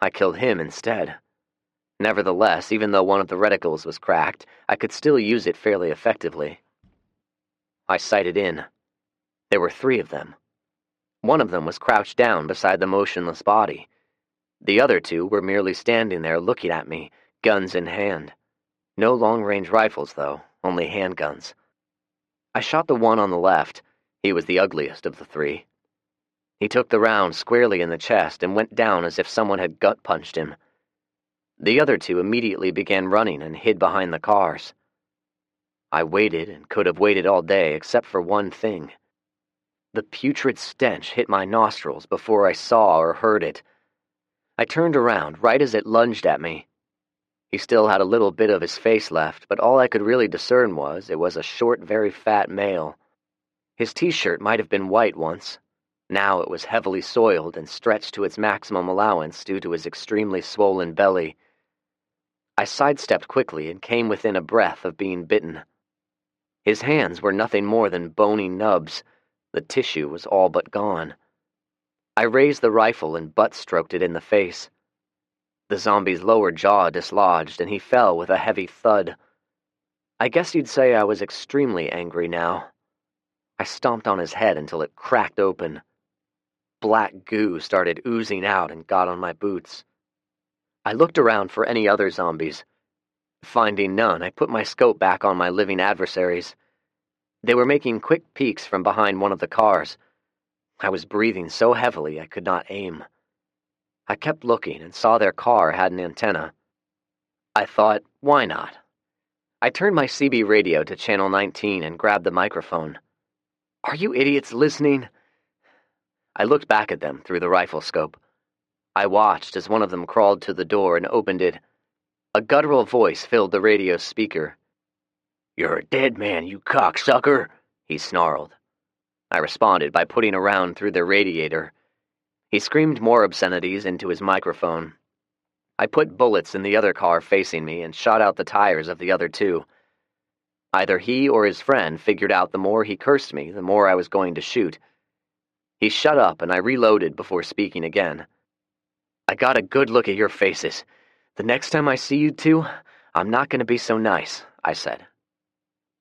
I killed him instead. Nevertheless, even though one of the reticles was cracked, I could still use it fairly effectively. I sighted in. There were 3 of them. One of them was crouched down beside the motionless body. The other 2 were merely standing there looking at me, guns in hand. No long-range rifles, though, only handguns. I shot the one on the left. He was the ugliest of the 3. He took the round squarely in the chest and went down as if someone had gut-punched him. The other 2 immediately began running and hid behind the cars. I waited and could have waited all day except for one thing. The putrid stench hit my nostrils before I saw or heard it. I turned around right as it lunged at me. He still had a little bit of his face left, but all I could really discern was it was a short, very fat male. His t-shirt might have been white once. Now it was heavily soiled and stretched to its maximum allowance due to his extremely swollen belly. I sidestepped quickly and came within a breath of being bitten. His hands were nothing more than bony nubs. The tissue was all but gone. I raised the rifle and butt-stroked it in the face. The zombie's lower jaw dislodged, and he fell with a heavy thud. I guess you'd say I was extremely angry now. I stomped on his head until it cracked open. Black goo started oozing out and got on my boots. I looked around for any other zombies. Finding none, I put my scope back on my living adversaries. They were making quick peeks from behind one of the cars. I was breathing so heavily I could not aim. I kept looking and saw their car had an antenna. I thought, why not? I turned my CB radio to channel 19 and grabbed the microphone. "Are you idiots listening?" I looked back at them through the rifle scope. I watched as one of them crawled to the door and opened it. A guttural voice filled the radio's speaker. "You're a dead man, you cocksucker," he snarled. I responded by putting a round through their radiator. He screamed more obscenities into his microphone. I put bullets in the other car facing me and shot out the tires of the other 2. Either he or his friend figured out the more he cursed me, the more I was going to shoot. He shut up and I reloaded before speaking again. "I got a good look at your faces. The next time I see you 2, I'm not going to be so nice," I said.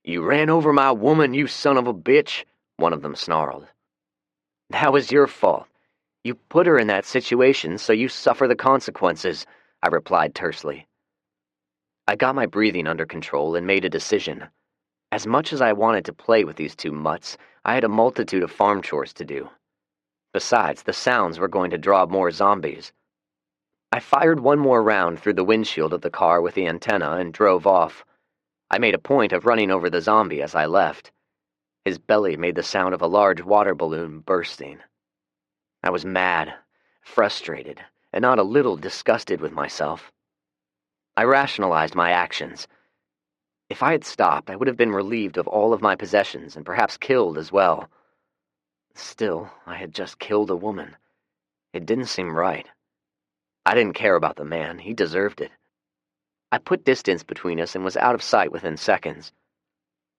"You ran over my woman, you son of a bitch," one of them snarled. "That was your fault. You put her in that situation, so you suffer the consequences," I replied tersely. I got my breathing under control and made a decision. As much as I wanted to play with these 2 mutts, I had a multitude of farm chores to do. Besides, the sounds were going to draw more zombies. I fired one more round through the windshield of the car with the antenna and drove off. I made a point of running over the zombie as I left. His belly made the sound of a large water balloon bursting. I was mad, frustrated, and not a little disgusted with myself. I rationalized my actions. If I had stopped, I would have been relieved of all of my possessions and perhaps killed as well. Still, I had just killed a woman. It didn't seem right. I didn't care about the man. He deserved it. I put distance between us and was out of sight within seconds.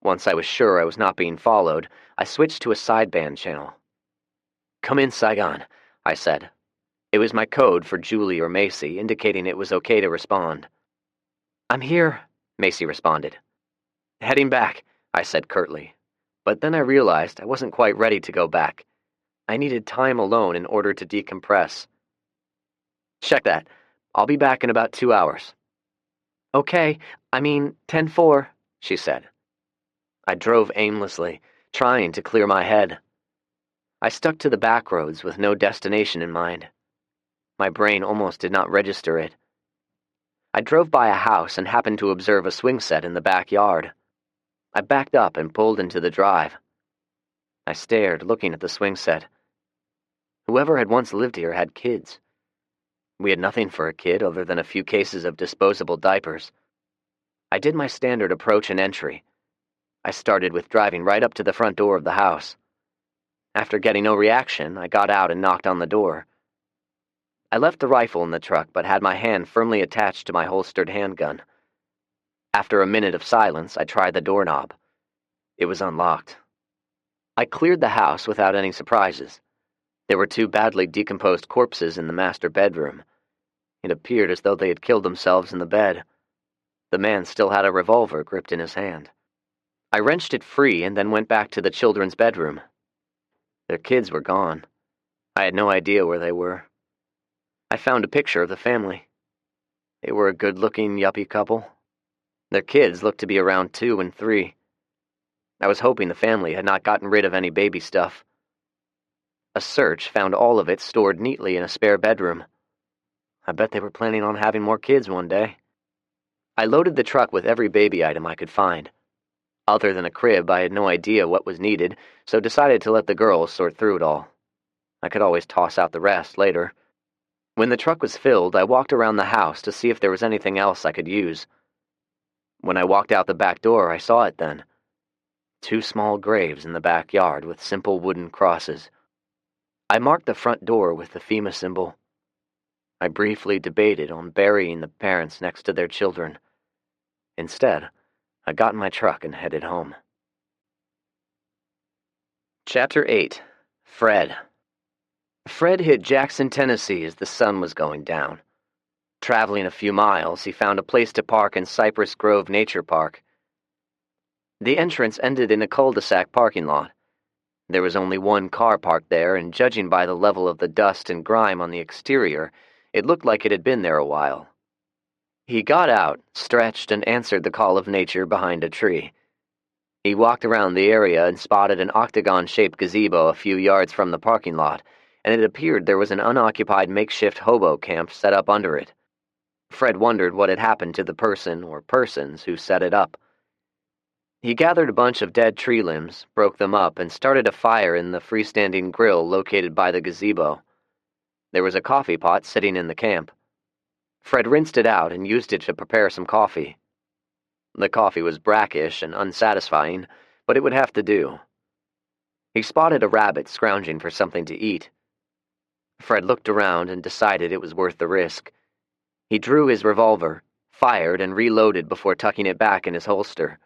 Once I was sure I was not being followed, I switched to a sideband channel. "Come in, Saigon," I said. It was my code for Julie or Macy, indicating it was okay to respond. "I'm here," Macy responded. "Heading back," I said curtly. But then I realized I wasn't quite ready to go back. I needed time alone in order to decompress. "Check that. I'll be back in about 2 hours. "Okay, 10-4, she said. I drove aimlessly, trying to clear my head. I stuck to the back roads with no destination in mind. My brain almost did not register it. I drove by a house and happened to observe a swing set in the backyard. I backed up and pulled into the drive. I stared, looking at the swing set. Whoever had once lived here had kids. We had nothing for a kid other than a few cases of disposable diapers. I did my standard approach and entry. I started with driving right up to the front door of the house. After getting no reaction, I got out and knocked on the door. I left the rifle in the truck but had my hand firmly attached to my holstered handgun. After a minute of silence, I tried the doorknob. It was unlocked. I cleared the house without any surprises. There were 2 badly decomposed corpses in the master bedroom. It appeared as though they had killed themselves in the bed. The man still had a revolver gripped in his hand. I wrenched it free and then went back to the children's bedroom. Their kids were gone. I had no idea where they were. I found a picture of the family. They were a good-looking yuppie couple. Their kids looked to be around 2 and 3. I was hoping the family had not gotten rid of any baby stuff. A search found all of it stored neatly in a spare bedroom. I bet they were planning on having more kids one day. I loaded the truck with every baby item I could find. Other than a crib, I had no idea what was needed, so decided to let the girls sort through it all. I could always toss out the rest later. When the truck was filled, I walked around the house to see if there was anything else I could use. When I walked out the back door, I saw it then. 2 small graves in the backyard with simple wooden crosses. I marked the front door with the FEMA symbol. I briefly debated on burying the parents next to their children. Instead, I got in my truck and headed home. Chapter 8. Fred. Fred hit Jackson, Tennessee as the sun was going down. Traveling a few miles, he found a place to park in Cypress Grove Nature Park. The entrance ended in a cul-de-sac parking lot. There was only one car parked there, and judging by the level of the dust and grime on the exterior, it looked like it had been there a while. He got out, stretched, and answered the call of nature behind a tree. He walked around the area and spotted an octagon-shaped gazebo a few yards from the parking lot, and it appeared there was an unoccupied makeshift hobo camp set up under it. Fred wondered what had happened to the person or persons who set it up. He gathered a bunch of dead tree limbs, broke them up, and started a fire in the freestanding grill located by the gazebo. There was a coffee pot sitting in the camp. Fred rinsed it out and used it to prepare some coffee. The coffee was brackish and unsatisfying, but it would have to do. He spotted a rabbit scrounging for something to eat. Fred looked around and decided it was worth the risk. He drew his revolver, fired, and reloaded before tucking it back in his holster.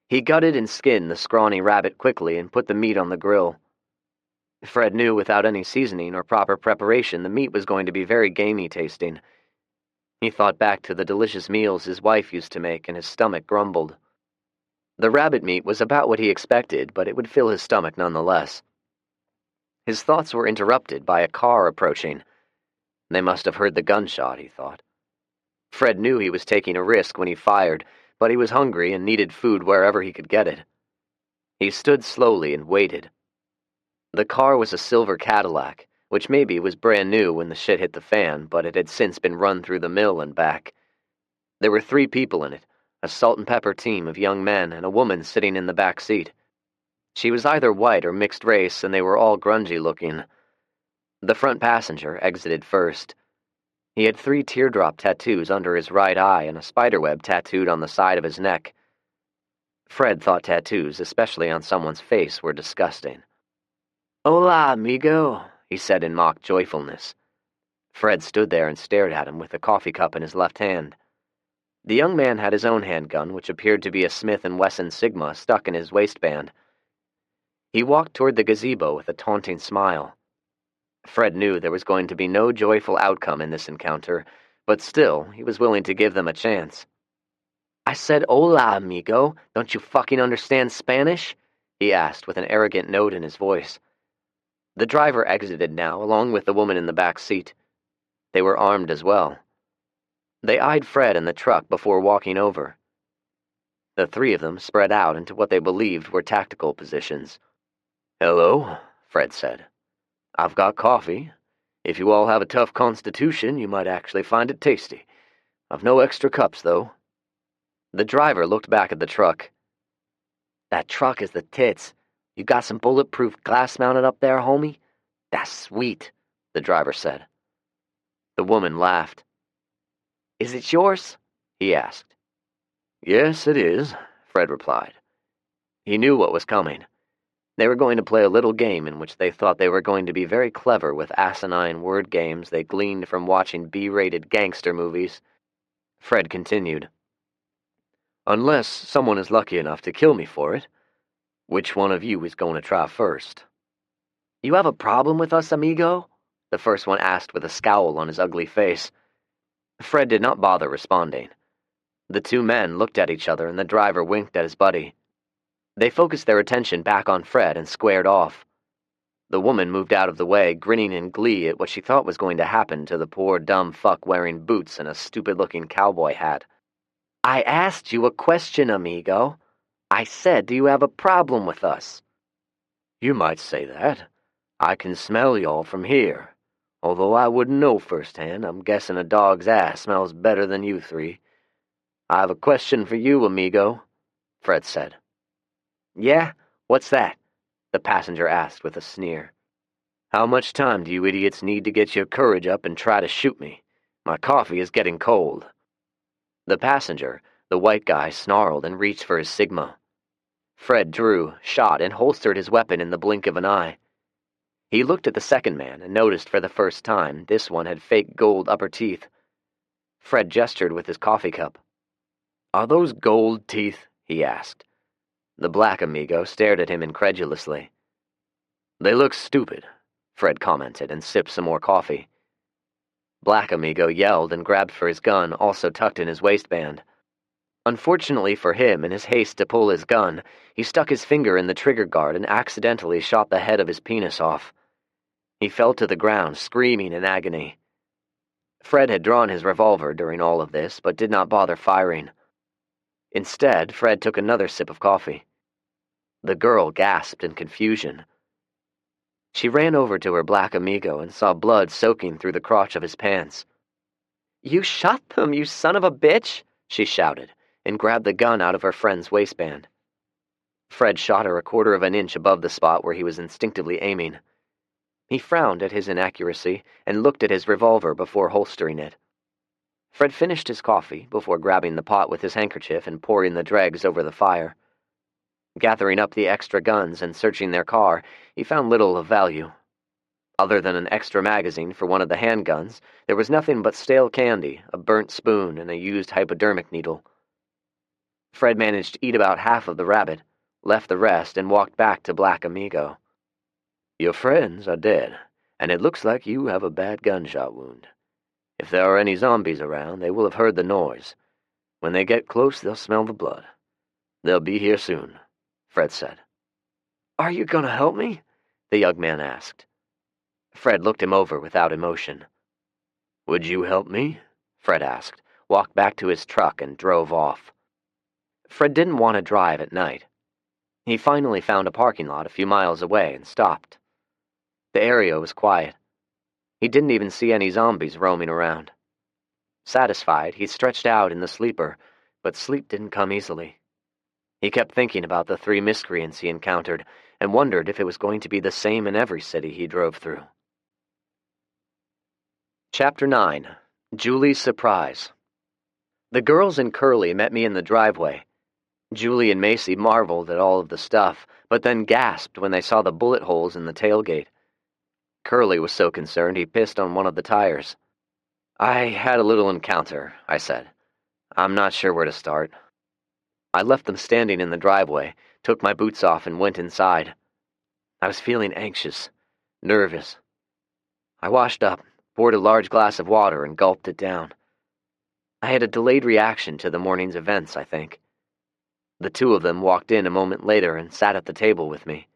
He gutted and skinned the scrawny rabbit quickly and put the meat on the grill. Fred knew without any seasoning or proper preparation the meat was going to be very gamey tasting. He thought back to the delicious meals his wife used to make, and his stomach grumbled. The rabbit meat was about what he expected, but it would fill his stomach nonetheless. His thoughts were interrupted by a car approaching. They must have heard the gunshot, he thought. Fred knew he was taking a risk when he fired, but he was hungry and needed food wherever he could get it. He stood slowly and waited. The car was a silver Cadillac, which maybe was brand new when the shit hit the fan, but it had since been run through the mill and back. There were 3 people in it, a salt and pepper team of young men and a woman sitting in the back seat. She was either white or mixed race, and they were all grungy looking. The front passenger exited first. He had 3 teardrop tattoos under his right eye and a spiderweb tattooed on the side of his neck. Fred thought tattoos, especially on someone's face, were disgusting. "Hola, amigo," he said in mock joyfulness. Fred stood there and stared at him with a coffee cup in his left hand. The young man had his own handgun, which appeared to be a Smith & Wesson Sigma stuck in his waistband. He walked toward the gazebo with a taunting smile. Fred knew there was going to be no joyful outcome in this encounter, but still, he was willing to give them a chance. "I said hola, amigo. Don't you fucking understand Spanish?" he asked with an arrogant note in his voice. The driver exited now, along with the woman in the back seat. They were armed as well. They eyed Fred and the truck before walking over. The 3 of them spread out into what they believed were tactical positions. "Hello," Fred said. "I've got coffee. If you all have a tough constitution, you might actually find it tasty. I've no extra cups, though." The driver looked back at the truck. "That truck is the tits. You got some bulletproof glass mounted up there, homie? That's sweet," the driver said. The woman laughed. "Is it yours?" he asked. "Yes, it is," Fred replied. He knew what was coming. They were going to play a little game in which they thought they were going to be very clever with asinine word games they gleaned from watching B-rated gangster movies. Fred continued. "Unless someone is lucky enough to kill me for it, which one of you is going to try first?" "You have a problem with us, amigo?" the first one asked with a scowl on his ugly face. Fred did not bother responding. The two men looked at each other and the driver winked at his buddy. They focused their attention back on Fred and squared off. The woman moved out of the way, grinning in glee at what she thought was going to happen to the poor dumb fuck wearing boots and a stupid-looking cowboy hat. "I asked you a question, amigo. I said, do you have a problem with us?" "You might say that. I can smell y'all from here. Although I wouldn't know firsthand, I'm guessing a dog's ass smells better than you three. I have a question for you, amigo," Fred said. "Yeah? What's that?" the passenger asked with a sneer. "How much time do you idiots need to get your courage up and try to shoot me? My coffee is getting cold." The passenger, the white guy, snarled and reached for his Sigma. Fred drew, shot, and holstered his weapon in the blink of an eye. He looked at the second man and noticed for the first time this one had fake gold upper teeth. Fred gestured with his coffee cup. "Are those gold teeth?" he asked. The black amigo stared at him incredulously. "They look stupid," Fred commented and sipped some more coffee. Black amigo yelled and grabbed for his gun, also tucked in his waistband. Unfortunately for him, in his haste to pull his gun, he stuck his finger in the trigger guard and accidentally shot the head of his penis off. He fell to the ground, screaming in agony. Fred had drawn his revolver during all of this, but did not bother firing. Instead, Fred took another sip of coffee. The girl gasped in confusion. She ran over to her black amigo and saw blood soaking through the crotch of his pants. "You shot them, you son of a bitch!" she shouted, and grabbed the gun out of her friend's waistband. Fred shot her a quarter of an inch above the spot where he was instinctively aiming. He frowned at his inaccuracy and looked at his revolver before holstering it. Fred finished his coffee before grabbing the pot with his handkerchief and pouring the dregs over the fire. Gathering up the extra guns and searching their car, he found little of value. Other than an extra magazine for one of the handguns, there was nothing but stale candy, a burnt spoon, and a used hypodermic needle. Fred managed to eat about half of the rabbit, left the rest, and walked back to Black Amigo. "Your friends are dead, and it looks like you have a bad gunshot wound. If there are any zombies around, they will have heard the noise. When they get close, they'll smell the blood. They'll be here soon," Fred said. "Are you going to help me?" the young man asked. Fred looked him over without emotion. "Would you help me?" Fred asked, walked back to his truck, and drove off. Fred didn't want to drive at night. He finally found a parking lot a few miles away and stopped. The area was quiet. He didn't even see any zombies roaming around. Satisfied, he stretched out in the sleeper, but sleep didn't come easily. He kept thinking about the 3 miscreants he encountered and wondered if it was going to be the same in every city he drove through. Chapter 9. Julie's Surprise. The girls and Curly met me in the driveway. Julie and Macy marveled at all of the stuff, but then gasped when they saw the bullet holes in the tailgate. Curly was so concerned he pissed on one of the tires. "I had a little encounter," I said. "I'm not sure where to start." I left them standing in the driveway, took my boots off, and went inside. I was feeling anxious, nervous. I washed up, poured a large glass of water, and gulped it down. I had a delayed reaction to the morning's events, I think. The two of them walked in a moment later and sat at the table with me.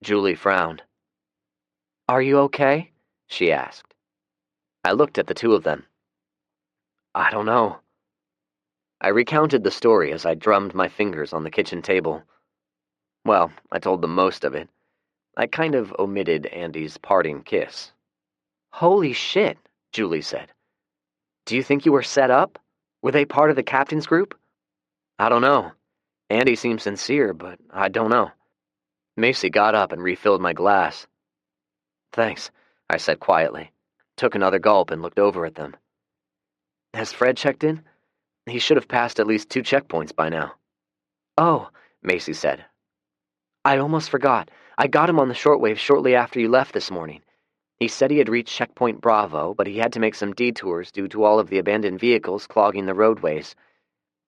Julie frowned. "Are you okay?" she asked. I looked at the two of them. "I don't know." I recounted the story as I drummed my fingers on the kitchen table. Well, I told them most of it. I kind of omitted Andy's parting kiss. "Holy shit," Julie said. "Do you think you were set up? Were they part of the captain's group?" "I don't know. Andy seemed sincere, but I don't know." Macy got up and refilled my glass. "Thanks," I said quietly, took another gulp and looked over at them. "Has Fred checked in? He should have passed at least 2 checkpoints by now." "Oh," Macy said. "I almost forgot. I got him on the shortwave shortly after you left this morning. He said he had reached checkpoint Bravo, but he had to make some detours due to all of the abandoned vehicles clogging the roadways.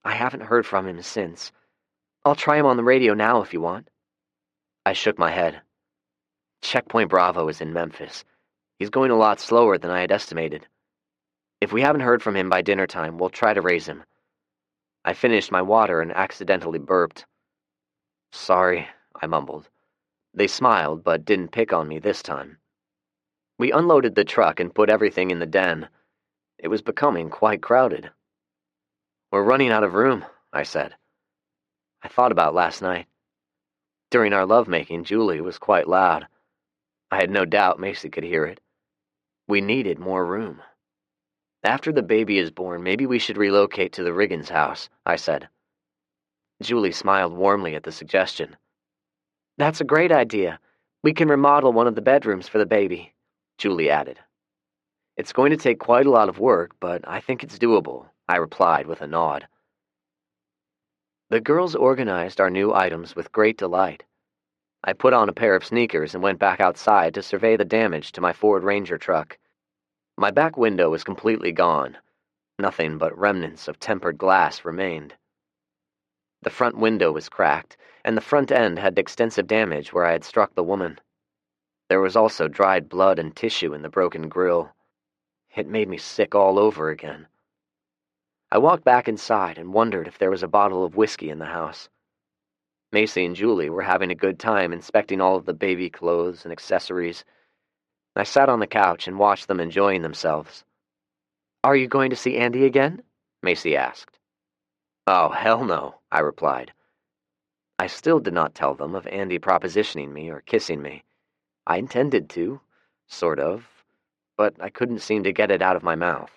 I haven't heard from him since. I'll try him on the radio now if you want." I shook my head. Checkpoint Bravo is in Memphis. He's going a lot slower than I had estimated. If we haven't heard from him by dinner time, we'll try to raise him. I finished my water and accidentally burped. Sorry, I mumbled. They smiled, but didn't pick on me this time. We unloaded the truck and put everything in the den. It was becoming quite crowded. We're running out of room, I said. I thought about last night. During our lovemaking, Julie was quite loud. I had no doubt Macy could hear it. We needed more room. After the baby is born, maybe we should relocate to the Riggins house, I said. Julie smiled warmly at the suggestion. That's a great idea. We can remodel one of the bedrooms for the baby, Julie added. It's going to take quite a lot of work, but I think it's doable, I replied with a nod. The girls organized our new items with great delight. I put on a pair of sneakers and went back outside to survey the damage to my Ford Ranger truck. My back window was completely gone. Nothing but remnants of tempered glass remained. The front window was cracked, and the front end had extensive damage where I had struck the woman. There was also dried blood and tissue in the broken grille. It made me sick all over again. I walked back inside and wondered if there was a bottle of whiskey in the house. Macy and Julie were having a good time inspecting all of the baby clothes and accessories. I sat on the couch and watched them enjoying themselves. Are you going to see Andy again? Macy asked. Oh, hell no, I replied. I still did not tell them of Andy propositioning me or kissing me. I intended to, sort of, but I couldn't seem to get it out of my mouth.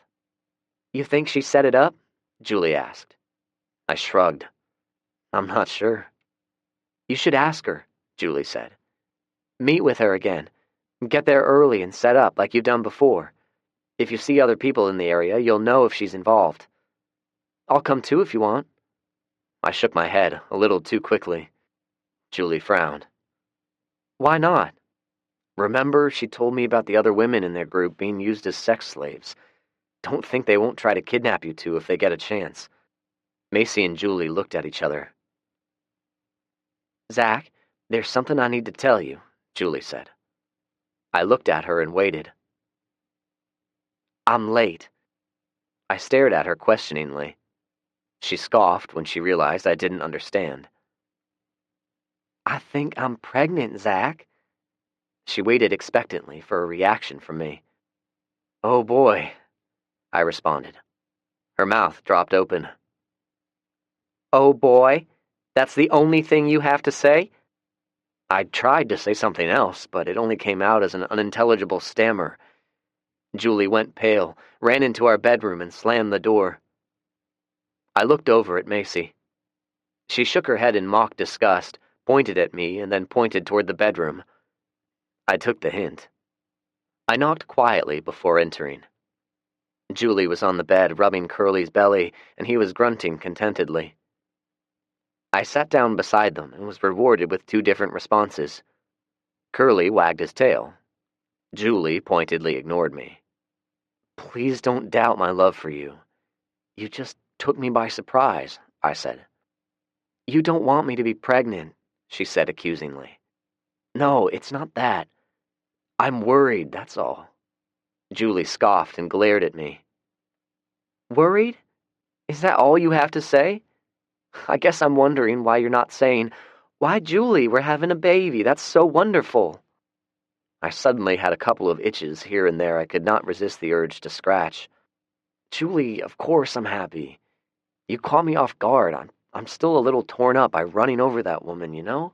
You think she set it up? Julie asked. I shrugged. I'm not sure. You should ask her, Julie said. Meet with her again. Get there early and set up like you've done before. If you see other people in the area, you'll know if she's involved. I'll come too if you want. I shook my head a little too quickly. Julie frowned. Why not? Remember, she told me about the other women in their group being used as sex slaves. Don't think they won't try to kidnap you two if they get a chance. Macy and Julie looked at each other. Zach, there's something I need to tell you, Julie said. I looked at her and waited. I'm late. I stared at her questioningly. She scoffed when she realized I didn't understand. I think I'm pregnant, Zach. She waited expectantly for a reaction from me. Oh boy, I responded. Her mouth dropped open. Oh boy, that's the only thing you have to say? I tried to say something else, but it only came out as an unintelligible stammer. Julie went pale, ran into our bedroom, and slammed the door. I looked over at Macy. She shook her head in mock disgust, pointed at me, and then pointed toward the bedroom. I took the hint. I knocked quietly before entering. Julie was on the bed rubbing Curly's belly, and he was grunting contentedly. I sat down beside them and was rewarded with two different responses. Curly wagged his tail. Julie pointedly ignored me. Please don't doubt my love for you. You just took me by surprise, I said. You don't want me to be pregnant, she said accusingly. No, it's not that. I'm worried, that's all. Julie scoffed and glared at me. Worried? Is that all you have to say? I guess I'm wondering why you're not saying, why, Julie, we're having a baby, that's so wonderful. I suddenly had a couple of itches here and there I could not resist the urge to scratch. Julie, of course I'm happy. You caught me off guard. I'm still a little torn up by running over that woman, you know?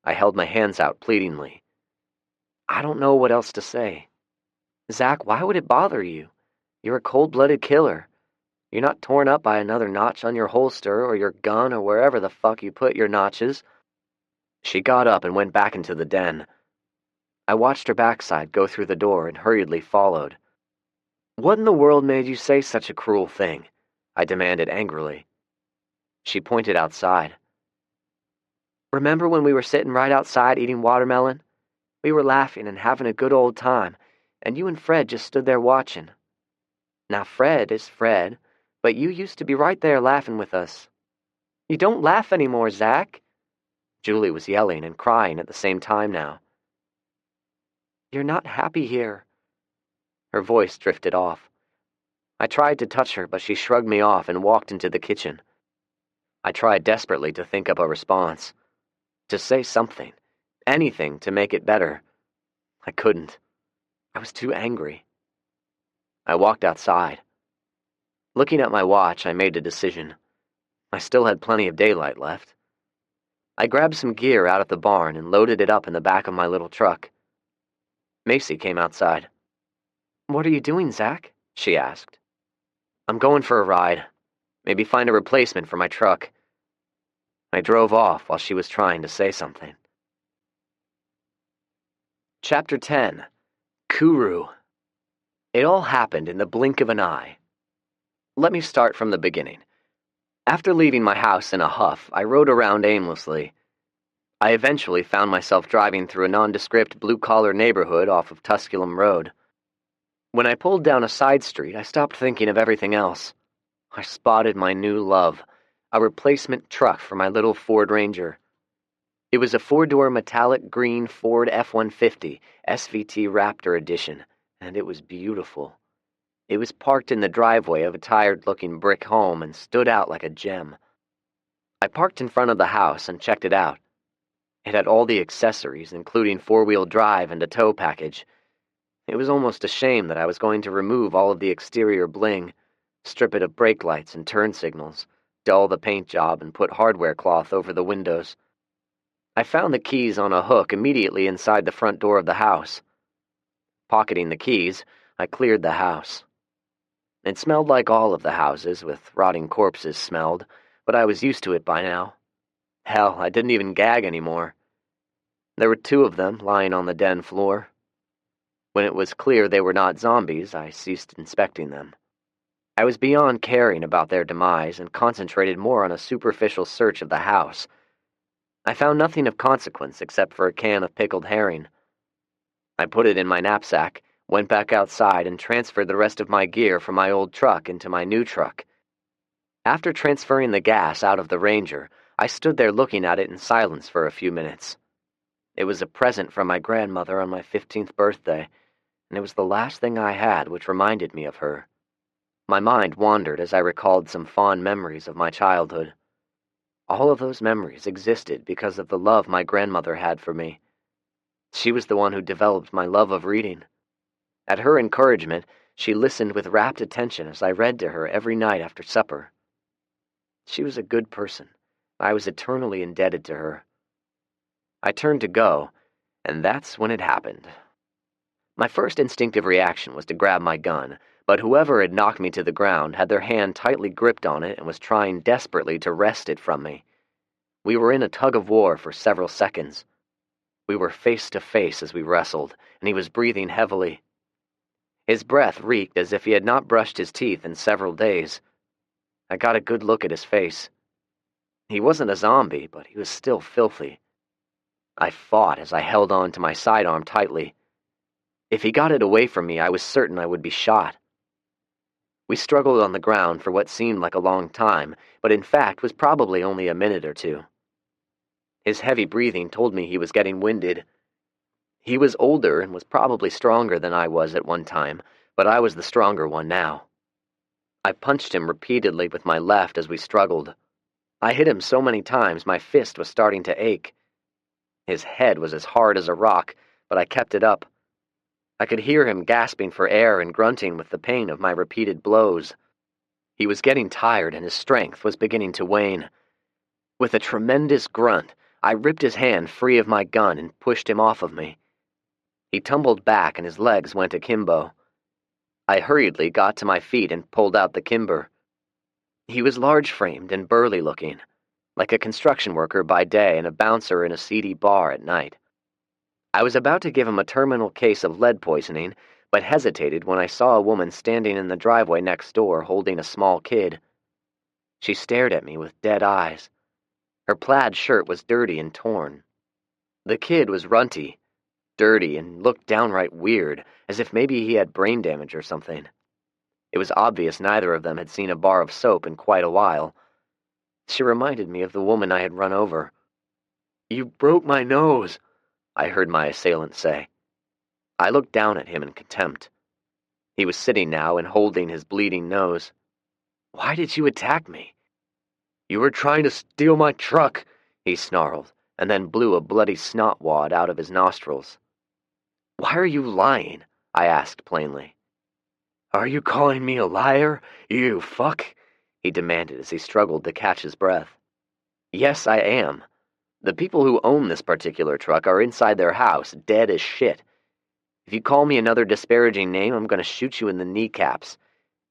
I held my hands out pleadingly. I don't know what else to say. Zach, why would it bother you? You're a cold-blooded killer. You're not torn up by another notch on your holster or your gun or wherever the fuck you put your notches. She got up and went back into the den. I watched her backside go through the door and hurriedly followed. What in the world made you say such a cruel thing? I demanded angrily. She pointed outside. Remember when we were sitting right outside eating watermelon? We were laughing and having a good old time, and you and Fred just stood there watching. Now Fred is Fred, but you used to be right there laughing with us. You don't laugh anymore, Zach. Julie was yelling and crying at the same time now. You're not happy here. Her voice drifted off. I tried to touch her, but she shrugged me off and walked into the kitchen. I tried desperately to think up a response, to say something, anything to make it better. I couldn't. I was too angry. I walked outside. Looking at my watch, I made a decision. I still had plenty of daylight left. I grabbed some gear out of the barn and loaded it up in the back of my little truck. Macy came outside. "What are you doing, Zach?" she asked. "I'm going for a ride. Maybe find a replacement for my truck." I drove off while she was trying to say something. Chapter 10. Kuru. It all happened in the blink of an eye. Let me start from the beginning. After leaving my house in a huff, I rode around aimlessly. I eventually found myself driving through a nondescript blue-collar neighborhood off of Tusculum Road. When I pulled down a side street, I stopped thinking of everything else. I spotted my new love, a replacement truck for my little Ford Ranger. It was a four-door metallic green Ford F-150 SVT Raptor edition, and it was beautiful. It was parked in the driveway of a tired-looking brick home and stood out like a gem. I parked in front of the house and checked it out. It had all the accessories, including four-wheel drive and a tow package. It was almost a shame that I was going to remove all of the exterior bling, strip it of brake lights and turn signals, dull the paint job, and put hardware cloth over the windows. I found the keys on a hook immediately inside the front door of the house. Pocketing the keys, I cleared the house. It smelled like all of the houses, with rotting corpses smelled, but I was used to it by now. Hell, I didn't even gag anymore. There were two of them lying on the den floor. When it was clear they were not zombies, I ceased inspecting them. I was beyond caring about their demise and concentrated more on a superficial search of the house. I found nothing of consequence except for a can of pickled herring. I put it in my knapsack, went back outside, and transferred the rest of my gear from my old truck into my new truck. After transferring the gas out of the Ranger, I stood there looking at it in silence for a few minutes. It was a present from my grandmother on my 15th birthday, and it was the last thing I had which reminded me of her. My mind wandered as I recalled some fond memories of my childhood. All of those memories existed because of the love my grandmother had for me. She was the one who developed my love of reading. At her encouragement, she listened with rapt attention as I read to her every night after supper. She was a good person. I was eternally indebted to her. I turned to go, and that's when it happened. My first instinctive reaction was to grab my gun, but whoever had knocked me to the ground had their hand tightly gripped on it and was trying desperately to wrest it from me. We were in a tug-of-war for several seconds. We were face to face as we wrestled, and he was breathing heavily. His breath reeked as if he had not brushed his teeth in several days. I got a good look at his face. He wasn't a zombie, but he was still filthy. I fought as I held on to my sidearm tightly. If he got it away from me, I was certain I would be shot. We struggled on the ground for what seemed like a long time, but in fact was probably only a minute or two. His heavy breathing told me he was getting winded. He was older and was probably stronger than I was at one time, but I was the stronger one now. I punched him repeatedly with my left as we struggled. I hit him so many times my fist was starting to ache. His head was as hard as a rock, but I kept it up. I could hear him gasping for air and grunting with the pain of my repeated blows. He was getting tired and his strength was beginning to wane. With a tremendous grunt, I ripped his hand free of my gun and pushed him off of me. He tumbled back and his legs went akimbo. I hurriedly got to my feet and pulled out the kimber. He was large-framed and burly-looking, like a construction worker by day and a bouncer in a seedy bar at night. I was about to give him a terminal case of lead poisoning, but hesitated when I saw a woman standing in the driveway next door holding a small kid. She stared at me with dead eyes. Her plaid shirt was dirty and torn. The kid was runty, dirty, and looked downright weird, as if maybe he had brain damage or something. It was obvious neither of them had seen a bar of soap in quite a while. She reminded me of the woman I had run over. "You broke my nose," I heard my assailant say. I looked down at him in contempt. He was sitting now and holding his bleeding nose. "Why did you attack me?" "You were trying to steal my truck," he snarled, and then blew a bloody snot wad out of his nostrils. "Why are you lying?" I asked plainly. "Are you calling me a liar, you fuck?" he demanded as he struggled to catch his breath. "Yes, I am. The people who own this particular truck are inside their house, dead as shit. If you call me another disparaging name, I'm going to shoot you in the kneecaps.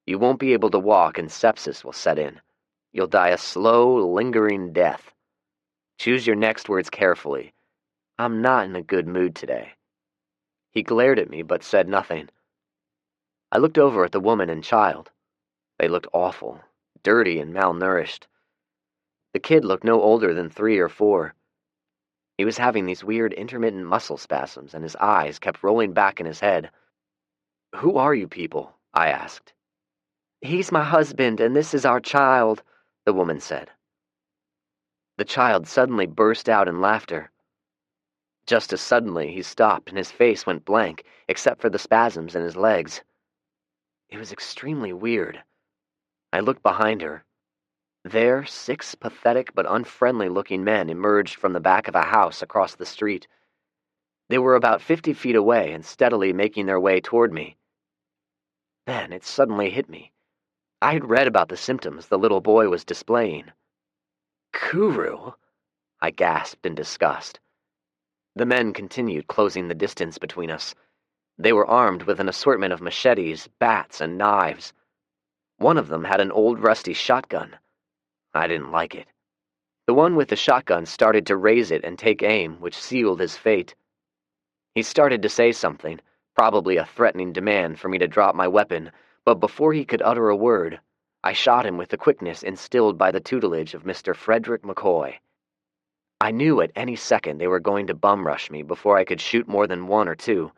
You won't be able to walk and sepsis will set in. You'll die a slow, lingering death. Choose your next words carefully. I'm not in a good mood today." He glared at me but said nothing. I looked over at the woman and child. They looked awful, dirty and malnourished. The kid looked no older than 3 or 4. He was having these weird intermittent muscle spasms and his eyes kept rolling back in his head. "Who are you people?" I asked. "He's my husband and this is our child," the woman said. The child suddenly burst out in laughter. Just as suddenly, he stopped and his face went blank, except for the spasms in his legs. It was extremely weird. I looked behind her. There, 6 pathetic but unfriendly-looking men emerged from the back of a house across the street. They were about 50 feet away and steadily making their way toward me. Then it suddenly hit me. I had read about the symptoms the little boy was displaying. "Kuru?" I gasped in disgust. The men continued closing the distance between us. They were armed with an assortment of machetes, bats, and knives. One of them had an old rusty shotgun. I didn't like it. The one with the shotgun started to raise it and take aim, which sealed his fate. He started to say something, probably a threatening demand for me to drop my weapon, but before he could utter a word, I shot him with the quickness instilled by the tutelage of Mr. Frederick McCoy. I knew at any second they were going to bum rush me before I could shoot more than 1 or 2.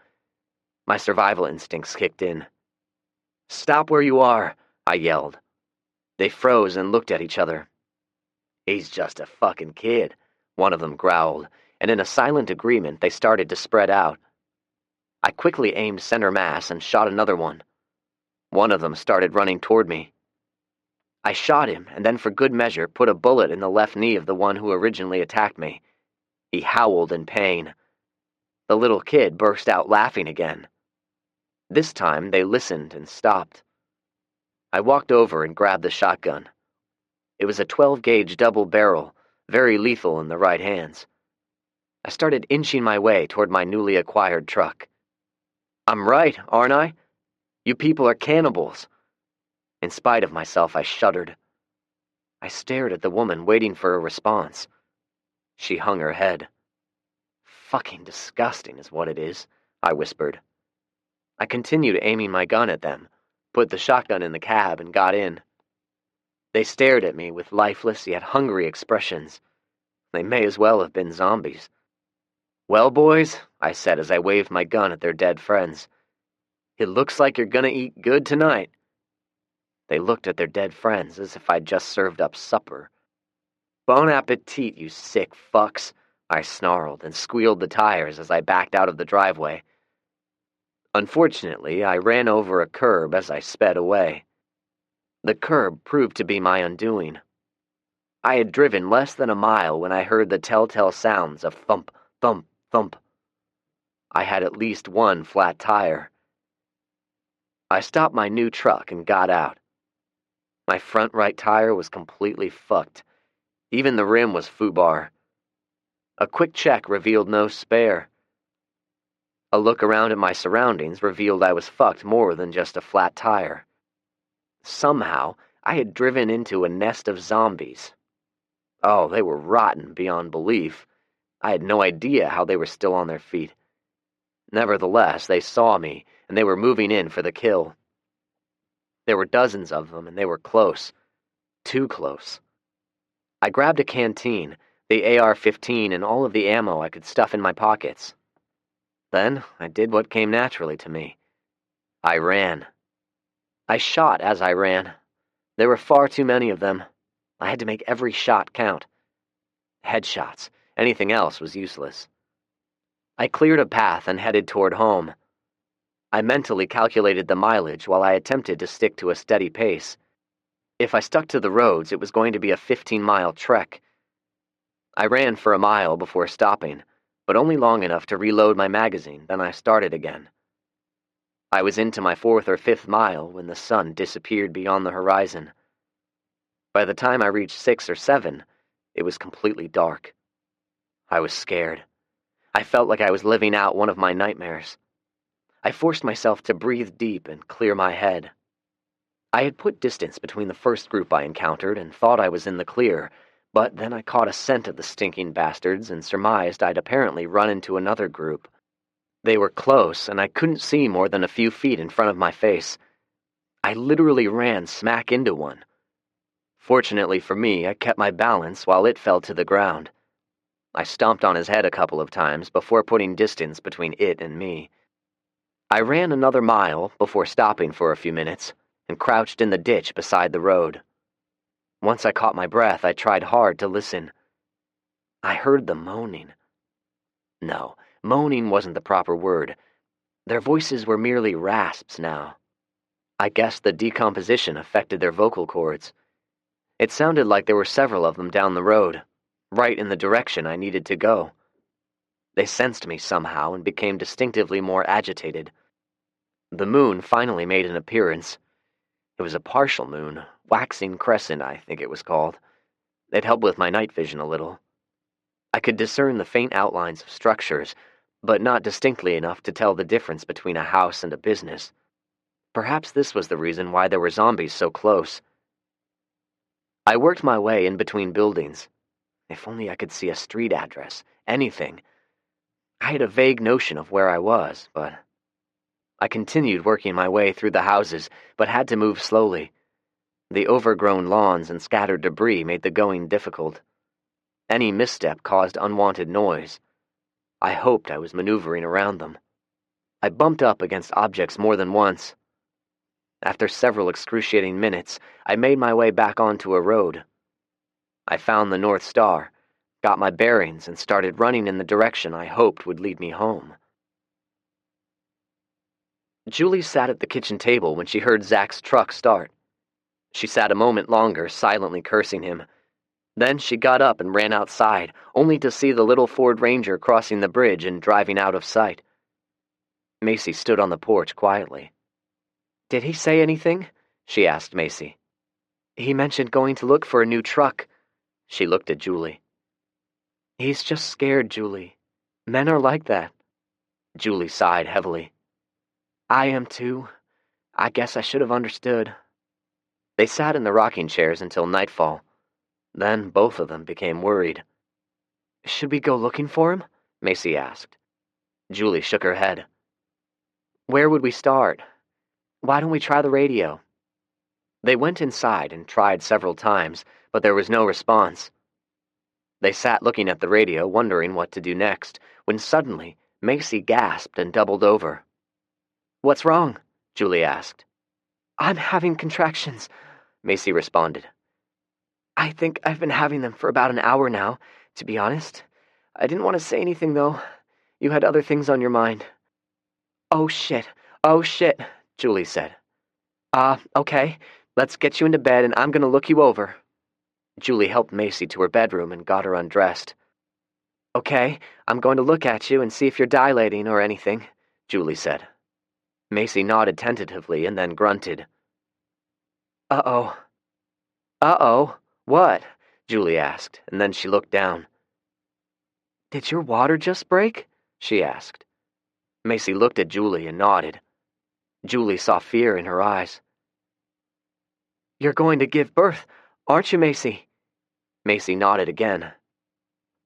My survival instincts kicked in. "Stop where you are," I yelled. They froze and looked at each other. "He's just a fucking kid," one of them growled, and in a silent agreement they started to spread out. I quickly aimed center mass and shot another one. One of them started running toward me. I shot him and then for good measure put a bullet in the left knee of the one who originally attacked me. He howled in pain. The little kid burst out laughing again. This time they listened and stopped. I walked over and grabbed the shotgun. It was a 12-gauge double barrel, very lethal in the right hands. I started inching my way toward my newly acquired truck. "I'm right, aren't I? You people are cannibals." In spite of myself, I shuddered. I stared at the woman, waiting for a response. She hung her head. "Fucking disgusting is what it is," I whispered. I continued aiming my gun at them, put the shotgun in the cab, and got in. They stared at me with lifeless yet hungry expressions. They may as well have been zombies. "Well, boys," I said as I waved my gun at their dead friends, "it looks like you're gonna eat good tonight." They looked at their dead friends as if I'd just served up supper. "Bon appetit, you sick fucks," I snarled and squealed the tires as I backed out of the driveway. Unfortunately, I ran over a curb as I sped away. The curb proved to be my undoing. I had driven less than a mile when I heard the telltale sounds of thump, thump, thump. I had at least 1 flat tire. I stopped my new truck and got out. My front right tire was completely fucked. Even the rim was foobar. A quick check revealed no spare. A look around at my surroundings revealed I was fucked more than just a flat tire. Somehow, I had driven into a nest of zombies. Oh, they were rotten beyond belief. I had no idea how they were still on their feet. Nevertheless, they saw me, and they were moving in for the kill. There were dozens of them, and they were close. Too close. I grabbed a canteen, the AR-15, and all of the ammo I could stuff in my pockets. Then I did what came naturally to me. I ran. I shot as I ran. There were far too many of them. I had to make every shot count. Headshots. Anything else was useless. I cleared a path and headed toward home. I mentally calculated the mileage while I attempted to stick to a steady pace. If I stuck to the roads, it was going to be a 15-mile trek. I ran for a mile before stopping, but only long enough to reload my magazine, then I started again. I was into my 4th or 5th mile when the sun disappeared beyond the horizon. By the time I reached 6 or 7, it was completely dark. I was scared. I felt like I was living out one of my nightmares. I forced myself to breathe deep and clear my head. I had put distance between the first group I encountered and thought I was in the clear, but then I caught a scent of the stinking bastards and surmised I'd apparently run into another group. They were close, and I couldn't see more than a few feet in front of my face. I literally ran smack into one. Fortunately for me, I kept my balance while it fell to the ground. I stomped on his head a couple of times before putting distance between it and me. I ran another mile before stopping for a few minutes and crouched in the ditch beside the road. Once I caught my breath, I tried hard to listen. I heard them moaning. No, moaning wasn't the proper word. Their voices were merely rasps now. I guessed the decomposition affected their vocal cords. It sounded like there were several of them down the road, right in the direction I needed to go. They sensed me somehow and became distinctively more agitated. The moon finally made an appearance. It was a partial moon, waxing crescent, I think it was called. It helped with my night vision a little. I could discern the faint outlines of structures, but not distinctly enough to tell the difference between a house and a business. Perhaps this was the reason why there were zombies so close. I worked my way in between buildings. If only I could see a street address, anything. I had a vague notion of where I was, but I continued working my way through the houses, but had to move slowly. The overgrown lawns and scattered debris made the going difficult. Any misstep caused unwanted noise. I hoped I was maneuvering around them. I bumped up against objects more than once. After several excruciating minutes, I made my way back onto a road. I found the North Star, got my bearings, and started running in the direction I hoped would lead me home. Julie sat at the kitchen table when she heard Zach's truck start. She sat a moment longer, silently cursing him. Then she got up and ran outside, only to see the little Ford Ranger crossing the bridge and driving out of sight. Macy stood on the porch quietly. "Did he say anything?" she asked Macy. "He mentioned going to look for a new truck." She looked at Julie. "He's just scared, Julie. Men are like that." Julie sighed heavily. "I am too. I guess I should have understood." They sat in the rocking chairs until nightfall. Then both of them became worried. "Should we go looking for him?" Macy asked. Julie shook her head. "Where would we start? Why don't we try the radio?" They went inside and tried several times, but there was no response. They sat looking at the radio, wondering what to do next, when suddenly Macy gasped and doubled over. "What's wrong?" Julie asked. "I'm having contractions," Macy responded. "I think I've been having them for about an hour now, to be honest. I didn't want to say anything, though. You had other things on your mind." Oh shit, Julie said. Okay, let's get you into bed and I'm gonna look you over." Julie helped Macy to her bedroom and got her undressed. "Okay, I'm going to look at you and see if you're dilating or anything," Julie said. Macy nodded tentatively and then grunted. Uh-oh. "Uh-oh, what?" Julie asked, and then she looked down. "Did your water just break?" she asked. Macy looked at Julie and nodded. Julie saw fear in her eyes. "You're going to give birth, aren't you, Macy?" Macy nodded again.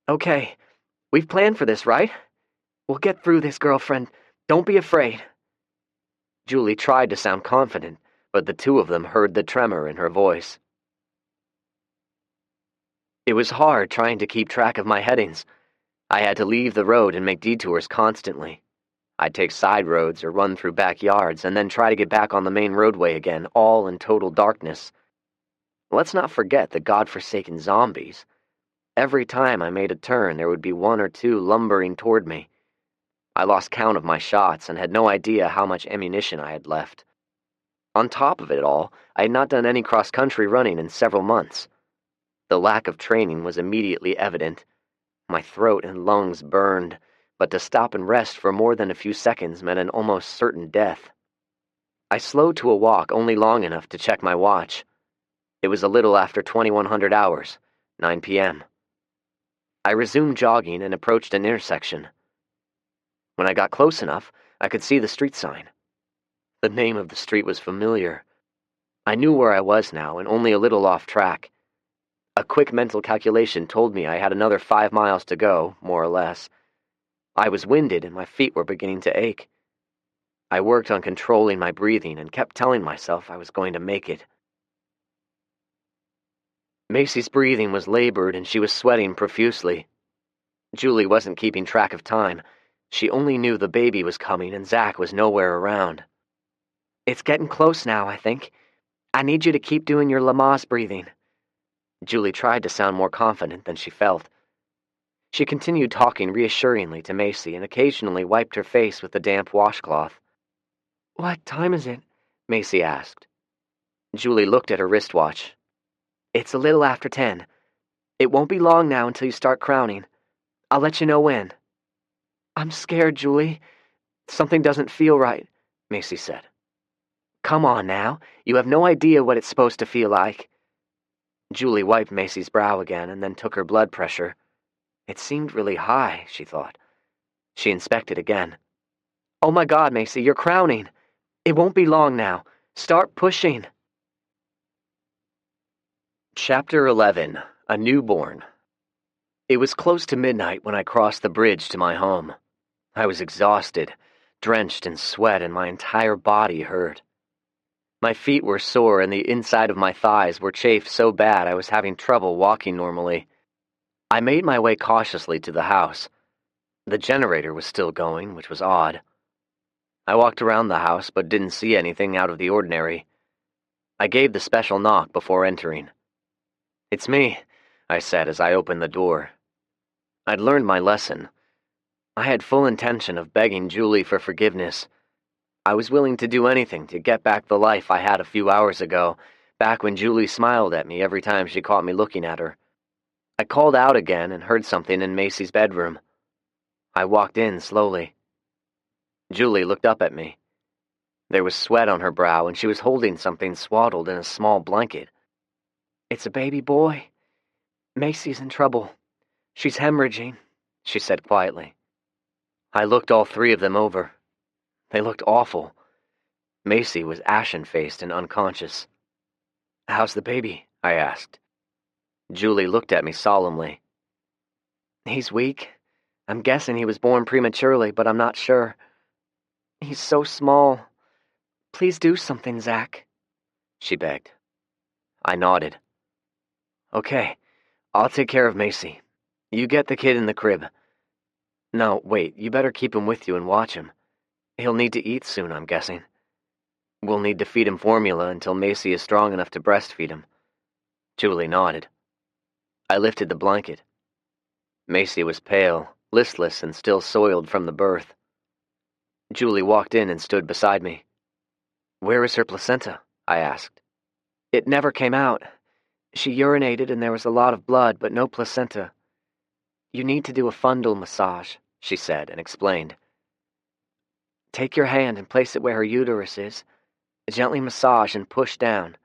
"Okay, we've planned for this, right? We'll get through this, girlfriend. Don't be afraid." Julie tried to sound confident, but the two of them heard the tremor in her voice. It was hard trying to keep track of my headings. I had to leave the road and make detours constantly. I'd take side roads or run through backyards and then try to get back on the main roadway again, all in total darkness. Let's not forget the godforsaken zombies. Every time I made a turn, there would be one or two lumbering toward me. I lost count of my shots and had no idea how much ammunition I had left. On top of it all, I had not done any cross-country running in several months. The lack of training was immediately evident. My throat and lungs burned, but to stop and rest for more than a few seconds meant an almost certain death. I slowed to a walk only long enough to check my watch. It was a little after 2100 hours, 9 p.m. I resumed jogging and approached an intersection. When I got close enough, I could see the street sign. The name of the street was familiar. I knew where I was now and only a little off track. A quick mental calculation told me I had another 5 miles to go, more or less. I was winded and my feet were beginning to ache. I worked on controlling my breathing and kept telling myself I was going to make it. Macy's breathing was labored and she was sweating profusely. Julie wasn't keeping track of time. She only knew the baby was coming and Zach was nowhere around. "It's getting close now, I think. I need you to keep doing your Lamaze breathing." Julie tried to sound more confident than she felt. She continued talking reassuringly to Macy and occasionally wiped her face with the damp washcloth. "What time is it?" Macy asked. Julie looked at her wristwatch. "It's a little after 10. It won't be long now until you start crowning. I'll let you know when." "I'm scared, Julie. Something doesn't feel right," Macy said. "Come on now. You have no idea what it's supposed to feel like." Julie wiped Macy's brow again and then took her blood pressure. It seemed really high, she thought. She inspected again. "Oh my God, Macy, you're crowning. It won't be long now. Start pushing." Chapter 11. A Newborn. It was close to midnight when I crossed the bridge to my home. I was exhausted, drenched in sweat, and my entire body hurt. My feet were sore and the inside of my thighs were chafed so bad I was having trouble walking normally. I made my way cautiously to the house. The generator was still going, which was odd. I walked around the house but didn't see anything out of the ordinary. I gave the special knock before entering. "It's me," I said as I opened the door. I'd learned my lesson. I had full intention of begging Julie for forgiveness. I was willing to do anything to get back the life I had a few hours ago, back when Julie smiled at me every time she caught me looking at her. I called out again and heard something in Macy's bedroom. I walked in slowly. Julie looked up at me. There was sweat on her brow and she was holding something swaddled in a small blanket. "It's a baby boy. Macy's in trouble. She's hemorrhaging," she said quietly. I looked all three of them over. They looked awful. Macy was ashen-faced and unconscious. "How's the baby?" I asked. Julie looked at me solemnly. "He's weak. I'm guessing he was born prematurely, but I'm not sure. He's so small. Please do something, Zach," she begged. I nodded. "Okay, I'll take care of Macy. You get the kid in the crib. No, wait, you better keep him with you and watch him. He'll need to eat soon, I'm guessing. We'll need to feed him formula until Macy is strong enough to breastfeed him." Julie nodded. I lifted the blanket. Macy was pale, listless, and still soiled from the birth. Julie walked in and stood beside me. "Where is her placenta?" I asked. "It never came out. She urinated and there was a lot of blood, but no placenta. You need to do a fundal massage," she said and explained. "Take your hand and place it where her uterus is. Gently massage and push down.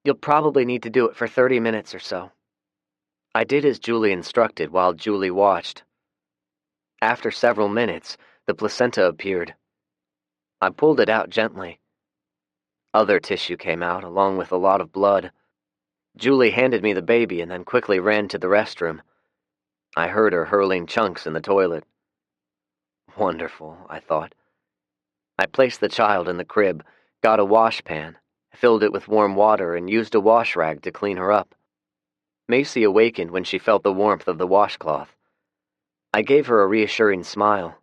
You'll probably need to do it for 30 minutes or so." I did as Julie instructed while Julie watched. After several minutes, the placenta appeared. I pulled it out gently. Other tissue came out, along with a lot of blood. Julie handed me the baby and then quickly ran to the restroom. I heard her hurling chunks in the toilet. Wonderful, I thought. I placed the child in the crib, got a washpan, filled it with warm water, and used a wash rag to clean her up. Macy awakened when she felt the warmth of the washcloth. I gave her a reassuring smile.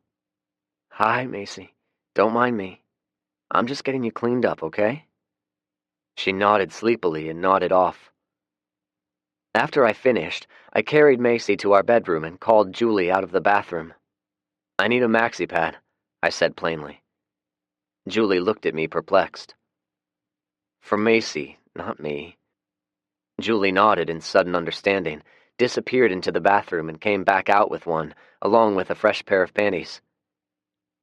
"Hi, Macy. Don't mind me. I'm just getting you cleaned up, okay?" She nodded sleepily and nodded off. After I finished, I carried Macy to our bedroom and called Julie out of the bathroom. "I need a maxi pad," I said plainly. Julie looked at me perplexed. "For Macy, not me." Julie nodded in sudden understanding, disappeared into the bathroom, and came back out with one, along with a fresh pair of panties.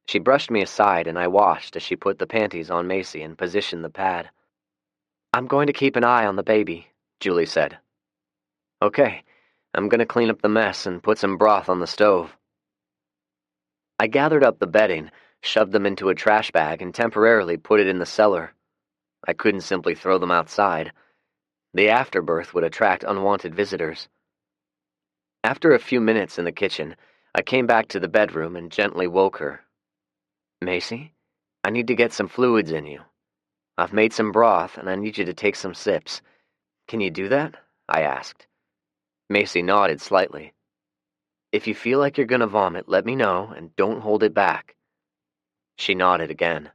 She brushed me aside, and I watched as she put the panties on Macy and positioned the pad. "I'm going to keep an eye on the baby," Julie said. "Okay, I'm going to clean up the mess and put some broth on the stove." I gathered up the bedding, shoved them into a trash bag, and temporarily put it in the cellar. I couldn't simply throw them outside. The afterbirth would attract unwanted visitors. After a few minutes in the kitchen, I came back to the bedroom and gently woke her. "Macy, I need to get some fluids in you. I've made some broth, and I need you to take some sips. Can you do that?" I asked. Macy nodded slightly. "If you feel like you're gonna vomit, let me know, and don't hold it back." She nodded again.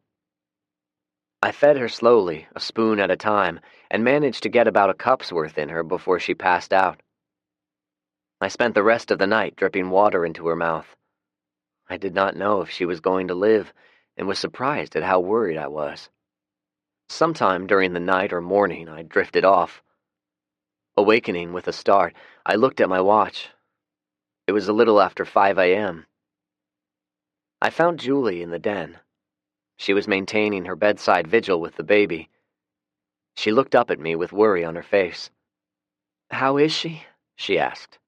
I fed her slowly, a spoon at a time, and managed to get about a cup's worth in her before she passed out. I spent the rest of the night dripping water into her mouth. I did not know if she was going to live, and was surprised at how worried I was. Sometime during the night or morning, I drifted off. Awakening with a start, I looked at my watch. It was a little after 5 a.m. I found Julie in the den. She was maintaining her bedside vigil with the baby. She looked up at me with worry on her face. "How is she?" she asked.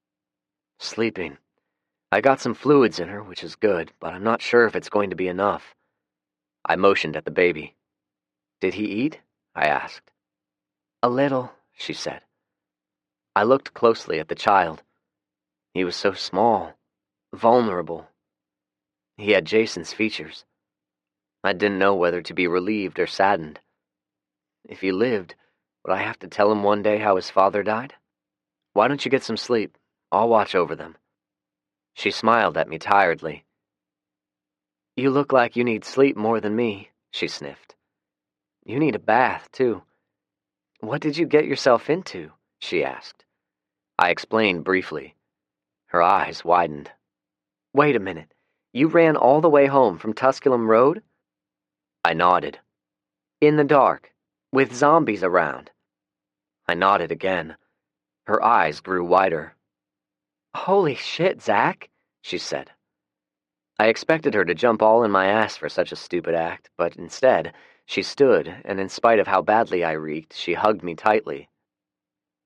"Sleeping. I got some fluids in her, which is good, but I'm not sure if it's going to be enough." I motioned at the baby. "Did he eat?" I asked. "A little," she said. I looked closely at the child. He was so small, vulnerable. He had Jason's features. I didn't know whether to be relieved or saddened. If he lived, would I have to tell him one day how his father died? "Why don't you get some sleep? I'll watch over them." She smiled at me tiredly. "You look like you need sleep more than me," she sniffed. "You need a bath, too." "What did you get yourself into?" she asked. I explained briefly. Her eyes widened. "Wait a minute. You ran all the way home from Tusculum Road?" I nodded. "In the dark, with zombies around?" I nodded again. Her eyes grew wider. "Holy shit, Zach," she said. I expected her to jump all in my ass for such a stupid act, but instead, she stood, and in spite of how badly I reeked, she hugged me tightly.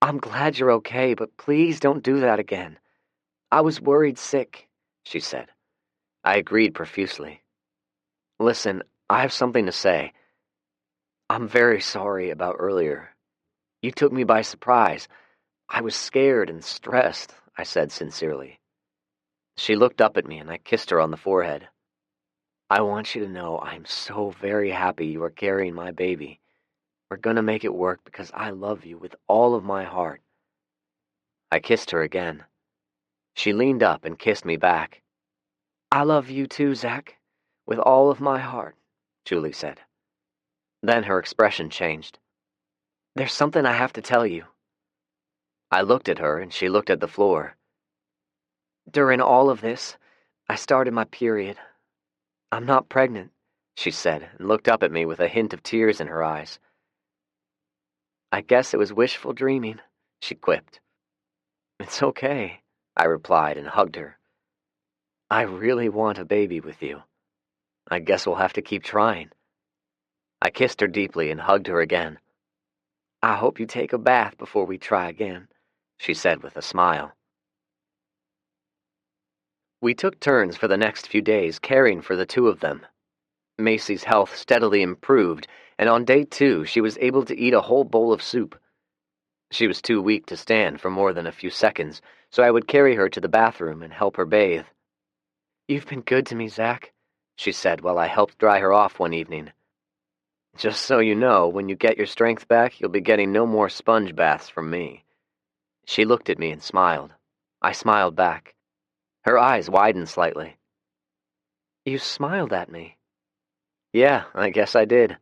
"I'm glad you're okay, but please don't do that again. I was worried sick," she said. I agreed profusely. "Listen, I have something to say. I'm very sorry about earlier. You took me by surprise. I was scared and stressed," I said sincerely. She looked up at me, and I kissed her on the forehead. "I want you to know I'm so very happy you are carrying my baby. We're gonna make it work because I love you with all of my heart." I kissed her again. She leaned up and kissed me back. "I love you too, Zach, with all of my heart," Julie said. Then her expression changed. "There's something I have to tell you." I looked at her, and she looked at the floor. "During all of this, I started my period. I'm not pregnant," she said, and looked up at me with a hint of tears in her eyes. "I guess it was wishful dreaming," she quipped. "It's okay," I replied and hugged her. "I really want a baby with you. I guess we'll have to keep trying." I kissed her deeply and hugged her again. "I hope you take a bath before we try again," she said with a smile. We took turns for the next few days caring for the two of them. Macy's health steadily improved, and on day 2 she was able to eat a whole bowl of soup. She was too weak to stand for more than a few seconds, so I would carry her to the bathroom and help her bathe. "You've been good to me, Zach," she said while I helped dry her off one evening. "Just so you know, when you get your strength back, you'll be getting no more sponge baths from me." She looked at me and smiled. I smiled back. Her eyes widened slightly. "You smiled at me." "Yeah, I guess I did."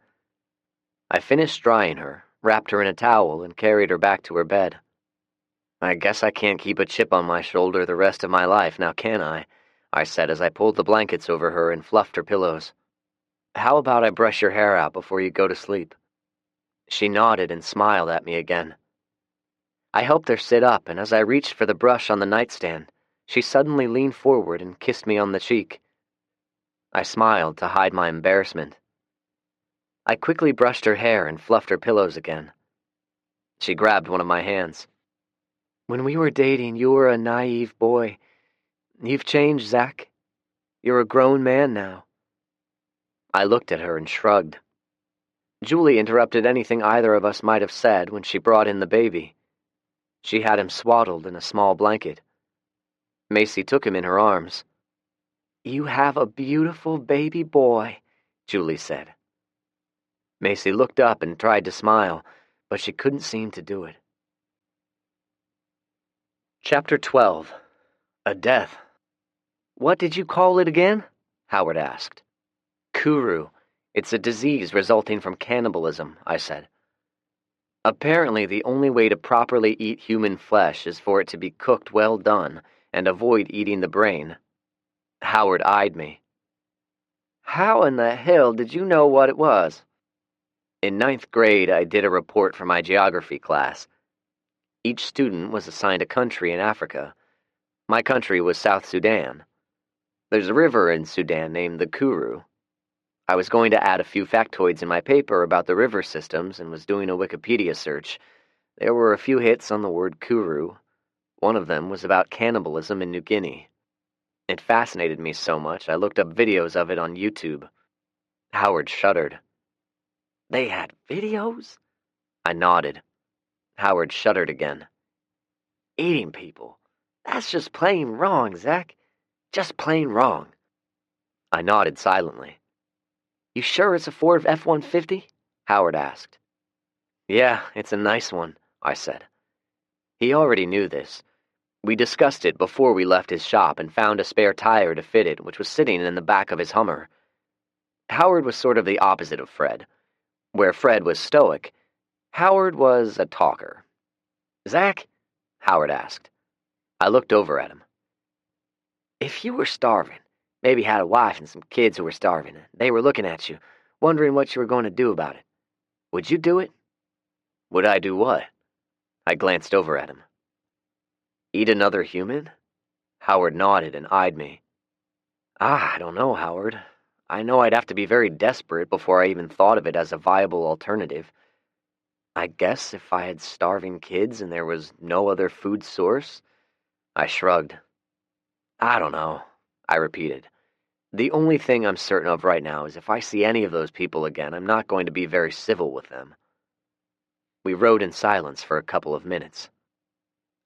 I finished drying her, wrapped her in a towel, and carried her back to her bed. "I guess I can't keep a chip on my shoulder the rest of my life, now can I? I said as I pulled the blankets over her and fluffed her pillows. "How about I brush your hair out before you go to sleep?" She nodded and smiled at me again. I helped her sit up, and as I reached for the brush on the nightstand, she suddenly leaned forward and kissed me on the cheek. I smiled to hide my embarrassment. I quickly brushed her hair and fluffed her pillows again. She grabbed one of my hands. "When we were dating, you were a naive boy. You've changed, Zach. You're a grown man now." I looked at her and shrugged. Julie interrupted anything either of us might have said when she brought in the baby. She had him swaddled in a small blanket. Macy took him in her arms. "You have a beautiful baby boy," Julie said. Macy looked up and tried to smile, but she couldn't seem to do it. Chapter 12. A Death. "What did you call it again?" Howard asked. "Kuru. It's a disease resulting from cannibalism," I said. "Apparently the only way to properly eat human flesh is for it to be cooked well done and avoid eating the brain." Howard eyed me. "How in the hell did you know what it was?" In 9th grade, I did a report for my geography class. Each student was assigned a country in Africa. My country was South Sudan. There's a river in Sudan named the Kuru. I was going to add a few factoids in my paper about the river systems and was doing a Wikipedia search. There were a few hits on the word Kuru. One of them was about cannibalism in New Guinea. It fascinated me so much, I looked up videos of it on YouTube. Howard shuddered. "They had videos?" I nodded. Howard shuddered again. "Eating people. That's just plain wrong, Zach. Just plain wrong." I nodded silently. "You sure it's a Ford F-150? Howard asked. "Yeah, it's a nice one," I said. He already knew this. We discussed it before we left his shop and found a spare tire to fit it, which was sitting in the back of his Hummer. Howard was sort of the opposite of Fred. Where Fred was stoic, Howard was a talker. "Zach?" Howard asked. I looked over at him. "If you were starving, maybe had a wife and some kids who were starving, and they were looking at you, wondering what you were going to do about it, would you do it?" "Would I do what?" I glanced over at him. "Eat another human?" Howard nodded and eyed me. "I don't know, Howard. I know I'd have to be very desperate before I even thought of it as a viable alternative. I guess if I had starving kids and there was no other food source." I shrugged. "I don't know," I repeated. "The only thing I'm certain of right now is if I see any of those people again, I'm not going to be very civil with them." We rode in silence for a couple of minutes.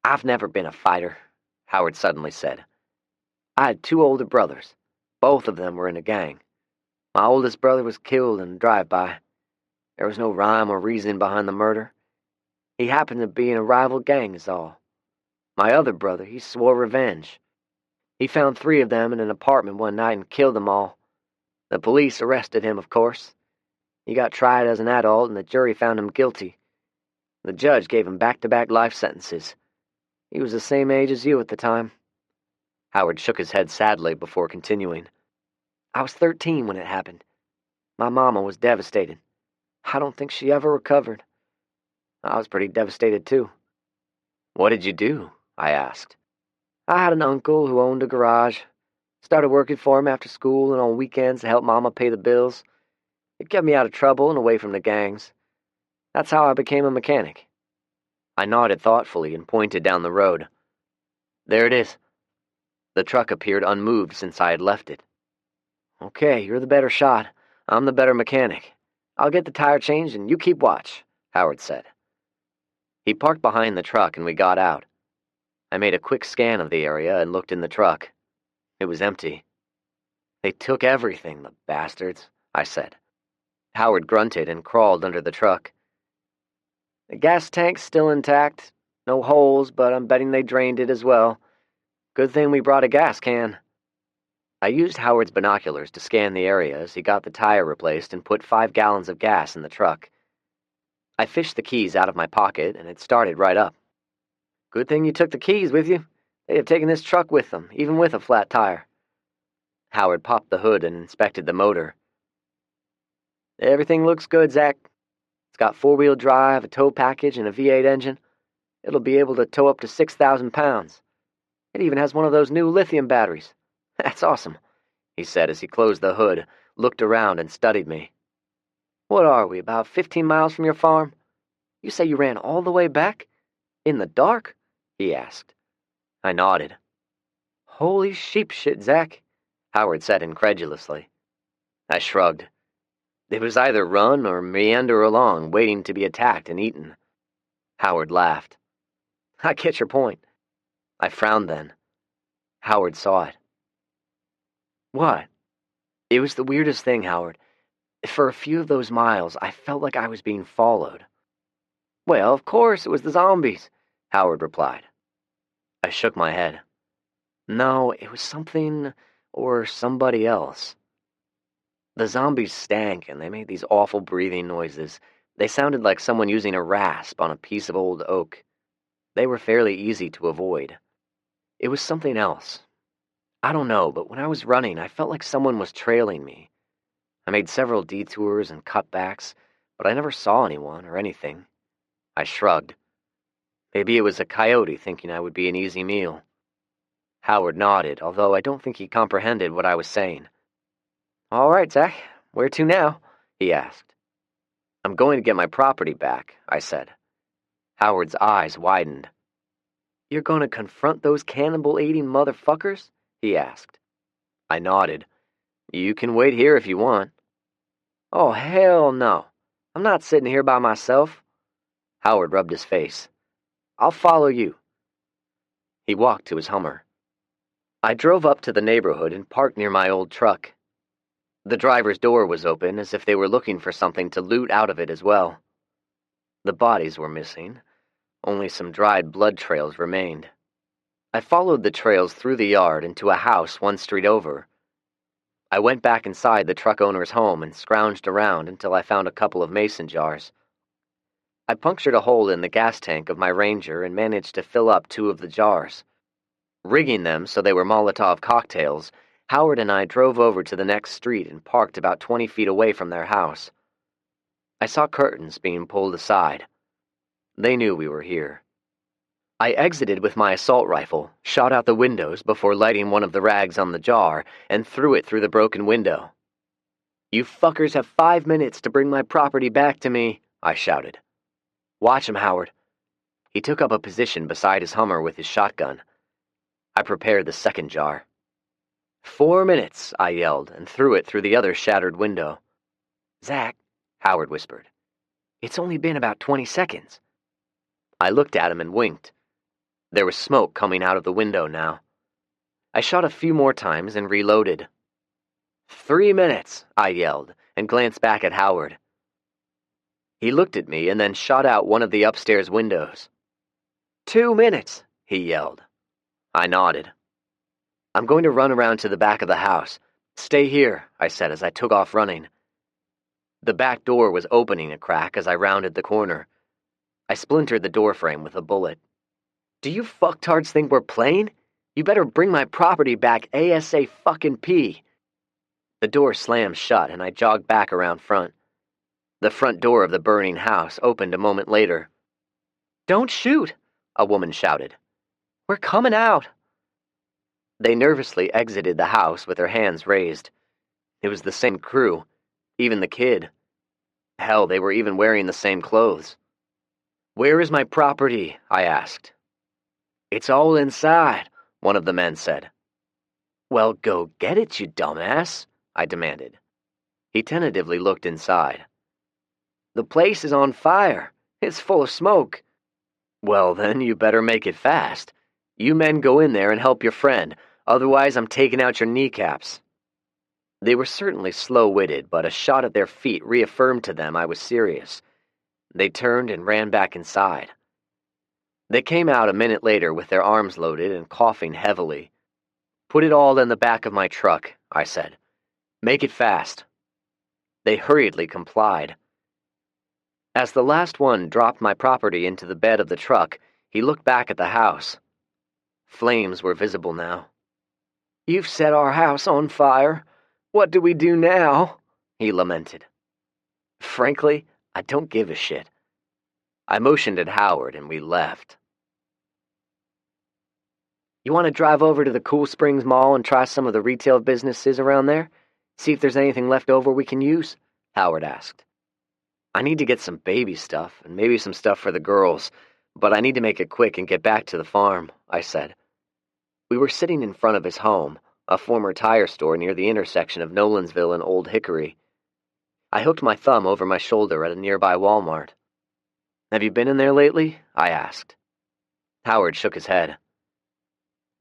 "I've never been a fighter," Howard suddenly said. "I had 2 older brothers. Both of them were in a gang. My oldest brother was killed in a drive-by. There was no rhyme or reason behind the murder. He happened to be in a rival gang is all. My other brother, he swore revenge. He found 3 of them in an apartment one night and killed them all. The police arrested him, of course. He got tried as an adult and the jury found him guilty. The judge gave him back-to-back life sentences. He was the same age as you at the time." Howard shook his head sadly before continuing. "I was 13 when it happened. My mama was devastated. I don't think she ever recovered. I was pretty devastated, too." "What did you do?" I asked. "I had an uncle who owned a garage. Started working for him after school and on weekends to help Mama pay the bills. It kept me out of trouble and away from the gangs. That's how I became a mechanic." I nodded thoughtfully and pointed down the road. "There it is." The truck appeared unmoved since I had left it. "Okay, you're the better shot. I'm the better mechanic. I'll get the tire changed and you keep watch," Howard said. He parked behind the truck and we got out. I made a quick scan of the area and looked in the truck. It was empty. "They took everything, the bastards," I said. Howard grunted and crawled under the truck. "The gas tank's still intact. No holes, but I'm betting they drained it as well. Good thing we brought a gas can." I used Howard's binoculars to scan the area as he got the tire replaced and put 5 gallons of gas in the truck. I fished the keys out of my pocket and it started right up. "Good thing you took the keys with you. They'd have taken this truck with them, even with a flat tire." Howard popped the hood and inspected the motor. "Everything looks good, Zach. It's got four-wheel drive, a tow package, and a V8 engine. It'll be able to tow up to 6,000 pounds. It even has one of those new lithium batteries. That's awesome," he said as he closed the hood, looked around, and studied me. "What are we, about 15 miles from your farm? You say you ran all the way back? In the dark?" he asked. I nodded. "Holy sheep shit, Zach," Howard said incredulously. I shrugged. It was either run or meander along, waiting to be attacked and eaten. Howard laughed. "I get your point." I frowned then. Howard saw it. "What?" "It was the weirdest thing, Howard. For a few of those miles, I felt like I was being followed." "Well, of course, it was the zombies," Howard replied. I shook my head. "No, it was something or somebody else. The zombies stank, and they made these awful breathing noises. They sounded like someone using a rasp on a piece of old oak. They were fairly easy to avoid. It was something else. I don't know, but when I was running, I felt like someone was trailing me. I made several detours and cutbacks, but I never saw anyone or anything." I shrugged. Maybe it was a coyote thinking I would be an easy meal. Howard nodded, although I don't think he comprehended what I was saying. "All right, Zach, where to now?" he asked. "I'm going to get my property back," I said. Howard's eyes widened. "You're going to confront those cannibal-eating motherfuckers?" he asked. I nodded. "You can wait here if you want." "Oh, hell no. I'm not sitting here by myself." Howard rubbed his face. "I'll follow you." He walked to his Hummer. I drove up to the neighborhood and parked near my old truck. The driver's door was open, as if they were looking for something to loot out of it as well. The bodies were missing. Only some dried blood trails remained. I followed the trails through the yard and to a house one street over. I went back inside the truck owner's home and scrounged around until I found a couple of mason jars. I punctured a hole in the gas tank of my Ranger and managed to fill up two of the jars. Rigging them so they were Molotov cocktails, Howard and I drove over to the next street and parked about 20 feet away from their house. I saw curtains being pulled aside. They knew we were here. I exited with my assault rifle, shot out the windows before lighting one of the rags on the jar, and threw it through the broken window. "You fuckers have 5 minutes to bring my property back to me," I shouted. "Watch him, Howard." He took up a position beside his Hummer with his shotgun. I prepared the second jar. 4 minutes, I yelled, and threw it through the other shattered window. "Zach," Howard whispered. "It's only been about 20 seconds. I looked at him and winked. There was smoke coming out of the window now. I shot a few more times and reloaded. 3 minutes, I yelled, and glanced back at Howard. He looked at me and then shot out one of the upstairs windows. 2 minutes, he yelled. I nodded. "I'm going to run around to the back of the house. Stay here," I said as I took off running. The back door was opening a crack as I rounded the corner. I splintered the doorframe with a bullet. "Do you fucktards think we're playing? You better bring my property back ASAP. The door slammed shut and I jogged back around front. The front door of the burning house opened a moment later. "Don't shoot," a woman shouted. "We're coming out." They nervously exited the house with their hands raised. It was the same crew, even the kid. Hell, they were even wearing the same clothes. "Where is my property?" I asked. "It's all inside," one of the men said. "Well, go get it, you dumbass," I demanded. He tentatively looked inside. "The place is on fire. It's full of smoke." "Well, then you better make it fast. You men go in there and help your friend, otherwise I'm taking out your kneecaps." They were certainly slow-witted, but a shot at their feet reaffirmed to them I was serious. They turned and ran back inside. They came out a minute later with their arms loaded and coughing heavily. "Put it all in the back of my truck," I said. "Make it fast." They hurriedly complied. As the last one dropped my property into the bed of the truck, he looked back at the house. Flames were visible now. "You've set our house on fire. What do we do now?" he lamented. Frankly, I don't give a shit. I motioned at Howard and we left. "You want to drive over to the Cool Springs Mall and try some of the retail businesses around there? See if there's anything left over we can use?" Howard asked. "I need to get some baby stuff and maybe some stuff for the girls, but I need to make it quick and get back to the farm," I said. We were sitting in front of his home, a former tire store near the intersection of Nolansville and Old Hickory. I hooked my thumb over my shoulder at a nearby Walmart. "Have you been in there lately?" I asked. Howard shook his head.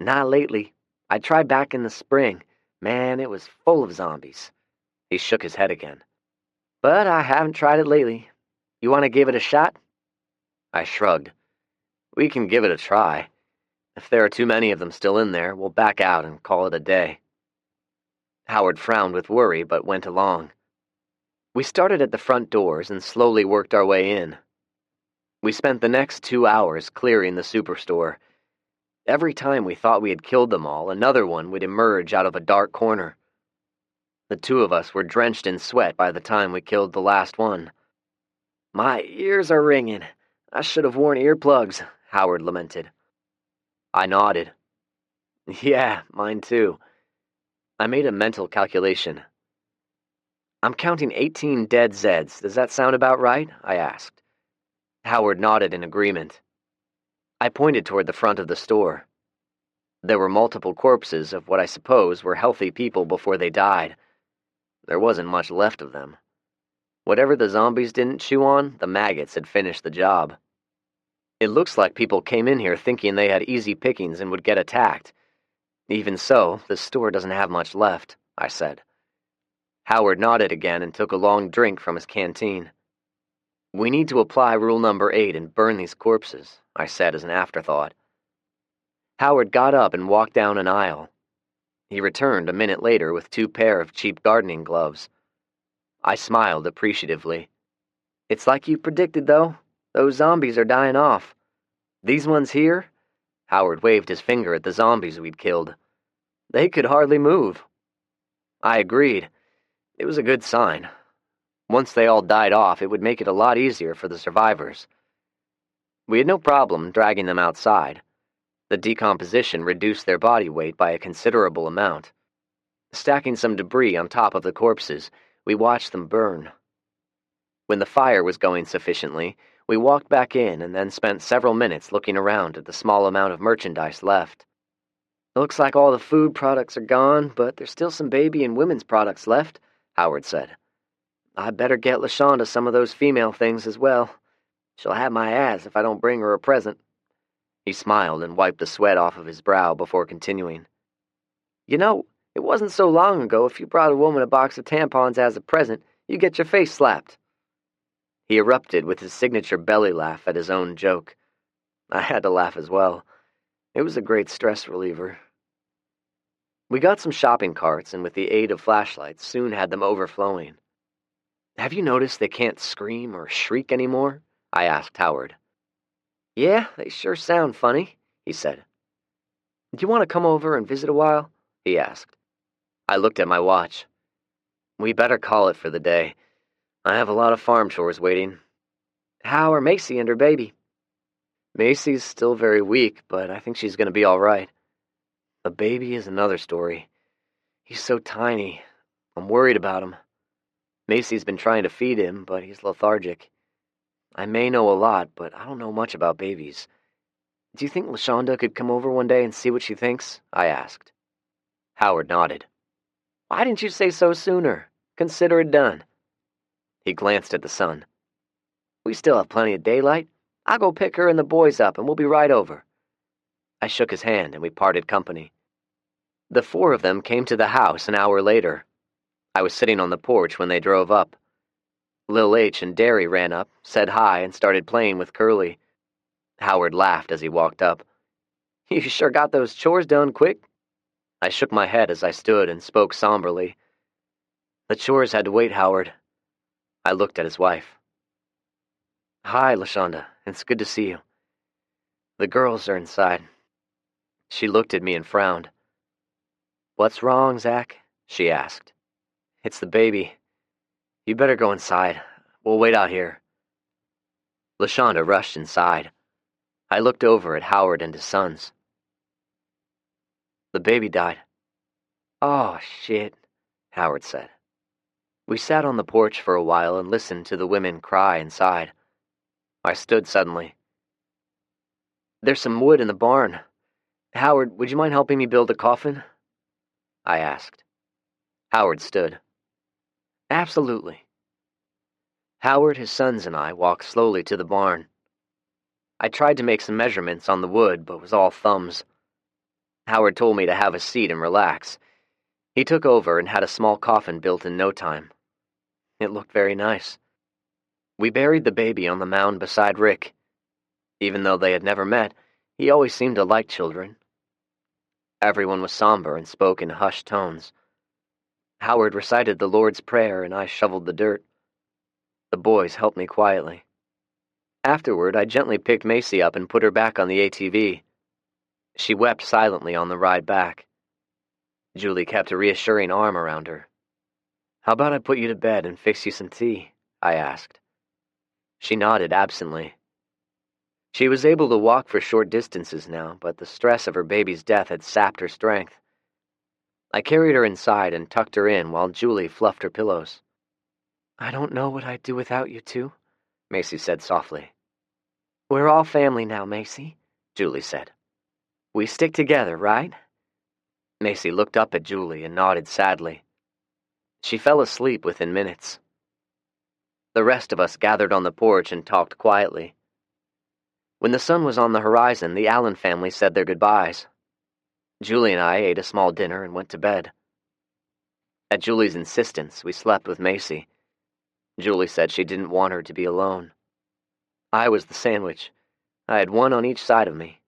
"Not lately. I tried back in the spring. Man, it was full of zombies." He shook his head again. "But I haven't tried it lately. You want to give it a shot?" I shrugged. "We can give it a try. If there are too many of them still in there, we'll back out and call it a day." Howard frowned with worry but went along. We started at the front doors and slowly worked our way in. We spent the next 2 hours clearing the superstore. Every time we thought we had killed them all, another one would emerge out of a dark corner. The two of us were drenched in sweat by the time we killed the last one. "My ears are ringing. I should have worn earplugs," Howard lamented. I nodded. "Yeah, mine too." I made a mental calculation. "I'm counting 18 dead Zeds. Does that sound about right?" I asked. Howard nodded in agreement. I pointed toward the front of the store. There were multiple corpses of what I suppose were healthy people before they died. There wasn't much left of them. Whatever the zombies didn't chew on, the maggots had finished the job. "It looks like people came in here thinking they had easy pickings and would get attacked. Even so, the store doesn't have much left," I said. Howard nodded again and took a long drink from his canteen. "We need to apply rule number 8 and burn these corpses," I said as an afterthought. Howard got up and walked down an aisle. He returned a minute later with 2 pair of cheap gardening gloves. I smiled appreciatively. "It's like you predicted, though. Those zombies are dying off. These ones here," Howard waved his finger at the zombies we'd killed, "they could hardly move." I agreed. It was a good sign. Once they all died off, it would make it a lot easier for the survivors. We had no problem dragging them outside. The decomposition reduced their body weight by a considerable amount. Stacking some debris on top of the corpses, we watched them burn. When the fire was going sufficiently, we walked back in and then spent several minutes looking around at the small amount of merchandise left. "Looks like all the food products are gone, but there's still some baby and women's products left," Howard said. "I better get LaShonda some of those female things as well. She'll have my ass if I don't bring her a present." He smiled and wiped the sweat off of his brow before continuing. "You know, it wasn't so long ago if you brought a woman a box of tampons as a present, you get your face slapped." He erupted with his signature belly laugh at his own joke. I had to laugh as well. It was a great stress reliever. We got some shopping carts and with the aid of flashlights soon had them overflowing. "Have you noticed they can't scream or shriek anymore?" I asked Howard. "Yeah, they sure sound funny," he said. "Do you want to come over and visit a while?" he asked. I looked at my watch. "We better call it for the day. I have a lot of farm chores waiting." "How are Macy and her baby?" "Macy's still very weak, but I think she's going to be all right. The baby is another story. He's so tiny. I'm worried about him. Macy's been trying to feed him, but he's lethargic. I may know a lot, but I don't know much about babies. Do you think LaShonda could come over one day and see what she thinks?" I asked. Howard nodded. "Why didn't you say so sooner? Consider it done." He glanced at the sun. "We still have plenty of daylight. I'll go pick her and the boys up, and we'll be right over." I shook his hand, and we parted company. The 4 of them came to the house an hour later. I was sitting on the porch when they drove up. Lil H and Derry ran up, said hi, and started playing with Curly. Howard laughed as he walked up. "You sure got those chores done quick." I shook my head as I stood and spoke somberly. "The chores had to wait, Howard." I looked at his wife. "Hi, LaShonda. It's good to see you. The girls are inside." She looked at me and frowned. "What's wrong, Zach?" she asked. "It's the baby. You better go inside. We'll wait out here." LaShonda rushed inside. I looked over at Howard and his sons. "The baby died." "Oh, shit," Howard said. We sat on the porch for a while and listened to the women cry inside. I stood suddenly. "There's some wood in the barn. Howard, would you mind helping me build a coffin?" I asked. Howard stood. "Absolutely." Howard, his sons, and I walked slowly to the barn. I tried to make some measurements on the wood, but was all thumbs. Howard told me to have a seat and relax. He took over and had a small coffin built in no time. It looked very nice. We buried the baby on the mound beside Rick. Even though they had never met, he always seemed to like children. Everyone was somber and spoke in hushed tones. Howard recited the Lord's Prayer and I shoveled the dirt. The boys helped me quietly. Afterward, I gently picked Macy up and put her back on the ATV. She wept silently on the ride back. Julie kept a reassuring arm around her. "How about I put you to bed and fix you some tea?" I asked. She nodded absently. She was able to walk for short distances now, but the stress of her baby's death had sapped her strength. I carried her inside and tucked her in while Julie fluffed her pillows. "I don't know what I'd do without you two," Macy said softly. "We're all family now, Macy," Julie said. "We stick together, right?" Macy looked up at Julie and nodded sadly. She fell asleep within minutes. The rest of us gathered on the porch and talked quietly. When the sun was on the horizon, the Allen family said their goodbyes. Julie and I ate a small dinner and went to bed. At Julie's insistence, we slept with Macy. Julie said she didn't want her to be alone. I was the sandwich. I had one on each side of me.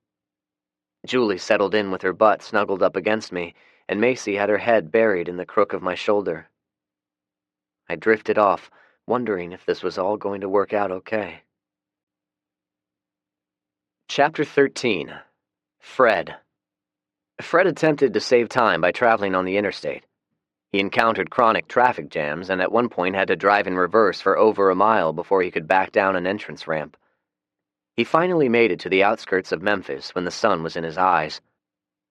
Julie settled in with her butt snuggled up against me, and Macy had her head buried in the crook of my shoulder. I drifted off, wondering if this was all going to work out okay. Chapter 13. Fred. Fred attempted to save time by traveling on the interstate. He encountered chronic traffic jams and at one point had to drive in reverse for over a mile before he could back down an entrance ramp. He finally made it to the outskirts of Memphis when the sun was in his eyes.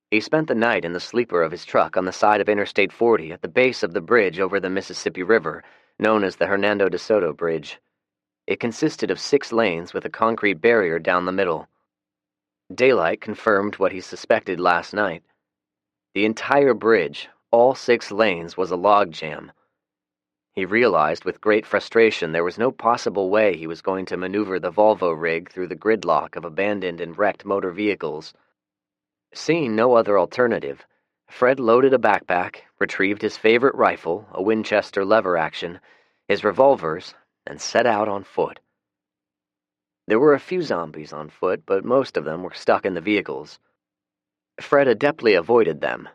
He spent the night in the sleeper of his truck on the side of Interstate 40 at the base of the bridge over the Mississippi River, known as the Hernando de Soto Bridge. It consisted of 6 lanes with a concrete barrier down the middle. Daylight confirmed what he suspected last night. The entire bridge, all 6 lanes, was a logjam. He realized with great frustration there was no possible way he was going to maneuver the Volvo rig through the gridlock of abandoned and wrecked motor vehicles. Seeing no other alternative, Fred loaded a backpack, retrieved his favorite rifle, a Winchester lever action, his revolvers, and set out on foot. There were a few zombies on foot, but most of them were stuck in the vehicles. Fred adeptly avoided them.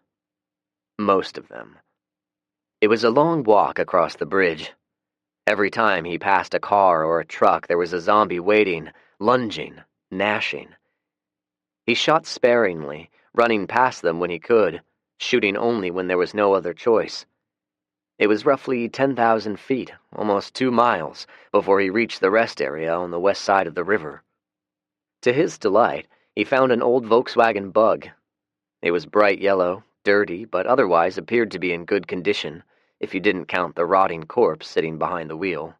Most of them. It was a long walk across the bridge. Every time he passed a car or a truck, there was a zombie waiting, lunging, gnashing. He shot sparingly, running past them when he could, shooting only when there was no other choice. It was roughly 10,000 feet, almost 2 miles, before he reached the rest area on the west side of the river. To his delight, he found an old Volkswagen Bug. It was bright yellow, dirty, but otherwise appeared to be in good condition, if you didn't count the rotting corpse sitting behind the wheel.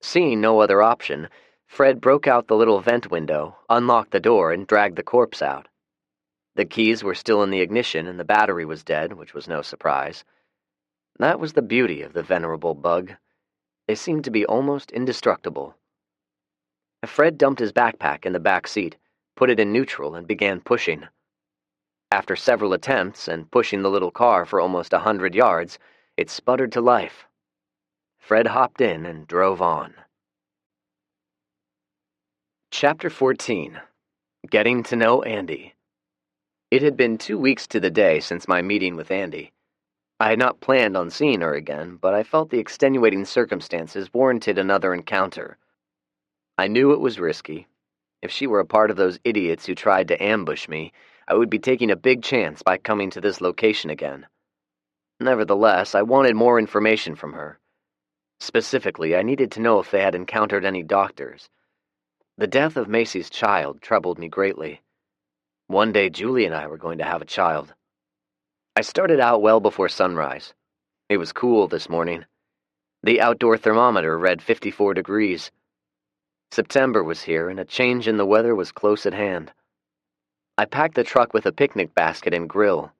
Seeing no other option, Fred broke out the little vent window, unlocked the door, and dragged the corpse out. The keys were still in the ignition and the battery was dead, which was no surprise. That was the beauty of the venerable Bug. They seemed to be almost indestructible. Fred dumped his backpack in the back seat, put it in neutral, and began pushing. After several attempts and pushing the little car for almost 100 yards, it sputtered to life. Fred hopped in and drove on. Chapter 14. Getting to know Andy. It had been 2 weeks to the day since my meeting with Andy. I had not planned on seeing her again, but I felt the extenuating circumstances warranted another encounter. I knew it was risky. If she were a part of those idiots who tried to ambush me, I would be taking a big chance by coming to this location again. Nevertheless, I wanted more information from her. Specifically, I needed to know if they had encountered any doctors. The death of Macy's child troubled me greatly. One day, Julie and I were going to have a child. I started out well before sunrise. It was cool this morning. The outdoor thermometer read 54 degrees. September was here, and a change in the weather was close at hand. I packed the truck with a picnic basket and grill.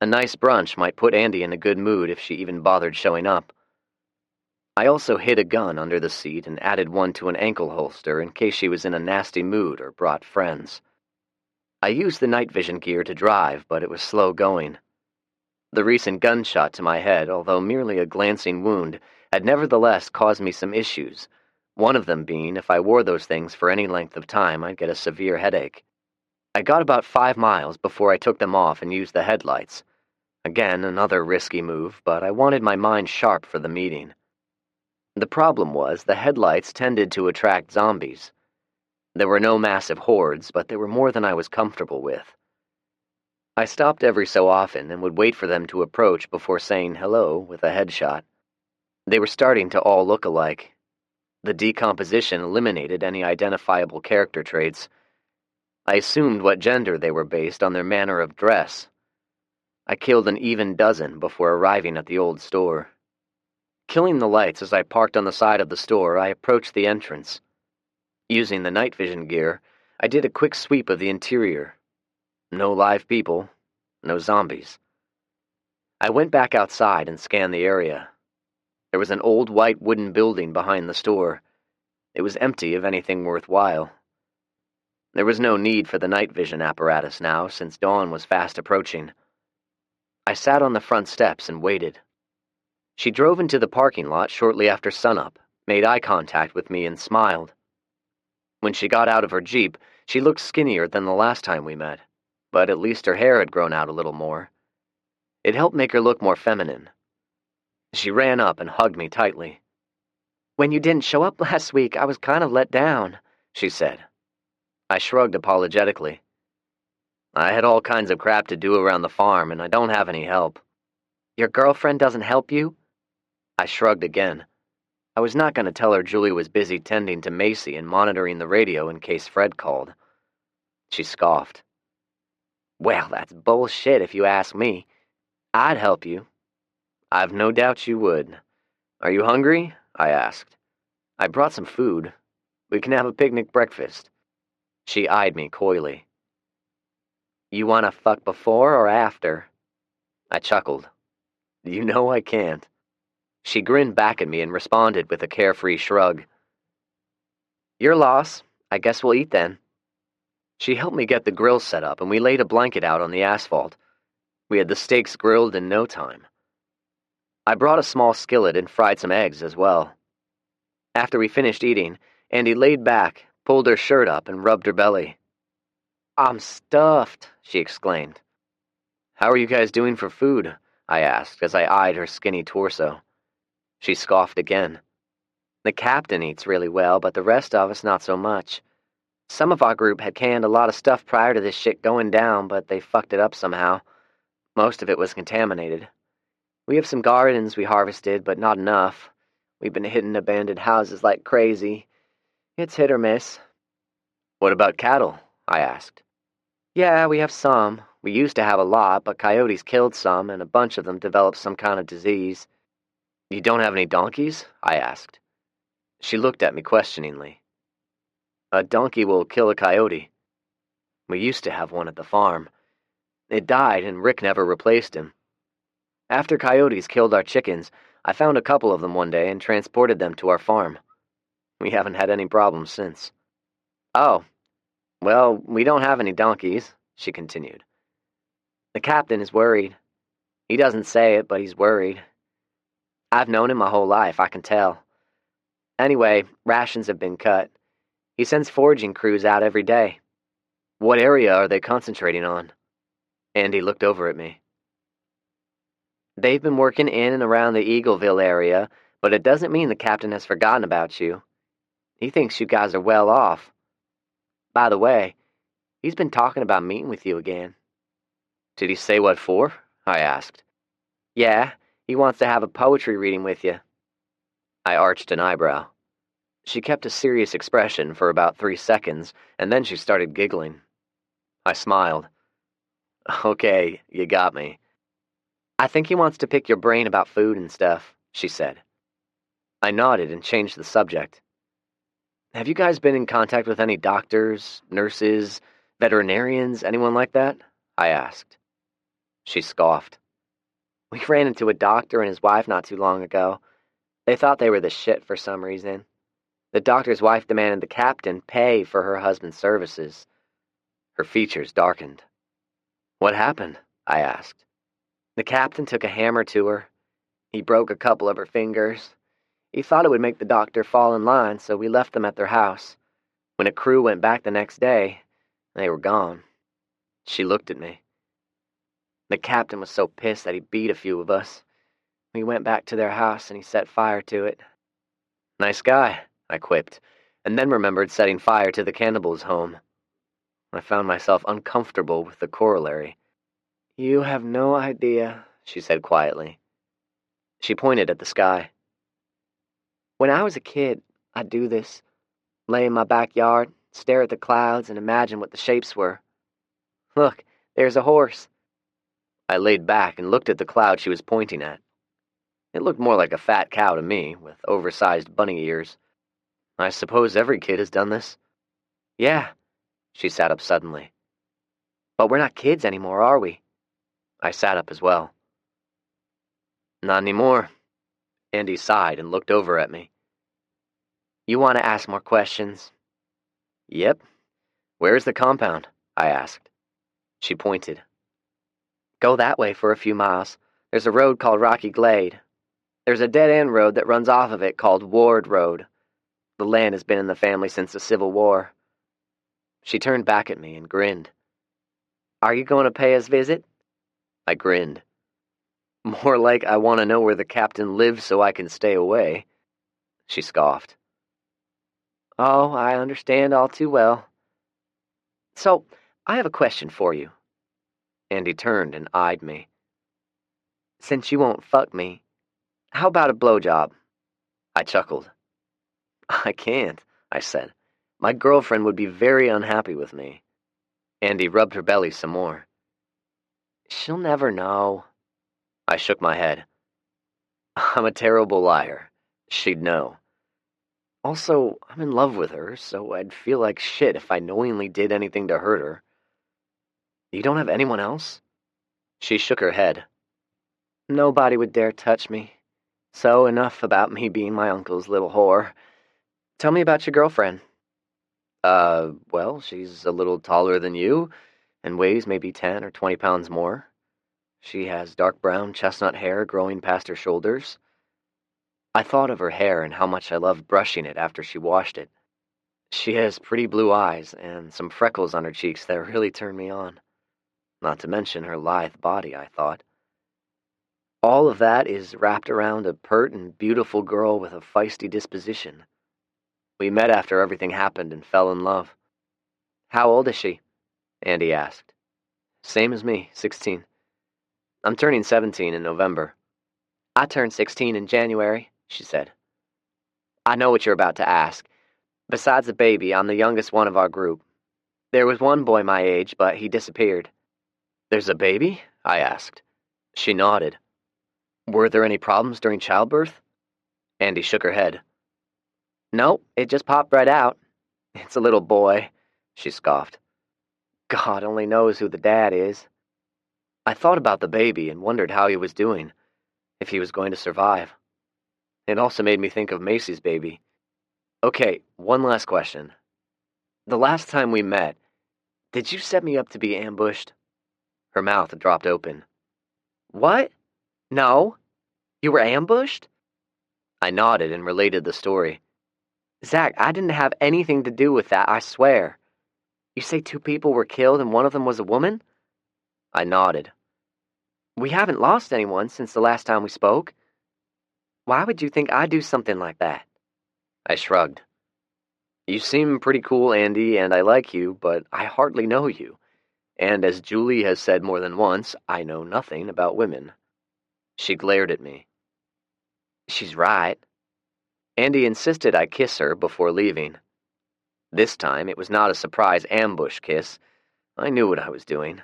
A nice brunch might put Andy in a good mood if she even bothered showing up. I also hid a gun under the seat and added one to an ankle holster in case she was in a nasty mood or brought friends. I used the night vision gear to drive, but it was slow going. The recent gunshot to my head, although merely a glancing wound, had nevertheless caused me some issues, one of them being if I wore those things for any length of time, I'd get a severe headache. I got about 5 miles before I took them off and used the headlights. Again, another risky move, but I wanted my mind sharp for the meeting. The problem was the headlights tended to attract zombies. There were no massive hordes, but they were more than I was comfortable with. I stopped every so often and would wait for them to approach before saying hello with a headshot. They were starting to all look alike. The decomposition eliminated any identifiable character traits. I assumed what gender they were based on their manner of dress. I killed an even dozen before arriving at the old store. Killing the lights as I parked on the side of the store, I approached the entrance. Using the night vision gear, I did a quick sweep of the interior. No live people, no zombies. I went back outside and scanned the area. There was an old white wooden building behind the store. It was empty of anything worthwhile. There was no need for the night vision apparatus now, since dawn was fast approaching. I sat on the front steps and waited. She drove into the parking lot shortly after sunup, made eye contact with me, and smiled. When she got out of her Jeep, she looked skinnier than the last time we met, but at least her hair had grown out a little more. It helped make her look more feminine. She ran up and hugged me tightly. "When you didn't show up last week, I was kind of let down," she said. I shrugged apologetically. "I had all kinds of crap to do around the farm, and I don't have any help." "Your girlfriend doesn't help you?" I shrugged again. I was not going to tell her Julie was busy tending to Macy and monitoring the radio in case Fred called. She scoffed. "Well, that's bullshit if you ask me. I'd help you." "I've no doubt you would. Are you hungry?" I asked. "I brought some food. We can have a picnic breakfast." She eyed me coyly. "You want to fuck before or after?" I chuckled. "You know I can't." She grinned back at me and responded with a carefree shrug. "Your loss. I guess we'll eat then." She helped me get the grill set up, and we laid a blanket out on the asphalt. We had the steaks grilled in no time. I brought a small skillet and fried some eggs as well. After we finished eating, Andy laid back, pulled her shirt up, and rubbed her belly. "I'm stuffed," she exclaimed. "How are you guys doing for food?" I asked as I eyed her skinny torso. She scoffed again. "The captain eats really well, but the rest of us not so much. Some of our group had canned a lot of stuff prior to this shit going down, but they fucked it up somehow. Most of it was contaminated. We have some gardens we harvested, but not enough. We've been hitting abandoned houses like crazy. It's hit or miss." "What about cattle?" I asked. "Yeah, we have some. We used to have a lot, but coyotes killed some, and a bunch of them developed some kind of disease." "You don't have any donkeys?" I asked. She looked at me questioningly. "A donkey will kill a coyote. We used to have one at the farm. It died, and Rick never replaced him. After coyotes killed our chickens, I found a couple of them one day and transported them to our farm. We haven't had any problems since." "Oh, well, we don't have any donkeys," she continued. "The captain is worried. He doesn't say it, but he's worried. I've known him my whole life, I can tell. Anyway, rations have been cut. He sends foraging crews out every day." "What area are they concentrating on?" Andy looked over at me. "They've been working in and around the Eagleville area, but it doesn't mean the captain has forgotten about you. He thinks you guys are well off. By the way, He's been talking about meeting with you again." "Did he say what for?" I asked. "Yeah, he wants to have a poetry reading with you." I arched an eyebrow. She kept a serious expression for about 3 seconds, and then she started giggling. I smiled. "Okay, you got me." "I think he wants to pick your brain about food and stuff," she said. I nodded and changed the subject. "Have you guys been in contact with any doctors, nurses, veterinarians, anyone like that?" I asked. She scoffed. "We ran into a doctor and his wife not too long ago. They thought they were the shit for some reason. The doctor's wife demanded the captain pay for her husband's services." Her features darkened. "What happened?" I asked. "The captain took a hammer to her. He broke a couple of her fingers. He thought it would make the doctor fall in line, so we left them at their house. When a crew went back the next day, they were gone." She looked at me. "The captain was so pissed that he beat a few of us. We went back to their house and he set fire to it." "Nice guy," I quipped, and then remembered setting fire to the cannibal's home. I found myself uncomfortable with the corollary. "You have no idea," she said quietly. She pointed at the sky. "When I was a kid, I'd do this. Lay in my backyard, stare at the clouds, and imagine what the shapes were. Look, there's a horse." I laid back and looked at the cloud she was pointing at. It looked more like a fat cow to me, with oversized bunny ears. I suppose every kid has done this. "Yeah," she sat up suddenly. "But we're not kids anymore, are we?" I sat up as well. "Not anymore." Andy sighed and looked over at me. "You want to ask more questions?" "Yep." "Where's the compound?" I asked. She pointed. "Go that way for a few miles. There's a road called Rocky Glade. There's a dead-end road that runs off of it called Ward Road. The land has been in the family since the Civil War." She turned back at me and grinned. "Are you going to pay us visit?" I grinned. "More like I want to know where the captain lives so I can stay away." She scoffed. "Oh, I understand all too well. So, I have a question for you." Andy turned and eyed me. "Since you won't fuck me, how about a blowjob?" I chuckled. "I can't," I said. "My girlfriend would be very unhappy with me." Andy rubbed her belly some more. "She'll never know." I shook my head. "I'm a terrible liar. She'd know. Also, I'm in love with her, so I'd feel like shit if I knowingly did anything to hurt her." "You don't have anyone else?" She shook her head. "Nobody would dare touch me. So enough about me being my uncle's little whore. Tell me about your girlfriend." Well, she's a little taller than you, and weighs maybe 10 or 20 pounds more. She has dark brown chestnut hair growing past her shoulders." I thought of her hair and how much I loved brushing it after she washed it. "She has pretty blue eyes and some freckles on her cheeks that really turn me on. Not to mention her lithe body," I thought. "All of that is wrapped around a pert and beautiful girl with a feisty disposition. We met after everything happened and fell in love." "How old is she?" Andy asked. "Same as me, 16. I'm turning 17 in November." "I turned 16 in January," she said. "I know what you're about to ask. Besides the baby, I'm the youngest one of our group. There was one boy my age, but he disappeared." "There's a baby?" I asked. She nodded. "Were there any problems during childbirth?" Andy shook her head. "Nope, it just popped right out. It's a little boy," she scoffed. "God only knows who the dad is." I thought about the baby and wondered how he was doing, if he was going to survive. It also made me think of Macy's baby. "Okay, one last question. The last time we met, did you set me up to be ambushed?" Her mouth dropped open. "What? No? You were ambushed?" I nodded and related the story. "Zach, I didn't have anything to do with that, I swear. You say 2 people were killed and one of them was a woman?" I nodded. "We haven't lost anyone since the last time we spoke. Why would you think I'd do something like that?" I shrugged. You seem pretty cool, Andy, and I like you, but I hardly know you. And as Julie has said more than once, I know nothing about women. She glared at me. She's right. Andy insisted I kiss her before leaving. This time, it was not a surprise ambush kiss. I knew what I was doing.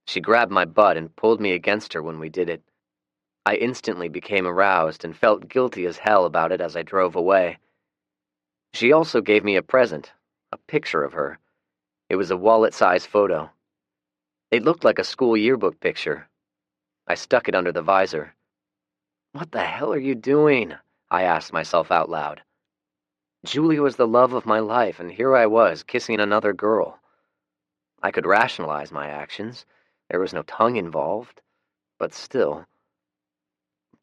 She grabbed my butt and pulled me against her when we did it. I instantly became aroused and felt guilty as hell about it as I drove away. She also gave me a present, a picture of her. It was a wallet-sized photo. It looked like a school yearbook picture. I stuck it under the visor. What the hell are you doing? I asked myself out loud. Julie was the love of my life, and here I was, kissing another girl. I could rationalize my actions. There was no tongue involved, but still.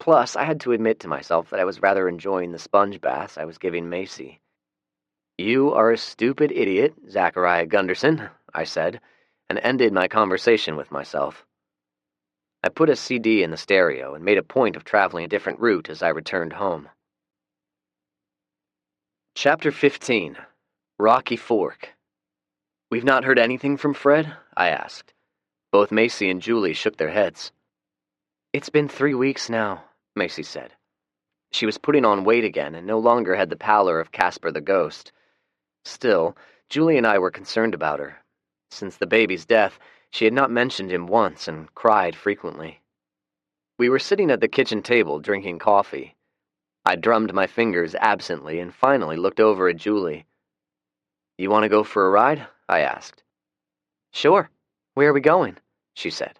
Plus, I had to admit to myself that I was rather enjoying the sponge baths I was giving Macy. You are a stupid idiot, Zachariah Gunderson, I said, and ended my conversation with myself. I put a CD in the stereo and made a point of traveling a different route as I returned home. Chapter 15. Rocky Fork. We've not heard anything from Fred? I asked. Both Macy and Julie shook their heads. It's been 3 weeks now, Macy said. She was putting on weight again and no longer had the pallor of Casper the Ghost. Still, Julie and I were concerned about her. Since the baby's death, she had not mentioned him once and cried frequently. We were sitting at the kitchen table drinking coffee. I drummed my fingers absently and finally looked over at Julie. You want to go for a ride? I asked. Sure. Where are we going? She said.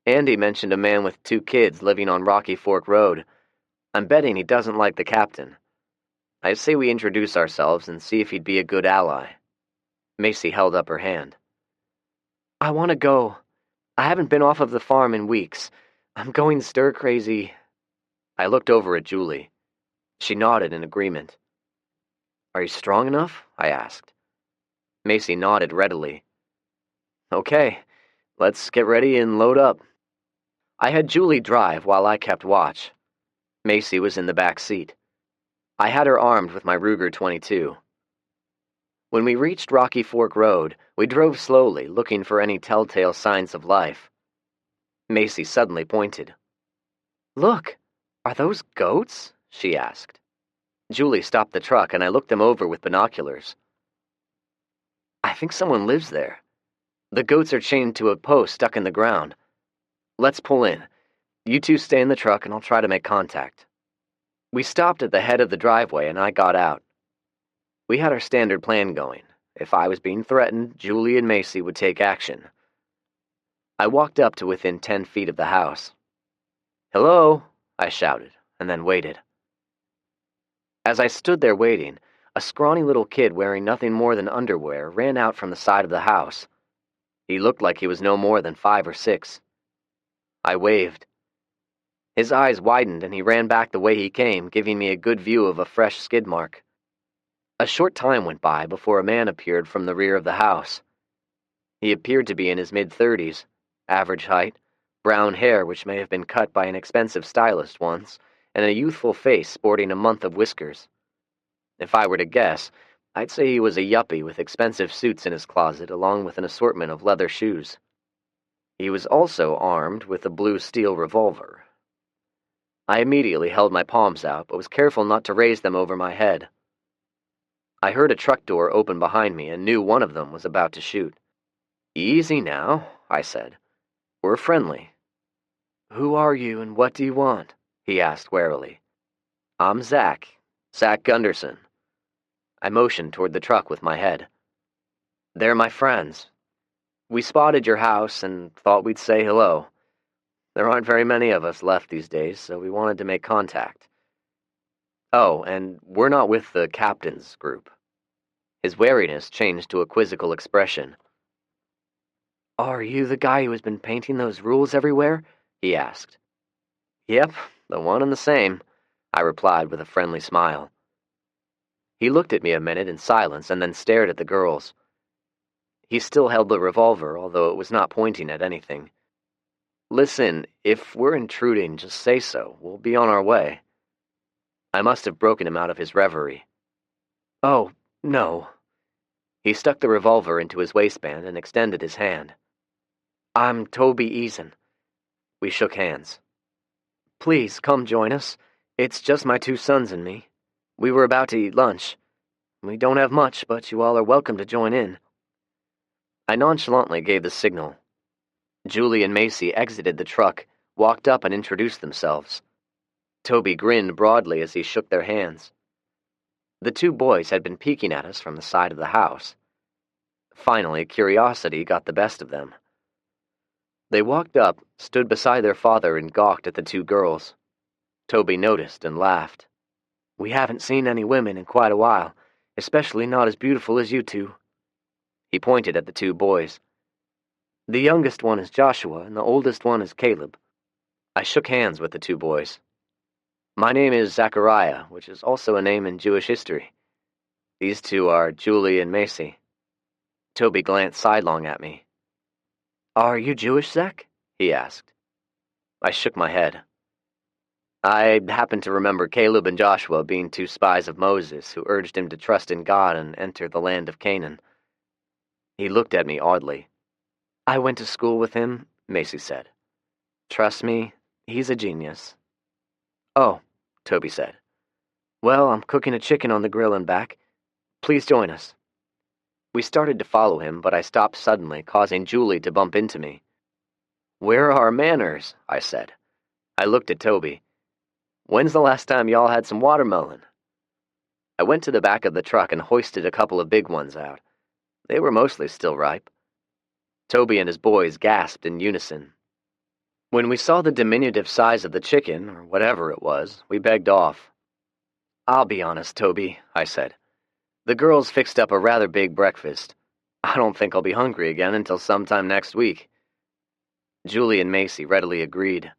Andy mentioned a man with 2 kids living on Rocky Fork Road. I'm betting he doesn't like the captain. I say we introduce ourselves and see if he'd be a good ally. Macy held up her hand. I want to go. I haven't been off of the farm in weeks. I'm going stir-crazy. I looked over at Julie. She nodded in agreement. Are you strong enough? I asked. Macy nodded readily. Okay, let's get ready and load up. I had Julie drive while I kept watch. Macy was in the back seat. I had her armed with my Ruger 22. When we reached Rocky Fork Road, we drove slowly, looking for any telltale signs of life. Macy suddenly pointed. Look, are those goats? She asked. Julie stopped the truck and I looked them over with binoculars. I think someone lives there. The goats are chained to a post stuck in the ground. Let's pull in. You two stay in the truck and I'll try to make contact. We stopped at the head of the driveway and I got out. We had our standard plan going. If I was being threatened, Julie and Macy would take action. I walked up to within 10 feet of the house. Hello, I shouted, and then waited. As I stood there waiting, a scrawny little kid wearing nothing more than underwear ran out from the side of the house. He looked like he was no more than 5 or 6. I waved. His eyes widened and he ran back the way he came, giving me a good view of a fresh skid mark. A short time went by before a man appeared from the rear of the house. He appeared to be in his mid-30s, average height, brown hair which may have been cut by an expensive stylist once, and a youthful face sporting a month of whiskers. If I were to guess, I'd say he was a yuppie with expensive suits in his closet along with an assortment of leather shoes. He was also armed with a blue steel revolver. I immediately held my palms out, but was careful not to raise them over my head. I heard a truck door open behind me and knew one of them was about to shoot. Easy now, I said. We're friendly. Who are you and what do you want? He asked warily. I'm Zach Gunderson. I motioned toward the truck with my head. They're my friends. We spotted your house and thought we'd say hello. There aren't very many of us left these days, so we wanted to make contact. Oh, and we're not with the captain's group. His wariness changed to a quizzical expression. Are you the guy who has been painting those rules everywhere? He asked. Yep, the one and the same, I replied with a friendly smile. He looked at me a minute in silence and then stared at the girls. He still held the revolver, although it was not pointing at anything. Listen, if we're intruding, just say so. We'll be on our way. I must have broken him out of his reverie. Oh, No. He stuck the revolver into his waistband and extended his hand. I'm Toby Eason. We shook hands. Please, come join us. It's just my 2 sons and me. We were about to eat lunch. We don't have much, but you all are welcome to join in. I nonchalantly gave the signal. Julie and Macy exited the truck, walked up and introduced themselves. Toby grinned broadly as he shook their hands. The 2 boys had been peeking at us from the side of the house. Finally, curiosity got the best of them. They walked up, stood beside their father, and gawked at the 2 girls. Toby noticed and laughed. We haven't seen any women in quite a while, especially not as beautiful as you 2. He pointed at the 2 boys. The youngest one is Joshua, and the oldest one is Caleb. I shook hands with the 2 boys. My name is Zachariah, which is also a name in Jewish history. These 2 are Julie and Macy. Toby glanced sidelong at me. Are you Jewish, Zach? He asked. I shook my head. I happen to remember Caleb and Joshua being 2 spies of Moses who urged him to trust in God and enter the land of Canaan. He looked at me oddly. I went to school with him, Macy said. Trust me, he's a genius. Oh, Toby said. Well, I'm cooking a chicken on the grill and back. Please join us. We started to follow him, but I stopped suddenly, causing Julie to bump into me. Where are our manners? I said. I looked at Toby. When's the last time y'all had some watermelon? I went to the back of the truck and hoisted a couple of big ones out. They were mostly still ripe. Toby and his boys gasped in unison. When we saw the diminutive size of the chicken, or whatever it was, we begged off. I'll be honest, Toby, I said. The girls fixed up a rather big breakfast. I don't think I'll be hungry again until sometime next week. Julie and Macy readily agreed.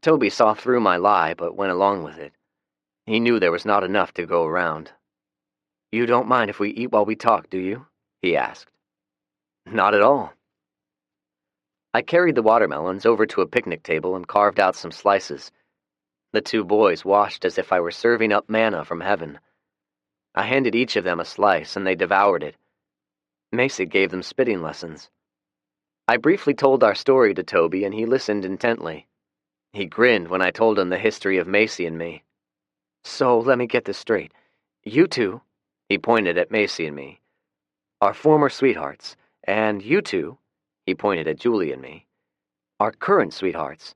Toby saw through my lie, but went along with it. He knew there was not enough to go around. You don't mind if we eat while we talk, do you? He asked. Not at all. I carried the watermelons over to a picnic table and carved out some slices. The 2 boys watched as if I were serving up manna from heaven. I handed each of them a slice, and they devoured it. Macy gave them spitting lessons. I briefly told our story to Toby, and he listened intently. He grinned when I told him the history of Macy and me. So, let me get this straight. You 2, he pointed at Macy and me, are former sweethearts, and you 2, he pointed at Julie and me, are current sweethearts,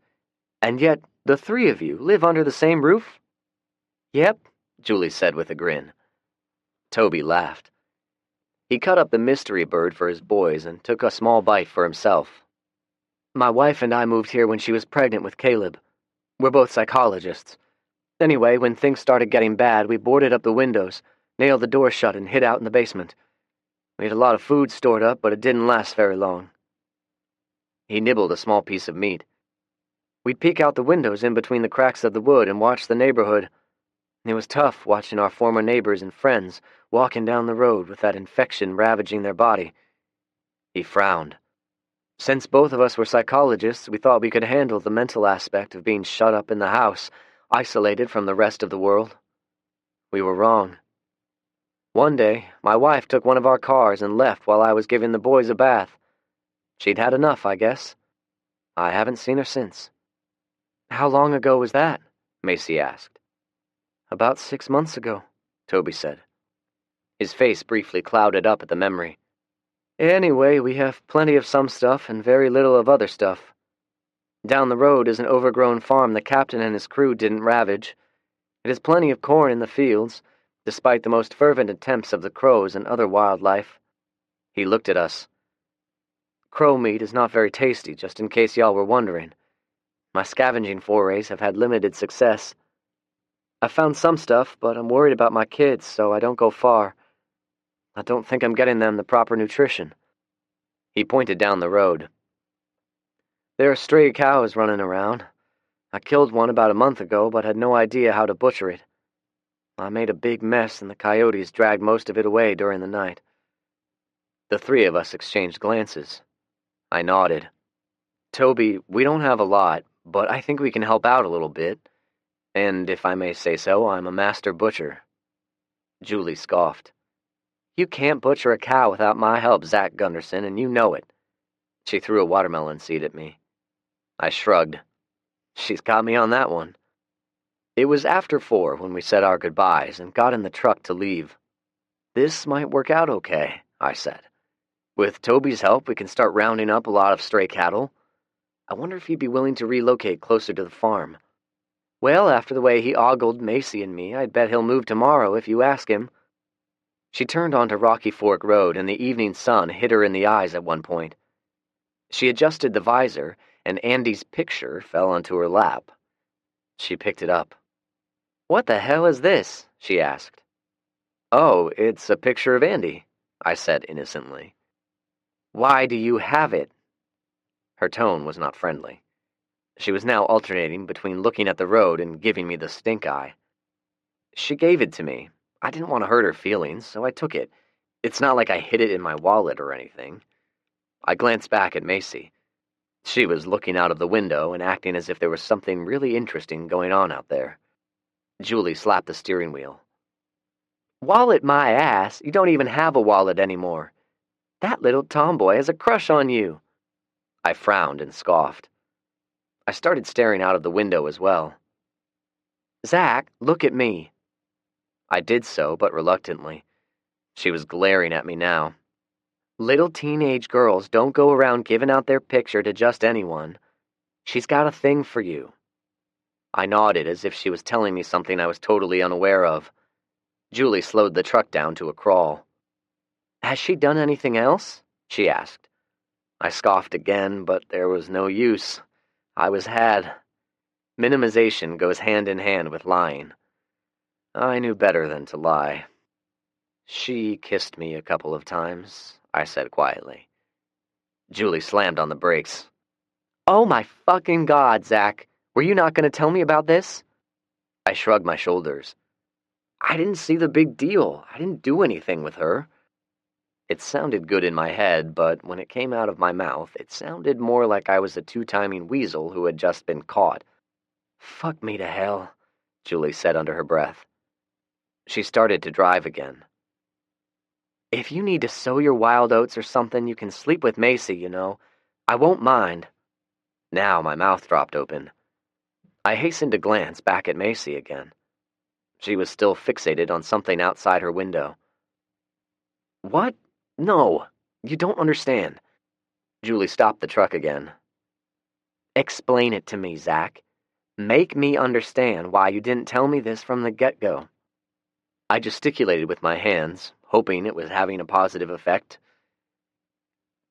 and yet the 3 of you live under the same roof? Yep, Julie said with a grin. Toby laughed. He cut up the mystery bird for his boys and took a small bite for himself. My wife and I moved here when she was pregnant with Caleb. We're both psychologists. Anyway, when things started getting bad, we boarded up the windows, nailed the door shut, and hid out in the basement. We had a lot of food stored up, but it didn't last very long. He nibbled a small piece of meat. We'd peek out the windows in between the cracks of the wood and watch the neighborhood. It was tough watching our former neighbors and friends walking down the road with that infection ravaging their body. He frowned. Since both of us were psychologists, we thought we could handle the mental aspect of being shut up in the house, isolated from the rest of the world. We were wrong. One day, my wife took one of our cars and left while I was giving the boys a bath. She'd had enough, I guess. I haven't seen her since. How long ago was that? Macy asked. About 6 months ago, Toby said. His face briefly clouded up at the memory. Anyway, we have plenty of some stuff and very little of other stuff. Down the road is an overgrown farm the captain and his crew didn't ravage. It has plenty of corn in the fields, despite the most fervent attempts of the crows and other wildlife. He looked at us. Crow meat is not very tasty, just in case y'all were wondering. My scavenging forays have had limited success. I found some stuff, but I'm worried about my kids, so I don't go far. I don't think I'm getting them the proper nutrition. He pointed down the road. There are stray cows running around. I killed one about a month ago, but had no idea how to butcher it. I made a big mess, and the coyotes dragged most of it away during the night. The 3 of us exchanged glances. I nodded. Toby, we don't have a lot, but I think we can help out a little bit. And if I may say so, I'm a master butcher. Julie scoffed. You can't butcher a cow without my help, Zach Gunderson, and you know it. She threw a watermelon seed at me. I shrugged. She's got me on that one. It was after 4 when we said our goodbyes and got in the truck to leave. This might work out okay, I said. With Toby's help, we can start rounding up a lot of stray cattle. I wonder if he'd be willing to relocate closer to the farm. Well, after the way he ogled Macy and me, I'd bet he'll move tomorrow if you ask him. She turned onto Rocky Fork Road, and the evening sun hit her in the eyes at one point. She adjusted the visor, and Andy's picture fell onto her lap. She picked it up. "What the hell is this?" she asked. "Oh, it's a picture of Andy," I said innocently. "Why do you have it?" Her tone was not friendly. She was now alternating between looking at the road and giving me the stink eye. She gave it to me. I didn't want to hurt her feelings, so I took it. It's not like I hid it in my wallet or anything. I glanced back at Macy. She was looking out of the window and acting as if there was something really interesting going on out there. Julie slapped the steering wheel. "Wallet my ass! You don't even have a wallet anymore. That little tomboy has a crush on you." I frowned and scoffed. I started staring out of the window as well. "Zach, look at me." I did so, but reluctantly. She was glaring at me now. "Little teenage girls don't go around giving out their picture to just anyone. She's got a thing for you." I nodded as if she was telling me something I was totally unaware of. Julie slowed the truck down to a crawl. "Has she done anything else?" she asked. I scoffed again, but there was no use. I was had. Minimization goes hand in hand with lying. I knew better than to lie. "She kissed me a couple of times," I said quietly. Julie slammed on the brakes. "Oh my fucking God, Zach! Were you not going to tell me about this?" I shrugged my shoulders. I didn't see the big deal. I didn't do anything with her. It sounded good in my head, but when it came out of my mouth, it sounded more like I was a two-timing weasel who had just been caught. "Fuck me to hell," Julie said under her breath. She started to drive again. "If you need to sow your wild oats or something, you can sleep with Macy, you know. I won't mind." Now my mouth dropped open. I hastened to glance back at Macy again. She was still fixated on something outside her window. "What? No, you don't understand." Julie stopped the truck again. "Explain it to me, Zach. Make me understand why you didn't tell me this from the get-go." I gesticulated with my hands, hoping it was having a positive effect.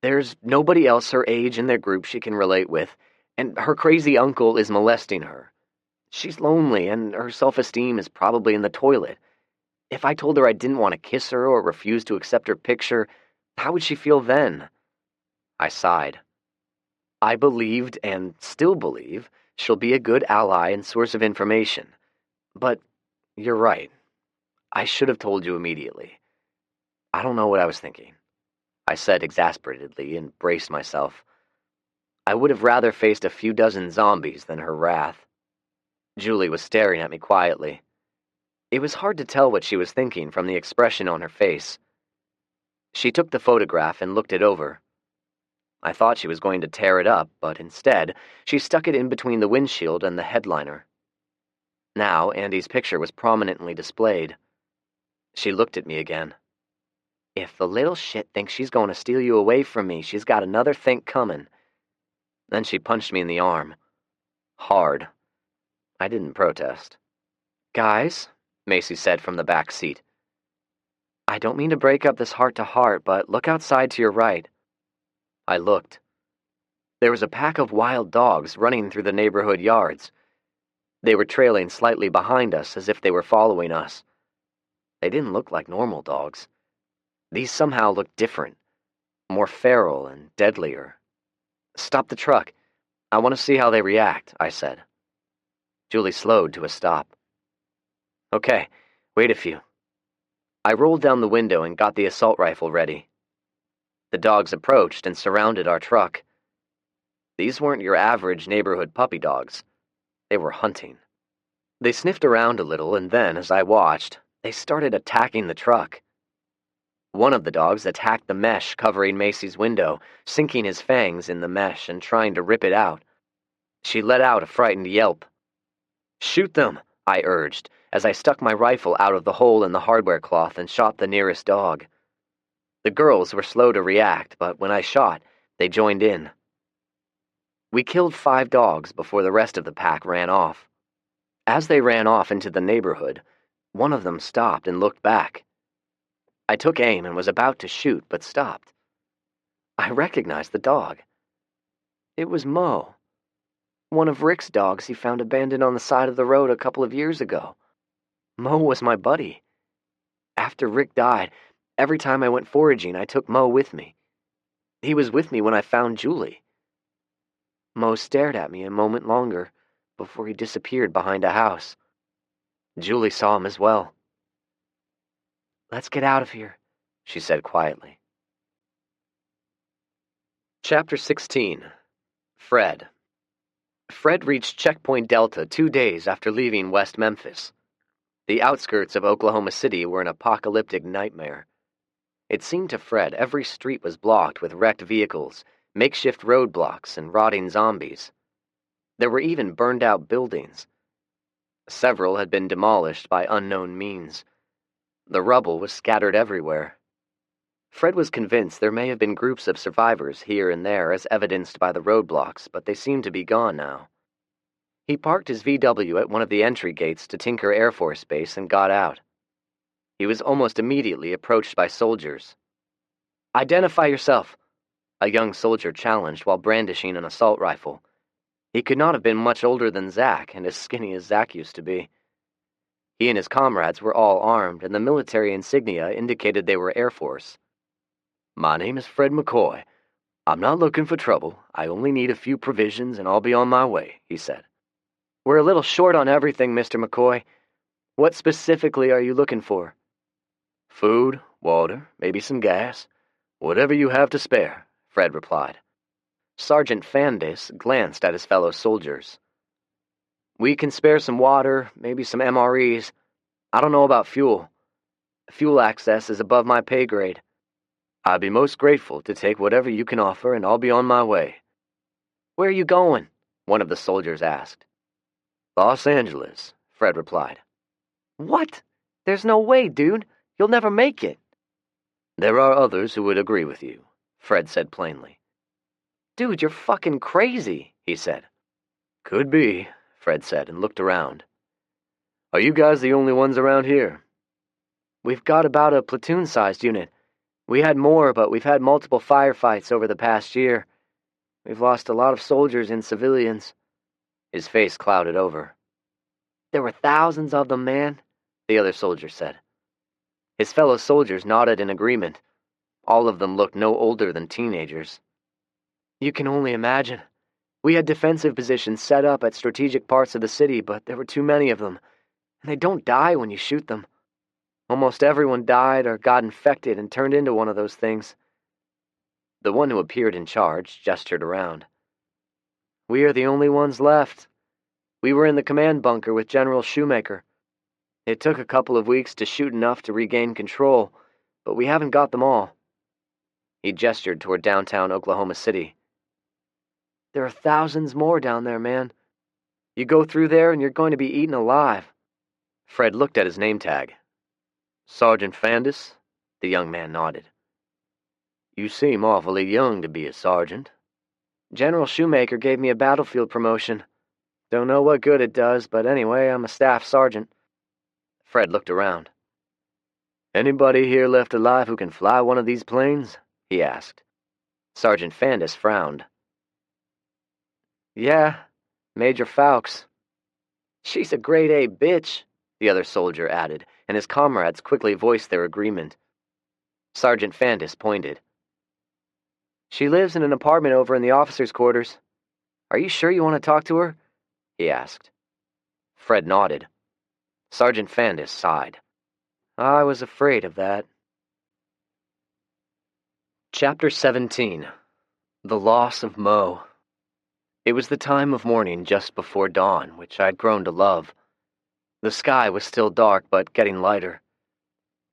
"There's nobody else her age in their group she can relate with, and her crazy uncle is molesting her. She's lonely, and her self-esteem is probably in the toilet. If I told her I didn't want to kiss her or refused to accept her picture, how would she feel then?" I sighed. "I believed, and still believe, she'll be a good ally and source of information. But you're right. I should have told you immediately. I don't know what I was thinking," I said exasperatedly and braced myself. I would have rather faced a few dozen zombies than her wrath. Julie was staring at me quietly. It was hard to tell what she was thinking from the expression on her face. She took the photograph and looked it over. I thought she was going to tear it up, but instead, she stuck it in between the windshield and the headliner. Now, Andy's picture was prominently displayed. She looked at me again. "If the little shit thinks she's going to steal you away from me, she's got another think coming." Then she punched me in the arm. Hard. I didn't protest. "Guys," Macy said from the back seat. "I don't mean to break up this heart-to-heart, but look outside to your right." I looked. There was a pack of wild dogs running through the neighborhood yards. They were trailing slightly behind us as if they were following us. They didn't look like normal dogs. These somehow looked different, more feral and deadlier. "Stop the truck. I want to see how they react," I said. Julie slowed to a stop. "Okay, wait a few." I rolled down the window and got the assault rifle ready. The dogs approached and surrounded our truck. These weren't your average neighborhood puppy dogs. They were hunting. They sniffed around a little, and then, as I watched, they started attacking the truck. One of the dogs attacked the mesh covering Macy's window, sinking his fangs in the mesh and trying to rip it out. She let out a frightened yelp. "Shoot them," I urged, as I stuck my rifle out of the hole in the hardware cloth and shot the nearest dog. The girls were slow to react, but when I shot, they joined in. We killed 5 dogs before the rest of the pack ran off. As they ran off into the neighborhood, one of them stopped and looked back. I took aim and was about to shoot, but stopped. I recognized the dog. It was Mo, one of Rick's dogs he found abandoned on the side of the road a couple of years ago. Mo was my buddy. After Rick died, every time I went foraging, I took Mo with me. He was with me when I found Julie. Mo stared at me a moment longer before he disappeared behind a house. Julie saw him as well. "Let's get out of here," she said quietly. Chapter 16. Fred. Fred reached Checkpoint Delta 2 days after leaving West Memphis. The outskirts of Oklahoma City were an apocalyptic nightmare. It seemed to Fred every street was blocked with wrecked vehicles, makeshift roadblocks, and rotting zombies. There were even burned-out buildings. Several had been demolished by unknown means. The rubble was scattered everywhere. Fred was convinced there may have been groups of survivors here and there as evidenced by the roadblocks, but they seemed to be gone now. He parked his VW at one of the entry gates to Tinker Air Force Base and got out. He was almost immediately approached by soldiers. "Identify yourself," a young soldier challenged while brandishing an assault rifle. He could not have been much older than Zach, and as skinny as Zach used to be. He and his comrades were all armed, and the military insignia indicated they were Air Force. "My name is Fred McCoy. I'm not looking for trouble. I only need a few provisions, and I'll be on my way," he said. "We're a little short on everything, Mr. McCoy. What specifically are you looking for?" "Food, water, maybe some gas. Whatever you have to spare," Fred replied. Sergeant Fandis glanced at his fellow soldiers. "We can spare some water, maybe some MREs. I don't know about fuel. Fuel access is above my pay grade. I'd be most grateful to take whatever you can offer, and I'll be on my way." "Where are you going?" one of the soldiers asked. "Los Angeles," Fred replied. "What? There's no way, dude. You'll never make it." "There are others who would agree with you," Fred said plainly. "Dude, you're fucking crazy," he said. "Could be," Fred said and looked around. "Are you guys the only ones around here?" "We've got about a platoon-sized unit. We had more, but we've had multiple firefights over the past year. We've lost a lot of soldiers and civilians." His face clouded over. "There were thousands of them, man," the other soldier said. His fellow soldiers nodded in agreement. All of them looked no older than teenagers. "You can only imagine. We had defensive positions set up at strategic parts of the city, but there were too many of them, and they don't die when you shoot them. Almost everyone died or got infected and turned into one of those things." The one who appeared in charge gestured around. "We are the only ones left. We were in the command bunker with General Shoemaker. It took a couple of weeks to shoot enough to regain control, but we haven't got them all." He gestured toward downtown Oklahoma City. "There are thousands more down there, man. You go through there and you're going to be eaten alive." Fred looked at his name tag. "Sergeant Fandis?" The young man nodded. "You seem awfully young to be a sergeant." "General Shoemaker gave me a battlefield promotion. Don't know what good it does, but anyway, I'm a staff sergeant." Fred looked around. "Anybody here left alive who can fly one of these planes?" he asked. Sergeant Fandis frowned. "Yeah, Major Fawkes." "She's a grade A bitch," the other soldier added, and his comrades quickly voiced their agreement. Sergeant Fandis pointed. "She lives in an apartment over in the officers' quarters. Are you sure you want to talk to her?" he asked. Fred nodded. Sergeant Fandis sighed. "I was afraid of that." Chapter 17. The Loss of Mo. It was the time of morning just before dawn, which I'd grown to love. The sky was still dark, but getting lighter.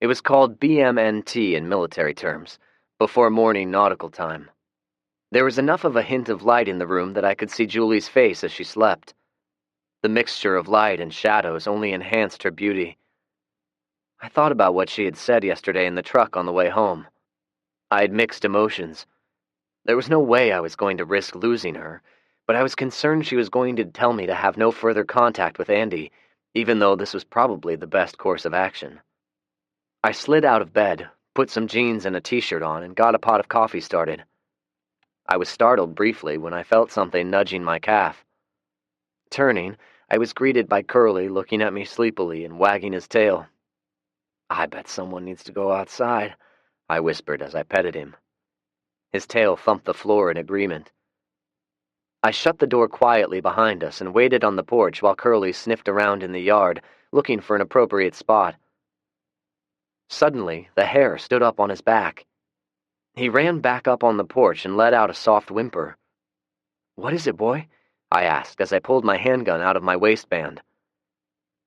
It was called BMNT in military terms, before morning nautical time. There was enough of a hint of light in the room that I could see Julie's face as she slept. The mixture of light and shadows only enhanced her beauty. I thought about what she had said yesterday in the truck on the way home. I had mixed emotions. There was no way I was going to risk losing her, but I was concerned she was going to tell me to have no further contact with Andy, even though this was probably the best course of action. I slid out of bed, put some jeans and a t-shirt on, and got a pot of coffee started. I was startled briefly when I felt something nudging my calf. Turning, I was greeted by Curly looking at me sleepily and wagging his tail. "I bet someone needs to go outside," I whispered as I petted him. His tail thumped the floor in agreement. I shut the door quietly behind us and waited on the porch while Curly sniffed around in the yard, looking for an appropriate spot. Suddenly, the hair stood up on his back. He ran back up on the porch and let out a soft whimper. "What is it, boy?" I asked as I pulled my handgun out of my waistband.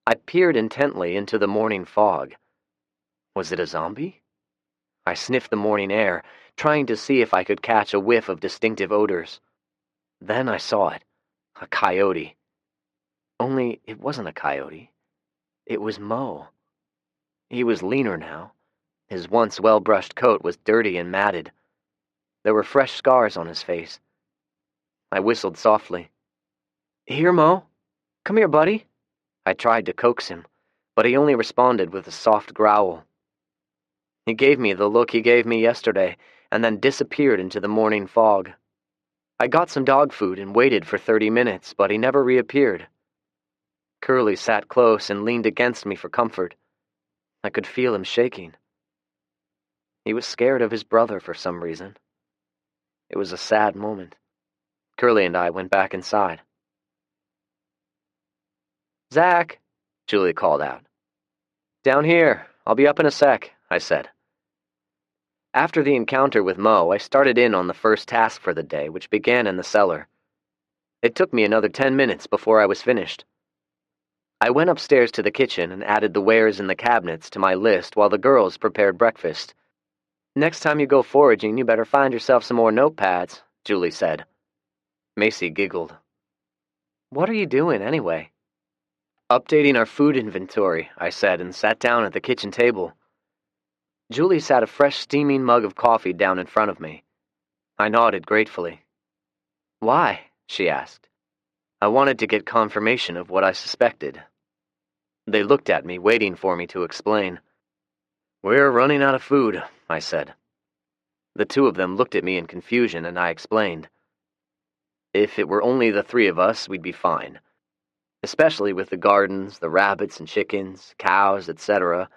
I peered intently into the morning fog. Was it a zombie? I sniffed the morning air, trying to see if I could catch a whiff of distinctive odors. Then I saw it. A coyote. Only it wasn't a coyote. It was Mo. He was leaner now. His once well-brushed coat was dirty and matted. There were fresh scars on his face. I whistled softly. "Here, Mo. Come here, buddy." I tried to coax him, but he only responded with a soft growl. He gave me the look he gave me yesterday, and then disappeared into the morning fog. I got some dog food and waited for 30 minutes, but he never reappeared. Curly sat close and leaned against me for comfort. I could feel him shaking. He was scared of his brother for some reason. It was a sad moment. Curly and I went back inside. "Zach," Julie called out. "Down here. I'll be up in a sec," I said. After the encounter with Mo, I started in on the first task for the day, which began in the cellar. It took me another 10 minutes before I was finished. I went upstairs to the kitchen and added the wares in the cabinets to my list while the girls prepared breakfast. "Next time you go foraging, you better find yourself some more notepads," Julie said. Macy giggled. "What are you doing, anyway?" "Updating our food inventory," I said, and sat down at the kitchen table. Julie sat a fresh steaming mug of coffee down in front of me. I nodded gratefully. "Why?" she asked. I wanted to get confirmation of what I suspected. They looked at me, waiting for me to explain. "We're running out of food," I said. The two of them looked at me in confusion, and I explained. "If it were only the three of us, we'd be fine. Especially with the gardens, the rabbits and chickens, cows, etc.,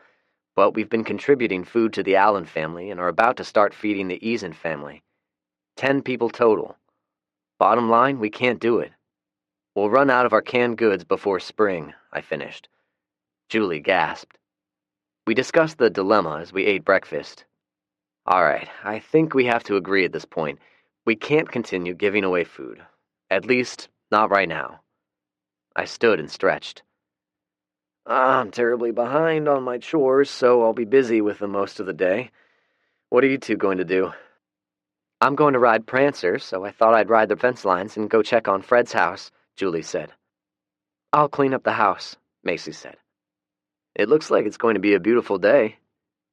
but we've been contributing food to the Allen family and are about to start feeding the Eason family. 10 people total. Bottom line, we can't do it. We'll run out of our canned goods before spring," I finished. Julie gasped. We discussed the dilemma as we ate breakfast. "All right, I think we have to agree at this point. We can't continue giving away food. At least, not right now." I stood and stretched. "I'm terribly behind on my chores, so I'll be busy with them most of the day. What are you two going to do?" "I'm going to ride Prancer, so I thought I'd ride the fence lines and go check on Fred's house," Julie said. "I'll clean up the house," Macy said. "It looks like it's going to be a beautiful day.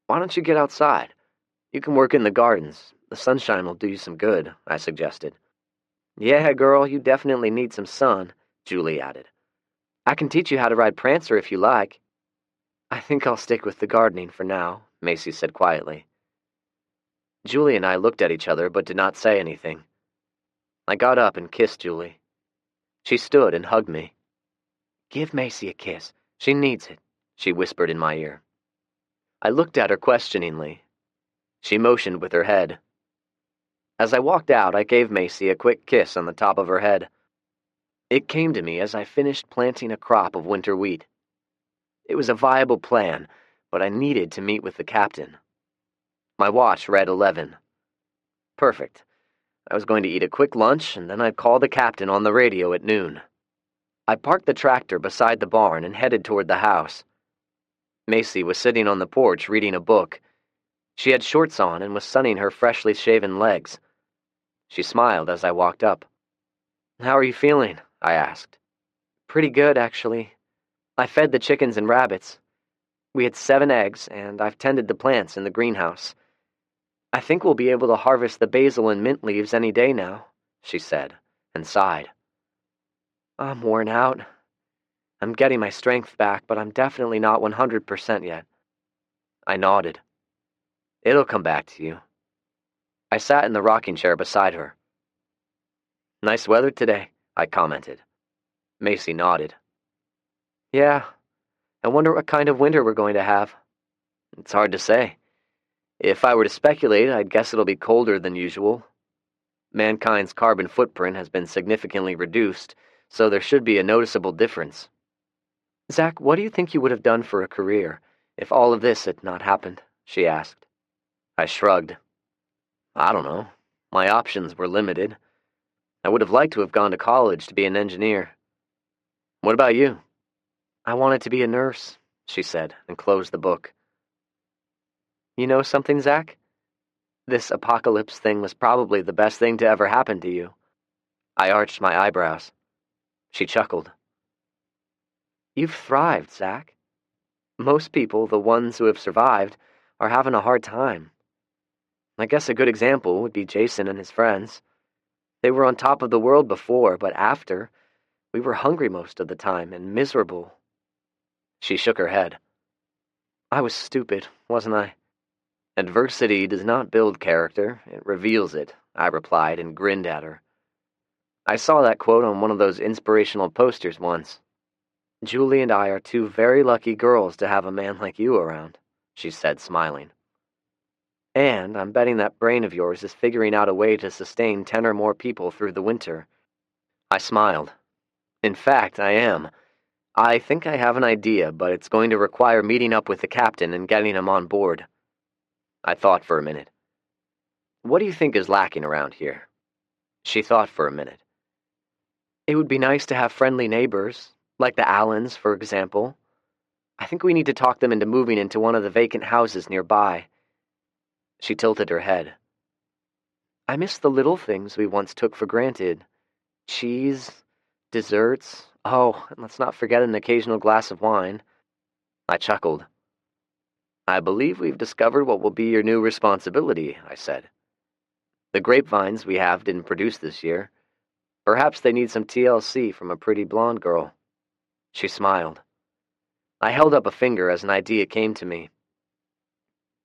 Why don't you get outside? You can work in the gardens. The sunshine will do you some good," I suggested. "Yeah, girl, you definitely need some sun," Julie added. "I can teach you how to ride Prancer if you like." "I think I'll stick with the gardening for now," Macy said quietly. Julie and I looked at each other but did not say anything. I got up and kissed Julie. She stood and hugged me. "Give Macy a kiss. She needs it," she whispered in my ear. I looked at her questioningly. She motioned with her head. As I walked out, I gave Macy a quick kiss on the top of her head. It came to me as I finished planting a crop of winter wheat. It was a viable plan, but I needed to meet with the captain. My watch read 11. Perfect. I was going to eat a quick lunch, and then I'd call the captain on the radio at noon. I parked the tractor beside the barn and headed toward the house. Macy was sitting on the porch reading a book. She had shorts on and was sunning her freshly shaven legs. She smiled as I walked up. "How are you feeling?" I asked. "Pretty good, actually. I fed the chickens and rabbits. We had 7 eggs, and I've tended the plants in the greenhouse. I think we'll be able to harvest the basil and mint leaves any day now," she said, and sighed. "I'm worn out. I'm getting my strength back, but I'm definitely not 100% yet." I nodded. "It'll come back to you." I sat in the rocking chair beside her. "Nice weather today," I commented. Macy nodded. "Yeah, I wonder what kind of winter we're going to have." "It's hard to say. If I were to speculate, I'd guess it'll be colder than usual. Mankind's carbon footprint has been significantly reduced, so there should be a noticeable difference." "Zach, what do you think you would have done for a career if all of this had not happened?" she asked. I shrugged. "I don't know. My options were limited. I would have liked to have gone to college to be an engineer. What about you?" "I wanted to be a nurse," she said, and closed the book. "You know something, Zach? This apocalypse thing was probably the best thing to ever happen to you." I arched my eyebrows. She chuckled. "You've thrived, Zach. Most people, the ones who have survived, are having a hard time. I guess a good example would be Jason and his friends. They were on top of the world before, but after, we were hungry most of the time and miserable." She shook her head. "I was stupid, wasn't I?" "Adversity does not build character, it reveals it," I replied and grinned at her. "I saw that quote on one of those inspirational posters once." "Julie and I are 2 very lucky girls to have a man like you around," she said, smiling. "And I'm betting that brain of yours is figuring out a way to sustain 10 or more people through the winter." I smiled. "In fact, I am. I think I have an idea, but it's going to require meeting up with the captain and getting him on board." I thought for a minute. "What do you think is lacking around here?" She thought for a minute. "It would be nice to have friendly neighbors, like the Allens, for example. I think we need to talk them into moving into one of the vacant houses nearby." She tilted her head. "I miss the little things we once took for granted. Cheese, desserts, oh, and let's not forget an occasional glass of wine." I chuckled. "I believe we've discovered what will be your new responsibility," I said. "The grapevines we have didn't produce this year. Perhaps they need some TLC from a pretty blonde girl." She smiled. I held up a finger as an idea came to me.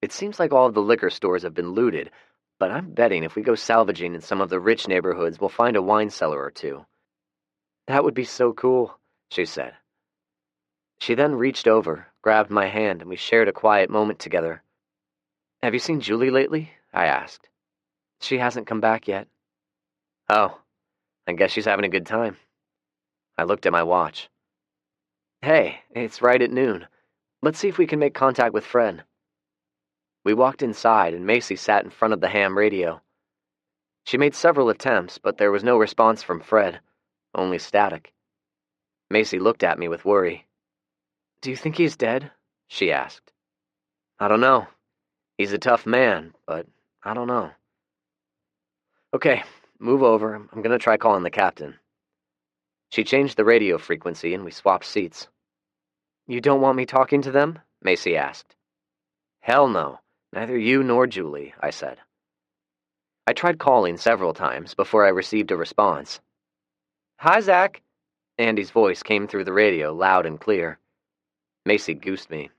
"It seems like all of the liquor stores have been looted, but I'm betting if we go salvaging in some of the rich neighborhoods, we'll find a wine cellar or 2. "That would be so cool," she said. She then reached over, grabbed my hand, and we shared a quiet moment together. "Have you seen Julie lately?" I asked. "She hasn't come back yet." "Oh, I guess she's having a good time." I looked at my watch. "Hey, it's right at noon. Let's see if we can make contact with Fred." We walked inside, and Macy sat in front of the ham radio. She made several attempts, but there was no response from Fred, only static. Macy looked at me with worry. "Do you think he's dead?" she asked. "I don't know. He's a tough man, but I don't know." "Okay, move over. I'm gonna try calling the captain." She changed the radio frequency, and we swapped seats. "You don't want me talking to them?" Macy asked. "Hell no. Neither you nor Julie," I said. I tried calling several times before I received a response. "Hi, Zach." Andy's voice came through the radio, loud and clear. Macy goosed me.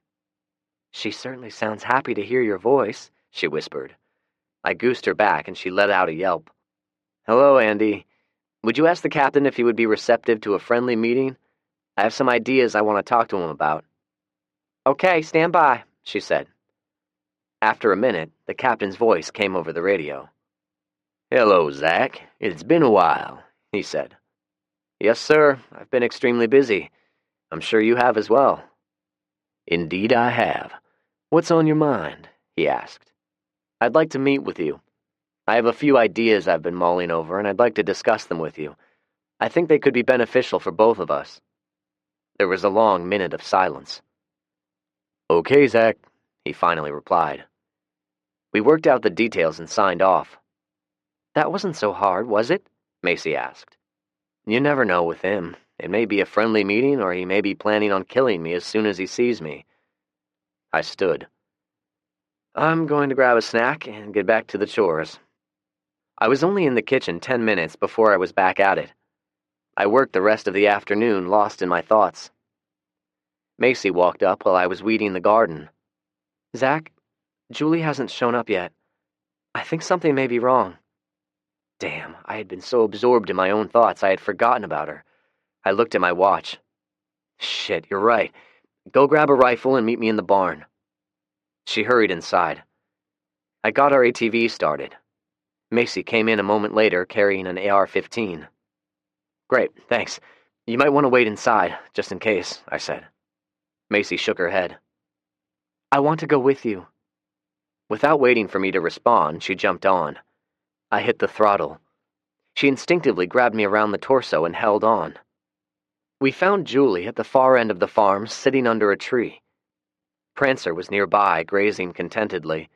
"She certainly sounds happy to hear your voice," she whispered. I goosed her back, and she let out a yelp. "Hello, Andy. Would you ask the captain if he would be receptive to a friendly meeting? I have some ideas I want to talk to him about." "Okay, stand by," she said. After a minute, the captain's voice came over the radio. "Hello, Zach. It's been a while," he said. "Yes, sir. I've been extremely busy. I'm sure you have as well." "Indeed I have. What's on your mind?" he asked. "I'd like to meet with you. I have a few ideas I've been mulling over, and I'd like to discuss them with you. I think they could be beneficial for both of us." There was a long minute of silence. "Okay, Zach," he finally replied. We worked out the details and signed off. "That wasn't so hard, was it?" Macy asked. "You never know with him. It may be a friendly meeting, or he may be planning on killing me as soon as he sees me." I stood. "I'm going to grab a snack and get back to the chores." I was only in the kitchen 10 minutes before I was back at it. I worked the rest of the afternoon lost in my thoughts. Macy walked up while I was weeding the garden. "Zach, Julie hasn't shown up yet. I think something may be wrong." Damn, I had been so absorbed in my own thoughts I had forgotten about her. I looked at my watch. Shit, you're right. Go grab a rifle and meet me in the barn. She hurried inside. I got our ATV started. Macy came in a moment later carrying an AR-15. "Great, thanks. You might want to wait inside, just in case," I said. Macy shook her head. "I want to go with you." Without waiting for me to respond, she jumped on. I hit the throttle. She instinctively grabbed me around the torso and held on. We found Julie at the far end of the farm, sitting under a tree. Prancer was nearby, grazing contentedly.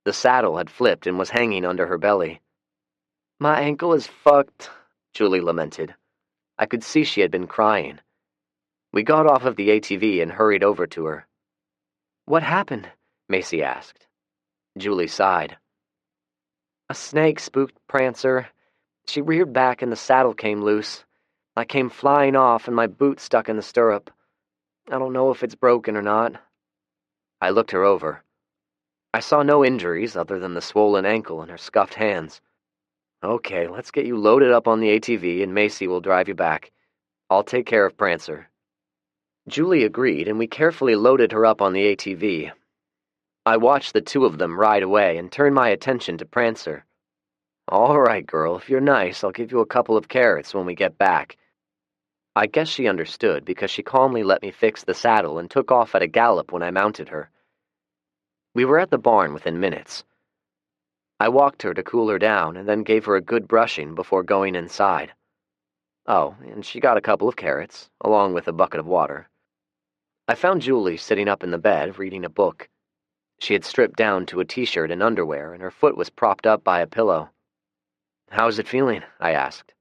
The saddle had flipped and was hanging under her belly. "My ankle is fucked," Julie lamented. I could see she had been crying. We got off of the ATV and hurried over to her. "What happened?" Macy asked. Julie sighed. "A snake spooked Prancer. She reared back and the saddle came loose. I came flying off and my boot stuck in the stirrup. I don't know if it's broken or not." I looked her over. I saw no injuries other than the swollen ankle and her scuffed hands. "Okay, let's get you loaded up on the ATV and Macy will drive you back. I'll take care of Prancer." Julie agreed, and we carefully loaded her up on the ATV. I watched the two of them ride away and turned my attention to Prancer. "All right, girl, if you're nice, I'll give you a couple of carrots when we get back." I guess she understood because she calmly let me fix the saddle and took off at a gallop when I mounted her. We were at the barn within minutes. I walked her to cool her down and then gave her a good brushing before going inside. Oh, and she got a couple of carrots, along with a bucket of water. I found Julie sitting up in the bed, reading a book. She had stripped down to a t-shirt and underwear, and her foot was propped up by a pillow. "How's it feeling?" I asked.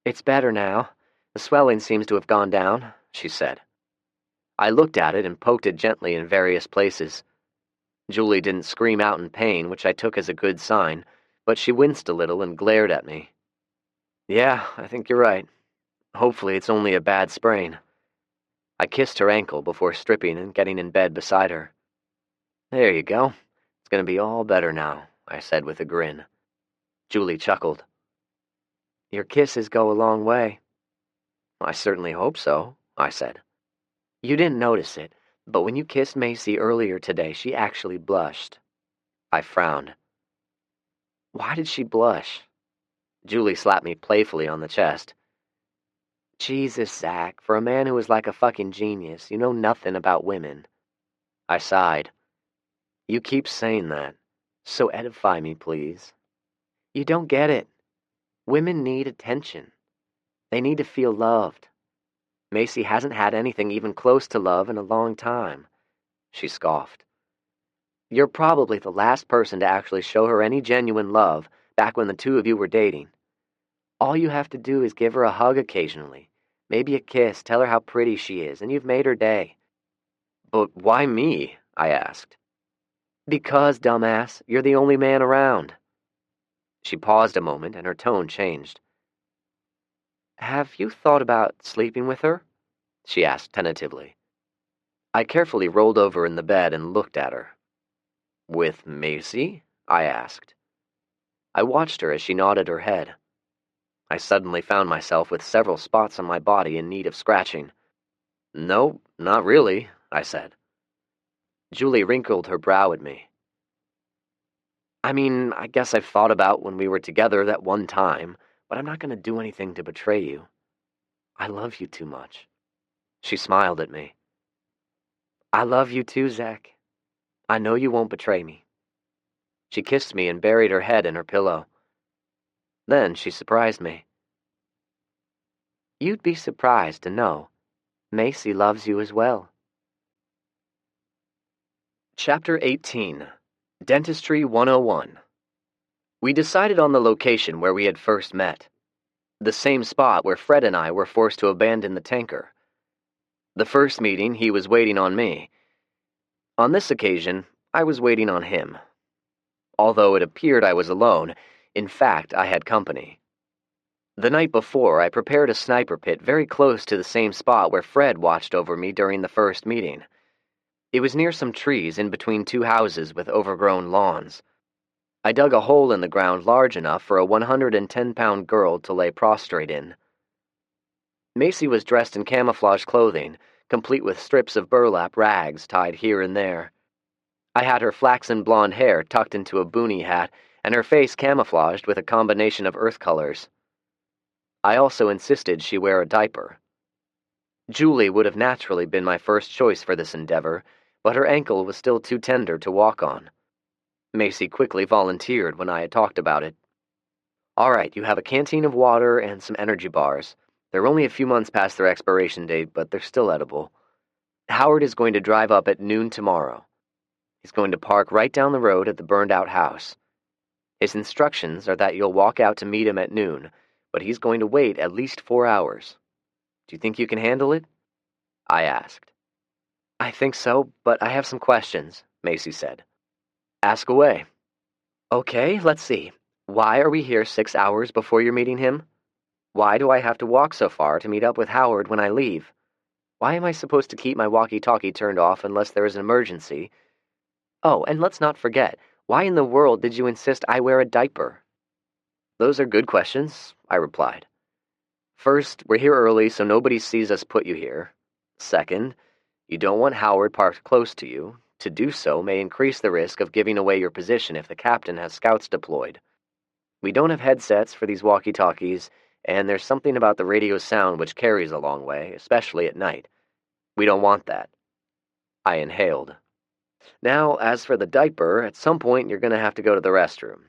"It's better now. The swelling seems to have gone down," she said. I looked at it and poked it gently in various places. Julie didn't scream out in pain, which I took as a good sign, but she winced a little and glared at me. "Yeah, I think you're right. Hopefully it's only a bad sprain." I kissed her ankle before stripping and getting in bed beside her. "There you go. It's going to be all better now," I said with a grin. Julie chuckled. "Your kisses go a long way." "I certainly hope so," I said. "You didn't notice it, but when you kissed Macy earlier today, she actually blushed." I frowned. "Why did she blush?" Julie slapped me playfully on the chest. "Jesus, Zach, for a man who is like a fucking genius, you know nothing about women." I sighed. "You keep saying that, so edify me, please." "You don't get it. Women need attention. They need to feel loved. Macy hasn't had anything even close to love in a long time." She scoffed. "You're probably the last person to actually show her any genuine love back when the two of you were dating. All you have to do is give her a hug occasionally, maybe a kiss, tell her how pretty she is, and you've made her day." "But why me?" I asked. "Because, dumbass, you're the only man around." She paused a moment and her tone changed. "Have you thought about sleeping with her?" she asked tentatively. I carefully rolled over in the bed and looked at her. "With Macy?" I asked. I watched her as she nodded her head. I suddenly found myself with several spots on my body in need of scratching. "No, not really," I said. Julie wrinkled her brow at me. "I mean, I guess I've thought about when we were together that one time, but I'm not going to do anything to betray you. I love you too much." She smiled at me. "I love you too, Zach. I know you won't betray me." She kissed me and buried her head in her pillow. Then she surprised me. "You'd be surprised to know Macy loves you as well." Chapter 18, Dentistry 101. We decided on the location where we had first met, the same spot where Fred and I were forced to abandon the tanker. The first meeting, he was waiting on me. On this occasion, I was waiting on him. Although it appeared I was alone, in fact, I had company. The night before, I prepared a sniper pit very close to the same spot where Fred watched over me during the first meeting. It was near some trees in between two houses with overgrown lawns. I dug a hole in the ground large enough for a 110-pound girl to lay prostrate in. Macy was dressed in camouflage clothing, complete with strips of burlap rags tied here and there. I had her flaxen blonde hair tucked into a boonie hat and her face camouflaged with a combination of earth colors. I also insisted she wear a diaper. Julie would have naturally been my first choice for this endeavor, but her ankle was still too tender to walk on. Macy quickly volunteered when I had talked about it. "All right, you have a canteen of water and some energy bars. They're only a few months past their expiration date, but they're still edible. Howard is going to drive up at noon tomorrow. He's going to park right down the road at the burned-out house. His instructions are that you'll walk out to meet him at noon, but he's going to wait at least 4 hours. Do you think you can handle it?" I asked. "I think so, but I have some questions," Macy said. "Ask away." "Okay, let's see. Why are we here 6 hours before you're meeting him? Why do I have to walk so far to meet up with Howard when I leave? Why am I supposed to keep my walkie-talkie turned off unless there is an emergency? Oh, and let's not forget, why in the world did you insist I wear a diaper?" "Those are good questions," I replied. "First, we're here early so nobody sees us put you here. Second, you don't want Howard parked close to you. To do so may increase the risk of giving away your position if the captain has scouts deployed. We don't have headsets for these walkie-talkies, and there's something about the radio sound which carries a long way, especially at night. We don't want that." I inhaled. "Now, as for the diaper, at some point you're going to have to go to the restroom.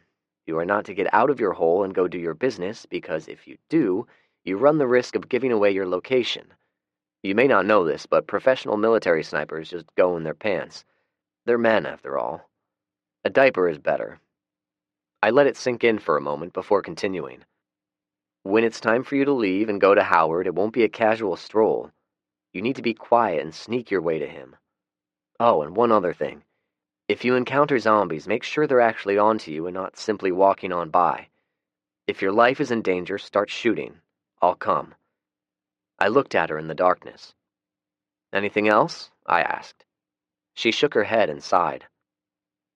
You are not to get out of your hole and go do your business, because if you do, you run the risk of giving away your location. You may not know this, but professional military snipers just go in their pants. They're men, after all. A diaper is better." I let it sink in for a moment before continuing. "When it's time for you to leave and go to Howard, it won't be a casual stroll. You need to be quiet and sneak your way to him. Oh, and one other thing. If you encounter zombies, make sure they're actually onto you and not simply walking on by. If your life is in danger, start shooting. I'll come." I looked at her in the darkness. "Anything else?" I asked. She shook her head and sighed.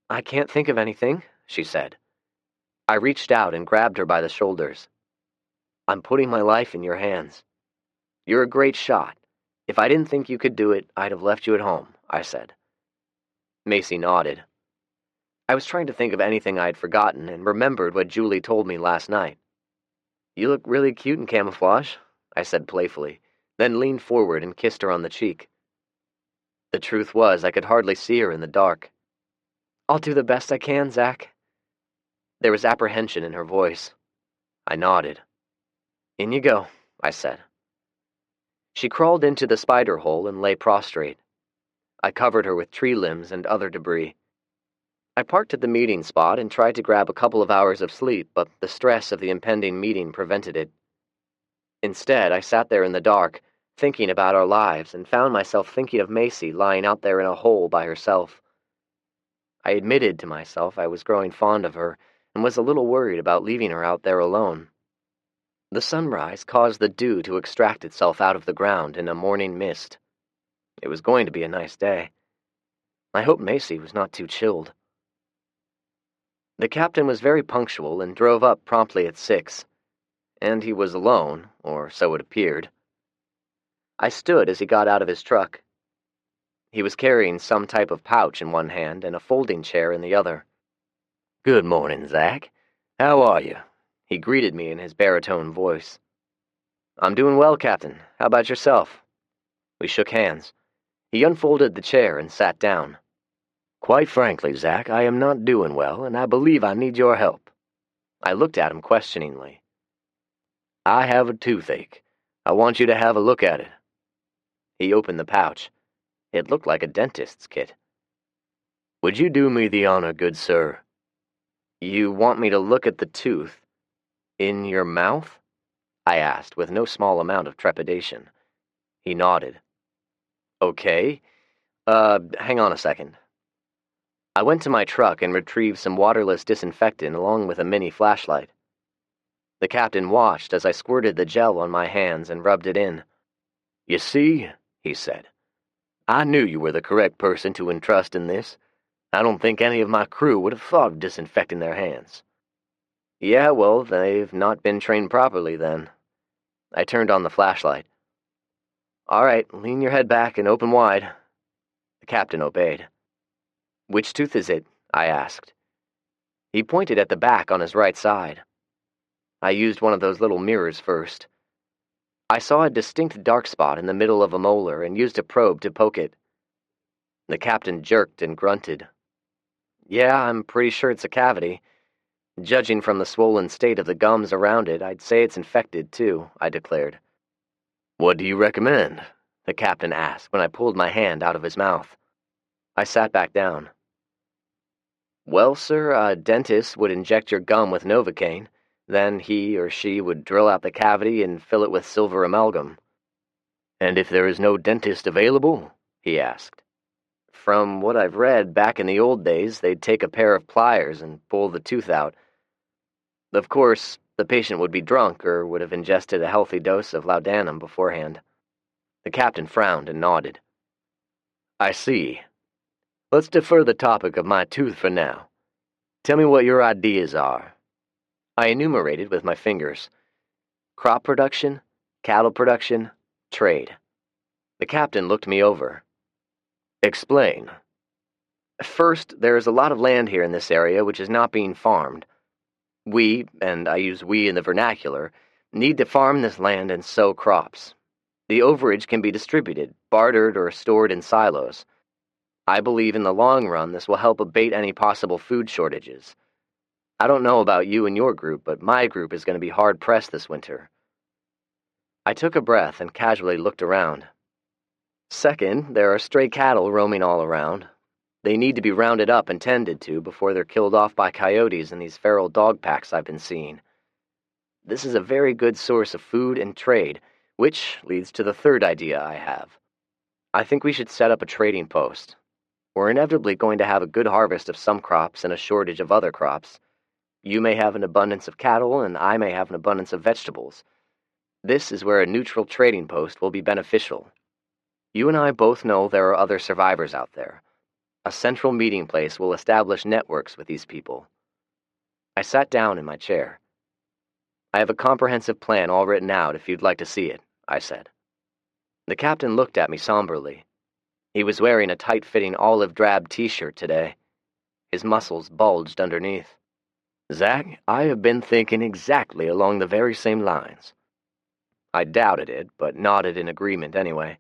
"I can't think of anything," she said. I reached out and grabbed her by the shoulders. "I'm putting my life in your hands. You're a great shot. If I didn't think you could do it, I'd have left you at home," I said. Macy nodded. I was trying to think of anything I'd forgotten and remembered what Julie told me last night. "You look really cute in camouflage," I said playfully, then leaned forward and kissed her on the cheek. The truth was, I could hardly see her in the dark. "I'll do the best I can, Zach." There was apprehension in her voice. I nodded. "In you go," I said. She crawled into the spider hole and lay prostrate. I covered her with tree limbs and other debris. I parked at the meeting spot and tried to grab a couple of hours of sleep, but the stress of the impending meeting prevented it. Instead, I sat there in the dark, thinking about our lives, and found myself thinking of Macy lying out there in a hole by herself. I admitted to myself I was growing fond of her, and was a little worried about leaving her out there alone. The sunrise caused the dew to extract itself out of the ground in a morning mist. It was going to be a nice day. I hoped Macy was not too chilled. The captain was very punctual and drove up promptly at 6, and he was alone, or so it appeared. I stood as he got out of his truck. He was carrying some type of pouch in one hand and a folding chair in the other. "Good morning, Zach. How are you?" He greeted me in his baritone voice. "I'm doing well, Captain. How about yourself?" We shook hands. He unfolded the chair and sat down. "Quite frankly, Zach, I am not doing well, and I believe I need your help." I looked at him questioningly. "I have a toothache. I want you to have a look at it." He opened the pouch. It looked like a dentist's kit. Would you do me the honor, good sir? You want me to look at the tooth in your mouth? I asked, with no small amount of trepidation. He nodded. Okay. Hang on a second. I went to my truck and retrieved some waterless disinfectant along with a mini flashlight. The captain watched as I squirted the gel on my hands and rubbed it in. You see, he said, I knew you were the correct person to entrust in this. I don't think any of my crew would have thought of disinfecting their hands. Yeah, well, they've not been trained properly then. I turned on the flashlight. All right, lean your head back and open wide. The captain obeyed. Which tooth is it? I asked. He pointed at the back on his right side. I used one of those little mirrors first. I saw a distinct dark spot in the middle of a molar and used a probe to poke it. The captain jerked and grunted. Yeah, I'm pretty sure it's a cavity. Judging from the swollen state of the gums around it, I'd say it's infected too, I declared. What do you recommend? The captain asked when I pulled my hand out of his mouth. I sat back down. Well, sir, a dentist would inject your gum with Novocaine. Then he or she would drill out the cavity and fill it with silver amalgam. And if there is no dentist available? He asked. From what I've read, back in the old days, they'd take a pair of pliers and pull the tooth out. Of course, the patient would be drunk or would have ingested a healthy dose of laudanum beforehand. The captain frowned and nodded. I see. Let's defer the topic of my tooth for now. Tell me what your ideas are. I enumerated with my fingers. Crop production, cattle production, trade. The captain looked me over. Explain. First, there is a lot of land here in this area which is not being farmed. We, and I use we in the vernacular, need to farm this land and sow crops. The overage can be distributed, bartered, or stored in silos. I believe in the long run this will help abate any possible food shortages. I don't know about you and your group, but my group is going to be hard-pressed this winter. I took a breath and casually looked around. Second, there are stray cattle roaming all around. They need to be rounded up and tended to before they're killed off by coyotes in these feral dog packs I've been seeing. This is a very good source of food and trade, which leads to the third idea I have. I think we should set up a trading post. We're inevitably going to have a good harvest of some crops and a shortage of other crops. You may have an abundance of cattle, and I may have an abundance of vegetables. This is where a neutral trading post will be beneficial. You and I both know there are other survivors out there. A central meeting place will establish networks with these people. I sat down in my chair. I have a comprehensive plan all written out if you'd like to see it, I said. The captain looked at me somberly. He was wearing a tight-fitting olive-drab t-shirt today. His muscles bulged underneath. Zach, I have been thinking exactly along the very same lines. I doubted it, but nodded in agreement anyway.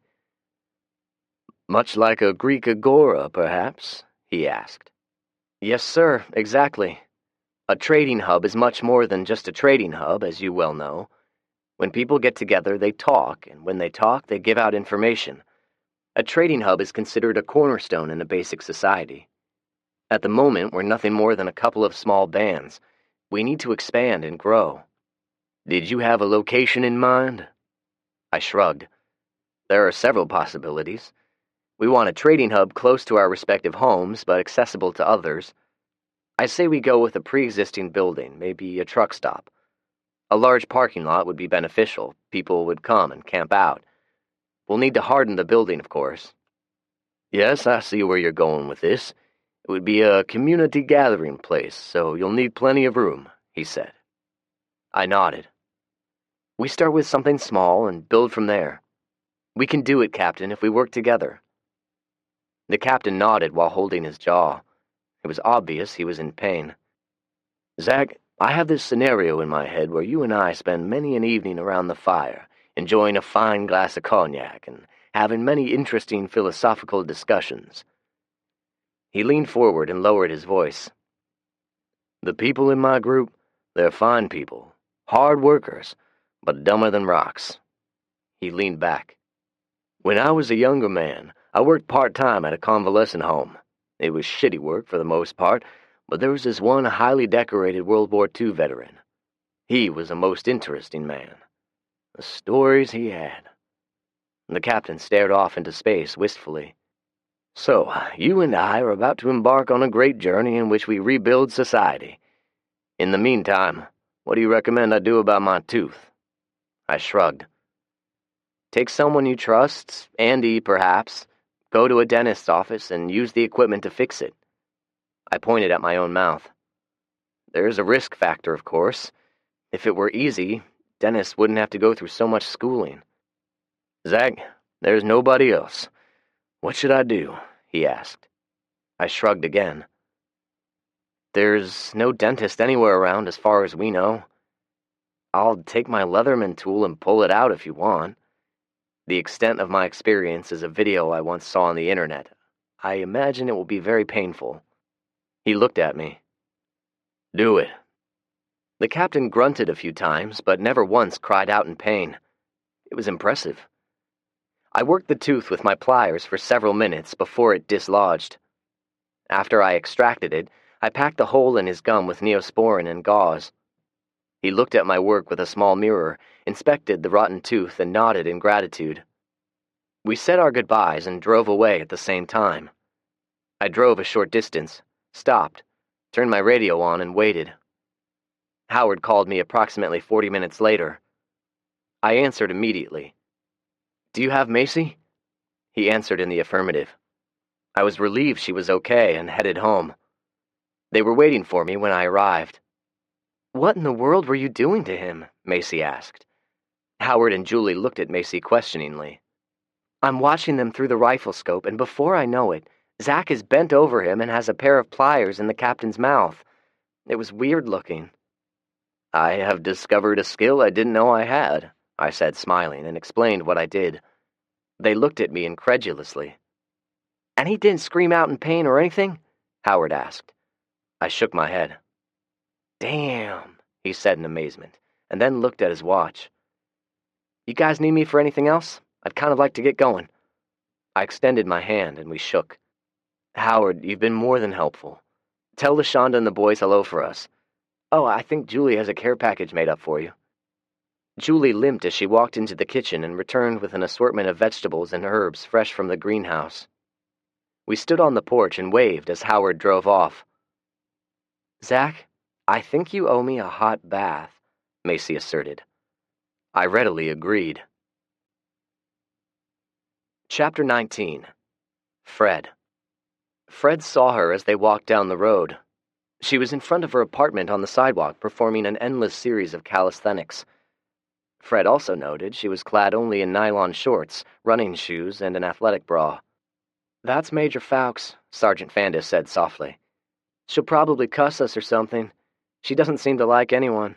Much like a Greek agora, perhaps? He asked. Yes, sir, exactly. A trading hub is much more than just a trading hub, as you well know. When people get together, they talk, and when they talk, they give out information. A trading hub is considered a cornerstone in a basic society. At the moment, we're nothing more than a couple of small bands. We need to expand and grow. Did you have a location in mind? I shrugged. There are several possibilities. We want a trading hub close to our respective homes, but accessible to others. I say we go with a pre-existing building, maybe a truck stop. A large parking lot would be beneficial. People would come and camp out. We'll need to harden the building, of course. Yes, I see where you're going with this. It would be a community gathering place, so you'll need plenty of room, he said. I nodded. We start with something small and build from there. We can do it, Captain, if we work together. The captain nodded while holding his jaw. It was obvious he was in pain. Zach, I have this scenario in my head where you and I spend many an evening around the fire, enjoying a fine glass of cognac and having many interesting philosophical discussions. He leaned forward and lowered his voice. The people in my group, they're fine people, hard workers, but dumber than rocks. He leaned back. When I was a younger man, I worked part-time at a convalescent home. It was shitty work for the most part, but there was this one highly decorated World War II veteran. He was a most interesting man. The stories he had. The captain stared off into space wistfully. So, you and I are about to embark on a great journey in which we rebuild society. In the meantime, what do you recommend I do about my tooth? I shrugged. Take someone you trust, Andy perhaps, go to a dentist's office and use the equipment to fix it. I pointed at my own mouth. There's a risk factor, of course. If it were easy, dentists wouldn't have to go through so much schooling. Zach, there's nobody else. What should I do? He asked. I shrugged again. There's no dentist anywhere around as far as we know. I'll take my Leatherman tool and pull it out if you want. The extent of my experience is a video I once saw on the internet. I imagine it will be very painful. He looked at me. Do it. The captain grunted a few times, but never once cried out in pain. It was impressive. I worked the tooth with my pliers for several minutes before it dislodged. After I extracted it, I packed the hole in his gum with neosporin and gauze. He looked at my work with a small mirror, inspected the rotten tooth, and nodded in gratitude. We said our goodbyes and drove away at the same time. I drove a short distance, stopped, turned my radio on, and waited. Howard called me approximately 40 minutes later. I answered immediately. Do you have Macy? He answered in the affirmative. I was relieved she was okay and headed home. They were waiting for me when I arrived. What in the world were you doing to him? Macy asked. Howard and Julie looked at Macy questioningly. I'm watching them through the rifle scope, and before I know it, Zach is bent over him and has a pair of pliers in the captain's mouth. It was weird looking. I have discovered a skill I didn't know I had, I said, smiling, and explained what I did. They looked at me incredulously. And he didn't scream out in pain or anything? Howard asked. I shook my head. Damn, he said in amazement, and then looked at his watch. You guys need me for anything else? I'd kind of like to get going. I extended my hand, and we shook. Howard, you've been more than helpful. Tell LaShonda and the boys hello for us. Oh, I think Julie has a care package made up for you. Julie limped as she walked into the kitchen and returned with an assortment of vegetables and herbs fresh from the greenhouse. We stood on the porch and waved as Howard drove off. Zach, I think you owe me a hot bath, Macy asserted. I readily agreed. Chapter 19. Fred. Fred saw her as they walked down the road. She was in front of her apartment on the sidewalk performing an endless series of calisthenics. Fred also noted she was clad only in nylon shorts, running shoes, and an athletic bra. That's Major Fawkes, Sergeant Fandis said softly. She'll probably cuss us or something. She doesn't seem to like anyone.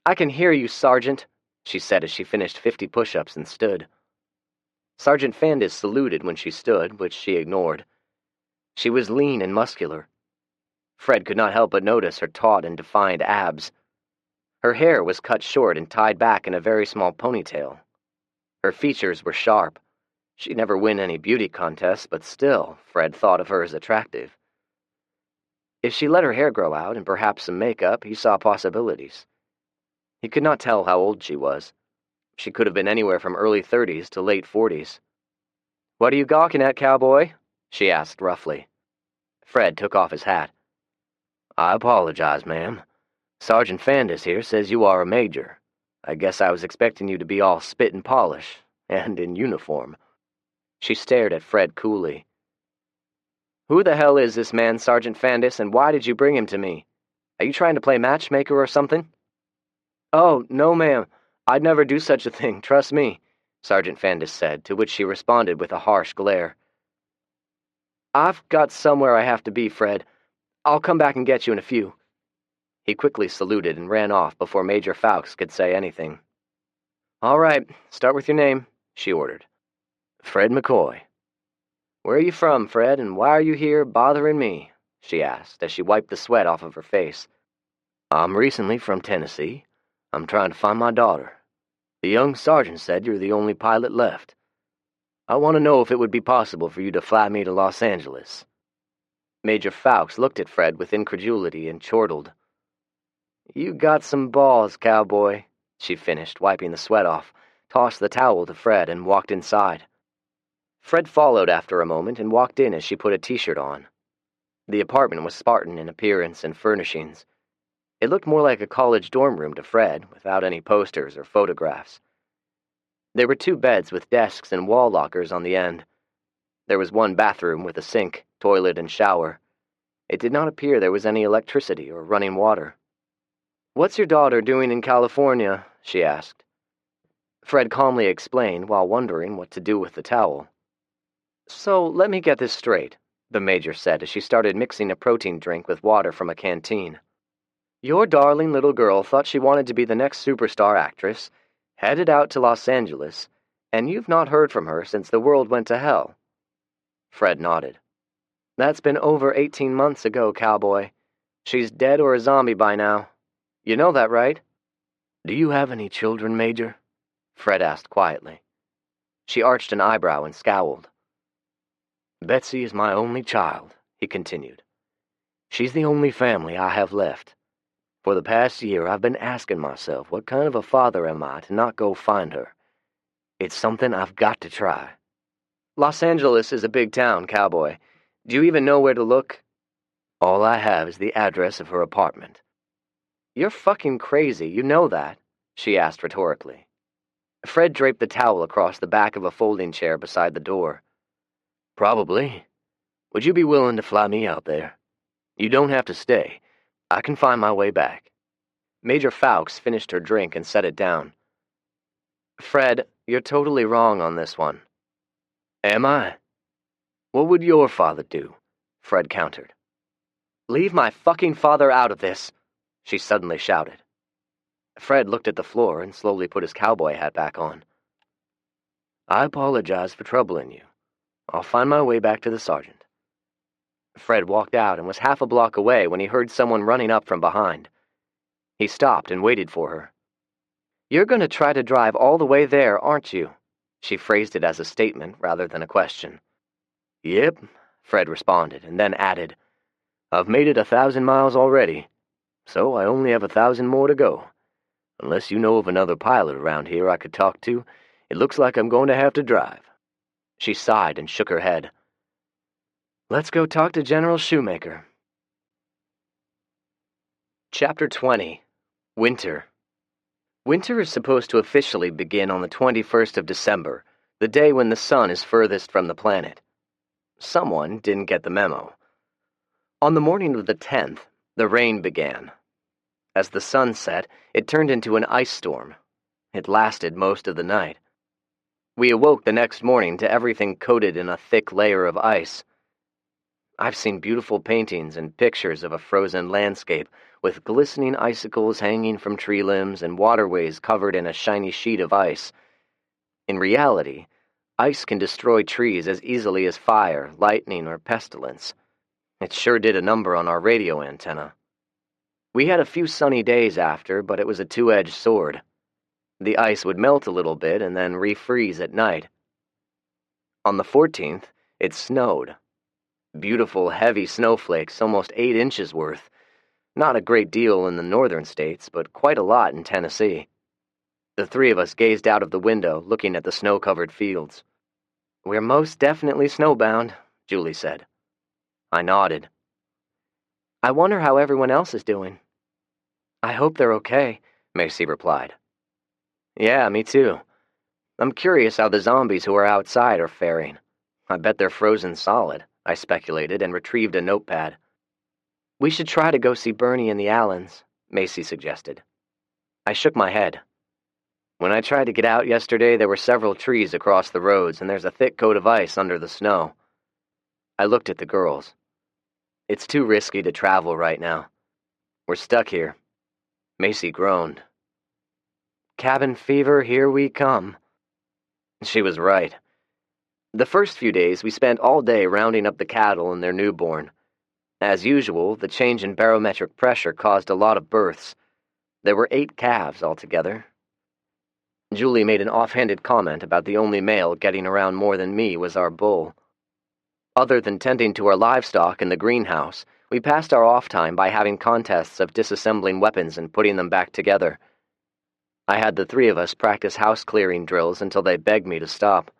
I can hear you, Sergeant, she said as she finished 50 push-ups and stood. Sergeant Fandis saluted when she stood, which she ignored. She was lean and muscular. Fred could not help but notice her taut and defined abs. Her hair was cut short and tied back in a very small ponytail. Her features were sharp. She'd never win any beauty contests, but still, Fred thought of her as attractive. If she let her hair grow out and perhaps some makeup, he saw possibilities. He could not tell how old she was. She could have been anywhere from early 30s to late 40s. What are you gawking at, cowboy? She asked roughly. Fred took off his hat. I apologize, ma'am. Sergeant Fandis here says you are a major. I guess I was expecting you to be all spit and polish, and in uniform. She stared at Fred coolly. Who the hell is this man, Sergeant Fandis, and why did you bring him to me? Are you trying to play matchmaker or something? Oh, no, ma'am. I'd never do such a thing, trust me, Sergeant Fandis said, to which she responded with a harsh glare. I've got somewhere I have to be, Fred. I'll come back and get you in a few. He quickly saluted and ran off before Major Fawkes could say anything. All right, start with your name, she ordered. Fred McCoy. Where are you from, Fred, and why are you here bothering me? She asked as she wiped the sweat off of her face. I'm recently from Tennessee. I'm trying to find my daughter. The young sergeant said you're the only pilot left. I want to know if it would be possible for you to fly me to Los Angeles. Major Fawkes looked at Fred with incredulity and chortled. "You got some balls, cowboy," she finished, wiping the sweat off, tossed the towel to Fred, and walked inside. Fred followed after a moment and walked in as she put a t-shirt on. The apartment was Spartan in appearance and furnishings. It looked more like a college dorm room to Fred, without any posters or photographs. There were 2 beds with desks and wall lockers on the end. There was 1 bathroom with a sink, toilet, and shower. It did not appear there was any electricity or running water. "What's your daughter doing in California?" she asked. Fred calmly explained while wondering what to do with the towel. "So let me get this straight," the Major said as she started mixing a protein drink with water from a canteen. "Your darling little girl thought she wanted to be the next superstar actress, headed out to Los Angeles, and you've not heard from her since the world went to hell." Fred nodded. "That's been over 18 months ago, cowboy. She's dead or a zombie by now. You know that, right?" "Do you have any children, Major?" Fred asked quietly. She arched an eyebrow and scowled. "Betsy is my only child," he continued. "She's the only family I have left. For the past year, I've been asking myself, what kind of a father am I to not go find her? It's something I've got to try." "Los Angeles is a big town, cowboy. Do you even know where to look?" "All I have is the address of her apartment." "You're fucking crazy, you know that?" she asked rhetorically. Fred draped the towel across the back of a folding chair beside the door. "Probably. Would you be willing to fly me out there? You don't have to stay. I can find my way back." Major Fawkes finished her drink and set it down. "Fred, you're totally wrong on this one." "Am I? What would your father do?" Fred countered. "Leave my fucking father out of this," she suddenly shouted. Fred looked at the floor and slowly put his cowboy hat back on. "I apologize for troubling you. I'll find my way back to the sergeant." Fred walked out and was half a block away when he heard someone running up from behind. He stopped and waited for her. "You're going to try to drive all the way there, aren't you?" She phrased it as a statement rather than a question. "Yep," Fred responded, and then added, "I've made it 1,000 miles already, so I only have 1,000 more to go. Unless you know of another pilot around here I could talk to, it looks like I'm going to have to drive." She sighed and shook her head. "Let's go talk to General Shoemaker." Chapter 20. Winter. Winter is supposed to officially begin on the 21st of December, the day when the sun is furthest from the planet. Someone didn't get the memo. On the morning of the 10th, the rain began. As the sun set, it turned into an ice storm. It lasted most of the night. We awoke the next morning to everything coated in a thick layer of ice. I've seen beautiful paintings and pictures of a frozen landscape with glistening icicles hanging from tree limbs and waterways covered in a shiny sheet of ice. In reality, ice can destroy trees as easily as fire, lightning, or pestilence. It sure did a number on our radio antenna. We had a few sunny days after, but it was a two-edged sword. The ice would melt a little bit and then refreeze at night. On the 14th, it snowed. Beautiful, heavy snowflakes, almost 8 inches worth. Not a great deal in the northern states, but quite a lot in Tennessee. The 3 of us gazed out of the window, looking at the snow-covered fields. "We're most definitely snowbound," Julie said. I nodded. "I wonder how everyone else is doing." "I hope they're okay," Macy replied. "Yeah, me too. I'm curious how the zombies who are outside are faring. I bet they're frozen solid," I speculated and retrieved a notepad. "We should try to go see Bernie and the Allens," Macy suggested. I shook my head. "When I tried to get out yesterday, there were several trees across the roads, and there's a thick coat of ice under the snow." I looked at the girls. "It's too risky to travel right now. We're stuck here." Macy groaned. "Cabin fever, here we come." She was right. The first few days, we spent all day rounding up the cattle and their newborn. As usual, the change in barometric pressure caused a lot of births. There were 8 calves altogether. Julie made an offhanded comment about the only male getting around more than me was our bull. Other than tending to our livestock in the greenhouse, we passed our off time by having contests of disassembling weapons and putting them back together. I had the three of us practice house-clearing drills until they begged me to stop.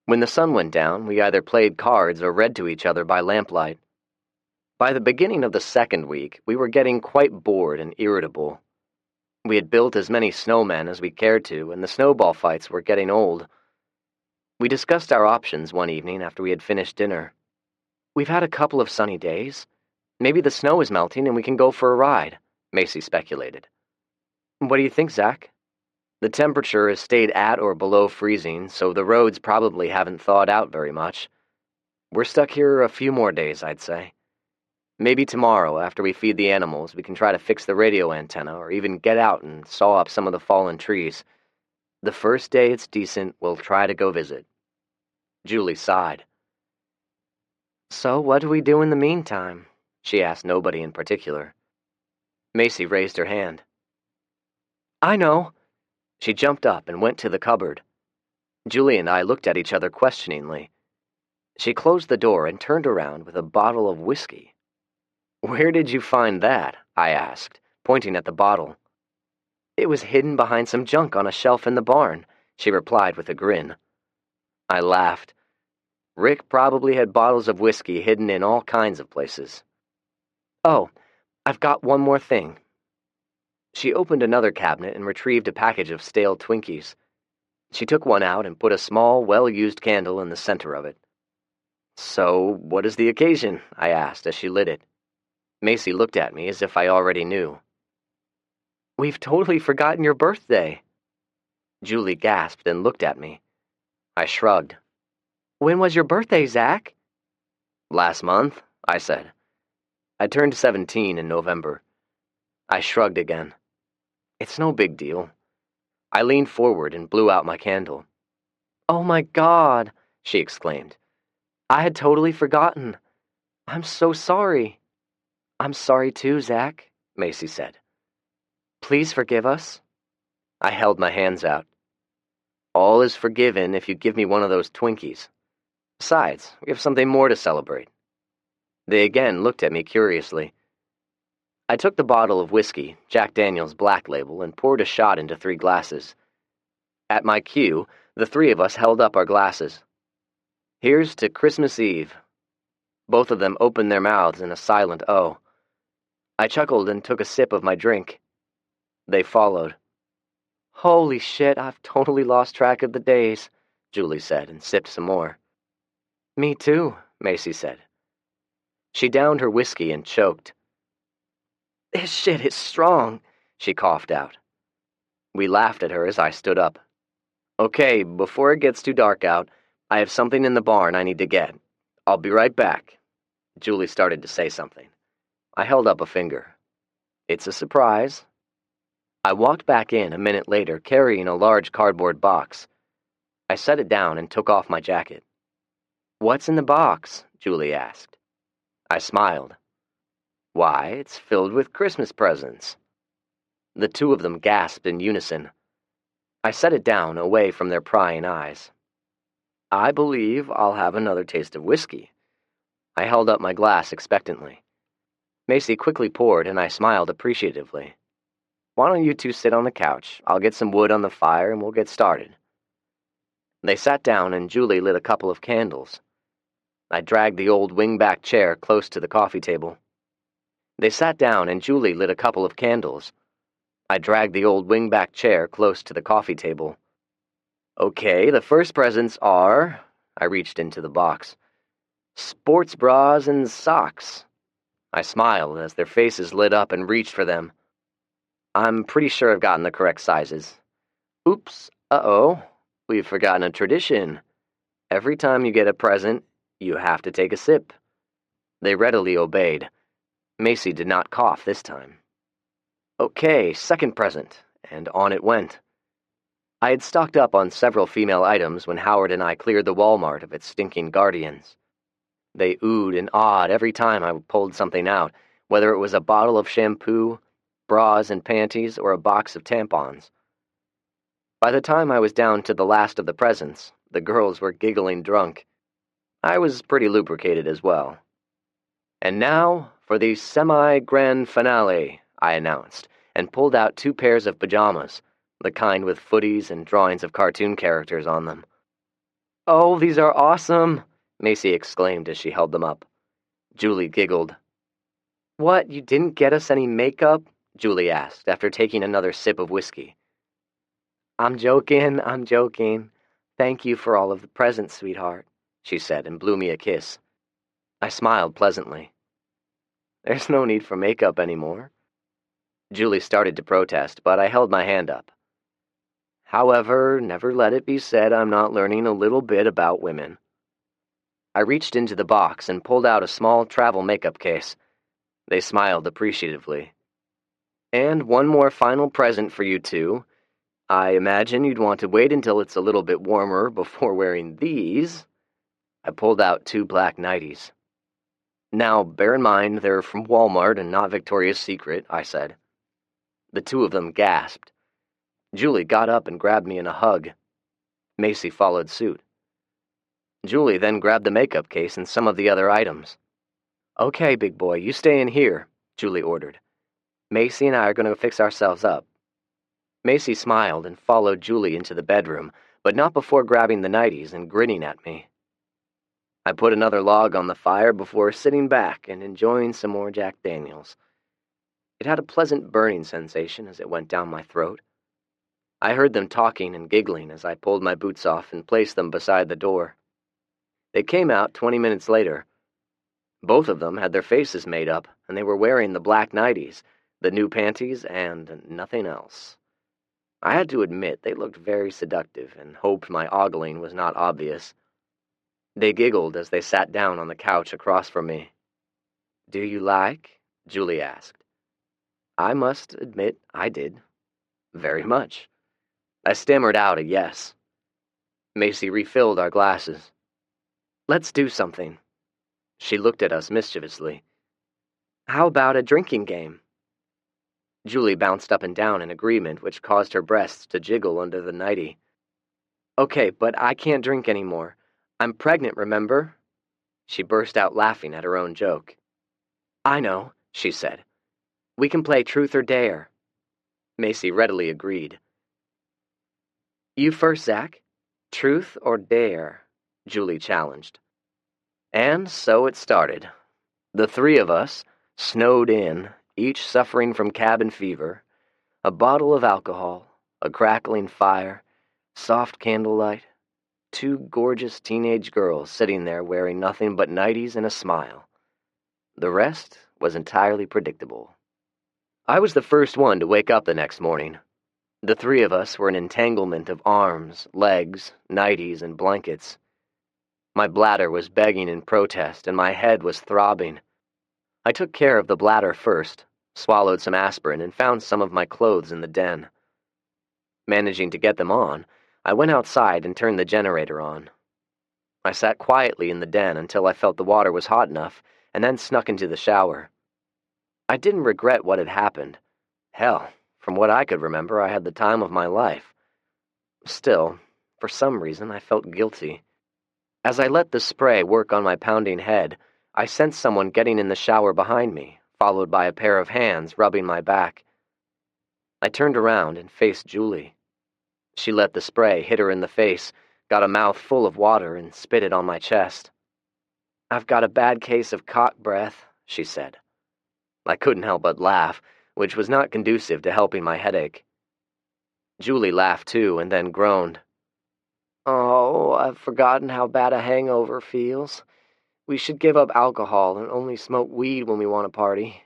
When the sun went down, we either played cards or read to each other by lamplight. By the beginning of the second week, we were getting quite bored and irritable. We had built as many snowmen as we cared to, and the snowball fights were getting old. We discussed our options one evening after we had finished dinner. "We've had a couple of sunny days. Maybe the snow is melting and we can go for a ride," Macy speculated. "What do you think, Zach?" "The temperature has stayed at or below freezing, so the roads probably haven't thawed out very much. We're stuck here a few more days, I'd say. Maybe tomorrow, after we feed the animals, we can try to fix the radio antenna or even get out and saw up some of the fallen trees. The first day it's decent, we'll try to go visit." Julie sighed. "So what do we do in the meantime?" She asked nobody in particular. Macy raised her hand. "I know." She jumped up and went to the cupboard. Julie and I looked at each other questioningly. She closed the door and turned around with a bottle of whiskey. "Where did you find that?" I asked, pointing at the bottle. "It was hidden behind some junk on a shelf in the barn," she replied with a grin. I laughed. Rick probably had bottles of whiskey hidden in all kinds of places. "Oh, I've got one more thing." She opened another cabinet and retrieved a package of stale Twinkies. She took one out and put a small, well-used candle in the center of it. "So, what is the occasion?" I asked as she lit it. Macy looked at me as if I already knew. "We've totally forgotten your birthday." Julie gasped and looked at me. I shrugged. "When was your birthday, Zach?" "Last month," I said. "I turned 17 in November." I shrugged again. "It's no big deal." I leaned forward and blew out my candle. "Oh my God," she exclaimed. "I had totally forgotten. I'm so sorry." "I'm sorry too, Zach," Macy said. "Please forgive us." I held my hands out. "All is forgiven if you give me one of those Twinkies. Besides, we have something more to celebrate." They again looked at me curiously. I took the bottle of whiskey, Jack Daniel's Black Label, and poured a shot into 3 glasses. At my cue, the 3 of us held up our glasses. "Here's to Christmas Eve." Both of them opened their mouths in a silent O. I chuckled and took a sip of my drink. They followed. "Holy shit, I've totally lost track of the days," Julie said, and sipped some more. "Me too," Macy said. She downed her whiskey and choked. "This shit is strong," she coughed out. We laughed at her as I stood up. "Okay, before it gets too dark out, I have something in the barn I need to get. I'll be right back." Julie started to say something. I held up a finger. "It's a surprise." I walked back in a minute later, carrying a large cardboard box. I set it down and took off my jacket. "What's in the box?" Julie asked. I smiled. "Why, it's filled with Christmas presents." The 2 of them gasped in unison. I set it down, away from their prying eyes. "I believe I'll have another taste of whiskey." I held up my glass expectantly. Macy quickly poured, and I smiled appreciatively. "Why don't you 2 sit on the couch? I'll get some wood on the fire, and we'll get started." They sat down, and Julie lit a couple of candles. I dragged the old wing-back chair close to the coffee table. They sat down, and Julie lit a couple of candles. I dragged the old wing-back chair close to the coffee table. "Okay, the first presents are..." I reached into the box. "Sports bras and socks." I smiled as their faces lit up and reached for them. "I'm pretty sure I've gotten the correct sizes." "Oops, uh-oh, we've forgotten a tradition. Every time you get a present, you have to take a sip." They readily obeyed. Macy did not cough this time. "Okay, second present," and on it went. I had stocked up on several female items when Howard and I cleared the Walmart of its stinking guardians. They oohed and awed every time I pulled something out, whether it was a bottle of shampoo, bras and panties, or a box of tampons. By the time I was down to the last of the presents, the girls were giggling drunk. I was pretty lubricated as well. "And now for the semi-grand finale," I announced, and pulled out 2 pairs of pajamas, the kind with footies and drawings of cartoon characters on them. "Oh, these are awesome!" Macy exclaimed as she held them up. Julie giggled. "What, you didn't get us any makeup?" Julie asked, after taking another sip of whiskey. I'm joking. Thank you for all of the presents, sweetheart," she said, and blew me a kiss. I smiled pleasantly. "There's no need for makeup anymore." Julie started to protest, but I held my hand up. "However, never let it be said I'm not learning a little bit about women." I reached into the box and pulled out a small travel makeup case. They smiled appreciatively. "And one more final present for you two. I imagine you'd want to wait until it's a little bit warmer before wearing these." I pulled out 2 black nighties. "Now, bear in mind they're from Walmart and not Victoria's Secret," I said. The 2 of them gasped. Julie got up and grabbed me in a hug. Macy followed suit. Julie then grabbed the makeup case and some of the other items. "Okay, big boy, you stay in here," Julie ordered. "Macy and I are going to fix ourselves up." Macy smiled and followed Julie into the bedroom, but not before grabbing the nighties and grinning at me. I put another log on the fire before sitting back and enjoying some more Jack Daniels. It had a pleasant burning sensation as it went down my throat. I heard them talking and giggling as I pulled my boots off and placed them beside the door. They came out 20 minutes later. Both of them had their faces made up, and they were wearing the black nighties, the new panties, and nothing else. I had to admit they looked very seductive and hoped my ogling was not obvious. They giggled as they sat down on the couch across from me. "Do you like?" Julie asked. I must admit I did. Very much. I stammered out a yes. Macy refilled our glasses. "Let's do something." She looked at us mischievously. "How about a drinking game?" Julie bounced up and down in agreement, which caused her breasts to jiggle under the nightie. "Okay, but I can't drink anymore. I'm pregnant, remember?" She burst out laughing at her own joke. "I know," she said. "We can play truth or dare." Macy readily agreed. "You first, Zach. Truth or dare?" Julie challenged. And so it started. The 3 of us, snowed in, each suffering from cabin fever, a bottle of alcohol, a crackling fire, soft candlelight, 2 gorgeous teenage girls sitting there wearing nothing but nighties and a smile. The rest was entirely predictable. I was the first one to wake up the next morning. The 3 of us were an entanglement of arms, legs, nighties, and blankets. My bladder was begging in protest, and my head was throbbing. I took care of the bladder first, swallowed some aspirin, and found some of my clothes in the den. Managing to get them on, I went outside and turned the generator on. I sat quietly in the den until I felt the water was hot enough, and then snuck into the shower. I didn't regret what had happened. Hell, from what I could remember, I had the time of my life. Still, for some reason, I felt guilty. As I let the spray work on my pounding head, I sensed someone getting in the shower behind me, followed by a pair of hands rubbing my back. I turned around and faced Julie. She let the spray hit her in the face, got a mouth full of water, and spit it on my chest. "I've got a bad case of cock breath," she said. I couldn't help but laugh, which was not conducive to helping my headache. Julie laughed too, and then groaned. "Oh, I've forgotten how bad a hangover feels. We should give up alcohol and only smoke weed when we want to party."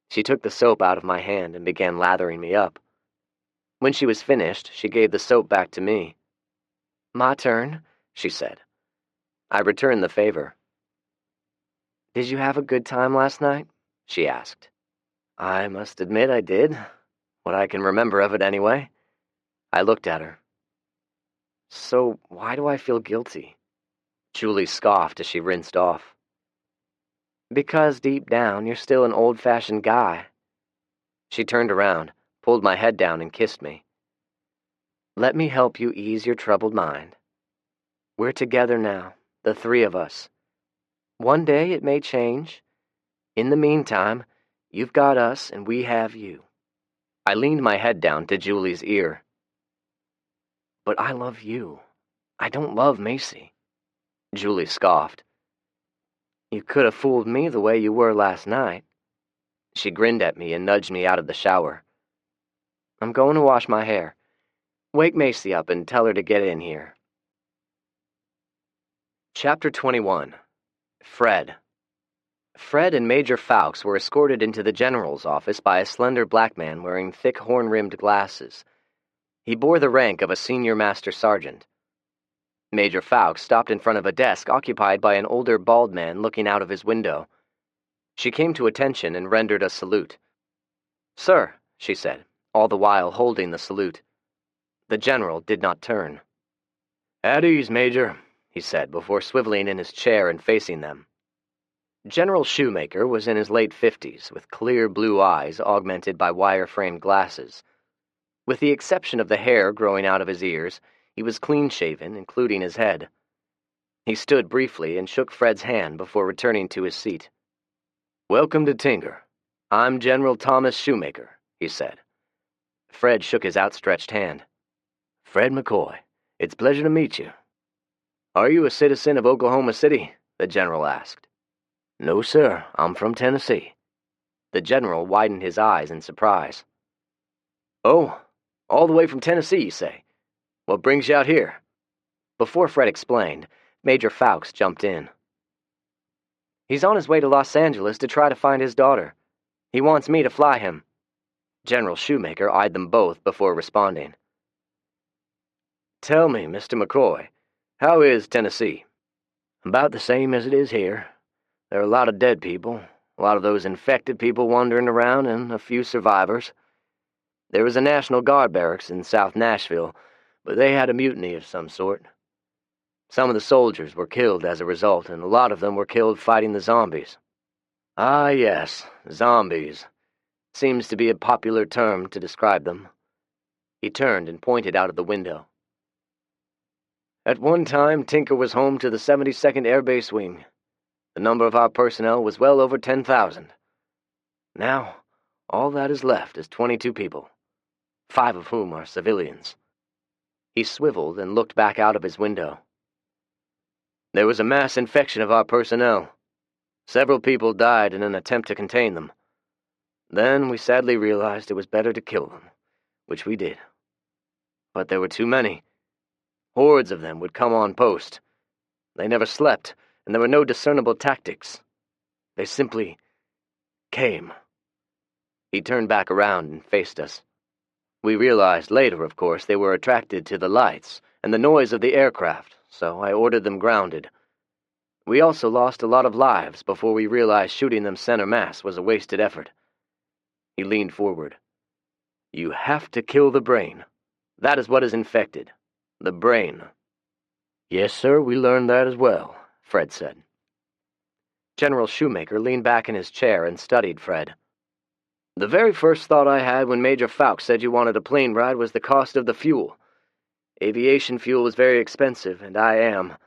She took the soap out of my hand and began lathering me up. When she was finished, she gave the soap back to me. "My turn," she said. I returned the favor. "Did you have a good time last night?" she asked. I must admit I did. What I can remember of it anyway. I looked at her. "So why do I feel guilty?" Julie scoffed as she rinsed off. "Because deep down you're still an old-fashioned guy." She turned around, pulled my head down, and kissed me. "Let me help you ease your troubled mind. We're together now, the three of us. One day it may change. In the meantime, you've got us and we have you." I leaned my head down to Julie's ear. "But I love you. I don't love Macy." Julie scoffed. "You could have fooled me the way you were last night." She grinned at me and nudged me out of the shower. "I'm going to wash my hair. Wake Macy up and tell her to get in here." Chapter 21. Fred. Fred and Major Fawkes were escorted into the general's office by a slender black man wearing thick horn-rimmed glasses. He bore the rank of a senior master sergeant. Major Fawkes stopped in front of a desk occupied by an older bald man looking out of his window. She came to attention and rendered a salute. "Sir," she said, all the while holding the salute. The general did not turn. "At ease, Major," he said before swiveling in his chair and facing them. General Shoemaker was in his late 50s, with clear blue eyes augmented by wire-framed glasses. With the exception of the hair growing out of his ears, he was clean-shaven, including his head. He stood briefly and shook Fred's hand before returning to his seat. "Welcome to Tinker. I'm General Thomas Shoemaker," he said. Fred shook his outstretched hand. "Fred McCoy, it's a pleasure to meet you." "Are you a citizen of Oklahoma City?" the general asked. "No, sir. I'm from Tennessee." The general widened his eyes in surprise. "Oh, all the way from Tennessee, you say? What brings you out here?" Before Fred explained, Major Fawkes jumped in. "He's on his way to Los Angeles to try to find his daughter. He wants me to fly him." General Shoemaker eyed them both before responding. "Tell me, Mr. McCoy, how is Tennessee?" "About the same as it is here. There are a lot of dead people, a lot of those infected people wandering around, and a few survivors. There was a National Guard barracks in South Nashville, but they had a mutiny of some sort. Some of the soldiers were killed as a result, and a lot of them were killed fighting the zombies." "Ah, yes, zombies. Seems to be a popular term to describe them." He turned and pointed out of the window. "At one time, Tinker was home to the 72nd Air Base Wing. The number of our personnel was well over 10,000. Now, all that is left is 22 people, 5 of whom are civilians." He swiveled and looked back out of his window. "There was a mass infection of our personnel. Several people died in an attempt to contain them. Then we sadly realized it was better to kill them, which we did. But there were too many. Hordes of them would come on post. They never slept, and there were no discernible tactics. They simply came." He turned back around and faced us. "We realized later, of course, they were attracted to the lights and the noise of the aircraft, so I ordered them grounded. We also lost a lot of lives before we realized shooting them center mass was a wasted effort." He leaned forward. "You have to kill the brain. That is what is infected. The brain." "Yes, sir, we learned that as well," Fred said. General Shoemaker leaned back in his chair and studied Fred. "The very first thought I had when Major Fawkes said you wanted a plane ride was the cost of the fuel. Aviation fuel was very expensive, and I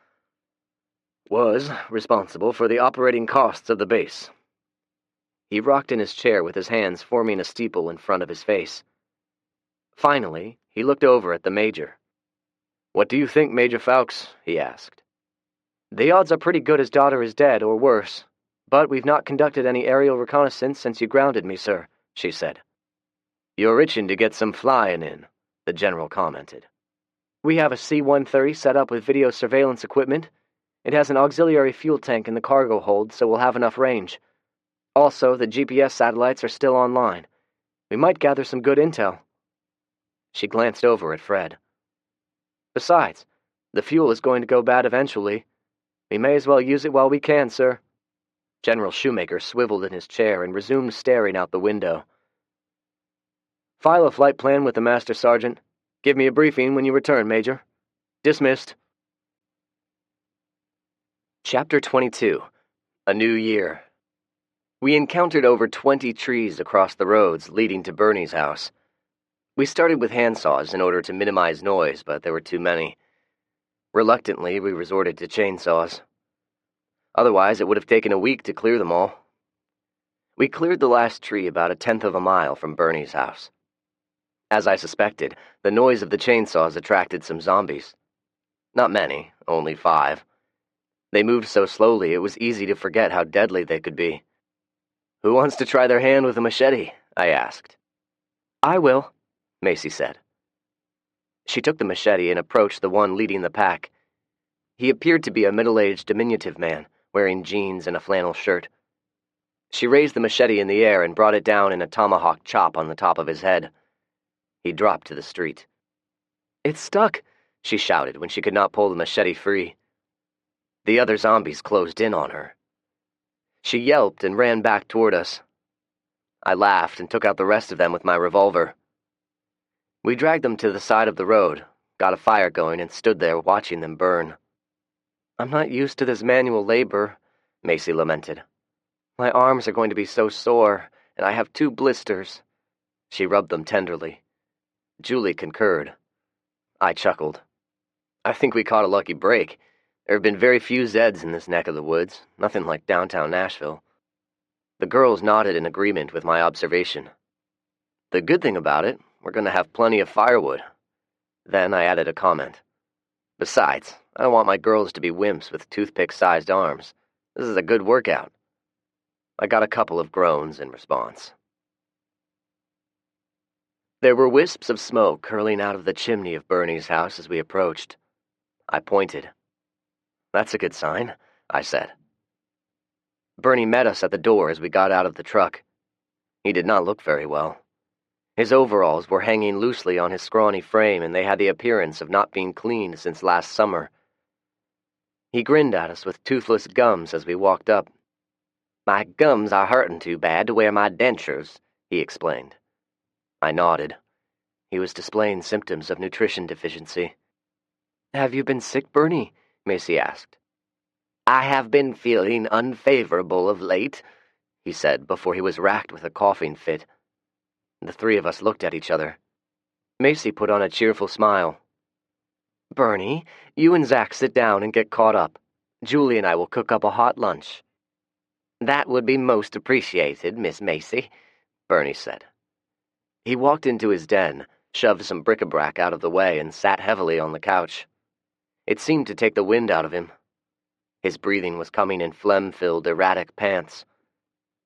was responsible for the operating costs of the base." He rocked in his chair with his hands forming a steeple in front of his face. Finally, he looked over at the Major. "What do you think, Major Fawkes?" he asked. "The odds are pretty good his daughter is dead, or worse. But we've not conducted any aerial reconnaissance since you grounded me, sir," she said. "You're itching to get some flying in," the general commented. "We have a C-130 set up with video surveillance equipment. It has an auxiliary fuel tank in the cargo hold, so we'll have enough range. Also, the GPS satellites are still online. We might gather some good intel." She glanced over at Fred. "Besides, the fuel is going to go bad eventually. We may as well use it while we can, sir." General Shoemaker swiveled in his chair and resumed staring out the window. "File a flight plan with the Master Sergeant. Give me a briefing when you return, Major. Dismissed." Chapter 22. A New Year. We encountered over 20 trees across the roads leading to Bernie's house. We started with handsaws in order to minimize noise, but there were too many. Reluctantly, we resorted to chainsaws. Otherwise, it would have taken a week to clear them all. We cleared the last tree about 1/10 of a mile from Bernie's house. As I suspected, the noise of the chainsaws attracted some zombies. Not many, only 5. They moved so slowly it was easy to forget how deadly they could be. "Who wants to try their hand with a machete?" I asked. "I will," Macy said. She took the machete and approached the one leading the pack. He appeared to be a middle-aged diminutive man, wearing jeans and a flannel shirt. She raised the machete in the air and brought it down in a tomahawk chop on the top of his head. He dropped to the street. "It's stuck," she shouted when she could not pull the machete free. The other zombies closed in on her. She yelped and ran back toward us. I laughed and took out the rest of them with my revolver. We dragged them to the side of the road, got a fire going, and stood there watching them burn. "I'm not used to this manual labor," Macy lamented. "My arms are going to be so sore, and I have 2 blisters." She rubbed them tenderly. Julie concurred. I chuckled. "I think we caught a lucky break. There have been very few Zeds in this neck of the woods, nothing like downtown Nashville." The girls nodded in agreement with my observation. "The good thing about it, we're going to have plenty of firewood." Then I added a comment. "Besides, I don't want my girls to be wimps with toothpick-sized arms. This is a good workout." I got a couple of groans in response. There were wisps of smoke curling out of the chimney of Bernie's house as we approached. I pointed. "That's a good sign," I said. Bernie met us at the door as we got out of the truck. He did not look very well. His overalls were hanging loosely on his scrawny frame, and they had the appearance of not being cleaned since last summer. He grinned at us with toothless gums as we walked up. "My gums are hurting too bad to wear my dentures," he explained. I nodded. He was displaying symptoms of nutrition deficiency. "Have you been sick, Bernie?" Macy asked. "I have been feeling unfavorable of late," he said before he was racked with a coughing fit. The 3 of us looked at each other. Macy put on a cheerful smile. "Bernie, you and Zach sit down and get caught up. Julie and I will cook up a hot lunch." "That would be most appreciated, Miss Macy," Bernie said. He walked into his den, shoved some bric-a-brac out of the way, and sat heavily on the couch. It seemed to take the wind out of him. His breathing was coming in phlegm-filled, erratic pants.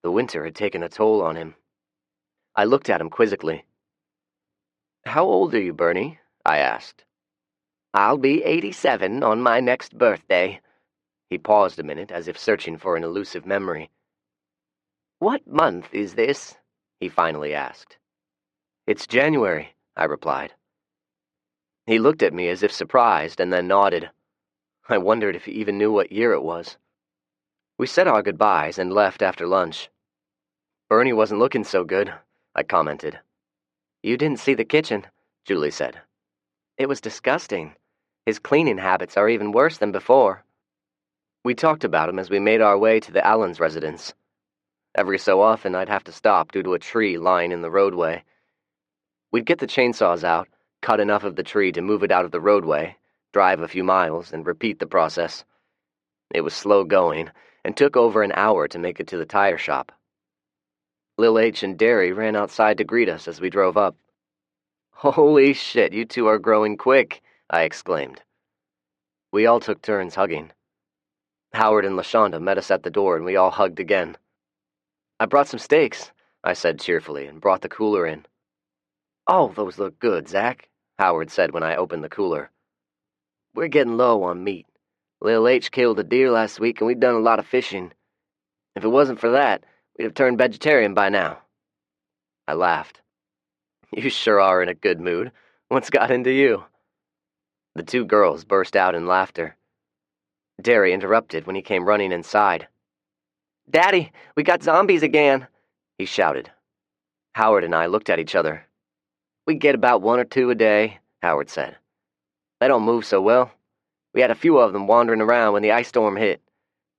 The winter had taken a toll on him. I looked at him quizzically. "How old are you, Bernie?" I asked. "I'll be 87 on my next birthday." He paused a minute, as if searching for an elusive memory. "What month is this?" he finally asked. "It's January," I replied. He looked at me as if surprised, and then nodded. I wondered if he even knew what year it was. We said our goodbyes and left after lunch. "Bernie wasn't looking so good," I commented. "You didn't see the kitchen," Julie said. "It was disgusting. His cleaning habits are even worse than before." We talked about him as we made our way to the Allens' residence. Every so often I'd have to stop due to a tree lying in the roadway. We'd get the chainsaws out, cut enough of the tree to move it out of the roadway, drive a few miles, and repeat the process. It was slow going, and took over an hour to make it to the tire shop. Lil H and Derry ran outside to greet us as we drove up. "Holy shit, you 2 are growing quick," I exclaimed. We all took turns hugging. Howard and LaShonda met us at the door, and we all hugged again. "I brought some steaks," I said cheerfully, and brought the cooler in. "Oh, those look good, Zach," Howard said when I opened the cooler. "We're getting low on meat. Lil H killed a deer last week, and we've done a lot of fishing. If it wasn't for that, we'd have turned vegetarian by now." I laughed. "You sure are in a good mood. What's got into you?" The 2 girls burst out in laughter. Derry interrupted when he came running inside. "Daddy, we got zombies again," he shouted. Howard and I looked at each other. "We get about 1 or 2 a day," Howard said. "They don't move so well. We had a few of them wandering around when the ice storm hit.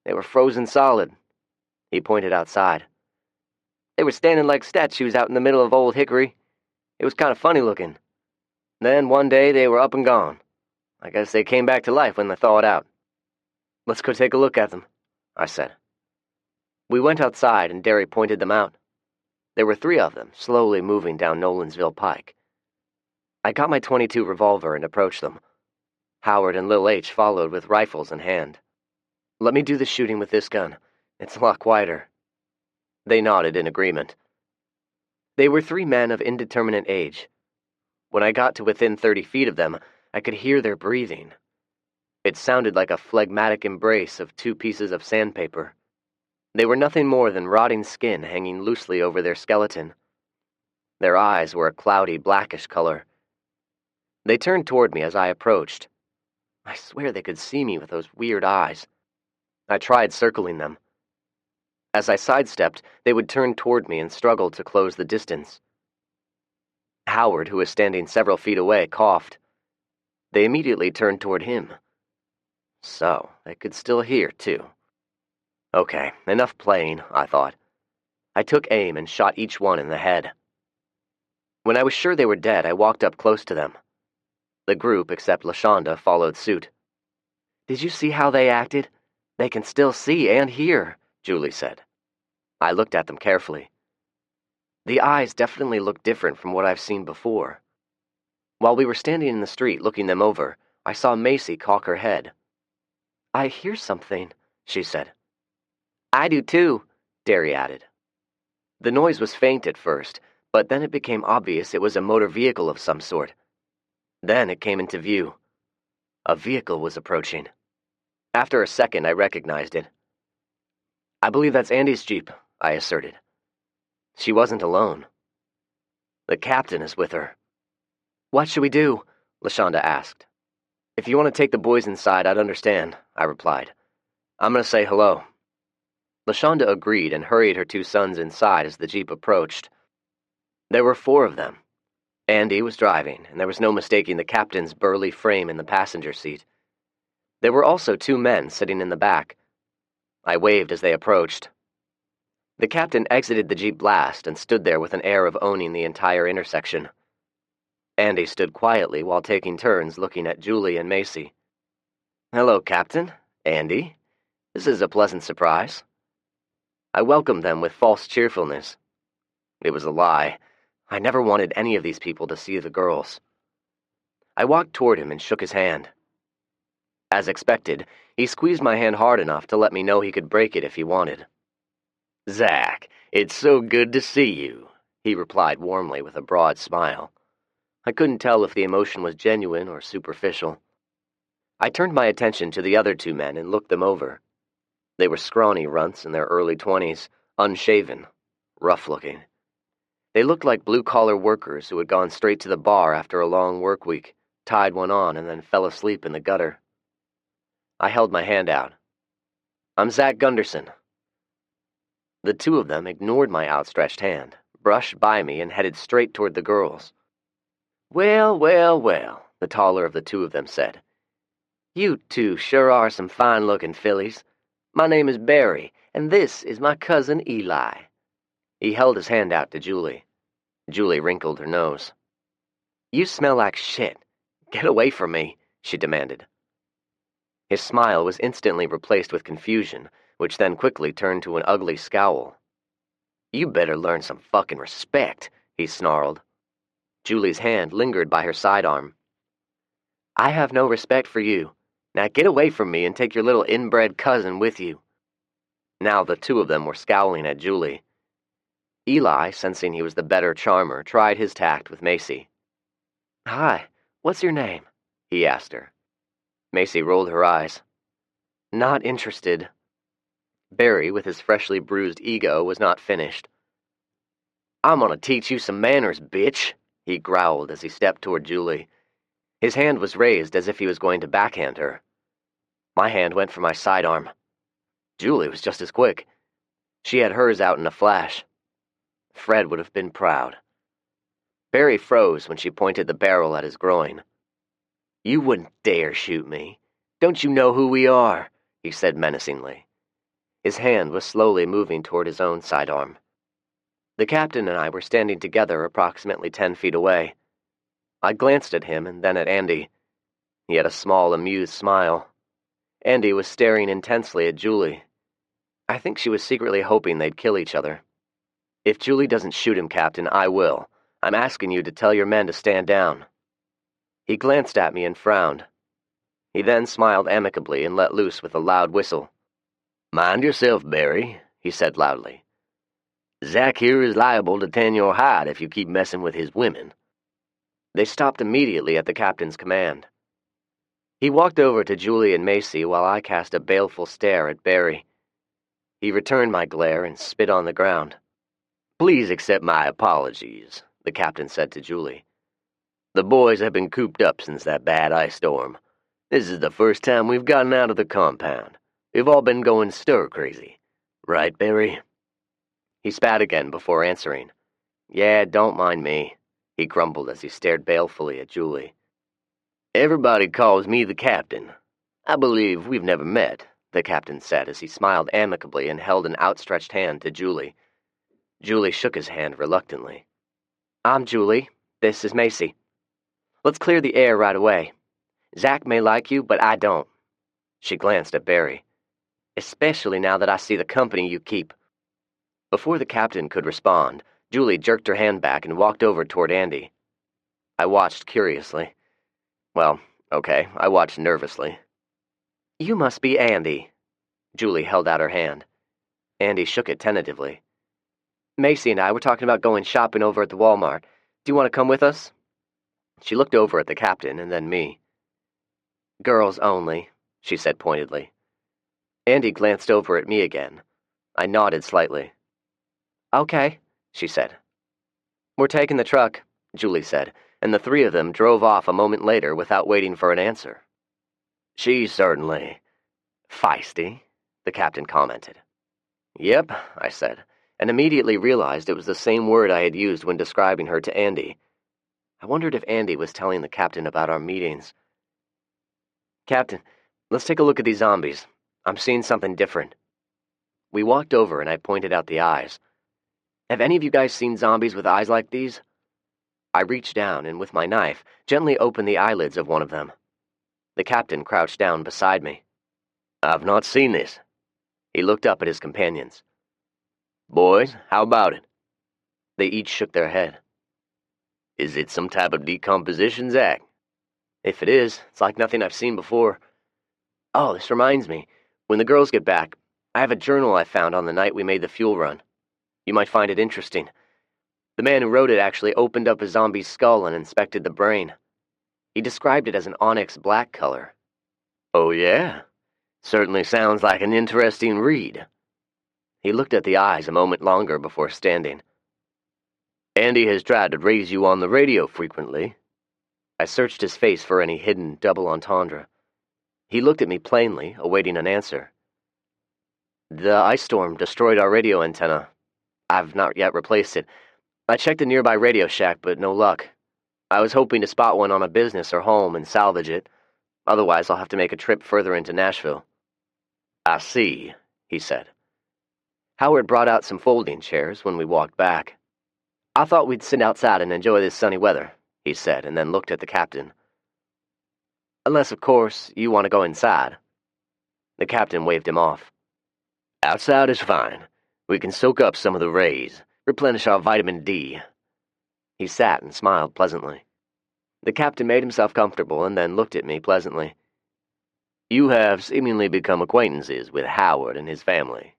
They were frozen solid." He pointed outside. "They were standing like statues out in the middle of Old Hickory. It was kind of funny looking. Then one day they were up and gone. I guess they came back to life when they thawed out." "Let's go take a look at them." I said. We went outside and Derry pointed them out. There were 3 of them, slowly moving down Nolansville Pike. I got my .22 revolver and approached them. Howard and Lil H followed with rifles in hand. Let me do the shooting with this gun. It's a lot quieter. They nodded in agreement. They were 3 men of indeterminate age. When I got to within 30 feet of them, I could hear their breathing. It sounded like a phlegmatic embrace of 2 pieces of sandpaper. They were nothing more than rotting skin hanging loosely over their skeleton. Their eyes were a cloudy, blackish color. They turned toward me as I approached. I swear they could see me with those weird eyes. I tried circling them. As I sidestepped, they would turn toward me and struggle to close the distance. Howard, who was standing several feet away, coughed. They immediately turned toward him. So, they could still hear, too. Okay, enough playing, I thought. I took aim and shot each one in the head. When I was sure they were dead, I walked up close to them. The group, except LaShonda, followed suit. Did you see how they acted? They can still see and hear, Julie said. I looked at them carefully. The eyes definitely looked different from what I've seen before. While we were standing in the street looking them over, I saw Macy cock her head. I hear something, she said. I do too, Derry added. The noise was faint at first, but then it became obvious it was a motor vehicle of some sort. Then it came into view. A vehicle was approaching. After a second, I recognized it. I believe that's Andy's Jeep, I asserted. She wasn't alone. The captain is with her. What should we do? LaShonda asked. If you want to take the boys inside, I'd understand, I replied. I'm going to say hello. LaShonda agreed and hurried her 2 sons inside as the Jeep approached. There were 4 of them. Andy was driving, and there was no mistaking the captain's burly frame in the passenger seat. There were also 2 men sitting in the back. I waved as they approached. The captain exited the Jeep blast and stood there with an air of owning the entire intersection. Andy stood quietly while taking turns looking at Julie and Macy. Hello, Captain. Andy. This is a pleasant surprise. I welcomed them with false cheerfulness. It was a lie. I never wanted any of these people to see the girls. I walked toward him and shook his hand. As expected, he squeezed my hand hard enough to let me know he could break it if he wanted. Zach, it's so good to see you, he replied warmly with a broad smile. I couldn't tell if the emotion was genuine or superficial. I turned my attention to the other 2 men and looked them over. They were scrawny runts in their early 20s, unshaven, rough-looking. They looked like blue-collar workers who had gone straight to the bar after a long work week, tied one on, and then fell asleep in the gutter. I held my hand out. I'm Zach Gunderson. The 2 of them ignored my outstretched hand, brushed by me, and headed straight toward the girls. Well, well, well, the taller of the 2 of them said. You 2 sure are some fine-looking fillies. My name is Barry, and this is my cousin Eli. He held his hand out to Julie. Julie wrinkled her nose. You smell like shit. Get away from me, she demanded. His smile was instantly replaced with confusion, which then quickly turned to an ugly scowl. You better learn some fucking respect, he snarled. Julie's hand lingered by her sidearm. I have no respect for you. Now get away from me and take your little inbred cousin with you. Now the 2 of them were scowling at Julie. Eli, sensing he was the better charmer, tried his tact with Macy. Hi, what's your name? He asked her. Macy rolled her eyes. Not interested. Barry, with his freshly bruised ego, was not finished. I'm gonna teach you some manners, bitch, he growled as he stepped toward Julie. His hand was raised as if he was going to backhand her. My hand went for my sidearm. Julie was just as quick. She had hers out in a flash. Fred would have been proud. Barry froze when she pointed the barrel at his groin. You wouldn't dare shoot me. Don't you know who we are? He said menacingly. His hand was slowly moving toward his own sidearm. The captain and I were standing together approximately 10 feet away. I glanced at him and then at Andy. He had a small, amused smile. Andy was staring intensely at Julie. I think she was secretly hoping they'd kill each other. "If Julie doesn't shoot him, Captain, I will. I'm asking you to tell your men to stand down." He glanced at me and frowned. He then smiled amicably and let loose with a loud whistle. "Mind yourself, Barry," he said loudly. "Zack here is liable to tan your hide if you keep messing with his women." They stopped immediately at the captain's command. He walked over to Julie and Macy while I cast a baleful stare at Barry. He returned my glare and spit on the ground. "Please accept my apologies," the captain said to Julie. "The boys have been cooped up since that bad ice storm. This is the first time we've gotten out of the compound. We've all been going stir-crazy. Right, Barry?" He spat again before answering. "Yeah, don't mind me," he grumbled as he stared balefully at Julie. "Everybody calls me the captain. I believe we've never met," the captain said as he smiled amicably and held an outstretched hand to Julie. Julie shook his hand reluctantly. "I'm Julie. This is Macy. Let's clear the air right away. Zack may like you, but I don't." She glanced at Barry. "Especially now that I see the company you keep." Before the captain could respond, Julie jerked her hand back and walked over toward Andy. I watched curiously. Well, okay, I watched nervously. "You must be Andy." Julie held out her hand. Andy shook it tentatively. "Macy and I were talking about going shopping over at the Walmart. Do you want to come with us?" She looked over at the captain and then me. "Girls only," she said pointedly. Andy glanced over at me again. I nodded slightly. "Okay," she said. "We're taking the truck," Julie said, and the three of them drove off a moment later without waiting for an answer. "She's certainly feisty," the captain commented. "Yep," I said, and immediately realized it was the same word I had used when describing her to Andy. I wondered if Andy was telling the captain about our meetings. "Captain, let's take a look at these zombies. I'm seeing something different." We walked over and I pointed out the eyes. "Have any of you guys seen zombies with eyes like these?" I reached down and with my knife gently opened the eyelids of one of them. The captain crouched down beside me. "I've not seen this." He looked up at his companions. "Boys, how about it?" They each shook their head. "Is it some type of decomposition, Zack?" "If it is, it's like nothing I've seen before. Oh, this reminds me. When the girls get back, I have a journal I found on the night we made the fuel run. You might find it interesting. The man who wrote it actually opened up a zombie's skull and inspected the brain. He described it as an onyx black color." "Oh, yeah? Certainly sounds like an interesting read." He looked at the eyes a moment longer before standing. "Andy has tried to raise you on the radio frequently." I searched his face for any hidden double entendre. He looked at me plainly, awaiting an answer. "The ice storm destroyed our radio antenna. I've not yet replaced it. I checked a nearby Radio Shack, but no luck. I was hoping to spot one on a business or home and salvage it. Otherwise, I'll have to make a trip further into Nashville." "I see," he said. Howard brought out some folding chairs when we walked back. "I thought we'd sit outside and enjoy this sunny weather," he said, and then looked at the captain. "Unless, of course, you want to go inside." The captain waved him off. "Outside is fine. We can soak up some of the rays, replenish our vitamin D." He sat and smiled pleasantly. The captain made himself comfortable and then looked at me pleasantly. "You have seemingly become acquaintances with Howard and his family."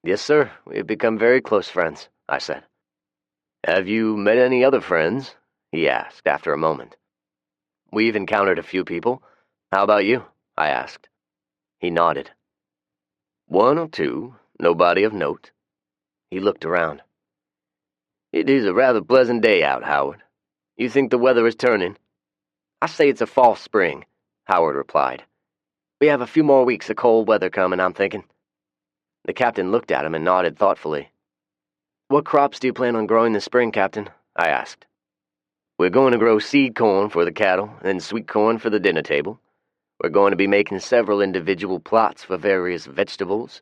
"Yes, sir. We have become very close friends," I said. "Have you met any other friends?" he asked after a moment. "We've encountered a few people. How about you?" I asked. He nodded. "One or two, nobody of note." He looked around. "It is a rather pleasant day out, Howard. You think the weather is turning?" "I say it's a false spring," Howard replied. "We have a few more weeks of cold weather coming, I'm thinking." The captain looked at him and nodded thoughtfully. "What crops do you plan on growing this spring, Captain?" I asked. "We're going to grow seed corn for the cattle and sweet corn for the dinner table. We're going to be making several individual plots for various vegetables.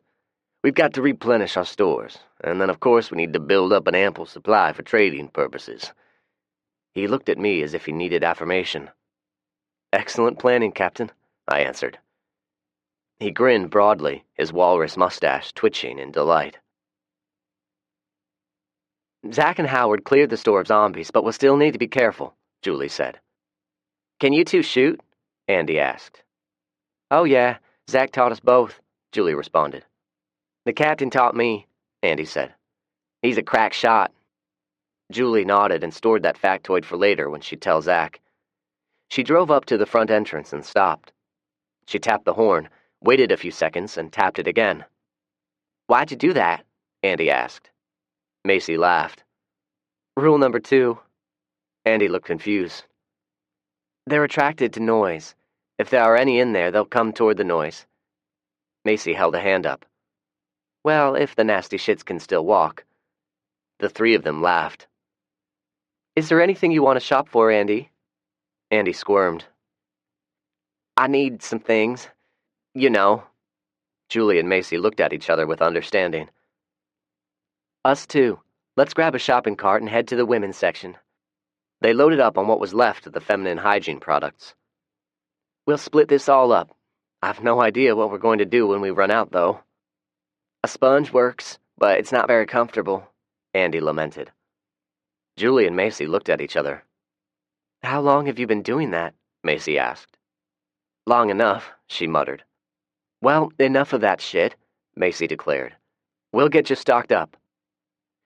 We've got to replenish our stores, and then of course we need to build up an ample supply for trading purposes." He looked at me as if he needed affirmation. "Excellent planning, Captain," I answered. He grinned broadly, his walrus mustache twitching in delight. Zack and Howard cleared the store of zombies, but we'll still need to be careful, Julie said. Can you two shoot? Andy asked. Oh yeah, Zack taught us both, Julie responded. The captain taught me, Andy said. He's a crack shot. Julie nodded and stored that factoid for later when she'd tell Zack. She drove up to the front entrance and stopped. She tapped the horn, waited a few seconds, and tapped it again. Why'd you do that? Andy asked. Macy laughed. Rule number 2. Andy looked confused. They're attracted to noise. If there are any in there, they'll come toward the noise. Macy held a hand up. Well, if the nasty shits can still walk. The three of them laughed. Is there anything you want to shop for, Andy? Andy squirmed. I need some things. You know. Julie and Macy looked at each other with understanding. Us too. Let's grab a shopping cart and head to the women's section. They loaded up on what was left of the feminine hygiene products. We'll split this all up. I've no idea what we're going to do when we run out, though. A sponge works, but it's not very comfortable, Andy lamented. Julie and Macy looked at each other. How long have you been doing that? Macy asked. Long enough, she muttered. Well, enough of that shit, Macy declared. We'll get you stocked up.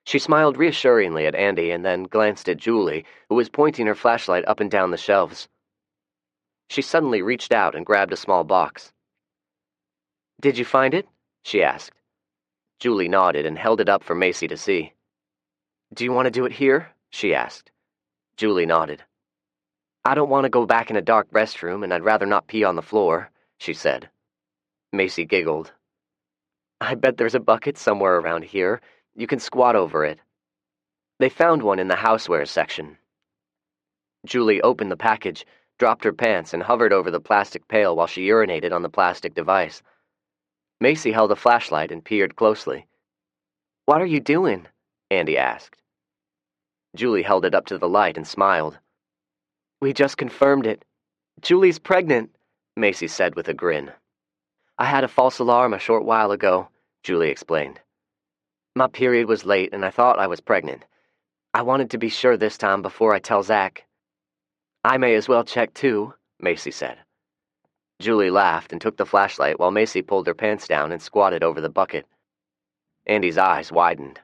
She smiled reassuringly at Andy and then glanced at Julie, who was pointing her flashlight up and down the shelves. She suddenly reached out and grabbed a small box. Did you find it? She asked. Julie nodded and held it up for Macy to see. Do you want to do it here? She asked. Julie nodded. I don't want to go back in a dark restroom, and I'd rather not pee on the floor, she said. Macy giggled. I bet there's a bucket somewhere around here. You can squat over it. They found one in the housewares section. Julie opened the package, dropped her pants, and hovered over the plastic pail while she urinated on the plastic device. Macy held a flashlight and peered closely. What are you doing? Andy asked. Julie held it up to the light and smiled. We just confirmed it. Julie's pregnant, Macy said with a grin. I had a false alarm a short while ago, Julie explained. My period was late and I thought I was pregnant. I wanted to be sure this time before I tell Zack. I may as well check too, Macy said. Julie laughed and took the flashlight while Macy pulled her pants down and squatted over the bucket. Andy's eyes widened.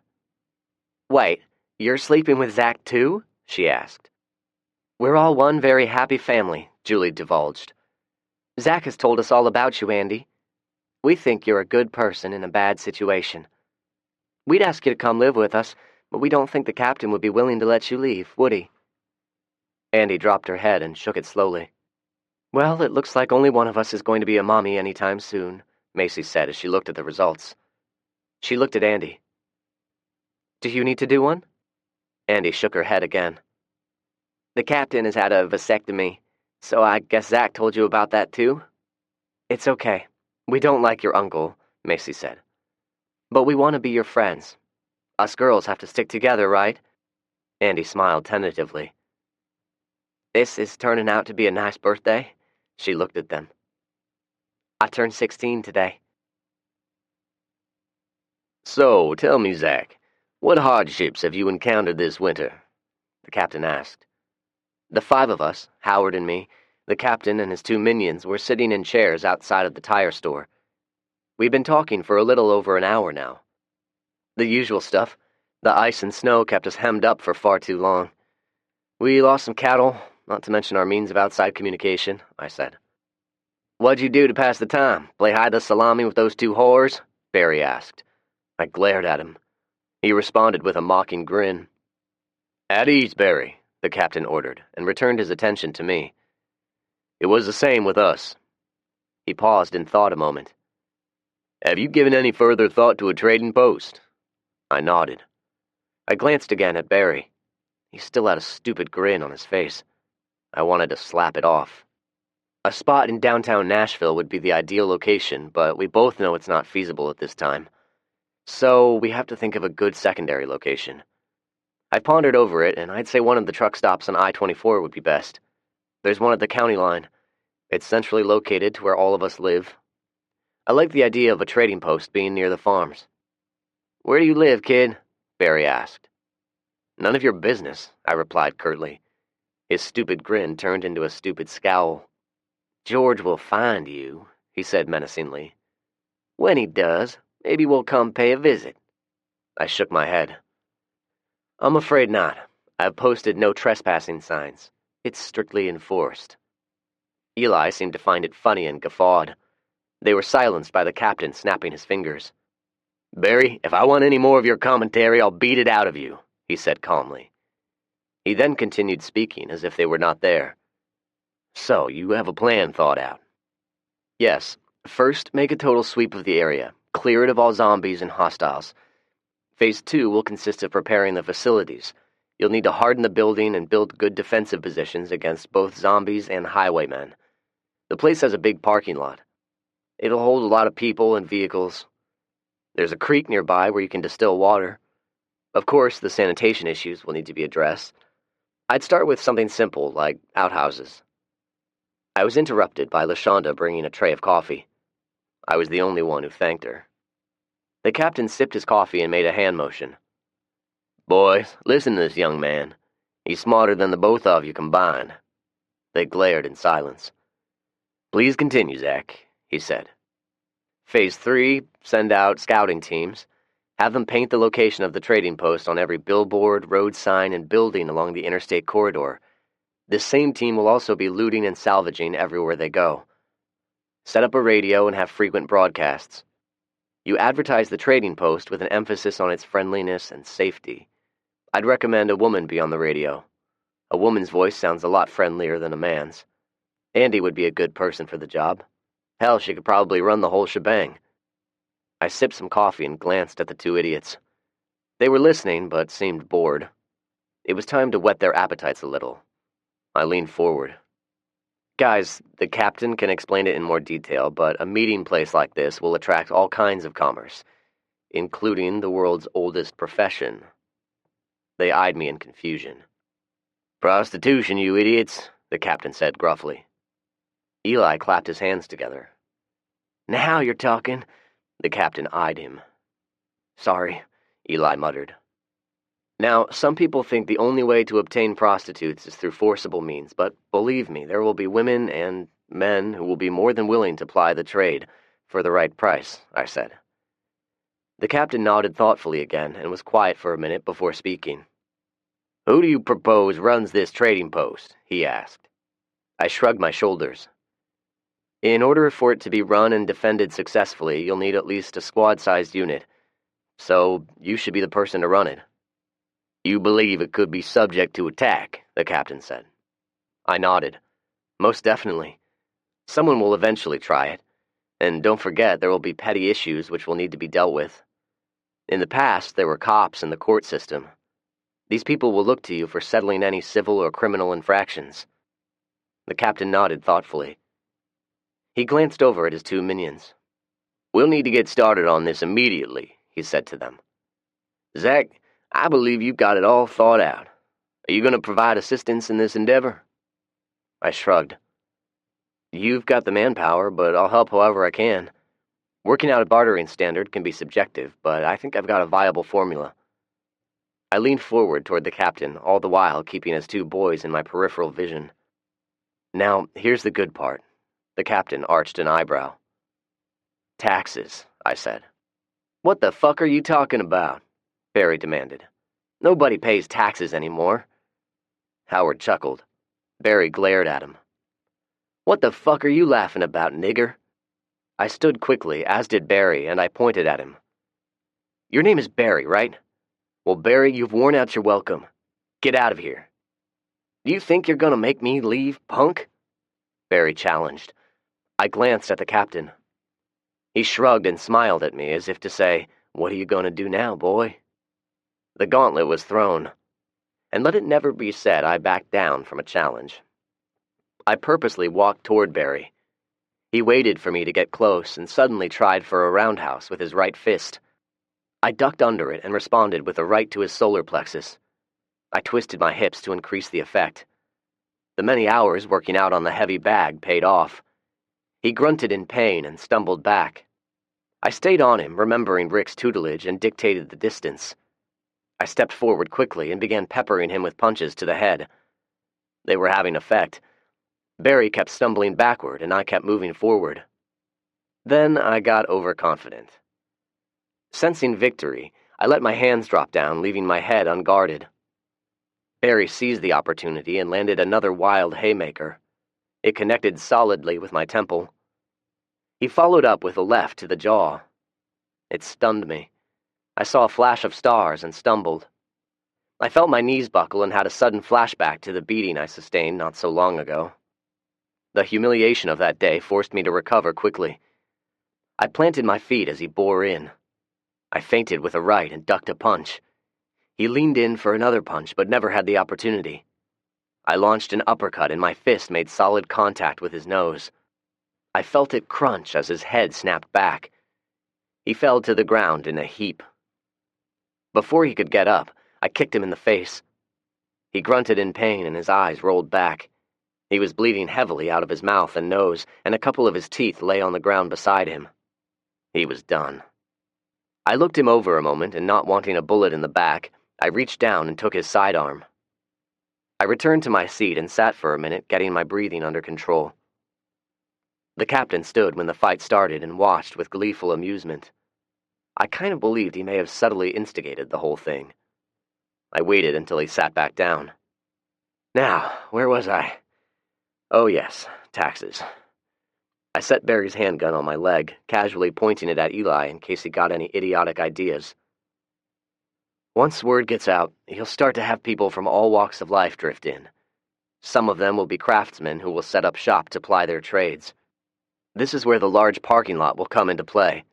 Wait, you're sleeping with Zack too? She asked. We're all one very happy family, Julie divulged. Zack has told us all about you, Andy. We think you're a good person in a bad situation. We'd ask you to come live with us, but we don't think the captain would be willing to let you leave, would he? Andy dropped her head and shook it slowly. Well, it looks like only one of us is going to be a mommy anytime soon, Macy said as she looked at the results. She looked at Andy. Do you need to do one? Andy shook her head again. The captain has had a vasectomy, so I guess Zack told you about that too? It's okay. We don't like your uncle, Macy said. But we want to be your friends. Us girls have to stick together, right? Andy smiled tentatively. This is turning out to be a nice birthday. She looked at them. I turned 16 today. So, tell me, Zack, what hardships have you encountered this winter? The captain asked. The 5 of us, Howard and me, the captain and his 2 minions, were sitting in chairs outside of the tire store. We'd been talking for a little over an hour now. The usual stuff. The ice and snow kept us hemmed up for far too long. We lost some cattle, not to mention our means of outside communication, I said. What'd you do to pass the time? Play hide-the-salami with those 2 whores? Barry asked. I glared at him. He responded with a mocking grin. At ease, Barry, the captain ordered, and returned his attention to me. It was the same with us. He paused and thought a moment. Have you given any further thought to a trading post? I nodded. I glanced again at Barry. He still had a stupid grin on his face. I wanted to slap it off. A spot in downtown Nashville would be the ideal location, but we both know it's not feasible at this time. So we have to think of a good secondary location. I pondered over it, and I'd say one of the truck stops on I-24 would be best. There's one at the county line. It's centrally located to where all of us live. I like the idea of a trading post being near the farms. Where do you live, kid? Barry asked. None of your business, I replied curtly. His stupid grin turned into a stupid scowl. George will find you, he said menacingly. When he does, maybe we'll come pay a visit. I shook my head. I'm afraid not. I've posted no trespassing signs. It's strictly enforced. Eli seemed to find it funny and guffawed. They were silenced by the captain snapping his fingers. Barry, if I want any more of your commentary, I'll beat it out of you, he said calmly. He then continued speaking as if they were not there. So, you have a plan thought out? Yes. First, make a total sweep of the area. Clear it of all zombies and hostiles. Phase 2 will consist of preparing the facilities. You'll need to harden the building and build good defensive positions against both zombies and highwaymen. The place has a big parking lot. It'll hold a lot of people and vehicles. There's a creek nearby where you can distill water. Of course, the sanitation issues will need to be addressed. I'd start with something simple, like outhouses. I was interrupted by LaShonda bringing a tray of coffee. I was the only one who thanked her. The captain sipped his coffee and made a hand motion. Boys, listen to this young man. He's smarter than the both of you combined. They glared in silence. Please continue, Zach, he said. Phase 3, send out scouting teams. Have them paint the location of the trading post on every billboard, road sign, and building along the interstate corridor. This same team will also be looting and salvaging everywhere they go. Set up a radio and have frequent broadcasts. You advertise the trading post with an emphasis on its friendliness and safety. I'd recommend a woman be on the radio. A woman's voice sounds a lot friendlier than a man's. Andy would be a good person for the job. Hell, she could probably run the whole shebang. I sipped some coffee and glanced at the two idiots. They were listening, but seemed bored. It was time to whet their appetites a little. I leaned forward. Guys, the captain can explain it in more detail, but a meeting place like this will attract all kinds of commerce, including the world's oldest profession. They eyed me in confusion. Prostitution, you idiots, the captain said gruffly. Eli clapped his hands together. Now you're talking, the captain eyed him. Sorry, Eli muttered. Now, some people think the only way to obtain prostitutes is through forcible means, but believe me, there will be women and men who will be more than willing to ply the trade for the right price, I said. The captain nodded thoughtfully again and was quiet for a minute before speaking. Who do you propose runs this trading post? He asked. I shrugged my shoulders. In order for it to be run and defended successfully, you'll need at least a squad-sized unit, so you should be the person to run it. You believe it could be subject to attack, the captain said. I nodded. Most definitely. Someone will eventually try it, and don't forget there will be petty issues which will need to be dealt with. In the past, there were cops in the court system. These people will look to you for settling any civil or criminal infractions. The captain nodded thoughtfully. He glanced over at his two minions. We'll need to get started on this immediately, he said to them. Zach, I believe you've got it all thought out. Are you going to provide assistance in this endeavor? I shrugged. You've got the manpower, but I'll help however I can. Working out a bartering standard can be subjective, but I think I've got a viable formula. I leaned forward toward the captain, all the while keeping his two boys in my peripheral vision. Now, here's the good part. The captain arched an eyebrow. Taxes, I said. What the fuck are you talking about? Barry demanded. Nobody pays taxes anymore. Howard chuckled. Barry glared at him. What the fuck are you laughing about, nigger? I stood quickly, as did Barry, and I pointed at him. Your name is Barry, right? Well, Barry, you've worn out your welcome. Get out of here. Do you think you're gonna make me leave, punk? Barry challenged. I glanced at the captain. He shrugged and smiled at me as if to say, What are you gonna do now, boy? The gauntlet was thrown, and let it never be said I backed down from a challenge. I purposely walked toward Barry. He waited for me to get close and suddenly tried for a roundhouse with his right fist. I ducked under it and responded with a right to his solar plexus. I twisted my hips to increase the effect. The many hours working out on the heavy bag paid off. He grunted in pain and stumbled back, I stayed on him, remembering Rick's tutelage, and dictated the distance. I stepped forward quickly and began peppering him with punches to the head. They were having effect. Barry kept stumbling backward, and I kept moving forward. Then I got overconfident. Sensing victory, I let my hands drop down, leaving my head unguarded. Barry seized the opportunity and landed another wild haymaker. It connected solidly with my temple. He followed up with a left to the jaw. It stunned me. I saw a flash of stars and stumbled. I felt my knees buckle and had a sudden flashback to the beating I sustained not so long ago. The humiliation of that day forced me to recover quickly. I planted my feet as he bore in. I feinted with a right and ducked a punch. He leaned in for another punch, but never had the opportunity. I launched an uppercut and my fist made solid contact with his nose. I felt it crunch as his head snapped back. He fell to the ground in a heap. Before he could get up, I kicked him in the face. He grunted in pain and his eyes rolled back. He was bleeding heavily out of his mouth and nose, and a couple of his teeth lay on the ground beside him. He was done. I looked him over a moment, and not wanting a bullet in the back, I reached down and took his sidearm. I returned to my seat and sat for a minute, getting my breathing under control. The captain stood when the fight started and watched with gleeful amusement. I kind of believed he may have subtly instigated the whole thing. I waited until he sat back down. Now, where was I? Oh yes, taxes. I set Barry's handgun on my leg, casually pointing it at Eli in case he got any idiotic ideas. Once word gets out, he'll start to have people from all walks of life drift in. Some of them will be craftsmen who will set up shop to ply their trades. This is where the large parking lot will come into play.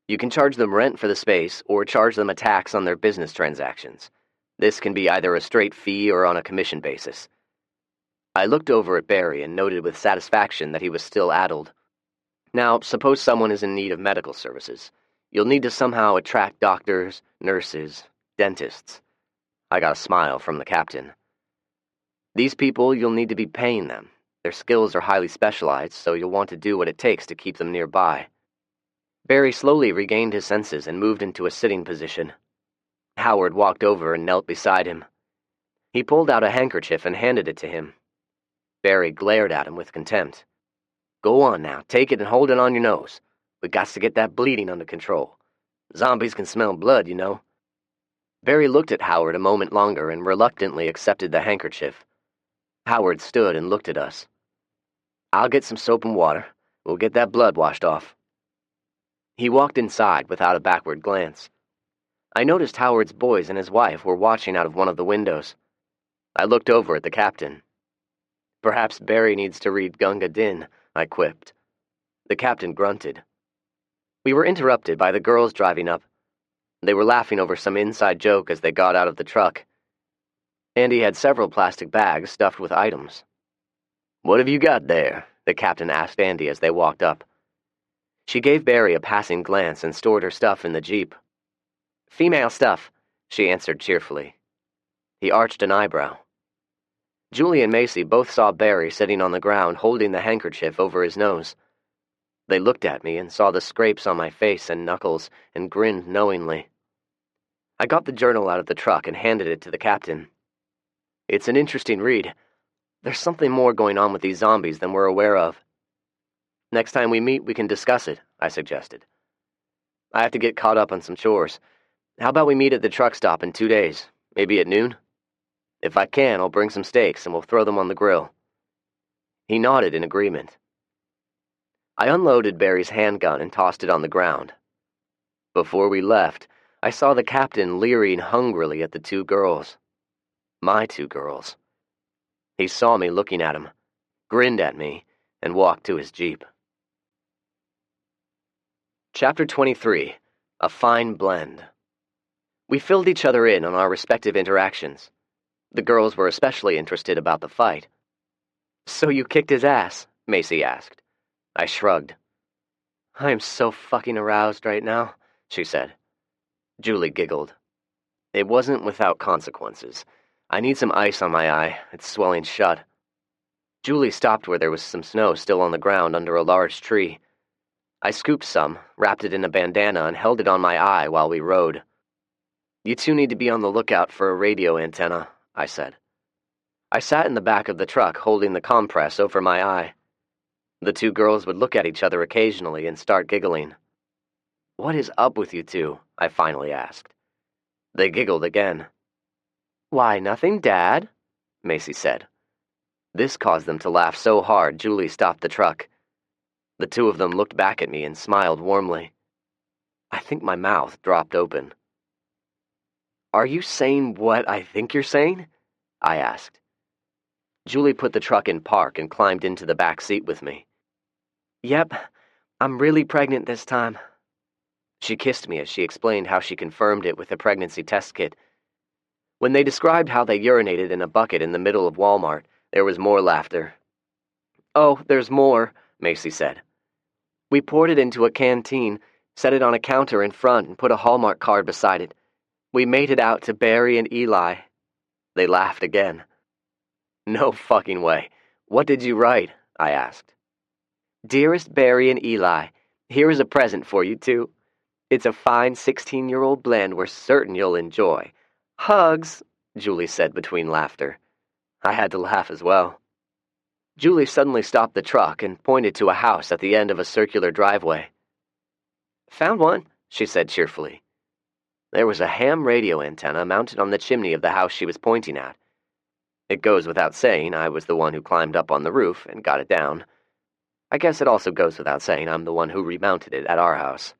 You can charge them rent for the space or charge them a tax on their business transactions. This can be either a straight fee or on a commission basis. I looked over at Barry and noted with satisfaction that he was still addled. Now, suppose someone is in need of medical services. You'll need to somehow attract doctors, nurses, dentists. I got a smile from the captain. These people, you'll need to be paying them. Their skills are highly specialized, so you'll want to do what it takes to keep them nearby. Barry slowly regained his senses and moved into a sitting position. Howard walked over and knelt beside him. He pulled out a handkerchief and handed it to him. Barry glared at him with contempt. Go on now, take it and hold it on your nose. We got to get that bleeding under control. Zombies can smell blood, you know. Barry looked at Howard a moment longer and reluctantly accepted the handkerchief. Howard stood and looked at us. I'll get some soap and water. We'll get that blood washed off. He walked inside without a backward glance. I noticed Howard's boys and his wife were watching out of one of the windows. I looked over at the captain. Perhaps Barry needs to read Gunga Din, I quipped. The captain grunted. We were interrupted by the girls driving up. They were laughing over some inside joke as they got out of the truck. Andy had several plastic bags stuffed with items. What have you got there? The captain asked Andy as they walked up. She gave Barry a passing glance and stored her stuff in the Jeep. Female stuff, she answered cheerfully. He arched an eyebrow. Julie and Macy both saw Barry sitting on the ground holding the handkerchief over his nose. They looked at me and saw the scrapes on my face and knuckles and grinned knowingly. I got the journal out of the truck and handed it to the captain. It's an interesting read. There's something more going on with these zombies than we're aware of. Next time we meet, we can discuss it, I suggested. I have to get caught up on some chores. How about we meet at the truck stop in 2 days, maybe at noon? If I can, I'll bring some steaks and we'll throw them on the grill. He nodded in agreement. I unloaded Barry's handgun and tossed it on the ground. Before we left, I saw the captain leering hungrily at the 2 girls. My 2 girls. He saw me looking at him, grinned at me, and walked to his Jeep. Chapter 23. A Fine Blend. We filled each other in on our respective interactions. The girls were especially interested about the fight. So you kicked his ass? Macy asked. I shrugged. I am so fucking aroused right now, she said. Julie giggled. It wasn't without consequences. I need some ice on my eye. It's swelling shut. Julie stopped where there was some snow still on the ground under a large tree. I scooped some, wrapped it in a bandana, and held it on my eye while we rode. "You two need to be on the lookout for a radio antenna," I said. I sat in the back of the truck, holding the compress over my eye. The two girls would look at each other occasionally and start giggling. "What is up with you two?" I finally asked. They giggled again. "Why, nothing, Dad," Macy said. This caused them to laugh so hard Julie stopped the truck. The two of them looked back at me and smiled warmly. I think my mouth dropped open. "Are you saying what I think you're saying?" I asked. Julie put the truck in park and climbed into the back seat with me. "Yep, I'm really pregnant this time." She kissed me as she explained how she confirmed it with a pregnancy test kit. When they described how they urinated in a bucket in the middle of Walmart, there was more laughter. "Oh, there's more," Macy said. "We poured it into a canteen, set it on a counter in front, and put a Hallmark card beside it. We made it out to Barry and Eli." They laughed again. "No fucking way. What did you write?" I asked. "Dearest Barry and Eli, here is a present for you two. It's a fine 16-year-old blend we're certain you'll enjoy. Hugs," Julie said between laughter. I had to laugh as well. Julie suddenly stopped the truck and pointed to a house at the end of a circular driveway. "Found one," she said cheerfully. There was a ham radio antenna mounted on the chimney of the house she was pointing at. It goes without saying I was the one who climbed up on the roof and got it down. I guess it also goes without saying I'm the one who remounted it at our house.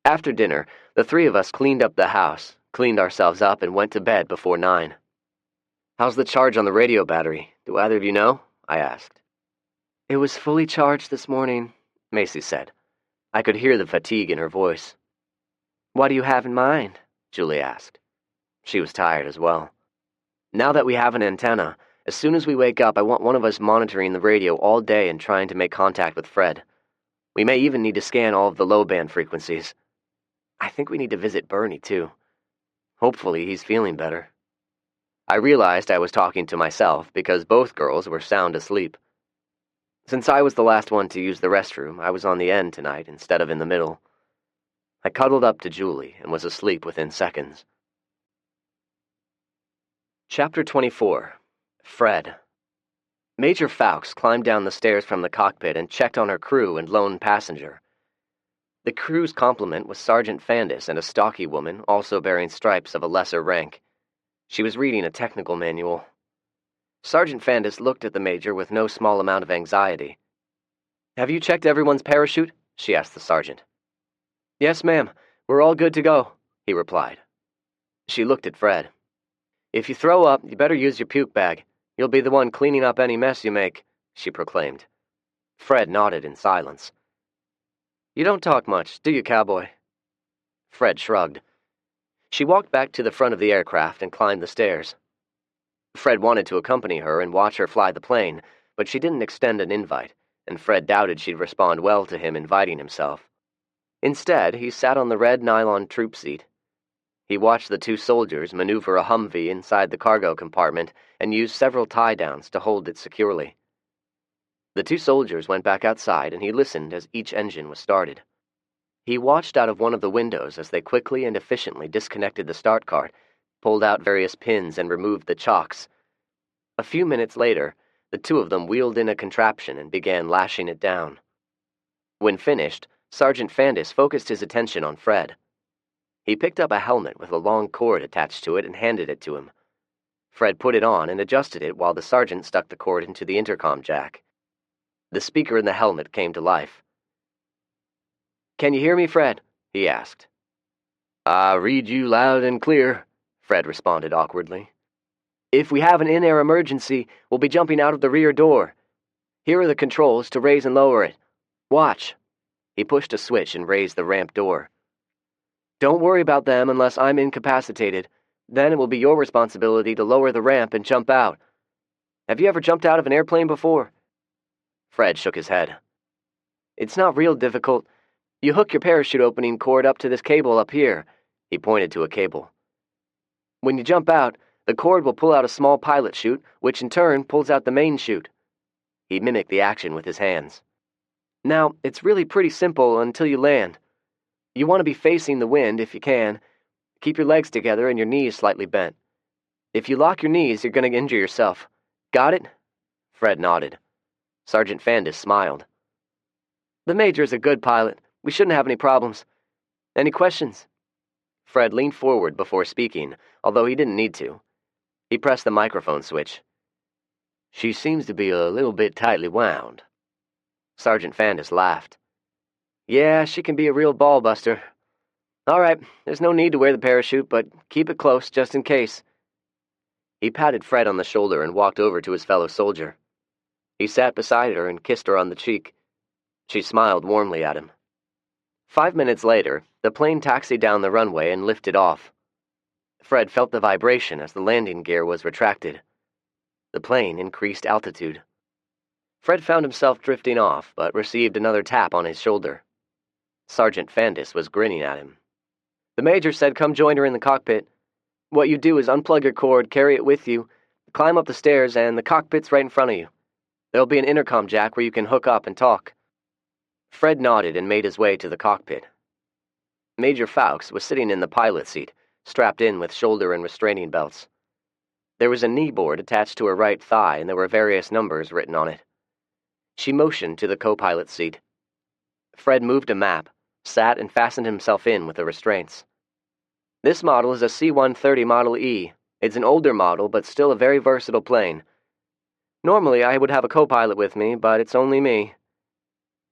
After dinner, the three of us cleaned up the house, cleaned ourselves up, and went to bed before 9. "How's the charge on the radio battery? Do either of you know?" I asked. "It was fully charged this morning," Macy said. I could hear the fatigue in her voice. "What do you have in mind?" Julie asked. She was tired as well. "Now that we have an antenna, as soon as we wake up, I want one of us monitoring the radio all day and trying to make contact with Fred. We may even need to scan all of the low-band frequencies. I think we need to visit Bernie, too. Hopefully he's feeling better." I realized I was talking to myself because both girls were sound asleep. Since I was the last one to use the restroom, I was on the end tonight instead of in the middle. I cuddled up to Julie and was asleep within seconds. Chapter 24. Fred. Major Fawkes climbed down the stairs from the cockpit and checked on her crew and lone passenger. The crew's complement was Sergeant Fandis and a stocky woman, also bearing stripes of a lesser rank. She was reading a technical manual. Sergeant Fandis looked at the major with no small amount of anxiety. "Have you checked everyone's parachute?" she asked the sergeant. "Yes, ma'am. We're all good to go," he replied. She looked at Fred. "If you throw up, you better use your puke bag. You'll be the one cleaning up any mess you make," she proclaimed. Fred nodded in silence. "You don't talk much, do you, cowboy?" Fred shrugged. She walked back to the front of the aircraft and climbed the stairs. Fred wanted to accompany her and watch her fly the plane, but she didn't extend an invite, and Fred doubted she'd respond well to him inviting himself. Instead, he sat on the red nylon troop seat. He watched the two soldiers maneuver a Humvee inside the cargo compartment and used several tie-downs to hold it securely. The two soldiers went back outside, and he listened as each engine was started. He watched out of one of the windows as they quickly and efficiently disconnected the start cart, pulled out various pins, and removed the chocks. A few minutes later, the two of them wheeled in a contraption and began lashing it down. When finished, Sergeant Fandis focused his attention on Fred. He picked up a helmet with a long cord attached to it and handed it to him. Fred put it on and adjusted it while the sergeant stuck the cord into the intercom jack. The speaker in the helmet came to life. "Can you hear me, Fred?" he asked. "I read you loud and clear," Fred responded awkwardly. "If we have an in-air emergency, we'll be jumping out of the rear door. Here are the controls to raise and lower it. Watch." He pushed a switch and raised the ramp door. "Don't worry about them unless I'm incapacitated. Then it will be your responsibility to lower the ramp and jump out. Have you ever jumped out of an airplane before?" Fred shook his head. "It's not real difficult. You hook your parachute opening cord up to this cable up here." He pointed to a cable. "When you jump out, the cord will pull out a small pilot chute, which in turn pulls out the main chute." He mimicked the action with his hands. Now, it's really pretty simple until you land. You want to be facing the wind if you can. Keep your legs together and your knees slightly bent. If you lock your knees, you're going to injure yourself. Got it?" Fred nodded. Sergeant Fandis smiled. "The Major's a good pilot. We shouldn't have any problems. Any questions?" Fred leaned forward before speaking, although he didn't need to. He pressed the microphone switch. "She seems to be a little bit tightly wound." Sergeant Fandis laughed. "Yeah, she can be a real ball-buster. All right, there's no need to wear the parachute, but keep it close just in case." He patted Fred on the shoulder and walked over to his fellow soldier. He sat beside her and kissed her on the cheek. She smiled warmly at him. 5 minutes later, the plane taxied down the runway and lifted off. Fred felt the vibration as the landing gear was retracted. The plane increased altitude. Fred found himself drifting off, but received another tap on his shoulder. Sergeant Fandis was grinning at him. "The Major said come join her in the cockpit. What you do is unplug your cord, carry it with you, climb up the stairs, and the cockpit's right in front of you. There'll be an intercom jack where you can hook up and talk." Fred nodded and made his way to the cockpit. Major Fawkes was sitting in the pilot seat, strapped in with shoulder and restraining belts. There was a knee board attached to her right thigh, and there were various numbers written on it. She motioned to the co-pilot seat. Fred moved a map, sat and fastened himself in with the restraints. "This model is a C-130 Model E. It's an older model, but still a very versatile plane. Normally I would have a co-pilot with me, but it's only me."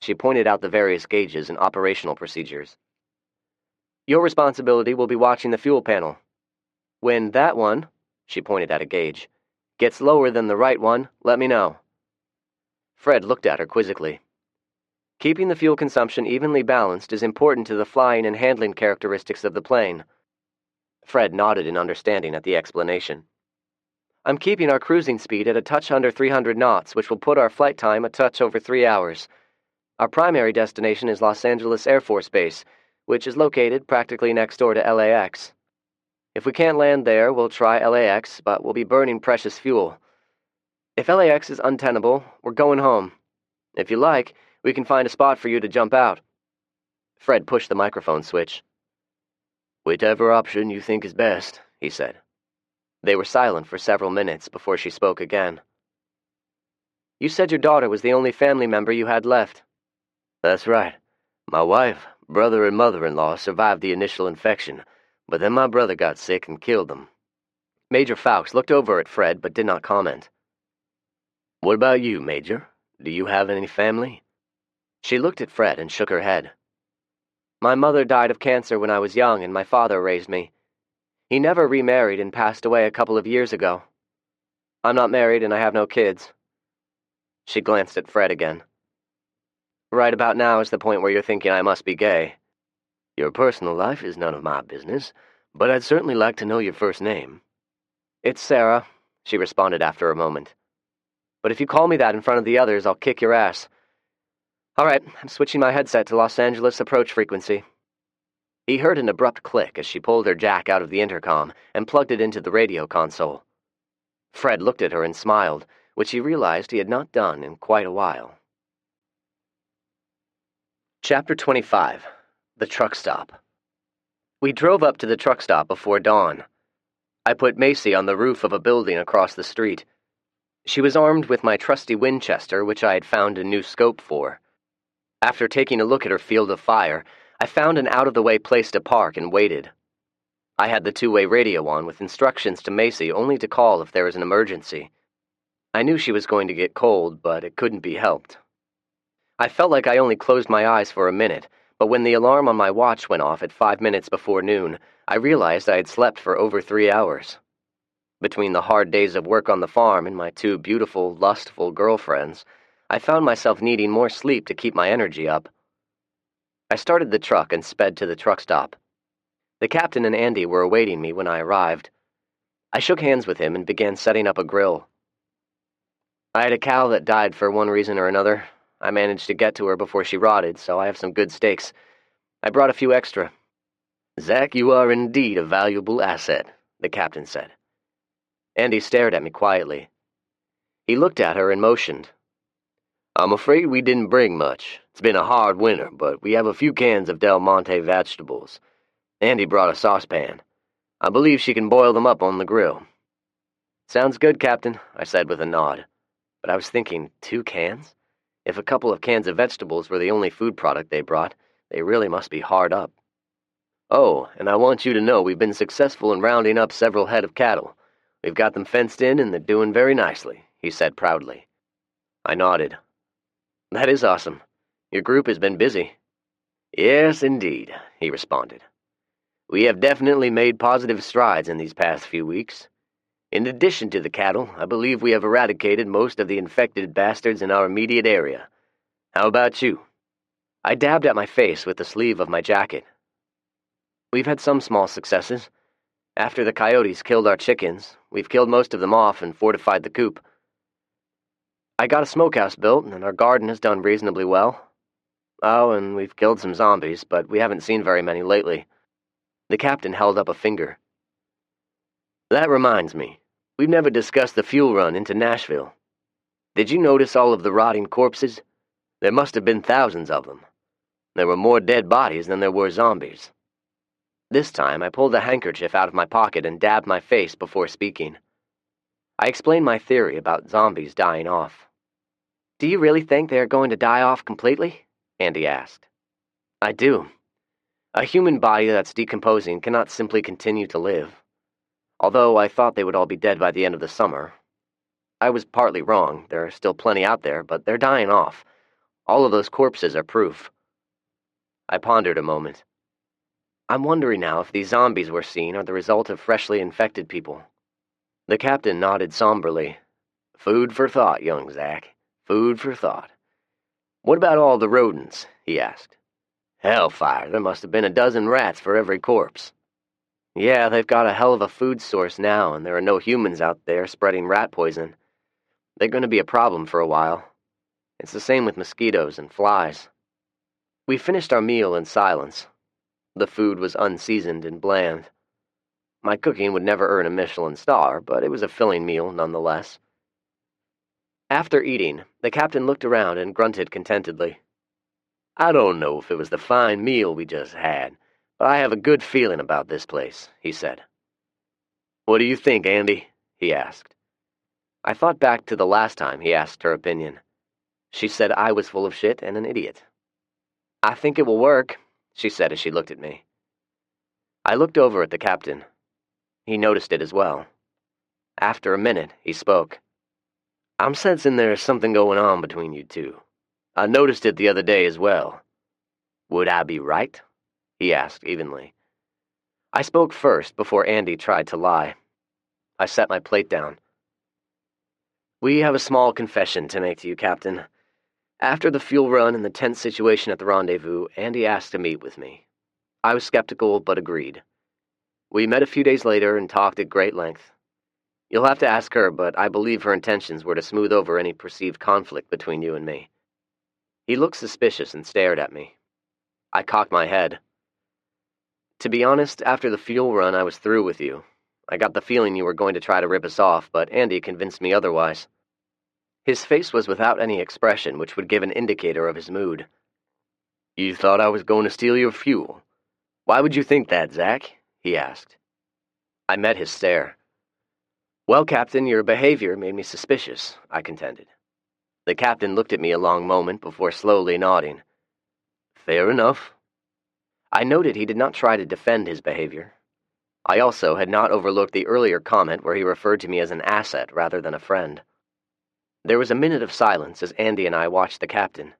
She pointed out the various gauges and operational procedures. "Your responsibility will be watching the fuel panel. When that one," she pointed at a gauge, "gets lower than the right one, let me know." Fred looked at her quizzically. "Keeping the fuel consumption evenly balanced is important to the flying and handling characteristics of the plane." Fred nodded in understanding at the explanation. "I'm keeping our cruising speed at a touch under 300 knots, which will put our flight time a touch over 3 hours. Our primary destination is Los Angeles Air Force Base, which is located practically next door to LAX. If we can't land there, we'll try LAX, but we'll be burning precious fuel. If LAX is untenable, we're going home. If you like, we can find a spot for you to jump out." Fred pushed the microphone switch. "Whichever option you think is best," he said. They were silent for several minutes before she spoke again. "You said your daughter was the only family member you had left." "That's right. My wife, brother, and mother-in-law survived the initial infection, but then my brother got sick and killed them." Major Fawkes looked over at Fred but did not comment. "What about you, Major? Do you have any family?" She looked at Fred and shook her head. "My mother died of cancer when I was young, and my father raised me. He never remarried and passed away a couple of years ago. I'm not married and I have no kids." She glanced at Fred again. "Right about now is the point where you're thinking I must be gay." "Your personal life is none of my business, but I'd certainly like to know your first name." "It's Sarah," she responded after a moment. "But if you call me that in front of the others, I'll kick your ass. All right, I'm switching my headset to Los Angeles approach frequency." He heard an abrupt click as she pulled her jack out of the intercom and plugged it into the radio console. Fred looked at her and smiled, which he realized he had not done in quite a while. Chapter 25. The Truck Stop. We drove up to the truck stop before dawn. I put Macy on the roof of a building across the street. She was armed with my trusty Winchester, which I had found a new scope for. After taking a look at her field of fire, I found an out-of-the-way place to park and waited. I had the two-way radio on with instructions to Macy only to call if there was an emergency. I knew she was going to get cold, but it couldn't be helped. I felt like I only closed my eyes for a minute, but when the alarm on my watch went off at 5 minutes before noon, I realized I had slept for over 3 hours. Between the hard days of work on the farm and my two beautiful, lustful girlfriends, I found myself needing more sleep to keep my energy up. I started the truck and sped to the truck stop. The captain and Andy were awaiting me when I arrived. I shook hands with him and began setting up a grill. I had a cow that died for one reason or another. I managed to get to her before she rotted, so I have some good steaks. I brought a few extra. "Zach, you are indeed a valuable asset," the captain said. Andy stared at me quietly. He looked at her and motioned. I'm afraid we didn't bring much. It's been a hard winter, but we have a few cans of Del Monte vegetables. Andy brought a saucepan. I believe she can boil them up on the grill. Sounds good, Captain, I said with a nod. But I was thinking, 2 cans? If a couple of cans of vegetables were the only food product they brought, they really must be hard up. Oh, and I want you to know we've been successful in rounding up several head of cattle. We've got them fenced in and they're doing very nicely, he said proudly. I nodded. That is awesome. Your group has been busy. Yes, indeed, he responded. We have definitely made positive strides in these past few weeks. In addition to the cattle, I believe we have eradicated most of the infected bastards in our immediate area. How about you? I dabbed at my face with the sleeve of my jacket. We've had some small successes. After the coyotes killed our chickens, we've killed most of them off and fortified the coop. I got a smokehouse built, and our garden has done reasonably well. Oh, and we've killed some zombies, but we haven't seen very many lately. The captain held up a finger. That reminds me, we've never discussed the fuel run into Nashville. Did you notice all of the rotting corpses? There must have been thousands of them. There were more dead bodies than there were zombies. This time, I pulled a handkerchief out of my pocket and dabbed my face before speaking. I explained my theory about zombies dying off. Do you really think they are going to die off completely? Andy asked. I do. A human body that's decomposing cannot simply continue to live. Although I thought they would all be dead by the end of the summer. I was partly wrong. There are still plenty out there, but they're dying off. All of those corpses are proof. I pondered a moment. I'm wondering now if these zombies we're seeing are the result of freshly infected people. The captain nodded somberly. Food for thought, young Zack. Food for thought. What about all the rodents? He asked. Hellfire, there must have been a dozen rats for every corpse. Yeah, they've got a hell of a food source now, and there are no humans out there spreading rat poison. They're going to be a problem for a while. It's the same with mosquitoes and flies. We finished our meal in silence. The food was unseasoned and bland. My cooking would never earn a Michelin star, but it was a filling meal nonetheless. After eating, the captain looked around and grunted contentedly. I don't know if it was the fine meal we just had, but I have a good feeling about this place, he said. What do you think, Andy? He asked. I thought back to the last time he asked her opinion. She said I was full of shit and an idiot. I think it will work, she said as she looked at me. I looked over at the captain. He noticed it as well. After a minute, he spoke. I'm sensing there's something going on between you two. I noticed it the other day as well. Would I be right? He asked evenly. I spoke first before Andy tried to lie. I set my plate down. We have a small confession to make to you, Captain. After the fuel run and the tense situation at the rendezvous, Andy asked to meet with me. I was skeptical, but agreed. We met a few days later and talked at great length. You'll have to ask her, but I believe her intentions were to smooth over any perceived conflict between you and me. He looked suspicious and stared at me. I cocked my head. To be honest, after the fuel run, I was through with you. I got the feeling you were going to try to rip us off, but Andy convinced me otherwise. His face was without any expression which would give an indicator of his mood. You thought I was going to steal your fuel. Why would you think that, Zack? He asked. I met his stare. Well, Captain, your behavior made me suspicious, I contended. The captain looked at me a long moment before slowly nodding. Fair enough. I noted he did not try to defend his behavior. I also had not overlooked the earlier comment where he referred to me as an asset rather than a friend. There was a minute of silence as Andy and I watched the captain.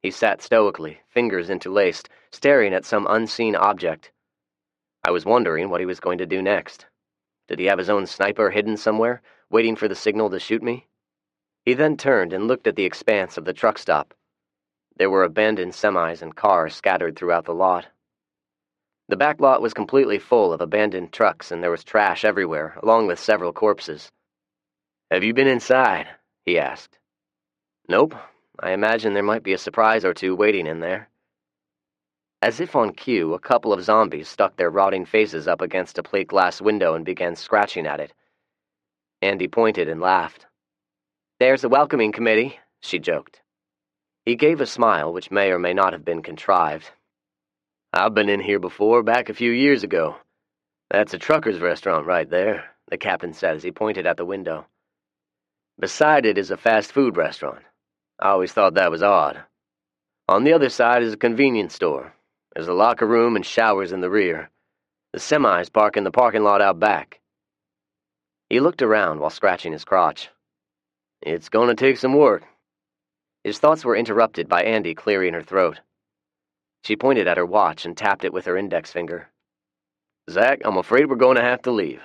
He sat stoically, fingers interlaced, staring at some unseen object. I was wondering what he was going to do next. Did he have his own sniper hidden somewhere, waiting for the signal to shoot me? He then turned and looked at the expanse of the truck stop. There were abandoned semis and cars scattered throughout the lot. The back lot was completely full of abandoned trucks, and there was trash everywhere, along with several corpses. Have you been inside? He asked. Nope. I imagine there might be a surprise or two waiting in there. As if on cue, a couple of zombies stuck their rotting faces up against a plate glass window and began scratching at it. Andy pointed and laughed. There's the welcoming committee, she joked. He gave a smile which may or may not have been contrived. "I've been in here before, back a few years ago. That's a trucker's restaurant right there," the captain said as he pointed at the window. "Beside it is a fast food restaurant. I always thought that was odd. On the other side is a convenience store. There's a locker room and showers in the rear. The semis park in the parking lot out back." He looked around while scratching his crotch. "It's gonna take some work." His thoughts were interrupted by Andy clearing her throat. She pointed at her watch and tapped it with her index finger. "Zach, I'm afraid we're going to have to leave.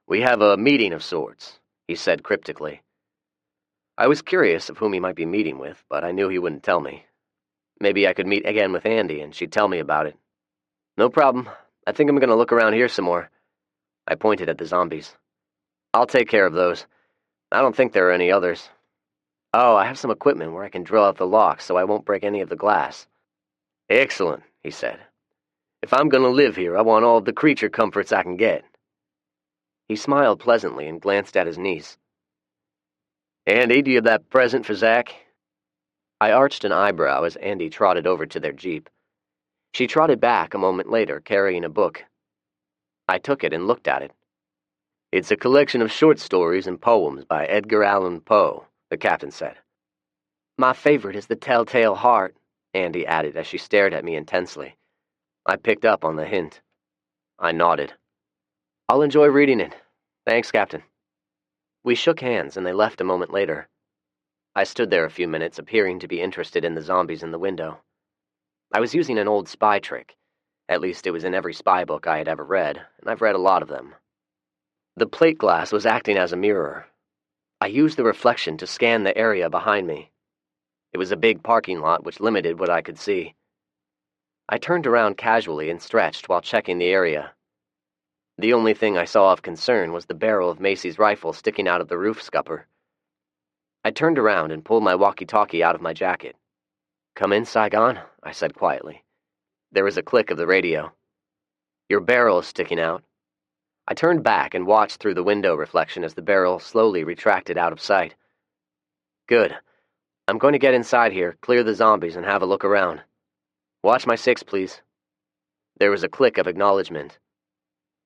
We have a meeting of sorts," he said cryptically. I was curious of whom he might be meeting with, but I knew he wouldn't tell me. Maybe I could meet again with Andy and she'd tell me about it. "No problem. I think I'm going to look around here some more." I pointed at the zombies. "I'll take care of those. I don't think there are any others. Oh, I have some equipment where I can drill out the locks so I won't break any of the glass." "Excellent," he said. "If I'm going to live here, I want all of the creature comforts I can get." He smiled pleasantly and glanced at his niece. "Andy, do you have that present for Zach?" I arched an eyebrow as Andy trotted over to their Jeep. She trotted back a moment later, carrying a book. I took it and looked at it. "It's a collection of short stories and poems by Edgar Allan Poe," the captain said. "My favorite is The Telltale Heart," Andy added as she stared at me intensely. I picked up on the hint. I nodded. "I'll enjoy reading it. Thanks, Captain." We shook hands and they left a moment later. I stood there a few minutes, appearing to be interested in the zombies in the window. I was using an old spy trick. At least it was in every spy book I had ever read, and I've read a lot of them. The plate glass was acting as a mirror. I used the reflection to scan the area behind me. It was a big parking lot which limited what I could see. I turned around casually and stretched while checking the area. The only thing I saw of concern was the barrel of Macy's rifle sticking out of the roof scupper. I turned around and pulled my walkie-talkie out of my jacket. "Come in, Saigon," I said quietly. There was a click of the radio. "Your barrel is sticking out." I turned back and watched through the window reflection as the barrel slowly retracted out of sight. "Good. I'm going to get inside here, clear the zombies, and have a look around. Watch my 6, please." There was a click of acknowledgement.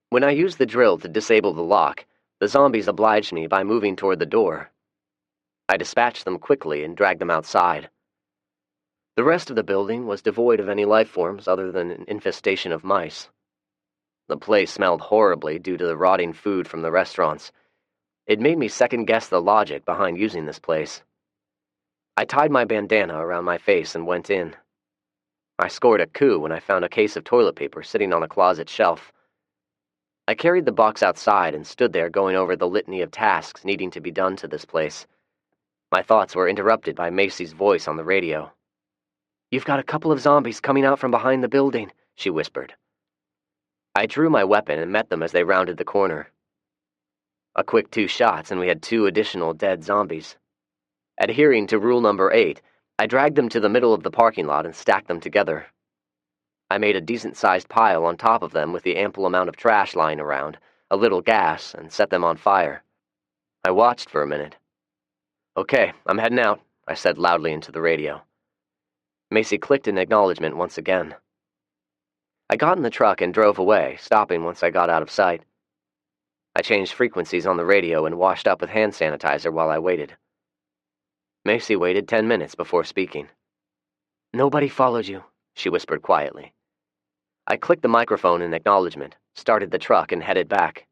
When I used the drill to disable the lock, the zombies obliged me by moving toward the door. I dispatched them quickly and dragged them outside. The rest of the building was devoid of any life forms other than an infestation of mice. The place smelled horribly due to the rotting food from the restaurants. It made me second-guess the logic behind using this place. I tied my bandana around my face and went in. I scored a coup when I found a case of toilet paper sitting on a closet shelf. I carried the box outside and stood there going over the litany of tasks needing to be done to this place. My thoughts were interrupted by Macy's voice on the radio. "You've got a couple of zombies coming out from behind the building," she whispered. I drew my weapon and met them as they rounded the corner. A quick 2 shots and we had 2 additional dead zombies. Adhering to rule number 8, I dragged them to the middle of the parking lot and stacked them together. I made a decent-sized pile on top of them with the ample amount of trash lying around, a little gas, and set them on fire. I watched for a minute. "Okay, I'm heading out," I said loudly into the radio. Macy clicked in acknowledgement once again. I got in the truck and drove away, stopping once I got out of sight. I changed frequencies on the radio and washed up with hand sanitizer while I waited. Macy waited 10 minutes before speaking. "Nobody followed you," she whispered quietly. I clicked the microphone in acknowledgement, started the truck, and headed back.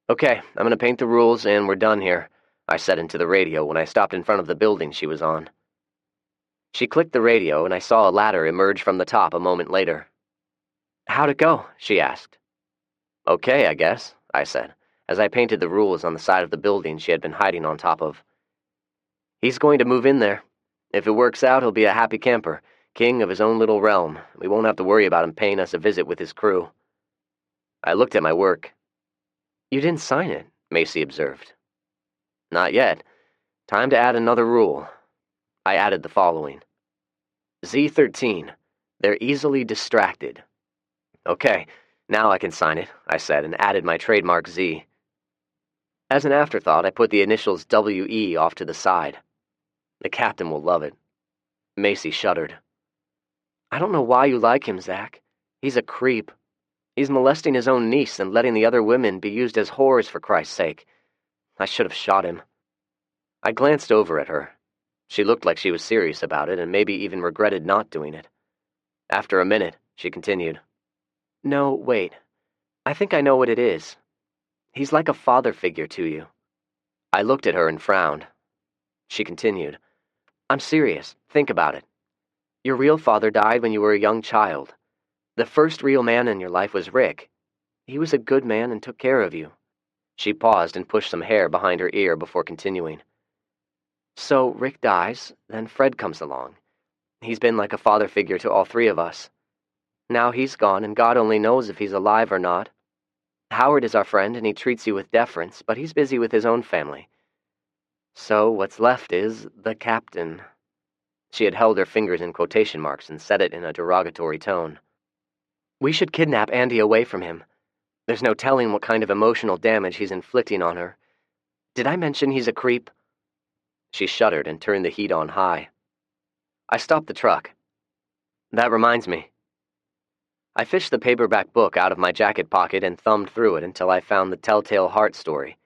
"Okay, I'm going to paint the rules and we're done here," I said into the radio when I stopped in front of the building she was on. She clicked the radio and I saw a ladder emerge from the top a moment later. "How'd it go?" she asked. "Okay, I guess," I said, as I painted the rules on the side of the building she had been hiding on top of. "He's going to move in there. If it works out, he'll be a happy camper, king of his own little realm. We won't have to worry about him paying us a visit with his crew." I looked at my work. "You didn't sign it," Macy observed. "Not yet. Time to add another rule." I added the following. Z13. They're easily distracted. "Okay, now I can sign it," I said, and added my trademark Z. As an afterthought, I put the initials WE off to the side. The captain will love it." Macy shuddered. "I don't know why you like him, Zach. He's a creep. He's molesting his own niece and letting the other women be used as whores for Christ's sake. I should have shot him." I glanced over at her. She looked like she was serious about it and maybe even regretted not doing it. After a minute, she continued. "No, wait. I think I know what it is. He's like a father figure to you." I looked at her and frowned. She continued. "I'm serious. Think about it. Your real father died when you were a young child. The first real man in your life was Rick. He was a good man and took care of you." She paused and pushed some hair behind her ear before continuing. "So Rick dies, then Fred comes along. He's been like a father figure to all three of us. Now he's gone, and God only knows if he's alive or not. Howard is our friend, and he treats you with deference, but he's busy with his own family. So what's left is the captain." She had held her fingers in quotation marks and said it in a derogatory tone. "We should kidnap Andy away from him. There's no telling what kind of emotional damage he's inflicting on her. Did I mention he's a creep?" She shuddered and turned the heat on high. I stopped the truck. "That reminds me." I fished the paperback book out of my jacket pocket and thumbed through it until I found the Telltale Heart story.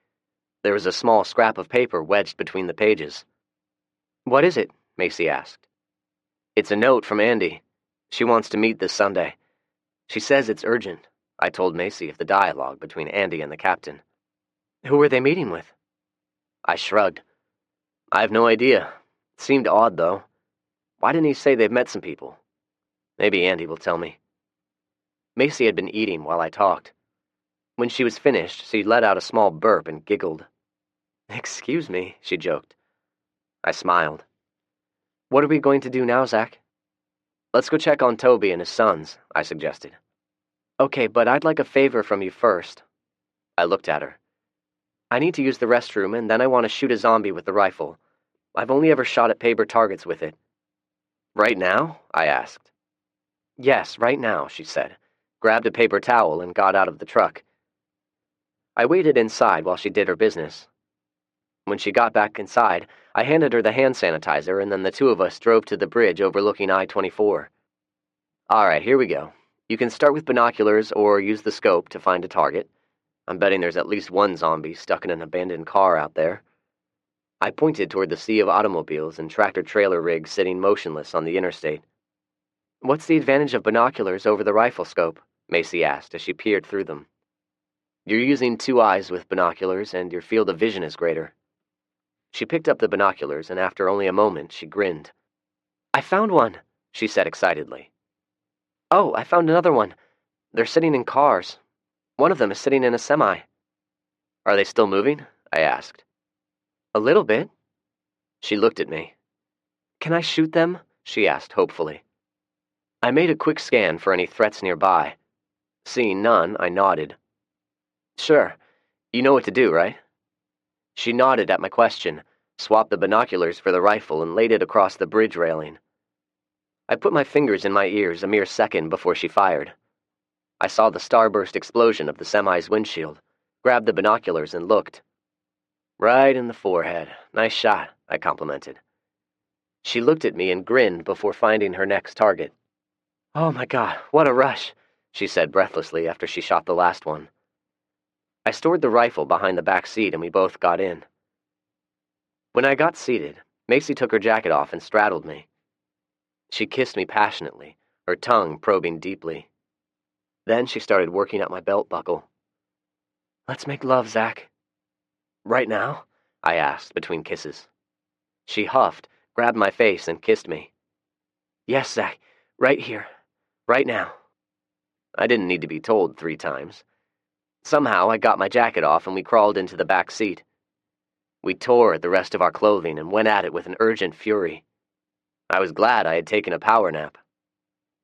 There was a small scrap of paper wedged between the pages. "What is it?" Macy asked. "It's a note from Andy. She wants to meet this Sunday. She says it's urgent." I told Macy of the dialogue between Andy and the captain. "Who are they meeting with?" I shrugged. "I have no idea. It seemed odd, though. Why didn't he say they've met some people? Maybe Andy will tell me." Macy had been eating while I talked. When she was finished, she let out a small burp and giggled. "Excuse me," she joked. I smiled. "What are we going to do now, Zach?" "Let's go check on Toby and his sons," I suggested. "Okay, but I'd like a favor from you first." I looked at her. "I need to use the restroom, and then I want to shoot a zombie with the rifle. I've only ever shot at paper targets with it." "Right now?" I asked. "Yes, right now," she said, grabbed a paper towel, and got out of the truck. I waited inside while she did her business. When she got back inside, I handed her the hand sanitizer, and then the two of us drove to the bridge overlooking I-24. "All right, here we go. You can start with binoculars or use the scope to find a target. I'm betting there's at least one zombie stuck in an abandoned car out there." I pointed toward the sea of automobiles and tractor-trailer rigs sitting motionless on the interstate. "What's the advantage of binoculars over the rifle scope?" Macy asked as she peered through them. "You're using two eyes with binoculars, and your field of vision is greater." She picked up the binoculars, and after only a moment, she grinned. "I found one," she said excitedly. "Oh, I found another one. They're sitting in cars. One of them is sitting in a semi." "Are they still moving?" I asked. "A little bit." She looked at me. "Can I shoot them?" she asked hopefully. I made a quick scan for any threats nearby. Seeing none, I nodded. "Sure. You know what to do, right?" She nodded at my question, swapped the binoculars for the rifle, and laid it across the bridge railing. I put my fingers in my ears a mere second before she fired. I saw the starburst explosion of the semi's windshield, grabbed the binoculars, and looked. "Right in the forehead. Nice shot," I complimented. She looked at me and grinned before finding her next target. "Oh my God, what a rush," she said breathlessly after she shot the last one. I stored the rifle behind the back seat and we both got in. When I got seated, Macy took her jacket off and straddled me. She kissed me passionately, her tongue probing deeply. Then she started working at my belt buckle. "Let's make love, Zach." "Right now?" I asked between kisses. She huffed, grabbed my face, and kissed me. "Yes, Zach, right here, right now." I didn't need to be told 3 times. Somehow I got my jacket off and we crawled into the back seat. We tore at the rest of our clothing and went at it with an urgent fury. I was glad I had taken a power nap.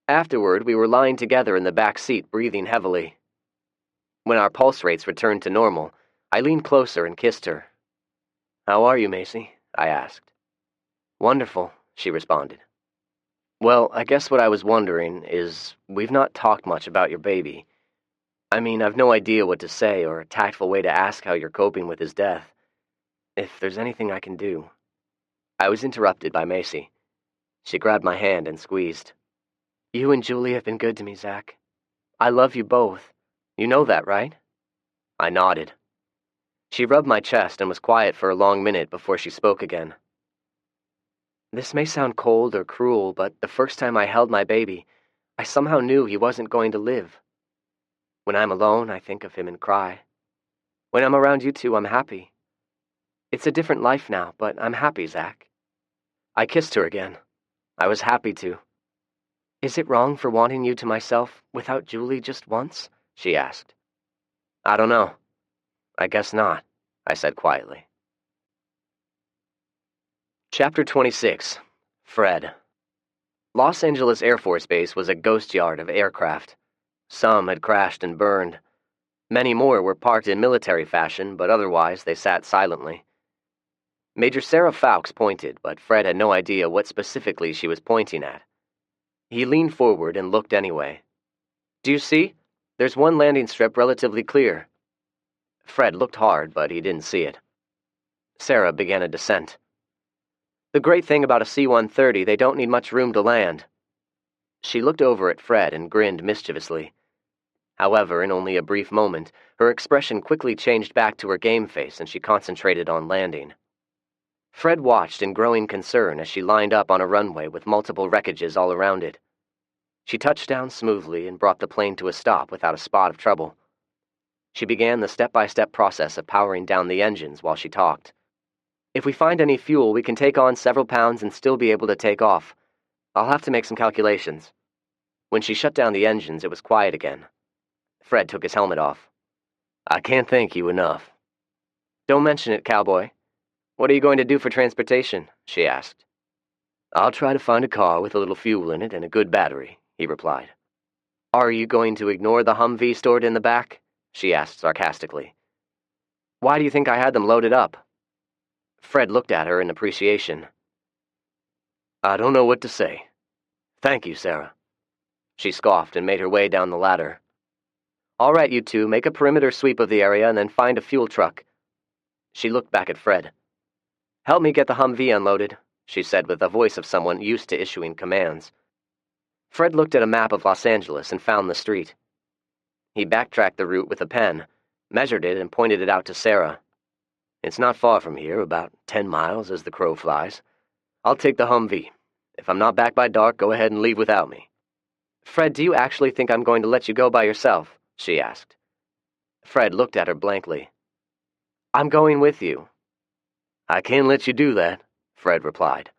Afterward, we were lying together in the back seat, breathing heavily. When our pulse rates returned to normal, I leaned closer and kissed her. "How are you, Macy?" I asked. "Wonderful," she responded. "Well, I guess what I was wondering is, we've not talked much about your baby. I mean, I've no idea what to say or a tactful way to ask how you're coping with his death. If there's anything I can do." I was interrupted by Macy. She grabbed my hand and squeezed. You and Julie have been good to me, Zach. I love you both. You know that, right? I nodded. She rubbed my chest and was quiet for a long minute before she spoke again. This may sound cold or cruel, but the first time I held my baby, I somehow knew he wasn't going to live. When I'm alone, I think of him and cry. When I'm around you two, I'm happy. It's a different life now, but I'm happy, Zach. I kissed her again. I was happy to. Is it wrong for wanting you to myself without Julie just once? She asked. I don't know. I guess not, I said quietly. Chapter 26. Fred. Los Angeles Air Force Base was a ghost yard of aircraft. Some had crashed and burned. Many more were parked in military fashion, but otherwise they sat silently. Major Sarah Fawkes pointed, but Fred had no idea what specifically she was pointing at. He leaned forward and looked anyway. Do you see? There's one landing strip relatively clear. Fred looked hard, but he didn't see it. Sarah began a descent. The great thing about a C-130, they don't need much room to land. She looked over at Fred and grinned mischievously. However, in only a brief moment, her expression quickly changed back to her game face and she concentrated on landing. Fred watched in growing concern as she lined up on a runway with multiple wreckages all around it. She touched down smoothly and brought the plane to a stop without a spot of trouble. She began the step-by-step process of powering down the engines while she talked. If we find any fuel, we can take on several pounds and still be able to take off. I'll have to make some calculations. When she shut down the engines, it was quiet again. Fred took his helmet off. I can't thank you enough. Don't mention it, cowboy. What are you going to do for transportation? She asked. I'll try to find a car with a little fuel in it and a good battery, he replied. Are you going to ignore the Humvee stored in the back? She asked sarcastically. Why do you think I had them loaded up? Fred looked at her in appreciation. I don't know what to say. Thank you, Sarah. She scoffed and made her way down the ladder. All right, you two, make a perimeter sweep of the area and then find a fuel truck. She looked back at Fred. Help me get the Humvee unloaded, she said with the voice of someone used to issuing commands. Fred looked at a map of Los Angeles and found the street. He backtracked the route with a pen, measured it, and pointed it out to Sarah. It's not far from here, about 10 miles as the crow flies. I'll take the Humvee. If I'm not back by dark, go ahead and leave without me. Fred, do you actually think I'm going to let you go by yourself? She asked. Fred looked at her blankly. I'm going with you. I can't let you do that, Fred replied.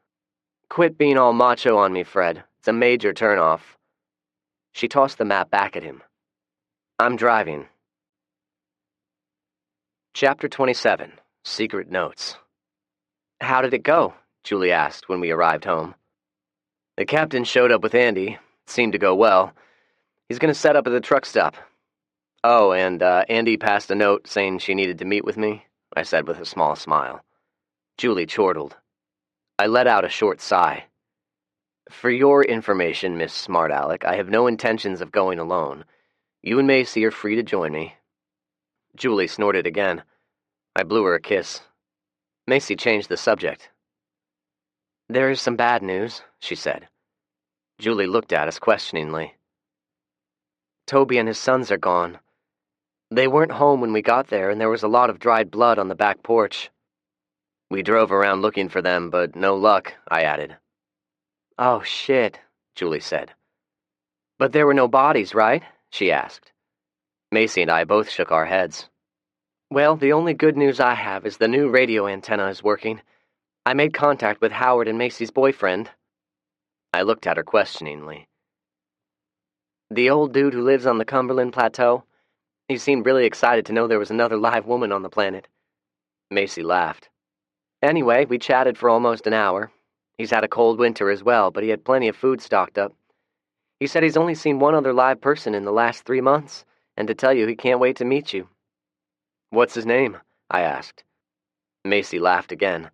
Quit being all macho on me, Fred. It's a major turnoff. She tossed the map back at him. I'm driving. Chapter 27. Secret Notes. How did it go? Julie asked when we arrived home. The captain showed up with Andy. It seemed to go well. He's going to set up at the truck stop. Oh, and Andy passed a note saying she needed to meet with me, I said with a small smile. Julie chortled. I let out a short sigh. For your information, Miss Smart Aleck, I have no intentions of going alone. You and Macy are free to join me. Julie snorted again. I blew her a kiss. Macy changed the subject. There is some bad news, she said. Julie looked at us questioningly. Toby and his sons are gone. They weren't home when we got there, and there was a lot of dried blood on the back porch. We drove around looking for them, but no luck, I added. Oh, shit, Julie said. But there were no bodies, right? She asked. Macy and I both shook our heads. Well, the only good news I have is the new radio antenna is working. I made contact with Howard and Macy's boyfriend. I looked at her questioningly. The old dude who lives on the Cumberland Plateau? He seemed really excited to know there was another live woman on the planet. Macy laughed. Anyway, we chatted for almost an hour. He's had a cold winter as well, but he had plenty of food stocked up. He said he's only seen one other live person in the last 3 months, and to tell you he can't wait to meet you. What's his name? I asked. Macy laughed again.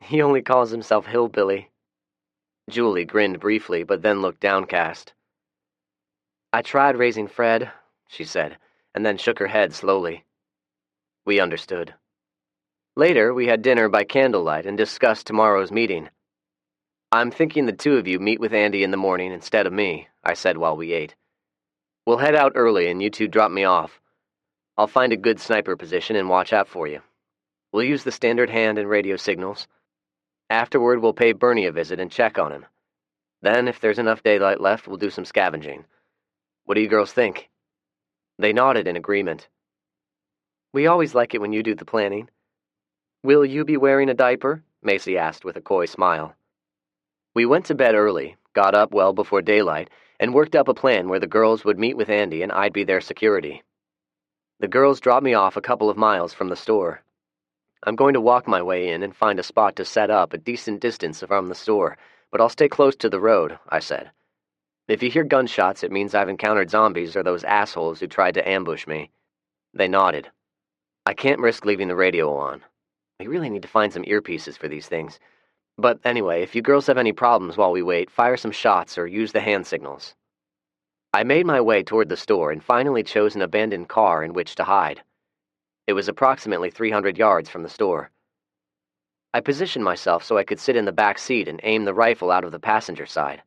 He only calls himself Hillbilly. Julie grinned briefly, but then looked downcast. I tried raising Fred, she said, and then shook her head slowly. We understood. Later, we had dinner by candlelight and discussed tomorrow's meeting. "I'm thinking the two of you meet with Andy in the morning instead of me," I said while we ate. "We'll head out early and you two drop me off. I'll find a good sniper position and watch out for you. We'll use the standard hand and radio signals. Afterward, we'll pay Bernie a visit and check on him. Then, if there's enough daylight left, we'll do some scavenging. What do you girls think?" They nodded in agreement. "We always like it when you do the planning." "Will you be wearing a diaper?" Macy asked with a coy smile. We went to bed early, got up well before daylight, and worked up a plan where the girls would meet with Andy and I'd be their security. The girls dropped me off a couple of miles from the store. "I'm going to walk my way in and find a spot to set up a decent distance from the store, but I'll stay close to the road," I said. "If you hear gunshots, it means I've encountered zombies or those assholes who tried to ambush me." They nodded. "I can't risk leaving the radio on. We really need to find some earpieces for these things. But anyway, if you girls have any problems while we wait, fire some shots or use the hand signals." I made my way toward the store and finally chose an abandoned car in which to hide. It was approximately 300 yards from the store. I positioned myself so I could sit in the back seat and aim the rifle out of the passenger side.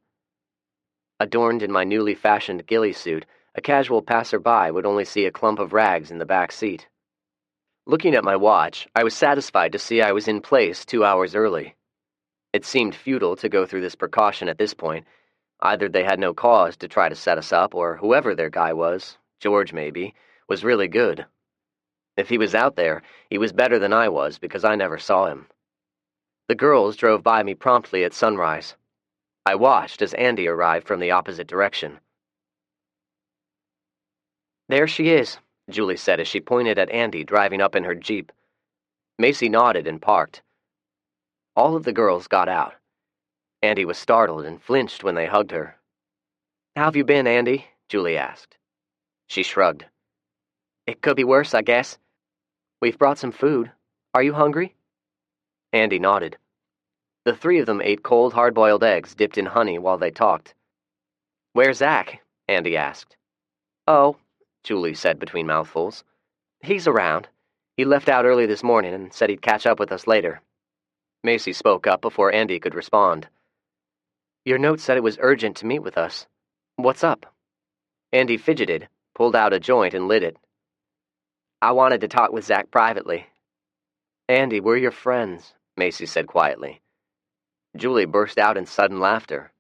Adorned in my newly fashioned ghillie suit, a casual passerby would only see a clump of rags in the back seat. Looking at my watch, I was satisfied to see I was in place 2 hours early. It seemed futile to go through this precaution at this point. Either they had no cause to try to set us up, or whoever their guy was, George maybe, was really good. If he was out there, he was better than I was because I never saw him. The girls drove by me promptly at sunrise. I watched as Andy arrived from the opposite direction. "There she is," Julie said as she pointed at Andy driving up in her Jeep. Macy nodded and parked. All of the girls got out. Andy was startled and flinched when they hugged her. "How have you been, Andy?" Julie asked. She shrugged. "It could be worse, I guess. We've brought some food. Are you hungry?" Andy nodded. The three of them ate cold, hard-boiled eggs dipped in honey while they talked. "Where's Zach?" Andy asked. "Oh," Julie said between mouthfuls. "He's around. He left out early this morning and said he'd catch up with us later." Macy spoke up before Andy could respond. "Your note said it was urgent to meet with us. What's up?" Andy fidgeted, pulled out a joint and lit it. "I wanted to talk with Zach privately." "Andy, we're your friends," Macy said quietly. Julie burst out in sudden laughter.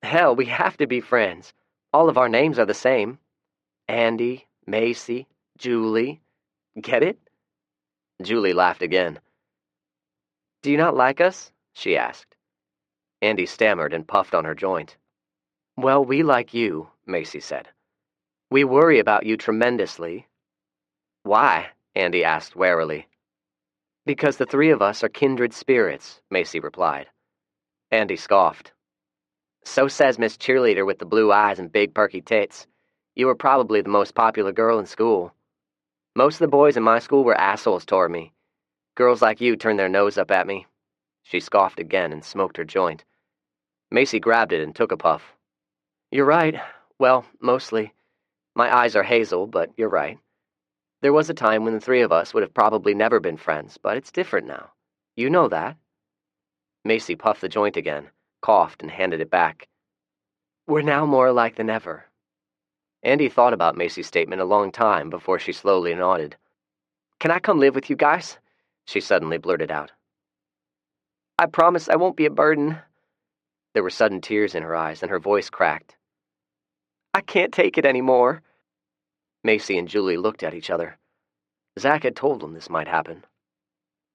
"Hell, we have to be friends. All of our names are the same. Andy, Macy, Julie. Get it?" Julie laughed again. "Do you not like us?" she asked. Andy stammered and puffed on her joint. "Well, we like you," Macy said. "We worry about you tremendously." "Why?" Andy asked warily. "Because the three of us are kindred spirits," Macy replied. Andy scoffed. "So says Miss Cheerleader with the blue eyes and big perky tits. You were probably the most popular girl in school. Most of the boys in my school were assholes toward me. Girls like you turned their nose up at me." She scoffed again and smoked her joint. Macy grabbed it and took a puff. "You're right. Well, mostly. My eyes are hazel, but you're right. There was a time when the three of us would have probably never been friends, but it's different now. You know that." Macy puffed the joint again, coughed, and handed it back. "We're now more alike than ever." Andy thought about Macy's statement a long time before she slowly nodded. "Can I come live with you guys?" she suddenly blurted out. "I promise I won't be a burden." There were sudden tears in her eyes, and her voice cracked. "I can't take it anymore." Macy and Julie looked at each other. Zach had told them this might happen.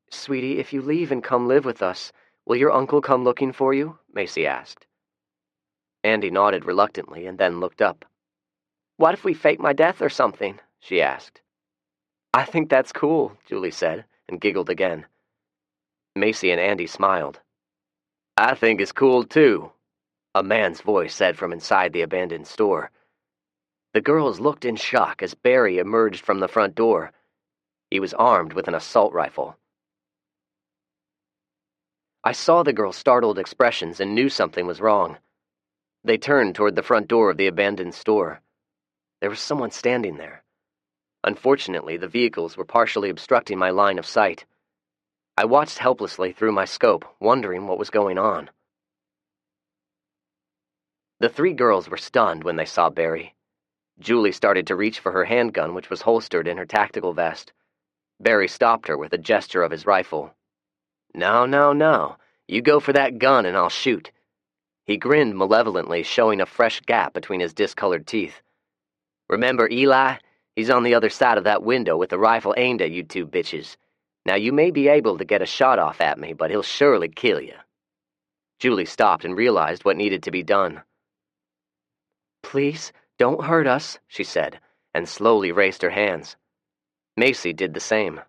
"Sweetie, if you leave and come live with us, will your uncle come looking for you?" Macy asked. Andy nodded reluctantly and then looked up. "What if we fake my death or something?" she asked. "I think that's cool," Julie said, and giggled again. Macy and Andy smiled. "I think it's cool, too," a man's voice said from inside the abandoned store. The girls looked in shock as Barry emerged from the front door. He was armed with an assault rifle. I saw the girls' startled expressions and knew something was wrong. They turned toward the front door of the abandoned store. There was someone standing there. Unfortunately, the vehicles were partially obstructing my line of sight. I watched helplessly through my scope, wondering what was going on. The three girls were stunned when they saw Barry. Julie started to reach for her handgun, which was holstered in her tactical vest. Barry stopped her with a gesture of his rifle. "No, no, no. You go for that gun and I'll shoot." He grinned malevolently, showing a fresh gap between his discolored teeth. "Remember Eli? He's on the other side of that window with the rifle aimed at you two bitches. Now you may be able to get a shot off at me, but he'll surely kill you." Julie stopped and realized what needed to be done. "Please, don't hurt us," she said, and slowly raised her hands. Macy did the same.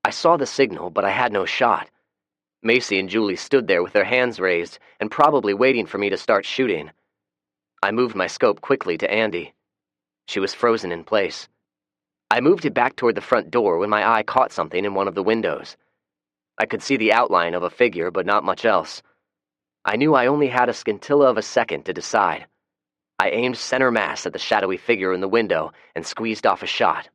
I saw the signal, but I had no shot. Macy and Julie stood there with their hands raised and probably waiting for me to start shooting. I moved my scope quickly to Andy. She was frozen in place. I moved it back toward the front door when my eye caught something in one of the windows. I could see the outline of a figure, but not much else. I knew I only had a scintilla of a second to decide. I aimed center mass at the shadowy figure in the window and squeezed off a shot.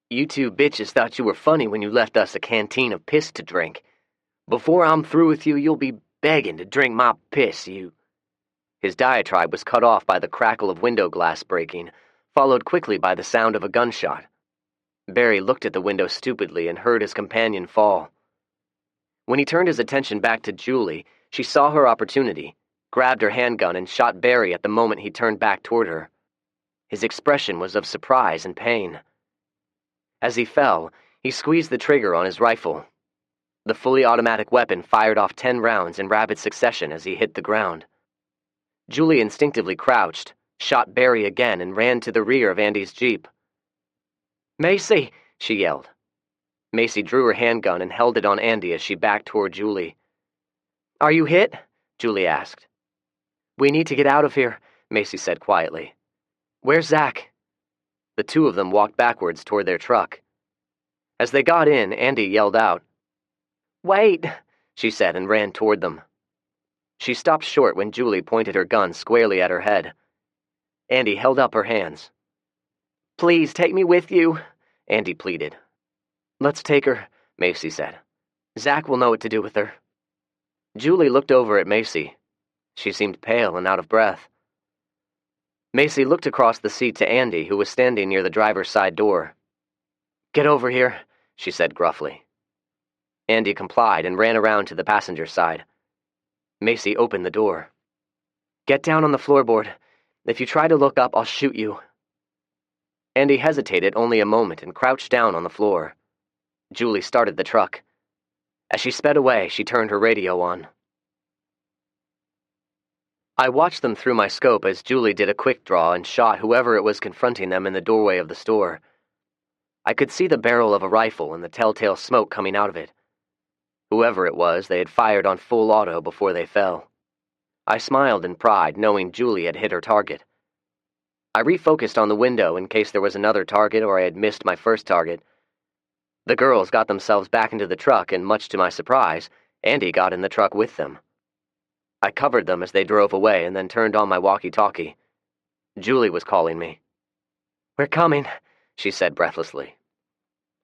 "You two bitches thought you were funny when you left us a canteen of piss to drink. Before I'm through with you, you'll be begging to drink my piss, you..." His diatribe was cut off by the crackle of window glass breaking, followed quickly by the sound of a gunshot. Barry looked at the window stupidly and heard his companion fall. When he turned his attention back to Julie, she saw her opportunity, grabbed her handgun, and shot Barry at the moment he turned back toward her. His expression was of surprise and pain. As he fell, he squeezed the trigger on his rifle. The fully automatic weapon fired off 10 rounds in rapid succession as he hit the ground. Julie instinctively crouched, shot Barry again, and ran to the rear of Andy's Jeep. "Macy!" she yelled. Macy drew her handgun and held it on Andy as she backed toward Julie. "Are you hit?" Julie asked. "We need to get out of here," Macy said quietly. "Where's Zach?" The two of them walked backwards toward their truck. As they got in, Andy yelled out. "Wait," she said, and ran toward them. She stopped short when Julie pointed her gun squarely at her head. Andy held up her hands. "Please take me with you," Andy pleaded. "Let's take her," Macy said. "Zach will know what to do with her." Julie looked over at Macy. She seemed pale and out of breath. Macy looked across the seat to Andy, who was standing near the driver's side door. "Get over here," she said gruffly. Andy complied and ran around to the passenger side. Macy opened the door. "Get down on the floorboard. If you try to look up, I'll shoot you." Andy hesitated only a moment and crouched down on the floor. Julie started the truck. As she sped away, she turned her radio on. I watched them through my scope as Julie did a quick draw and shot whoever it was confronting them in the doorway of the store. I could see the barrel of a rifle and the telltale smoke coming out of it. Whoever it was, they had fired on full auto before they fell. I smiled in pride, knowing Julie had hit her target. I refocused on the window in case there was another target or I had missed my first target. The girls got themselves back into the truck, and much to my surprise, Andy got in the truck with them. I covered them as they drove away and then turned on my walkie-talkie. Julie was calling me. "We're coming," she said breathlessly.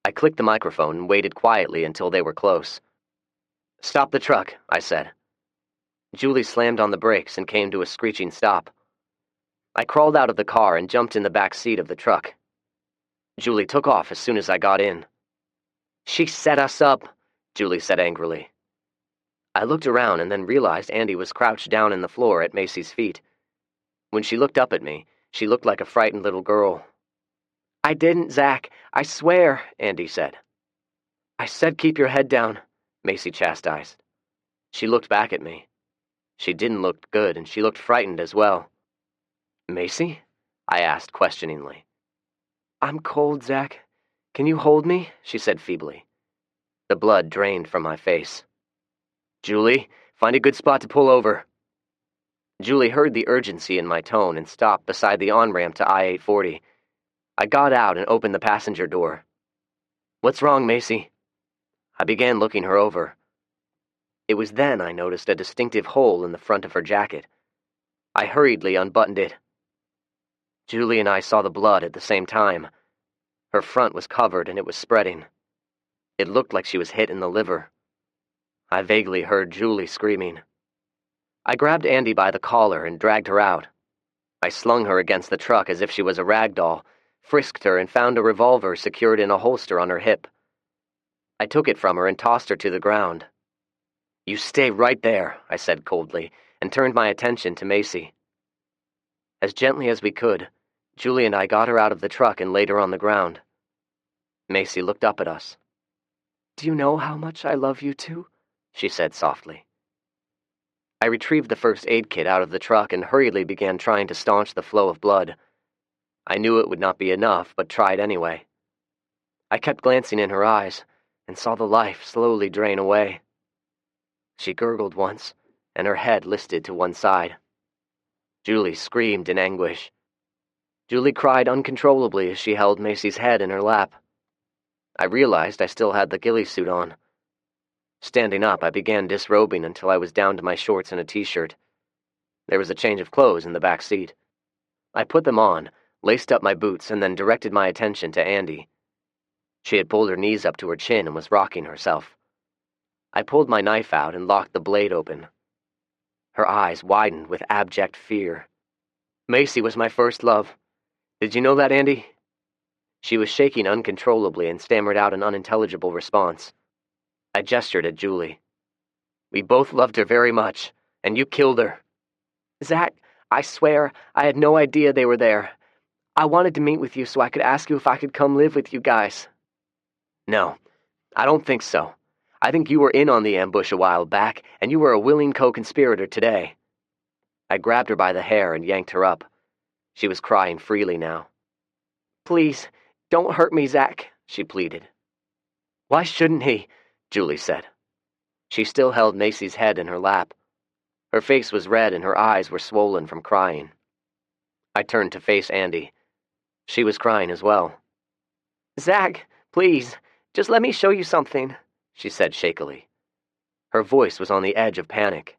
I clicked the microphone and waited quietly until they were close. "Stop the truck," I said. Julie slammed on the brakes and came to a screeching stop. I crawled out of the car and jumped in the back seat of the truck. Julie took off as soon as I got in. "She set us up," Julie said angrily. I looked around and then realized Andy was crouched down in the floor at Macy's feet. When she looked up at me, she looked like a frightened little girl. "I didn't, Zach. I swear," Andy said. "I said keep your head down," Macy chastised. She looked back at me. She didn't look good, and she looked frightened as well. "Macy?" I asked questioningly. "I'm cold, Zach. Can you hold me?" she said feebly. The blood drained from my face. "Julie, find a good spot to pull over." Julie heard the urgency in my tone and stopped beside the on-ramp to I-840. I got out and opened the passenger door. "What's wrong, Macy?" I began looking her over. It was then I noticed a distinctive hole in the front of her jacket. I hurriedly unbuttoned it. Julie and I saw the blood at the same time. Her front was covered and it was spreading. It looked like she was hit in the liver. I vaguely heard Julie screaming. I grabbed Andy by the collar and dragged her out. I slung her against the truck as if she was a rag doll, frisked her, and found a revolver secured in a holster on her hip. I took it from her and tossed her to the ground. "You stay right there," I said coldly, and turned my attention to Macy. As gently as we could, Julie and I got her out of the truck and laid her on the ground. Macy looked up at us. "Do you know how much I love you too?" she said softly. I retrieved the first aid kit out of the truck and hurriedly began trying to staunch the flow of blood. I knew it would not be enough, but tried anyway. I kept glancing in her eyes and saw the life slowly drain away. She gurgled once, and her head listed to one side. Julie screamed in anguish. Julie cried uncontrollably as she held Macy's head in her lap. I realized I still had the ghillie suit on. Standing up, I began disrobing until I was down to my shorts and a t-shirt. There was a change of clothes in the back seat. I put them on, laced up my boots, and then directed my attention to Andy. She had pulled her knees up to her chin and was rocking herself. I pulled my knife out and locked the blade open. Her eyes widened with abject fear. "Macy was my first love. Did you know that, Andy?" She was shaking uncontrollably and stammered out an unintelligible response. I gestured at Julie. "We both loved her very much, and you killed her." "Zach, I swear, I had no idea they were there. I wanted to meet with you so I could ask you if I could come live with you guys." "No, I don't think so. I think you were in on the ambush a while back, and you were a willing co-conspirator today." I grabbed her by the hair and yanked her up. She was crying freely now. "Please, don't hurt me, Zach," she pleaded. "Why shouldn't he?" Julie said. She still held Macy's head in her lap. Her face was red and her eyes were swollen from crying. I turned to face Andy. She was crying as well. "Zach, please, just let me show you something," she said shakily. Her voice was on the edge of panic.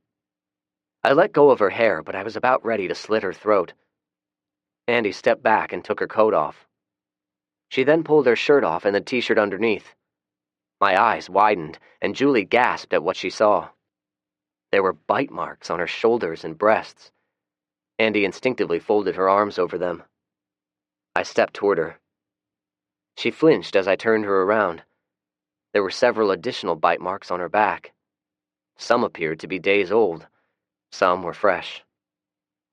I let go of her hair, but I was about ready to slit her throat. Andy stepped back and took her coat off. She then pulled her shirt off and the t-shirt underneath. My eyes widened, and Julie gasped at what she saw. There were bite marks on her shoulders and breasts. Andy instinctively folded her arms over them. I stepped toward her. She flinched as I turned her around. There were several additional bite marks on her back. Some appeared to be days old. Some were fresh.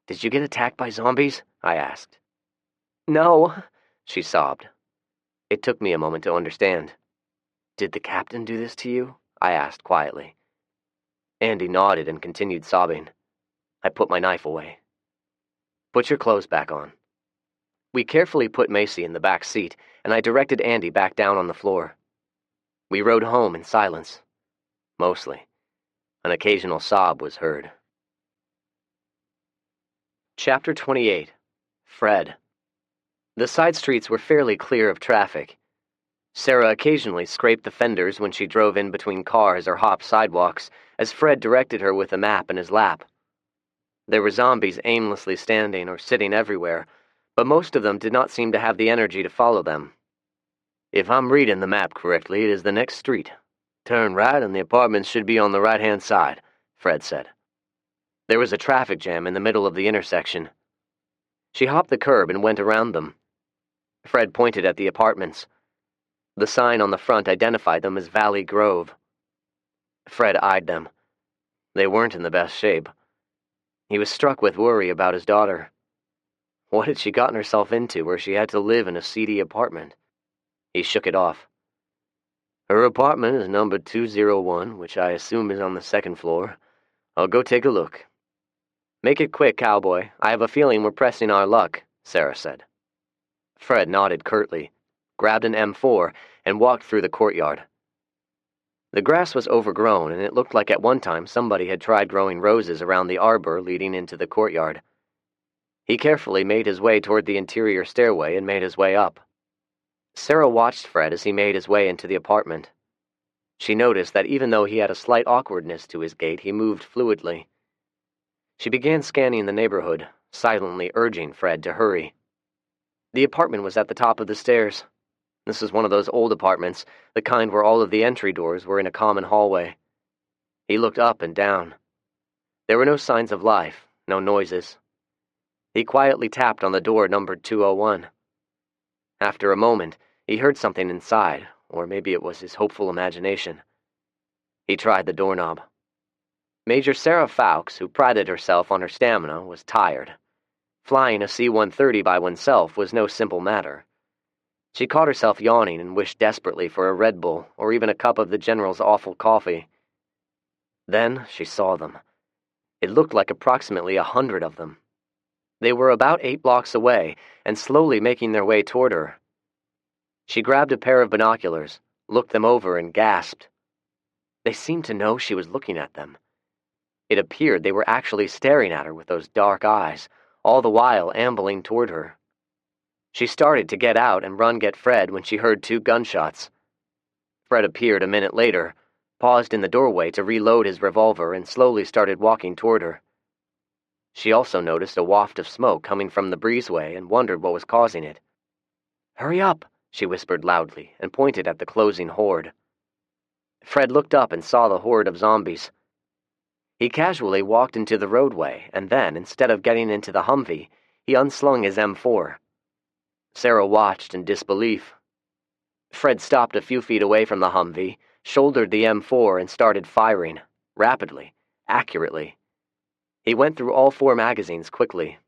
"Did you get attacked by zombies?" I asked. "No," she sobbed. It took me a moment to understand. "Did the captain do this to you?" I asked quietly. Andy nodded and continued sobbing. I put my knife away. "Put your clothes back on." We carefully put Macy in the back seat, and I directed Andy back down on the floor. We rode home in silence. Mostly. An occasional sob was heard. Chapter 28. Fred. The side streets were fairly clear of traffic. Sarah occasionally scraped the fenders when she drove in between cars or hopped sidewalks, as Fred directed her with a map in his lap. There were zombies aimlessly standing or sitting everywhere, but most of them did not seem to have the energy to follow them. "If I'm reading the map correctly, it is the next street. Turn right and the apartments should be on the right-hand side," Fred said. There was a traffic jam in the middle of the intersection. She hopped the curb and went around them. Fred pointed at the apartments. The sign on the front identified them as Valley Grove. Fred eyed them. They weren't in the best shape. He was struck with worry about his daughter. What had she gotten herself into where she had to live in a seedy apartment? He shook it off. "Her apartment is number 201, which I assume is on the second floor. I'll go take a look." "Make it quick, cowboy. I have a feeling we're pressing our luck," Sarah said. Fred nodded curtly, grabbed an M4, and walked through the courtyard. The grass was overgrown, and it looked like at one time somebody had tried growing roses around the arbor leading into the courtyard. He carefully made his way toward the interior stairway and made his way up. Sarah watched Fred as he made his way into the apartment. She noticed that even though he had a slight awkwardness to his gait, he moved fluidly. She began scanning the neighborhood, silently urging Fred to hurry. The apartment was at the top of the stairs. This was one of those old apartments, the kind where all of the entry doors were in a common hallway. He looked up and down. There were no signs of life, no noises. He quietly tapped on the door numbered 201. After a moment, he heard something inside, or maybe it was his hopeful imagination. He tried the doorknob. Major Sarah Fawkes, who prided herself on her stamina, was tired. Flying a C-130 by oneself was no simple matter. She caught herself yawning and wished desperately for a Red Bull or even a cup of the General's awful coffee. Then she saw them. It looked like approximately 100 of them. They were about 8 blocks away and slowly making their way toward her. She grabbed a pair of binoculars, looked them over, and gasped. They seemed to know she was looking at them. It appeared they were actually staring at her with those dark eyes, all the while ambling toward her. She started to get out and run get Fred when she heard 2 gunshots. Fred appeared a minute later, paused in the doorway to reload his revolver, and slowly started walking toward her. She also noticed a waft of smoke coming from the breezeway and wondered what was causing it. "Hurry up," she whispered loudly and pointed at the closing horde. Fred looked up and saw the horde of zombies. He casually walked into the roadway, and then, instead of getting into the Humvee, he unslung his M4. Sarah watched in disbelief. Fred stopped a few feet away from the Humvee, shouldered the M4, and started firing, rapidly, accurately. He went through all 4 magazines quickly.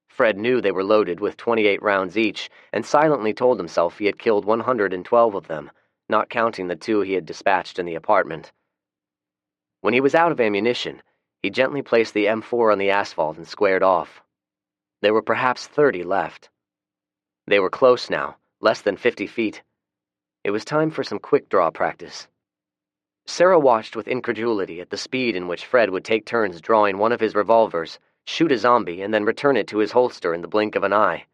Fred knew they were loaded with 28 rounds each, and silently told himself he had killed 112 of them, not counting the 2 he had dispatched in the apartment. When he was out of ammunition, he gently placed the M4 on the asphalt and squared off. There were perhaps 30 left. They were close now, less than 50 feet. It was time for some quick-draw practice. Sarah watched with incredulity at the speed in which Fred would take turns drawing one of his revolvers, shoot a zombie, and then return it to his holster in the blink of an eye.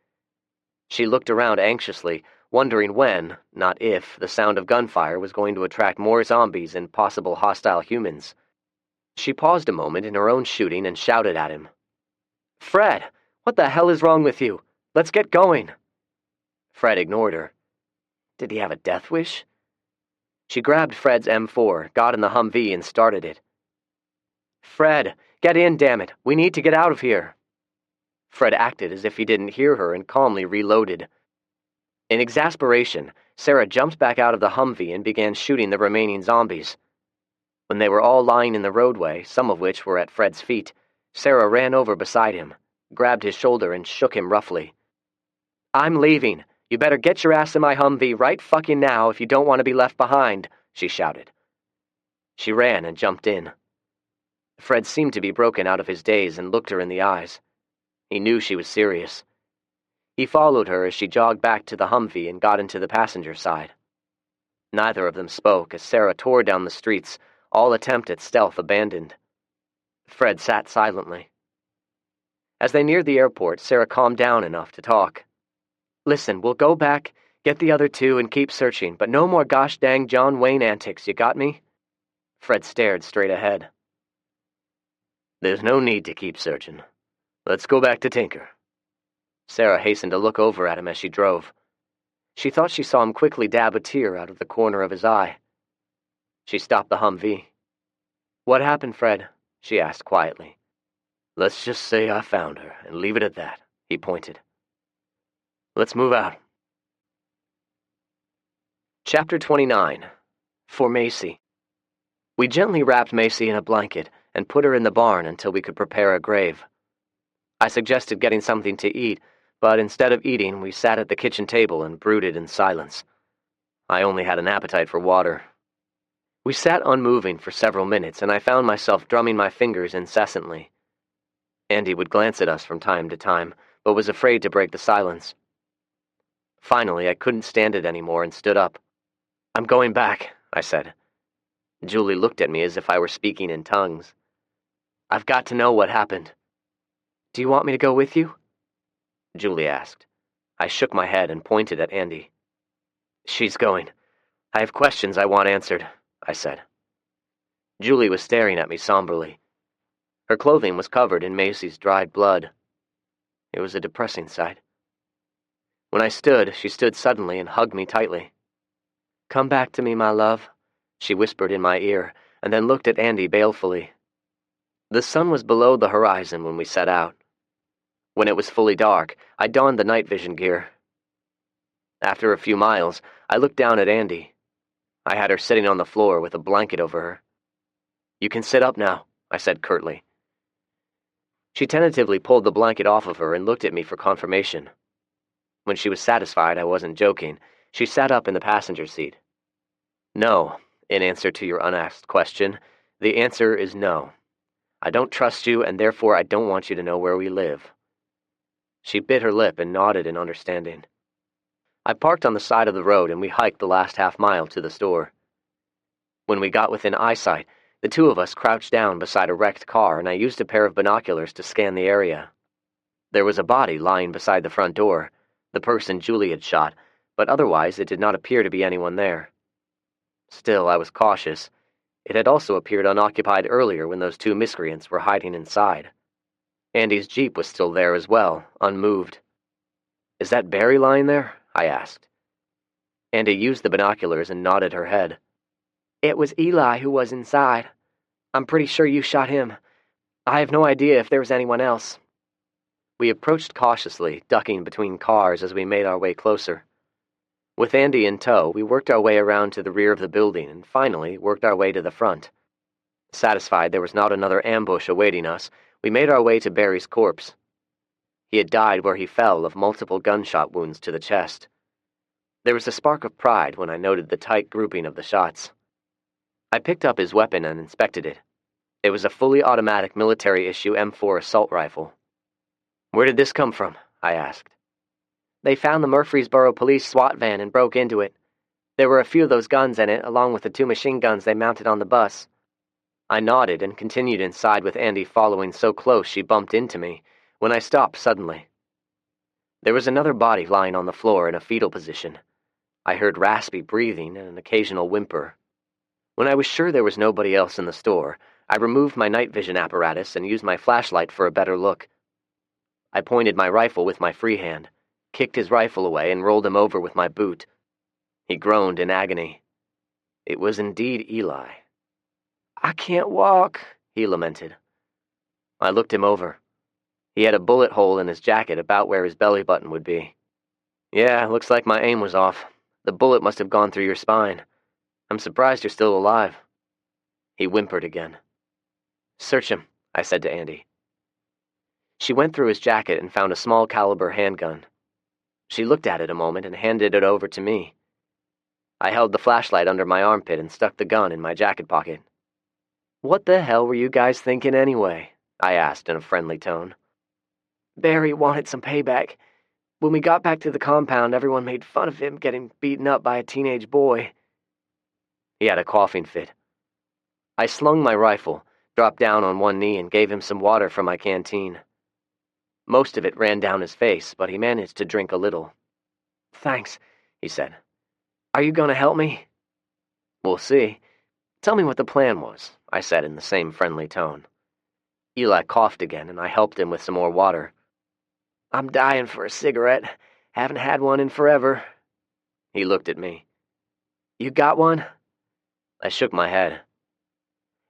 She looked around anxiously, wondering when, not if, the sound of gunfire was going to attract more zombies and possible hostile humans. She paused a moment in her own shooting and shouted at him. "Fred, what the hell is wrong with you? Let's get going." Fred ignored her. Did he have a death wish? She grabbed Fred's M4, got in the Humvee, and started it. "Fred, get in, damn it! We need to get out of here!" Fred acted as if he didn't hear her and calmly reloaded. In exasperation, Sarah jumped back out of the Humvee and began shooting the remaining zombies. When they were all lying in the roadway, some of which were at Fred's feet, Sarah ran over beside him, grabbed his shoulder, and shook him roughly. "I'm leaving. You better get your ass in my Humvee right fucking now if you don't want to be left behind," she shouted. She ran and jumped in. Fred seemed to be broken out of his daze and looked her in the eyes. He knew she was serious. He followed her as she jogged back to the Humvee and got into the passenger side. Neither of them spoke as Sarah tore down the streets, all attempt at stealth abandoned. Fred sat silently. As they neared the airport, Sarah calmed down enough to talk. "Listen, we'll go back, get the other 2, and keep searching, but no more gosh dang John Wayne antics, you got me?" Fred stared straight ahead. "There's no need to keep searching. Let's go back to Tinker." Sarah hastened to look over at him as she drove. She thought she saw him quickly dab a tear out of the corner of his eye. She stopped the Humvee. "What happened, Fred?" she asked quietly. "Let's just say I found her, and leave it at that," he pointed. "Let's move out." Chapter 29. For Macy. We gently wrapped Macy in a blanket and put her in the barn until we could prepare a grave. I suggested getting something to eat, but instead of eating, we sat at the kitchen table and brooded in silence. I only had an appetite for water. We sat unmoving for several minutes, and I found myself drumming my fingers incessantly. Andy would glance at us from time to time, but was afraid to break the silence. Finally, I couldn't stand it anymore and stood up. "I'm going back," I said. Julie looked at me as if I were speaking in tongues. "I've got to know what happened." "Do you want me to go with you?" Julie asked. I shook my head and pointed at Andy. "She's going. I have questions I want answered," I said. Julie was staring at me somberly. Her clothing was covered in Macy's dried blood. It was a depressing sight. When I stood, she stood suddenly and hugged me tightly. "Come back to me, my love," she whispered in my ear, and then looked at Andy balefully. The sun was below the horizon when we set out. When it was fully dark, I donned the night vision gear. After a few miles, I looked down at Andy. I had her sitting on the floor with a blanket over her. "You can sit up now," I said curtly. She tentatively pulled the blanket off of her and looked at me for confirmation. When she was satisfied I wasn't joking, she sat up in the passenger seat. "No," in answer to your unasked question, the answer is no. I don't trust you, and therefore I don't want you to know where we live. She bit her lip and nodded in understanding. I parked on the side of the road and we hiked the last half-mile to the store. When we got within eyesight, the two of us crouched down beside a wrecked car and I used a pair of binoculars to scan the area. There was a body lying beside the front door, the person Julie had shot, but otherwise it did not appear to be anyone there. Still, I was cautious. It had also appeared unoccupied earlier when those two miscreants were hiding inside. Andy's Jeep was still there as well, unmoved. "Is that Barry lying there?" I asked. Andy used the binoculars and nodded her head. "It was Eli who was inside. I'm pretty sure you shot him. I have no idea if there was anyone else." We approached cautiously, ducking between cars as we made our way closer. With Andy in tow, we worked our way around to the rear of the building and finally worked our way to the front. Satisfied there was not another ambush awaiting us, we made our way to Barry's corpse. He had died where he fell of multiple gunshot wounds to the chest. There was a spark of pride when I noted the tight grouping of the shots. I picked up his weapon and inspected it. It was a fully automatic military-issue M4 assault rifle. "Where did this come from?" I asked. "They found the Murfreesboro police SWAT van and broke into it. There were a few of those guns in it, along with the 2 machine guns they mounted on the bus." I nodded and continued inside with Andy following so close she bumped into me, when I stopped suddenly. There was another body lying on the floor in a fetal position. I heard raspy breathing and an occasional whimper. When I was sure there was nobody else in the store, I removed my night vision apparatus and used my flashlight for a better look. I pointed my rifle with my free hand, kicked his rifle away, and rolled him over with my boot. He groaned in agony. It was indeed Eli. "I can't walk," he lamented. I looked him over. He had a bullet hole in his jacket about where his belly button would be. "Yeah, looks like my aim was off. The bullet must have gone through your spine. I'm surprised you're still alive." He whimpered again. "Search him," I said to Andy. She went through his jacket and found a small caliber handgun. She looked at it a moment and handed it over to me. I held the flashlight under my armpit and stuck the gun in my jacket pocket. "What the hell were you guys thinking anyway?" I asked in a friendly tone. "Barry wanted some payback. When we got back to the compound, everyone made fun of him getting beaten up by a teenage boy." He had a coughing fit. I slung my rifle, dropped down on one knee, and gave him some water from my canteen. Most of it ran down his face, but he managed to drink a little. "Thanks," he said. "Are you going to help me?" "We'll see. Tell me what the plan was," I said in the same friendly tone. Eli coughed again, and I helped him with some more water. "I'm dying for a cigarette. Haven't had one in forever." He looked at me. "You got one?" I shook my head.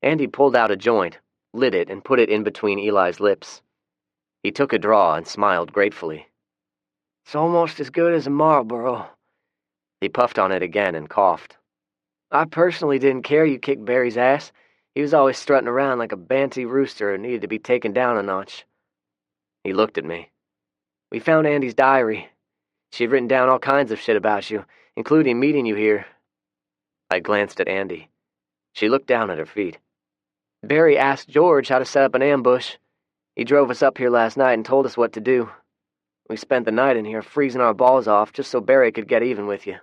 Andy pulled out a joint, lit it, and put it in between Eli's lips. He took a draw and smiled gratefully. "It's almost as good as a Marlboro." He puffed on it again and coughed. "I personally didn't care you kicked Barry's ass. He was always strutting around like a banty rooster who needed to be taken down a notch." He looked at me. "We found Andy's diary. She had written down all kinds of shit about you, including meeting you here." I glanced at Andy. She looked down at her feet. "Barry asked George how to set up an ambush. He drove us up here last night and told us what to do. We spent the night in here freezing our balls off just so Barry could get even with you."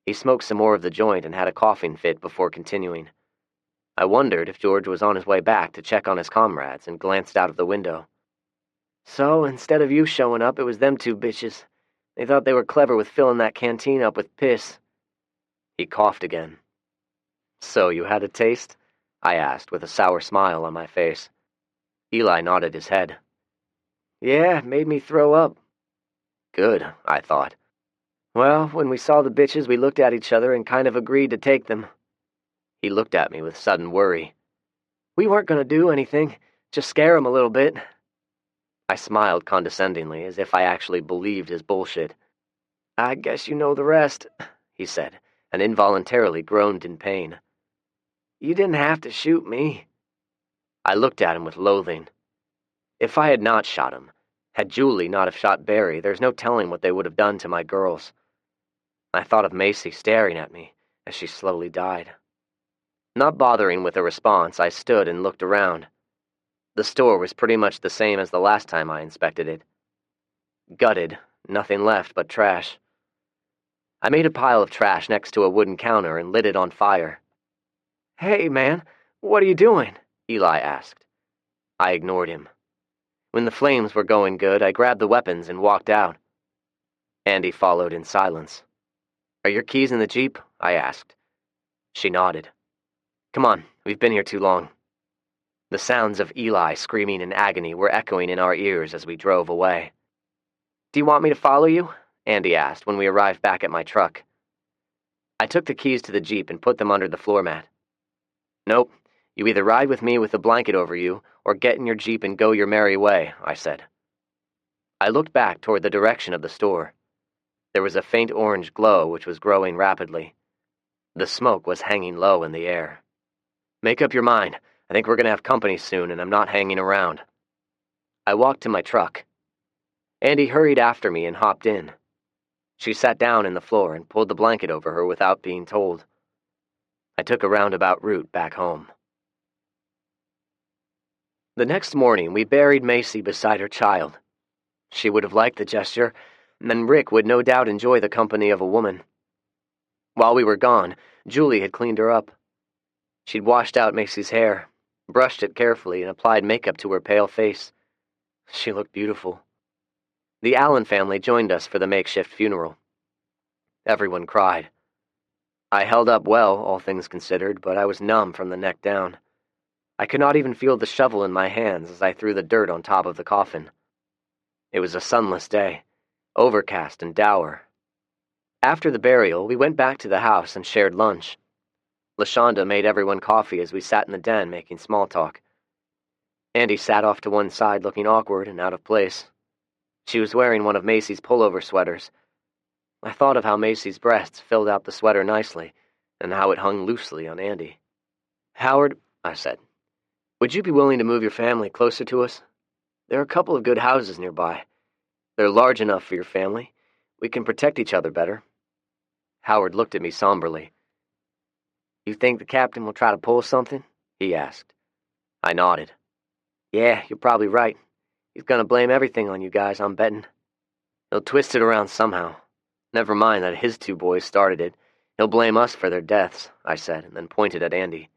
He smoked some more of the joint and had a coughing fit before continuing. I wondered if George was on his way back to check on his comrades and glanced out of the window. "So, instead of you showing up, it was them two bitches. They thought they were clever with filling that canteen up with piss." He coughed again. "So you had a taste?" I asked with a sour smile on my face. Eli nodded his head. "Yeah, it made me throw up." Good, I thought. Well, when we saw the bitches, we looked at each other and kind of agreed to take them. He looked at me with sudden worry. We weren't going to do anything, just scare him a little bit. I smiled condescendingly, as if I actually believed his bullshit. I guess you know the rest, he said, and involuntarily groaned in pain. You didn't have to shoot me. I looked at him with loathing. If I had not shot him, had Julie not have shot Barry, there's no telling what they would have done to my girls. I thought of Macy staring at me as she slowly died. Not bothering with a response, I stood and looked around. The store was pretty much the same as the last time I inspected it. Gutted, nothing left but trash. I made a pile of trash next to a wooden counter and lit it on fire. Hey, man, what are you doing? Eli asked. I ignored him. When the flames were going good, I grabbed the weapons and walked out. Andy followed in silence. Are your keys in the Jeep? I asked. She nodded. Come on, we've been here too long. The sounds of Eli screaming in agony were echoing in our ears as we drove away. Do you want me to follow you? Andy asked when we arrived back at my truck. I took the keys to the Jeep and put them under the floor mat. Nope, you either ride with me with a blanket over you or get in your Jeep and go your merry way, I said. I looked back toward the direction of the store. There was a faint orange glow which was growing rapidly. The smoke was hanging low in the air. Make up your mind. I think we're going to have company soon, and I'm not hanging around. I walked to my truck. Andy hurried after me and hopped in. She sat down in the floor and pulled the blanket over her without being told. I took a roundabout route back home. The next morning, we buried Macy beside her child. She would have liked the gesture, and Rick would no doubt enjoy the company of a woman. While we were gone, Julie had cleaned her up. She'd washed out Macy's hair, brushed it carefully, and applied makeup to her pale face. She looked beautiful. The Allen family joined us for the makeshift funeral. Everyone cried. I held up well, all things considered, but I was numb from the neck down. I could not even feel the shovel in my hands as I threw the dirt on top of the coffin. It was a sunless day, overcast and dour. After the burial, we went back to the house and shared lunch. LaShonda made everyone coffee as we sat in the den making small talk. Andy sat off to one side looking awkward and out of place. She was wearing one of Macy's pullover sweaters. I thought of how Macy's breasts filled out the sweater nicely, and how it hung loosely on Andy. Howard, I said, would you be willing to move your family closer to us? There are a couple of good houses nearby. They're large enough for your family. We can protect each other better. Howard looked at me somberly. You think the captain will try to pull something? He asked. I nodded. Yeah, you're probably right. He's gonna blame everything on you guys, I'm betting. He'll twist it around somehow. Never mind that his two boys started it. He'll blame us for their deaths, I said, and then pointed at Andy.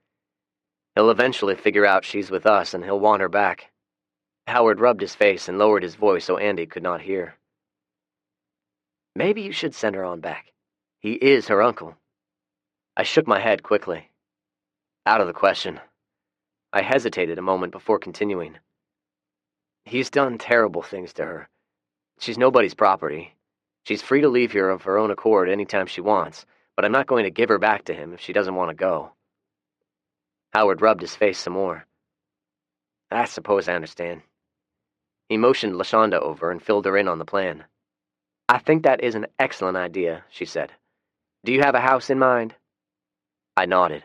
He'll eventually figure out she's with us, and he'll want her back. Howard rubbed his face and lowered his voice so Andy could not hear. Maybe you should send her on back. He is her uncle. I shook my head quickly. Out of the question. I hesitated a moment before continuing. He's done terrible things to her. She's nobody's property. She's free to leave here of her own accord any time she wants, but I'm not going to give her back to him if she doesn't want to go. Howard rubbed his face some more. I suppose I understand. He motioned LaShonda over and filled her in on the plan. I think that is an excellent idea, she said. Do you have a house in mind? I nodded.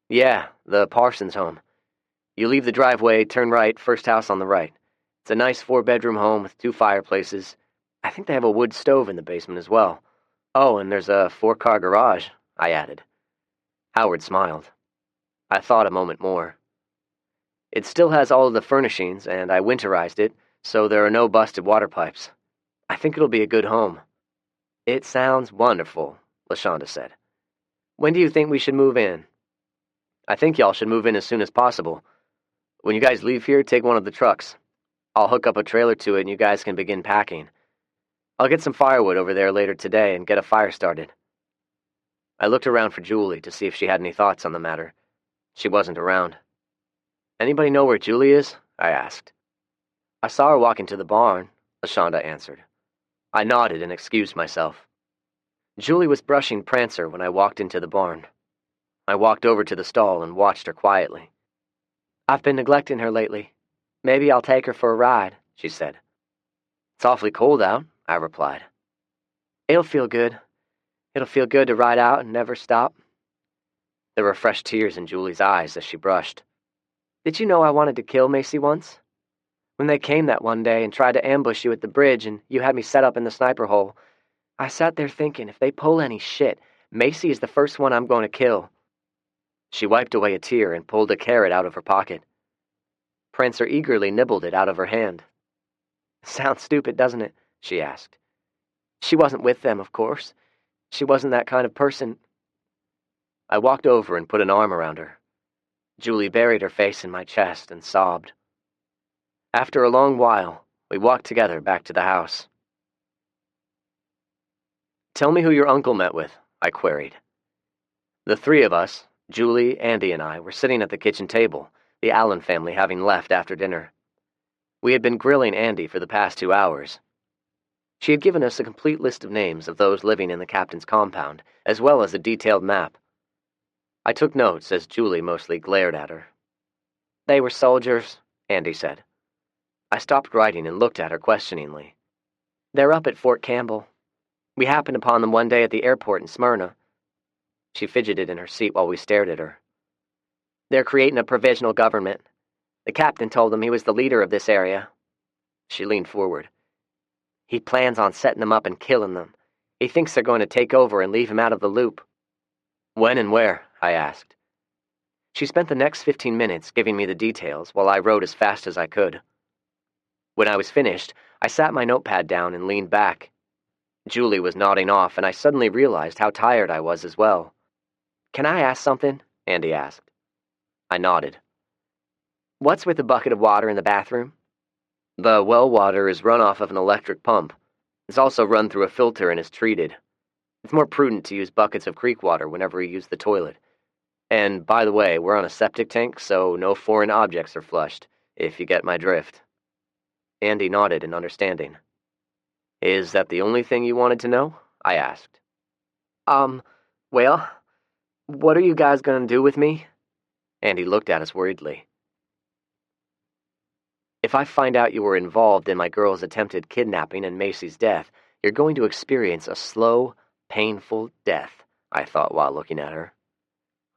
Yeah, the Parsons home. You leave the driveway, turn right, first house on the right. It's a nice 4-bedroom home with 2 fireplaces. I think they have a wood stove in the basement as well. Oh, and there's a 4-car garage, I added. Howard smiled. I thought a moment more. It still has all of the furnishings, and I winterized it, so there are no busted water pipes. I think it'll be a good home. It sounds wonderful, LaShonda said. When do you think we should move in? I think y'all should move in as soon as possible. When you guys leave here, take one of the trucks. I'll hook up a trailer to it and you guys can begin packing. I'll get some firewood over there later today and get a fire started. I looked around for Julie to see if she had any thoughts on the matter. She wasn't around. Anybody know where Julie is? I asked. I saw her walk into the barn, LaShonda answered. I nodded and excused myself. Julie was brushing Prancer when I walked into the barn. I walked over to the stall and watched her quietly. "I've been neglecting her lately. Maybe I'll take her for a ride," she said. "It's awfully cold out," I replied. "It'll feel good. It'll feel good to ride out and never stop." There were fresh tears in Julie's eyes as she brushed. "Did you know I wanted to kill Macy once? When they came that one day and tried to ambush you at the bridge and you had me set up in the sniper hole, I sat there thinking, if they pull any shit, Macy is the first one I'm going to kill." She wiped away a tear and pulled a carrot out of her pocket. Prancer eagerly nibbled it out of her hand. "Sounds stupid, doesn't it?" she asked. "She wasn't with them, of course. She wasn't that kind of person." I walked over and put an arm around her. Julie buried her face in my chest and sobbed. After a long while, we walked together back to the house. "Tell me who your uncle met with," I queried. The three of us, Julie, Andy, and I, were sitting at the kitchen table, the Allen family having left after dinner. We had been grilling Andy for the past 2 hours. She had given us a complete list of names of those living in the captain's compound, as well as a detailed map. I took notes as Julie mostly glared at her. "They were soldiers," Andy said. I stopped writing and looked at her questioningly. "They're up at Fort Campbell. We happened upon them one day at the airport in Smyrna." She fidgeted in her seat while we stared at her. "They're creating a provisional government. The captain told them he was the leader of this area." She leaned forward. "He plans on setting them up and killing them. He thinks they're going to take over and leave him out of the loop." "When and where?" I asked. She spent the next 15 minutes giving me the details while I wrote as fast as I could. When I was finished, I sat my notepad down and leaned back. Julie was nodding off, and I suddenly realized how tired I was as well. "Can I ask something?" Andy asked. I nodded. "What's with the bucket of water in the bathroom?" "The well water is run off of an electric pump. It's also run through a filter and is treated. It's more prudent to use buckets of creek water whenever you use the toilet. And, by the way, we're on a septic tank, so no foreign objects are flushed, if you get my drift." Andy nodded in understanding. "Is that the only thing you wanted to know?" I asked. Well, what are you guys gonna do with me?" Andy looked at us worriedly. "If I find out you were involved in my girl's attempted kidnapping and Macy's death, you're going to experience a slow, painful death," I thought while looking at her.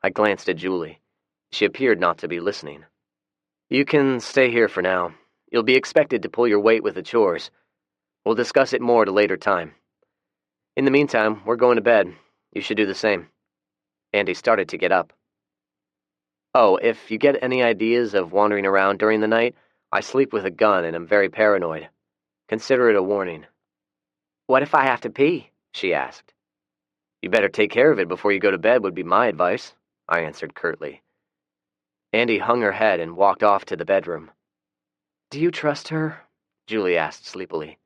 I glanced at Julie. She appeared not to be listening. "You can stay here for now. You'll be expected to pull your weight with the chores. We'll discuss it more at a later time. In the meantime, we're going to bed. You should do the same." Andy started to get up. "Oh, if you get any ideas of wandering around during the night, I sleep with a gun and am very paranoid. Consider it a warning." "What if I have to pee?" she asked. "You better take care of it before you go to bed would be my advice," I answered curtly. Andy hung her head and walked off to the bedroom. "Do you trust her?" Julie asked sleepily.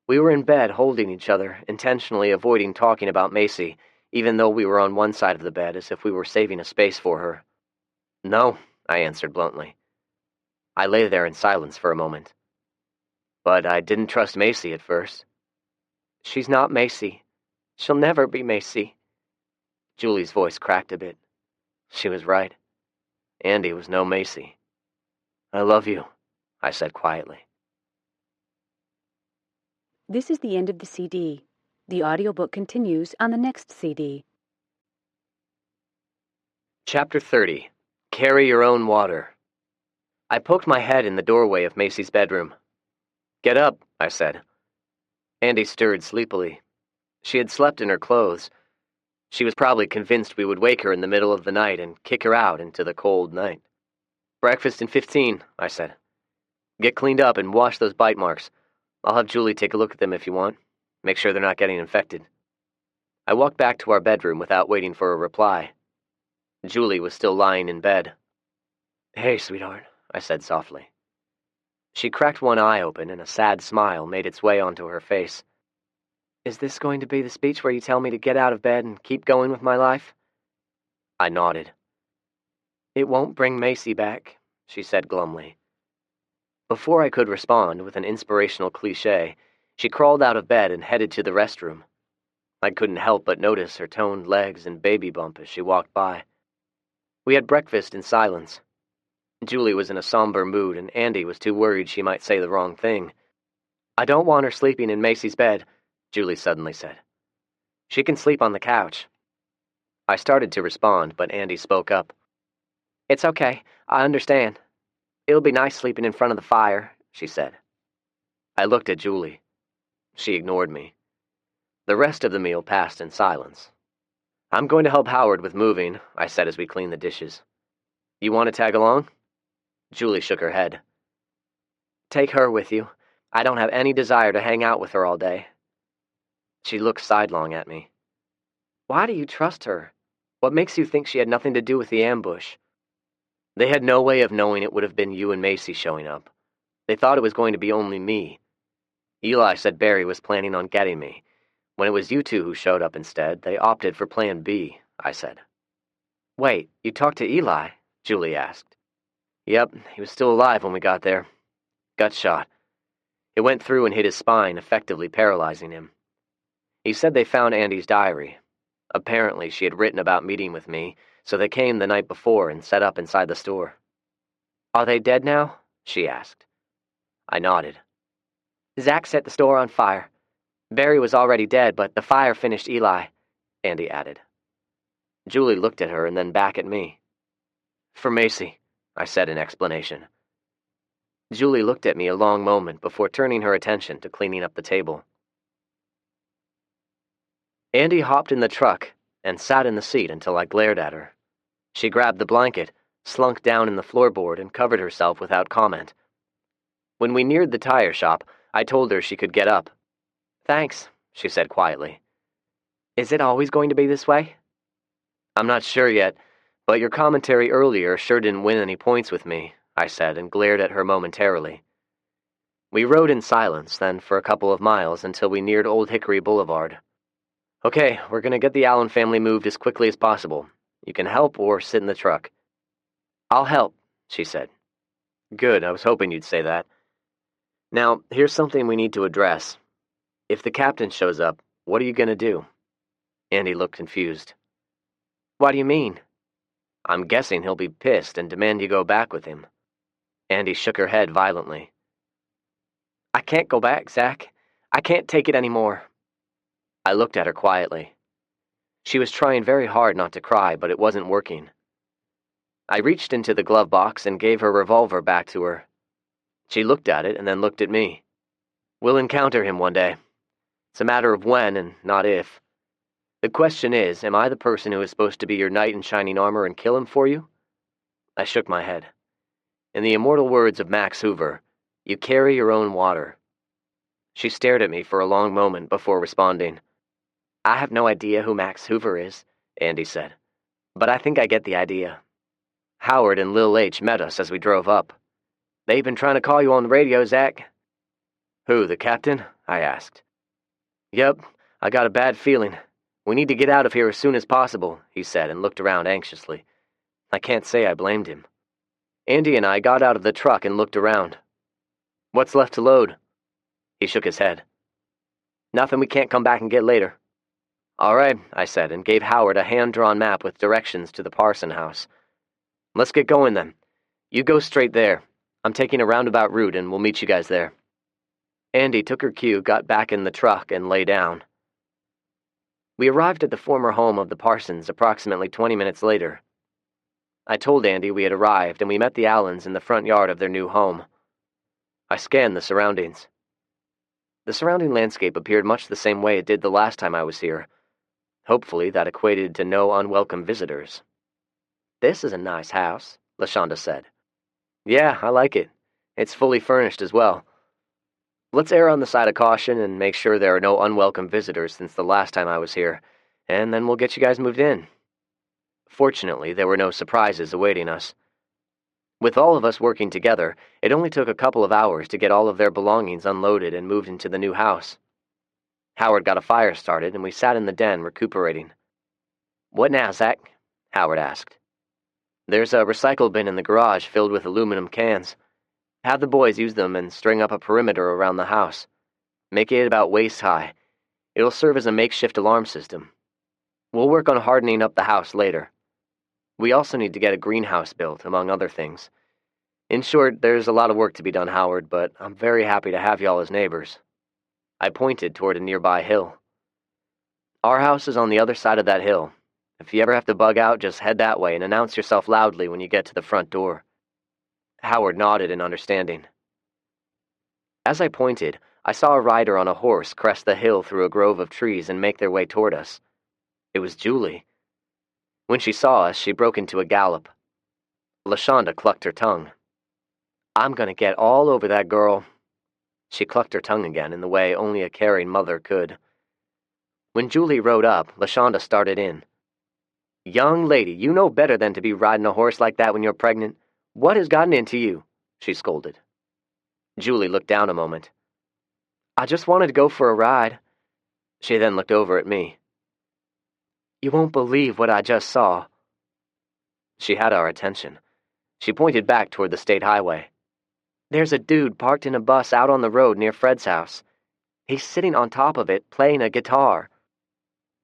We were in bed holding each other, intentionally avoiding talking about Macy, even though we were on one side of the bed as if we were saving a space for her. "No," I answered bluntly. I lay there in silence for a moment. "But I didn't trust Macy at first." "She's not Macy. She'll never be Macy." Julie's voice cracked a bit. She was right. Andy was no Macy. "I love you," I said quietly. This is the end of the CD. The audiobook continues on the next CD. Chapter 30. Carry Your Own Water. I poked my head in the doorway of Macy's bedroom. "Get up," I said. Andy stirred sleepily. She had slept in her clothes. She was probably convinced we would wake her in the middle of the night and kick her out into the cold night. "Breakfast in 15, I said. "Get cleaned up and wash those bite marks. I'll have Julie take a look at them if you want. Make sure they're not getting infected." I walked back to our bedroom without waiting for a reply. Julie was still lying in bed. "Hey, sweetheart," I said softly. She cracked one eye open and a sad smile made its way onto her face. "Is this going to be the speech where you tell me to get out of bed and keep going with my life?" I nodded. "It won't bring Macy back," she said glumly. Before I could respond with an inspirational cliché, She crawled out of bed and headed to the restroom. I couldn't help but notice her toned legs and baby bump as she walked by. We had breakfast in silence. Julie was in a somber mood, and Andy was too worried she might say the wrong thing. "I don't want her sleeping in Macy's bed," Julie suddenly said. "She can sleep on the couch." I started to respond, but Andy spoke up. "It's okay, I understand. It'll be nice sleeping in front of the fire," she said. I looked at Julie. She ignored me. The rest of the meal passed in silence. "I'm going to help Howard with moving," I said as we cleaned the dishes. "You want to tag along?" Julie shook her head. "Take her with you. I don't have any desire to hang out with her all day." She looked sidelong at me. "Why do you trust her? What makes you think she had nothing to do with the ambush?" "They had no way of knowing it would have been you and Macy showing up. They thought it was going to be only me. Eli said Barry was planning on getting me. When it was you two who showed up instead, they opted for Plan B," I said. "Wait, you talked to Eli?" Julie asked. "Yep, he was still alive when we got there. Gut shot. It went through and hit his spine, effectively paralyzing him. He said they found Andy's diary. Apparently she had written about meeting with me, so they came the night before and set up inside the store." "Are they dead now?" she asked. I nodded. "Zach set the store on fire. Barry was already dead, but the fire finished Eli," Andy added. Julie looked at her and then back at me. "For Macy," I said in explanation. Julie looked at me a long moment before turning her attention to cleaning up the table. Andy hopped in the truck and sat in the seat until I glared at her. She grabbed the blanket, slunk down in the floorboard, and covered herself without comment. When we neared the tire shop, I told her she could get up. "Thanks," she said quietly. "Is it always going to be this way?" "I'm not sure yet, but your commentary earlier sure didn't win any points with me," I said, and glared at her momentarily. We rode in silence, then for a couple of miles until we neared Old Hickory Boulevard. "Okay, we're gonna get the Allen family moved as quickly as possible. You can help or sit in the truck." "I'll help," she said. "Good, I was hoping you'd say that. Now, here's something we need to address. If the captain shows up, what are you gonna do?" Andy looked confused. "What do you mean?" "I'm guessing he'll be pissed and demand you go back with him." Andy shook her head violently. "I can't go back, Zach. I can't take it anymore." I looked at her quietly. She was trying very hard not to cry, but it wasn't working. I reached into the glove box and gave her revolver back to her. She looked at it and then looked at me. "We'll encounter him one day. It's a matter of when and not if. The question is, am I the person who is supposed to be your knight in shining armor and kill him for you?" I shook my head. In the immortal words of Max Hoover, "You carry your own water." She stared at me for a long moment before responding. "I have no idea who Max Hoover is," Andy said, "but I think I get the idea. Howard and Lil H met us as we drove up. They've been trying to call you on the radio, Zach." "Who, the captain?" I asked. "Yep, I got a bad feeling. We need to get out of here as soon as possible," he said and looked around anxiously. I can't say I blamed him. Andy and I got out of the truck and looked around. "What's left to load?" He shook his head. "Nothing we can't come back and get later." "All right," I said, and gave Howard a hand-drawn map with directions to the Parson house. "Let's get going then. You go straight there. I'm taking a roundabout route and we'll meet you guys there." Andy took her cue, got back in the truck, and lay down. We arrived at the former home of the Parsons approximately 20 minutes later. I told Andy we had arrived and we met the Allens in the front yard of their new home. I scanned the surroundings. The surrounding landscape appeared much the same way it did the last time I was here. Hopefully that equated to no unwelcome visitors. "This is a nice house," LaShonda said. "Yeah, I like it. It's fully furnished as well. Let's err on the side of caution and make sure there are no unwelcome visitors since the last time I was here, and then we'll get you guys moved in." Fortunately, there were no surprises awaiting us. With all of us working together, it only took a couple of hours to get all of their belongings unloaded and moved into the new house. Howard got a fire started, and we sat in the den recuperating. "What now, Zach?" Howard asked. "There's a recycle bin in the garage filled with aluminum cans. Have the boys use them and string up a perimeter around the house. Make it about waist high. It'll serve as a makeshift alarm system. We'll work on hardening up the house later. We also need to get a greenhouse built, among other things. In short, there's a lot of work to be done, Howard, but I'm very happy to have y'all as neighbors. I pointed toward a nearby hill. Our house is on the other side of that hill. If you ever have to bug out, just head that way and announce yourself loudly when you get to the front door. Howard nodded in understanding. As I pointed, I saw a rider on a horse crest the hill through a grove of trees and make their way toward us. It was Julie. When she saw us, she broke into a gallop. LaShonda clucked her tongue. I'm gonna get all over that girl. She clucked her tongue again in the way only a caring mother could. When Julie rode up, LaShonda started in. Young lady, you know better than to be riding a horse like that when you're pregnant. What has gotten into you? She scolded. Julie looked down a moment. I just wanted to go for a ride. She then looked over at me. You won't believe what I just saw. She had our attention. She pointed back toward the state highway. There's a dude parked in a bus out on the road near Fred's house. He's sitting on top of it, playing a guitar.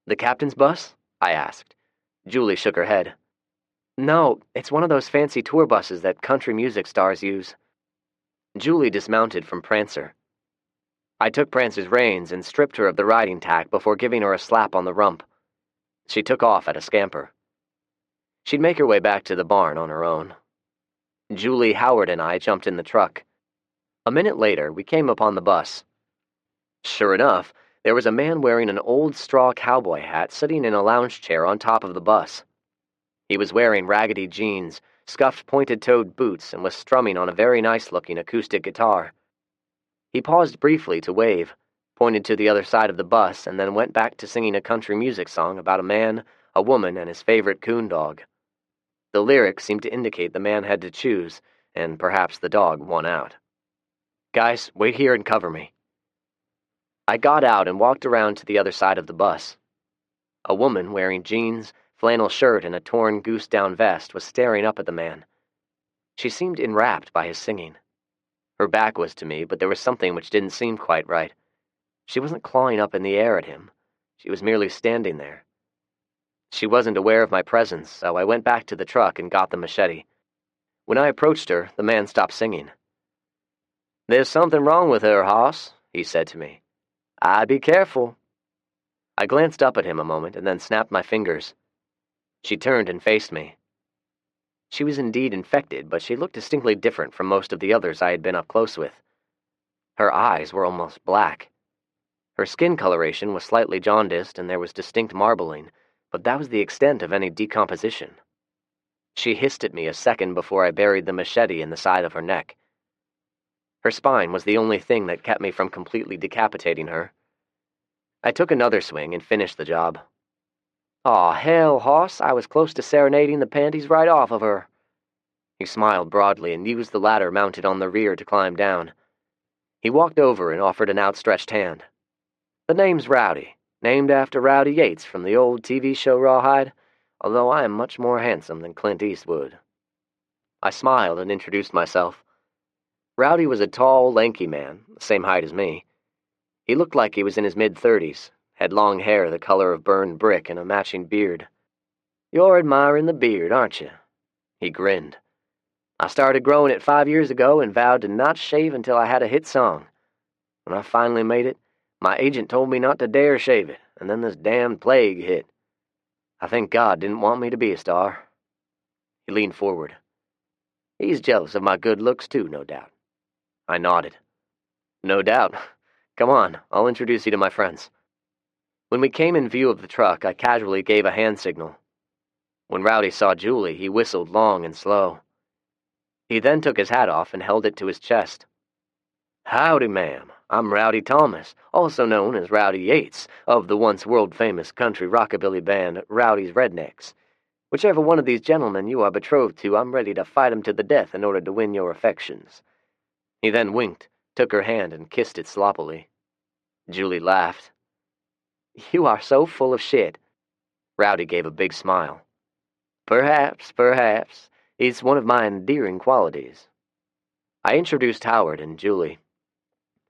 The captain's bus? I asked. Julie shook her head. No, it's one of those fancy tour buses that country music stars use. Julie dismounted from Prancer. I took Prancer's reins and stripped her of the riding tack before giving her a slap on the rump. She took off at a scamper. She'd make her way back to the barn on her own. Julie, Howard, and I jumped in the truck. A minute later, we came upon the bus. Sure enough, there was a man wearing an old straw cowboy hat sitting in a lounge chair on top of the bus. He was wearing raggedy jeans, scuffed pointed-toed boots, and was strumming on a very nice-looking acoustic guitar. He paused briefly to wave, pointed to the other side of the bus, and then went back to singing a country music song about a man, a woman, and his favorite coon dog. The lyrics seemed to indicate the man had to choose, and perhaps the dog won out. Guys, wait here and cover me. I got out and walked around to the other side of the bus. A woman wearing jeans, flannel shirt, and a torn goose-down vest was staring up at the man. She seemed enwrapped by his singing. Her back was to me, but there was something which didn't seem quite right. She wasn't clawing up in the air at him. She was merely standing there. She wasn't aware of my presence, so I went back to the truck and got the machete. When I approached her, the man stopped singing. There's something wrong with her, hoss, he said to me. I'd be careful. I glanced up at him a moment and then snapped my fingers. She turned and faced me. She was indeed infected, but she looked distinctly different from most of the others I had been up close with. Her eyes were almost black. Her skin coloration was slightly jaundiced and there was distinct marbling, but that was the extent of any decomposition. She hissed at me a second before I buried the machete in the side of her neck. Her spine was the only thing that kept me from completely decapitating her. I took another swing and finished the job. Aw, hell, hoss, I was close to serenading the panties right off of her. He smiled broadly and used the ladder mounted on the rear to climb down. He walked over and offered an outstretched hand. The name's Rowdy, named after Rowdy Yates from the old TV show Rawhide, although I am much more handsome than Clint Eastwood. I smiled and introduced myself. Rowdy was a tall, lanky man, the same height as me. He looked like he was in his mid-30s, had long hair the color of burned brick and a matching beard. You're admiring the beard, aren't you? He grinned. I started growing it 5 years ago and vowed to not shave until I had a hit song. When I finally made it, my agent told me not to dare shave it, and then this damned plague hit. I think God didn't want me to be a star. He leaned forward. He's jealous of my good looks too, no doubt. I nodded. No doubt. Come on, I'll introduce you to my friends. When we came in view of the truck, I casually gave a hand signal. When Rowdy saw Julie, he whistled long and slow. He then took his hat off and held it to his chest. Howdy, ma'am. I'm Rowdy Thomas, also known as Rowdy Yates, of the once world-famous country rockabilly band Rowdy's Rednecks. Whichever one of these gentlemen you are betrothed to, I'm ready to fight him to the death in order to win your affections. He then winked, took her hand, and kissed it sloppily. Julie laughed. You are so full of shit. Rowdy gave a big smile. Perhaps. It's one of my endearing qualities. I introduced Howard and Julie.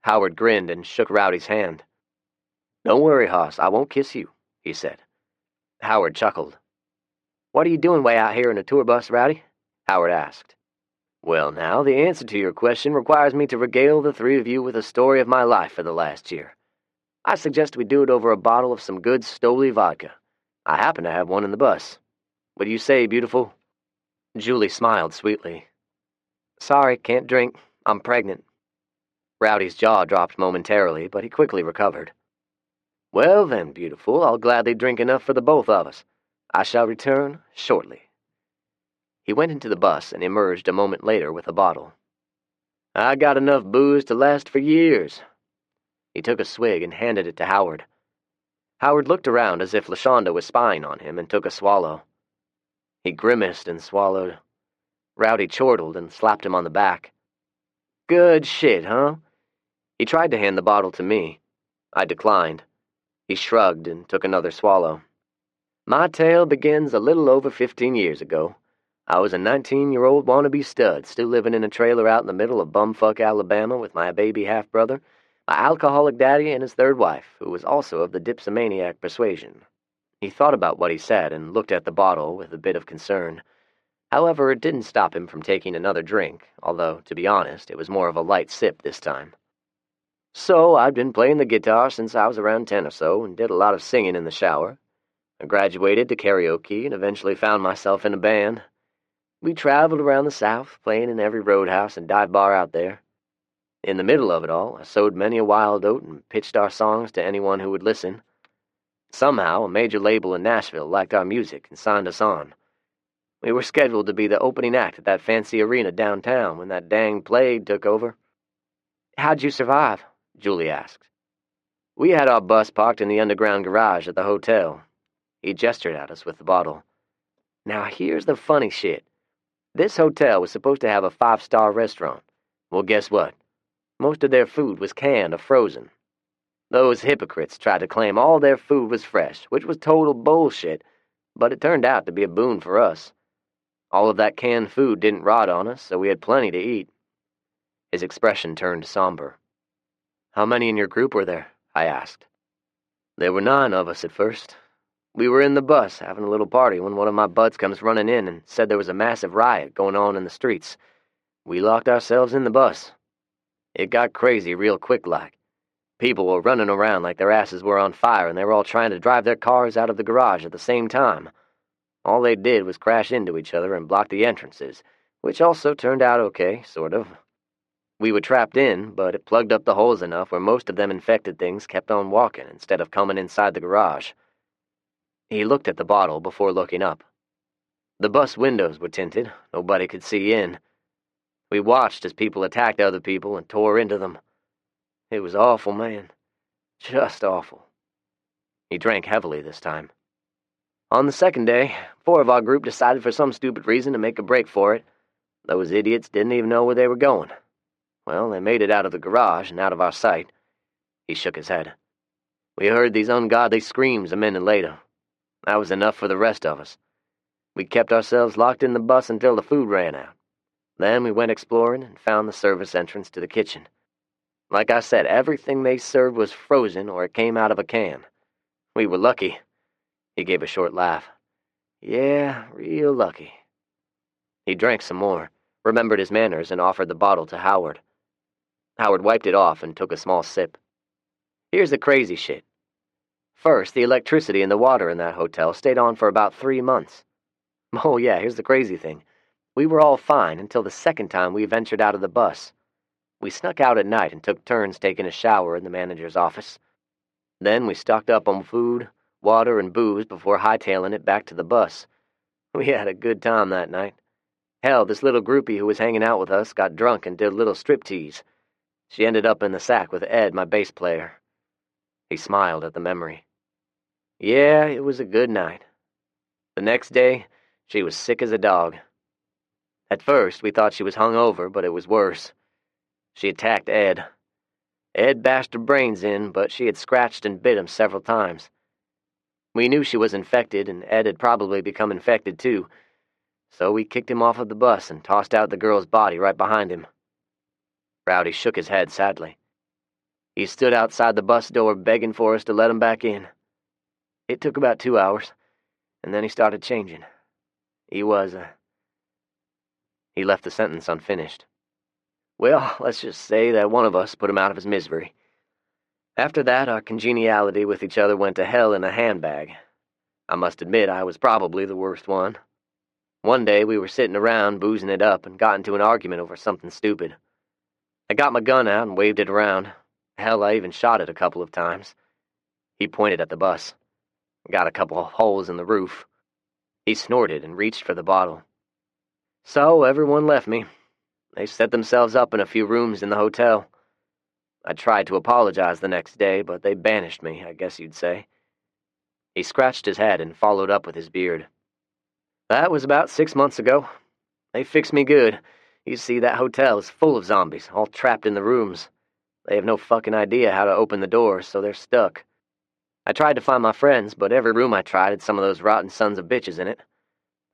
Howard grinned and shook Rowdy's hand. "Don't worry, Hoss, I won't kiss you," he said. Howard chuckled. "What are you doing way out here in a tour bus, Rowdy?" Howard asked. "Well, now, the answer to your question requires me to regale the three of you with a story of my life for the last year. I suggest we do it over a bottle of some good Stoli vodka. I happen to have one in the bus. What do you say, beautiful?" Julie smiled sweetly. "Sorry, can't drink. I'm pregnant." Rowdy's jaw dropped momentarily, but he quickly recovered. "Well then, beautiful, I'll gladly drink enough for the both of us. I shall return shortly." He went into the bus and emerged a moment later with a bottle. "I got enough booze to last for years." He took a swig and handed it to Howard. Howard looked around as if LaShonda was spying on him and took a swallow. He grimaced and swallowed. Rowdy chortled and slapped him on the back. "Good shit, huh?" He tried to hand the bottle to me. I declined. He shrugged and took another swallow. "My tale begins a little over 15 years ago. I was a 19-year-old wannabe stud, still living in a trailer out in the middle of bumfuck Alabama with my baby half-brother, my alcoholic daddy, and his third wife, who was also of the dipsomaniac persuasion." He thought about what he said and looked at the bottle with a bit of concern. However, it didn't stop him from taking another drink, although, to be honest, it was more of a light sip this time. "So, I'd been playing the guitar since I was around 10 or so, and did a lot of singing in the shower. I graduated to karaoke and eventually found myself in a band. We traveled around the South, playing in every roadhouse and dive bar out there. In the middle of it all, I sowed many a wild oat and pitched our songs to anyone who would listen. Somehow, a major label in Nashville liked our music and signed us on. We were scheduled to be the opening act at that fancy arena downtown when that dang plague took over." "How'd you survive?" Julie asked. "We had our bus parked in the underground garage at the hotel." He gestured at us with the bottle. "Now here's the funny shit. This hotel was supposed to have a 5-star restaurant. Well, guess what? Most of their food was canned or frozen. Those hypocrites tried to claim all their food was fresh, which was total bullshit, but it turned out to be a boon for us. All of that canned food didn't rot on us, so we had plenty to eat." His expression turned somber. "How many in your group were there?" I asked. "There were 9 of us at first. We were in the bus having a little party when one of my buds comes running in and said there was a massive riot going on in the streets. We locked ourselves in the bus. It got crazy real quick like. People were running around like their asses were on fire, and they were all trying to drive their cars out of the garage at the same time. All they did was crash into each other and block the entrances, which also turned out okay, sort of. We were trapped in, but it plugged up the holes enough where most of them infected things kept on walking instead of coming inside the garage." He looked at the bottle before looking up. "The bus windows were tinted. Nobody could see in. We watched as people attacked other people and tore into them. It was awful, man. Just awful." He drank heavily this time. "On the second day, 4 of our group decided for some stupid reason to make a break for it. Those idiots didn't even know where they were going. Well, they made it out of the garage and out of our sight." He shook his head. "We heard these ungodly screams a minute later. That was enough for the rest of us. We kept ourselves locked in the bus until the food ran out. Then we went exploring and found the service entrance to the kitchen. Like I said, everything they served was frozen or it came out of a can. We were lucky." He gave a short laugh. "Yeah, real lucky." He drank some more, remembered his manners, and offered the bottle to Howard. Howard wiped it off and took a small sip. "Here's the crazy shit. First, the electricity and the water in that hotel stayed on for about 3 months. Oh yeah, here's the crazy thing. We were all fine until the second time we ventured out of the bus. We snuck out at night and took turns taking a shower in the manager's office. Then we stocked up on food, water, and booze before hightailing it back to the bus. We had a good time that night. Hell, this little groupie who was hanging out with us got drunk and did a little striptease. She ended up in the sack with Ed, my bass player." He smiled at the memory. "Yeah, it was a good night. The next day, she was sick as a dog. At first, we thought she was hungover, but it was worse. She attacked Ed. Ed bashed her brains in, but she had scratched and bit him several times. We knew she was infected, and Ed had probably become infected too, so we kicked him off of the bus and tossed out the girl's body right behind him." Rowdy shook his head sadly. He stood outside the bus door begging for us to let him back in. It took about 2 hours, and then he started changing. He left the sentence unfinished. Well, let's just say that one of us put him out of his misery. After that, our congeniality with each other went to hell in a handbag. I must admit I was probably the worst one. One day we were sitting around boozing it up and got into an argument over something stupid. I got my gun out and waved it around. Hell, I even shot it a couple of times. He pointed at the bus. Got a couple of holes in the roof. He snorted and reached for the bottle. So everyone left me. They set themselves up in a few rooms in the hotel. I tried to apologize the next day, but they banished me, I guess you'd say. He scratched his head and followed up with his beard. That was about 6 months ago. They fixed me good. You see, that hotel is full of zombies, all trapped in the rooms. They have no fucking idea how to open the doors, so they're stuck. I tried to find my friends, but every room I tried had some of those rotten sons of bitches in it.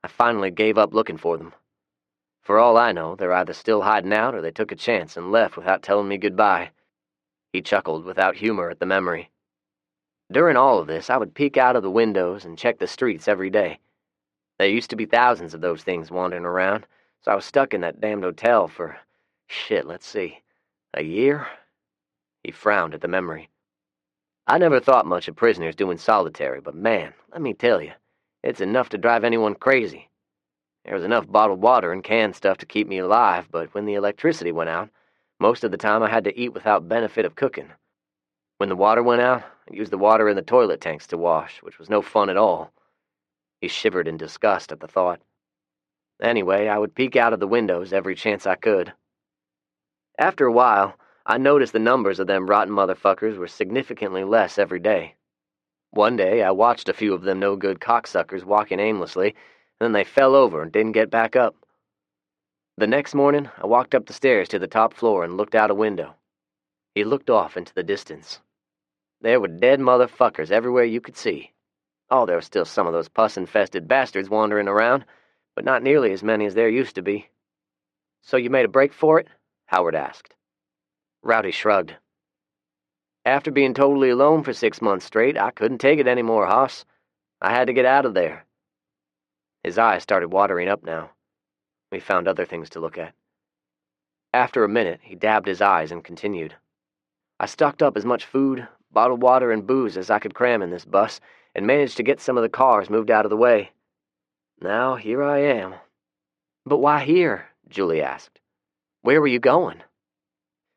I finally gave up looking for them. For all I know, they're either still hiding out or they took a chance and left without telling me goodbye. He chuckled without humor at the memory. During all of this, I would peek out of the windows and check the streets every day. There used to be thousands of those things wandering around, so I was stuck in that damned hotel for, a year? He frowned at the memory. I never thought much of prisoners doing solitary, but man, let me tell you, it's enough to drive anyone crazy. There was enough bottled water and canned stuff to keep me alive, but when the electricity went out, most of the time I had to eat without benefit of cooking. When the water went out, I used the water in the toilet tanks to wash, which was no fun at all. He shivered in disgust at the thought. Anyway, I would peek out of the windows every chance I could. After a while, I noticed the numbers of them rotten motherfuckers were significantly less every day. One day, I watched a few of them no-good cocksuckers walking aimlessly, and then they fell over and didn't get back up. The next morning, I walked up the stairs to the top floor and looked out a window. He looked off into the distance. There were dead motherfuckers everywhere you could see. Oh, there were still some of those pus-infested bastards wandering around, but not nearly as many as there used to be. So you made a break for it? Howard asked. Rowdy shrugged. After being totally alone for 6 months straight, I couldn't take it anymore, Hoss. I had to get out of there. His eyes started watering up now. We found other things to look at. After a minute, he dabbed his eyes and continued. I stocked up as much food, bottled water, and booze as I could cram in this bus, and managed to get some of the cars moved out of the way. Now, here I am. But why here? Julie asked. Where were you going?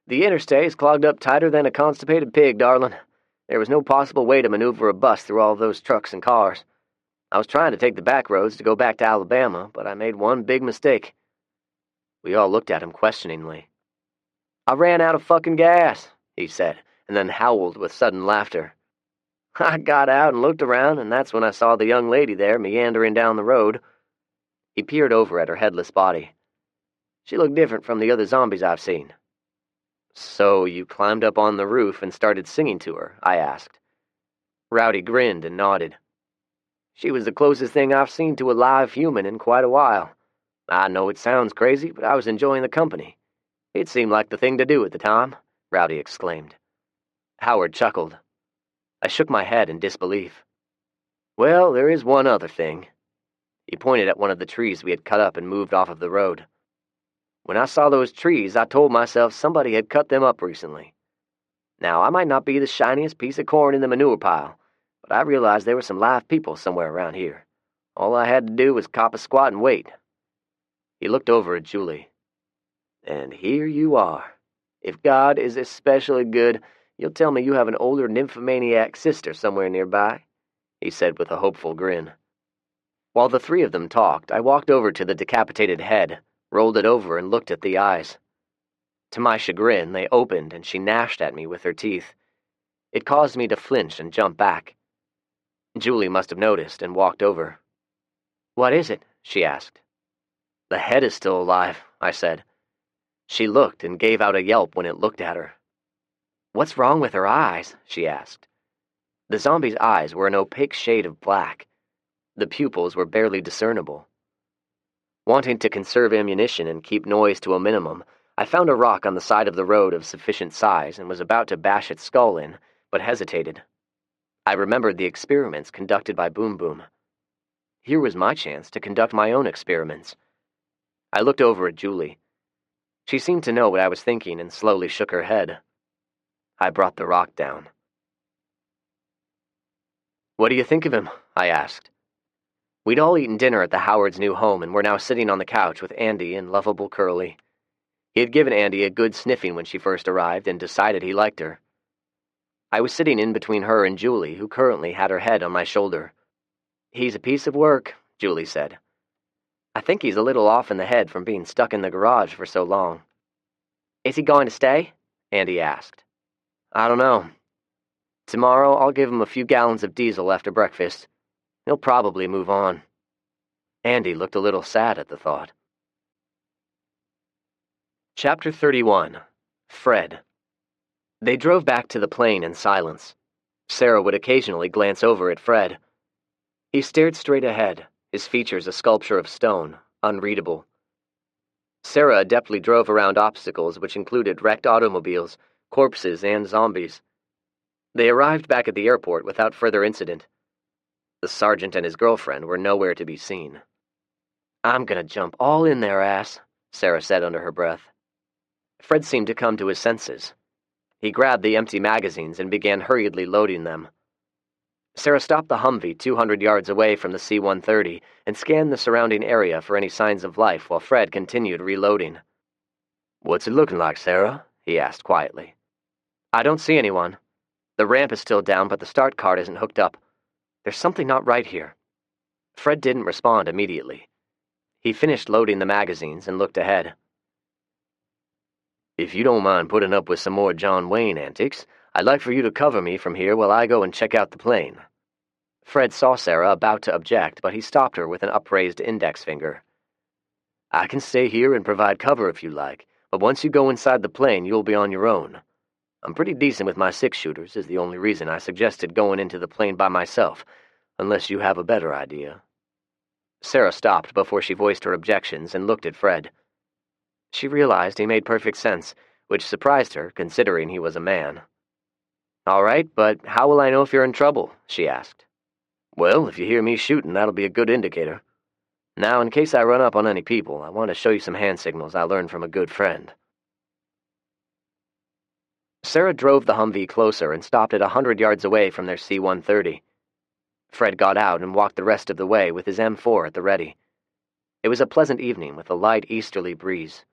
The interstate is clogged up tighter than a constipated pig, darling. There was no possible way to maneuver a bus through all those trucks and cars. I was trying to take the back roads to go back to Alabama, but I made one big mistake. We all looked at him questioningly. I ran out of fucking gas, he said, and then howled with sudden laughter. I got out and looked around, and that's when I saw the young lady there meandering down the road. He peered over at her headless body. She looked different from the other zombies I've seen. So you climbed up on the roof and started singing to her? I asked. Rowdy grinned and nodded. She was the closest thing I've seen to a live human in quite a while. I know it sounds crazy, but I was enjoying the company. It seemed like the thing to do at the time, Rowdy exclaimed. Howard chuckled. I shook my head in disbelief. Well, there is one other thing. He pointed at one of the trees we had cut up and moved off of the road. When I saw those trees, I told myself somebody had cut them up recently. Now, I might not be the shiniest piece of corn in the manure pile, but I realized there were some live people somewhere around here. All I had to do was cop a squat and wait. He looked over at Julie. And here you are. If God is especially good, you'll tell me you have an older nymphomaniac sister somewhere nearby, he said with a hopeful grin. While the three of them talked, I walked over to the decapitated head, rolled it over, and looked at the eyes. To my chagrin, they opened and she gnashed at me with her teeth. It caused me to flinch and jump back. Julie must have noticed and walked over. What is it? She asked. The head is still alive, I said. She looked and gave out a yelp when it looked at her. What's wrong with her eyes? She asked. The zombie's eyes were an opaque shade of black. The pupils were barely discernible. Wanting to conserve ammunition and keep noise to a minimum, I found a rock on the side of the road of sufficient size and was about to bash its skull in, but hesitated. I remembered the experiments conducted by Boom Boom. Here was my chance to conduct my own experiments. I looked over at Julie. She seemed to know what I was thinking and slowly shook her head. I brought the rock down. "What do you think of him?" I asked. We'd all eaten dinner at the Howards' new home and were now sitting on the couch with Andy and lovable Curly. He had given Andy a good sniffing when she first arrived and decided he liked her. I was sitting in between her and Julie, who currently had her head on my shoulder. "He's a piece of work," Julie said. "I think he's a little off in the head from being stuck in the garage for so long." "Is he going to stay?" Andy asked. "I don't know. Tomorrow I'll give him a few gallons of diesel after breakfast. He'll probably move on." Andy looked a little sad at the thought. Chapter 31. Fred. They drove back to the plane in silence. Sarah would occasionally glance over at Fred. He stared straight ahead, his features a sculpture of stone, unreadable. Sarah adeptly drove around obstacles which included wrecked automobiles, corpses, and zombies. They arrived back at the airport without further incident. The sergeant and his girlfriend were nowhere to be seen. "I'm gonna jump all in their ass," Sarah said under her breath. Fred seemed to come to his senses. He grabbed the empty magazines and began hurriedly loading them. Sarah stopped the Humvee 200 yards away from the C-130 and scanned the surrounding area for any signs of life while Fred continued reloading. "What's it looking like, Sarah?" he asked quietly. "I don't see anyone. The ramp is still down, but the start card isn't hooked up. There's something not right here." Fred didn't respond immediately. He finished loading the magazines and looked ahead. "If you don't mind putting up with some more John Wayne antics, I'd like for you to cover me from here while I go and check out the plane." Fred saw Sarah about to object, but he stopped her with an upraised index finger. "I can stay here and provide cover if you like, but once you go inside the plane, you'll be on your own. I'm pretty decent with my six-shooters, is the only reason I suggested going into the plane by myself, unless you have a better idea." Sarah stopped before she voiced her objections and looked at Fred. She realized he made perfect sense, which surprised her, considering he was a man. "All right, but how will I know if you're in trouble?" she asked. "Well, if you hear me shooting, that'll be a good indicator. Now, in case I run up on any people, I want to show you some hand signals I learned from a good friend." Sarah drove the Humvee closer and stopped at 100 yards away from their C-130. Fred got out and walked the rest of the way with his M4 at the ready. It was a pleasant evening with a light easterly breeze.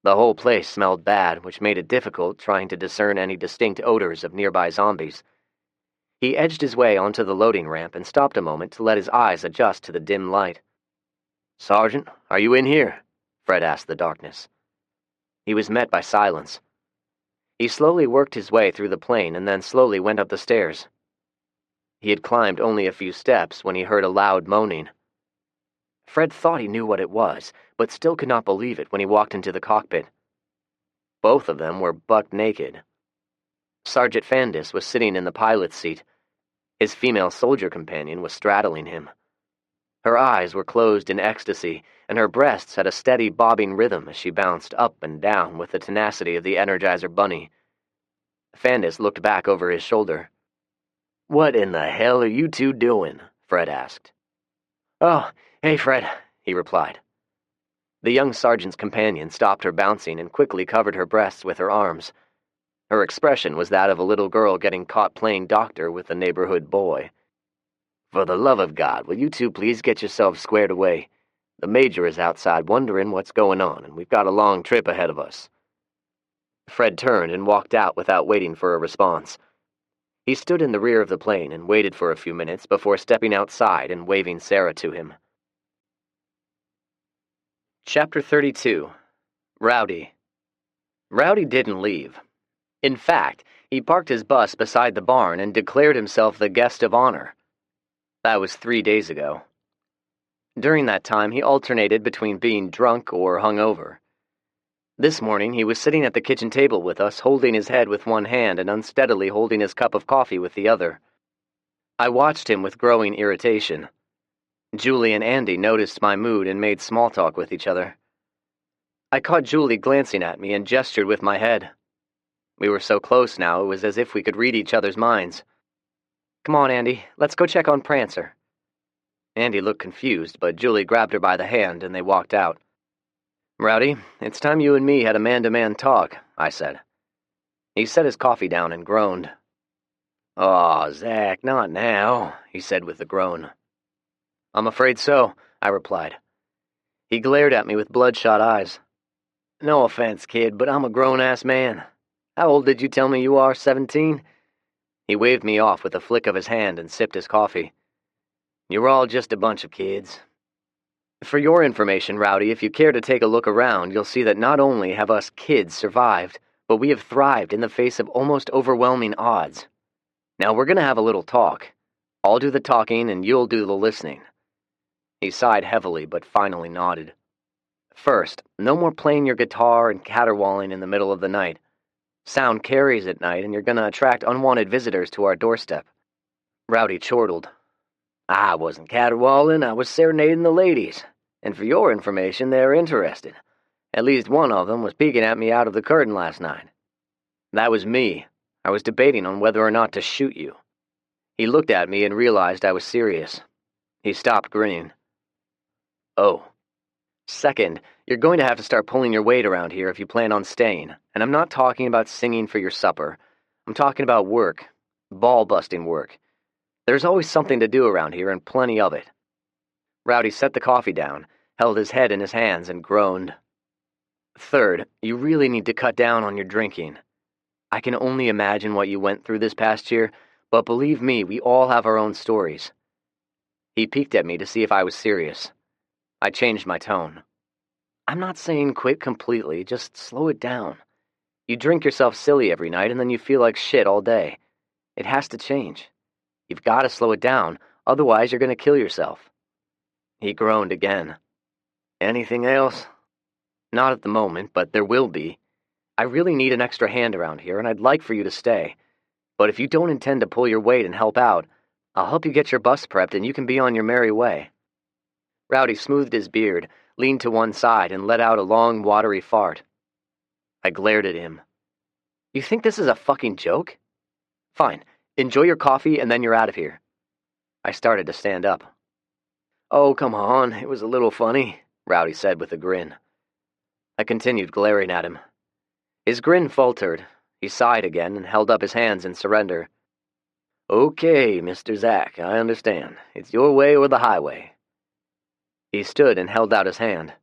The whole place smelled bad, which made it difficult trying to discern any distinct odors of nearby zombies. He edged his way onto the loading ramp and stopped a moment to let his eyes adjust to the dim light. "Sergeant, are you in here?" Fred asked the darkness. He was met by silence. He slowly worked his way through the plane and then slowly went up the stairs. He had climbed only a few steps when he heard a loud moaning. Fred thought he knew what it was, but still could not believe it when he walked into the cockpit. Both of them were buck naked. Sergeant Fandis was sitting in the pilot's seat. His female soldier companion was straddling him. Her eyes were closed in ecstasy, and her breasts had a steady bobbing rhythm as she bounced up and down with the tenacity of the Energizer Bunny. Fandis looked back over his shoulder. "What in the hell are you two doing?" Fred asked. "Oh, hey, Fred," he replied. The young sergeant's companion stopped her bouncing and quickly covered her breasts with her arms. Her expression was that of a little girl getting caught playing doctor with a neighborhood boy. "For the love of God, will you two please get yourselves squared away? The Major is outside wondering what's going on, and we've got a long trip ahead of us." Fred turned and walked out without waiting for a response. He stood in the rear of the plane and waited for a few minutes before stepping outside and waving Sarah to him. Chapter 32. Rowdy. Rowdy didn't leave. In fact, he parked his bus beside the barn and declared himself the guest of honor. That was 3 days ago. During that time, he alternated between being drunk or hungover. This morning, he was sitting at the kitchen table with us, holding his head with one hand and unsteadily holding his cup of coffee with the other. I watched him with growing irritation. Julie and Andy noticed my mood and made small talk with each other. I caught Julie glancing at me and gestured with my head. We were so close now, it was as if we could read each other's minds. Come on, Andy, let's go check on Prancer. Andy looked confused, but Julie grabbed her by the hand and they walked out. Rowdy, it's time you and me had a man-to-man talk, I said. He set his coffee down and groaned. Aw, Zach, not now, he said with a groan. I'm afraid so, I replied. He glared at me with bloodshot eyes. No offense, kid, but I'm a grown-ass man. How old did you tell me you are, 17? He waved me off with a flick of his hand and sipped his coffee. You're all just a bunch of kids. For your information, Rowdy, if you care to take a look around, you'll see that not only have us kids survived, but we have thrived in the face of almost overwhelming odds. Now we're gonna have a little talk. I'll do the talking and you'll do the listening. He sighed heavily, but finally nodded. First, no more playing your guitar and caterwauling in the middle of the night. Sound carries at night, and you're gonna attract unwanted visitors to our doorstep. Rowdy chortled. I wasn't caterwauling, I was serenading the ladies. And for your information, they're interested. At least one of them was peeking at me out of the curtain last night. That was me. I was debating on whether or not to shoot you. He looked at me and realized I was serious. He stopped grinning. Oh. Second, you're going to have to start pulling your weight around here if you plan on staying, and I'm not talking about singing for your supper. I'm talking about work. Ball-busting work. There's always something to do around here, and plenty of it. Rowdy set the coffee down, held his head in his hands, and groaned. Third, you really need to cut down on your drinking. I can only imagine what you went through this past year, but believe me, we all have our own stories. He peeked at me to see if I was serious. I changed my tone. I'm not saying quit completely, just slow it down. You drink yourself silly every night and then you feel like shit all day. It has to change. You've got to slow it down, otherwise you're going to kill yourself. He groaned again. Anything else? Not at the moment, but there will be. I really need an extra hand around here, and I'd like for you to stay. But if you don't intend to pull your weight and help out, I'll help you get your bus prepped and you can be on your merry way. Rowdy smoothed his beard, leaned to one side, and let out a long, watery fart. I glared at him. You think this is a fucking joke? Fine, enjoy your coffee and then you're out of here. I started to stand up. Oh, come on, it was a little funny, Rowdy said with a grin. I continued glaring at him. His grin faltered. He sighed again and held up his hands in surrender. Okay, Mr. Zack, I understand. It's your way or the highway. He stood and held out his hand.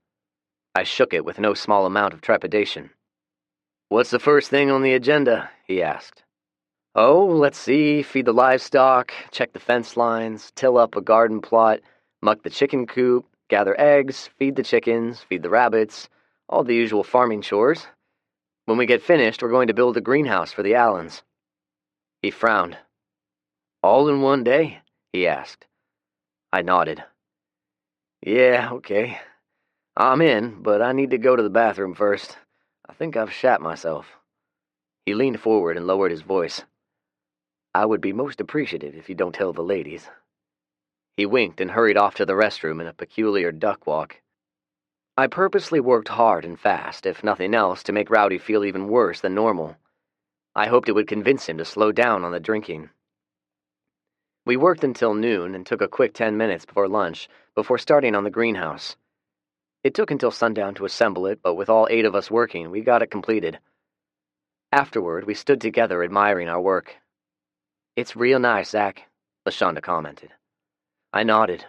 I shook it with no small amount of trepidation. What's the first thing on the agenda? He asked. Oh, let's see, feed the livestock, check the fence lines, till up a garden plot, muck the chicken coop, gather eggs, feed the chickens, feed the rabbits, all the usual farming chores. When we get finished, we're going to build a greenhouse for the Allens. He frowned. All in one day? He asked. I nodded. Yeah, okay. I'm in, but I need to go to the bathroom first. I think I've shat myself. He leaned forward and lowered his voice. I would be most appreciative if you don't tell the ladies. He winked and hurried off to the restroom in a peculiar duck walk. I purposely worked hard and fast, if nothing else, to make Rowdy feel even worse than normal. I hoped it would convince him to slow down on the drinking. We worked until noon and took a quick 10 minutes before lunch, before starting on the greenhouse. It took until sundown to assemble it, but with all 8 of us working, we got it completed. Afterward, we stood together admiring our work. It's real nice, Zach, LaShonda commented. I nodded.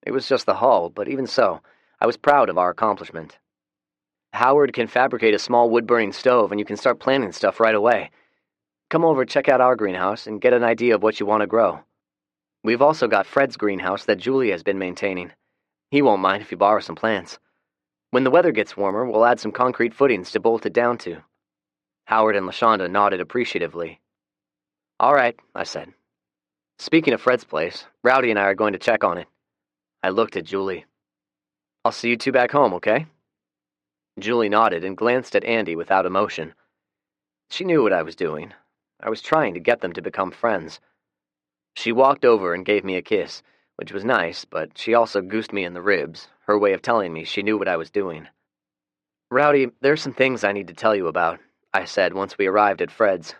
It was just the hull, but even so, I was proud of our accomplishment. Howard can fabricate a small wood-burning stove and you can start planting stuff right away. Come over, check out our greenhouse, and get an idea of what you want to grow. We've also got Fred's greenhouse that Julie has been maintaining. He won't mind if you borrow some plants. When the weather gets warmer, we'll add some concrete footings to bolt it down to. Howard and LaShonda nodded appreciatively. All right, I said. Speaking of Fred's place, Rowdy and I are going to check on it. I looked at Julie. I'll see you 2 back home, okay? Julie nodded and glanced at Andy without emotion. She knew what I was doing. I was trying to get them to become friends. She walked over and gave me a kiss, which was nice, but she also goosed me in the ribs, her way of telling me she knew what I was doing. "Rowdy, there's some things I need to tell you about," I said once we arrived at Fred's.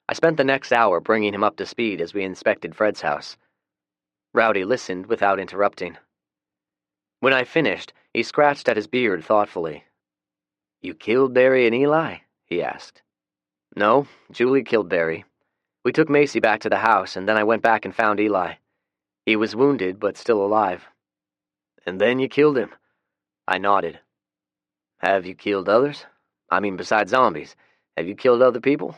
I spent the next hour bringing him up to speed as we inspected Fred's house. Rowdy listened without interrupting. When I finished, he scratched at his beard thoughtfully. "You killed Barry and Eli?" he asked. "No, Julie killed Barry. We took Macy back to the house, and then I went back and found Eli. He was wounded, but still alive." "And then you killed him?" I nodded. "Have you killed others? I mean, besides zombies, have you killed other people?"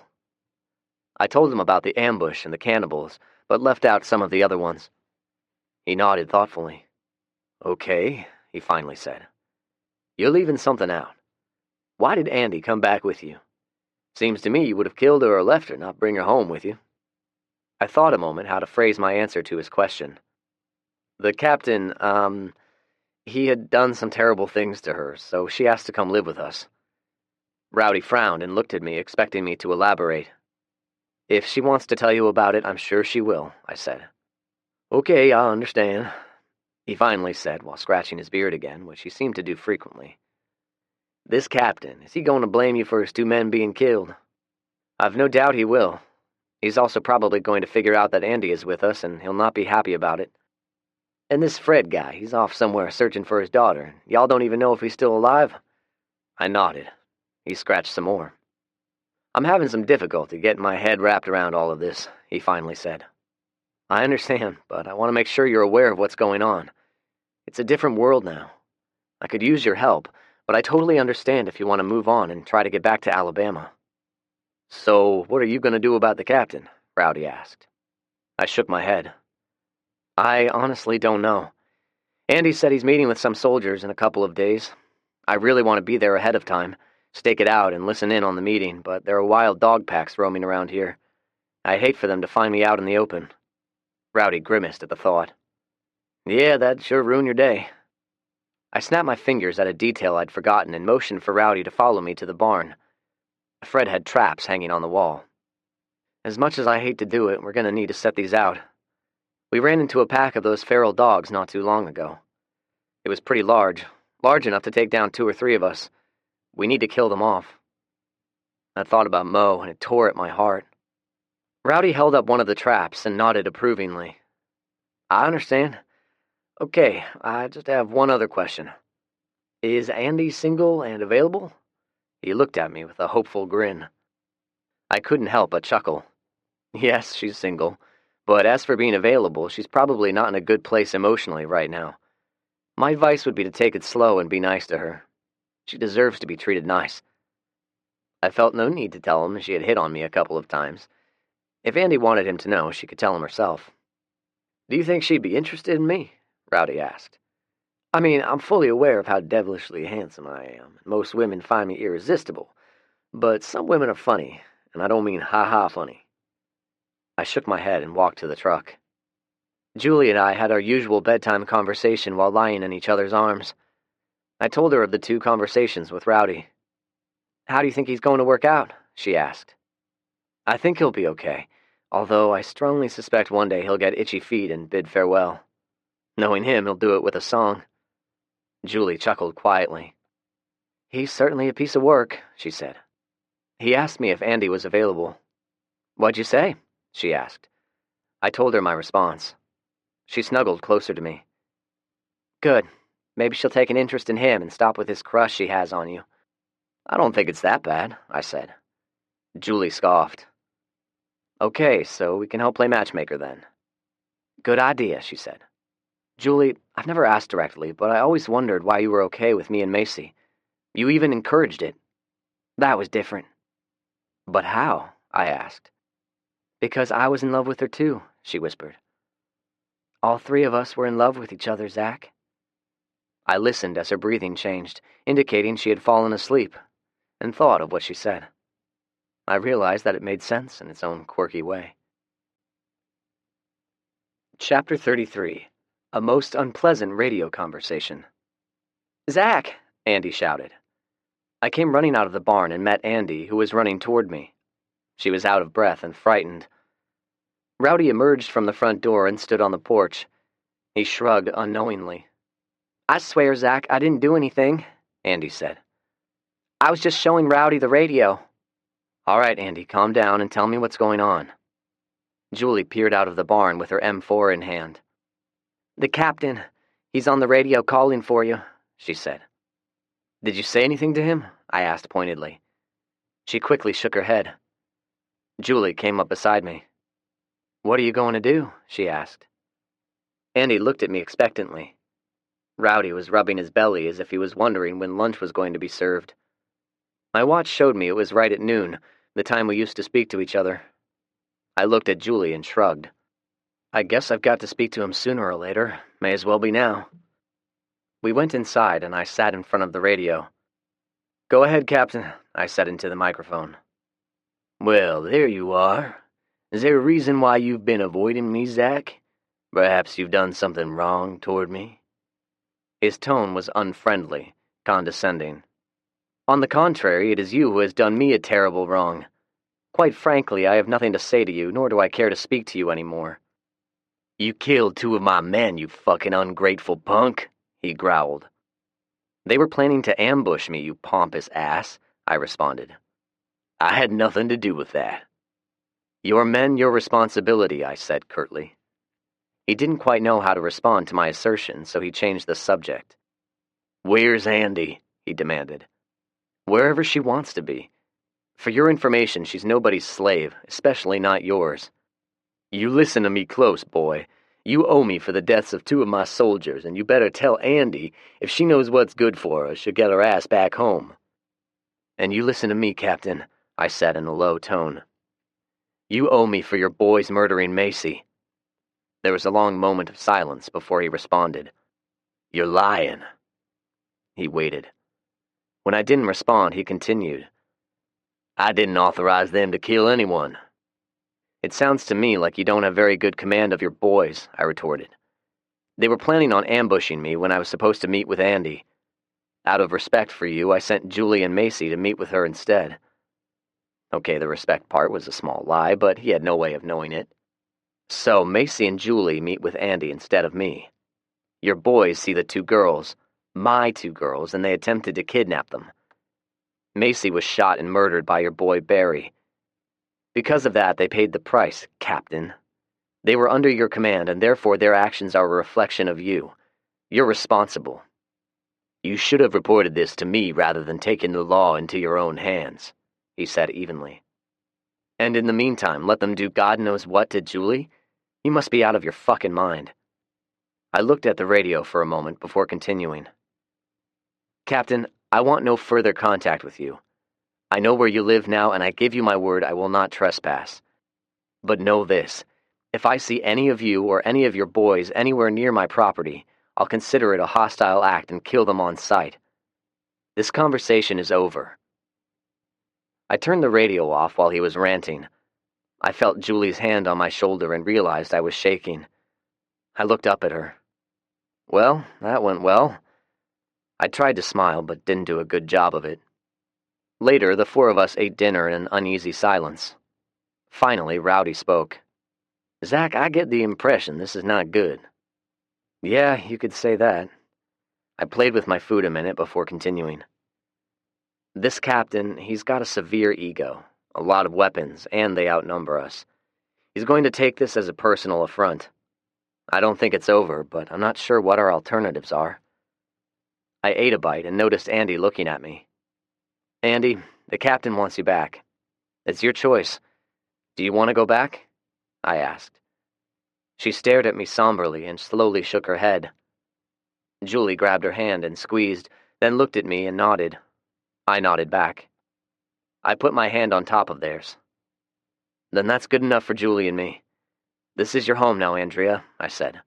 I told him about the ambush and the cannibals, but left out some of the other ones. He nodded thoughtfully. "Okay," he finally said. "You're leaving something out. Why did Andy come back with you? Seems to me you would have killed her or left her, not bring her home with you." I thought a moment how to phrase my answer to his question. "The captain, he had done some terrible things to her, so she asked to come live with us." Rowdy frowned and looked at me, expecting me to elaborate. "If she wants to tell you about it, I'm sure she will," I said. "Okay, I understand," he finally said while scratching his beard again, which he seemed to do frequently. "This captain, is he going to blame you for his 2 men being killed?" "I've no doubt he will. He's also probably going to figure out that Andy is with us, and he'll not be happy about it. And this Fred guy, he's off somewhere searching for his daughter. Y'all don't even know if he's still alive?" I nodded. He scratched some more. "I'm having some difficulty getting my head wrapped around all of this," he finally said. "I understand, but I want to make sure you're aware of what's going on. It's a different world now. I could use your help, but I totally understand if you want to move on and try to get back to Alabama." "So, what are you going to do about the captain?" Rowdy asked. I shook my head. "I honestly don't know. Andy said he's meeting with some soldiers in a couple of days. I really want to be there ahead of time, stake it out and listen in on the meeting, but there are wild dog packs roaming around here. I'd hate for them to find me out in the open." Rowdy grimaced at the thought. "Yeah, that'd sure ruin your day." I snapped my fingers at a detail I'd forgotten and motioned for Rowdy to follow me to the barn. Fred had traps hanging on the wall. "As much as I hate to do it, we're going to need to set these out. We ran into a pack of those feral dogs not too long ago. It was pretty large enough to take down 2 or 3 of us. We need to kill them off." I thought about Mo, and it tore at my heart. Rowdy held up one of the traps and nodded approvingly. "I understand. Okay, I just have one other question. Is Andy single and available?" He looked at me with a hopeful grin. I couldn't help but chuckle. "Yes, she's single, but as for being available, she's probably not in a good place emotionally right now. My advice would be to take it slow and be nice to her. She deserves to be treated nice." I felt no need to tell him she had hit on me a couple of times. If Andy wanted him to know, she could tell him herself. "Do you think she'd be interested in me?" Rowdy asked. "I mean, I'm fully aware of how devilishly handsome I am, and most women find me irresistible, but some women are funny, and I don't mean ha-ha funny." I shook my head and walked to the truck. Julie and I had our usual bedtime conversation while lying in each other's arms. I told her of the 2 conversations with Rowdy. "How do you think he's going to work out?" she asked. "I think he'll be okay, although I strongly suspect one day he'll get itchy feet and bid farewell. Knowing him, he'll do it with a song." Julie chuckled quietly. "He's certainly a piece of work," she said. "He asked me if Andy was available." "What'd you say?" she asked. I told her my response. She snuggled closer to me. "Good. Maybe she'll take an interest in him and stop with this crush she has on you." "I don't think it's that bad," I said. Julie scoffed. "Okay, so we can help play matchmaker then." "Good idea," she said. "Julie, I've never asked directly, but I always wondered why you were okay with me and Macy. You even encouraged it." "That was different." "But how?" I asked. "Because I was in love with her too," she whispered. "All 3 of us were in love with each other, Zach." I listened as her breathing changed, indicating she had fallen asleep, and thought of what she said. I realized that it made sense in its own quirky way. Chapter 33. A Most Unpleasant Radio Conversation. "Zach!" Andy shouted. I came running out of the barn and met Andy, who was running toward me. She was out of breath and frightened. Rowdy emerged from the front door and stood on the porch. He shrugged unknowingly. "I swear, Zach, I didn't do anything," Andy said. I was just showing Rowdy the radio. All right, Andy, calm down and tell me what's going on. Julie peered out of the barn with her M4 in hand. The captain, he's on the radio calling for you, she said. Did you say anything to him? I asked pointedly. She quickly shook her head. Julie came up beside me. What are you going to do? She asked. Andy looked at me expectantly. Rowdy was rubbing his belly as if he was wondering when lunch was going to be served. My watch showed me it was right at noon, the time we used to speak to each other. I looked at Julie and shrugged. I guess I've got to speak to him sooner or later. May as well be now. We went inside and I sat in front of the radio. Go ahead, Captain, I said into the microphone. Well, there you are. Is there a reason why you've been avoiding me, Zach? Perhaps you've done something wrong toward me? His tone was unfriendly, condescending. On the contrary, it is you who has done me a terrible wrong. Quite frankly, I have nothing to say to you, nor do I care to speak to you anymore. You killed 2 of my men, you fucking ungrateful punk, he growled. They were planning to ambush me, you pompous ass, I responded. I had nothing to do with that. Your men, your responsibility, I said curtly. He didn't quite know how to respond to my assertion, so he changed the subject. Where's Andy? He demanded. Wherever she wants to be. For your information, she's nobody's slave, especially not yours. You listen to me close, boy. You owe me for the deaths of 2 of my soldiers, and you better tell Andy if she knows what's good for her, she'll get her ass back home. And you listen to me, Captain, I said in a low tone. You owe me for your boys murdering Macy. There was a long moment of silence before he responded. You're lying. He waited. When I didn't respond, he continued. I didn't authorize them to kill anyone. It sounds to me like you don't have very good command of your boys, I retorted. They were planning on ambushing me when I was supposed to meet with Andy. Out of respect for you, I sent Julie and Macy to meet with her instead. Okay, the respect part was a small lie, but he had no way of knowing it. So Macy and Julie meet with Andy instead of me. Your boys see the 2 girls, my 2 girls, and they attempted to kidnap them. Macy was shot and murdered by your boy Barry. Because of that, they paid the price, Captain. They were under your command, and therefore their actions are a reflection of you. You're responsible. You should have reported this to me rather than taking the law into your own hands, he said evenly. And in the meantime, let them do God knows what to Julie? You must be out of your fucking mind. I looked at the radio for a moment before continuing. Captain, I want no further contact with you. I know where you live now, and I give you my word I will not trespass. But know this, if I see any of you or any of your boys anywhere near my property, I'll consider it a hostile act and kill them on sight. This conversation is over. I turned the radio off while he was ranting. I felt Julie's hand on my shoulder and realized I was shaking. I looked up at her. Well, that went well. I tried to smile, but didn't do a good job of it. Later, the 4 of us ate dinner in an uneasy silence. Finally, Rowdy spoke. Zach, I get the impression this is not good. Yeah, you could say that. I played with my food a minute before continuing. This captain, he's got a severe ego, a lot of weapons, and they outnumber us. He's going to take this as a personal affront. I don't think it's over, but I'm not sure what our alternatives are. I ate a bite and noticed Andy looking at me. Andy, the captain wants you back. It's your choice. Do you want to go back? I asked. She stared at me somberly and slowly shook her head. Julie grabbed her hand and squeezed, then looked at me and nodded. I nodded back. I put my hand on top of theirs. Then that's good enough for Julie and me. This is your home now, Andrea, I said.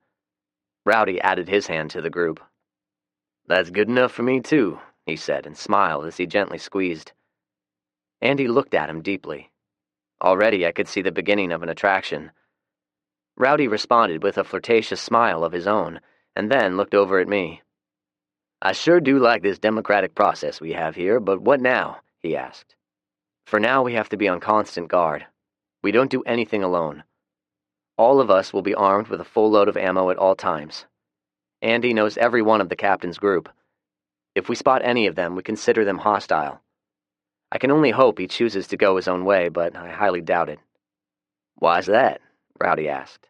Rowdy added his hand to the group. That's good enough for me, too, he said, and smiled as he gently squeezed. Andy looked at him deeply. Already I could see the beginning of an attraction. Rowdy responded with a flirtatious smile of his own, and then looked over at me. I sure do like this democratic process we have here, but what now? He asked. For now, we have to be on constant guard. We don't do anything alone. All of us will be armed with a full load of ammo at all times. Andy knows every one of the captain's group. If we spot any of them, we consider them hostile. I can only hope he chooses to go his own way, but I highly doubt it. Why's that? Rowdy asked.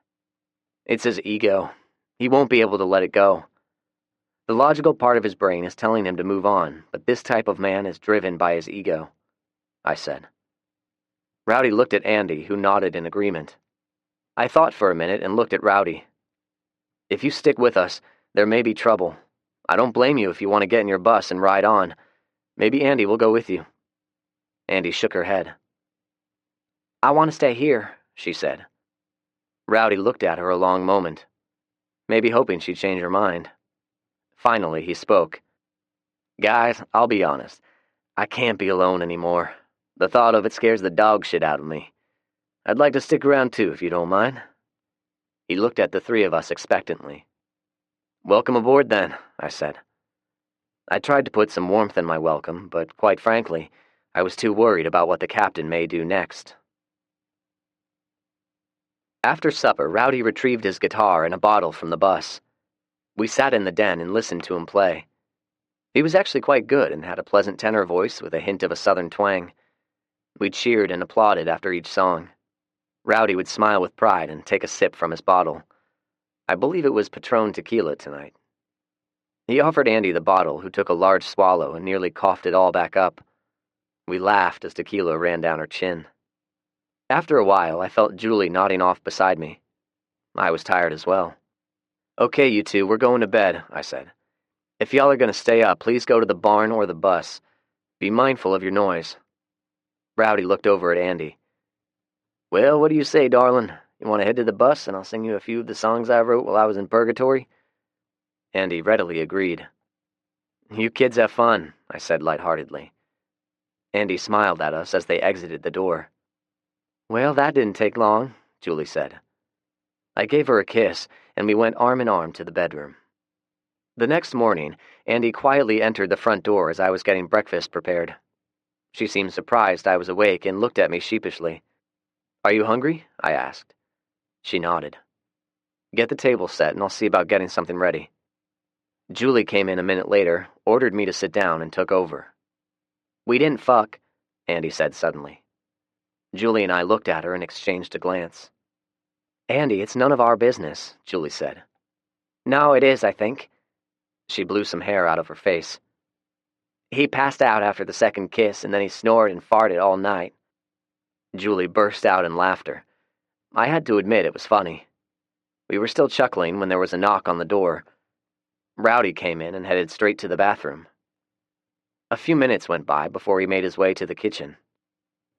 It's his ego. He won't be able to let it go. The logical part of his brain is telling him to move on, but this type of man is driven by his ego, I said. Rowdy looked at Andy, who nodded in agreement. I thought for a minute and looked at Rowdy. If you stick with us, there may be trouble. I don't blame you if you want to get in your bus and ride on. Maybe Andy will go with you. Andy shook her head. I want to stay here, she said. Rowdy looked at her a long moment, maybe hoping she'd change her mind. Finally, he spoke. Guys, I'll be honest. I can't be alone anymore. The thought of it scares the dog shit out of me. I'd like to stick around too, if you don't mind. He looked at the three of us expectantly. Welcome aboard, then, I said. I tried to put some warmth in my welcome, but quite frankly, I was too worried about what the captain may do next. After supper, Rowdy retrieved his guitar and a bottle from the bus. We sat in the den and listened to him play. He was actually quite good and had a pleasant tenor voice with a hint of a southern twang. We cheered and applauded after each song. Rowdy would smile with pride and take a sip from his bottle. I believe it was Patron tequila tonight. He offered Andy the bottle, who took a large swallow and nearly coughed it all back up. We laughed as tequila ran down her chin. After a while, I felt Julie nodding off beside me. I was tired as well. Okay, you two, we're going to bed, I said. If y'all are going to stay up, please go to the barn or the bus. Be mindful of your noise. Rowdy looked over at Andy. Well, what do you say, darling? You want to head to the bus and I'll sing you a few of the songs I wrote while I was in purgatory? Andy readily agreed. You kids have fun, I said lightheartedly. Andy smiled at us as they exited the door. Well, that didn't take long, Julie said. I gave her a kiss, and we went arm in arm to the bedroom. The next morning, Andy quietly entered the front door as I was getting breakfast prepared. She seemed surprised I was awake and looked at me sheepishly. Are you hungry? I asked. She nodded. Get the table set, and I'll see about getting something ready. Julie came in a minute later, ordered me to sit down, and took over. We didn't fuck, Andy said suddenly. Julie and I looked at her and exchanged a glance. Andy, it's none of our business, Julie said. No, it is, I think. She blew some hair out of her face. He passed out after the second kiss, and then he snored and farted all night. Julie burst out in laughter. I had to admit it was funny. We were still chuckling when there was a knock on the door. Rowdy came in and headed straight to the bathroom. A few minutes went by before he made his way to the kitchen.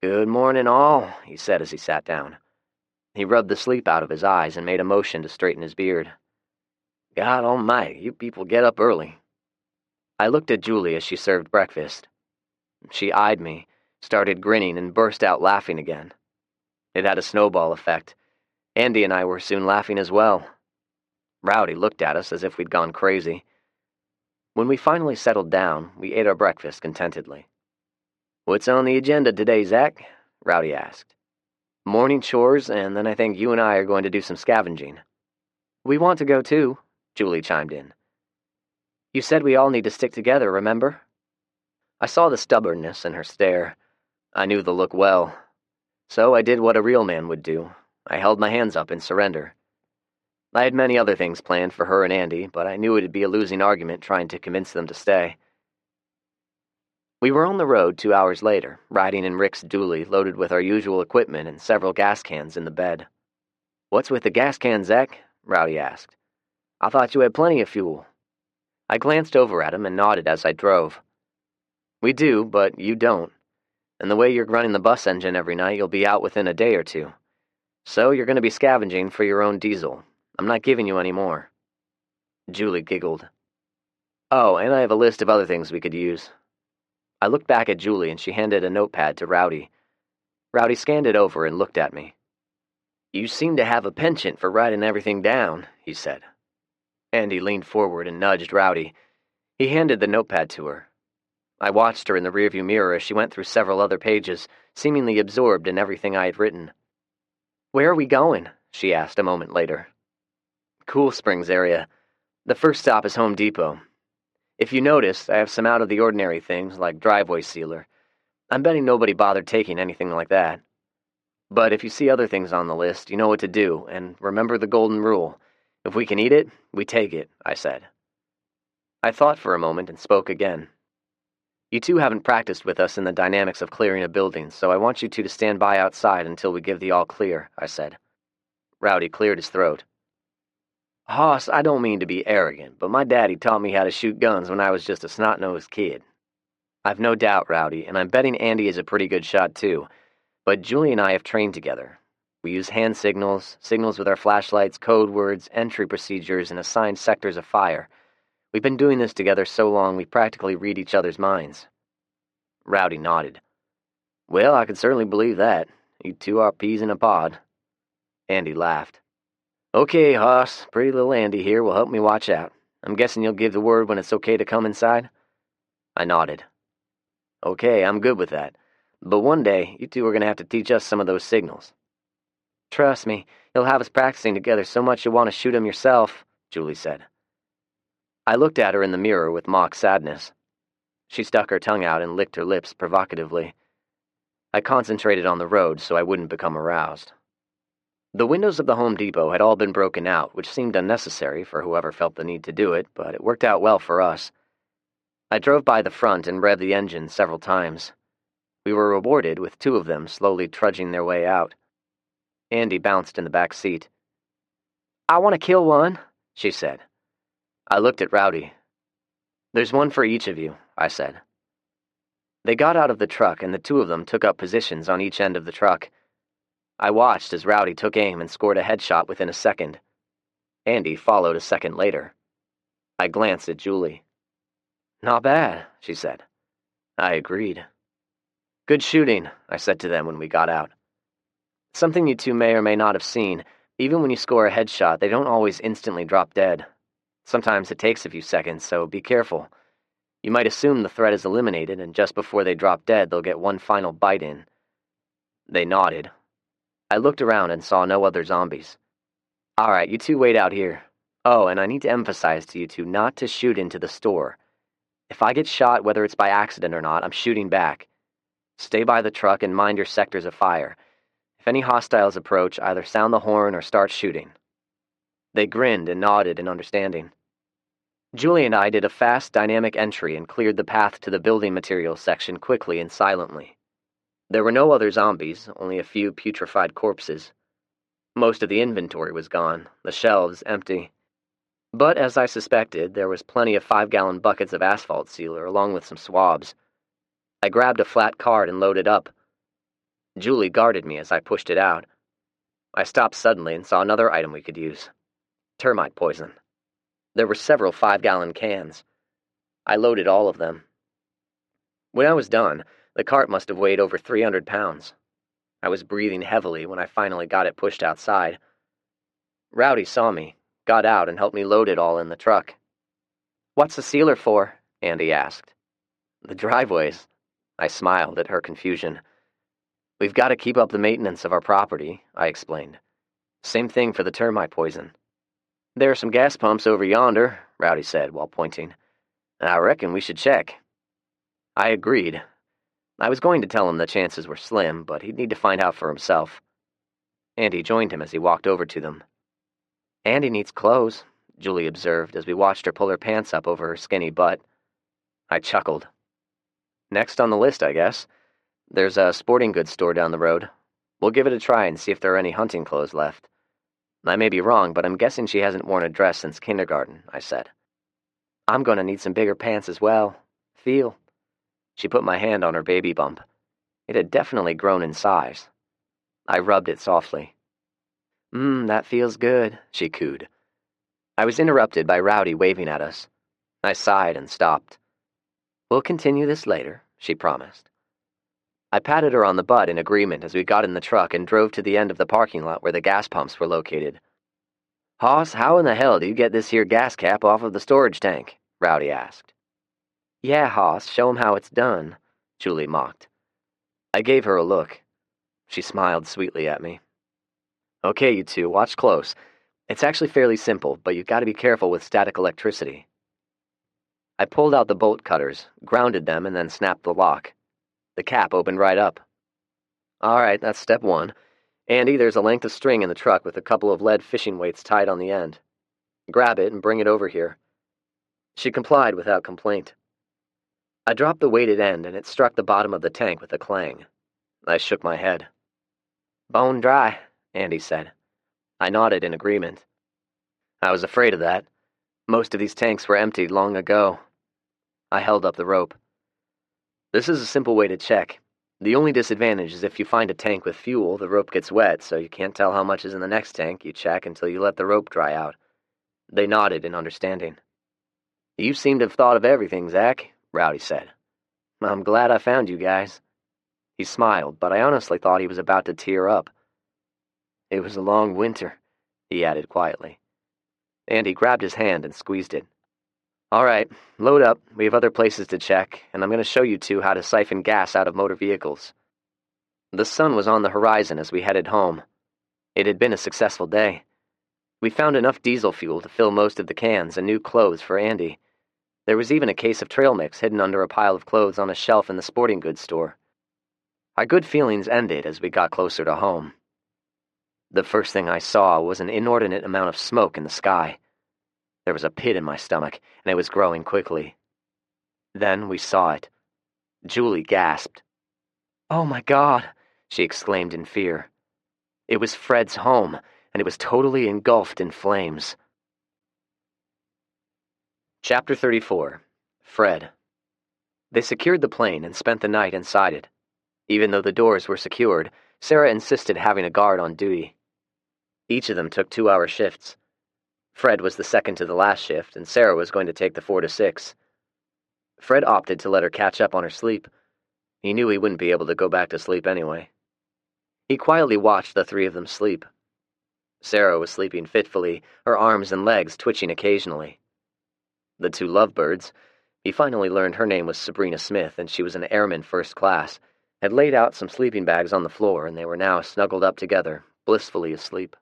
Good morning, all, he said as he sat down. He rubbed the sleep out of his eyes and made a motion to straighten his beard. God almighty, you people get up early. I looked at Julie as she served breakfast. She eyed me, started grinning, and burst out laughing again. It had a snowball effect. Andy and I were soon laughing as well. Rowdy looked at us as if we'd gone crazy. When we finally settled down, we ate our breakfast contentedly. What's on the agenda today, Zach? Rowdy asked. Morning chores, and then I think you and I are going to do some scavenging. We want to go too, Julie chimed in. You said we all need to stick together, remember? I saw the stubbornness in her stare. I knew the look well. So I did what a real man would do. I held my hands up in surrender. I had many other things planned for her and Andy, but I knew it'd be a losing argument trying to convince them to stay. We were on the road 2 hours later, riding in Rick's dually loaded with our usual equipment and several gas cans in the bed. What's with the gas cans, Zach? Rowdy asked. I thought you had plenty of fuel. I glanced over at him and nodded as I drove. We do, but you don't. And the way you're running the bus engine every night, you'll be out within a day or two. So you're going to be scavenging for your own diesel. I'm not giving you any more. Julie giggled. Oh, and I have a list of other things we could use. I looked back at Julie and she handed a notepad to Rowdy. Rowdy scanned it over and looked at me. You seem to have a penchant for writing everything down, he said. Andy leaned forward and nudged Rowdy. He handed the notepad to her. I watched her in the rearview mirror as she went through several other pages, seemingly absorbed in everything I had written. Where are we going? She asked a moment later. Cool Springs area. The first stop is Home Depot. If you noticed, I have some out-of-the-ordinary things like driveway sealer. I'm betting nobody bothered taking anything like that. But if you see other things on the list, you know what to do, and remember the golden rule. If we can eat it, we take it, I said. I thought for a moment and spoke again. You two haven't practiced with us in the dynamics of clearing a building, so I want you two to stand by outside until we give the all clear, I said. Rowdy cleared his throat. Hoss, I don't mean to be arrogant, but my daddy taught me how to shoot guns when I was just a snot-nosed kid. I've no doubt, Rowdy, and I'm betting Andy is a pretty good shot too, but Julie and I have trained together. We use hand signals, signals with our flashlights, code words, entry procedures, and assigned sectors of fire. We've been doing this together so long we practically read each other's minds. Rowdy nodded. Well, I can certainly believe that. You two are peas in a pod. Andy laughed. Okay, Hoss, pretty little Andy here will help me watch out. I'm guessing you'll give the word when it's okay to come inside? I nodded. Okay, I'm good with that. But one day, you two are going to have to teach us some of those signals. Trust me, you'll have us practicing together so much you'll want to shoot 'em yourself, Julie said. I looked at her in the mirror with mock sadness. She stuck her tongue out and licked her lips provocatively. I concentrated on the road so I wouldn't become aroused. The windows of the Home Depot had all been broken out, which seemed unnecessary for whoever felt the need to do it, but it worked out well for us. I drove by the front and revved the engine several times. We were rewarded with two of them slowly trudging their way out. Andy bounced in the back seat. I want to kill one, she said. I looked at Rowdy. There's one for each of you, I said. They got out of the truck and the two of them took up positions on each end of the truck. I watched as Rowdy took aim and scored a headshot within a second. Andy followed a second later. I glanced at Julie. Not bad, she said. I agreed. Good shooting, I said to them when we got out. Something you two may or may not have seen, even when you score a headshot, they don't always instantly drop dead. Sometimes it takes a few seconds, so be careful. You might assume the threat is eliminated, and just before they drop dead, they'll get one final bite in. They nodded. I looked around and saw no other zombies. All right, you two wait out here. Oh, and I need to emphasize to you two not to shoot into the store. If I get shot, whether it's by accident or not, I'm shooting back. Stay by the truck and mind your sectors of fire. If any hostiles approach, either sound the horn or start shooting. They grinned and nodded in understanding. Julie and I did a fast, dynamic entry and cleared the path to the building materials section quickly and silently. There were no other zombies, only a few putrefied corpses. Most of the inventory was gone, the shelves empty. But, as I suspected, there was plenty of 5-gallon buckets of asphalt sealer along with some swabs. I grabbed a flat card and loaded up. Julie guarded me as I pushed it out. I stopped suddenly and saw another item we could use. Termite poison. There were several 5-gallon cans. I loaded all of them. When I was done, the cart must have weighed over 300 pounds. I was breathing heavily when I finally got it pushed outside. Rowdy saw me, got out, and helped me load it all in the truck. What's the sealer for? Andy asked. The driveways. I smiled at her confusion. We've got to keep up the maintenance of our property, I explained. Same thing for the termite poison. There are some gas pumps over yonder, Rowdy said while pointing. I reckon we should check. I agreed. I was going to tell him the chances were slim, but he'd need to find out for himself. Andy joined him as he walked over to them. Andy needs clothes, Julie observed as we watched her pull her pants up over her skinny butt. I chuckled. Next on the list, I guess. There's a sporting goods store down the road. We'll give it a try and see if there are any hunting clothes left. I may be wrong, but I'm guessing she hasn't worn a dress since kindergarten, I said. I'm going to need some bigger pants as well. Feel. She put my hand on her baby bump. It had definitely grown in size. I rubbed it softly. That feels good, she cooed. I was interrupted by Rowdy waving at us. I sighed and stopped. We'll continue this later, she promised. I patted her on the butt in agreement as we got in the truck and drove to the end of the parking lot where the gas pumps were located. Hoss, how in the hell do you get this here gas cap off of the storage tank? Rowdy asked. Yeah, Hoss, show 'em how it's done, Julie mocked. I gave her a look. She smiled sweetly at me. Okay, you two, watch close. It's actually fairly simple, but you've got to be careful with static electricity. I pulled out the bolt cutters, grounded them, and then snapped the lock. The cap opened right up. All right, that's step one. Andy, there's a length of string in the truck with a couple of lead fishing weights tied on the end. Grab it and bring it over here. She complied without complaint. I dropped the weighted end and it struck the bottom of the tank with a clang. I shook my head. Bone dry, Andy said. I nodded in agreement. I was afraid of that. Most of these tanks were emptied long ago. I held up the rope. This is a simple way to check. The only disadvantage is if you find a tank with fuel, the rope gets wet, so you can't tell how much is in the next tank you check until you let the rope dry out. They nodded in understanding. You seem to have thought of everything, Zach, Rowdy said. I'm glad I found you guys. He smiled, but I honestly thought he was about to tear up. It was a long winter, he added quietly. Andy grabbed his hand and squeezed it. All right, load up. We have other places to check, and I'm going to show you two how to siphon gas out of motor vehicles. The sun was on the horizon as we headed home. It had been a successful day. We found enough diesel fuel to fill most of the cans and new clothes for Andy. There was even a case of trail mix hidden under a pile of clothes on a shelf in the sporting goods store. Our good feelings ended as we got closer to home. The first thing I saw was an inordinate amount of smoke in the sky. There was a pit in my stomach, and it was growing quickly. Then we saw it. Julie gasped. "Oh my God," she exclaimed in fear. It was Fred's home, and it was totally engulfed in flames. Chapter 34. Fred. They secured the plane and spent the night inside it. Even though the doors were secured, Sarah insisted having a guard on duty. Each of them took 2-hour shifts. Fred was the second to the last shift, and Sarah was going to take the 4 to 6. Fred opted to let her catch up on her sleep. He knew he wouldn't be able to go back to sleep anyway. He quietly watched the 3 of them sleep. Sarah was sleeping fitfully, her arms and legs twitching occasionally. The 2 lovebirds, he finally learned her name was Sabrina Smith and she was an airman first class, had laid out some sleeping bags on the floor and they were now snuggled up together, blissfully asleep.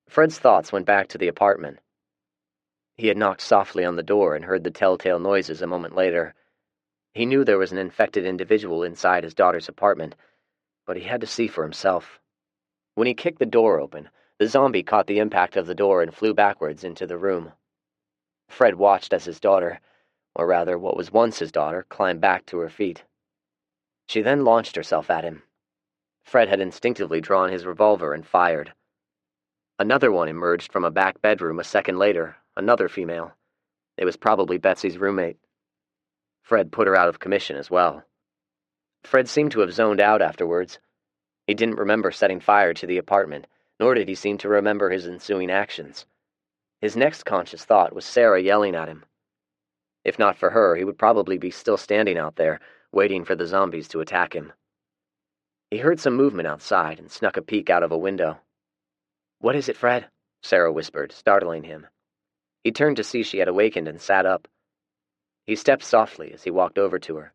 Fred's thoughts went back to the apartment. He had knocked softly on the door and heard the telltale noises a moment later. He knew there was an infected individual inside his daughter's apartment, but he had to see for himself. When he kicked the door open, the zombie caught the impact of the door and flew backwards into the room. Fred watched as his daughter, or rather what was once his daughter, climbed back to her feet. She then launched herself at him. Fred had instinctively drawn his revolver and fired. Another one emerged from a back bedroom a second later, another female. It was probably Betsy's roommate. Fred put her out of commission as well. Fred seemed to have zoned out afterwards. He didn't remember setting fire to the apartment, nor did he seem to remember his ensuing actions. His next conscious thought was Sarah yelling at him. If not for her, he would probably be still standing out there, waiting for the zombies to attack him. He heard some movement outside and snuck a peek out of a window. "What is it, Fred?" Sarah whispered, startling him. He turned to see she had awakened and sat up. He stepped softly as he walked over to her.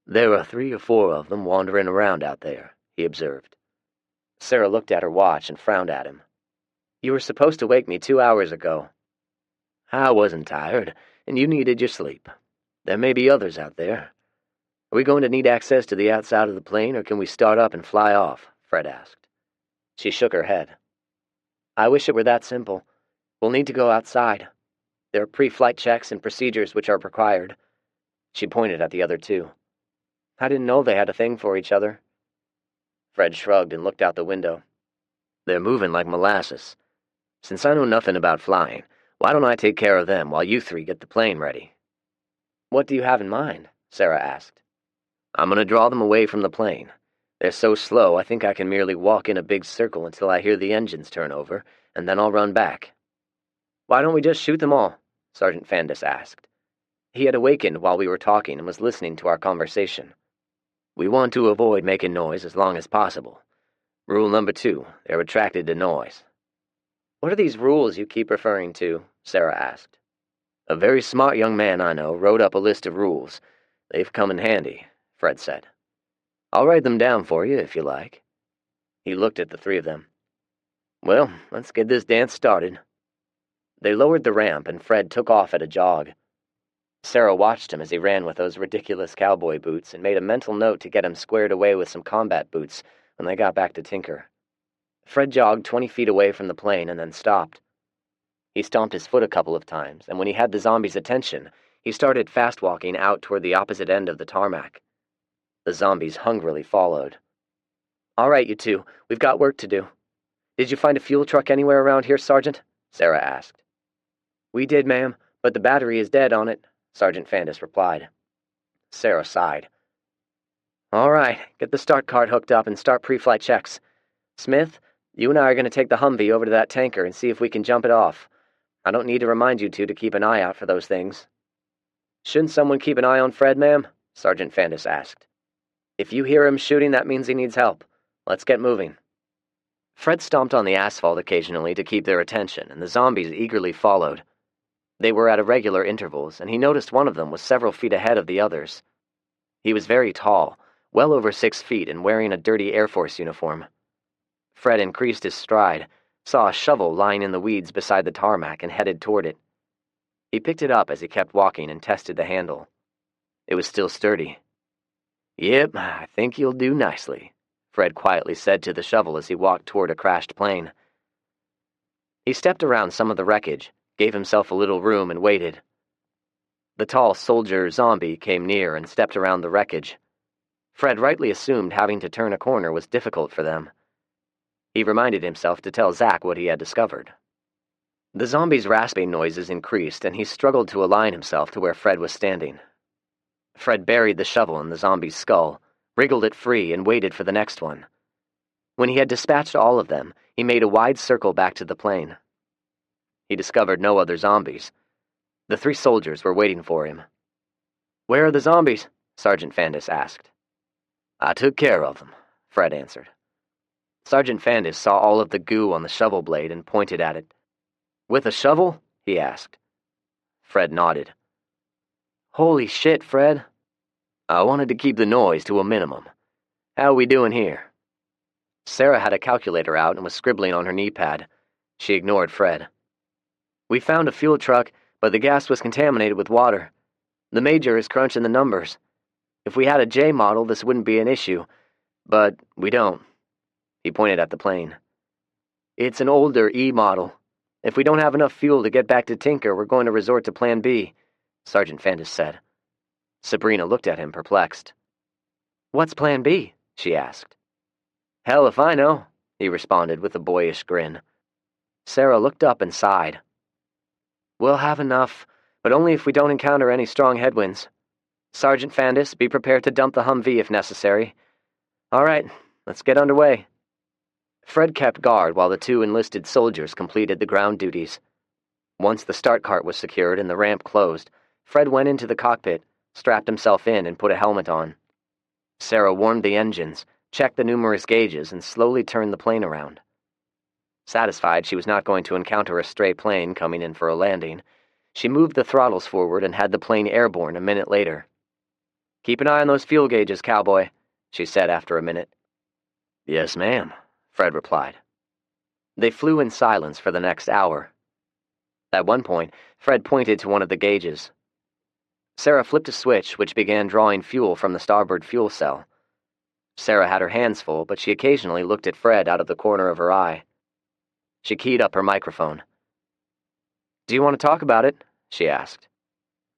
"There are 3 or 4 of them wandering around out there," he observed. Sarah looked at her watch and frowned at him. "You were supposed to wake me 2 hours ago." "I wasn't tired, and you needed your sleep. There may be others out there. Are we going to need access to the outside of the plane, or can we start up and fly off?" Fred asked. She shook her head. "I wish it were that simple. We'll need to go outside. There are pre-flight checks and procedures which are required." She pointed at the other 2. "I didn't know they had a thing for each other." Fred shrugged and looked out the window. "They're moving like molasses. Since I know nothing about flying, why don't I take care of them while you 3 get the plane ready?" "What do you have in mind?" Sarah asked. "I'm going to draw them away from the plane. They're so slow I think I can merely walk in a big circle until I hear the engines turn over, and then I'll run back." "Why don't we just shoot them all?" Sergeant Fandus asked. He had awakened while we were talking and was listening to our conversation. "We want to avoid making noise as long as possible. Rule number 2, they're attracted to noise." "What are these rules you keep referring to?" Sarah asked. "A very smart young man I know wrote up a list of rules. They've come in handy," Fred said. "I'll write them down for you if you like." He looked at the 3 of them. "Well, let's get this dance started." They lowered the ramp and Fred took off at a jog. Sarah watched him as he ran with those ridiculous cowboy boots and made a mental note to get him squared away with some combat boots when they got back to Tinker. Fred jogged 20 feet away from the plane and then stopped. He stomped his foot a couple of times, and when he had the zombie's attention, he started fast-walking out toward the opposite end of the tarmac. The zombies hungrily followed. "All right, you two, we've got work to do. Did you find a fuel truck anywhere around here, Sergeant?" Sarah asked. "We did, ma'am, but the battery is dead on it," Sergeant Fandis replied. Sarah sighed. "All right, get the start card hooked up and start pre-flight checks. Smith, you and I are going to take the Humvee over to that tanker and see if we can jump it off. I don't need to remind you two to keep an eye out for those things." "Shouldn't someone keep an eye on Fred, ma'am?" Sergeant Fandis asked. "If you hear him shooting, that means he needs help. Let's get moving." Fred stomped on the asphalt occasionally to keep their attention, and the zombies eagerly followed. They were at irregular intervals, and he noticed one of them was several feet ahead of the others. He was very tall, well over 6 feet, and wearing a dirty Air Force uniform. Fred increased his stride, saw a shovel lying in the weeds beside the tarmac, and headed toward it. He picked it up as he kept walking and tested the handle. It was still sturdy. "Yep, I think you'll do nicely," Fred quietly said to the shovel as he walked toward a crashed plane. He stepped around some of the wreckage, gave himself a little room, and waited. The tall soldier zombie came near and stepped around the wreckage. Fred rightly assumed having to turn a corner was difficult for them. He reminded himself to tell Zack what he had discovered. The zombie's rasping noises increased, and he struggled to align himself to where Fred was standing. Fred buried the shovel in the zombie's skull, wriggled it free, and waited for the next one. When he had dispatched all of them, he made a wide circle back to the plane. He discovered no other zombies. The 3 soldiers were waiting for him. "Where are the zombies?" Sergeant Fandis asked. "I took care of them," Fred answered. Sergeant Fandis saw all of the goo on the shovel blade and pointed at it. "With a shovel?" he asked. Fred nodded. "Holy shit, Fred." "I wanted to keep the noise to a minimum. How are we doing here?" Sarah had a calculator out and was scribbling on her knee pad. She ignored Fred. "We found a fuel truck, but the gas was contaminated with water. The Major is crunching the numbers. If we had a J model, this wouldn't be an issue, but we don't." He pointed at the plane. "It's an older E model. If we don't have enough fuel to get back to Tinker, we're going to resort to Plan B," Sergeant Fandis said. Sabrina looked at him, perplexed. "What's Plan B?" she asked. "Hell if I know," he responded with a boyish grin. Sarah looked up and sighed. "We'll have enough, but only if we don't encounter any strong headwinds. Sergeant Fandis, be prepared to dump the Humvee if necessary. All right, let's get underway." Fred kept guard while the 2 enlisted soldiers completed the ground duties. Once the start cart was secured and the ramp closed, Fred went into the cockpit, strapped himself in, and put a helmet on. Sarah warmed the engines, checked the numerous gauges, and slowly turned the plane around. Satisfied she was not going to encounter a stray plane coming in for a landing, she moved the throttles forward and had the plane airborne a minute later. "Keep an eye on those fuel gauges, cowboy," she said after a minute. "Yes, ma'am," Fred replied. They flew in silence for the next hour. At one point, Fred pointed to one of the gauges. Sarah flipped a switch, which began drawing fuel from the starboard fuel cell. Sarah had her hands full, but she occasionally looked at Fred out of the corner of her eye. She keyed up her microphone. "Do you want to talk about it?" she asked.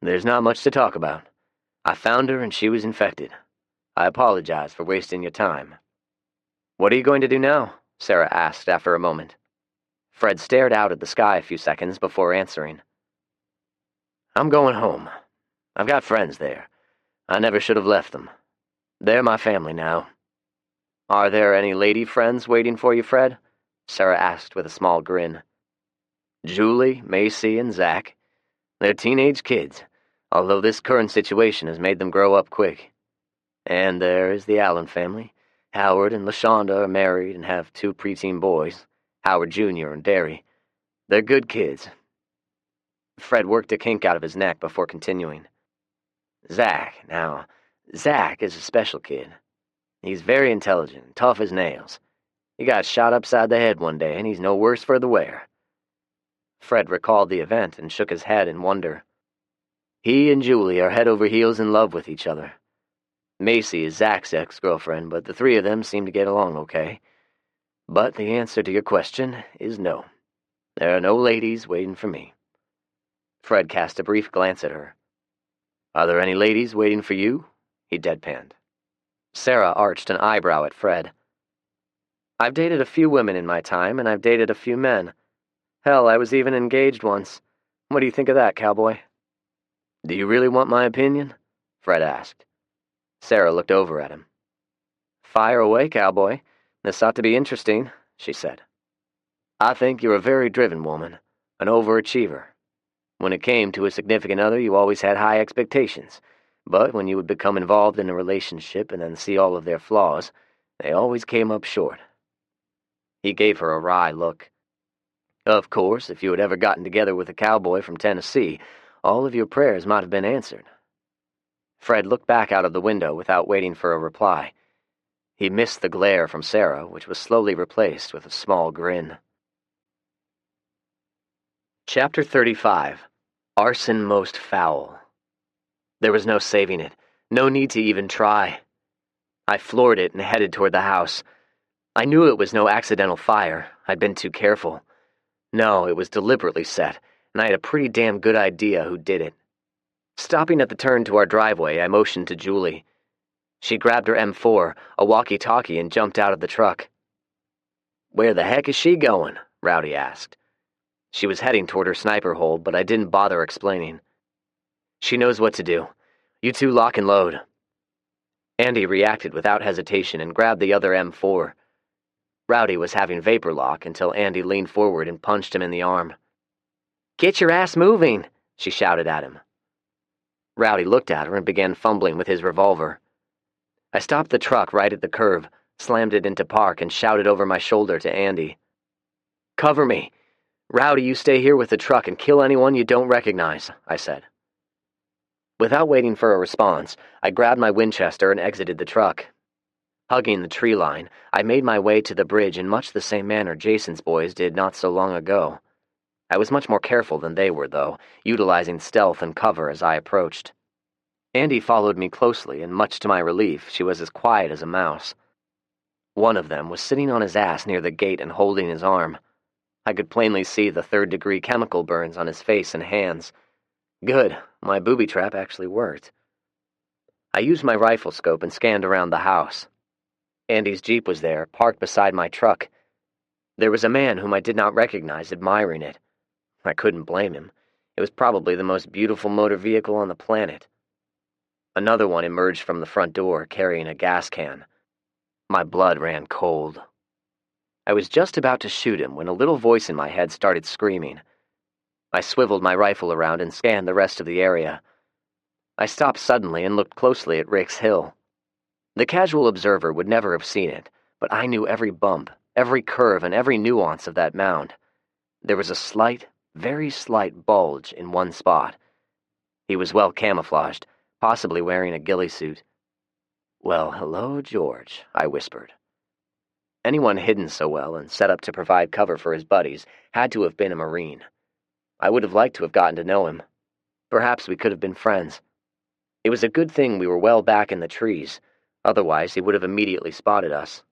"There's not much to talk about. I found her and she was infected. I apologize for wasting your time." "What are you going to do now?" Sarah asked after a moment. Fred stared out at the sky a few seconds before answering. "I'm going home. I've got friends there. I never should have left them. They're my family now." "Are there any lady friends waiting for you, Fred?" Sarah asked with a small grin. "Julie, Macy, and Zack. They're teenage kids, although this current situation has made them grow up quick. And there is the Allen family. Howard and LaShonda are married and have 2 preteen boys, Howard Jr. and Derry. They're good kids." Fred worked a kink out of his neck before continuing. Zack is a special kid. He's very intelligent and tough as nails. He got shot upside the head one day, and he's no worse for the wear." Fred recalled the event and shook his head in wonder. He and Julie are head over heels in love with each other. Macy is Zach's ex-girlfriend, but the three of them seem to get along okay. But the answer to your question is no. There are no ladies waiting for me." Fred cast a brief glance at her. "Are there any ladies waiting for you?" he deadpanned. Sarah arched an eyebrow at Fred. "I've dated a few women in my time, and I've dated a few men. Hell, I was even engaged once. What do you think of that, cowboy?" "Do you really want my opinion?" Fred asked. Sarah looked over at him. "Fire away, cowboy. This ought to be interesting," she said. "I think you're a very driven woman, an overachiever. When it came to a significant other, you always had high expectations, but when you would become involved in a relationship and then see all of their flaws, they always came up short." He gave her a wry look. "Of course, if you had ever gotten together with a cowboy from Tennessee, all of your prayers might have been answered." Fred looked back out of the window without waiting for a reply. He missed the glare from Sarah, which was slowly replaced with a small grin. Chapter 35. Arson Most Foul. There was no saving it, no need to even try. I floored it and headed toward the house. I knew it was no accidental fire. I'd been too careful. No, it was deliberately set, and I had a pretty damn good idea who did it. Stopping at the turn to our driveway, I motioned to Julie. She grabbed her M4, a walkie-talkie, and jumped out of the truck. "Where the heck is she going?" Rowdy asked. She was heading toward her sniper hole, but I didn't bother explaining. "She knows what to do. You two lock and load." Andy reacted without hesitation and grabbed the other M4. Rowdy was having vapor lock until Andy leaned forward and punched him in the arm. "Get your ass moving," she shouted at him. Rowdy looked at her and began fumbling with his revolver. I stopped the truck right at the curve, slammed it into park, and shouted over my shoulder to Andy. "Cover me. Rowdy, you stay here with the truck and kill anyone you don't recognize," I said. Without waiting for a response, I grabbed my Winchester and exited the truck. Hugging the tree line, I made my way to the bridge in much the same manner Jason's boys did not so long ago. I was much more careful than they were, though, utilizing stealth and cover as I approached. Andy followed me closely, and much to my relief, she was as quiet as a mouse. One of them was sitting on his ass near the gate and holding his arm. I could plainly see the third-degree chemical burns on his face and hands. Good, my booby trap actually worked. I used my rifle scope and scanned around the house. Andy's Jeep was there, parked beside my truck. There was a man whom I did not recognize admiring it. I couldn't blame him. It was probably the most beautiful motor vehicle on the planet. Another one emerged from the front door, carrying a gas can. My blood ran cold. I was just about to shoot him when a little voice in my head started screaming. I swiveled my rifle around and scanned the rest of the area. I stopped suddenly and looked closely at Rick's Hill. The casual observer would never have seen it, but I knew every bump, every curve, and every nuance of that mound. There was a slight, very slight bulge in one spot. He was well camouflaged, possibly wearing a ghillie suit. "Well, hello, George," I whispered. Anyone hidden so well and set up to provide cover for his buddies had to have been a Marine. I would have liked to have gotten to know him. Perhaps we could have been friends. It was a good thing we were well back in the trees. Otherwise, he would have immediately spotted us.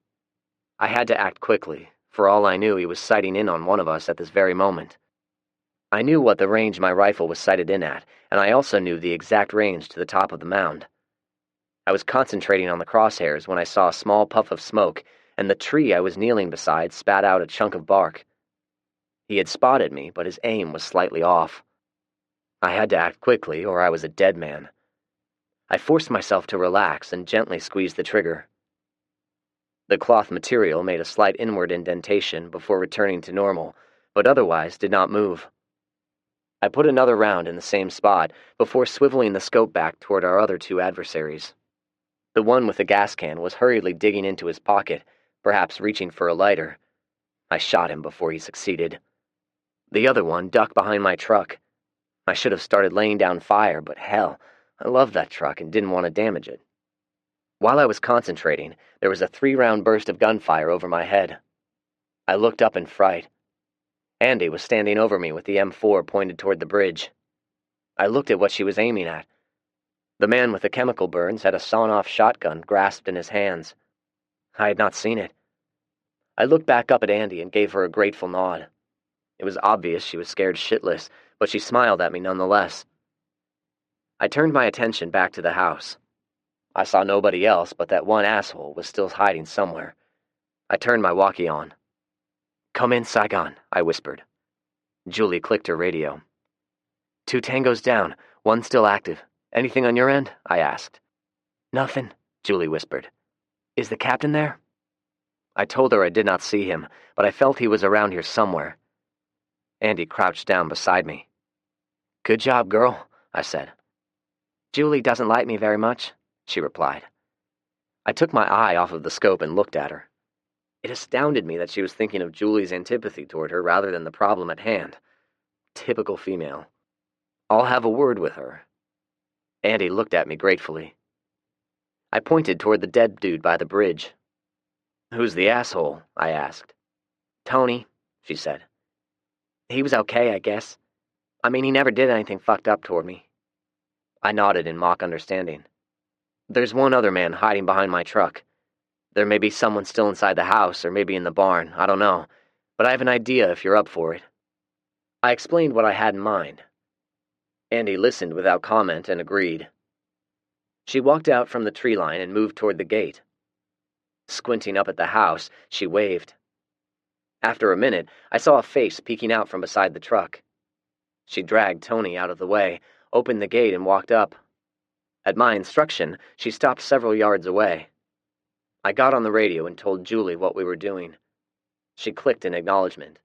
I had to act quickly. For all I knew, he was sighting in on one of us at this very moment. I knew what the range my rifle was sighted in at, and I also knew the exact range to the top of the mound. I was concentrating on the crosshairs when I saw a small puff of smoke, and the tree I was kneeling beside spat out a chunk of bark. He had spotted me, but his aim was slightly off. I had to act quickly, or I was a dead man. I forced myself to relax and gently squeezed the trigger. The cloth material made a slight inward indentation before returning to normal, but otherwise did not move. I put another round in the same spot before swiveling the scope back toward our other two adversaries. The one with the gas can was hurriedly digging into his pocket, perhaps reaching for a lighter. I shot him before he succeeded. The other one ducked behind my truck. I should have started laying down fire, but hell, I loved that truck and didn't want to damage it. While I was concentrating, there was a 3-round burst of gunfire over my head. I looked up in fright. Andy was standing over me with the M4 pointed toward the bridge. I looked at what she was aiming at. The man with the chemical burns had a sawn-off shotgun grasped in his hands. I had not seen it. I looked back up at Andy and gave her a grateful nod. It was obvious she was scared shitless, but she smiled at me nonetheless. I turned my attention back to the house. I saw nobody else, but that one asshole was still hiding somewhere. I turned my walkie on. "Come in, Saigon," I whispered. Julie clicked her radio. "2 tangos down, 1 still active. Anything on your end?" I asked. "Nothing," Julie whispered. "Is the captain there?" I told her I did not see him, but I felt he was around here somewhere. Andy crouched down beside me. "Good job, girl," I said. "Julie doesn't like me very much," she replied. I took my eye off of the scope and looked at her. It astounded me that she was thinking of Julie's antipathy toward her rather than the problem at hand. Typical female. "I'll have a word with her." Andy looked at me gratefully. I pointed toward the dead dude by the bridge. "Who's the asshole?" I asked. "Tony," she said. "He was okay, I guess. I mean, he never did anything fucked up toward me." I nodded in mock understanding. "There's one other man hiding behind my truck. There may be someone still inside the house, or maybe in the barn, I don't know, but I have an idea if you're up for it." I explained what I had in mind. Andy listened without comment and agreed. She walked out from the tree line and moved toward the gate. Squinting up at the house, she waved. After a minute, I saw a face peeking out from beside the truck. She dragged Tony out of the way, opened the gate, and walked up. At my instruction, she stopped several yards away. I got on the radio and told Julie what we were doing. She clicked in acknowledgement.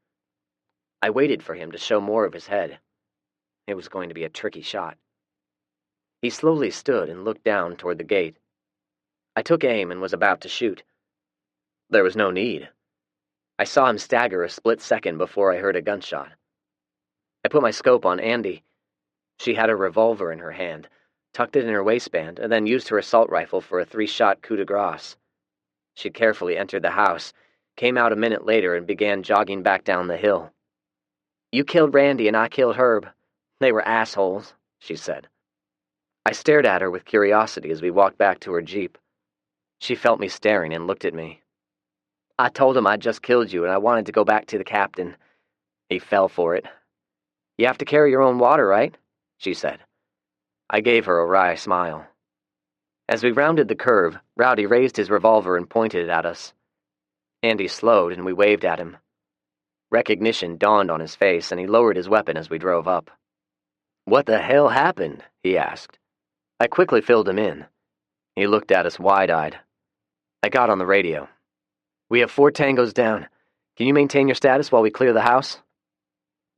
I waited for him to show more of his head. It was going to be a tricky shot. He slowly stood and looked down toward the gate. I took aim and was about to shoot. There was no need. I saw him stagger a split second before I heard a gunshot. I put my scope on Andy. She had a revolver in her hand, tucked it in her waistband, and then used her assault rifle for a 3-shot coup de grace. She carefully entered the house, came out a minute later, and began jogging back down the hill. "You killed Randy and I killed Herb. They were assholes," she said. I stared at her with curiosity as we walked back to her Jeep. She felt me staring and looked at me. "I told him I'd just killed you and I wanted to go back to the captain. He fell for it. You have to carry your own water, right?" she said. I gave her a wry smile. As we rounded the curve, Rowdy raised his revolver and pointed it at us. Andy slowed and we waved at him. Recognition dawned on his face and he lowered his weapon as we drove up. "What the hell happened?" he asked. I quickly filled him in. He looked at us wide-eyed. I got on the radio. "We have 4 tangos down. Can you maintain your status while we clear the house?"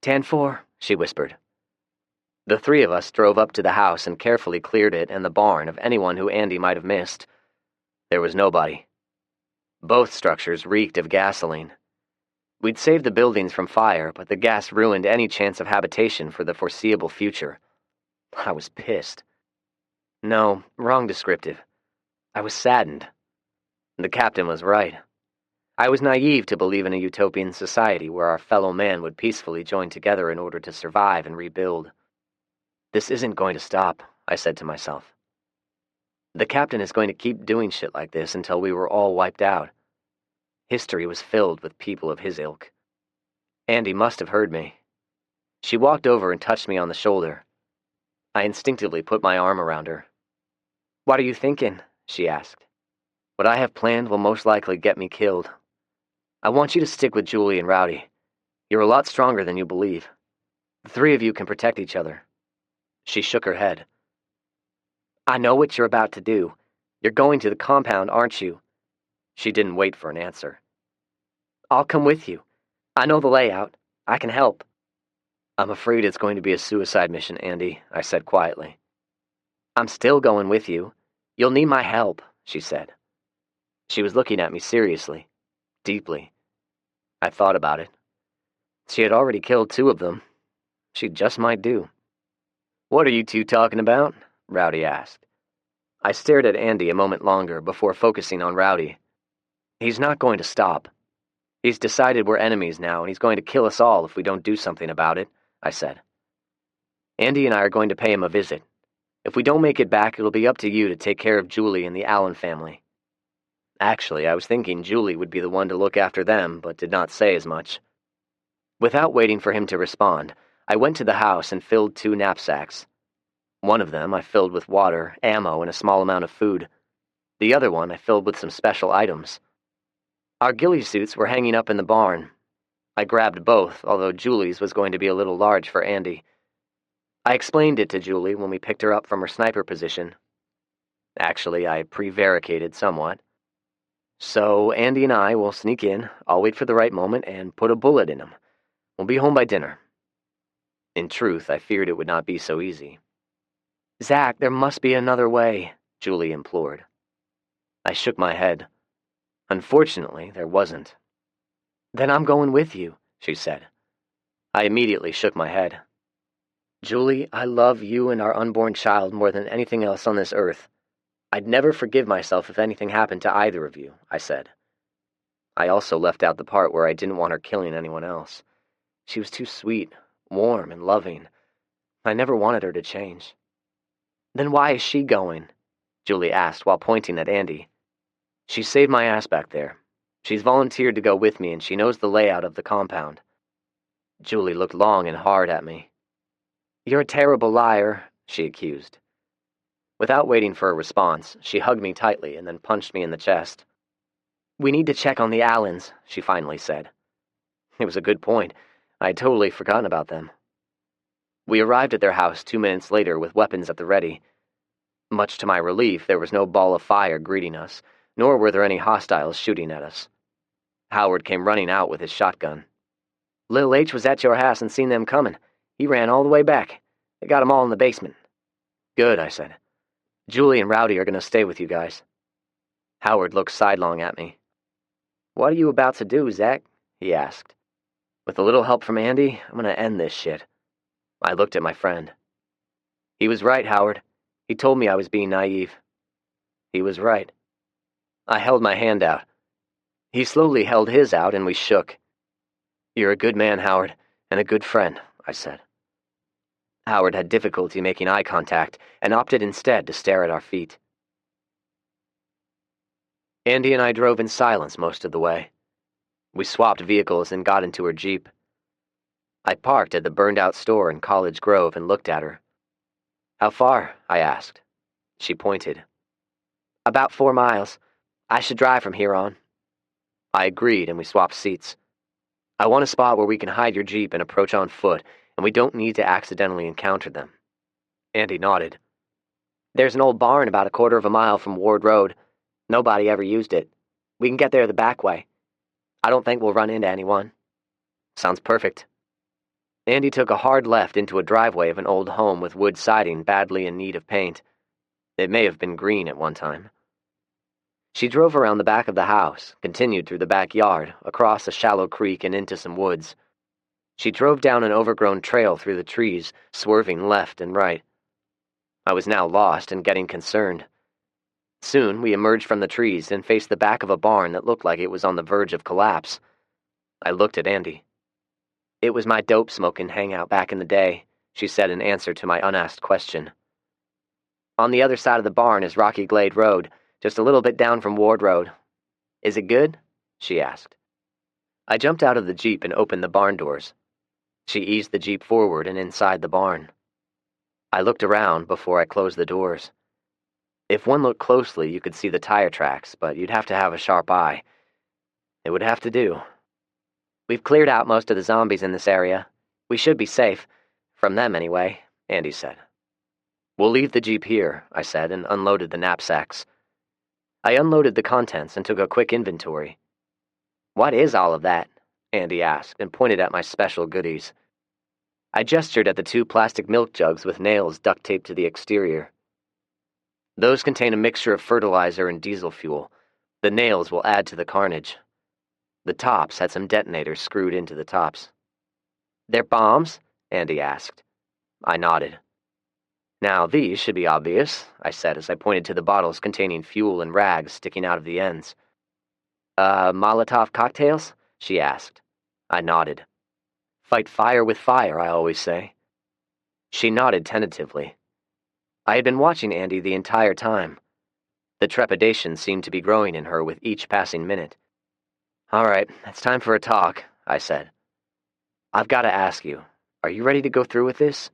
10-4, she whispered. The 3 of us drove up to the house and carefully cleared it and the barn of anyone who Andy might have missed. There was nobody. Both structures reeked of gasoline. We'd saved the buildings from fire, but the gas ruined any chance of habitation for the foreseeable future. I was pissed. No, wrong descriptive. I was saddened. The captain was right. I was naive to believe in a utopian society where our fellow man would peacefully join together in order to survive and rebuild. This isn't going to stop, I said to myself. The captain is going to keep doing shit like this until we were all wiped out. History was filled with people of his ilk. Andy must have heard me. She walked over and touched me on the shoulder. I instinctively put my arm around her. "What are you thinking?" she asked. "What I have planned will most likely get me killed. I want you to stick with Julie and Rowdy. You're a lot stronger than you believe. The 3 of you can protect each other." She shook her head. "I know what you're about to do. You're going to the compound, aren't you?" She didn't wait for an answer. "I'll come with you. I know the layout. I can help." "I'm afraid it's going to be a suicide mission, Andy," I said quietly. "I'm still going with you. You'll need my help," she said. She was looking at me seriously, deeply. I thought about it. She had already killed 2 of them. She just might do. "What are you 2 talking about?" Rowdy asked. I stared at Andy a moment longer before focusing on Rowdy. "He's not going to stop. He's decided we're enemies now, and he's going to kill us all if we don't do something about it," I said. Andy and I are going to pay him a visit. If we don't make it back, it'll be up to you to take care of Julie and the Allen family." Actually, I was thinking Julie would be the one to look after them, but did not say as much. Without waiting for him to respond, I went to the house and filled 2 knapsacks. One of them I filled with water, ammo, and a small amount of food. The other one I filled with some special items. Our ghillie suits were hanging up in the barn. I grabbed both, although Julie's was going to be a little large for Andy. I explained it to Julie when we picked her up from her sniper position. Actually, I prevaricated somewhat. "So Andy and I will sneak in, I'll wait for the right moment, and put a bullet in him. We'll be home by dinner." In truth, I feared it would not be so easy. "Zach, there must be another way," Julie implored. I shook my head. Unfortunately, there wasn't. "Then I'm going with you," she said. I immediately shook my head. "Julie, I love you and our unborn child more than anything else on this earth. I'd never forgive myself if anything happened to either of you," I said. I also left out the part where I didn't want her killing anyone else. She was too sweet, warm, and loving. I never wanted her to change. "Then why is she going?" Julie asked while pointing at Andy. "She saved my ass back there. She's volunteered to go with me, and she knows the layout of the compound." Julie looked long and hard at me. "You're a terrible liar," she accused. Without waiting for a response, she hugged me tightly and then punched me in the chest. "We need to check on the Allens," she finally said. It was a good point. I had totally forgotten about them. We arrived at their house 2 minutes later with weapons at the ready. Much to my relief, there was no ball of fire greeting us, nor were there any hostiles shooting at us. Howard came running out with his shotgun. "Lil H was at your house and seen them coming. He ran all the way back. They got 'em all in the basement." "Good," I said. "Julie and Rowdy are going to stay with you guys." Howard looked sidelong at me. "What are you about to do, Zach?" he asked. "With a little help from Andy, I'm going to end this shit." I looked at my friend. "He was right, Howard. He told me I was being naive." He was right. I held my hand out. He slowly held his out, and we shook. "You're a good man, Howard, and a good friend," I said. Howard had difficulty making eye contact and opted instead to stare at our feet. Andy and I drove in silence most of the way. We swapped vehicles and got into her Jeep. I parked at the burned-out store in College Grove and looked at her. "How far?" I asked. She pointed. "About 4 miles. I should drive from here on." I agreed, and we swapped seats. "I want a spot where we can hide your Jeep and approach on foot, and we don't need to accidentally encounter them." Andy nodded. "There's an old barn about 1/4 of a mile from Ward Road. Nobody ever used it. We can get there the back way. I don't think we'll run into anyone." "Sounds perfect." Andy took a hard left into a driveway of an old home with wood siding badly in need of paint. It may have been green at one time. She drove around the back of the house, continued through the backyard, across a shallow creek and into some woods. She drove down an overgrown trail through the trees, swerving left and right. I was now lost and getting concerned. Soon we emerged from the trees and faced the back of a barn that looked like it was on the verge of collapse. I looked at Andy. "It was my dope-smoking hangout back in the day," she said in answer to my unasked question. "On the other side of the barn is Rocky Glade Road, just a little bit down from Ward Road." "Is it good?" she asked. I jumped out of the Jeep and opened the barn doors. She eased the Jeep forward and inside the barn. I looked around before I closed the doors. If one looked closely, you could see the tire tracks, but you'd have to have a sharp eye. It would have to do. "We've cleared out most of the zombies in this area. We should be safe. From them, anyway," Andy said. "We'll leave the Jeep here," I said, and unloaded the knapsacks. I unloaded the contents and took a quick inventory. "What is all of that?" Andy asked, and pointed at my special goodies. I gestured at the 2 plastic milk jugs with nails duct taped to the exterior. "Those contain a mixture of fertilizer and diesel fuel. The nails will add to the carnage." The tops had some detonators screwed into the tops. "They're bombs?" Andy asked. I nodded. "Now these should be obvious," I said as I pointed to the bottles containing fuel and rags sticking out of the ends. Molotov cocktails?" she asked. I nodded. "Fight fire with fire, I always say." She nodded tentatively. I had been watching Andy the entire time. The trepidation seemed to be growing in her with each passing minute. "All right, it's time for a talk," I said. "I've got to ask you, are you ready to go through with this?"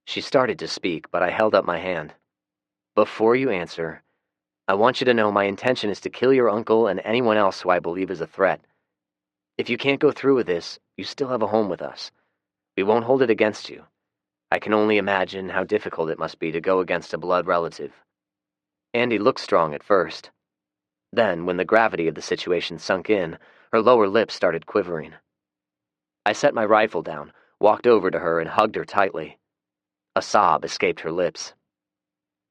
She started to speak, but I held up my hand. "Before you answer, I want you to know my intention is to kill your uncle and anyone else who I believe is a threat. If you can't go through with this, you still have a home with us. We won't hold it against you. I can only imagine how difficult it must be to go against a blood relative." Andy looked strong at first. Then, when the gravity of the situation sunk in, her lower lip started quivering. I set my rifle down, walked over to her, and hugged her tightly. A sob escaped her lips.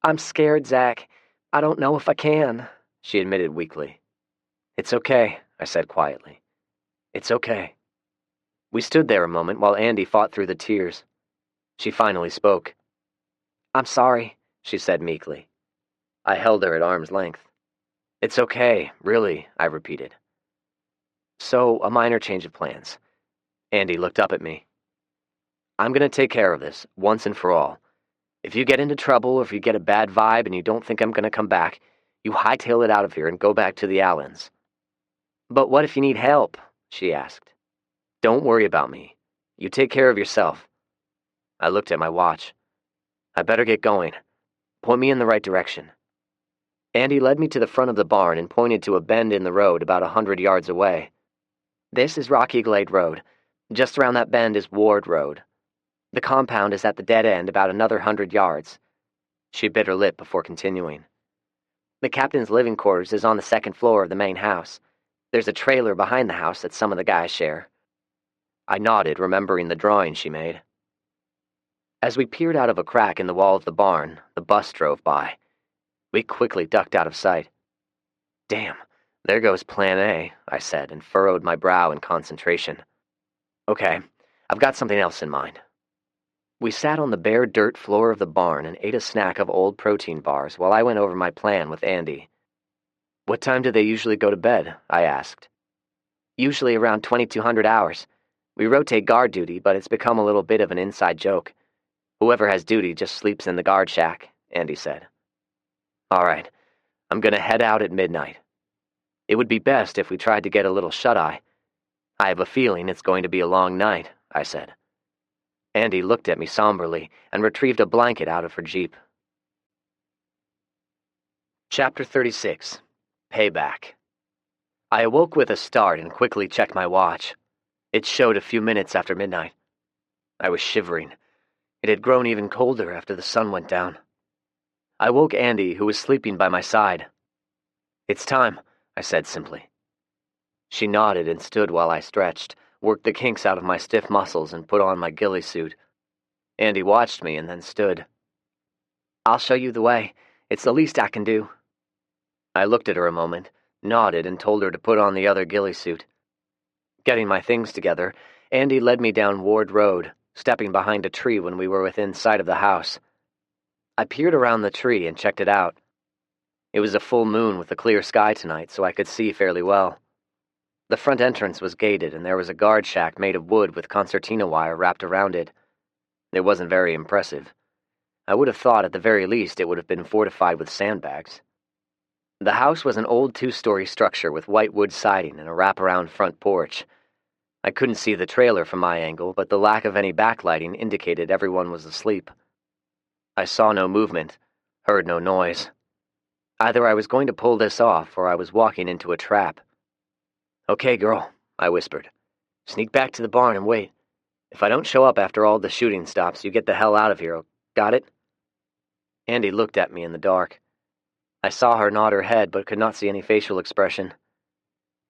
"I'm scared, Zach. I don't know if I can," she admitted weakly. "It's okay," I said quietly. "It's okay." We stood there a moment while Andy fought through the tears. She finally spoke. "I'm sorry," she said meekly. I held her at arm's length. "It's okay, really," I repeated. "So, a minor change of plans." Andy looked up at me. "I'm going to take care of this, once and for all. If you get into trouble or if you get a bad vibe and you don't think I'm going to come back, you hightail it out of here and go back to the Allens." "But what if you need help?" she asked. "Don't worry about me. You take care of yourself." I looked at my watch. "I better get going. Point me in the right direction." Andy led me to the front of the barn and pointed to a bend in the road about 100 yards away. "This is Rocky Glade Road. Just around that bend is Ward Road. The compound is at the dead end about another 100 yards. She bit her lip before continuing. "The captain's living quarters is on the second floor of the main house. There's a trailer behind the house that some of the guys share." I nodded, remembering the drawing she made. As we peered out of a crack in the wall of the barn, the bus drove by. We quickly ducked out of sight. "Damn, there goes Plan A," I said, and furrowed my brow in concentration. "Okay, I've got something else in mind." We sat on the bare dirt floor of the barn and ate a snack of old protein bars while I went over my plan with Andy. "What time do they usually go to bed?" I asked. "Usually around 2200 hours. We rotate guard duty, but it's become a little bit of an inside joke. Whoever has duty just sleeps in the guard shack," Andy said. "All right, I'm gonna head out at midnight. It would be best if we tried to get a little shut-eye. I have a feeling it's going to be a long night," I said. Andy looked at me somberly and retrieved a blanket out of her Jeep. Chapter 36. Payback. I awoke with a start and quickly checked my watch. It showed a few minutes after midnight. I was shivering. It had grown even colder after the sun went down. I woke Andy, who was sleeping by my side. "It's time," I said simply. She nodded and stood while I stretched, worked the kinks out of my stiff muscles, and put on my ghillie suit. Andy watched me and then stood. "I'll show you the way. It's the least I can do." I looked at her a moment, nodded, and told her to put on the other ghillie suit. Getting my things together, Andy led me down Ward Road, stepping behind a tree when we were within sight of the house. I peered around the tree and checked it out. It was a full moon with a clear sky tonight, so I could see fairly well. The front entrance was gated, and there was a guard shack made of wood with concertina wire wrapped around it. It wasn't very impressive. I would have thought at the very least it would have been fortified with sandbags. The house was an old 2-story structure with white wood siding and a wraparound front porch. I couldn't see the trailer from my angle, but the lack of any backlighting indicated everyone was asleep. I saw no movement, heard no noise. Either I was going to pull this off, or I was walking into a trap. "Okay, girl," I whispered. "Sneak back to the barn and wait. If I don't show up after all the shooting stops, you get the hell out of here, got it?" Andy looked at me in the dark. I saw her nod her head, but could not see any facial expression.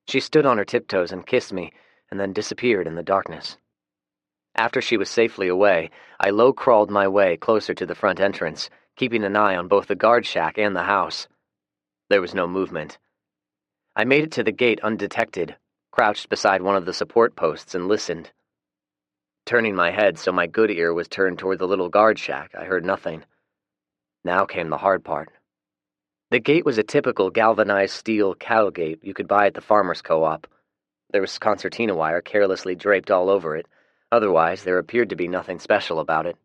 She stood on her tiptoes and kissed me, and then disappeared in the darkness. After she was safely away, I low-crawled my way closer to the front entrance, keeping an eye on both the guard shack and the house. There was no movement. I made it to the gate undetected, crouched beside one of the support posts and listened. Turning my head so my good ear was turned toward the little guard shack, I heard nothing. Now came the hard part. The gate was a typical galvanized steel cattle gate you could buy at the farmer's co-op. There was concertina wire carelessly draped all over it. Otherwise, there appeared to be nothing special about it.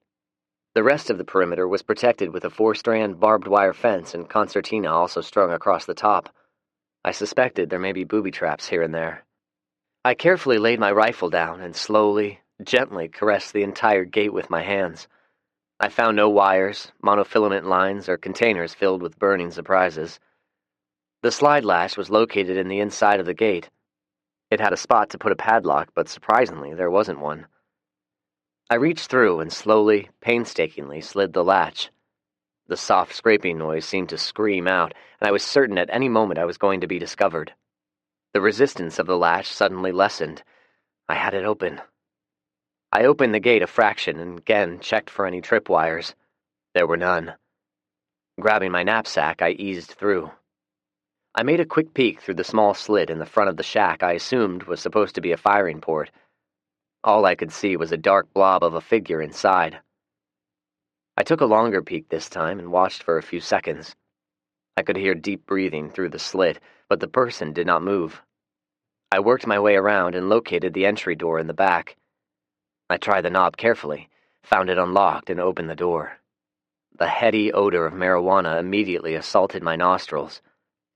The rest of the perimeter was protected with a 4-strand barbed wire fence and concertina also strung across the top. I suspected there may be booby traps here and there. I carefully laid my rifle down and slowly, gently caressed the entire gate with my hands. I found no wires, monofilament lines, or containers filled with burning surprises. The slide latch was located in the inside of the gate. It had a spot to put a padlock, but surprisingly, there wasn't one. I reached through and slowly, painstakingly slid the latch. The soft scraping noise seemed to scream out, and I was certain at any moment I was going to be discovered. The resistance of the latch suddenly lessened. I had it open. I opened the gate a fraction and again checked for any tripwires. There were none. Grabbing my knapsack, I eased through. I made a quick peek through the small slit in the front of the shack I assumed was supposed to be a firing port. All I could see was a dark blob of a figure inside. I took a longer peek this time and watched for a few seconds. I could hear deep breathing through the slit, but the person did not move. I worked my way around and located the entry door in the back. I tried the knob carefully, found it unlocked, and opened the door. The heady odor of marijuana immediately assaulted my nostrils.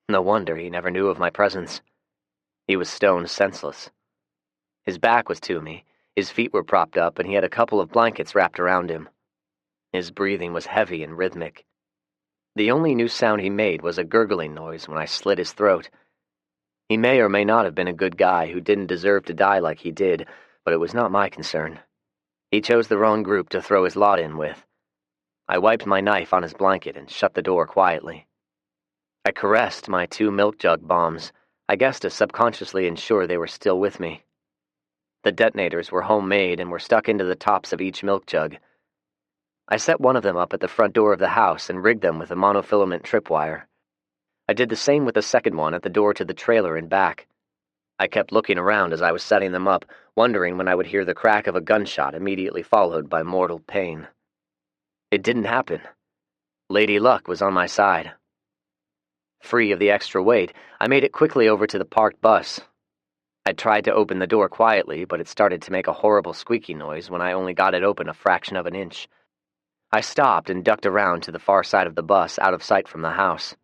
No wonder he never knew of my presence. He was stone senseless. His back was to me, his feet were propped up, and he had a couple of blankets wrapped around him. His breathing was heavy and rhythmic. The only new sound he made was a gurgling noise when I slit his throat. He may or may not have been a good guy who didn't deserve to die like he did, but it was not my concern. He chose the wrong group to throw his lot in with. I wiped my knife on his blanket and shut the door quietly. I caressed my 2 milk jug bombs, I guess to subconsciously ensure they were still with me. The detonators were homemade and were stuck into the tops of each milk jug. I set one of them up at the front door of the house and rigged them with a monofilament tripwire. I did the same with the second one at the door to the trailer and back. I kept looking around as I was setting them up, wondering when I would hear the crack of a gunshot immediately followed by mortal pain. It didn't happen. Lady Luck was on my side. Free of the extra weight, I made it quickly over to the parked bus. I tried to open the door quietly, but it started to make a horrible squeaky noise when I only got it open a fraction of an inch. I stopped and ducked around to the far side of the bus, out of sight from the house.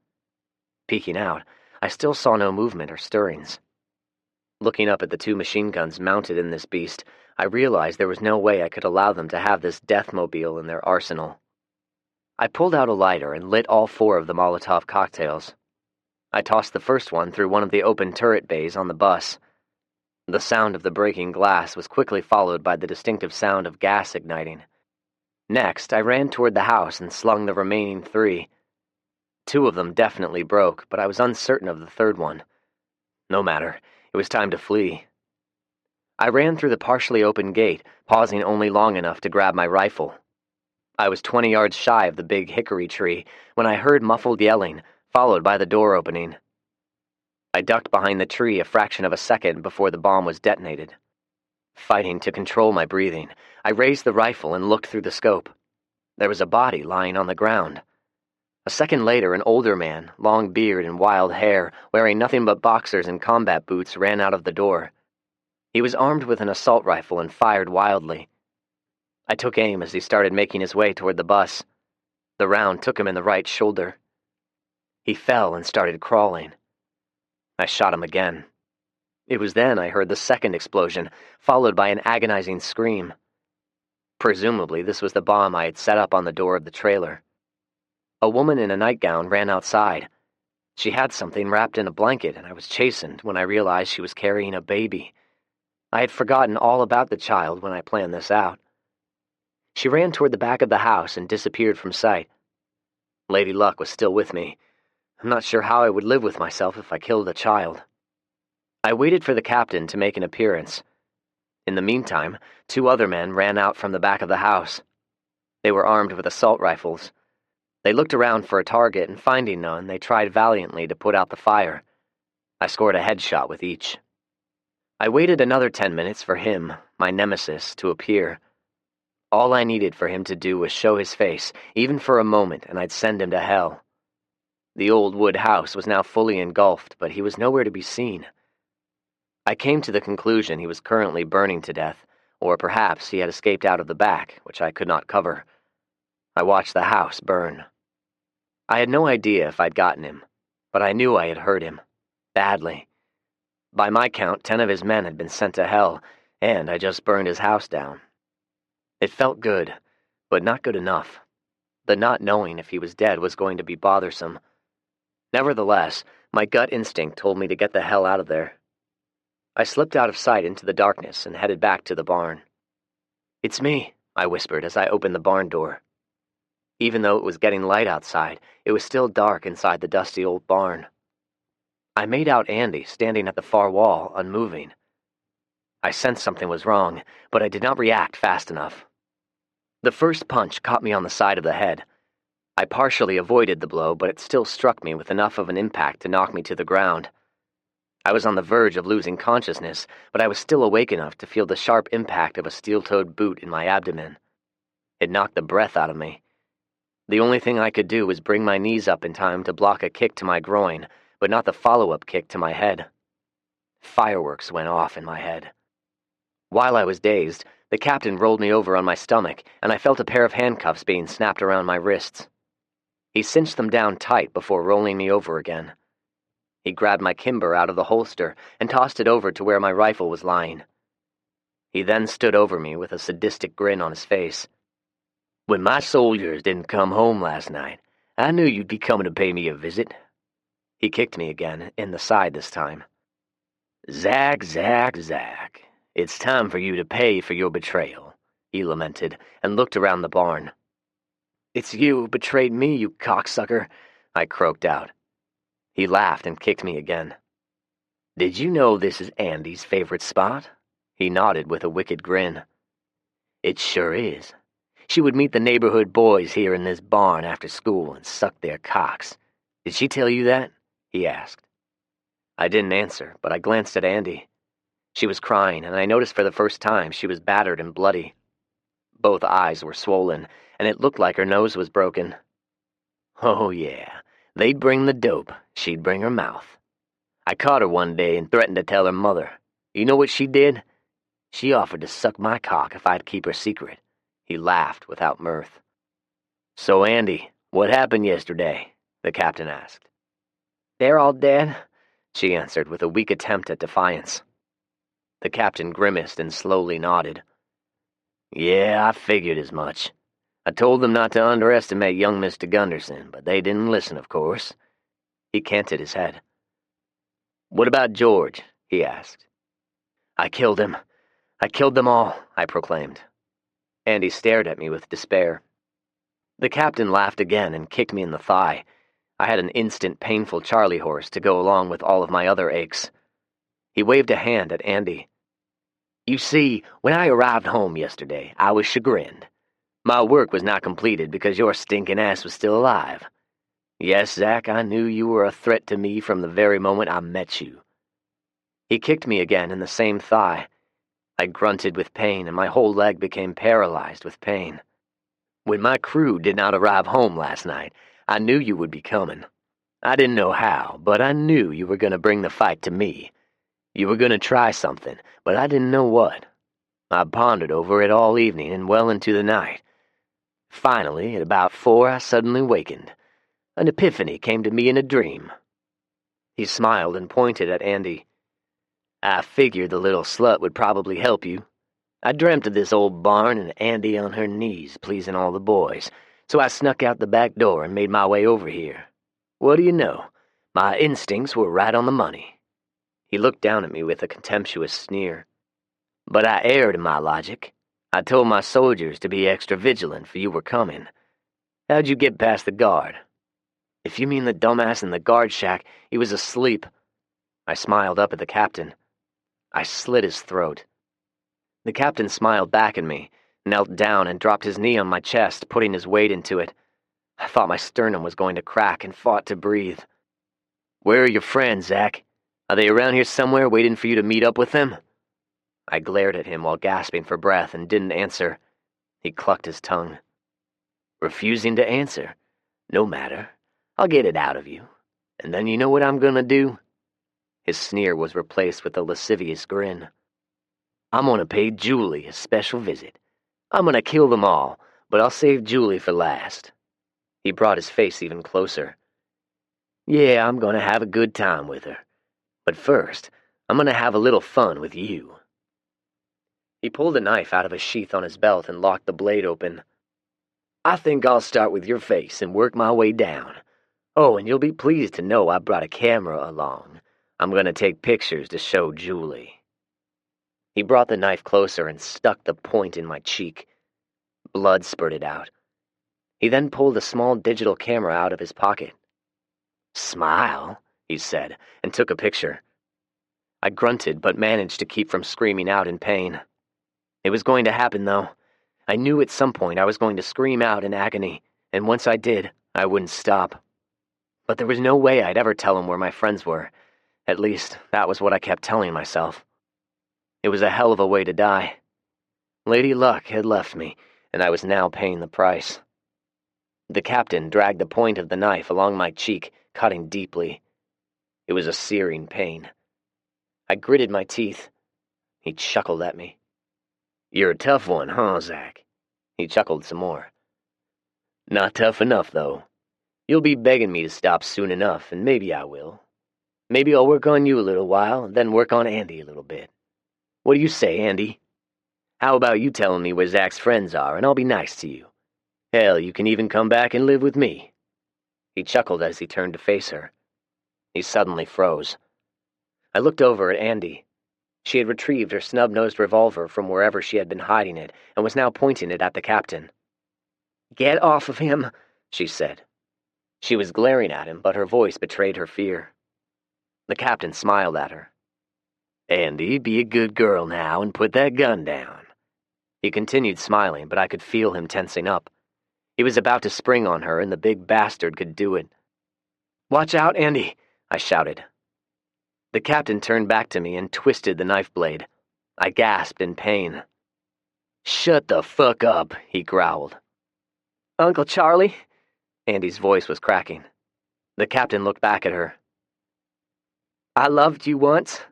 Peeking out, I still saw no movement or stirrings. Looking up at the 2 machine guns mounted in this beast, I realized there was no way I could allow them to have this deathmobile in their arsenal. I pulled out a lighter and lit all 4 of the Molotov cocktails. I tossed the first one through one of the open turret bays on the bus. The sound of the breaking glass was quickly followed by the distinctive sound of gas igniting. Next, I ran toward the house and slung the remaining 3. 2 of them definitely broke, but I was uncertain of the third one. No matter, it was time to flee. I ran through the partially open gate, pausing only long enough to grab my rifle. I was 20 yards shy of the big hickory tree when I heard muffled yelling, followed by the door opening. I ducked behind the tree a fraction of a second before the bomb was detonated. Fighting to control my breathing, I raised the rifle and looked through the scope. There was a body lying on the ground. A second later, an older man, long beard and wild hair, wearing nothing but boxers and combat boots, ran out of the door. He was armed with an assault rifle and fired wildly. I took aim as he started making his way toward the bus. The round took him in the right shoulder. He fell and started crawling. I shot him again. It was then I heard the second explosion, followed by an agonizing scream. Presumably, this was the bomb I had set up on the door of the trailer. A woman in a nightgown ran outside. She had something wrapped in a blanket, and I was chastened when I realized she was carrying a baby. I had forgotten all about the child when I planned this out. She ran toward the back of the house and disappeared from sight. Lady Luck was still with me. I'm not sure how I would live with myself if I killed a child. I waited for the captain to make an appearance. In the meantime, 2 other men ran out from the back of the house. They were armed with assault rifles. They looked around for a target, and finding none, they tried valiantly to put out the fire. I scored a headshot with each. I waited another 10 minutes for him, my nemesis, to appear. All I needed for him to do was show his face, even for a moment, and I'd send him to hell. The old wood house was now fully engulfed, but he was nowhere to be seen. I came to the conclusion he was currently burning to death, or perhaps he had escaped out of the back, which I could not cover. I watched the house burn. I had no idea if I'd gotten him, but I knew I had hurt him. Badly. By my count, 10 of his men had been sent to hell, and I just burned his house down. It felt good, but not good enough. The not knowing if he was dead was going to be bothersome. Nevertheless, my gut instinct told me to get the hell out of there. I slipped out of sight into the darkness and headed back to the barn. "It's me," I whispered as I opened the barn door. Even though it was getting light outside, it was still dark inside the dusty old barn. I made out Andy standing at the far wall, unmoving. I sensed something was wrong, but I did not react fast enough. The first punch caught me on the side of the head. I partially avoided the blow, but it still struck me with enough of an impact to knock me to the ground. I was on the verge of losing consciousness, but I was still awake enough to feel the sharp impact of a steel-toed boot in my abdomen. It knocked the breath out of me. The only thing I could do was bring my knees up in time to block a kick to my groin, but not the follow-up kick to my head. Fireworks went off in my head. While I was dazed, the captain rolled me over on my stomach, and I felt a pair of handcuffs being snapped around my wrists. He cinched them down tight before rolling me over again. He grabbed my kimber out of the holster and tossed it over to where my rifle was lying. He then stood over me with a sadistic grin on his face. "When my soldiers didn't come home last night, I knew you'd be coming to pay me a visit." He kicked me again, in the side this time. "Zack, Zack, Zack, it's time for you to pay for your betrayal," he lamented, and looked around the barn. "It's you who betrayed me, you cocksucker," I croaked out. He laughed and kicked me again. "Did you know this is Andy's favorite spot?" He nodded with a wicked grin. "It sure is. She would meet the neighborhood boys here in this barn after school and suck their cocks. Did she tell you that?" he asked. I didn't answer, but I glanced at Andy. She was crying, and I noticed for the first time she was battered and bloody. Both eyes were swollen, and it looked like her nose was broken. "Oh yeah, they'd bring the dope, she'd bring her mouth. I caught her one day and threatened to tell her mother. You know what she did? She offered to suck my cock if I'd keep her secret." He laughed without mirth. "So, Andy, what happened yesterday?" the captain asked. "They're all dead," she answered with a weak attempt at defiance. The captain grimaced and slowly nodded. "Yeah, I figured as much. I told them not to underestimate young Mr. Gunderson, but they didn't listen, of course." He canted his head. "What about George?" he asked. "I killed him. I killed them all," I proclaimed. Andy stared at me with despair. The captain laughed again and kicked me in the thigh. I had an instant painful Charlie horse to go along with all of my other aches. He waved a hand at Andy. "You see, when I arrived home yesterday, I was chagrined. My work was not completed because your stinking ass was still alive. Yes, Zack, I knew you were a threat to me from the very moment I met you." He kicked me again in the same thigh. I grunted with pain, and my whole leg became paralyzed with pain. "When my crew did not arrive home last night, I knew you would be coming. I didn't know how, but I knew you were going to bring the fight to me. You were going to try something, but I didn't know what. I pondered over it all evening and well into the night. Finally, at about 4, I suddenly wakened. An epiphany came to me in a dream." He smiled and pointed at Andy. "I figured the little slut would probably help you. I dreamt of this old barn and Andy on her knees pleasing all the boys, so I snuck out the back door and made my way over here. What do you know? My instincts were right on the money." He looked down at me with a contemptuous sneer. "But I erred in my logic. I told my soldiers to be extra vigilant for you were coming. How'd you get past the guard?" "If you mean the dumbass in the guard shack, he was asleep." I smiled up at the captain. I slit his throat. The captain smiled back at me, knelt down and dropped his knee on my chest, putting his weight into it. I thought my sternum was going to crack and fought to breathe. "Where are your friends, Zack? Are they around here somewhere waiting for you to meet up with them?" I glared at him while gasping for breath and didn't answer. He clucked his tongue. "Refusing to answer? No matter. I'll get it out of you. And then you know what I'm gonna do?" His sneer was replaced with a lascivious grin. "I'm gonna pay Julie a special visit. I'm gonna kill them all, but I'll save Julie for last." He brought his face even closer. "Yeah, I'm gonna have a good time with her. But first, I'm gonna have a little fun with you." He pulled a knife out of a sheath on his belt and locked the blade open. "I think I'll start with your face and work my way down. Oh, and you'll be pleased to know I brought a camera along. I'm gonna take pictures to show Julie." He brought the knife closer and stuck the point in my cheek. Blood spurted out. He then pulled a small digital camera out of his pocket. "Smile," he said, and took a picture. I grunted, but managed to keep from screaming out in pain. It was going to happen, though. I knew at some point I was going to scream out in agony, and once I did, I wouldn't stop. But there was no way I'd ever tell him where my friends were. At least, that was what I kept telling myself. It was a hell of a way to die. Lady Luck had left me, and I was now paying the price. The captain dragged the point of the knife along my cheek, cutting deeply. It was a searing pain. I gritted my teeth. He chuckled at me. "You're a tough one, huh, Zach?" He chuckled some more. "Not tough enough, though. You'll be begging me to stop soon enough, and maybe I will. Maybe I'll work on you a little while, and then work on Andy a little bit. What do you say, Andy? How about you telling me where Zach's friends are, and I'll be nice to you? Hell, you can even come back and live with me." He chuckled as he turned to face her. He suddenly froze. I looked over at Andy. She had retrieved her snub-nosed revolver from wherever she had been hiding it and was now pointing it at the captain. "Get off of him," she said. She was glaring at him, but her voice betrayed her fear. The captain smiled at her. "Andy, be a good girl now and put that gun down." He continued smiling, but I could feel him tensing up. He was about to spring on her, and the big bastard could do it. "Watch out, Andy," I shouted. The captain turned back to me and twisted the knife blade. I gasped in pain. "Shut the fuck up," he growled. "Uncle Charlie?" Andy's voice was cracking. The captain looked back at her. "I loved you once,"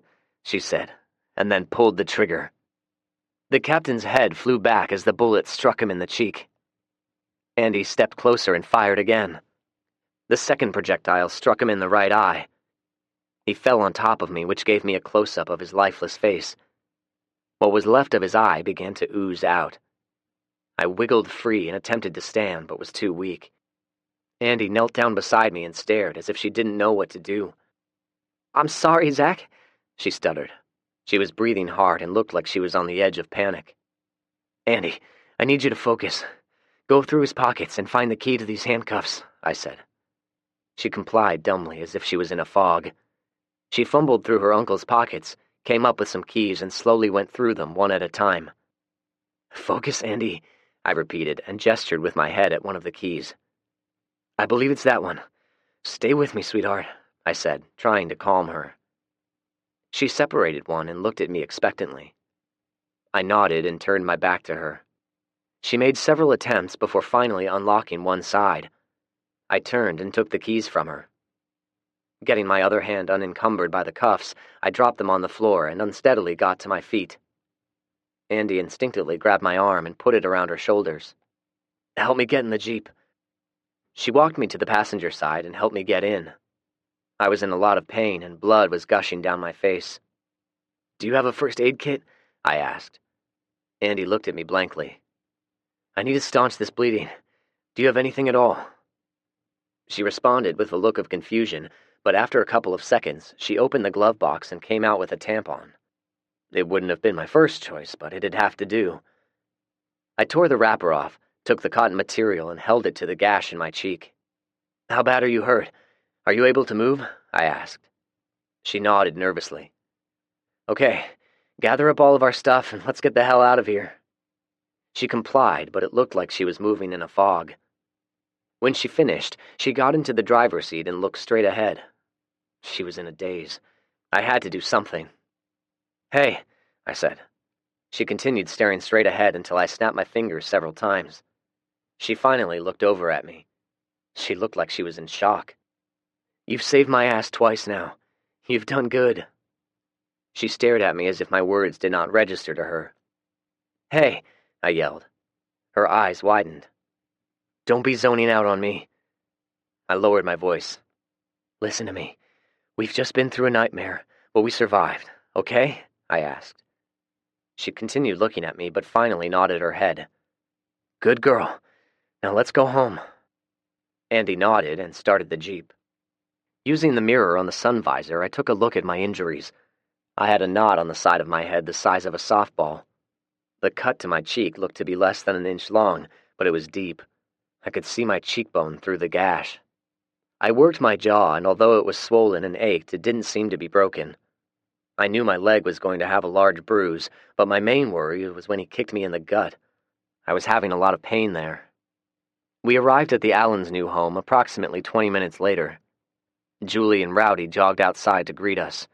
she said, and then pulled the trigger. The captain's head flew back as the bullet struck him in the cheek. Andy stepped closer and fired again. The second projectile struck him in the right eye. He fell on top of me, which gave me a close-up of his lifeless face. What was left of his eye began to ooze out. I wiggled free and attempted to stand, but was too weak. Andy knelt down beside me and stared as if she didn't know what to do. "I'm sorry, Zach," she stuttered. She was breathing hard and looked like she was on the edge of panic. "Andy, I need you to focus. Go through his pockets and find the key to these handcuffs," I said. She complied dumbly, as if she was in a fog. She fumbled through her uncle's pockets, came up with some keys, and slowly went through them one at a time. "Focus, Andy," I repeated, and gestured with my head at one of the keys. "I believe it's that one. Stay with me, sweetheart," I said, trying to calm her. She separated one and looked at me expectantly. I nodded and turned my back to her. She made several attempts before finally unlocking one side. I turned and took the keys from her. Getting my other hand unencumbered by the cuffs, I dropped them on the floor and unsteadily got to my feet. Andy instinctively grabbed my arm and put it around her shoulders. "Help me get in the Jeep." She walked me to the passenger side and helped me get in. I was in a lot of pain and blood was gushing down my face. "Do you have a first aid kit?" I asked. Andy looked at me blankly. "I need to staunch this bleeding. Do you have anything at all?" She responded with a look of confusion, but after a couple of seconds, she opened the glove box and came out with a tampon. It wouldn't have been my first choice, but it'd have to do. I tore the wrapper off, took the cotton material, and held it to the gash in my cheek. "How bad are you hurt? Are you able to move?" I asked. She nodded nervously. "Okay, gather up all of our stuff and let's get the hell out of here." She complied, but it looked like she was moving in a fog. When she finished, she got into the driver's seat and looked straight ahead. She was in a daze. I had to do something. "Hey," I said. She continued staring straight ahead until I snapped my fingers several times. She finally looked over at me. She looked like she was in shock. "You've saved my ass twice now. You've done good." She stared at me as if my words did not register to her. "Hey," I yelled. Her eyes widened. "Don't be zoning out on me." I lowered my voice. "Listen to me. We've just been through a nightmare, but we survived, okay?" I asked. She continued looking at me, but finally nodded her head. "Good girl. Now let's go home." Andy nodded and started the Jeep. Using the mirror on the sun visor, I took a look at my injuries. I had a knot on the side of my head the size of a softball. The cut to my cheek looked to be less than an inch long, but it was deep. I could see my cheekbone through the gash. I worked my jaw, and although it was swollen and ached, it didn't seem to be broken. I knew my leg was going to have a large bruise, but my main worry was when he kicked me in the gut. I was having a lot of pain there. We arrived at the Allens' new home approximately 20 minutes later. Julie and Rowdy jogged outside to greet us.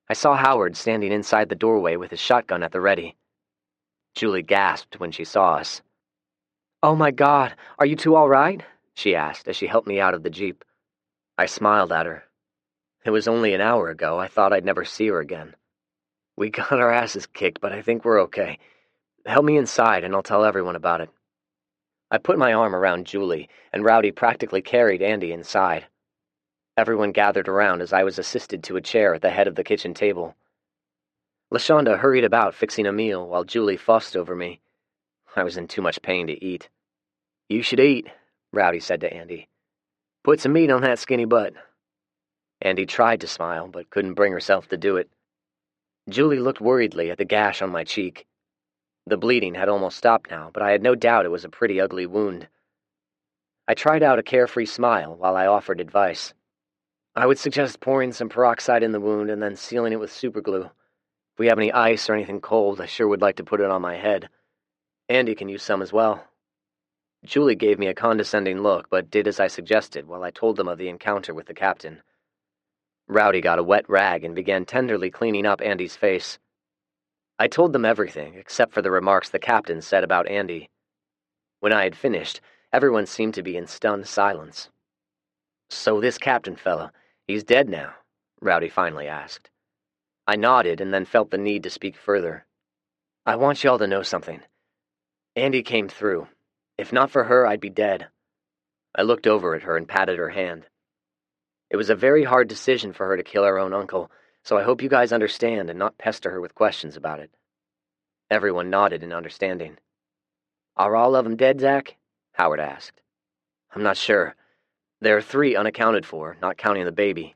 I saw Howard standing inside the doorway with his shotgun at the ready. Julie gasped when she saw us. "Oh my God, are you two all right?" she asked as she helped me out of the Jeep. I smiled at her. It was only an hour ago. I thought I'd never see her again. "We got our asses kicked, but I think we're okay. Help me inside and I'll tell everyone about it." I put my arm around Julie, and Rowdy practically carried Andy inside. Everyone gathered around as I was assisted to a chair at the head of the kitchen table. LaShonda hurried about fixing a meal while Julie fussed over me. I was in too much pain to eat. "You should eat," Rowdy said to Andy. "Put some meat on that skinny butt." Andy tried to smile, but couldn't bring herself to do it. Julie looked worriedly at the gash on my cheek. The bleeding had almost stopped now, but I had no doubt it was a pretty ugly wound. I tried out a carefree smile while I offered advice. "I would suggest pouring some peroxide in the wound and then sealing it with superglue. If we have any ice or anything cold, I sure would like to put it on my head. Andy can use some as well." Julie gave me a condescending look, but did as I suggested while I told them of the encounter with the captain. Rowdy got a wet rag and began tenderly cleaning up Andy's face. I told them everything, except for the remarks the captain said about Andy. When I had finished, everyone seemed to be in stunned silence. "So this captain fella, he's dead now?" Rowdy finally asked. I nodded and then felt the need to speak further. "I want y'all to know something. Andy came through. If not for her, I'd be dead." I looked over at her and patted her hand. It was a very hard decision for her to kill her own uncle, so I hope you guys understand and not pester her with questions about it. Everyone nodded in understanding. "Are all of them dead, Zach?" Howard asked. "I'm not sure. There are 3 unaccounted for, not counting the baby.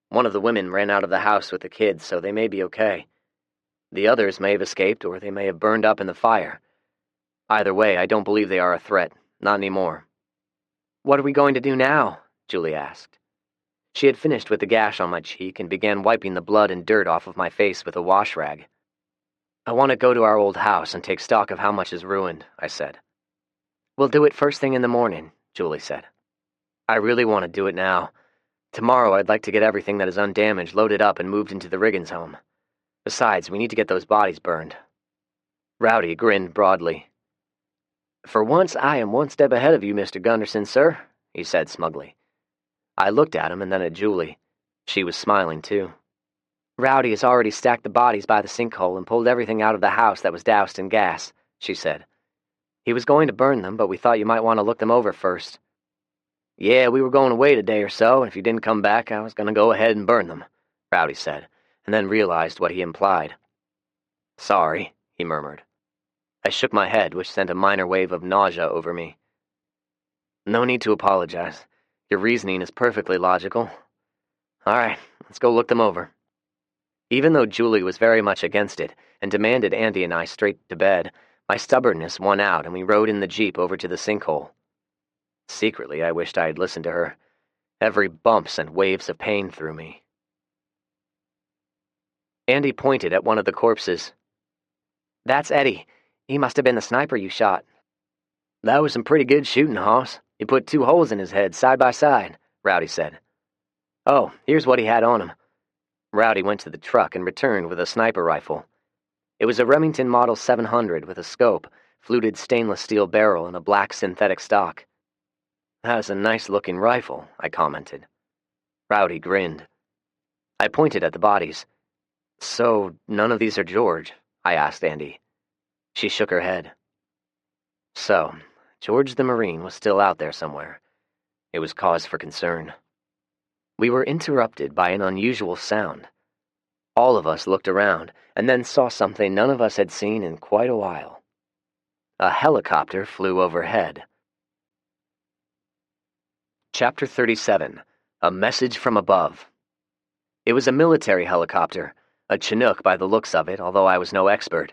One of the women ran out of the house with the kids, so they may be okay. The others may have escaped, or they may have burned up in the fire. Either way, I don't believe they are a threat. Not anymore." "What are we going to do now?" Julie asked. She had finished with the gash on my cheek and began wiping the blood and dirt off of my face with a wash rag. "I want to go to our old house and take stock of how much is ruined," I said. "We'll do it first thing in the morning," Julie said. "I really want to do it now. Tomorrow I'd like to get everything that is undamaged loaded up and moved into the Riggins home. Besides, we need to get those bodies burned." Rowdy grinned broadly. "For once, I am one step ahead of you, Mr. Gunderson, sir," he said smugly. I looked at him and then at Julie. She was smiling, too. "Rowdy has already stacked the bodies by the sinkhole and pulled everything out of the house that was doused in gas," she said. "He was going to burn them, but we thought you might want to look them over first." "Yeah, we were going away today or so, and if you didn't come back, I was going to go ahead and burn them," Rowdy said, and then realized what he implied. "Sorry," he murmured. I shook my head, which sent a minor wave of nausea over me. "No need to apologize. Your reasoning is perfectly logical. All right, let's go look them over." Even though Julie was very much against it and demanded Andy and I straight to bed, my stubbornness won out and we rode in the Jeep over to the sinkhole. Secretly, I wished I had listened to her. Every bump sent waves of pain through me. Andy pointed at one of the corpses. "That's Eddie. He must have been the sniper you shot." "That was some pretty good shooting, Hoss. You put 2 holes in his head, side by side," Rowdy said. "Oh, here's what he had on him." Rowdy went to the truck and returned with a sniper rifle. It was a Remington Model 700 with a scope, fluted stainless steel barrel, and a black synthetic stock. "That is a nice-looking rifle," I commented. Rowdy grinned. I pointed at the bodies. "So, none of these are George?" I asked Andy. She shook her head. So, George the Marine was still out there somewhere. It was cause for concern. We were interrupted by an unusual sound. All of us looked around, and then saw something none of us had seen in quite a while. A helicopter flew overhead. Chapter 37. A Message from Above. It was a military helicopter, a Chinook by the looks of it, although I was no expert.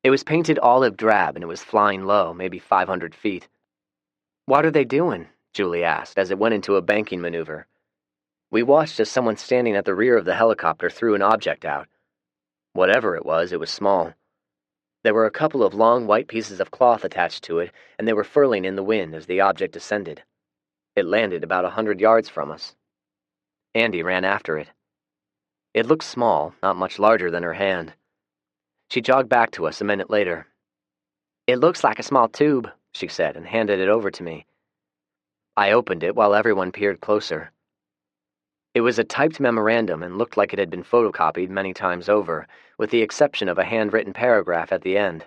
It was painted olive drab, and it was flying low, maybe 500 feet. "What are they doing?" Julie asked, as it went into a banking maneuver. We watched as someone standing at the rear of the helicopter threw an object out. Whatever it was small. There were a couple of long white pieces of cloth attached to it, and they were furling in the wind as the object descended. It landed about 100 yards from us. Andy ran after it. It looked small, not much larger than her hand. She jogged back to us a minute later. "It looks like a small tube," she said, and handed it over to me. I opened it while everyone peered closer. It was a typed memorandum and looked like it had been photocopied many times over, with the exception of a handwritten paragraph at the end.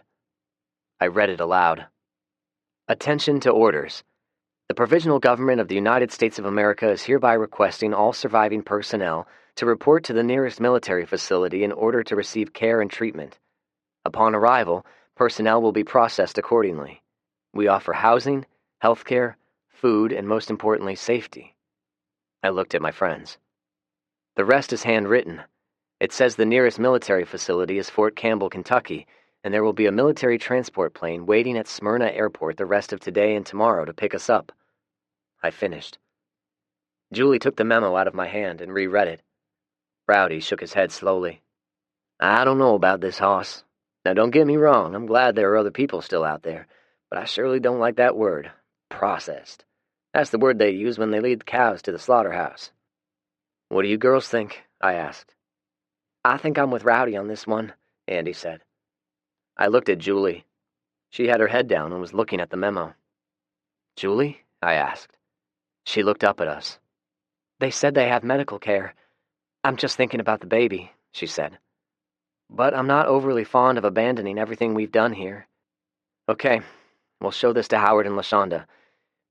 I read it aloud. "Attention to orders. The Provisional Government of the United States of America is hereby requesting all surviving personnel to report to the nearest military facility in order to receive care and treatment. Upon arrival, personnel will be processed accordingly. We offer housing, health care, food, and most importantly, safety." I looked at my friends. The rest is handwritten. It says the nearest military facility is Fort Campbell, Kentucky, and there will be a military transport plane waiting at Smyrna Airport the rest of today and tomorrow to pick us up. I finished. Julie took the memo out of my hand and reread it. Rowdy shook his head slowly. "I don't know about this, Hoss. Now don't get me wrong, I'm glad there are other people still out there, but I surely don't like that word, processed. That's the word they use when they lead the cows to the slaughterhouse." "What do you girls think?" I asked. "I think I'm with Rowdy on this one," Andy said. I looked at Julie. She had her head down and was looking at the memo. "Julie?" I asked. She looked up at us. "They said they have medical care. I'm just thinking about the baby," she said. "But I'm not overly fond of abandoning everything we've done here." "Okay, we'll show this to Howard and LaShonda.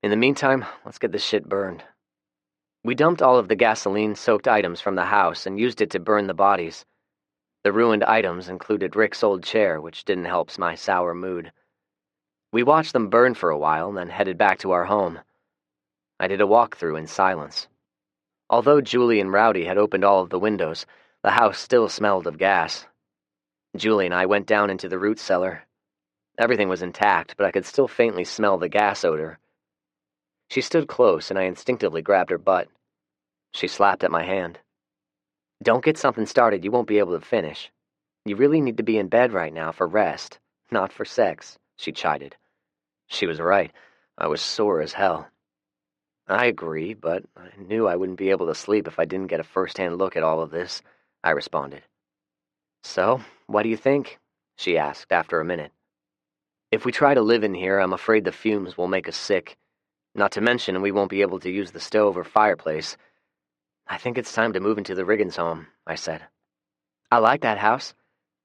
In the meantime, let's get this shit burned." We dumped all of the gasoline-soaked items from the house and used it to burn the bodies. The ruined items included Rick's old chair, which didn't help my sour mood. We watched them burn for a while and then headed back to our home. I did a walkthrough in silence. Although Julie and Rowdy had opened all of the windows, the house still smelled of gas. Julie and I went down into the root cellar. Everything was intact, but I could still faintly smell the gas odor. She stood close, and I instinctively grabbed her butt. She slapped at my hand. "Don't get something started you won't be able to finish. You really need to be in bed right now for rest, not for sex," she chided. She was right. I was sore as hell. "I agree, but I knew I wouldn't be able to sleep if I didn't get a first-hand look at all of this," I responded. "So, what do you think?" she asked after a minute. "If we try to live in here, I'm afraid the fumes will make us sick. Not to mention we won't be able to use the stove or fireplace. I think it's time to move into the Riggins home," I said. "I like that house.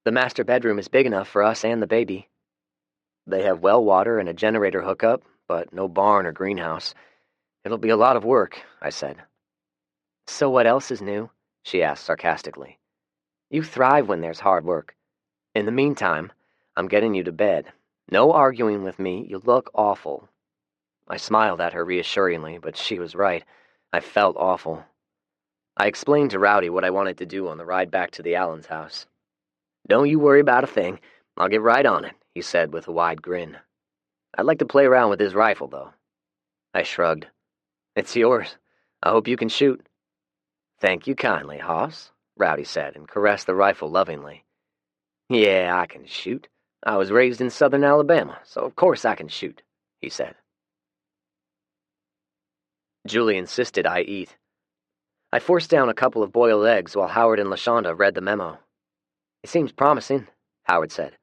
The master bedroom is big enough for us and the baby. They have well water and a generator hookup, but no barn or greenhouse. It'll be a lot of work," I said. "So what else is new?" she asked sarcastically. "You thrive when there's hard work. In the meantime, I'm getting you to bed. No arguing with me, you look awful." I smiled at her reassuringly, but she was right. I felt awful. I explained to Rowdy what I wanted to do on the ride back to the Allens' house. "Don't you worry about a thing. I'll get right on it," he said with a wide grin. "I'd like to play around with this rifle, though." I shrugged. "It's yours. I hope you can shoot." "Thank you kindly, Hoss," Rowdy said, and caressed the rifle lovingly. "Yeah, I can shoot. I was raised in southern Alabama, so of course I can shoot," he said. Julie insisted I eat. I forced down a couple of boiled eggs while Howard and LaShonda read the memo. "It seems promising," Howard said.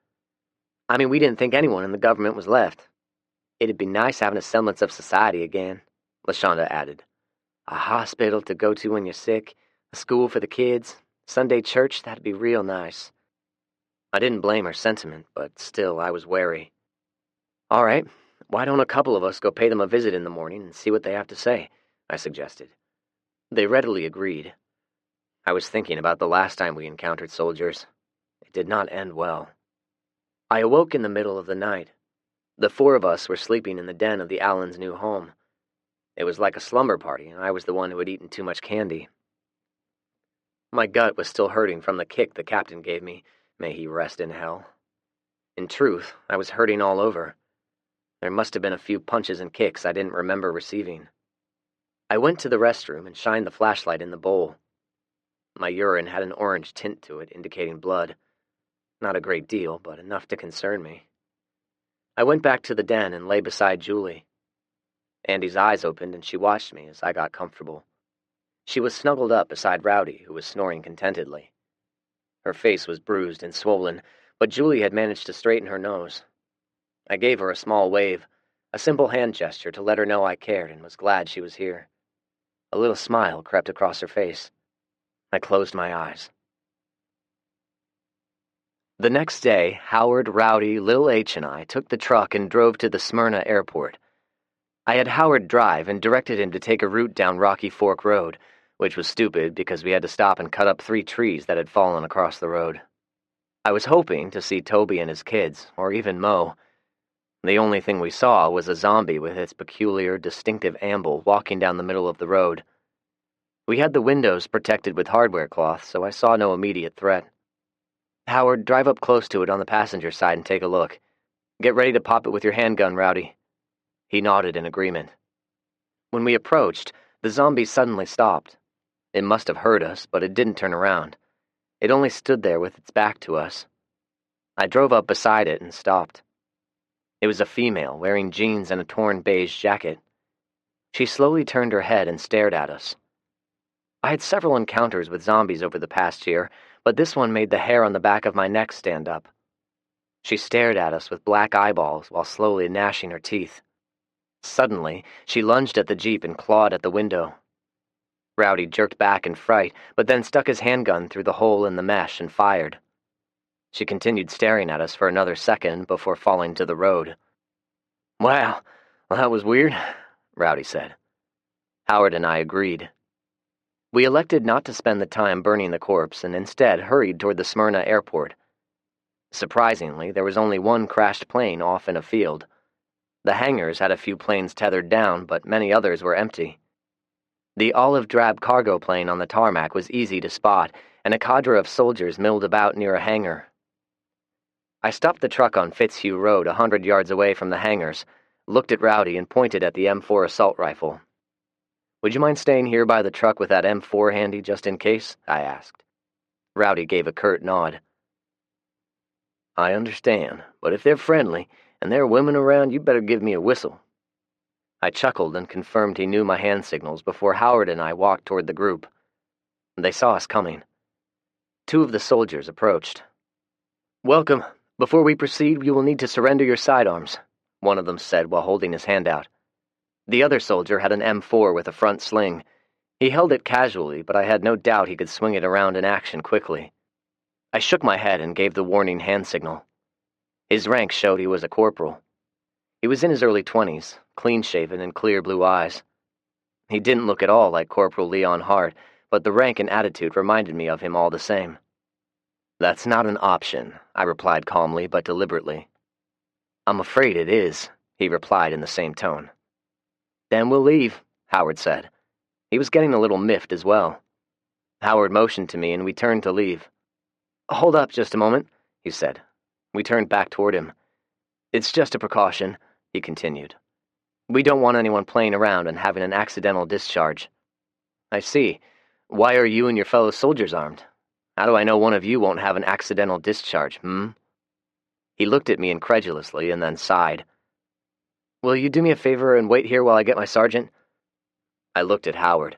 "I mean, we didn't think anyone in the government was left. It'd be nice having a semblance of society again," LaShonda added. "A hospital to go to when you're sick, a school for the kids, Sunday church, that'd be real nice." I didn't blame her sentiment, but still I was wary. "All right, Why don't a couple of us go pay them a visit in the morning and see what they have to say? I suggested. They readily agreed. I was thinking about the last time we encountered soldiers. It did not end well. I awoke in the middle of the night. The four of us were sleeping in the den of the Allens' new home. It was like a slumber party, and I was the one who had eaten too much candy. My gut was still hurting from the kick the captain gave me, may he rest in hell. In truth, I was hurting all over. There must have been a few punches and kicks I didn't remember receiving. I went to the restroom and shined the flashlight in the bowl. My urine had an orange tint to it, indicating blood. Not a great deal, but enough to concern me. I went back to the den and lay beside Julie. Andy's eyes opened and she watched me as I got comfortable. She was snuggled up beside Rowdy, who was snoring contentedly. Her face was bruised and swollen, but Julie had managed to straighten her nose. I gave her a small wave, a simple hand gesture to let her know I cared and was glad she was here. A little smile crept across her face. I closed my eyes. The next day, Howard, Rowdy, Lil H, and I took the truck and drove to the Smyrna airport. I had Howard drive and directed him to take a route down Rocky Fork Road, which was stupid because we had to stop and cut up 3 trees that had fallen across the road. I was hoping to see Toby and his kids, or even Mo. The only thing we saw was a zombie with its peculiar, distinctive amble walking down the middle of the road. We had the windows protected with hardware cloth, so I saw no immediate threat. Howard, drive up close to it on the passenger side and take a look. Get ready to pop it with your handgun, Rowdy. He nodded in agreement. When we approached, the zombie suddenly stopped. It must have heard us, but it didn't turn around. It only stood there with its back to us. I drove up beside it and stopped. It was a female, wearing jeans and a torn beige jacket. She slowly turned her head and stared at us. I had several encounters with zombies over the past year, but this one made the hair on the back of my neck stand up. She stared at us with black eyeballs while slowly gnashing her teeth. Suddenly, she lunged at the Jeep and clawed at the window. Rowdy jerked back in fright, but then stuck his handgun through the hole in the mesh and fired. She continued staring at us for another second before falling to the road. Wow, well, that was weird, Rowdy said. Howard and I agreed. We elected not to spend the time burning the corpse and instead hurried toward the Smyrna airport. Surprisingly, there was only one crashed plane off in a field. The hangars had a few planes tethered down, but many others were empty. The olive-drab cargo plane on the tarmac was easy to spot, and a cadre of soldiers milled about near a hangar. I stopped the truck on Fitzhugh Road 100 yards away from the hangars, looked at Rowdy and pointed at the M4 assault rifle. Would you mind staying here by the truck with that M4 handy just in case? I asked. Rowdy gave a curt nod. I understand, but if they're friendly and there are women around, you better give me a whistle. I chuckled and confirmed he knew my hand signals before Howard and I walked toward the group. They saw us coming. 2 of the soldiers approached. Welcome. Before we proceed, you will need to surrender your sidearms, one of them said while holding his hand out. The other soldier had an M4 with a front sling. He held it casually, but I had no doubt he could swing it around in action quickly. I shook my head and gave the warning hand signal. His rank showed he was a corporal. He was in his early 20s, clean-shaven and clear blue eyes. He didn't look at all like Corporal Leon Hart, but the rank and attitude reminded me of him all the same. That's not an option, I replied calmly but deliberately. I'm afraid it is, he replied in the same tone. Then we'll leave, Howard said. He was getting a little miffed as well. Howard motioned to me and we turned to leave. Hold up just a moment, he said. We turned back toward him. It's just a precaution, he continued. We don't want anyone playing around and having an accidental discharge. I see. Why are you and your fellow soldiers armed? How do I know one of you won't have an accidental discharge, He looked at me incredulously and then sighed. Will you do me a favor and wait here while I get my sergeant? I looked at Howard.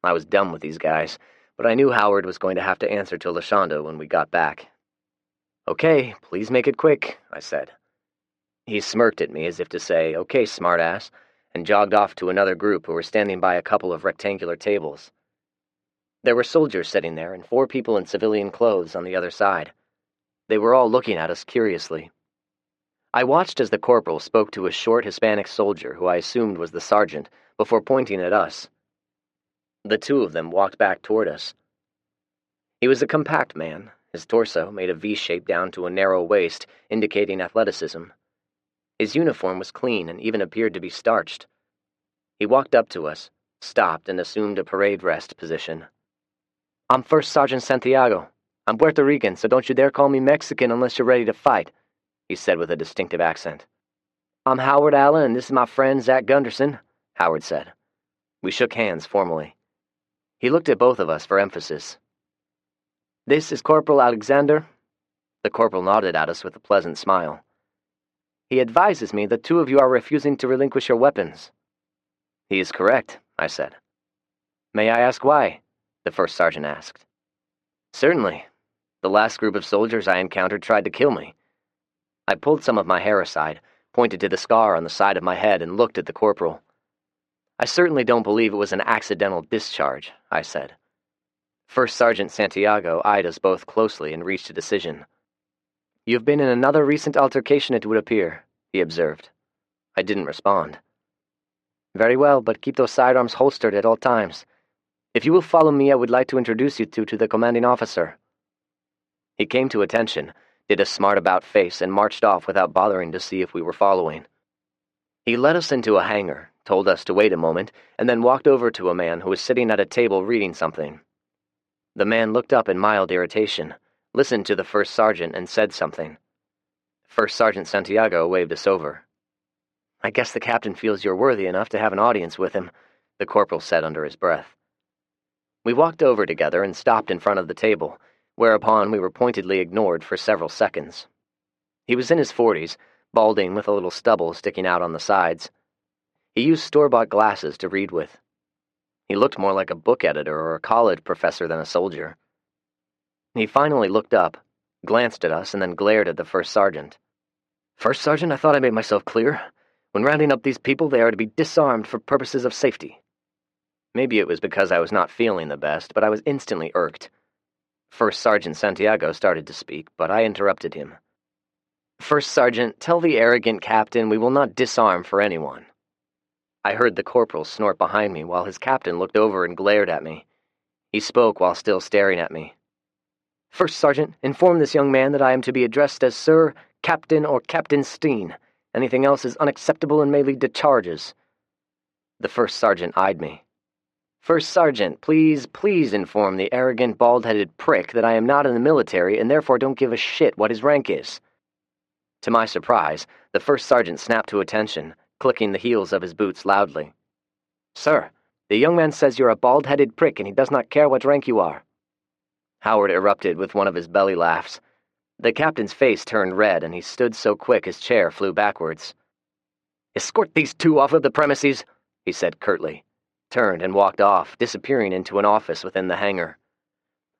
I was done with these guys, but I knew Howard was going to have to answer to LaShonda when we got back. Okay, please make it quick, I said. He smirked at me as if to say, okay, smartass, and jogged off to another group who were standing by a couple of rectangular tables. There were soldiers sitting there and 4 people in civilian clothes on the other side. They were all looking at us curiously. I watched as the corporal spoke to a short Hispanic soldier who I assumed was the sergeant, before pointing at us. The two of them walked back toward us. He was a compact man. His torso made a V-shape down to a narrow waist, indicating athleticism. His uniform was clean and even appeared to be starched. He walked up to us, stopped, and assumed a parade rest position. "I'm First Sergeant Santiago. I'm Puerto Rican, so don't you dare call me Mexican unless you're ready to fight," he said with a distinctive accent. "I'm Howard Allen, and this is my friend Zach Gunderson," Howard said. We shook hands formally. He looked at both of us for emphasis. "This is Corporal Alexander." The corporal nodded at us with a pleasant smile. "He advises me that two of you are refusing to relinquish your weapons." "He is correct," I said. "May I ask why?" the first sergeant asked. "Certainly. The last group of soldiers I encountered tried to kill me." I pulled some of my hair aside, pointed to the scar on the side of my head, and looked at the corporal. "I certainly don't believe it was an accidental discharge," I said. First Sergeant Santiago eyed us both closely and reached a decision. "You've been in another recent altercation, it would appear," he observed. I didn't respond. "Very well, but keep those sidearms holstered at all times. If you will follow me, I would like to introduce you to the commanding officer." He came to attention, did a smart-about face, and marched off without bothering to see if we were following. He led us into a hangar, told us to wait a moment, and then walked over to a man who was sitting at a table reading something. The man looked up in mild irritation, listened to the first sergeant, and said something. First Sergeant Santiago waved us over. "I guess the captain feels you're worthy enough to have an audience with him," the corporal said under his breath. We walked over together and stopped in front of the table, whereupon we were pointedly ignored for several seconds. He was in his 40s, balding with a little stubble sticking out on the sides. He used store-bought glasses to read with. He looked more like a book editor or a college professor than a soldier. He finally looked up, glanced at us, and then glared at the first sergeant. "First Sergeant, I thought I made myself clear. When rounding up these people, they are to be disarmed for purposes of safety." Maybe it was because I was not feeling the best, but I was instantly irked. First Sergeant Santiago started to speak, but I interrupted him. "First Sergeant, tell the arrogant captain we will not disarm for anyone." I heard the corporal snort behind me while his captain looked over and glared at me. He spoke while still staring at me. "First Sergeant, inform this young man that I am to be addressed as Sir, Captain, or Captain Steen. Anything else is unacceptable and may lead to charges." The first sergeant eyed me. "First Sergeant, please inform the arrogant, bald-headed prick that I am not in the military and therefore don't give a shit what his rank is." To my surprise, the first sergeant snapped to attention, clicking the heels of his boots loudly. "Sir, the young man says you're a bald-headed prick and he does not care what rank you are." Howard erupted with one of his belly laughs. The captain's face turned red and he stood so quick his chair flew backwards. "Escort these two off of the premises," he said curtly, turned and walked off, disappearing into an office within the hangar.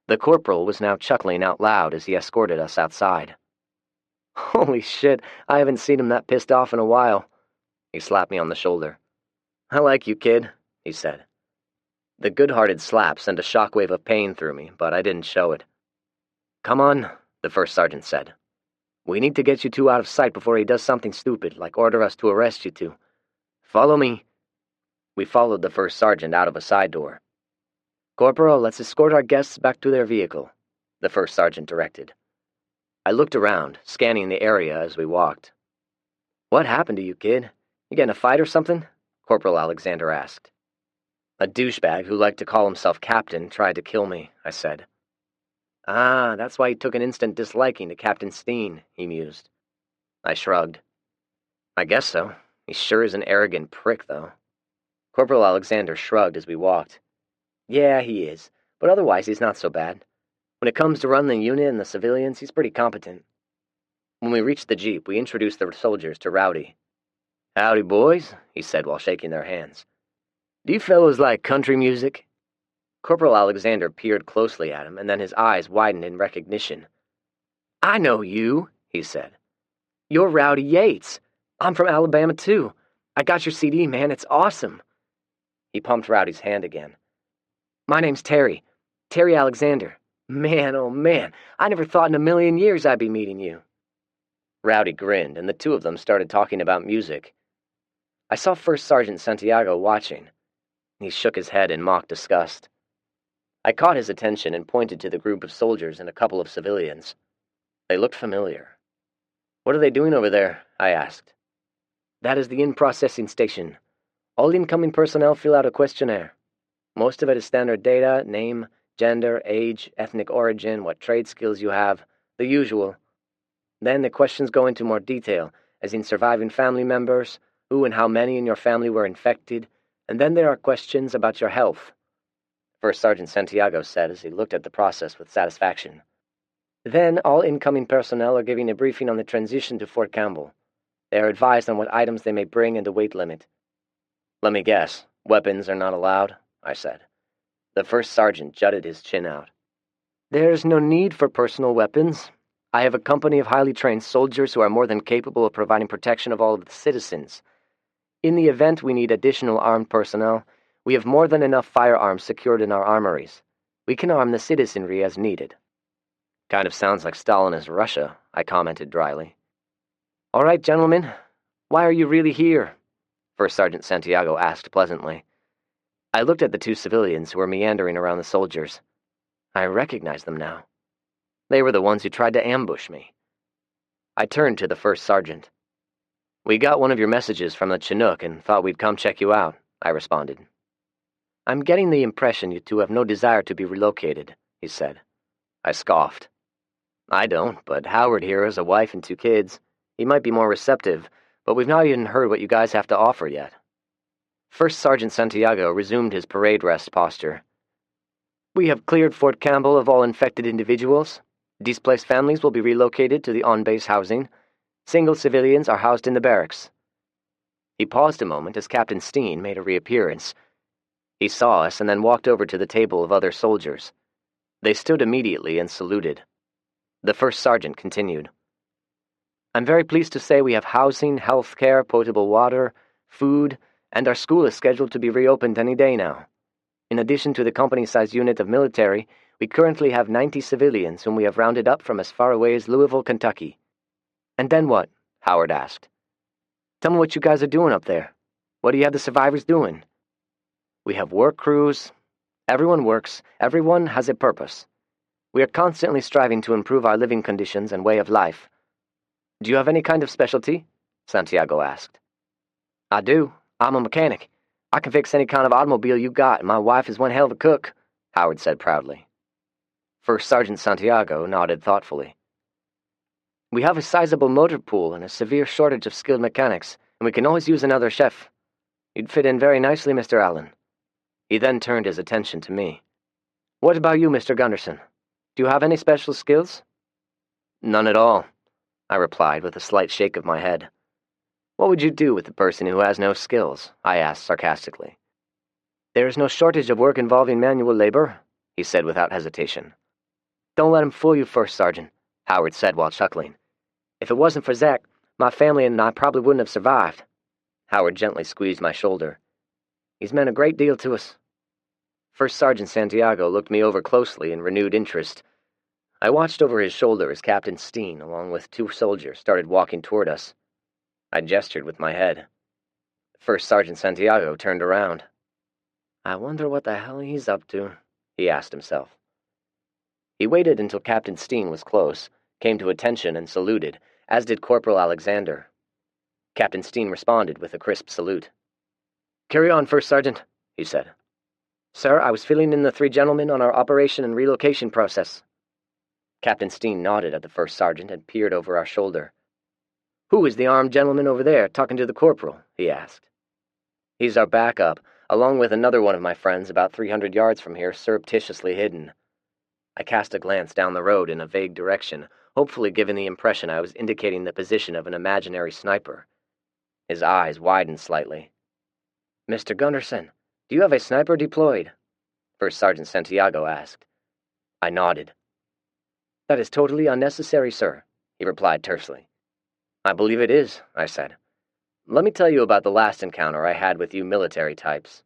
The corporal was now chuckling out loud as he escorted us outside. "Holy shit, I haven't seen him that pissed off in a while." He slapped me on the shoulder. "I like you, kid," he said. The good-hearted slap sent a shockwave of pain through me, but I didn't show it. "Come on," the first sergeant said. "We need to get you two out of sight before he does something stupid, like order us to arrest you two. Follow me." We followed the first sergeant out of a side door. "Corporal, let's escort our guests back to their vehicle," the first sergeant directed. I looked around, scanning the area as we walked. "What happened to you, kid? You get in a fight or something?" Corporal Alexander asked. "A douchebag who liked to call himself captain tried to kill me," I said. "Ah, that's why he took an instant disliking to Captain Steen," he mused. I shrugged. "I guess so. He sure is an arrogant prick, though." Corporal Alexander shrugged as we walked. "Yeah, he is, but otherwise he's not so bad. When it comes to running the unit and the civilians, he's pretty competent." When we reached the jeep, we introduced the soldiers to Rowdy. "Howdy, boys," he said while shaking their hands. "Do you fellows like country music?" Corporal Alexander peered closely at him, and then his eyes widened in recognition. "I know you," he said. "You're Rowdy Yates. I'm from Alabama, too. I got your CD, man. It's awesome." He pumped Rowdy's hand again. "My name's Terry. Terry Alexander. Man, oh man, I never thought in a million years I'd be meeting you." Rowdy grinned, and the two of them started talking about music. I saw First Sergeant Santiago watching. He shook his head in mock disgust. I caught his attention and pointed to the group of soldiers and a couple of civilians. They looked familiar. "What are they doing over there?" I asked. "That is the in-processing station. All incoming personnel fill out a questionnaire. Most of it is standard data, name, gender, age, ethnic origin, what trade skills you have, the usual. Then the questions go into more detail, as in surviving family members, who and how many in your family were infected, and then there are questions about your health," First Sergeant Santiago said as he looked at the process with satisfaction. "Then all incoming personnel are giving a briefing on the transition to Fort Campbell. They are advised on what items they may bring and the weight limit." "Let me guess, weapons are not allowed?" I said. The First Sergeant jutted his chin out. "There's no need for personal weapons. I have a company of highly trained soldiers who are more than capable of providing protection of all of the citizens. In the event we need additional armed personnel, we have more than enough firearms secured in our armories. We can arm the citizenry as needed." "Kind of sounds like Stalinist Russia," I commented dryly. "All right, gentlemen, why are you really here?" First Sergeant Santiago asked pleasantly. I looked at the two civilians who were meandering around the soldiers. I recognized them now. They were the ones who tried to ambush me. I turned to the First Sergeant. "We got one of your messages from the Chinook and thought we'd come check you out," I responded. "I'm getting the impression you two have no desire to be relocated," he said. I scoffed. "I don't, but Howard here has a wife and 2 kids. He might be more receptive, but we've not even heard what you guys have to offer yet." First Sergeant Santiago resumed his parade rest posture. "We have cleared Fort Campbell of all infected individuals. Displaced families will be relocated to the on-base housing. Single civilians are housed in the barracks." He paused a moment as Captain Steen made a reappearance. He saw us and then walked over to the table of other soldiers. They stood immediately and saluted. The First Sergeant continued. "I'm very pleased to say we have housing, health care, potable water, food, and our school is scheduled to be reopened any day now. In addition to the company-sized unit of military, we currently have 90 civilians whom we have rounded up from as far away as Louisville, Kentucky." "And then what?" Howard asked. "Tell me what you guys are doing up there. What do you have the survivors doing?" "We have work crews. Everyone works. Everyone has a purpose. We are constantly striving to improve our living conditions and way of life." "Do you have any kind of specialty?" Santiago asked. "I do. I'm a mechanic. I can fix any kind of automobile you got, and my wife is one hell of a cook," Howard said proudly. First Sergeant Santiago nodded thoughtfully. "We have a sizable motor pool and a severe shortage of skilled mechanics, and we can always use another chef. You'd fit in very nicely, Mr. Allen." He then turned his attention to me. "What about you, Mr. Gunderson? Do you have any special skills?" "None at all," I replied with a slight shake of my head. "What would you do with the person who has no skills?" I asked sarcastically. "There is no shortage of work involving manual labor," he said without hesitation. "Don't let him fool you, First Sergeant," Howard said while chuckling. "If it wasn't for Zach, my family and I probably wouldn't have survived." Howard gently squeezed my shoulder. "He's meant a great deal to us." First Sergeant Santiago looked me over closely in renewed interest. I watched over his shoulder as Captain Steen, along with 2 soldiers, started walking toward us. I gestured with my head. First Sergeant Santiago turned around. "I wonder what the hell he's up to," he asked himself. He waited until Captain Steen was close, came to attention and saluted, as did Corporal Alexander. Captain Steen responded with a crisp salute. "Carry on, First Sergeant," he said. "Sir, I was filling in the 3 gentlemen on our operation and relocation process." Captain Steen nodded at the First Sergeant and peered over our shoulder. "Who is the armed gentleman over there talking to the corporal?" he asked. "He's our backup, along with another one of my friends about 300 yards from here, surreptitiously hidden." I cast a glance down the road in a vague direction, hopefully giving the impression I was indicating the position of an imaginary sniper. His eyes widened slightly. "Mr. Gunderson, do you have a sniper deployed?" First Sergeant Santiago asked. I nodded. "That is totally unnecessary, sir," he replied tersely. "I believe it is," I said. "Let me tell you about the last encounter I had with you military types."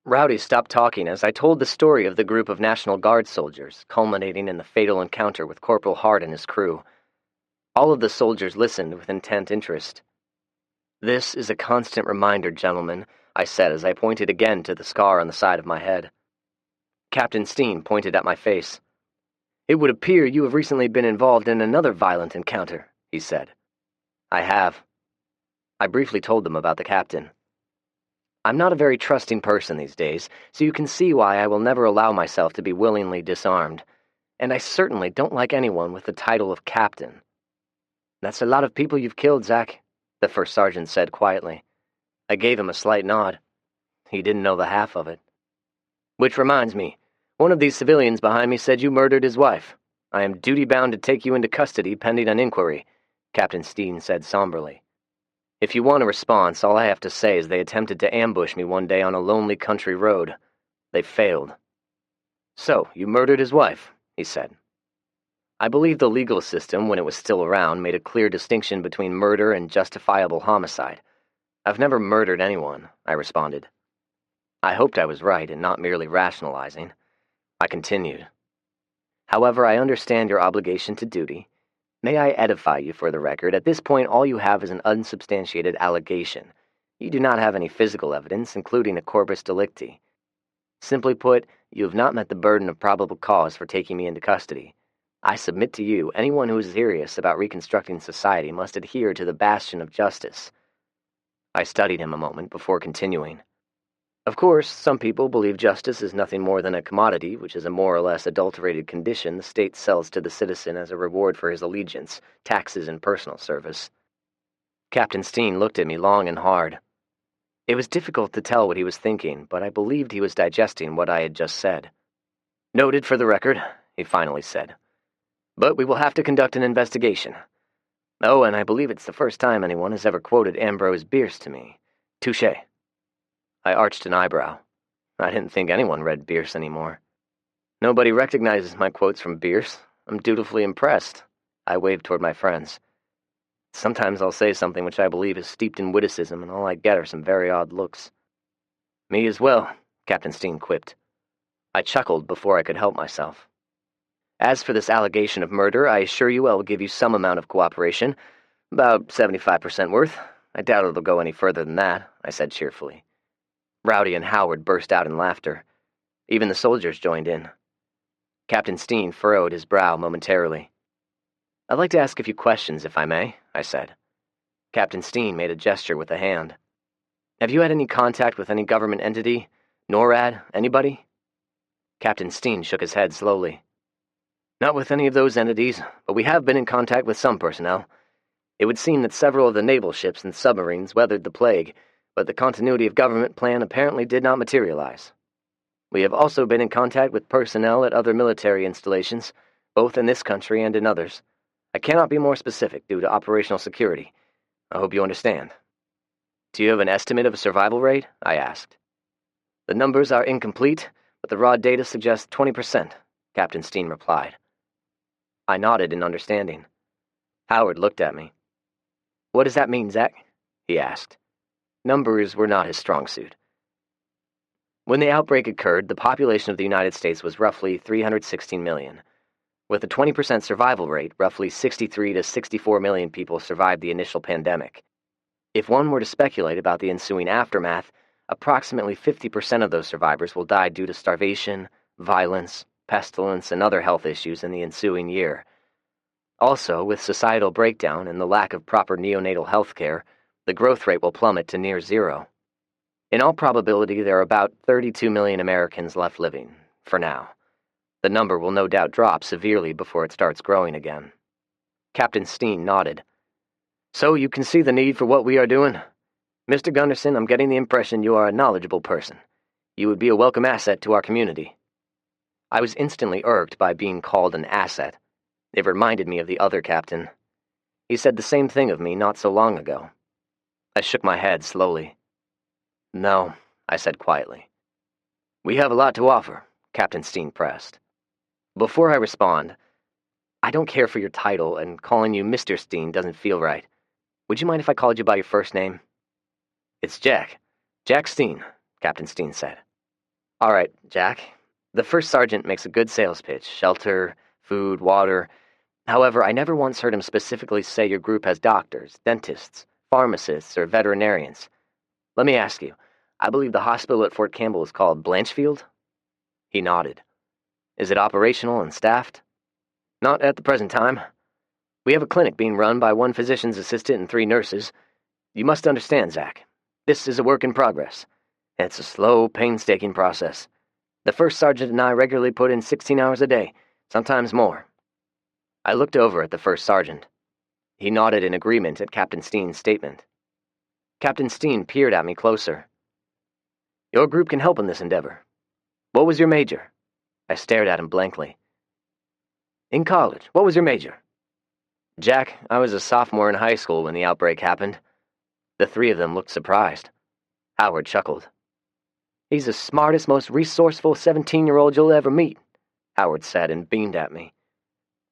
Rowdy stopped talking as I told the story of the group of National Guard soldiers, culminating in the fatal encounter with Corporal Hart and his crew. All of the soldiers listened with intent interest. "This is a constant reminder, gentlemen," I said as I pointed again to the scar on the side of my head. Captain Steen pointed at my face. "It would appear you have recently been involved in another violent encounter," he said. "I have." I briefly told them about the captain. "I'm not a very trusting person these days, so you can see why I will never allow myself to be willingly disarmed, and I certainly don't like anyone with the title of captain." "That's a lot of people you've killed, Zach," the first sergeant said quietly. I gave him a slight nod. He didn't know the half of it. "Which reminds me, one of these civilians behind me said you murdered his wife. I am duty-bound to take you into custody pending an inquiry," Captain Steen said somberly. "If you want a response, all I have to say is they attempted to ambush me one day on a lonely country road. They failed." "So, you murdered his wife," he said. I believe the legal system, when it was still around, made a clear distinction between murder and justifiable homicide. "I've never murdered anyone," I responded. I hoped I was right and not merely rationalizing. I continued. "However, I understand your obligation to duty. May I edify you for the record? At this point, all you have is an unsubstantiated allegation. You do not have any physical evidence, including a corpus delicti. Simply put, you have not met the burden of probable cause for taking me into custody. I submit to you, anyone who is serious about reconstructing society must adhere to the bastion of justice." I studied him a moment before continuing. "Of course, some people believe justice is nothing more than a commodity, which is a more or less adulterated condition the state sells to the citizen as a reward for his allegiance, taxes, and personal service." Captain Steen looked at me long and hard. It was difficult to tell what he was thinking, but I believed he was digesting what I had just said. "Noted for the record," he finally said. "But we will have to conduct an investigation. Oh, and I believe it's the first time anyone has ever quoted Ambrose Bierce to me. Touché." I arched an eyebrow. I didn't think anyone read Bierce anymore. "Nobody recognizes my quotes from Bierce. I'm dutifully impressed." I waved toward my friends. "Sometimes I'll say something which I believe is steeped in witticism, and all I get are some very odd looks." "Me as well," Captain Steen quipped. I chuckled before I could help myself. "As for this allegation of murder, I assure you I will give you some amount of cooperation, about 75% worth. I doubt it'll go any further than that," I said cheerfully. Rowdy and Howard burst out in laughter. Even the soldiers joined in. Captain Steen furrowed his brow momentarily. "I'd like to ask a few questions, if I may," I said. Captain Steen made a gesture with a hand. "Have you had any contact with any government entity? NORAD? Anybody?" Captain Steen shook his head slowly. "Not with any of those entities, but we have been in contact with some personnel. It would seem that several of the naval ships and submarines weathered the plague, but the continuity of government plan apparently did not materialize. We have also been in contact with personnel at other military installations, both in this country and in others. I cannot be more specific due to operational security. I hope you understand." "Do you have an estimate of a survival rate?" I asked. "The numbers are incomplete, but the raw data suggests 20%, Captain Steen replied. I nodded in understanding. Howard looked at me. "What does that mean, Zach?" he asked. Numbers were not his strong suit. "When the outbreak occurred, the population of the United States was roughly 316 million. With a 20% survival rate, roughly 63 to 64 million people survived the initial pandemic. If one were to speculate about the ensuing aftermath, approximately 50% of those survivors will die due to starvation, violence, pestilence, and other health issues in the ensuing year. Also, with societal breakdown and the lack of proper neonatal health care, the growth rate will plummet to near zero. In all probability, there are about 32 million Americans left living, for now. The number will no doubt drop severely before it starts growing again." Captain Steen nodded. "So you can see the need for what we are doing? Mr. Gunderson, I'm getting the impression you are a knowledgeable person. You would be a welcome asset to our community." I was instantly irked by being called an asset. It reminded me of the other captain. He said the same thing of me not so long ago. I shook my head slowly. "No," I said quietly. "We have a lot to offer," Captain Steen pressed. "Before I respond, I don't care for your title, and calling you Mr. Steen doesn't feel right. Would you mind if I called you by your first name?" "It's Jack. Jack Steen," Captain Steen said. "All right, Jack. The first sergeant makes a good sales pitch. Shelter, food, water. However, I never once heard him specifically say your group has doctors, dentists, pharmacists, or veterinarians. Let me ask you, I believe the hospital at Fort Campbell is called Blanchfield? He nodded. Is it operational and staffed? Not at the present time. We have a clinic being run by one physician's assistant and 3 nurses. You must understand, Zach. This is a work in progress. It's a slow, painstaking process. The first sergeant and I regularly put in 16 hours a day, sometimes more. I looked over at the first sergeant. He nodded in agreement at Captain Steen's statement. Captain Steen peered at me closer. Your group can help in this endeavor. What was your major? I stared at him blankly. In college, what was your major? Jack, I was a sophomore in high school when the outbreak happened. The 3 of them looked surprised. Howard chuckled. He's the smartest, most resourceful 17-year-old you'll ever meet, Howard said and beamed at me.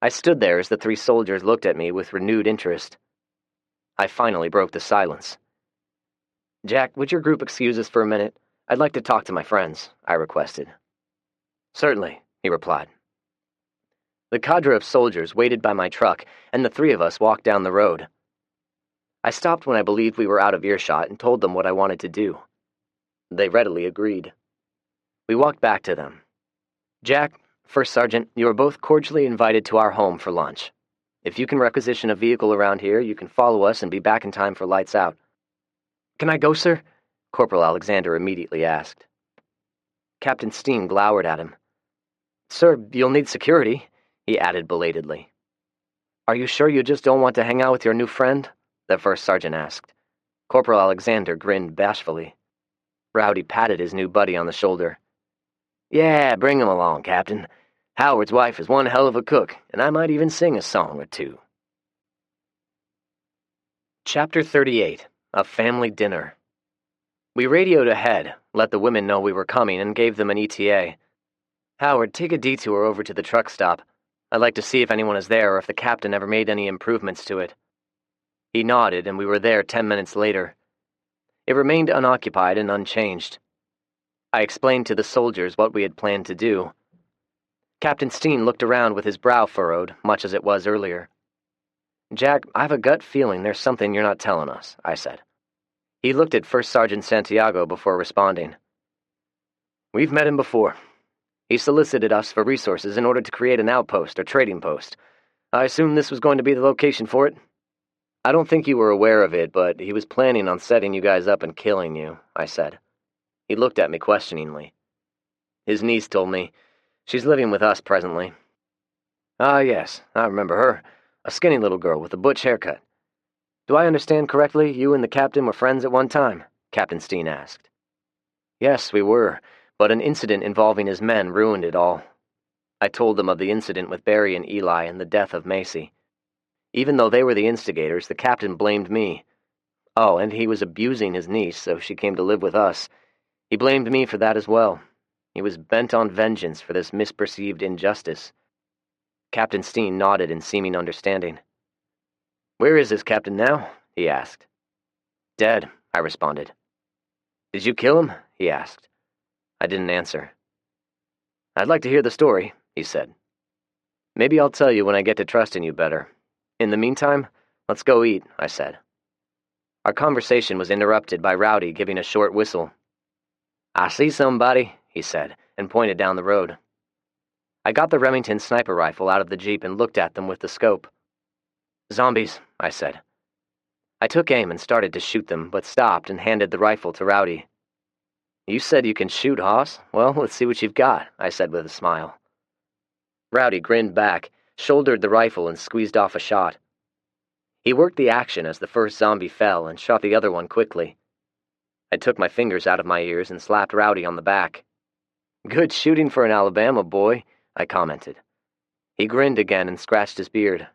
I stood there as the 3 soldiers looked at me with renewed interest. I finally broke the silence. Jack, would your group excuse us for a minute? I'd like to talk to my friends, I requested. Certainly, he replied. The cadre of soldiers waited by my truck, and the 3 of us walked down the road. I stopped when I believed we were out of earshot and told them what I wanted to do. They readily agreed. We walked back to them. Jack, First Sergeant, you are both cordially invited to our home for lunch. If you can requisition a vehicle around here, you can follow us and be back in time for lights out. Can I go, sir? Corporal Alexander immediately asked. Captain Steen glowered at him. Sir, you'll need security, he added belatedly. Are you sure you just don't want to hang out with your new friend? The first sergeant asked. Corporal Alexander grinned bashfully. Rowdy patted his new buddy on the shoulder. Yeah, bring him along, Captain. Howard's wife is one hell of a cook, and I might even sing a song or 2. Chapter 38. A Family Dinner. We radioed ahead, let the women know we were coming, and gave them an ETA. Howard, take a detour over to the truck stop. I'd like to see if anyone is there or if the captain ever made any improvements to it. He nodded, and we were there 10 minutes later. It remained unoccupied and unchanged. I explained to the soldiers what we had planned to do. Captain Steen looked around with his brow furrowed, much as it was earlier. Jack, I have a gut feeling there's something you're not telling us, I said. He looked at First Sergeant Santiago before responding. We've met him before. He solicited us for resources in order to create an outpost or trading post. I assumed this was going to be the location for it. I don't think you were aware of it, but he was planning on setting you guys up and killing you, I said. He looked at me questioningly. His niece told me. She's living with us presently. Ah, yes, I remember her. A skinny little girl with a butch haircut. Do I understand correctly you and the captain were friends at one time? Captain Steen asked. Yes, we were, but an incident involving his men ruined it all. I told them of the incident with Barry and Eli and the death of Macy. Even though they were the instigators, the captain blamed me. Oh, and he was abusing his niece, so she came to live with us. He blamed me for that as well. He was bent on vengeance for this misperceived injustice. Captain Steen nodded in seeming understanding. Where is this captain now? He asked. Dead, I responded. Did you kill him? He asked. I didn't answer. I'd like to hear the story, he said. Maybe I'll tell you when I get to trusting you better. In the meantime, let's go eat, I said. Our conversation was interrupted by Rowdy giving a short whistle. I see somebody, he said, and pointed down the road. I got the Remington sniper rifle out of the Jeep and looked at them with the scope. Zombies, I said. I took aim and started to shoot them, but stopped and handed the rifle to Rowdy. You said you can shoot, Hoss? Well, let's see what you've got, I said with a smile. Rowdy grinned back, shouldered the rifle, and squeezed off a shot. He worked the action as the first zombie fell and shot the other one quickly. I took my fingers out of my ears and slapped Rowdy on the back. Good shooting for an Alabama boy, I commented. He grinned again and scratched his beard.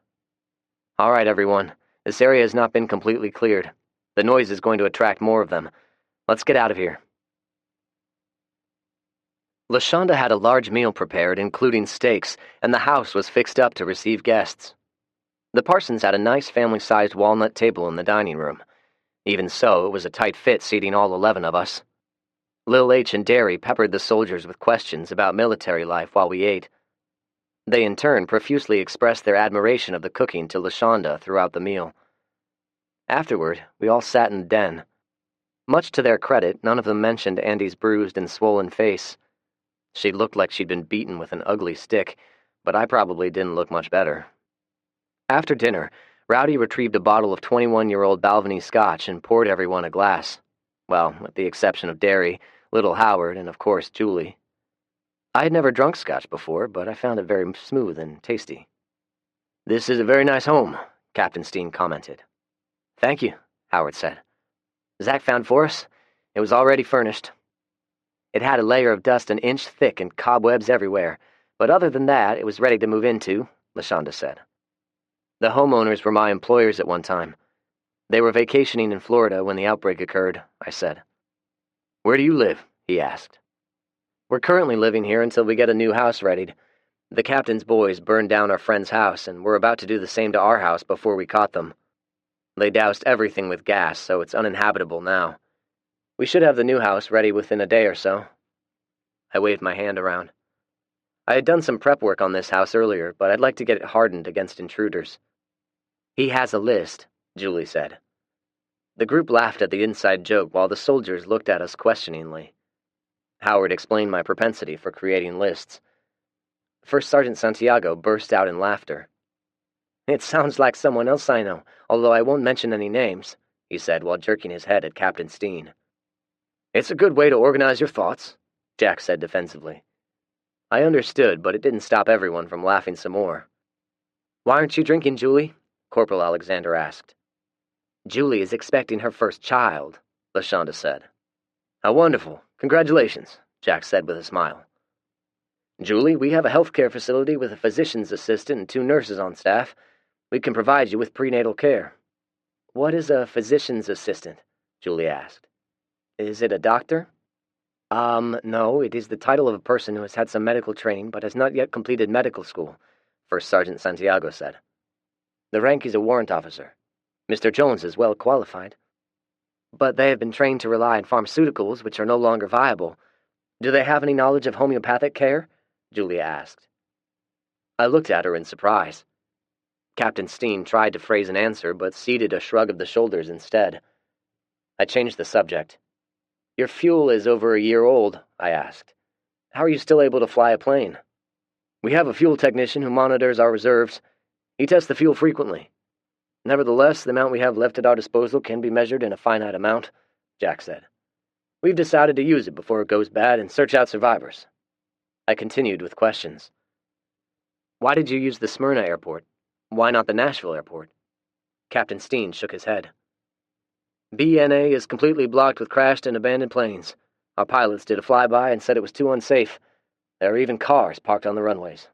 All right, everyone. This area has not been completely cleared. The noise is going to attract more of them. Let's get out of here. LaShonda had a large meal prepared, including steaks, and the house was fixed up to receive guests. The Parsons had a nice family-sized walnut table in the dining room. Even so, it was a tight fit seating all 11 of us. Lil H and Derry peppered the soldiers with questions about military life while we ate. They in turn profusely expressed their admiration of the cooking to Lashonda throughout the meal. Afterward, we all sat in the den. Much to their credit, none of them mentioned Andy's bruised and swollen face. She looked like she'd been beaten with an ugly stick, but I probably didn't look much better. After dinner, Rowdy retrieved a bottle of 21-year-old Balvenie scotch and poured everyone a glass. Well, with the exception of Derry, little Howard, and of course Julie. I had never drunk scotch before, but I found it very smooth and tasty. "This is a very nice home," Captain Steen commented. "Thank you," Howard said. "Zach found for us. It was already furnished. It had a layer of dust an inch thick and cobwebs everywhere, but other than that, it was ready to move into," Lashonda said. "The homeowners were my employers at one time. They were vacationing in Florida when the outbreak occurred," I said. "Where do you live?" he asked. "We're currently living here until we get a new house readied. The captain's boys burned down our friend's house, and we're about to do the same to our house before we caught them. They doused everything with gas, so it's uninhabitable now. We should have the new house ready within a day or so." I waved my hand around. I had done some prep work on this house earlier, but I'd like to get it hardened against intruders. "He has a list," Julie said. The group laughed at the inside joke while the soldiers looked at us questioningly. Howard explained my propensity for creating lists. First Sergeant Santiago burst out in laughter. "It sounds like someone else I know, although I won't mention any names," he said while jerking his head at Captain Steen. "It's a good way to organize your thoughts," Jack said defensively. I understood, but it didn't stop everyone from laughing some more. "Why aren't you drinking, Julie?" Corporal Alexander asked. "Julie is expecting her first child," Lashonda said. "How wonderful. Congratulations," Jack said with a smile. "Julie, we have a healthcare facility with a physician's assistant and 2 nurses on staff. We can provide you with prenatal care." "What is a physician's assistant?" Julie asked. "Is it a doctor?" No, it is the title of a person who has had some medical training but has not yet completed medical school," First Sergeant Santiago said. "The rank is a warrant officer. Mr. Jones is well qualified. But they have been trained to rely on pharmaceuticals, which are no longer viable. Do they have any knowledge of homeopathic care?" Julia asked. I looked at her in surprise. Captain Steen tried to phrase an answer, but ceded a shrug of the shoulders instead. I changed the subject. "Your fuel is over a year old," I asked. "How are you still able to fly a plane?" "We have a fuel technician who monitors our reserves. He tests the fuel frequently. Nevertheless, the amount we have left at our disposal can be measured in a finite amount," Jack said. "We've decided to use it before it goes bad and search out survivors." I continued with questions. "Why did you use the Smyrna airport? Why not the Nashville airport?" Captain Steen shook his head. "BNA is completely blocked with crashed and abandoned planes. Our pilots did a flyby and said it was too unsafe. There are even cars parked on the runways."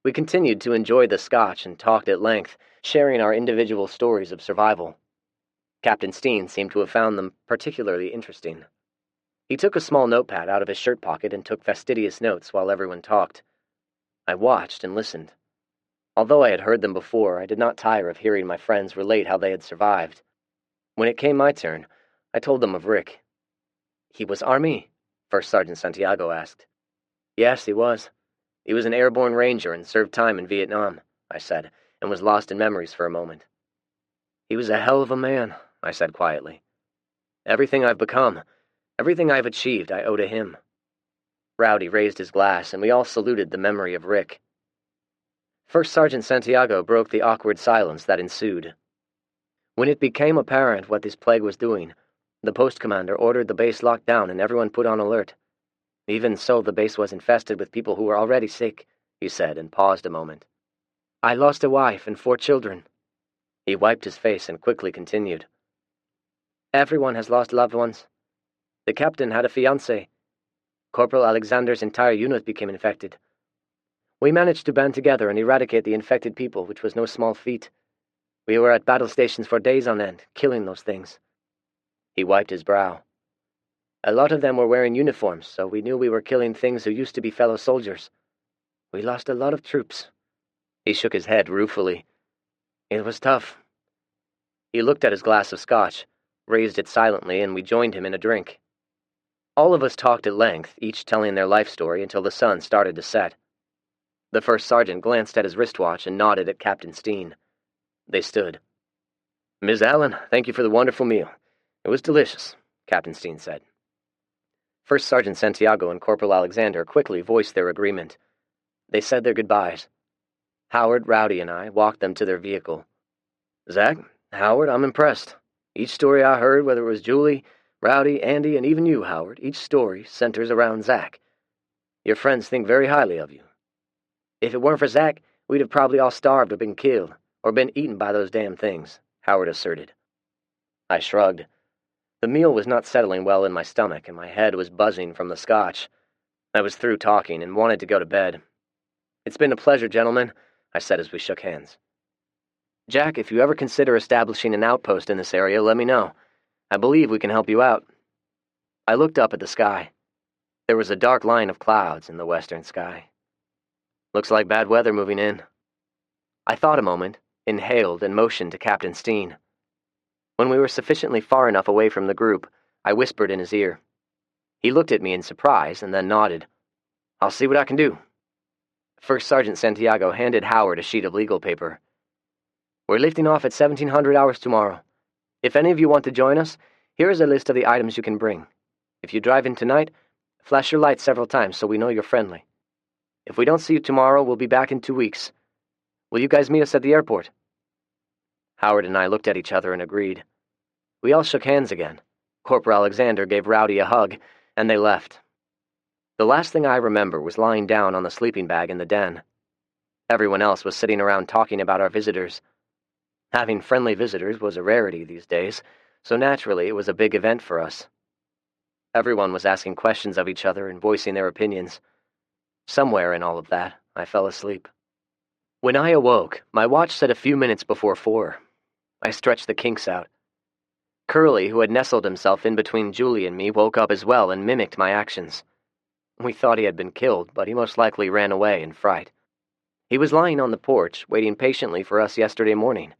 We continued to enjoy the scotch and talked at length, sharing our individual stories of survival. Captain Steen seemed to have found them particularly interesting. He took a small notepad out of his shirt pocket and took fastidious notes while everyone talked. I watched and listened. Although I had heard them before, I did not tire of hearing my friends relate how they had survived. When it came my turn, I told them of Rick. "He was Army?" First Sergeant Santiago asked. "Yes, he was. He was an airborne ranger and served time in Vietnam," I said, and was lost in memories for a moment. "He was a hell of a man," I said quietly. "Everything I've become, everything I've achieved, I owe to him." Rowdy raised his glass, and we all saluted the memory of Rick. First Sergeant Santiago broke the awkward silence that ensued. "When it became apparent what this plague was doing, the post commander ordered the base locked down and everyone put on alert. Even so, the base was infested with people who were already sick," he said, and paused a moment. "I lost a wife and 4 children." He wiped his face and quickly continued. "Everyone has lost loved ones. The captain had a fiancée. Corporal Alexander's entire unit became infected. We managed to band together and eradicate the infected people, which was no small feat. We were at battle stations for days on end, killing those things." He wiped his brow. "A lot of them were wearing uniforms, so we knew we were killing things who used to be fellow soldiers. We lost a lot of troops." He shook his head ruefully. "It was tough." He looked at his glass of scotch, raised it silently, and we joined him in a drink. All of us talked at length, each telling their life story until the sun started to set. The first sergeant glanced at his wristwatch and nodded at Captain Steen. They stood. "Ms. Allen, thank you for the wonderful meal. It was delicious," Captain Steen said. First Sergeant Santiago and Corporal Alexander quickly voiced their agreement. They said their goodbyes. Howard, Rowdy, and I walked them to their vehicle. "Zach, Howard, I'm impressed. Each story I heard, whether it was Julie, Rowdy, Andy, and even you, Howard, each story centers around Zach. Your friends think very highly of you. If it weren't for Zach, we'd have probably all starved or been killed, or been eaten by those damn things," Howard asserted. I shrugged. The meal was not settling well in my stomach, and my head was buzzing from the scotch. I was through talking and wanted to go to bed. "It's been a pleasure, gentlemen," I said as we shook hands. "Jack, if you ever consider establishing an outpost in this area, let me know. I believe we can help you out." I looked up at the sky. There was a dark line of clouds in the western sky. "Looks like bad weather moving in." I thought a moment, inhaled, and motioned to Captain Steen. When we were sufficiently far enough away from the group, I whispered in his ear. He looked at me in surprise and then nodded. "I'll see what I can do." First Sergeant Santiago handed Howard a sheet of legal paper. "We're lifting off at 1700 hours tomorrow. If any of you want to join us, here is a list of the items you can bring. If you drive in tonight, flash your lights several times so we know you're friendly. If we don't see you tomorrow, we'll be back in 2 weeks. Will you guys meet us at the airport?" Howard and I looked at each other and agreed. We all shook hands again. Corporal Alexander gave Rowdy a hug, and they left. The last thing I remember was lying down on the sleeping bag in the den. Everyone else was sitting around talking about our visitors. Having friendly visitors was a rarity these days, so naturally it was a big event for us. Everyone was asking questions of each other and voicing their opinions. Somewhere in all of that, I fell asleep. When I awoke, my watch said a few minutes before 4. I stretched the kinks out. Curly, who had nestled himself in between Julie and me, woke up as well and mimicked my actions. We thought he had been killed, but he most likely ran away in fright. He was lying on the porch, waiting patiently for us yesterday morning.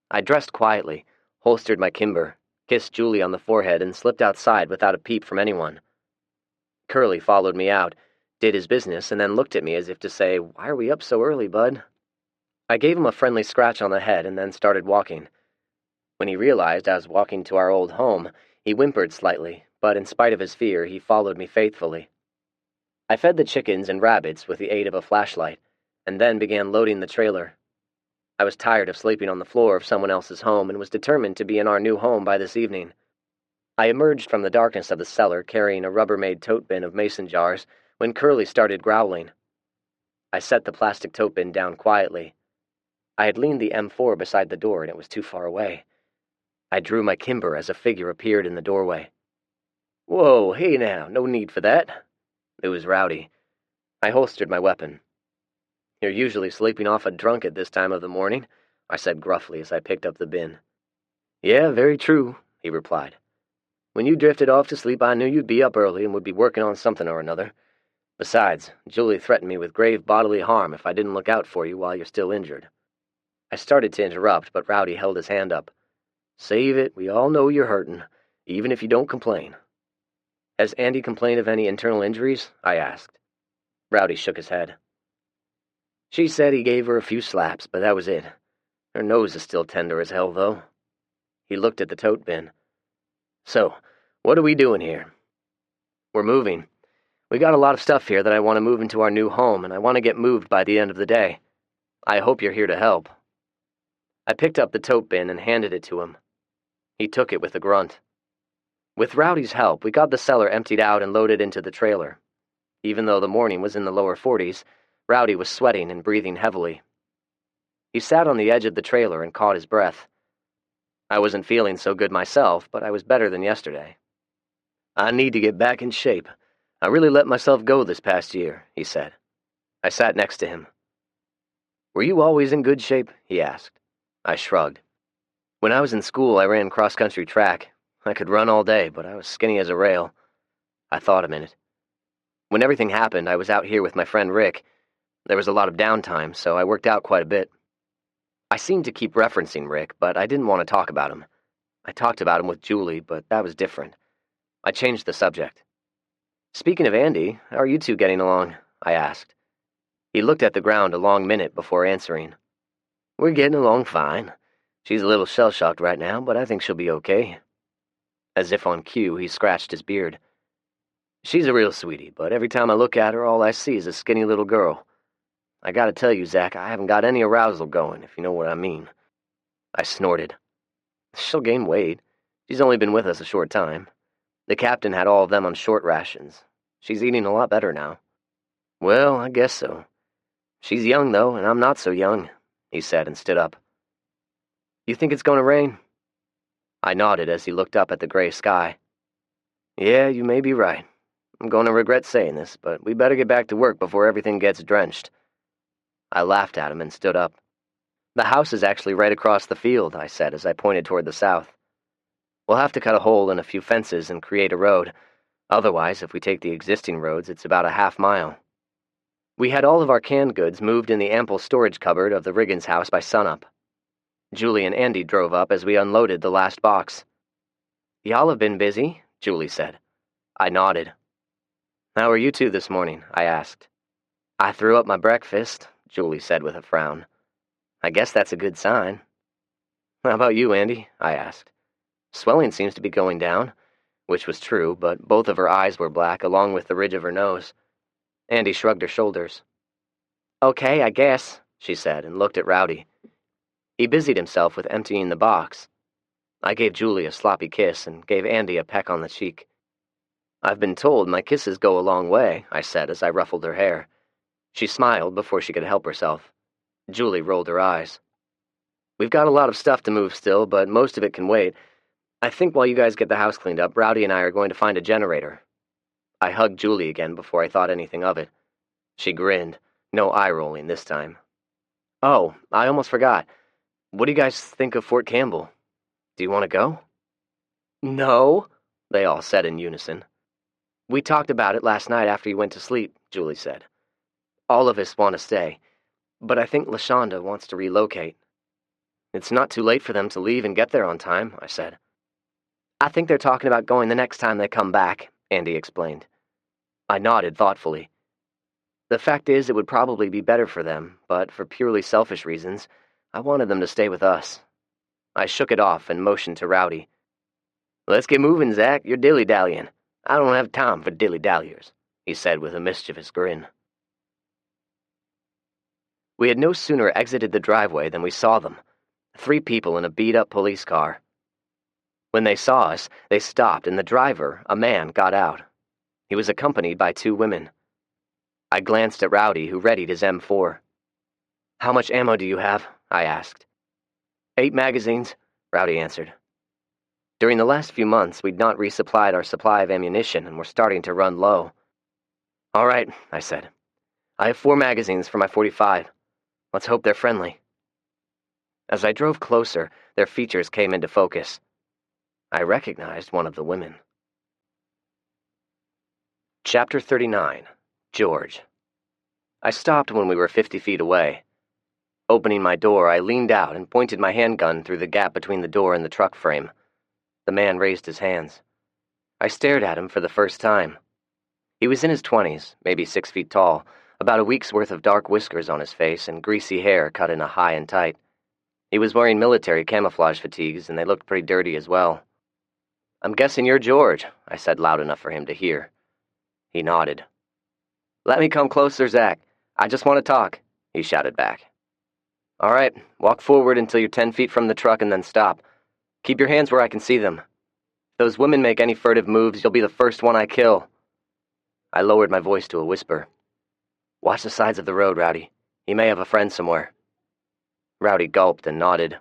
I dressed quietly, holstered my kimber, kissed Julie on the forehead, and slipped outside without a peep from anyone. Curly followed me out, did his business, and then looked at me as if to say, "Why are we up so early, bud?" I gave him a friendly scratch on the head and then started walking. When he realized I was walking to our old home, he whimpered slightly, but in spite of his fear, he followed me faithfully. I fed the chickens and rabbits with the aid of a flashlight, and then began loading the trailer. I was tired of sleeping on the floor of someone else's home and was determined to be in our new home by this evening. I emerged from the darkness of the cellar carrying a Rubbermaid tote bin of mason jars when Curly started growling. I set the plastic tote bin down quietly. I had leaned the M4 beside the door and it was too far away. I drew my kimber as a figure appeared in the doorway. "Whoa, hey now, no need for that." It was Rowdy. I holstered my weapon. "You're usually sleeping off a drunk at this time of the morning," I said gruffly as I picked up the bin. "Yeah, very true," he replied. "When you drifted off to sleep, I knew you'd be up early and would be working on something or another. Besides, Julie threatened me with grave bodily harm if I didn't look out for you while you're still injured." I started to interrupt, but Rowdy held his hand up. "Save it, we all know you're hurting, even if you don't complain." "Has Andy complained of any internal injuries?" I asked. Rowdy shook his head. "She said he gave her a few slaps, but that was it. Her nose is still tender as hell, though." He looked at the tote bin. "So, what are we doing here?" "We're moving. We got a lot of stuff here that I want to move into our new home, and I want to get moved by the end of the day. I hope you're here to help." I picked up the tote bin and handed it to him. He took it with a grunt. With Rowdy's help, we got the cellar emptied out and loaded into the trailer. Even though the morning was in the lower 40s, Rowdy was sweating and breathing heavily. He sat on the edge of the trailer and caught his breath. I wasn't feeling so good myself, but I was better than yesterday. "I need to get back in shape. I really let myself go this past year," he said. I sat next to him. "Were you always in good shape?" he asked. I shrugged. "When I was in school, I ran cross-country track. I could run all day, but I was skinny as a rail." I thought a minute. "When everything happened, I was out here with my friend Rick. There was a lot of downtime, so I worked out quite a bit." I seemed to keep referencing Rick, but I didn't want to talk about him. I talked about him with Julie, but that was different. I changed the subject. "Speaking of Andy, how are you two getting along?" I asked. He looked at the ground a long minute before answering. "We're getting along fine. She's a little shell-shocked right now, but I think she'll be okay." As if on cue, he scratched his beard. "She's a real sweetie, but every time I look at her, all I see is a skinny little girl. I gotta tell you, Zach, I haven't got any arousal going, if you know what I mean." I snorted. "She'll gain weight. She's only been with us a short time. The captain had all of them on short rations. She's eating a lot better now." "Well, I guess so. She's young, though, and I'm not so young," he said and stood up. "You think it's going to rain?" I nodded as he looked up at the gray sky. "Yeah, you may be right. I'm going to regret saying this, but we better get back to work before everything gets drenched." I laughed at him and stood up. "The house is actually right across the field," I said as I pointed toward the south. "We'll have to cut a hole in a few fences and create a road. Otherwise, if we take the existing roads, it's about a half-mile." We had all of our canned goods moved in the ample storage cupboard of the Riggins house by sunup. Julie and Andy drove up as we unloaded the last box. "Y'all have been busy," Julie said. I nodded. "How are you two this morning?" I asked. "I threw up my breakfast," Julie said with a frown. "I guess that's a good sign." "How about you, Andy?" I asked. "Swelling seems to be going down," which was true, but both of her eyes were black, along with the ridge of her nose. Andy shrugged her shoulders. "Okay, I guess," she said, and looked at Rowdy. He busied himself with emptying the box. I gave Julie a sloppy kiss and gave Andy a peck on the cheek. "I've been told my kisses go a long way," I said as I ruffled her hair. She smiled before she could help herself. Julie rolled her eyes. "We've got a lot of stuff to move still, but most of it can wait. I think while you guys get the house cleaned up, Rowdy and I are going to find a generator." I hugged Julie again before I thought anything of it. She grinned, no eye-rolling this time. "Oh, I almost forgot. What do you guys think of Fort Campbell? Do you want to go?" "No," they all said in unison. "We talked about it last night after you went to sleep," Julie said. "All of us want to stay, but I think LaShonda wants to relocate." "It's not too late for them to leave and get there on time," I said. "I think they're talking about going the next time they come back," Andy explained. I nodded thoughtfully. "The fact is, it would probably be better for them, but for purely selfish reasons, I wanted them to stay with us." I shook it off and motioned to Rowdy. "Let's get moving, Zach. You're dilly-dallying. I don't have time for dilly-dalliers," he said with a mischievous grin. We had no sooner exited the driveway than we saw them, 3 people in a beat-up police car. When they saw us, they stopped, and the driver, a man, got out. He was accompanied by 2 women. I glanced at Rowdy, who readied his M4. "How much ammo do you have?" I asked. 8 magazines, Rowdy answered. During the last few months, we'd not resupplied our supply of ammunition and were starting to run low. "All right," I said. "I have 4 magazines for my .45. Let's hope they're friendly." As I drove closer, their features came into focus. I recognized one of the women. Chapter 39. George. I stopped when we were 50 feet away. Opening my door, I leaned out and pointed my handgun through the gap between the door and the truck frame. The man raised his hands. I stared at him for the first time. He was in his 20s, maybe 6 feet tall, about a week's worth of dark whiskers on his face and greasy hair cut in a high and tight. He was wearing military camouflage fatigues, and they looked pretty dirty as well. "I'm guessing you're George," I said loud enough for him to hear. He nodded. "Let me come closer, Zach. I just want to talk," he shouted back. "All right, walk forward until you're 10 feet from the truck and then stop. Keep your hands where I can see them. If those women make any furtive moves, you'll be the first one I kill." I lowered my voice to a whisper. "Watch the sides of the road, Rowdy. He may have a friend somewhere." Rowdy gulped and nodded.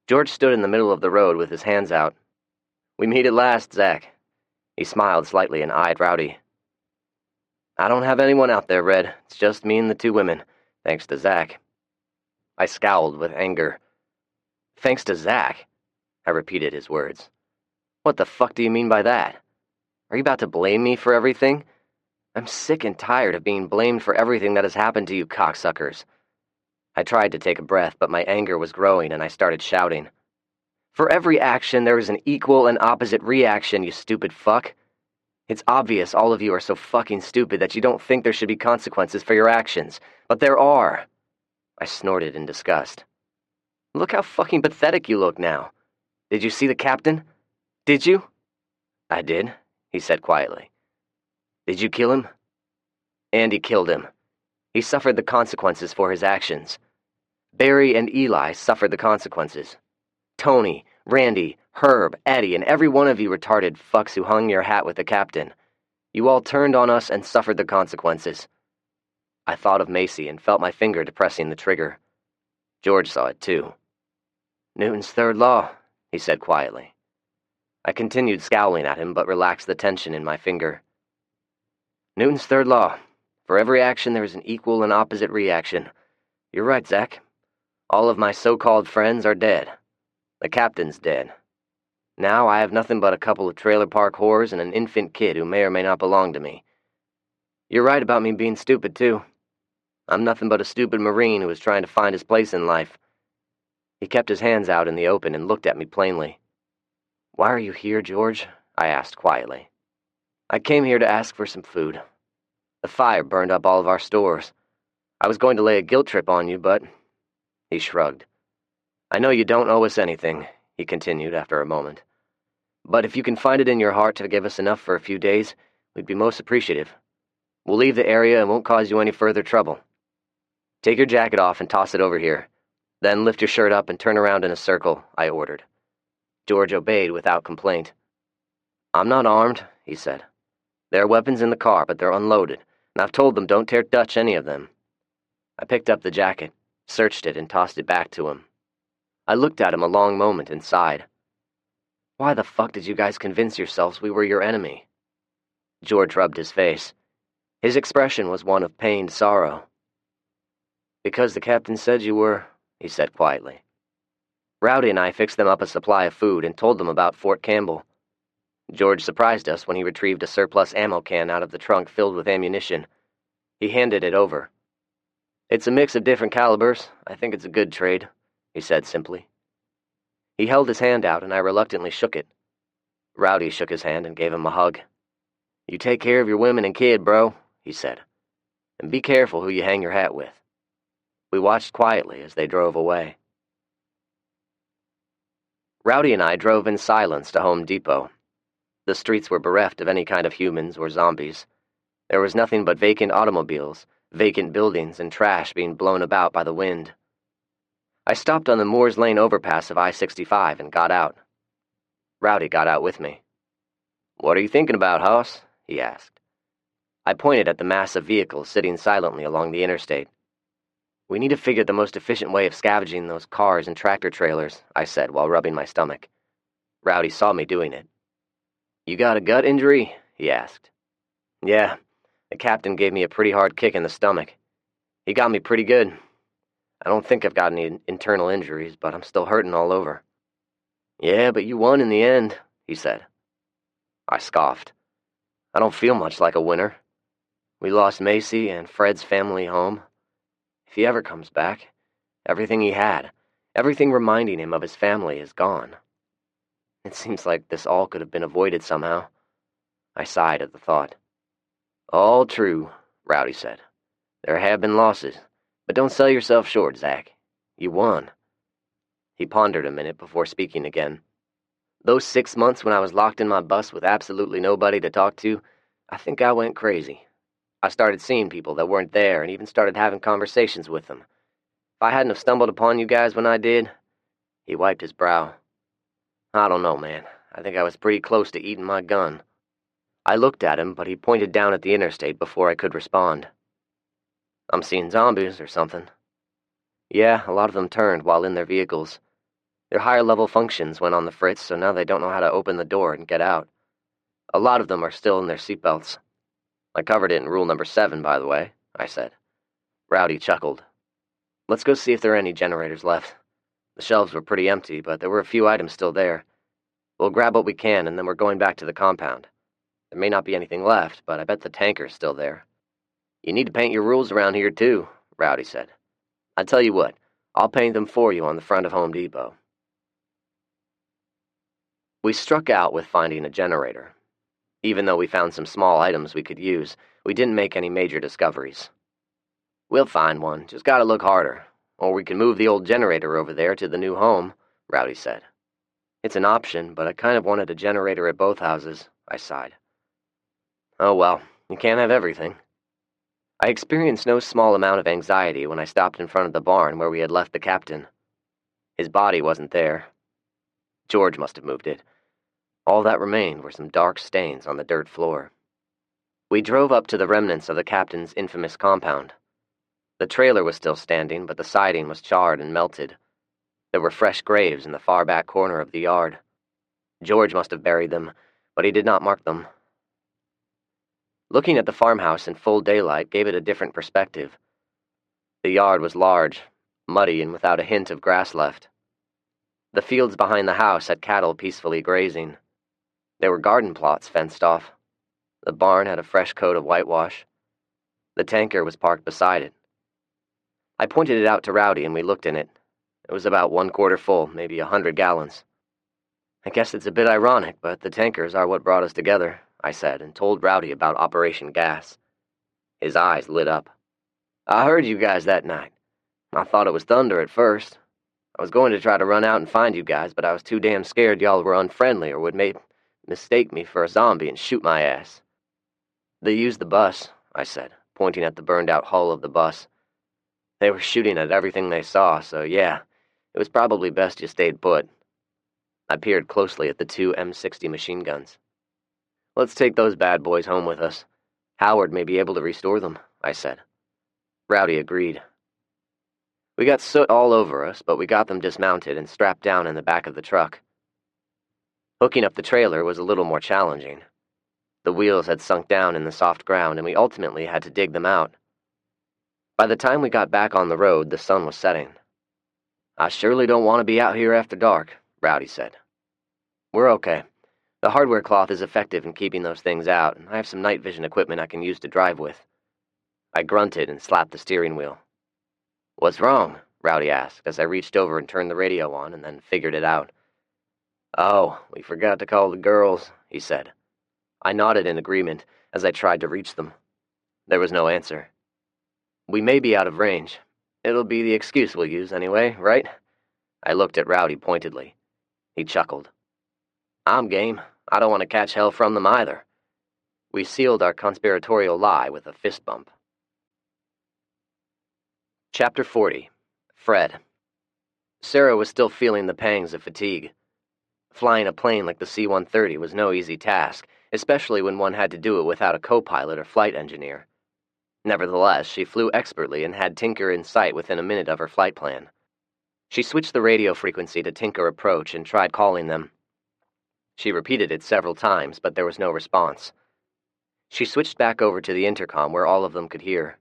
George stood in the middle of the road with his hands out. "We meet at last, Zach." He smiled slightly and eyed Rowdy. "I don't have anyone out there, Red. It's just me and the 2 women, thanks to Zach." I scowled with anger. "Thanks to Zach?" I repeated his words. "What the fuck do you mean by that? Are you about to blame me for everything? I'm sick and tired of being blamed for everything that has happened to you cocksuckers." I tried to take a breath, but my anger was growing and I started shouting. "For every action, there is an equal and opposite reaction, you stupid fuck. It's obvious all of you are so fucking stupid that you don't think there should be consequences for your actions, but there are. I snorted in disgust. Look how fucking pathetic you look now. Did you see the captain? Did you? I did, he said quietly. Did you kill him? Andy killed him. He suffered the consequences for his actions. Barry and Eli suffered the consequences. Tony, Randy, Herb, Eddie, and every one of you retarded fucks who hung your hat with the captain. You all turned on us and suffered the consequences. I thought of Macy and felt my finger depressing the trigger. George saw it too. Newton's third law, he said quietly. I continued scowling at him, but relaxed the tension in my finger. Newton's third law. For every action there is an equal and opposite reaction. You're right, Zach. All of my so-called friends are dead. The captain's dead. Now I have nothing but a couple of trailer park whores and an infant kid who may or may not belong to me. You're right about me being stupid, too. I'm nothing but a stupid Marine who is trying to find his place in life. He kept his hands out in the open and looked at me plainly. Why are you here, George? I asked quietly. I came here to ask for some food. The fire burned up all of our stores. I was going to lay a guilt trip on you, but... He shrugged. I know you don't owe us anything, he continued after a moment. But if you can find it in your heart to give us enough for a few days, we'd be most appreciative. We'll leave the area and won't cause you any further trouble. Take your jacket off and toss it over here. Then lift your shirt up and turn around in a circle, I ordered. George obeyed without complaint. I'm not armed, he said. There are weapons in the car, but they're unloaded, and I've told them don't touch any of them. I picked up the jacket, searched it, and tossed it back to him. I looked at him a long moment and sighed. Why the fuck did you guys convince yourselves we were your enemy? George rubbed his face. His expression was one of pained sorrow. Because the captain said you were, he said quietly. Rowdy and I fixed them up a supply of food and told them about Fort Campbell. George surprised us when he retrieved a surplus ammo can out of the trunk filled with ammunition. He handed it over. It's a mix of different calibers. I think it's a good trade, he said simply. He held his hand out and I reluctantly shook it. Rowdy shook his hand and gave him a hug. You take care of your women and kid, bro, he said. And be careful who you hang your hat with. We watched quietly as they drove away. Rowdy and I drove in silence to Home Depot. The streets were bereft of any kind of humans or zombies. There was nothing but vacant automobiles, vacant buildings, and trash being blown about by the wind. I stopped on the Moores Lane overpass of I-65 and got out. Rowdy got out with me. What are you thinking about, Hoss? He asked. I pointed at the mass of vehicles sitting silently along the interstate. We need to figure the most efficient way of scavenging those cars and tractor trailers, I said while rubbing my stomach. Rowdy saw me doing it. You got a gut injury? He asked. Yeah, the captain gave me a pretty hard kick in the stomach. He got me pretty good. I don't think I've got any internal injuries, but I'm still hurting all over. Yeah, but you won in the end, he said. I scoffed. I don't feel much like a winner. We lost Macy and Fred's family home. If he ever comes back, everything he had, everything reminding him of his family is gone. It seems like this all could have been avoided somehow. I sighed at the thought. All true, Rowdy said. There have been losses, but don't sell yourself short, Zach. You won. He pondered a minute before speaking again. Those 6 months when I was locked in my bus with absolutely nobody to talk to, I think I went crazy. I started seeing people that weren't there and even started having conversations with them. If I hadn't have stumbled upon you guys when I did, he wiped his brow. I don't know, man. I think I was pretty close to eating my gun. I looked at him, but he pointed down at the interstate before I could respond. I'm seeing zombies or something. Yeah, a lot of them turned while in their vehicles. Their higher-level functions went on the fritz, so now they don't know how to open the door and get out. A lot of them are still in their seatbelts. I covered it in rule number 7, by the way, I said. Rowdy chuckled. Let's go see if there are any generators left. The shelves were pretty empty, but there were a few items still there. We'll grab what we can, and then we're going back to the compound. There may not be anything left, but I bet the tanker's still there. You need to paint your rules around here, too, Rowdy said. I tell you what, I'll paint them for you on the front of Home Depot. We struck out with finding a generator. Even though we found some small items we could use, we didn't make any major discoveries. "We'll find one, just gotta look harder. Or we can move the old generator over there to the new home," Rowdy said. "It's an option, but I kind of wanted a generator at both houses," I sighed. "Oh well, you can't have everything." I experienced no small amount of anxiety when I stopped in front of the barn where we had left the captain. His body wasn't there. George must have moved it. All that remained were some dark stains on the dirt floor. We drove up to the remnants of the captain's infamous compound. The trailer was still standing, but the siding was charred and melted. There were fresh graves in the far back corner of the yard. George must have buried them, but he did not mark them. Looking at the farmhouse in full daylight gave it a different perspective. The yard was large, muddy, and without a hint of grass left. The fields behind the house had cattle peacefully grazing. There were garden plots fenced off. The barn had a fresh coat of whitewash. The tanker was parked beside it. I pointed it out to Rowdy and we looked in it. It was about 1/4 full, maybe 100 gallons. "I guess it's a bit ironic, but the tankers are what brought us together," I said, and told Rowdy about Operation Gas. His eyes lit up. "I heard you guys that night. I thought it was thunder at first. I was going to try to run out and find you guys, but I was too damn scared y'all were unfriendly or would mistake me for a zombie and shoot my ass." "They used the bus," I said, pointing at the burned-out hull of the bus. "They were shooting at everything they saw, so yeah, it was probably best you stayed put." I peered closely at the 2 M60 machine guns. "Let's take those bad boys home with us. Howard may be able to restore them," I said. Rowdy agreed. We got soot all over us, but we got them dismounted and strapped down in the back of the truck. Hooking up the trailer was a little more challenging. The wheels had sunk down in the soft ground, and we ultimately had to dig them out. By the time we got back on the road, the sun was setting. "I surely don't want to be out here after dark," Rowdy said. "We're okay. The hardware cloth is effective in keeping those things out, and I have some night vision equipment I can use to drive with." I grunted and slapped the steering wheel. "What's wrong?" Rowdy asked as I reached over and turned the radio on and then figured it out. "Oh, we forgot to call the girls," he said. I nodded in agreement as I tried to reach them. There was no answer. "We may be out of range. It'll be the excuse we'll use anyway, right?" I looked at Rowdy pointedly. He chuckled. "I'm game. I don't want to catch hell from them either." We sealed our conspiratorial lie with a fist bump. Chapter 40. Fred. Sarah was still feeling the pangs of fatigue. Flying a plane like the C-130 was no easy task, especially when one had to do it without a co-pilot or flight engineer. Nevertheless, she flew expertly and had Tinker in sight within a minute of her flight plan. She switched the radio frequency to Tinker Approach and tried calling them. She repeated it several times, but there was no response. She switched back over to the intercom where all of them could hear.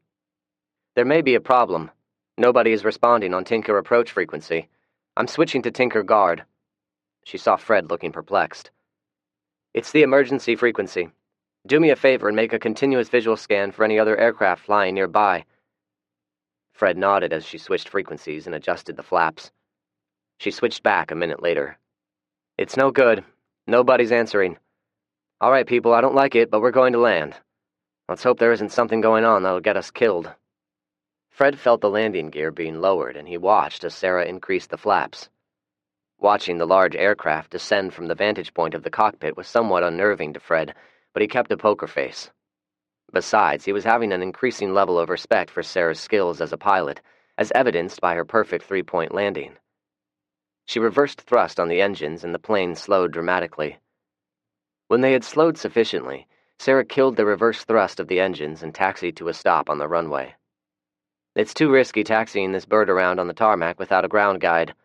"There may be a problem. Nobody is responding on Tinker Approach frequency. I'm switching to Tinker Guard." She saw Fred looking perplexed. "It's the emergency frequency. Do me a favor and make a continuous visual scan for any other aircraft flying nearby." Fred nodded as she switched frequencies and adjusted the flaps. She switched back a minute later. "It's no good. Nobody's answering. All right, people, I don't like it, but we're going to land. Let's hope there isn't something going on that'll get us killed." Fred felt the landing gear being lowered, and he watched as Sarah increased the flaps. Watching the large aircraft descend from the vantage point of the cockpit was somewhat unnerving to Fred, but he kept a poker face. Besides, he was having an increasing level of respect for Sarah's skills as a pilot, as evidenced by her perfect three-point landing. She reversed thrust on the engines, and the plane slowed dramatically. When they had slowed sufficiently, Sarah killed the reverse thrust of the engines and taxied to a stop on the runway. "It's too risky taxiing this bird around on the tarmac without a ground guide.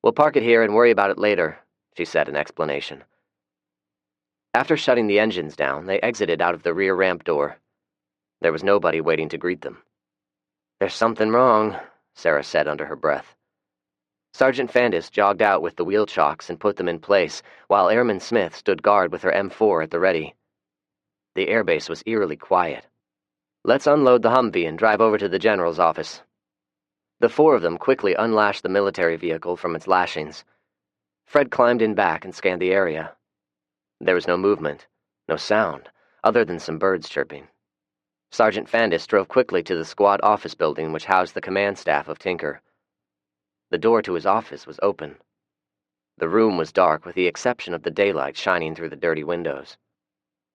We'll park it here and worry about it later," she said in explanation. After shutting the engines down, they exited out of the rear ramp door. There was nobody waiting to greet them. "There's something wrong," Sarah said under her breath. Sergeant Fandis jogged out with the wheel chocks and put them in place, while Airman Smith stood guard with her M4 at the ready. The airbase was eerily quiet. "Let's unload the Humvee and drive over to the general's office." The four of them quickly unlashed the military vehicle from its lashings. Fred climbed in back and scanned the area. There was no movement. No sound, other than some birds chirping. Sergeant Fandis drove quickly to the squat office building which housed the command staff of Tinker. The door to his office was open. The room was dark with the exception of the daylight shining through the dirty windows.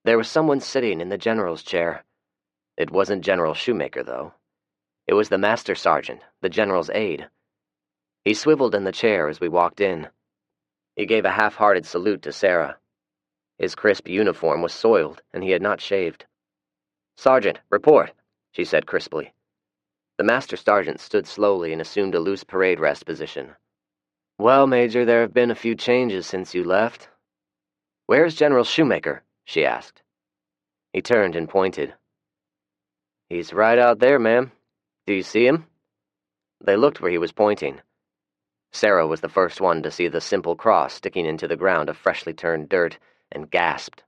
There was someone sitting in the general's chair. It wasn't General Shoemaker, though. It was the master sergeant, the general's aide. He swiveled in the chair as we walked in. He gave a half-hearted salute to Sarah. His crisp uniform was soiled, and he had not shaved. "Sergeant, report," she said crisply. The master sergeant stood slowly and assumed a loose parade rest position. "Well, Major, there have been a few changes since you left." "Where's General Shoemaker?" she asked. He turned and pointed. "He's right out there, ma'am. Do you see him?" They looked where he was pointing. Sarah was the first one to see the simple cross sticking into the ground of freshly turned dirt, and gasped.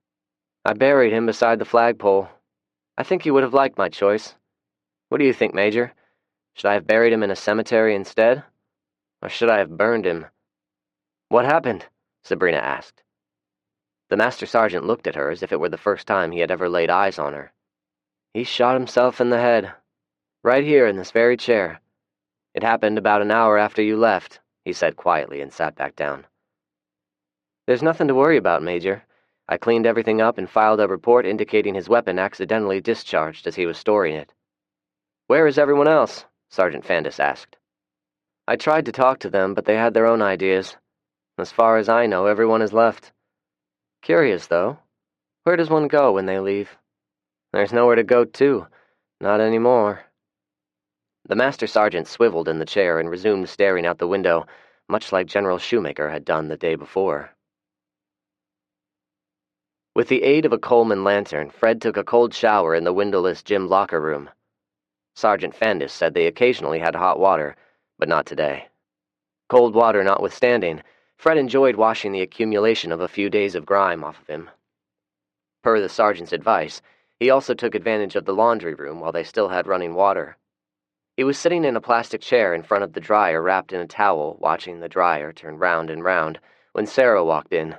"I buried him beside the flagpole. I think you would have liked my choice. What do you think, Major? Should I have buried him in a cemetery instead? Or should I have burned him?" "What happened?" Sabrina asked. The master sergeant looked at her as if it were the first time he had ever laid eyes on her. "He shot himself in the head. Right here in this very chair. It happened about an hour after you left," he said quietly and sat back down. "There's nothing to worry about, Major. I cleaned everything up and filed a report indicating his weapon accidentally discharged as he was storing it." "Where is everyone else?" Sergeant Fandis asked. "I tried to talk to them, but they had their own ideas. As far as I know, everyone has left. Curious, though. Where does one go when they leave? There's nowhere to go to. Not anymore." The master sergeant swiveled in the chair and resumed staring out the window, much like General Shoemaker had done the day before. With the aid of a Coleman lantern, Fred took a cold shower in the windowless gym locker room. Sergeant Fandis said they occasionally had hot water, but not today. Cold water notwithstanding, Fred enjoyed washing the accumulation of a few days of grime off of him. Per the sergeant's advice, he also took advantage of the laundry room while they still had running water. He was sitting in a plastic chair in front of the dryer wrapped in a towel, watching the dryer turn round and round, when Sarah walked in.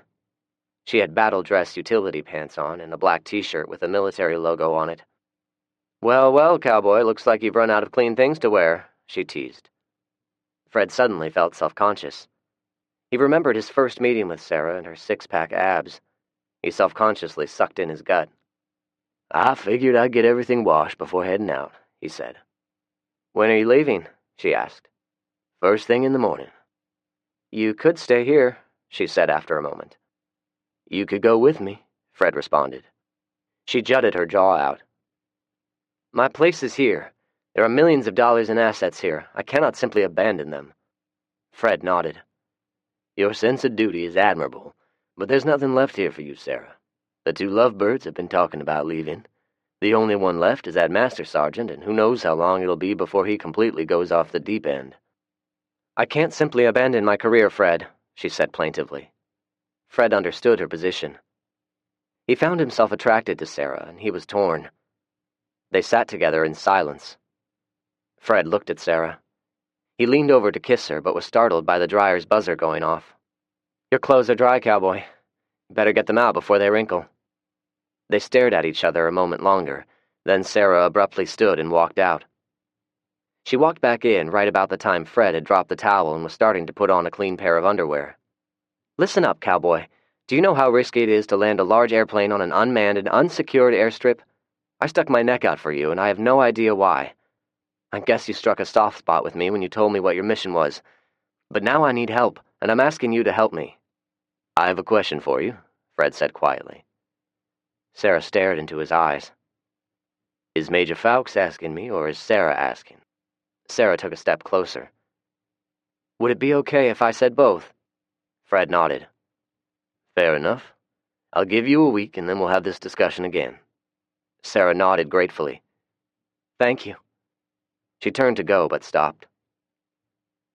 She had battle-dress utility pants on and a black t-shirt with a military logo on it. "Well, well, cowboy, looks like you've run out of clean things to wear," she teased. Fred suddenly felt self-conscious. He remembered his first meeting with Sarah and her six-pack abs. He self-consciously sucked in his gut. "I figured I'd get everything washed before heading out," he said. "When are you leaving?" she asked. "First thing in the morning." "You could stay here," she said after a moment. "You could go with me," Fred responded. She jutted her jaw out. "My place is here. There are millions of dollars in assets here. I cannot simply abandon them." Fred nodded. "Your sense of duty is admirable, but there's nothing left here for you, Sarah. The two lovebirds have been talking about leaving. The only one left is that master sergeant, and who knows how long it'll be before he completely goes off the deep end." "I can't simply abandon my career, Fred," she said plaintively. Fred understood her position. He found himself attracted to Sarah, and he was torn. They sat together in silence. Fred looked at Sarah. He leaned over to kiss her, but was startled by the dryer's buzzer going off. "Your clothes are dry, cowboy. Better get them out before they wrinkle." They stared at each other a moment longer, then Sarah abruptly stood and walked out. She walked back in right about the time Fred had dropped the towel and was starting to put on a clean pair of underwear. "Listen up, cowboy. Do you know how risky it is to land a large airplane on an unmanned and unsecured airstrip? I stuck my neck out for you, and I have no idea why. I guess you struck a soft spot with me when you told me what your mission was. But now I need help, and I'm asking you to help me." "I have a question for you," Fred said quietly. Sarah stared into his eyes. "Is Major Fawkes asking me, or is Sarah asking?" Sarah took a step closer. "Would it be okay if I said both?" Fred nodded. "Fair enough. I'll give you a week, and then we'll have this discussion again." Sarah nodded gratefully. "Thank you." She turned to go, but stopped.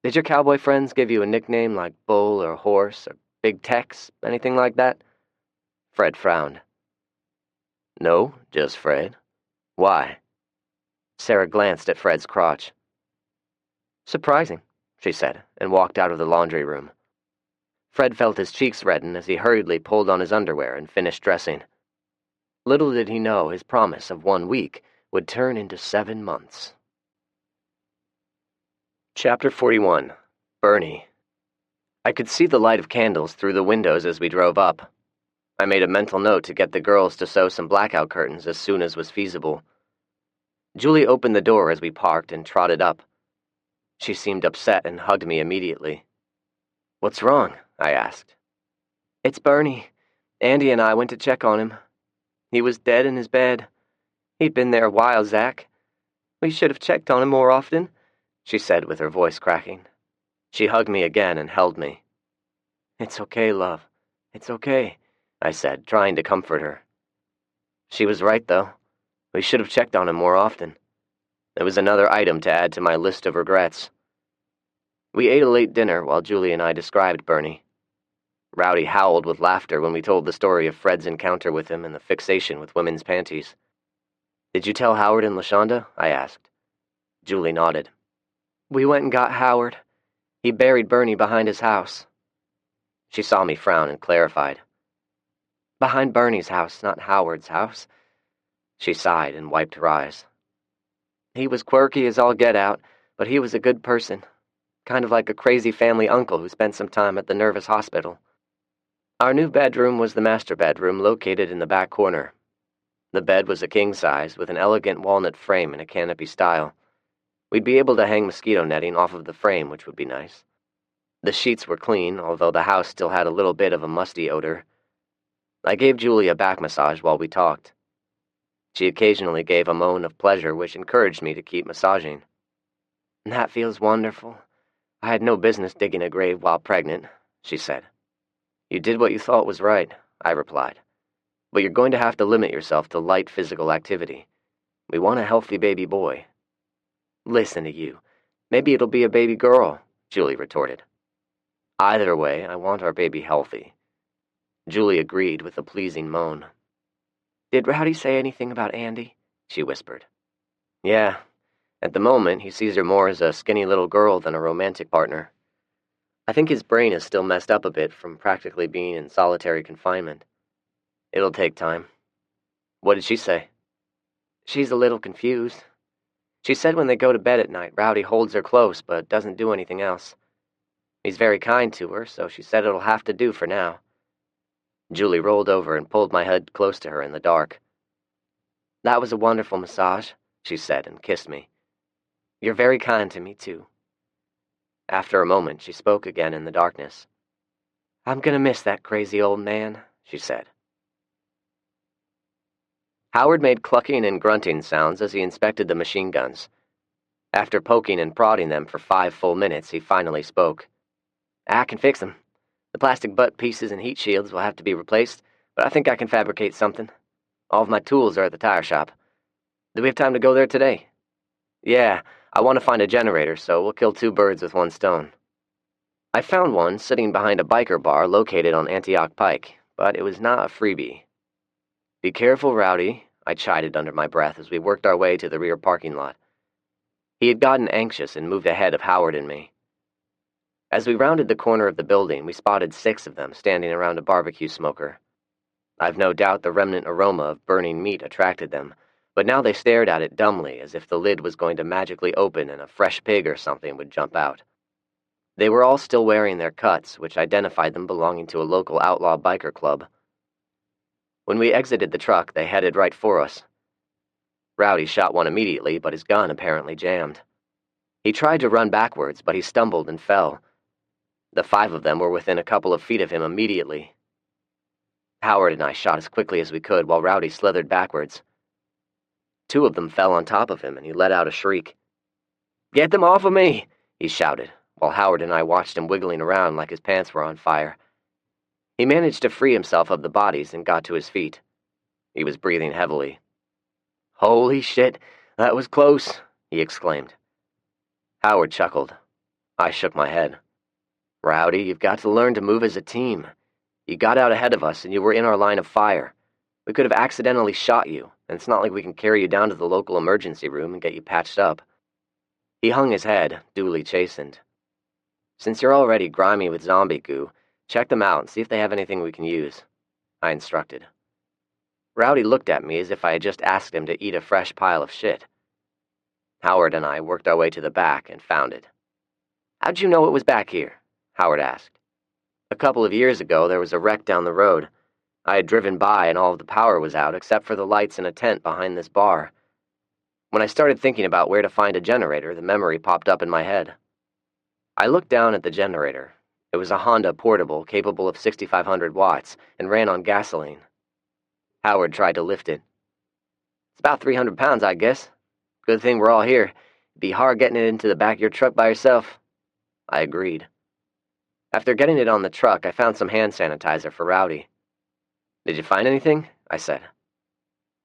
"Did your cowboy friends give you a nickname like Bull or Horse or Big Tex, anything like that?" Fred frowned. "No, just Fred. Why?" Sarah glanced at Fred's crotch. "Surprising," she said, and walked out of the laundry room. Fred felt his cheeks redden as he hurriedly pulled on his underwear and finished dressing. Little did he know his promise of 1 week would turn into 7 months. Chapter 41. Bernie. I could see the light of candles through the windows as we drove up. I made a mental note to get the girls to sew some blackout curtains as soon as was feasible. Julie opened the door as we parked and trotted up. She seemed upset and hugged me immediately. "What's wrong?" I asked. "It's Bernie. Andy and I went to check on him. He was dead in his bed. He'd been there a while, Zach. We should have checked on him more often," she said with her voice cracking. She hugged me again and held me. "It's okay, love. It's okay," I said, trying to comfort her. She was right, though. We should have checked on him more often. It was another item to add to my list of regrets. We ate a late dinner while Julie and I described Bernie. Rowdy howled with laughter when we told the story of Fred's encounter with him and the fixation with women's panties. "Did you tell Howard and LaShonda?" I asked. Julie nodded. "We went and got Howard. He buried Bernie behind his house." She saw me frown and clarified. "Behind Bernie's house, not Howard's house." She sighed and wiped her eyes. "He was quirky as all get out, but he was a good person. Kind of like a crazy family uncle who spent some time at the nervous hospital." Our new bedroom was the master bedroom located in the back corner. The bed was a king size with an elegant walnut frame and a canopy style. We'd be able to hang mosquito netting off of the frame, which would be nice. The sheets were clean, although the house still had a little bit of a musty odor. I gave Julie a back massage while we talked. She occasionally gave a moan of pleasure, which encouraged me to keep massaging. "That feels wonderful. I had no business digging a grave while pregnant," she said. "You did what you thought was right," I replied. "But you're going to have to limit yourself to light physical activity. We want a healthy baby boy." "Listen to you. Maybe it'll be a baby girl," Julie retorted. "Either way, I want our baby healthy." Julie agreed with a pleasing moan. "Did Rowdy say anything about Andy?" she whispered. "Yeah. At the moment, he sees her more as a skinny little girl than a romantic partner. I think his brain is still messed up a bit from practically being in solitary confinement. It'll take time." "What did she say?" "She's a little confused. She said when they go to bed at night, Rowdy holds her close but doesn't do anything else. He's very kind to her, so she said it'll have to do for now." Julie rolled over and pulled my head close to her in the dark. "That was a wonderful massage," she said and kissed me. "You're very kind to me, too." After a moment, she spoke again in the darkness. "I'm gonna miss that crazy old man," she said. Howard made clucking and grunting sounds as he inspected the machine guns. After poking and prodding them for 5 full minutes, he finally spoke. "I can fix them. The plastic butt pieces and heat shields will have to be replaced, but I think I can fabricate something. All of my tools are at the tire shop. Do we have time to go there today?" "Yeah, I want to find a generator, so we'll kill 2 birds with 1 stone." I found one sitting behind a biker bar located on Antioch Pike, but it was not a freebie. "Be careful, Rowdy," I chided under my breath as we worked our way to the rear parking lot. He had gotten anxious and moved ahead of Howard and me. As we rounded the corner of the building, we spotted 6 of them standing around a barbecue smoker. I've no doubt the remnant aroma of burning meat attracted them, but now they stared at it dumbly as if the lid was going to magically open and a fresh pig or something would jump out. They were all still wearing their cuts, which identified them belonging to a local outlaw biker club. When we exited the truck, they headed right for us. Rowdy shot one immediately, but his gun apparently jammed. He tried to run backwards, but he stumbled and fell. The 5 of them were within a couple of feet of him immediately. Howard and I shot as quickly as we could while Rowdy slithered backwards. 2 of them fell on top of him, and he let out a shriek. "Get them off of me!" he shouted, while Howard and I watched him wiggling around like his pants were on fire. He managed to free himself of the bodies and got to his feet. He was breathing heavily. "Holy shit, that was close," he exclaimed. Howard chuckled. I shook my head. "Rowdy, you've got to learn to move as a team. You got out ahead of us, and you were in our line of fire. We could have accidentally shot you, and it's not like we can carry you down to the local emergency room and get you patched up." He hung his head, duly chastened. "Since you're already grimy with zombie goo, check them out and see if they have anything we can use," I instructed. Rowdy looked at me as if I had just asked him to eat a fresh pile of shit. Howard and I worked our way to the back and found it. "How'd you know it was back here?" Howard asked. "A couple of years ago, there was a wreck down the road. I had driven by and all of the power was out except for the lights in a tent behind this bar. When I started thinking about where to find a generator, the memory popped up in my head." I looked down at the generator. It was a Honda portable capable of 6,500 watts and ran on gasoline. Howard tried to lift it. "It's about 300 pounds, I guess. Good thing we're all here. It'd be hard getting it into the back of your truck by yourself." I agreed. After getting it on the truck, I found some hand sanitizer for Rowdy. "Did you find anything?" I said.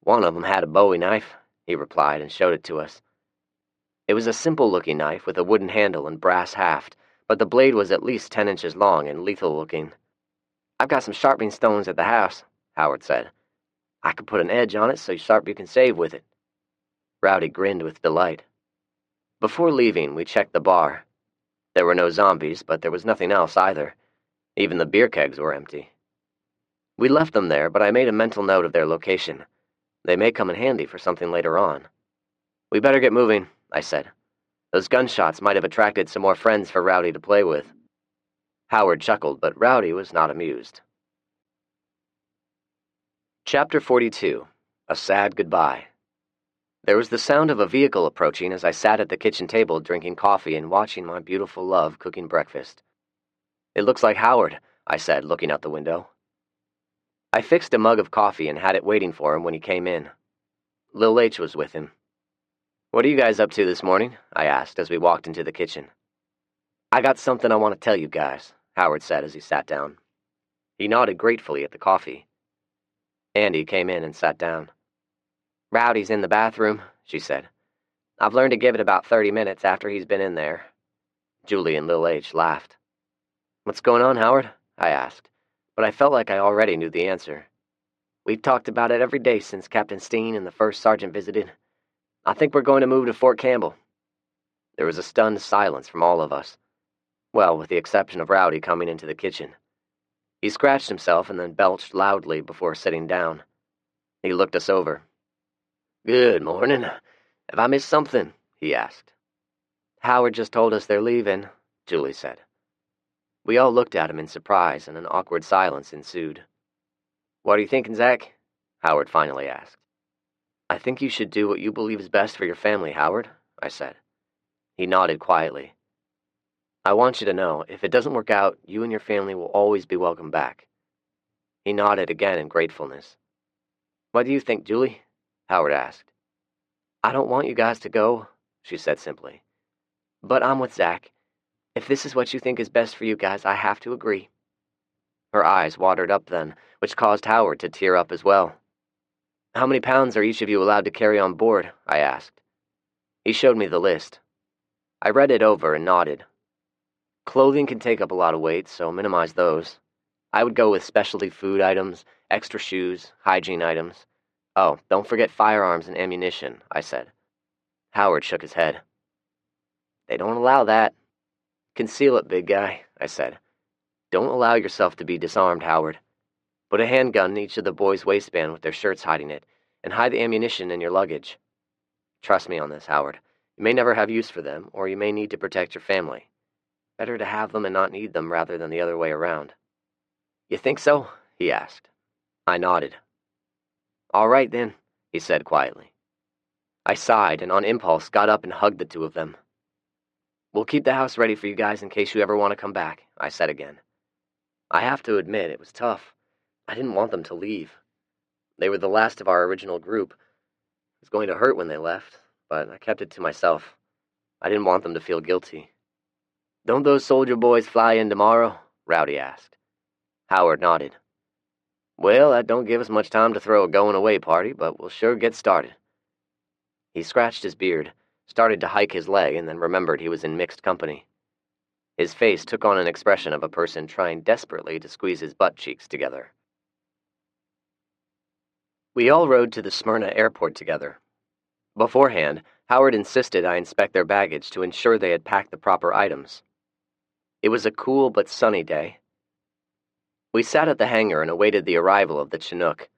"One of them had a Bowie knife," he replied and showed it to us. It was a simple-looking knife with a wooden handle and brass haft, but the blade was at least 10 inches long and lethal-looking. "I've got some sharpening stones at the house," Howard said. "I could put an edge on it so sharp you can save with it." Rowdy grinned with delight. Before leaving, we checked the bar. There were no zombies, but there was nothing else either. Even the beer kegs were empty. We left them there, but I made a mental note of their location. They may come in handy for something later on. "We better get moving," I said. "Those gunshots might have attracted some more friends for Rowdy to play with." Howard chuckled, but Rowdy was not amused. Chapter 42. A Sad Goodbye. There was the sound of a vehicle approaching as I sat at the kitchen table drinking coffee and watching my beautiful love cooking breakfast. "It looks like Howard," I said, looking out the window. I fixed a mug of coffee and had it waiting for him when he came in. Lil H was with him. "What are you guys up to this morning?" I asked as we walked into the kitchen. "I got something I want to tell you guys," Howard said as he sat down. He nodded gratefully at the coffee. Andy came in and sat down. "Rowdy's in the bathroom," she said. "I've learned to give it about 30 minutes after he's been in there." Julie and Lil H laughed. "What's going on, Howard?" I asked, but I felt like I already knew the answer. "We've talked about it every day since Captain Steen and the first sergeant visited. I think we're going to move to Fort Campbell." There was a stunned silence from all of us. Well, with the exception of Rowdy coming into the kitchen. He scratched himself and then belched loudly before sitting down. He looked us over. "Good morning. Have I missed something?" he asked. "Howard just told us they're leaving," Julie said. We all looked at him in surprise, and an awkward silence ensued. "What are you thinking, Zach?" Howard finally asked. "I think you should do what you believe is best for your family, Howard," I said. He nodded quietly. "I want you to know, if it doesn't work out, you and your family will always be welcome back." He nodded again in gratefulness. "What do you think, Julie?" Howard asked. "I don't want you guys to go," she said simply. "But I'm with Zach. If this is what you think is best for you guys, I have to agree." Her eyes watered up then, which caused Howard to tear up as well. "How many pounds are each of you allowed to carry on board?" I asked. He showed me the list. I read it over and nodded. "Clothing can take up a lot of weight, so minimize those. I would go with specialty food items, extra shoes, hygiene items. Oh, don't forget firearms and ammunition," I said. Howard shook his head. "They don't allow that." "Conceal it, big guy," I said. "Don't allow yourself to be disarmed, Howard. Put a handgun in each of the boys' waistband with their shirts hiding it, and hide the ammunition in your luggage. Trust me on this, Howard. You may never have use for them, or you may need to protect your family. Better to have them and not need them rather than the other way around." "You think so?" he asked. I nodded. "All right, then," he said quietly. I sighed and on impulse got up and hugged the two of them. "We'll keep the house ready for you guys in case you ever want to come back," I said again. I have to admit, it was tough. I didn't want them to leave. They were the last of our original group. It was going to hurt when they left, but I kept it to myself. I didn't want them to feel guilty. "Don't those soldier boys fly in tomorrow?" Rowdy asked. Howard nodded. "Well, that don't give us much time to throw a going-away party, but we'll sure get started." He scratched his beard, started to hike his leg, and then remembered he was in mixed company. His face took on an expression of a person trying desperately to squeeze his butt cheeks together. We all rode to the Smyrna airport together. Beforehand, Howard insisted I inspect their baggage to ensure they had packed the proper items. It was a cool but sunny day. We sat at the hangar and awaited the arrival of the Chinook.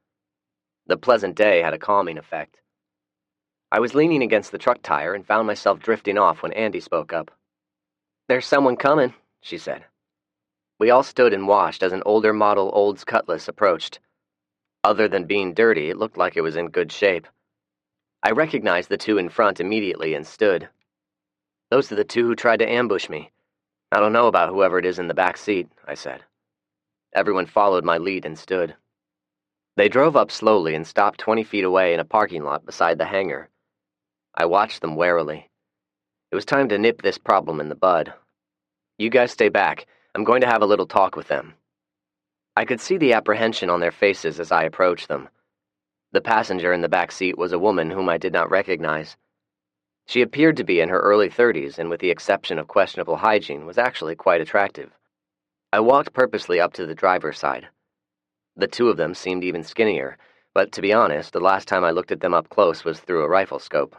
The pleasant day had a calming effect. I was leaning against the truck tire and found myself drifting off when Andy spoke up. "There's someone coming," she said. We all stood and watched as an older model Olds Cutlass approached. Other than being dirty, it looked like it was in good shape. I recognized the two in front immediately and stood. "Those are the two who tried to ambush me. I don't know about whoever it is in the back seat," I said. Everyone followed my lead and stood. They drove up slowly and stopped 20 feet away in a parking lot beside the hangar. I watched them warily. It was time to nip this problem in the bud. "You guys stay back. I'm going to have a little talk with them." I could see the apprehension on their faces as I approached them. The passenger in the back seat was a woman whom I did not recognize. She appeared to be in her early 30s and, with the exception of questionable hygiene, was actually quite attractive. I walked purposely up to the driver's side. The two of them seemed even skinnier, but to be honest, the last time I looked at them up close was through a rifle scope.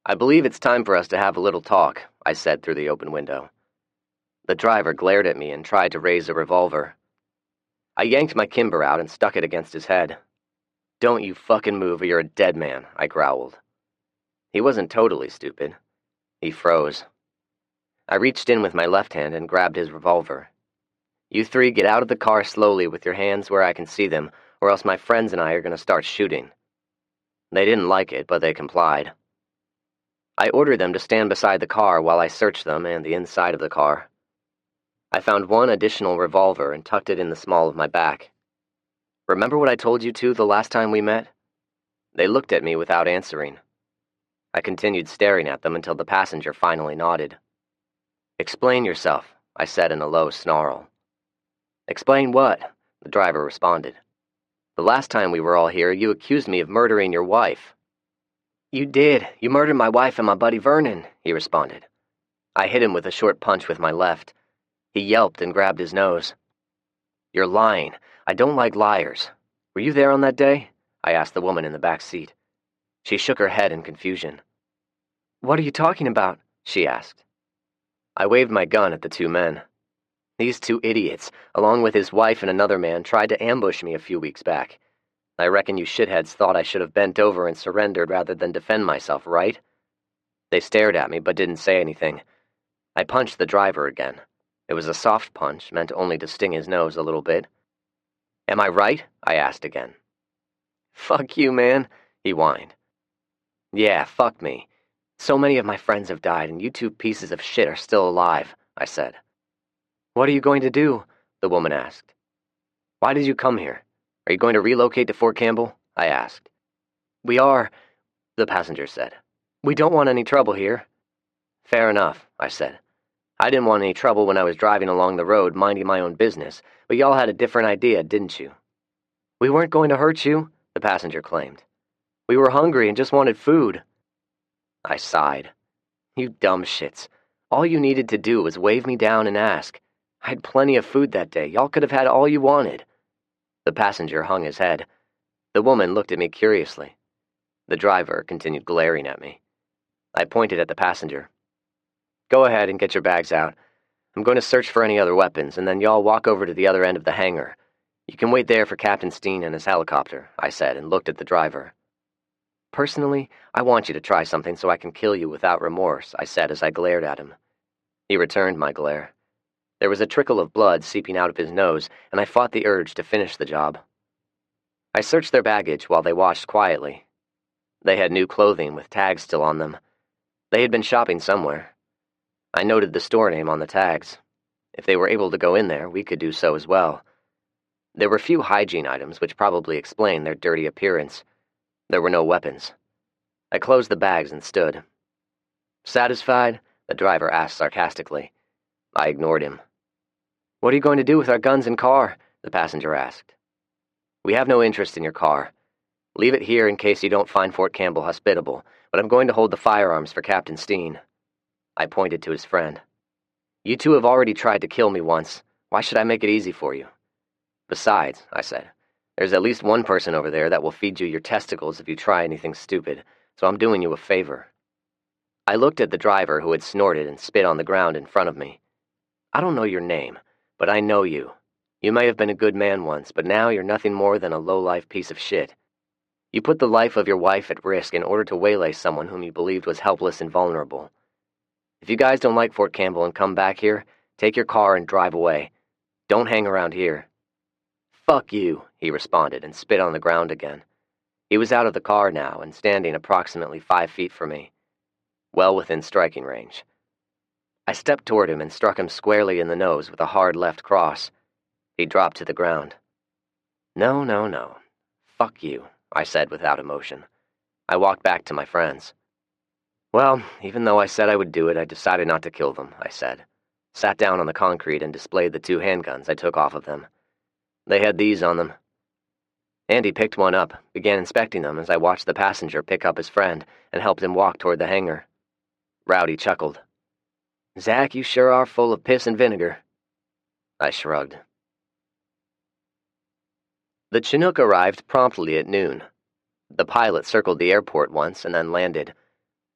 "I believe it's time for us to have a little talk," I said through the open window. The driver glared at me and tried to raise a revolver. I yanked my Kimber out and stuck it against his head. "Don't you fucking move or you're a dead man," I growled. He wasn't totally stupid. He froze. I reached in with my left hand and grabbed his revolver. "You three get out of the car slowly with your hands where I can see them, or else my friends and I are going to start shooting." They didn't like it, but they complied. I ordered them to stand beside the car while I searched them and the inside of the car. I found one additional revolver and tucked it in the small of my back. "Remember what I told you two the last time we met?" They looked at me without answering. I continued staring at them until the passenger finally nodded. "Explain yourself," I said in a low snarl. "Explain what?" the driver responded. "The last time we were all here, you accused me of murdering your wife." "You did. You murdered my wife and my buddy Vernon," he responded. I hit him with a short punch with my left. He yelped and grabbed his nose. "You're lying. I don't like liars. Were you there on that day?" I asked the woman in the back seat. She shook her head in confusion. "What are you talking about?" she asked. I waved my gun at the two men. "These two idiots, along with his wife and another man, tried to ambush me a few weeks back. I reckon you shitheads thought I should have bent over and surrendered rather than defend myself, right?" They stared at me but didn't say anything. I punched the driver again. It was a soft punch, meant only to sting his nose a little bit. "Am I right?" I asked again. "Fuck you, man," he whined. "Yeah, fuck me. So many of my friends have died, and you two pieces of shit are still alive," I said. "What are you going to do?" the woman asked. "Why did you come here? Are you going to relocate to Fort Campbell?" I asked. "We are," the passenger said. "We don't want any trouble here." "Fair enough," I said. "I didn't want any trouble when I was driving along the road minding my own business, but y'all had a different idea, didn't you?" "We weren't going to hurt you," the passenger claimed. "We were hungry and just wanted food." I sighed. "You dumb shits. All you needed to do was wave me down and ask. I had plenty of food that day. Y'all could have had all you wanted." The passenger hung his head. The woman looked at me curiously. The driver continued glaring at me. I pointed at the passenger. "Go ahead and get your bags out. I'm going to search for any other weapons, and then y'all walk over to the other end of the hangar. You can wait there for Captain Steen and his helicopter," I said, and looked at the driver. "Personally, I want you to try something so I can kill you without remorse," I said as I glared at him. He returned my glare. There was a trickle of blood seeping out of his nose, and I fought the urge to finish the job. I searched their baggage while they watched quietly. They had new clothing with tags still on them. They had been shopping somewhere. I noted the store name on the tags. If they were able to go in there, we could do so as well. There were few hygiene items, which probably explained their dirty appearance. There were no weapons. I closed the bags and stood. "Satisfied?" the driver asked sarcastically. I ignored him. "What are you going to do with our guns and car?" the passenger asked. "We have no interest in your car. Leave it here in case you don't find Fort Campbell hospitable, but I'm going to hold the firearms for Captain Steen." I pointed to his friend. "You two have already tried to kill me once. Why should I make it easy for you? Besides," I said, "there's at least one person over there that will feed you your testicles if you try anything stupid, so I'm doing you a favor." I looked at the driver who had snorted and spit on the ground in front of me. "I don't know your name, but I know you. You may have been a good man once, but now you're nothing more than a low-life piece of shit. You put the life of your wife at risk in order to waylay someone whom you believed was helpless and vulnerable. If you guys don't like Fort Campbell and come back here, take your car and drive away. Don't hang around here." "Fuck you," he responded and spit on the ground again. He was out of the car now and standing approximately 5 feet from me, well within striking range. I stepped toward him and struck him squarely in the nose with a hard left cross. He dropped to the ground. No. Fuck you," I said without emotion. I walked back to my friends. "Well, even though I said I would do it, I decided not to kill them," I said. Sat down on the concrete and displayed the 2 handguns I took off of them. They had these on them. Andy picked one up, began inspecting them as I watched the passenger pick up his friend and helped him walk toward the hangar. Rowdy chuckled. "Zach, you sure are full of piss and vinegar." I shrugged. The Chinook arrived promptly at noon. The pilot circled the airport once and then landed.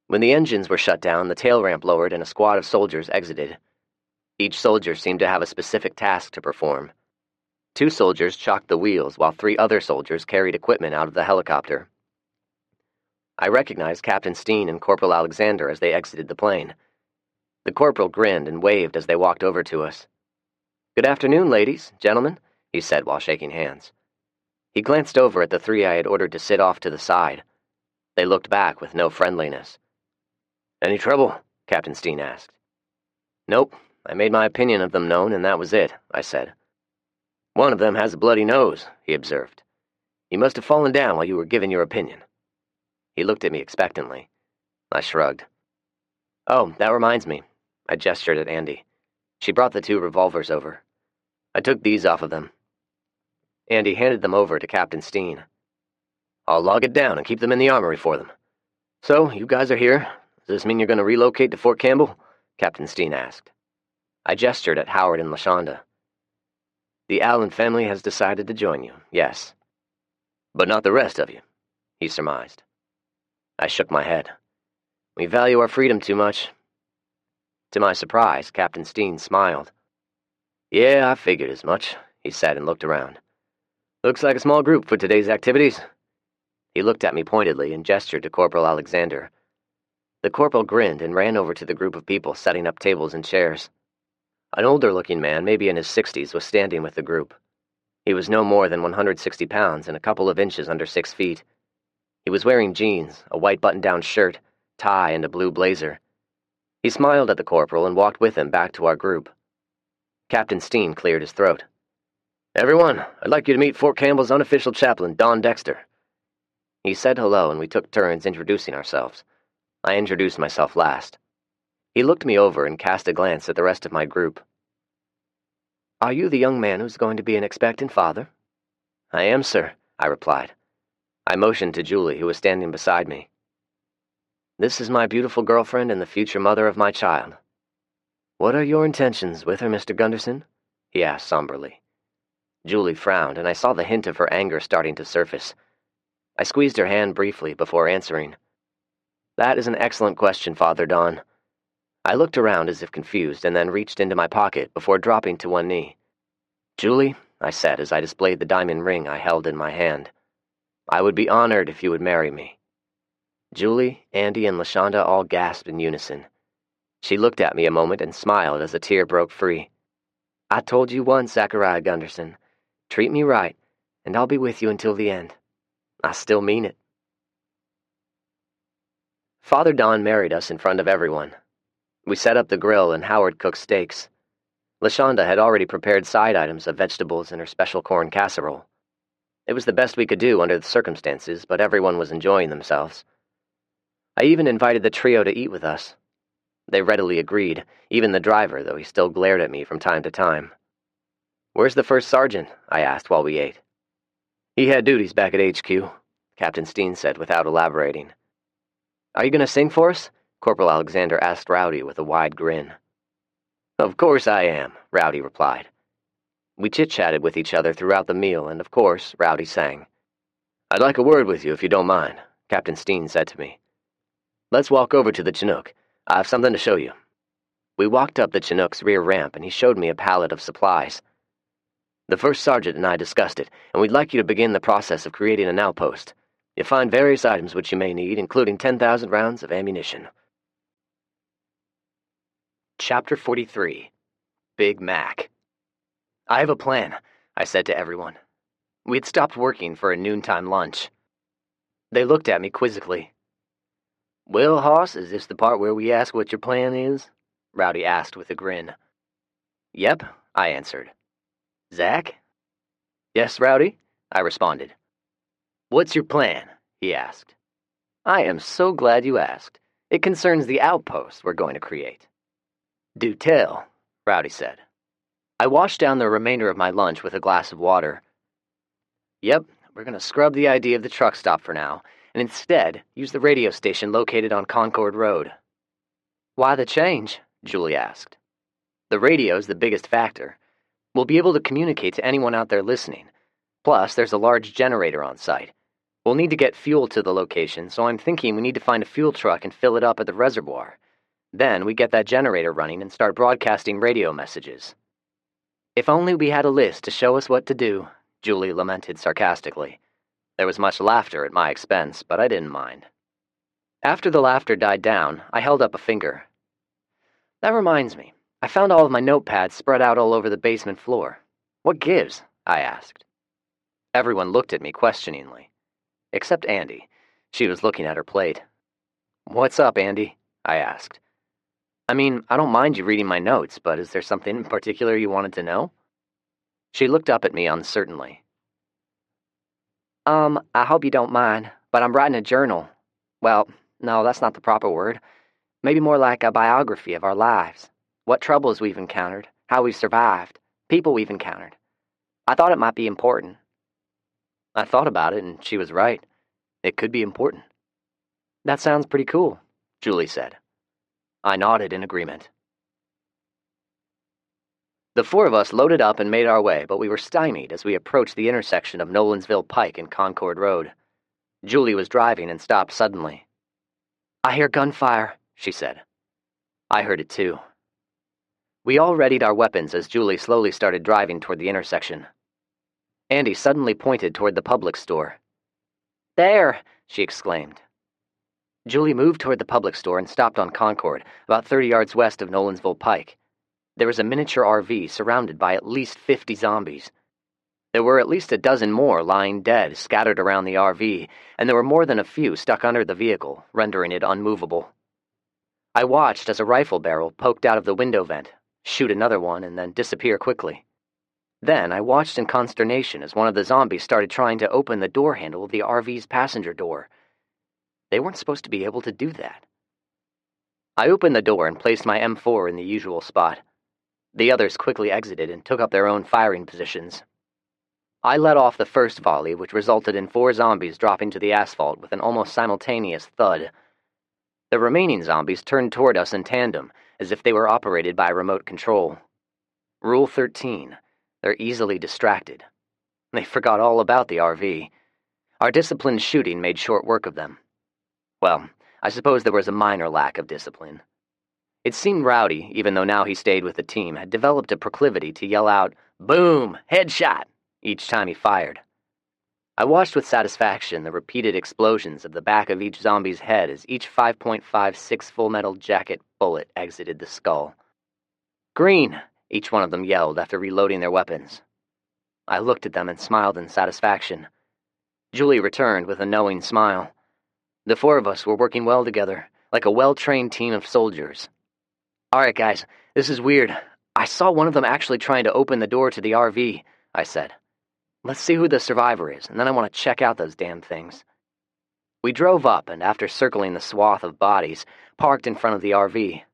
When the engines were shut down, the tail ramp lowered and a squad of soldiers exited. Each soldier seemed to have a specific task to perform. 2 soldiers chalked the wheels while 3 other soldiers carried equipment out of the helicopter. I recognized Captain Steen and Corporal Alexander as they exited the plane. The corporal grinned and waved as they walked over to us. "Good afternoon, ladies, gentlemen," he said while shaking hands. He glanced over at the 3 I had ordered to sit off to the side. They looked back with no friendliness. "Any trouble?" Captain Steen asked. "Nope. I made my opinion of them known, and that was it," I said. "One of them has a bloody nose," he observed. "You must have fallen down while you were giving your opinion." He looked at me expectantly. I shrugged. "Oh, that reminds me." I gestured at Andy. She brought the 2 revolvers over. I took these off of them. Andy handed them over to Captain Steen. "I'll log it down and keep them in the armory for them. So, you guys are here. Does this mean you're going to relocate to Fort Campbell?" Captain Steen asked. I gestured at Howard and LaShonda. "The Allen family has decided to join you, yes. But not the rest of you," he surmised. I shook my head. "We value our freedom too much." To my surprise, Captain Steen smiled. "Yeah, I figured as much," he said and looked around. "Looks like a small group for today's activities." He looked at me pointedly and gestured to Corporal Alexander. The corporal grinned and ran over to the group of people setting up tables and chairs. An older-looking man, maybe in his 60s, was standing with the group. He was no more than 160 pounds and a couple of inches under 6 feet. He was wearing jeans, a white button-down shirt, tie, and a blue blazer. He smiled at the corporal and walked with him back to our group. Captain Steen cleared his throat. "Everyone, I'd like you to meet Fort Campbell's unofficial chaplain, Don Dexter." He said hello and we took turns introducing ourselves. I introduced myself last. He looked me over and cast a glance at the rest of my group. "Are you the young man who's going to be an expectant father?" "I am, sir," I replied. I motioned to Julie, who was standing beside me. "This is my beautiful girlfriend and the future mother of my child." "What are your intentions with her, Mr. Gunderson?" he asked somberly. Julie frowned, and I saw the hint of her anger starting to surface. I squeezed her hand briefly before answering. "That is an excellent question, Father Don." I looked around as if confused and then reached into my pocket before dropping to one knee. "Julie," I said as I displayed the diamond ring I held in my hand, "I would be honored if you would marry me." Julie, Andy, and LaShonda all gasped in unison. She looked at me a moment and smiled as a tear broke free. "I told you once, Zachariah Gunderson. Treat me right, and I'll be with you until the end. I still mean it." Father Don married us in front of everyone. We set up the grill and Howard cooked steaks. LaShonda had already prepared side items of vegetables in her special corn casserole. It was the best we could do under the circumstances, but everyone was enjoying themselves. I even invited the trio to eat with us. They readily agreed, even the driver, though he still glared at me from time to time. "Where's the first sergeant?" I asked while we ate. "He had duties back at HQ," Captain Steen said without elaborating. "Are you going to sing for us?" Corporal Alexander asked Rowdy with a wide grin. "Of course I am," Rowdy replied. We chit-chatted with each other throughout the meal, and of course, Rowdy sang. "I'd like a word with you if you don't mind," Captain Steen said to me. "Let's walk over to the Chinook. I have something to show you." We walked up the Chinook's rear ramp, and he showed me a pallet of supplies. "The first sergeant and I discussed it, and we'd like you to begin the process of creating an outpost. You'll find various items which you may need, including 10,000 rounds of ammunition. Chapter 43. Big Mac. I have a plan, I said to everyone. We'd stopped working for a noontime lunch. They looked at me quizzically. Well, Hoss, is this the part where we ask what your plan is? Rowdy asked with a grin. Yep, I answered. Zach? Yes, Rowdy, I responded. What's your plan? He asked. I am so glad you asked. It concerns the outpost we're going to create. Do tell, Rowdy said. I washed down the remainder of my lunch with a glass of water. Yep, we're going to scrub the idea of the truck stop for now, and instead use the radio station located on Concord Road. Why the change? Julie asked. The radio's the biggest factor. We'll be able to communicate to anyone out there listening. Plus, there's a large generator on site. We'll need to get fuel to the location, so I'm thinking we need to find a fuel truck and fill it up at the reservoir. Then we get that generator running and start broadcasting radio messages. If only we had a list to show us what to do, Julie lamented sarcastically. There was much laughter at my expense, but I didn't mind. After the laughter died down, I held up a finger. That reminds me, I found all of my notepads spread out all over the basement floor. What gives? I asked. Everyone looked at me questioningly. Except Andy. She was looking at her plate. What's up, Andy? I asked. I mean, I don't mind you reading my notes, but is there something in particular you wanted to know? She looked up at me uncertainly. I hope you don't mind, but I'm writing a journal. Well, no, that's not the proper word. Maybe more like a biography of our lives. What troubles we've encountered, how we've survived, people we've encountered. I thought it might be important. I thought about it, and she was right. It could be important. That sounds pretty cool, Julie said. I nodded in agreement. The four of us loaded up and made our way, but we were stymied as we approached the intersection of Nolansville Pike and Concord Road. Julie was driving and stopped suddenly. I hear gunfire, she said. I heard it too. We all readied our weapons as Julie slowly started driving toward the intersection. Andy suddenly pointed toward the public store. There, she exclaimed. Julie moved toward the public store and stopped on Concord, about 30 yards west of Nolansville Pike. There was a miniature RV surrounded by at least 50 zombies. There were at least a dozen more lying dead scattered around the RV, and there were more than a few stuck under the vehicle, rendering it unmovable. I watched as a rifle barrel poked out of the window vent, shoot another one, and then disappear quickly. Then I watched in consternation as one of the zombies started trying to open the door handle of the RV's passenger door. They weren't supposed to be able to do that. I opened the door and placed my M4 in the usual spot. The others quickly exited and took up their own firing positions. I let off the first volley, which resulted in 4 zombies dropping to the asphalt with an almost simultaneous thud. The remaining zombies turned toward us in tandem, as if they were operated by remote control. Rule 13. They're easily distracted. They forgot all about the RV. Our disciplined shooting made short work of them. Well, I suppose there was a minor lack of discipline. It seemed Rowdy, even though now he stayed with the team, had developed a proclivity to yell out, "Boom! Headshot!" each time he fired. I watched with satisfaction the repeated explosions of the back of each zombie's head as each 5.56 Full Metal Jacket bullet exited the skull. "Green!" each one of them yelled after reloading their weapons. I looked at them and smiled in satisfaction. Julie returned with a knowing smile. The 4 of us were working well together, like a well-trained team of soldiers. "All right, guys, this is weird. I saw one of them actually trying to open the door to the RV," I said. "Let's see who the survivor is, and then I want to check out those damn things." We drove up, and after circling the swath of bodies, parked in front of the RV.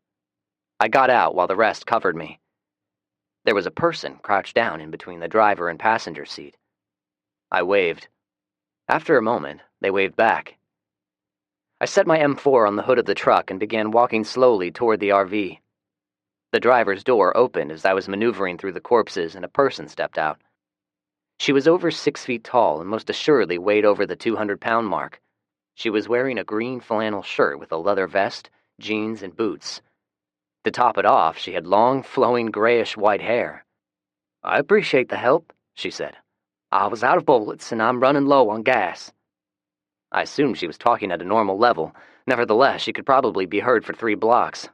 I got out while the rest covered me. There was a person crouched down in between the driver and passenger seat. I waved. After a moment, they waved back. I set my M4 on the hood of the truck and began walking slowly toward the RV. The driver's door opened as I was maneuvering through the corpses, and a person stepped out. She was over 6 feet tall and most assuredly weighed over the 200-pound mark. She was wearing a green flannel shirt with a leather vest, jeans, and boots. To top it off, she had long, flowing grayish-white hair. "I appreciate the help," she said. "I was out of bullets, and I'm running low on gas." I assumed she was talking at a normal level. Nevertheless, she could probably be heard for 3 blocks.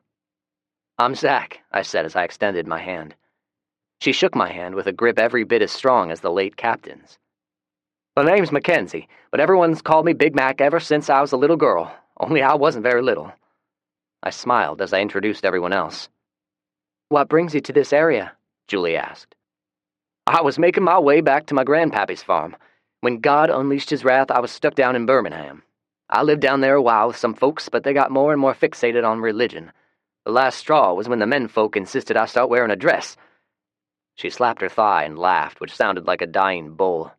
"I'm Zach," I said as I extended my hand. She shook my hand with a grip every bit as strong as the late captain's. "My name's Mackenzie, but everyone's called me Big Mac ever since I was a little girl, only I wasn't very little." I smiled as I introduced everyone else. "What brings you to this area?" Julie asked. "I was making my way back to my grandpappy's farm. When God unleashed his wrath, I was stuck down in Birmingham. I lived down there a while with some folks, but they got more and more fixated on religion. The last straw was when the menfolk insisted I start wearing a dress." She slapped her thigh and laughed, which sounded like a dying bull.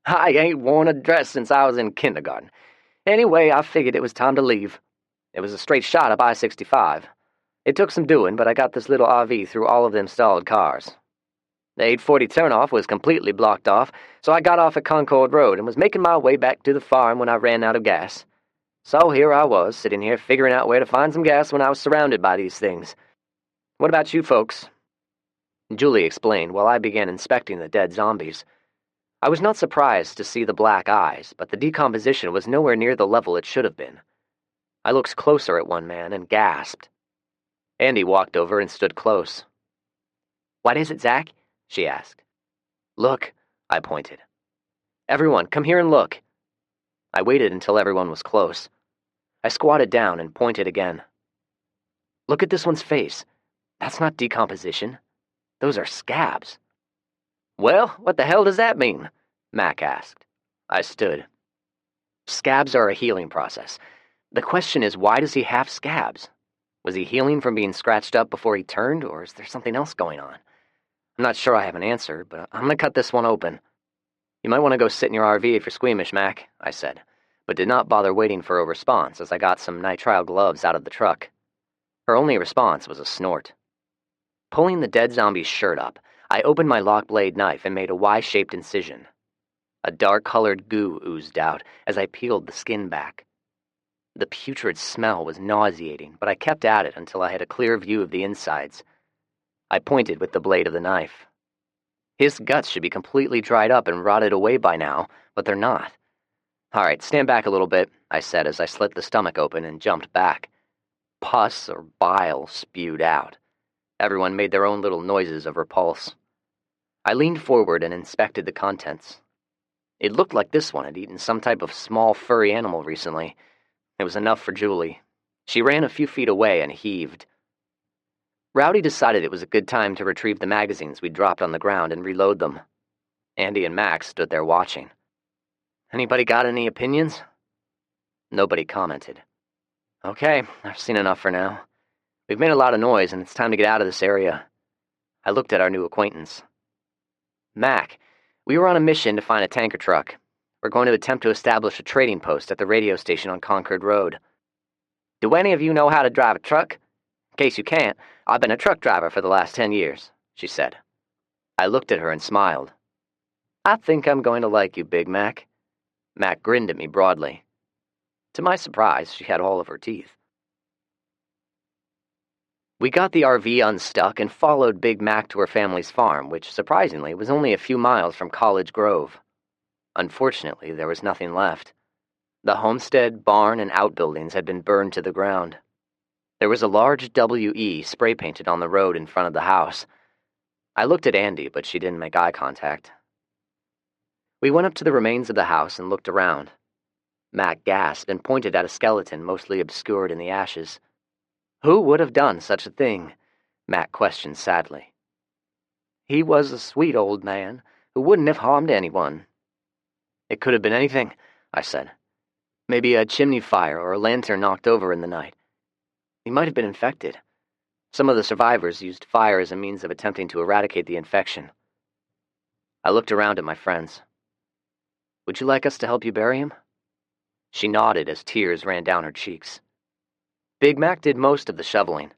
"I ain't worn a dress since I was in kindergarten. Anyway, I figured it was time to leave. It was a straight shot up I-65. It took some doing, but I got this little RV through all of them stalled cars. The 840 turnoff was completely blocked off, so I got off at Concord Road and was making my way back to the farm when I ran out of gas. So here I was, sitting here figuring out where to find some gas when I was surrounded by these things. What about you folks?" Julie explained while I began inspecting the dead zombies. I was not surprised to see the black eyes, but the decomposition was nowhere near the level it should have been. I looked closer at one man and gasped. Andy walked over and stood close. "What is it, Zach?" she asked. "Look," I pointed. "Everyone, come here and look." I waited until everyone was close. I squatted down and pointed again. "Look at this one's face. That's not decomposition. Those are scabs." "Well, what the hell does that mean?" Mac asked. I stood. "Scabs are a healing process. The question is, why does he have scabs? Was he healing from being scratched up before he turned, or is there something else going on? I'm not sure I have an answer, but I'm gonna cut this one open." "You might want to go sit in your RV if you're squeamish, Mac," I said, but did not bother waiting for a response as I got some nitrile gloves out of the truck. Her only response was a snort. Pulling the dead zombie's shirt up, I opened my lock blade knife and made a Y-shaped incision. A dark-colored goo oozed out as I peeled the skin back. The putrid smell was nauseating, but I kept at it until I had a clear view of the insides. I pointed with the blade of the knife. His guts should be completely dried up and rotted away by now, but they're not. "All right, stand back a little bit," I said as I slit the stomach open and jumped back. Pus or bile spewed out. Everyone made their own little noises of repulse. I leaned forward and inspected the contents. It looked like this one had eaten some type of small furry animal recently. It was enough for Julie. She ran a few feet away and heaved. Rowdy decided it was a good time to retrieve the magazines we'd dropped on the ground and reload them. Andy and Max stood there watching. "Anybody got any opinions?" Nobody commented. "Okay, I've seen enough for now. We've made a lot of noise, and it's time to get out of this area." I looked at our new acquaintance. "Mac, we were on a mission to find a tanker truck. We're going to attempt to establish a trading post at the radio station on Concord Road. Do any of you know how to drive a truck? In case you can't, I've been a truck driver for the last 10 years, she said. I looked at her and smiled. "I think I'm going to like you, Big Mac." Mac grinned at me broadly. To my surprise, she had all of her teeth. We got the RV unstuck and followed Big Mac to her family's farm, which, surprisingly, was only a few miles from College Grove. Unfortunately, there was nothing left. The homestead, barn, and outbuildings had been burned to the ground. There was a large WE spray-painted on the road in front of the house. I looked at Andy, but she didn't make eye contact. We went up to the remains of the house and looked around. Mac gasped and pointed at a skeleton mostly obscured in the ashes. "Who would have done such a thing?" Mac questioned sadly. "He was a sweet old man who wouldn't have harmed anyone." "It could have been anything," I said. "Maybe a chimney fire or a lantern knocked over in the night. He might have been infected. Some of the survivors used fire as a means of attempting to eradicate the infection." I looked around at my friends. "Would you like us to help you bury him?" She nodded as tears ran down her cheeks. Big Mac did most of the shoveling.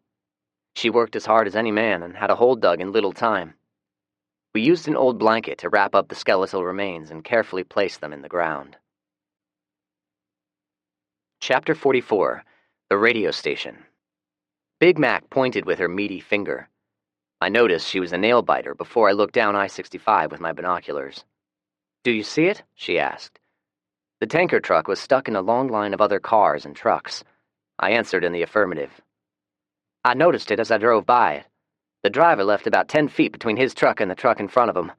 She worked as hard as any man and had a hole dug in little time. We used an old blanket to wrap up the skeletal remains and carefully place them in the ground. Chapter 44. The Radio Station. Big Mac pointed with her meaty finger. I noticed she was a nail-biter before I looked down I-65 with my binoculars. "Do you see it?" she asked. The tanker truck was stuck in a long line of other cars and trucks. I answered in the affirmative. I noticed it as I drove by it. The driver left about 10 feet between his truck and the truck in front of him.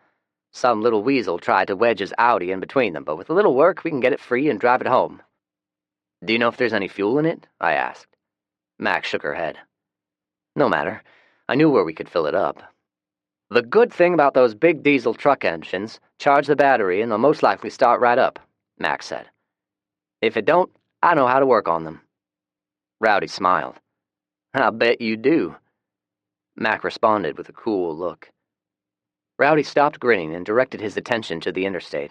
Some little weasel tried to wedge his Audi in between them, but with a little work we can get it free and drive it home. Do you know if there's any fuel in it? I asked. Mac shook her head. No matter. I knew where we could fill it up. The good thing about those big diesel truck engines, charge the battery and they'll most likely start right up, Mac said. If it don't, I know how to work on them. Rowdy smiled. I bet you do. Mac responded with a cool look. Rowdy stopped grinning and directed his attention to the interstate.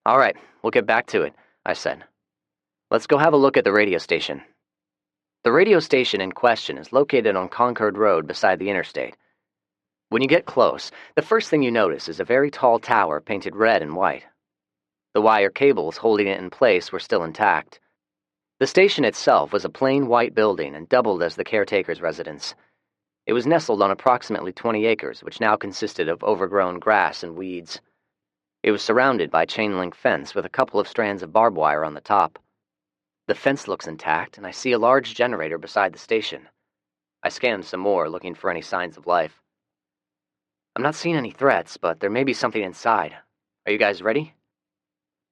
All right, we'll get back to it, I said. Let's go have a look at the radio station. The radio station in question is located on Concord Road beside the interstate. When you get close, the first thing you notice is a very tall tower painted red and white. The wire cables holding it in place were still intact. The station itself was a plain white building and doubled as the caretaker's residence. It was nestled on approximately 20 acres, which now consisted of overgrown grass and weeds. It was surrounded by a chain-link fence with a couple of strands of barbed wire on the top. The fence looks intact, and I see a large generator beside the station. I scanned some more, looking for any signs of life. I'm not seeing any threats, but there may be something inside. Are you guys ready?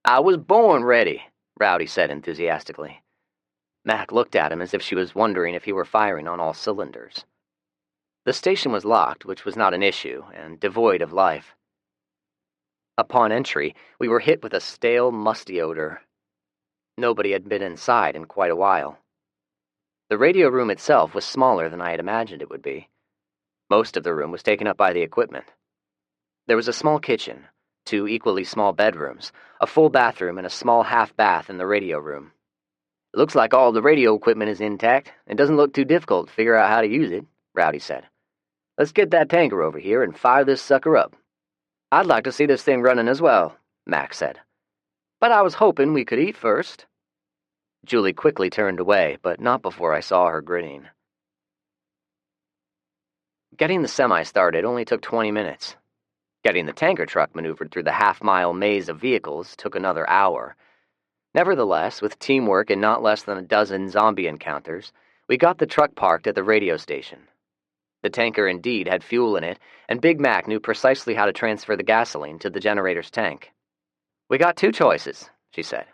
I was born ready, Rowdy said enthusiastically. Mac looked at him as if she was wondering if he were firing on all cylinders. The station was locked, which was not an issue, and devoid of life. Upon entry, we were hit with a stale, musty odor. Nobody had been inside in quite a while. The radio room itself was smaller than I had imagined it would be. Most of the room was taken up by the equipment. There was a small kitchen, 2 equally small bedrooms, a full bathroom, and a small half-bath in the radio room. It looks like all the radio equipment is intact. It doesn't look too difficult to figure out how to use it, Rowdy said. Let's get that tanker over here and fire this sucker up. I'd like to see this thing running as well, Mac said. But I was hoping we could eat first. Julie quickly turned away, but not before I saw her grinning. Getting the semi started only took 20 minutes. Getting the tanker truck maneuvered through the half-mile maze of vehicles took another hour. Nevertheless, with teamwork and not less than a dozen zombie encounters, we got the truck parked at the radio station. The tanker indeed had fuel in it, and Big Mac knew precisely how to transfer the gasoline to the generator's tank. We got 2 choices, she said.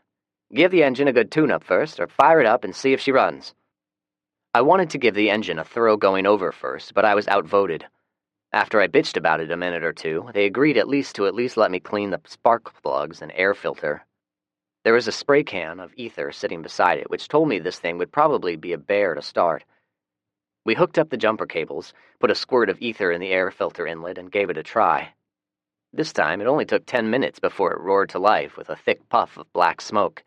Give the engine a good tune-up first, or fire it up and see if she runs. I wanted to give the engine a thorough going over first, but I was outvoted. After I bitched about it a minute or two, they agreed to let me clean the spark plugs and air filter. There was a spray can of ether sitting beside it, which told me this thing would probably be a bear to start. We hooked up the jumper cables, put a squirt of ether in the air filter inlet, and gave it a try. This time, it only took 10 minutes before it roared to life with a thick puff of black smoke.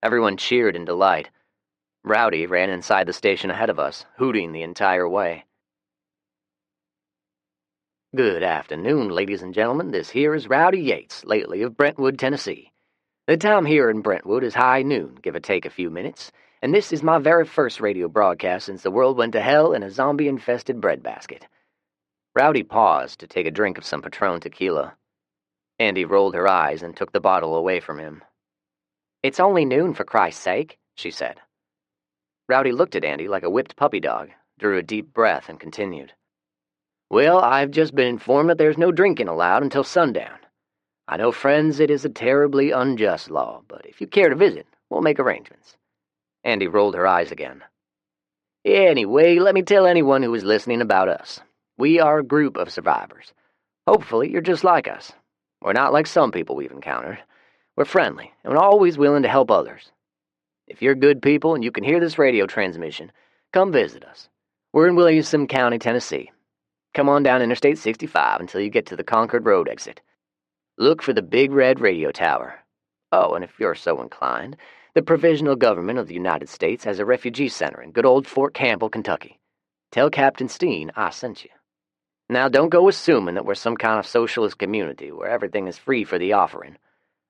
Everyone cheered in delight. Rowdy ran inside the station ahead of us, hooting the entire way. Good afternoon, ladies and gentlemen. This here is Rowdy Yates, lately of Brentwood, Tennessee. The time here in Brentwood is high noon, give or take a few minutes, and this is my very first radio broadcast since the world went to hell in a zombie-infested breadbasket. Rowdy paused to take a drink of some Patron tequila. Andy rolled her eyes and took the bottle away from him. It's only noon, for Christ's sake, she said. Rowdy looked at Andy like a whipped puppy dog, drew a deep breath, and continued. Well, I've just been informed that there's no drinking allowed until sundown. I know, friends, it is a terribly unjust law, but if you care to visit, we'll make arrangements. Andy rolled her eyes again. Anyway, let me tell anyone who is listening about us. We are a group of survivors. Hopefully, you're just like us. We're not like some people we've encountered. We're friendly, and we're always willing to help others. If you're good people and you can hear this radio transmission, come visit us. We're in Williamson County, Tennessee. Come on down Interstate 65 until you get to the Concord Road exit. Look for the big red radio tower. Oh, and if you're so inclined, the Provisional Government of the United States has a refugee center in good old Fort Campbell, Kentucky. Tell Captain Steen I sent you. Now, don't go assuming that we're some kind of socialist community where everything is free for the offering.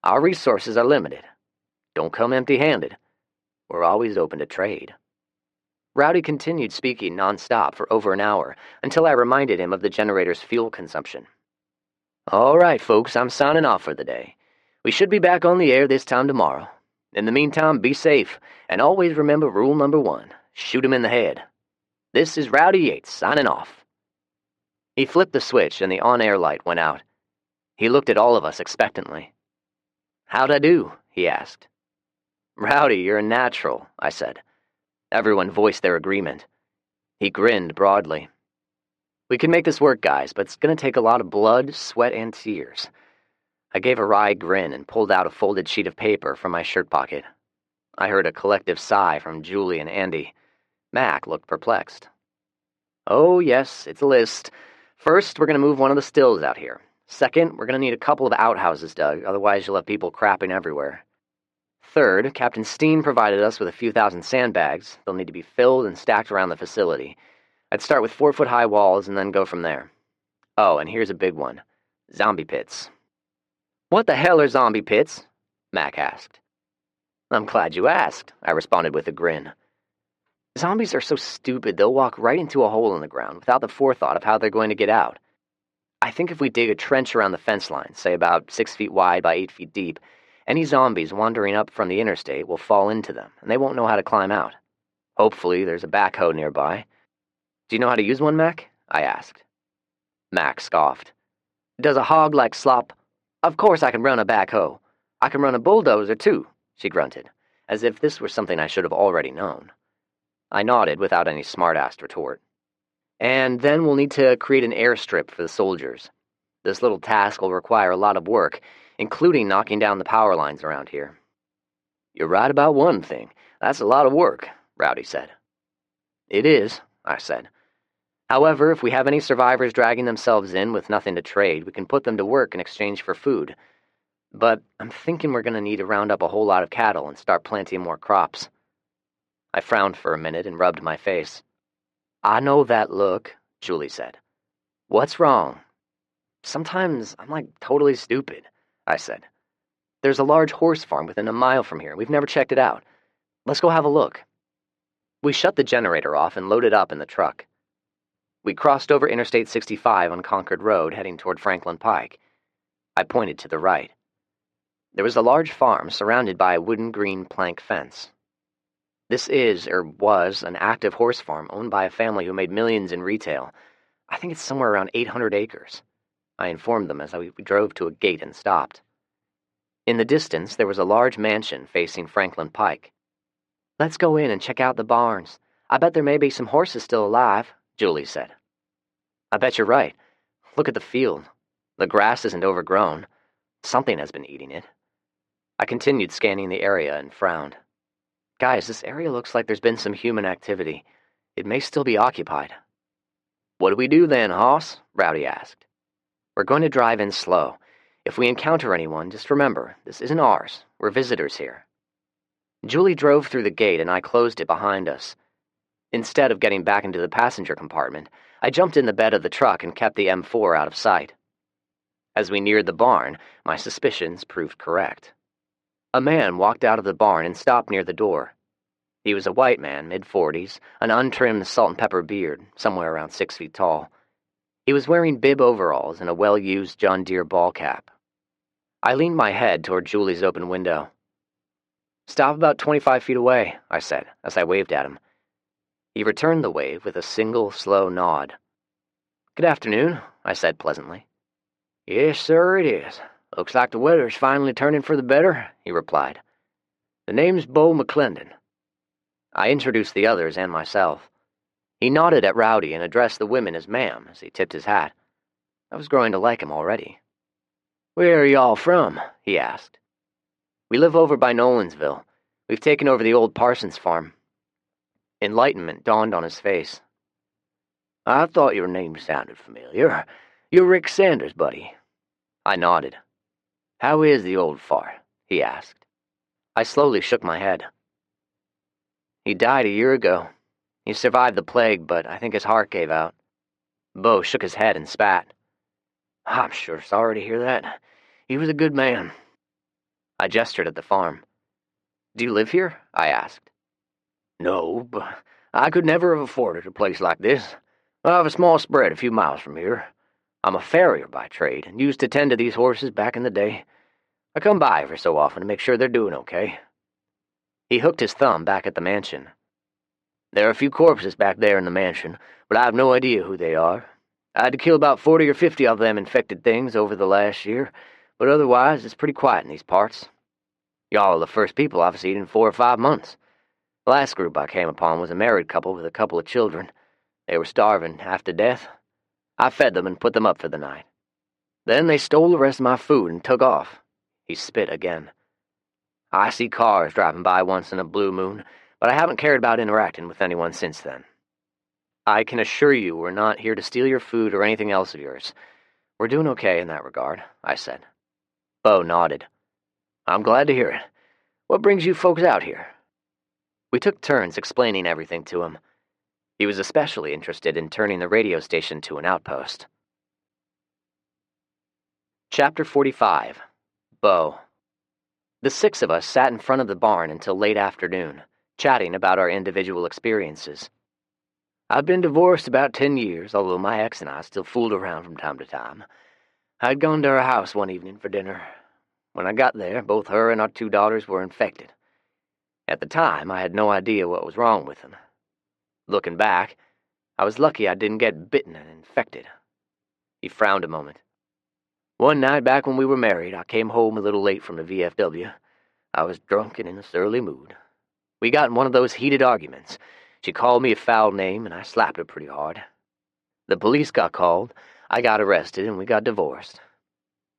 Our resources are limited. Don't come empty-handed. We're always open to trade. Rowdy continued speaking non-stop for over an hour until I reminded him of the generator's fuel consumption. All right, folks, I'm signing off for the day. We should be back on the air this time tomorrow. In the meantime, be safe, and always remember rule number 1, shoot 'em in the head. This is Rowdy Yates, signing off." He flipped the switch and the on-air light went out. He looked at all of us expectantly. "How'd I do?" he asked. "Rowdy, you're a natural," I said. Everyone voiced their agreement. He grinned broadly. "We can make this work, guys, but it's going to take a lot of blood, sweat, and tears." I gave a wry grin and pulled out a folded sheet of paper from my shirt pocket. I heard a collective sigh from Julie and Andy. Mac looked perplexed. "Oh, yes, it's a list. First, we're going to move one of the stills out here. Second, we're going to need a couple of outhouses dug, otherwise you'll have people crapping everywhere. Third, Captain Steen provided us with a few thousand sandbags. They'll need to be filled and stacked around the facility. I'd start with 4-foot-high walls and then go from there. Oh, and here's a big one. Zombie pits." "What the hell are zombie pits?" Mac asked. "I'm glad you asked," I responded with a grin. "Zombies are so stupid they'll walk right into a hole in the ground without the forethought of how they're going to get out. I think if we dig a trench around the fence line, say about 6 feet wide by 8 feet deep, any zombies wandering up from the interstate will fall into them, and they won't know how to climb out. Hopefully there's a backhoe nearby." "Do you know how to use one, Mac?" I asked. Mac scoffed. "Does a hog like slop? Of course I can run a backhoe. I can run a bulldozer, too," she grunted, as if this were something I should have already known. I nodded without any smart-assed retort. "And then we'll need to create an airstrip for the soldiers. This little task will require a lot of work, including knocking down the power lines around here." "You're right about one thing. That's a lot of work," Rowdy said. "It is," I said. "However, if we have any survivors dragging themselves in with nothing to trade, we can put them to work in exchange for food. But I'm thinking we're going to need to round up a whole lot of cattle and start planting more crops." I frowned for a minute and rubbed my face. "I know that look," Julie said. "What's wrong?" "Sometimes I'm like totally stupid," I said. "There's a large horse farm within a mile from here. We've never checked it out. Let's go have a look." We shut the generator off and loaded up in the truck. We crossed over Interstate 65 on Concord Road, heading toward Franklin Pike. I pointed to the right. There was a large farm surrounded by a wooden green plank fence. This is, or was, an active horse farm owned by a family who made millions in retail. I think it's somewhere around 800 acres. I informed them as we drove to a gate and stopped. In the distance, there was a large mansion facing Franklin Pike. "Let's go in and check out the barns. I bet there may be some horses still alive," Julie said. "I bet you're right. Look at the field. The grass isn't overgrown. Something has been eating it." I continued scanning the area and frowned. "Guys, this area looks like there's been some human activity. It may still be occupied." "What do we do then, Hoss?" Rowdy asked. "We're going to drive in slow. If we encounter anyone, just remember, this isn't ours. We're visitors here." Julie drove through the gate and I closed it behind us. Instead of getting back into the passenger compartment, I jumped in the bed of the truck and kept the M4 out of sight. As we neared the barn, my suspicions proved correct. A man walked out of the barn and stopped near the door. He was a white man, mid-40s, an untrimmed salt-and-pepper beard, somewhere around 6 feet tall. He was wearing bib overalls and a well-used John Deere ball cap. I leaned my head toward Julie's open window. "Stop about 25 feet away," I said, as I waved at him. He returned the wave with a single, slow nod. "Good afternoon," I said pleasantly. "Yes, sir, it is. Looks like the weather's finally turning for the better," he replied. "The name's Bo McClendon." I introduced the others and myself. He nodded at Rowdy and addressed the women as ma'am as he tipped his hat. I was growing to like him already. "Where are y'all from?" he asked. "We live over by Nolansville. We've taken over the old Parsons farm." Enlightenment dawned on his face. "I thought your name sounded familiar. You're Rick Sanders, buddy." I nodded. "How is the old fart?" he asked. I slowly shook my head. "He died a year ago. He survived the plague, but I think his heart gave out." Bo shook his head and spat. "I'm sure sorry to hear that. He was a good man." I gestured at the farm. "Do you live here?" I asked. "No, but I could never have afforded a place like this. I have a small spread a few miles from here. I'm a farrier by trade and used to tend to these horses back in the day. I come by every so often to make sure they're doing okay." He hooked his thumb back at the mansion. "There are a few corpses back there in the mansion, but I have no idea who they are. I had to kill about 40 or 50 of them infected things over the last year, but otherwise it's pretty quiet in these parts. Y'all are the first people I've seen in 4 or 5 months. The last group I came upon was a married couple with a couple of children. They were starving half to death. I fed them and put them up for the night. Then they stole the rest of my food and took off." He spit again. "I see cars driving by once in a blue moon, but I haven't cared about interacting with anyone since then. I can assure you we're not here to steal your food or anything else of yours. We're doing okay in that regard," I said. Bo nodded. "I'm glad to hear it. What brings you folks out here?" We took turns explaining everything to him. He was especially interested in turning the radio station to an outpost. Chapter 45. Bo. The 6 of us sat in front of the barn until late afternoon, chatting about our individual experiences. I'd been divorced about 10 years, although my ex and I still fooled around from time to time. I'd gone to her house one evening for dinner. When I got there, both her and our 2 daughters were infected. At the time, I had no idea what was wrong with them. Looking back, I was lucky I didn't get bitten and infected. He frowned a moment. "One night back when we were married, I came home a little late from the VFW. I was drunk and in a surly mood. We got in one of those heated arguments. She called me a foul name, and I slapped her pretty hard. The police got called, I got arrested, and we got divorced.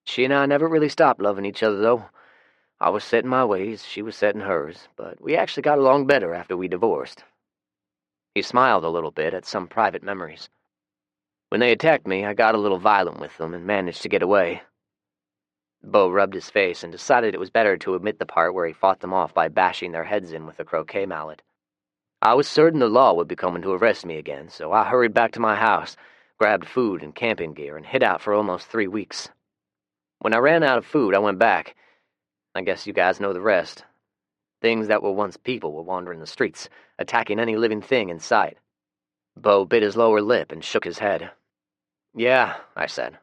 She and I never really stopped loving each other, though. I was set in my ways, she was set in hers, but we actually got along better after we divorced." He smiled a little bit at some private memories. "When they attacked me, I got a little violent with them and managed to get away." Bo rubbed his face and decided it was better to omit the part where he fought them off by bashing their heads in with a croquet mallet. "I was certain the law would be coming to arrest me again, so I hurried back to my house, grabbed food and camping gear, and hid out for almost 3 weeks. When I ran out of food, I went back. I guess you guys know the rest. Things that were once people were wandering the streets, attacking any living thing in sight." Bo bit his lower lip and shook his head. "Yeah," I said.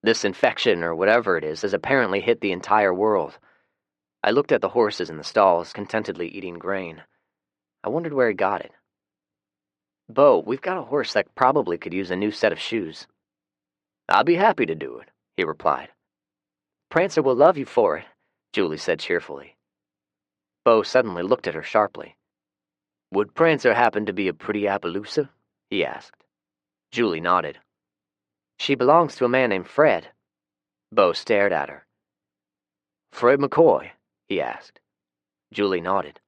"This infection, or whatever it is, has apparently hit the entire world." I looked at the horses in the stalls, contentedly eating grain. I wondered where he got it. "Bo, we've got a horse that probably could use a new set of shoes." "I'll be happy to do it," he replied. "Prancer will love you for it," Julie said cheerfully. Bo suddenly looked at her sharply. "Would Prancer happen to be a pretty Appaloosa?" he asked. Julie nodded. "She belongs to a man named Fred." Bo stared at her. "Fred McCoy?" he asked. Julie nodded.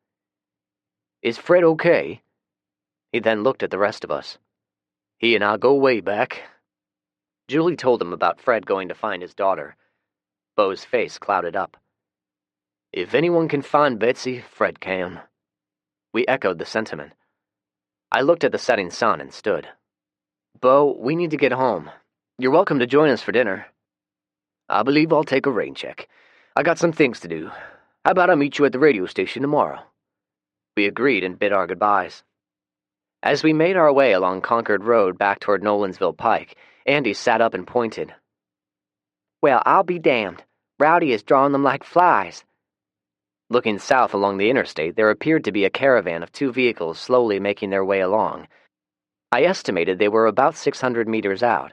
"Is Fred okay?" He then looked at the rest of us. "He and I go way back." Julie told him about Fred going to find his daughter. Bo's face clouded up. "If anyone can find Betsy, Fred can." We echoed the sentiment. I looked at the setting sun and stood. "Bo, we need to get home. You're welcome to join us for dinner." "I believe I'll take a rain check. I got some things to do. How about I meet you at the radio station tomorrow?" We agreed and bid our goodbyes. As we made our way along Concord Road back toward Nolansville Pike, Andy sat up and pointed. "Well, I'll be damned. Rowdy is drawing them like flies." Looking south along the interstate, there appeared to be a caravan of 2 vehicles slowly making their way along. I estimated they were about 600 meters out.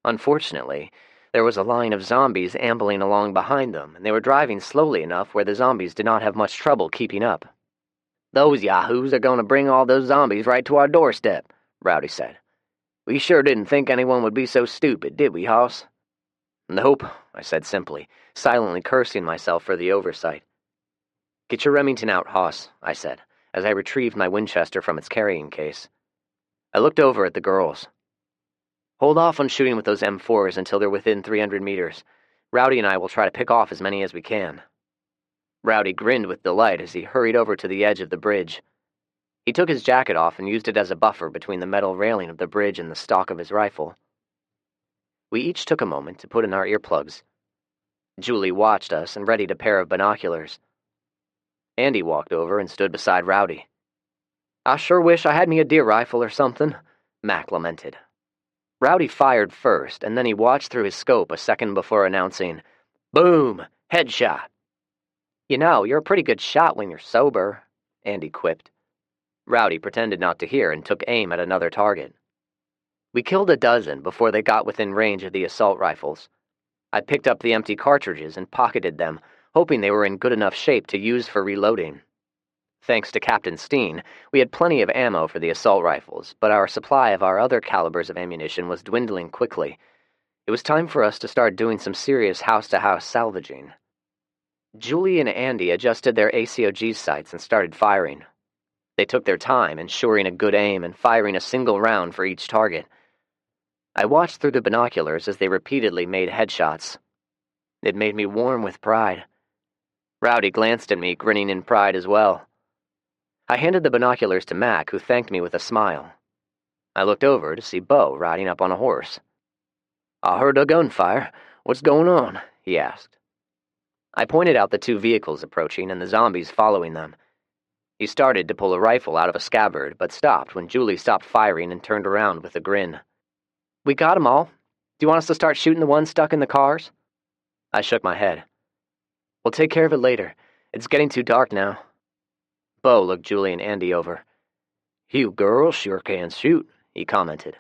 Unfortunately, there was a line of zombies ambling along behind them, and they were driving slowly enough where the zombies did not have much trouble keeping up. "Those yahoos are going to bring all those zombies right to our doorstep," Rowdy said. "We sure didn't think anyone would be so stupid, did we, Hoss?" "Nope," I said simply, silently cursing myself for the oversight. "Get your Remington out, Hoss," I said, as I retrieved my Winchester from its carrying case. I looked over at the girls. "Hold off on shooting with those M4s until they're within 300 meters. Rowdy and I will try to pick off as many as we can." Rowdy grinned with delight as he hurried over to the edge of the bridge. He took his jacket off and used it as a buffer between the metal railing of the bridge and the stock of his rifle. We each took a moment to put in our earplugs. Julie watched us and readied a pair of binoculars. Andy walked over and stood beside Rowdy. "I sure wish I had me a deer rifle or something," Mac lamented. Rowdy fired first, and then he watched through his scope a second before announcing, "Boom! Headshot!" You know, you're a pretty good shot when you're sober, Andy quipped. Rowdy pretended not to hear and took aim at another target. We killed a dozen before they got within range of the assault rifles. I picked up the empty cartridges and pocketed them, hoping they were in good enough shape to use for reloading. Thanks to Captain Steen, we had plenty of ammo for the assault rifles, but our supply of our other calibers of ammunition was dwindling quickly. It was time for us to start doing some serious house-to-house salvaging. Julie and Andy adjusted their ACOG sights and started firing. They took their time, ensuring a good aim and firing a single round for each target. I watched through the binoculars as they repeatedly made headshots. It made me warm with pride. Rowdy glanced at me, grinning in pride as well. I handed the binoculars to Mac, who thanked me with a smile. I looked over to see Bo riding up on a horse. "I heard a gunfire. What's going on?" he asked. I pointed out the two vehicles approaching and the zombies following them. He started to pull a rifle out of a scabbard, but stopped when Julie stopped firing and turned around with a grin. "We got 'em all. Do you want us to start shooting the ones stuck in the cars?" I shook my head. "We'll take care of it later. It's getting too dark now." Bo looked Julie and Andy over. "You girls sure can shoot," he commented.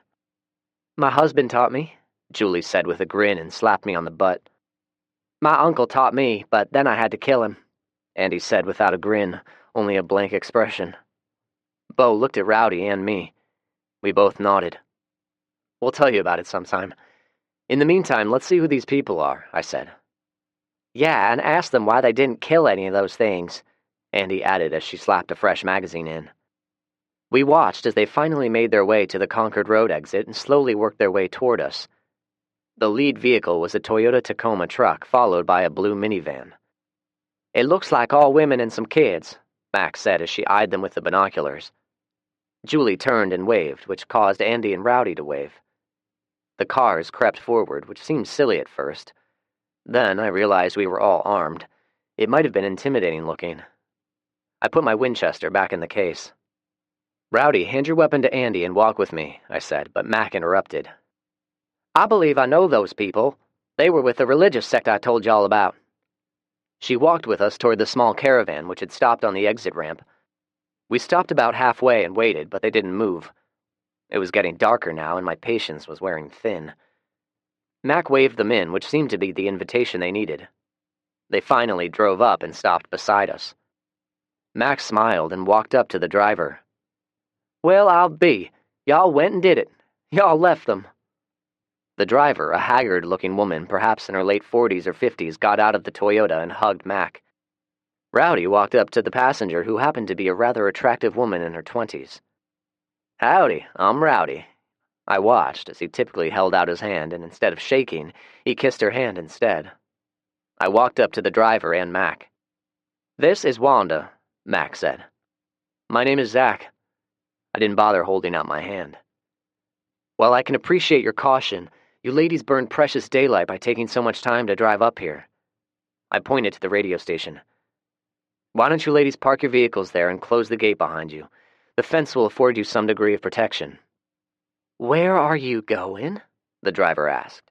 "My husband taught me," Julie said with a grin and slapped me on the butt. "My uncle taught me, but then I had to kill him," Andy said without a grin, only a blank expression. Bo looked at Rowdy and me. We both nodded. "We'll tell you about it sometime. In the meantime, let's see who these people are," I said. "Yeah, and ask them why they didn't kill any of those things," Andy added as she slapped a fresh magazine in. We watched as they finally made their way to the Concord Road exit and slowly worked their way toward us. The lead vehicle was a Toyota Tacoma truck, followed by a blue minivan. "It looks like all women and some kids," Max said as she eyed them with the binoculars. Julie turned and waved, which caused Andy and Rowdy to wave. The cars crept forward, which seemed silly at first. Then I realized we were all armed. It might have been intimidating looking. I put my Winchester back in the case. "Rowdy, hand your weapon to Andy and walk with me," I said, but Mac interrupted. "I believe I know those people. They were with the religious sect I told you all about." She walked with us toward the small caravan, which had stopped on the exit ramp. We stopped about halfway and waited, but they didn't move. It was getting darker now, and my patience was wearing thin. Mac waved them in, which seemed to be the invitation they needed. They finally drove up and stopped beside us. Mac smiled and walked up to the driver. "Well, I'll be. Y'all went and did it. Y'all left them." The driver, a haggard-looking woman, perhaps in her late 40s or 50s, got out of the Toyota and hugged Mac. Rowdy walked up to the passenger, who happened to be a rather attractive woman in her 20s. "Howdy, I'm Rowdy." I watched as he typically held out his hand, and instead of shaking, he kissed her hand instead. I walked up to the driver and Mac. "This is Wanda," Mac said. "My name is Zach." I didn't bother holding out my hand. "While I can appreciate your caution, you ladies burned precious daylight by taking so much time to drive up here." I pointed to the radio station. "Why don't you ladies park your vehicles there and close the gate behind you? The fence will afford you some degree of protection." "Where are you going?" the driver asked.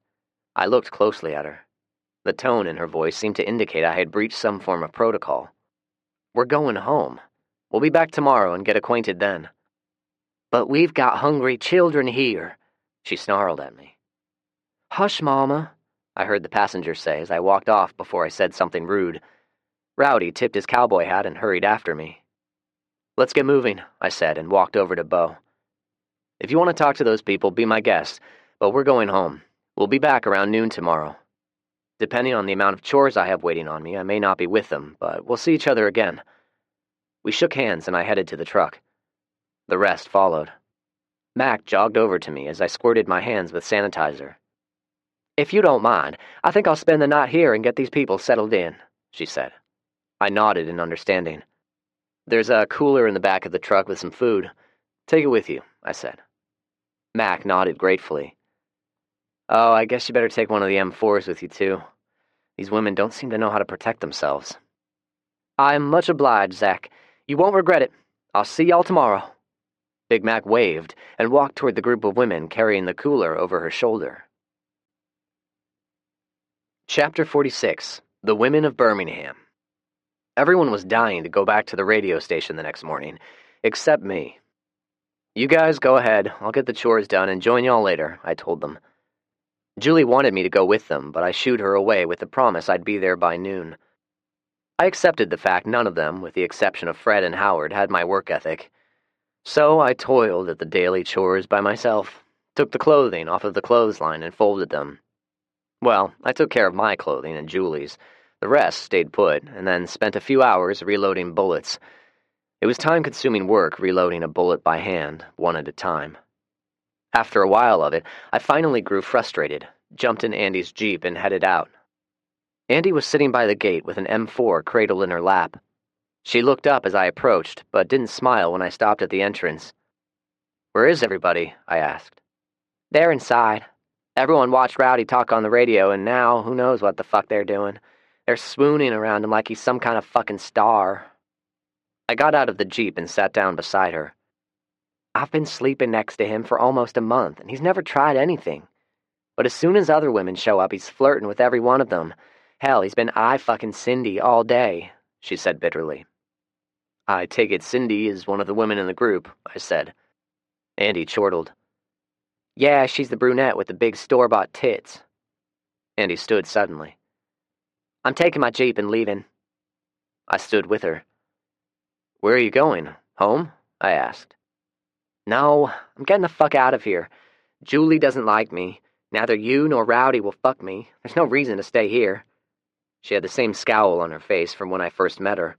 I looked closely at her. The tone in her voice seemed to indicate I had breached some form of protocol. "We're going home. We'll be back tomorrow and get acquainted then." "But we've got hungry children here," she snarled at me. "Hush, Mama," I heard the passenger say as I walked off before I said something rude. Rowdy tipped his cowboy hat and hurried after me. "Let's get moving," I said, and walked over to Bo. "If you want to talk to those people, be my guest, but we're going home. We'll be back around noon tomorrow. Depending on the amount of chores I have waiting on me, I may not be with them, but we'll see each other again." We shook hands and I headed to the truck. The rest followed. Mac jogged over to me as I squirted my hands with sanitizer. "If you don't mind, I think I'll spend the night here and get these people settled in," she said. I nodded in understanding. "There's a cooler in the back of the truck with some food. Take it with you," I said. Mac nodded gratefully. "Oh, I guess you better take one of the M4s with you, too. These women don't seem to know how to protect themselves." "I'm much obliged, Zach. You won't regret it. I'll see y'all tomorrow." Big Mac waved and walked toward the group of women carrying the cooler over her shoulder. Chapter 46. The Women of Birmingham. Everyone was dying to go back to the radio station the next morning, except me. "You guys go ahead, I'll get the chores done and join y'all later," I told them. Julie wanted me to go with them, but I shooed her away with the promise I'd be there by noon. I accepted the fact none of them, with the exception of Fred and Howard, had my work ethic. So I toiled at the daily chores by myself, took the clothing off of the clothesline and folded them. Well, I took care of my clothing and Julie's. The rest stayed put, and then spent a few hours reloading bullets. It was time-consuming work reloading a bullet by hand, one at a time. After a while of it, I finally grew frustrated, jumped in Andy's Jeep and headed out. Andy was sitting by the gate with an M4 cradled in her lap. She looked up as I approached, but didn't smile when I stopped at the entrance. "Where is everybody?" I asked. "They're inside. Everyone watched Rowdy talk on the radio, and now who knows what the fuck they're doing. They're swooning around him like he's some kind of fucking star." I got out of the Jeep and sat down beside her. "I've been sleeping next to him for almost a month, and he's never tried anything. But as soon as other women show up, he's flirting with every one of them. Hell, he's been fucking Cindy all day," she said bitterly. "I take it Cindy is one of the women in the group," I said. Andy chortled. "Yeah, she's the brunette with the big store-bought tits." Andy stood suddenly. "I'm taking my Jeep and leaving." I stood with her. "Where are you going? Home?" I asked. "No, I'm getting the fuck out of here. Julie doesn't like me. Neither you nor Rowdy will fuck me. There's no reason to stay here." She had the same scowl on her face from when I first met her.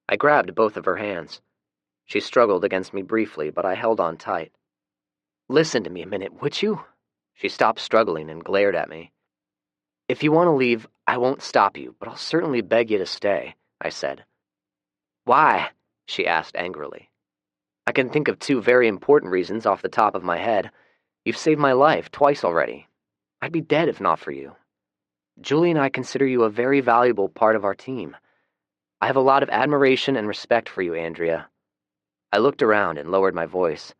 I grabbed both of her hands. She struggled against me briefly, but I held on tight. "Listen to me a minute, would you?" She stopped struggling and glared at me. "If you want to leave, I won't stop you, but I'll certainly beg you to stay," I said. "Why?" she asked angrily. "I can think of 2 very important reasons off the top of my head. You've saved my life twice already. I'd be dead if not for you. Julie and I consider you a very valuable part of our team. I have a lot of admiration and respect for you, Andrea." I looked around and lowered my voice.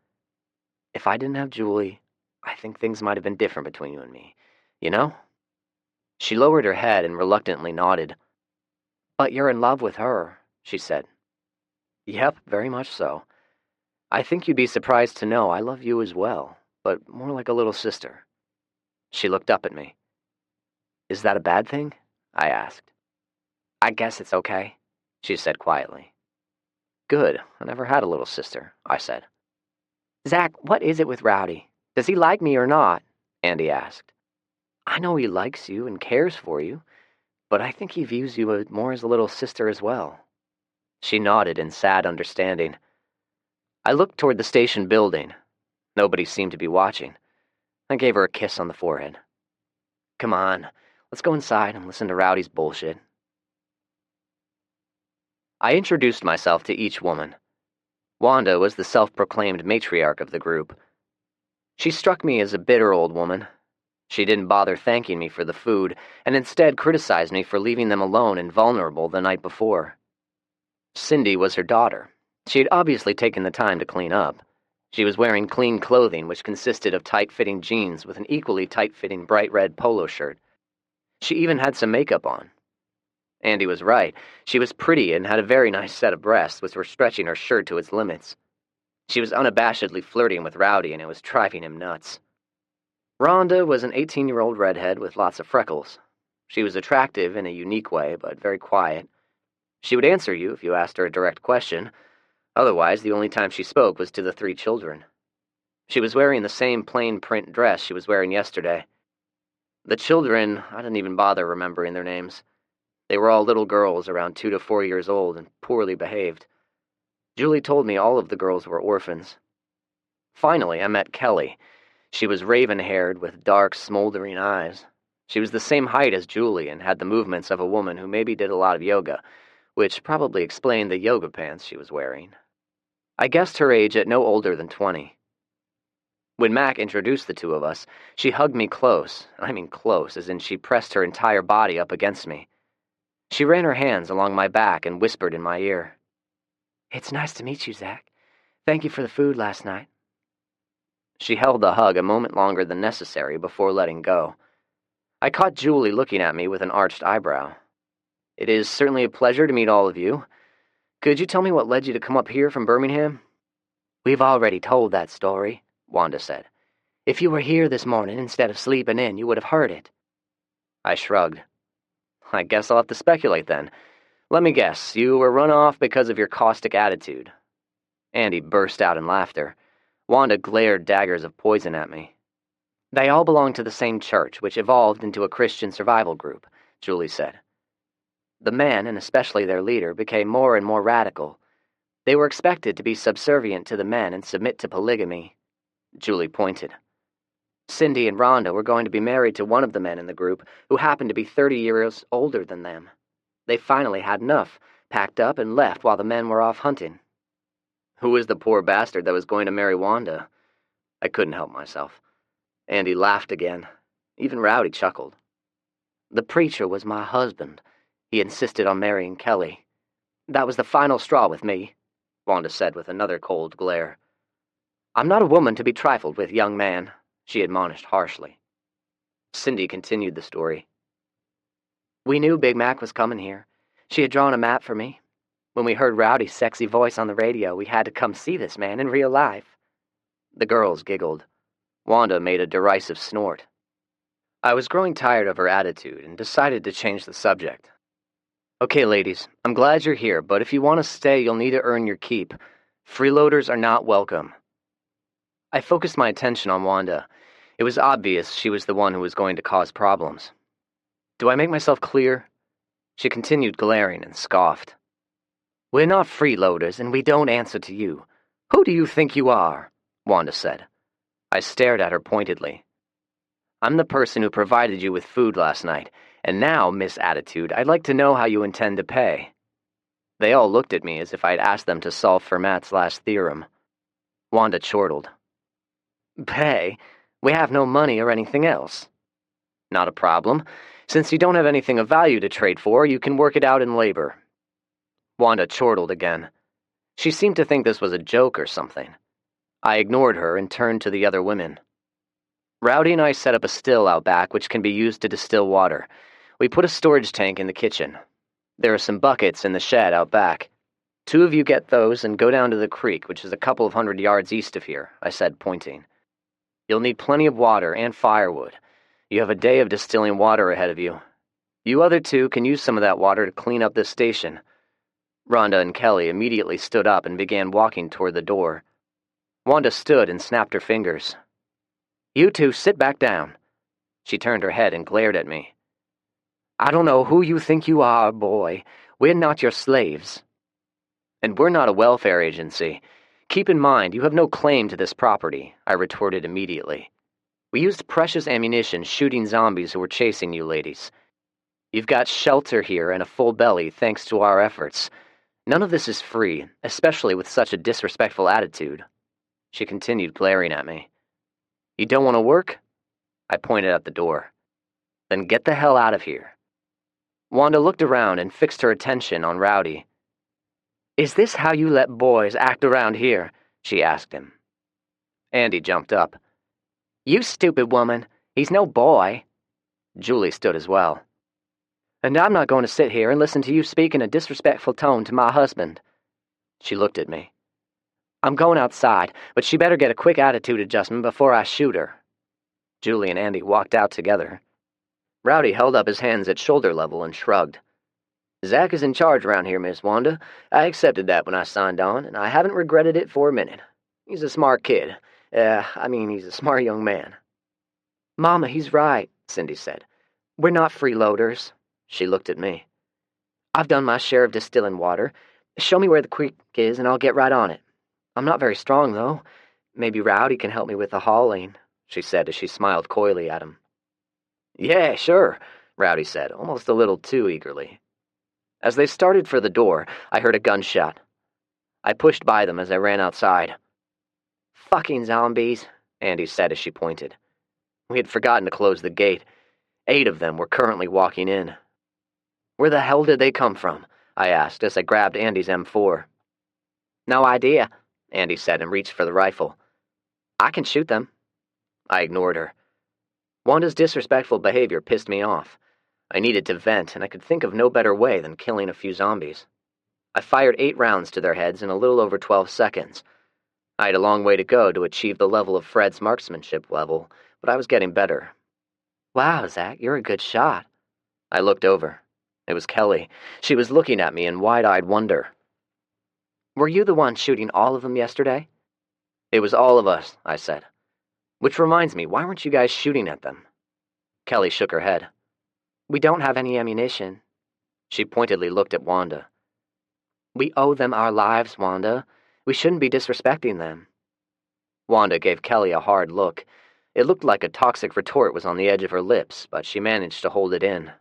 "If I didn't have Julie, I think things might have been different between you and me. You know?" She lowered her head and reluctantly nodded. "But you're in love with her," she said. "Yep, very much so. I think you'd be surprised to know I love you as well, but more like a little sister." She looked up at me. "Is that a bad thing?" I asked. "I guess it's okay," she said quietly. "Good. I never had a little sister," I said. "Zach, what is it with Rowdy? Does he like me or not?" Andy asked. "I know he likes you and cares for you, but I think he views you more as a little sister as well." She nodded in sad understanding. I looked toward the station building. Nobody seemed to be watching. I gave her a kiss on the forehead. "Come on, let's go inside and listen to Rowdy's bullshit." I introduced myself to each woman. Wanda was the self-proclaimed matriarch of the group. She struck me as a bitter old woman. She didn't bother thanking me for the food, and instead criticized me for leaving them alone and vulnerable the night before. Cindy was her daughter. She had obviously taken the time to clean up. She was wearing clean clothing, which consisted of tight-fitting jeans with an equally tight-fitting bright red polo shirt. She even had some makeup on. Andy was right. She was pretty and had a very nice set of breasts, which were stretching her shirt to its limits. She was unabashedly flirting with Rowdy, and it was driving him nuts. Rhonda was an 18-year-old redhead with lots of freckles. She was attractive in a unique way, but very quiet. She would answer you if you asked her a direct question. Otherwise, the only time she spoke was to the 3 children. She was wearing the same plain print dress she was wearing yesterday. The children, I didn't even bother remembering their names. They were all little girls around 2 to 4 years old and poorly behaved. Julie told me all of the girls were orphans. Finally, I met Kelly. She was raven-haired with dark, smoldering eyes. She was the same height as Julie and had the movements of a woman who maybe did a lot of yoga, which probably explained the yoga pants she was wearing. I guessed her age at no older than 20. When Mac introduced the 2 of us, she hugged me close. I mean close, as in she pressed her entire body up against me. She ran her hands along my back and whispered in my ear. "It's nice to meet you, Zach. Thank you for the food last night." She held the hug a moment longer than necessary before letting go. I caught Julie looking at me with an arched eyebrow. It is certainly a pleasure to meet all of you. Could you tell me what led you to come up here from Birmingham?" "We've already told that story," Wanda said. "If you were here this morning instead of sleeping in, you would have heard it." I shrugged. "I guess I'll have to speculate then. Let me guess, you were run off because of your caustic attitude." Andy burst out in laughter. Wanda glared daggers of poison at me. "They all belong to the same church, which evolved into a Christian survival group," Julie said. "The men, and especially their leader, became more and more radical. They were expected to be subservient to the men and submit to polygamy." Julie pointed. "Cindy and Rhonda were going to be married to one of the men in the group, who happened to be 30 years older than them. They finally had enough, packed up, and left while the men were off hunting." "Who was the poor bastard that was going to marry Wanda?" I couldn't help myself. Andy laughed again. Even Rowdy chuckled. "The preacher was my husband. He insisted on marrying Kelly. That was the final straw with me," Wanda said with another cold glare. "I'm not a woman to be trifled with, young man," she admonished harshly. Cindy continued the story. "We knew Big Mac was coming here. She had drawn a map for me. When we heard Rowdy's sexy voice on the radio, we had to come see this man in real life." The girls giggled. Wanda made a derisive snort. I was growing tired of her attitude and decided to change the subject. "Okay, ladies, I'm glad you're here, but if you want to stay, you'll need to earn your keep. Freeloaders are not welcome." I focused my attention on Wanda. It was obvious she was the one who was going to cause problems. "Do I make myself clear?" She continued glaring and scoffed. "We're not freeloaders, and we don't answer to you. Who do you think you are?" Wanda said. I stared at her pointedly. "I'm the person who provided you with food last night, and now, Miss Attitude, I'd like to know how you intend to pay." They all looked at me as if I'd asked them to solve Fermat's last theorem. Wanda chortled. "Pay? We have no money or anything else." "Not a problem. Since you don't have anything of value to trade for, you can work it out in labor." Wanda chortled again. She seemed to think this was a joke or something. I ignored her and turned to the other women. "Rowdy and I set up a still out back which can be used to distill water. We put a storage tank in the kitchen. There are some buckets in the shed out back. 2 of you get those and go down to the creek, which is a couple of 100 yards east of here," I said, pointing. "You'll need plenty of water and firewood. You have a day of distilling water ahead of you. You other 2 can use some of that water to clean up this station." Rhonda and Kelly immediately stood up and began walking toward the door. Wanda stood and snapped her fingers. "You 2 sit back down." She turned her head and glared at me. "I don't know who you think you are, boy. We're not your slaves." "And we're not a welfare agency. Keep in mind, you have no claim to this property," I retorted immediately. "We used precious ammunition shooting zombies who were chasing you ladies. You've got shelter here and a full belly thanks to our efforts. None of this is free, especially with such a disrespectful attitude." She continued glaring at me. "You don't want to work?" I pointed at the door. "Then get the hell out of here." Wanda looked around and fixed her attention on Rowdy. "Is this how you let boys act around here?" she asked him. Andy jumped up. "You stupid woman. He's no boy." Julie stood as well. "And I'm not going to sit here and listen to you speak in a disrespectful tone to my husband." She looked at me. "I'm going outside, but she better get a quick attitude adjustment before I shoot her." Julie and Andy walked out together. Rowdy held up his hands at shoulder level and shrugged. "Zach is in charge around here, Miss Wanda. I accepted that when I signed on, and I haven't regretted it for a minute. He's a smart kid. He's a smart young man." "Mama, he's right," Cindy said. "We're not freeloaders." She looked at me. "I've done my share of distilling water. Show me where the creek is, and I'll get right on it. I'm not very strong, though. Maybe Rowdy can help me with the hauling," she said as she smiled coyly at him. "Yeah, sure," Rowdy said, almost a little too eagerly. As they started for the door, I heard a gunshot. I pushed by them as I ran outside. "Fucking zombies," Andy said as she pointed. We had forgotten to close the gate. 8 of them were currently walking in. "Where the hell did they come from?" I asked as I grabbed Andy's M4. "No idea," Andy said and reached for the rifle. "I can shoot them." I ignored her. Wanda's disrespectful behavior pissed me off. I needed to vent, and I could think of no better way than killing a few zombies. I fired 8 rounds to their heads in a little over 12 seconds. I had a long way to go to achieve the level of Fred's marksmanship level, but I was getting better. "Wow, Zach, you're a good shot." I looked over. It was Kelly. She was looking at me in wide-eyed wonder. "Were you the one shooting all of them yesterday?" "It was all of us," I said. "Which reminds me, why weren't you guys shooting at them?" Kelly shook her head. "We don't have any ammunition." She pointedly looked at Wanda. "We owe them our lives, Wanda. We shouldn't be disrespecting them." Wanda gave Kelly a hard look. It looked like a toxic retort was on the edge of her lips, but she managed to hold it in.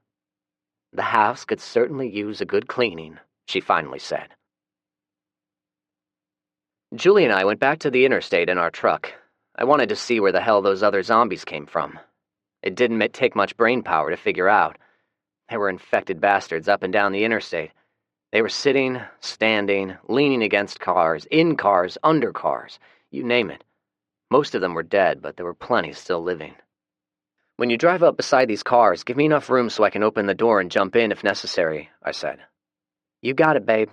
"The house could certainly use a good cleaning," she finally said. Julie and I went back to the interstate in our truck. I wanted to see where the hell those other zombies came from. It didn't take much brain power to figure out. There were infected bastards up and down the interstate. They were sitting, standing, leaning against cars, in cars, under cars, you name it. Most of them were dead, but there were plenty still living. "When you drive up beside these cars, give me enough room so I can open the door and jump in if necessary," I said. "You got it, babe."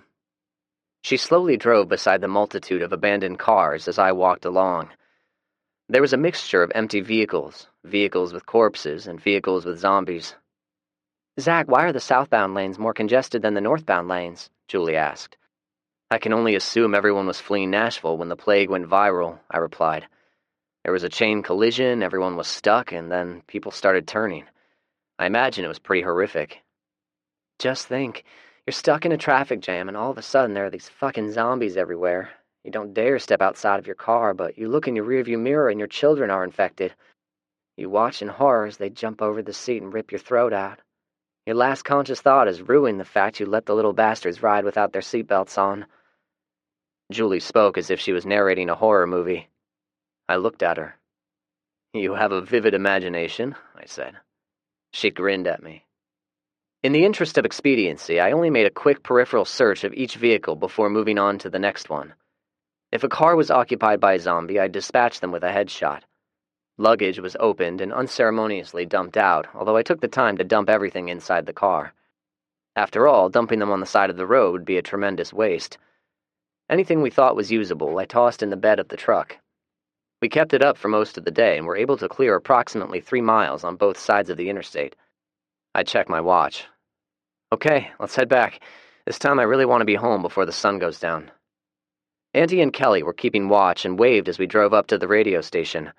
She slowly drove beside the multitude of abandoned cars as I walked along. There was a mixture of empty vehicles, vehicles with corpses, and vehicles with zombies. "Zach, why are the southbound lanes more congested than the northbound lanes?" Julie asked. "I can only assume everyone was fleeing Nashville when the plague went viral," I replied. "There was a chain collision, everyone was stuck, and then people started turning. I imagine it was pretty horrific." "Just think, you're stuck in a traffic jam, and all of a sudden there are these fucking zombies everywhere. You don't dare step outside of your car, but you look in your rearview mirror and your children are infected. You watch in horror as they jump over the seat and rip your throat out. Your last conscious thought is ruining the fact you let the little bastards ride without their seatbelts on." Julie spoke as if she was narrating a horror movie. I looked at her. "You have a vivid imagination," I said. She grinned at me. In the interest of expediency, I only made a quick peripheral search of each vehicle before moving on to the next one. If a car was occupied by a zombie, I'd dispatch them with a headshot. Luggage was opened and unceremoniously dumped out, although I took the time to dump everything inside the car. After all, dumping them on the side of the road would be a tremendous waste. Anything we thought was usable, I tossed in the bed of the truck. We kept it up for most of the day and were able to clear approximately 3 miles on both sides of the interstate. I checked my watch. "Okay, let's head back. This time I really want to be home before the sun goes down." Auntie and Kelly were keeping watch and waved as we drove up to the radio station.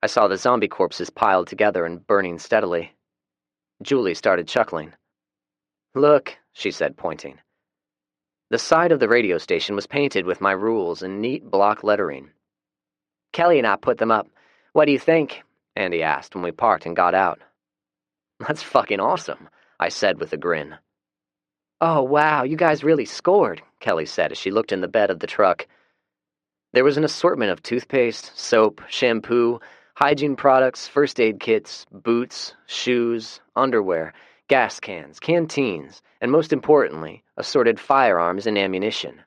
I saw the zombie corpses piled together and burning steadily. Julie started chuckling. "Look," she said, pointing. The side of the radio station was painted with my rules in neat block lettering. "Kelly and I put them up. What do you think?" Andy asked when we parked and got out. "That's fucking awesome," I said with a grin. "Oh, wow, you guys really scored," Kelly said as she looked in the bed of the truck. There was an assortment of toothpaste, soap, shampoo, hygiene products, first aid kits, boots, shoes, underwear, gas cans, canteens, and most importantly, assorted firearms and ammunition.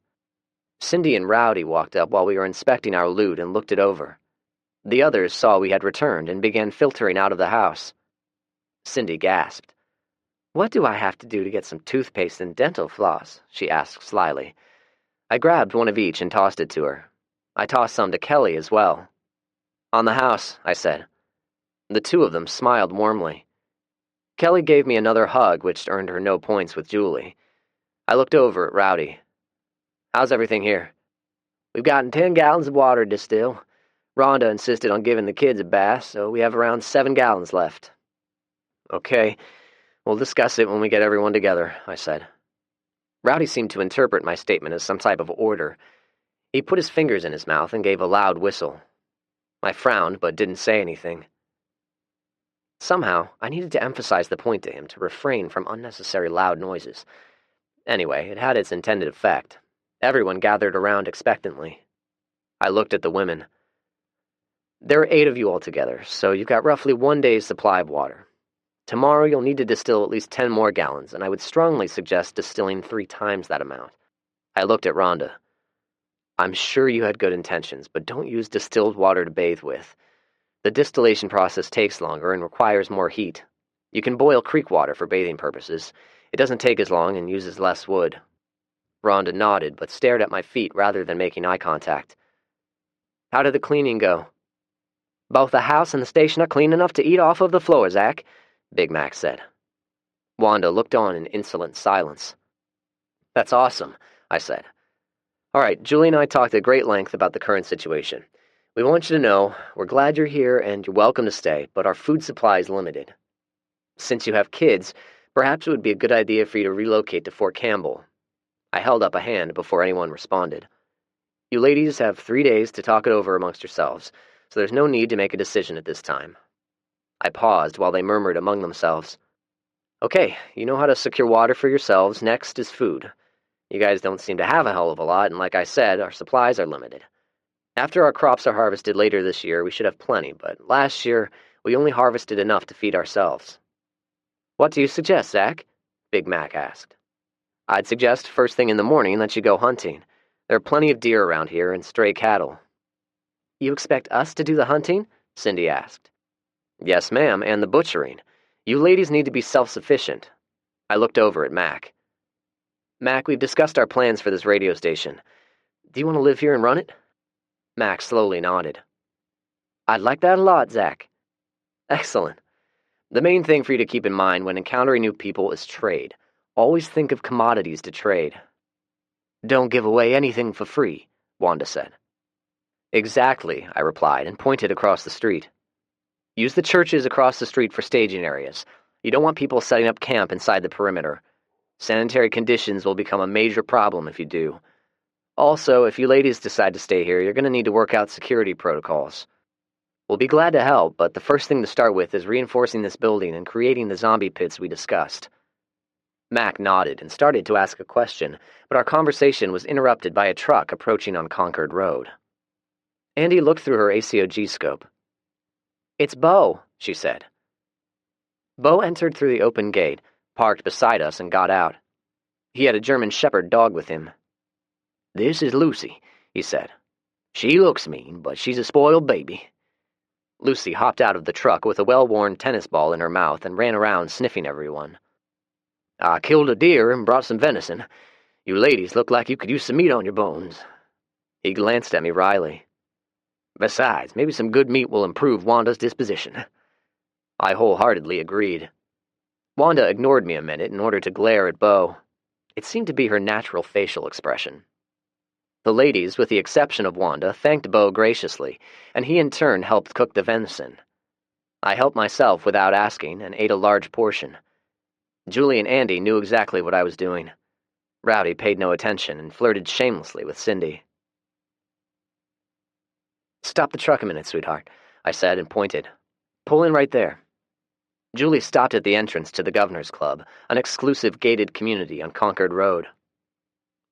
Cindy and Rowdy walked up while we were inspecting our loot and looked it over. The others saw we had returned and began filtering out of the house. Cindy gasped. "What do I have to do to get some toothpaste and dental floss?" she asked slyly. I grabbed one of each and tossed it to her. I tossed some to Kelly as well. "On the house," I said. The two of them smiled warmly. Kelly gave me another hug, which earned her no points with Julie. I looked over at Rowdy. "How's everything here?" "We've gotten 10 gallons of water to distill. Rhonda insisted on giving the kids a bath, so we have around 7 gallons left." "Okay, we'll discuss it when we get everyone together," I said. Rowdy seemed to interpret my statement as some type of order. He put his fingers in his mouth and gave a loud whistle. I frowned, but didn't say anything. Somehow, I needed to emphasize the point to him to refrain from unnecessary loud noises. Anyway, it had its intended effect. Everyone gathered around expectantly. I looked at the women. "There are 8 of you altogether, so you've got roughly 1 day's supply of water. Tomorrow you'll need to distill at least 10 more gallons, and I would strongly suggest distilling 3 times that amount." I looked at Rhonda. "I'm sure you had good intentions, but don't use distilled water to bathe with. The distillation process takes longer and requires more heat. You can boil creek water for bathing purposes. It doesn't take as long and uses less wood. Rhonda nodded, but stared at my feet rather than making eye contact. How did the cleaning go? Both the house and the station are clean enough to eat off of the floor, Zach, Big Mac said. Wanda looked on in insolent silence. That's awesome, I said. All right, Julie and I talked at great length about the current situation. We want you to know we're glad you're here and you're welcome to stay, but our food supply is limited. Since you have kids, perhaps it would be a good idea for you to relocate to Fort Campbell. I held up a hand before anyone responded. You ladies have 3 days to talk it over amongst yourselves, so there's no need to make a decision at this time. I paused while they murmured among themselves. Okay, you know how to secure water for yourselves. Next is food. You guys don't seem to have a hell of a lot, and like I said, our supplies are limited. After our crops are harvested later this year, we should have plenty, but last year, we only harvested enough to feed ourselves. What do you suggest, Zach? Big Mac asked. I'd suggest first thing in the morning that you go hunting. There are plenty of deer around here and stray cattle. You expect us to do the hunting? Cindy asked. Yes, ma'am, and the butchering. You ladies need to be self-sufficient. I looked over at Mac. Mac, we've discussed our plans for this radio station. Do you want to live here and run it? Mac slowly nodded. I'd like that a lot, Zach. Excellent. The main thing for you to keep in mind when encountering new people is trade. Always think of commodities to trade. Don't give away anything for free, Wanda said. Exactly, I replied and pointed across the street. Use the churches across the street for staging areas. You don't want people setting up camp inside the perimeter. Sanitary conditions will become a major problem if you do. Also, if you ladies decide to stay here, you're going to need to work out security protocols. We'll be glad to help, but the first thing to start with is reinforcing this building and creating the zombie pits we discussed. Mac nodded and started to ask a question, but our conversation was interrupted by a truck approaching on Concord Road. Andy looked through her ACOG scope. It's Beau, she said. Beau entered through the open gate, parked beside us, and got out. He had a German Shepherd dog with him. This is Lucy, he said. She looks mean, but she's a spoiled baby. Lucy hopped out of the truck with a well-worn tennis ball in her mouth and ran around sniffing everyone. I killed a deer and brought some venison. You ladies look like you could use some meat on your bones. He glanced at me wryly. Besides, maybe some good meat will improve Wanda's disposition. I wholeheartedly agreed. Wanda ignored me a minute in order to glare at Beau. It seemed to be her natural facial expression. The ladies, with the exception of Wanda, thanked Beau graciously, and he in turn helped cook the venison. I helped myself without asking and ate a large portion. Julie and Andy knew exactly what I was doing. Rowdy paid no attention and flirted shamelessly with Cindy. Stop the truck a minute, sweetheart, I said and pointed. Pull in right there. Julie stopped at the entrance to the Governor's Club, an exclusive gated community on Concord Road.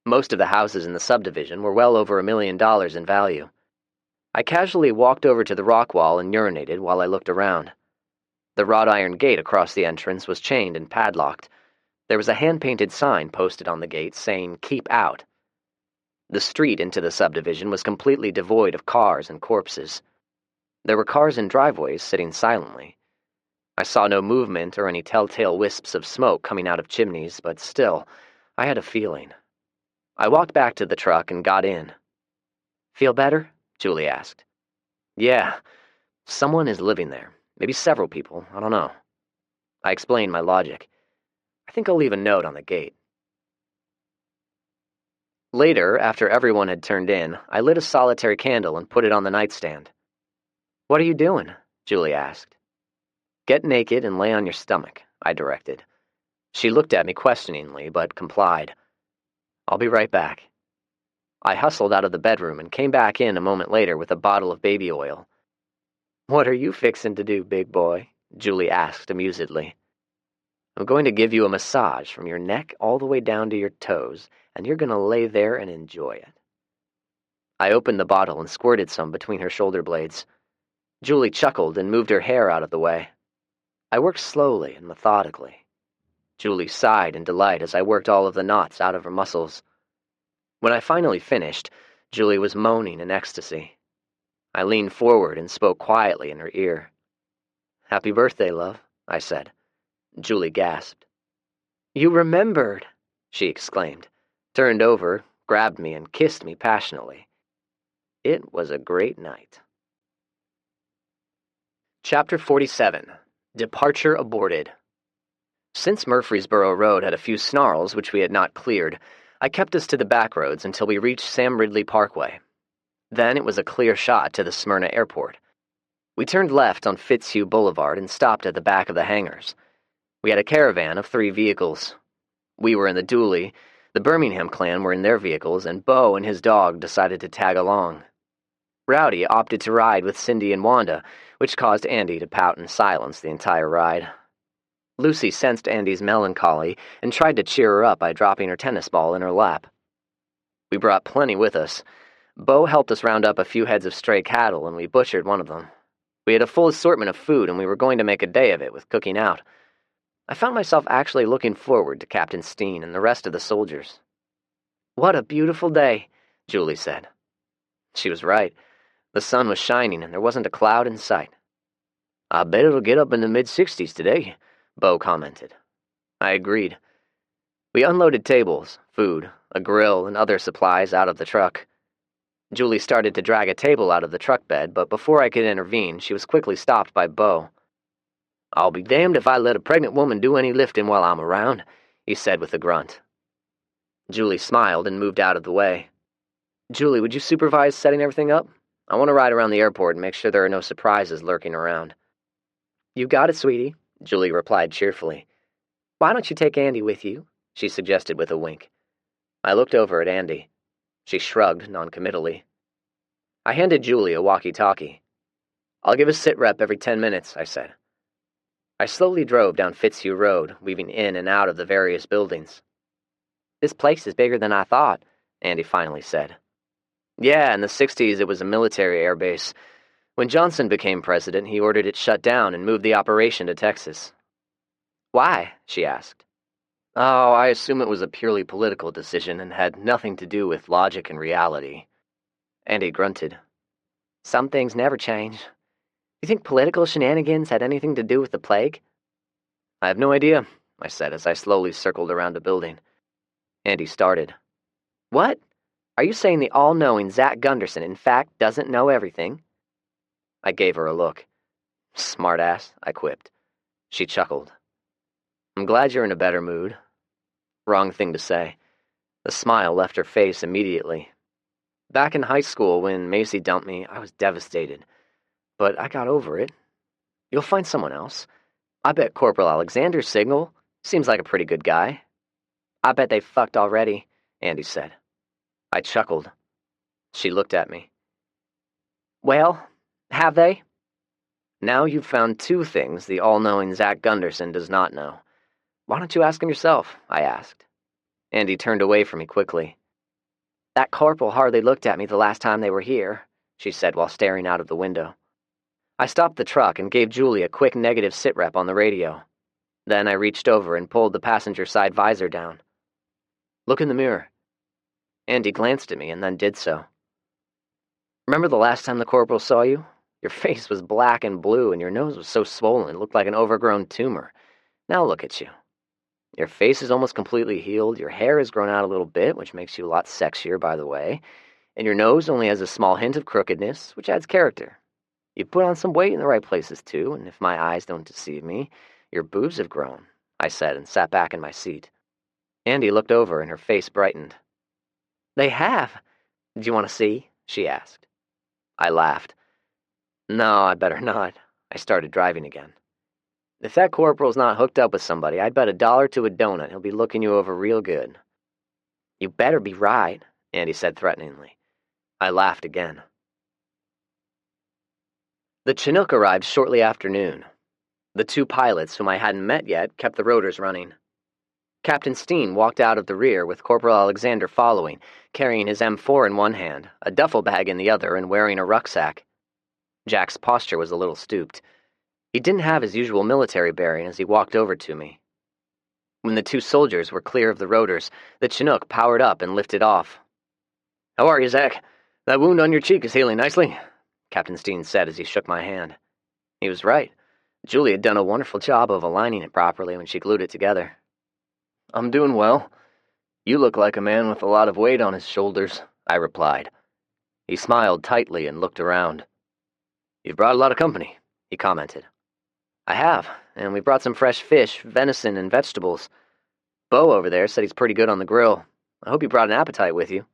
Most of the houses in the subdivision were well over $1 million in value. I casually walked over to the rock wall and urinated while I looked around. The wrought iron gate across the entrance was chained and padlocked. There was a hand-painted sign posted on the gate saying, "Keep out." The street into the subdivision was completely devoid of cars and corpses. There were cars in driveways sitting silently. I saw no movement or any telltale wisps of smoke coming out of chimneys, but still, I had a feeling. I walked back to the truck and got in. Feel better? Julie asked. Yeah, someone is living there. Maybe several people, I don't know. I explained my logic. I think I'll leave a note on the gate. Later, after everyone had turned in, I lit a solitary candle and put it on the nightstand. What are you doing? Julie asked. Get naked and lay on your stomach, I directed. She looked at me questioningly, but complied. I'll be right back. I hustled out of the bedroom and came back in a moment later with a bottle of baby oil. What are you fixin' to do, big boy? Julie asked amusedly. I'm going to give you a massage from your neck all the way down to your toes, and you're going to lay there and enjoy it. I opened the bottle and squirted some between her shoulder blades. Julie chuckled and moved her hair out of the way. I worked slowly and methodically. Julie sighed in delight as I worked all of the knots out of her muscles. When I finally finished, Julie was moaning in ecstasy. I leaned forward and spoke quietly in her ear. Happy birthday, love, I said. Julie gasped. "You remembered," she exclaimed, turned over, grabbed me, and kissed me passionately. It was a great night. Chapter 47. Departure Aborted. Since Murfreesboro Road had a few snarls which we had not cleared, I kept us to the back roads until we reached Sam Ridley Parkway. Then it was a clear shot to the Smyrna Airport. We turned left on Fitzhugh Boulevard and stopped at the back of the hangars. We had a caravan of 3 vehicles. We were in the dually, the Birmingham clan were in their vehicles, and Beau and his dog decided to tag along. Rowdy opted to ride with Cindy and Wanda, which caused Andy to pout in silence the entire ride. Lucy sensed Andy's melancholy and tried to cheer her up by dropping her tennis ball in her lap. We brought plenty with us. Beau helped us round up a few heads of stray cattle, and we butchered one of them. We had a full assortment of food, and we were going to make a day of it with cooking out. I found myself actually looking forward to Captain Steen and the rest of the soldiers. "What a beautiful day," Julie said. She was right. The sun was shining, and there wasn't a cloud in sight. "I bet it'll get up in the mid-60s today," Beau commented. I agreed. We unloaded tables, food, a grill, and other supplies out of the truck. Julie started to drag a table out of the truck bed, but before I could intervene, she was quickly stopped by Beau. "I'll be damned if I let a pregnant woman do any lifting while I'm around," he said with a grunt. Julie smiled and moved out of the way. "Julie, would you supervise setting everything up? I want to ride around the airport and make sure there are no surprises lurking around." "You got it, sweetie," Julie replied cheerfully. "Why don't you take Andy with you?" she suggested with a wink. I looked over at Andy. She shrugged noncommittally. I handed Julie a walkie-talkie. "I'll give a sit rep every 10 minutes, I said. I slowly drove down Fitzhugh Road, weaving in and out of the various buildings. "This place is bigger than I thought," Andy finally said. "Yeah, in the 60s it was a military airbase. When Johnson became president, he ordered it shut down and moved the operation to Texas." "Why?" she asked. "Oh, I assume it was a purely political decision and had nothing to do with logic and reality." Andy grunted. "Some things never change. You think political shenanigans had anything to do with the plague?" "I have no idea," I said as I slowly circled around a building. Andy started. "What? Are you saying the all-knowing Zach Gunderson in fact doesn't know everything?" I gave her a look. "Smartass," I quipped. She chuckled. "I'm glad you're in a better mood." Wrong thing to say. The smile left her face immediately. Back in high school, when Macy dumped me, I was devastated. But I got over it. "You'll find someone else. I bet Corporal Alexander's signal. Seems like a pretty good guy." "I bet they fucked already," Andy said. I chuckled. She looked at me. "Well, have they?" "Now you've found 2 things the all-knowing Zach Gunderson does not know. Why don't you ask him yourself?" I asked. Andy turned away from me quickly. "That corporal hardly looked at me the last time they were here," she said while staring out of the window. I stopped the truck and gave Julie a quick negative sit-rep on the radio. Then I reached over and pulled the passenger side visor down. "Look in the mirror." Andy glanced at me and then did so. "Remember the last time the corporal saw you? Your face was black and blue and your nose was so swollen it looked like an overgrown tumor. Now look at you. Your face is almost completely healed, your hair has grown out a little bit, which makes you a lot sexier, by the way, and your nose only has a small hint of crookedness, which adds character. You put on some weight in the right places, too, and if my eyes don't deceive me, your boobs have grown," I said and sat back in my seat. Andy looked over and her face brightened. "They have. Do you want to see?" she asked. I laughed. "No, I better not." I started driving again. "If that corporal's not hooked up with somebody, I'd bet $1 to a donut he'll be looking you over real good." "You better be right," Andy said threateningly. I laughed again. The Chinook arrived shortly after noon. The 2 pilots, whom I hadn't met yet, kept the rotors running. Captain Steen walked out of the rear with Corporal Alexander following, carrying his M4 in one hand, a duffel bag in the other, and wearing a rucksack. Jack's posture was a little stooped. He didn't have his usual military bearing as he walked over to me. When the 2 soldiers were clear of the rotors, the Chinook powered up and lifted off. "How are you, Zach? That wound on your cheek is healing nicely," Captain Steen said as he shook my hand. He was right. Julie had done a wonderful job of aligning it properly when she glued it together. "I'm doing well. You look like a man with a lot of weight on his shoulders," I replied. He smiled tightly and looked around. "You've brought a lot of company," he commented. "I have, and we brought some fresh fish, venison, and vegetables. Bo over there said he's pretty good on the grill. I hope you brought an appetite with you."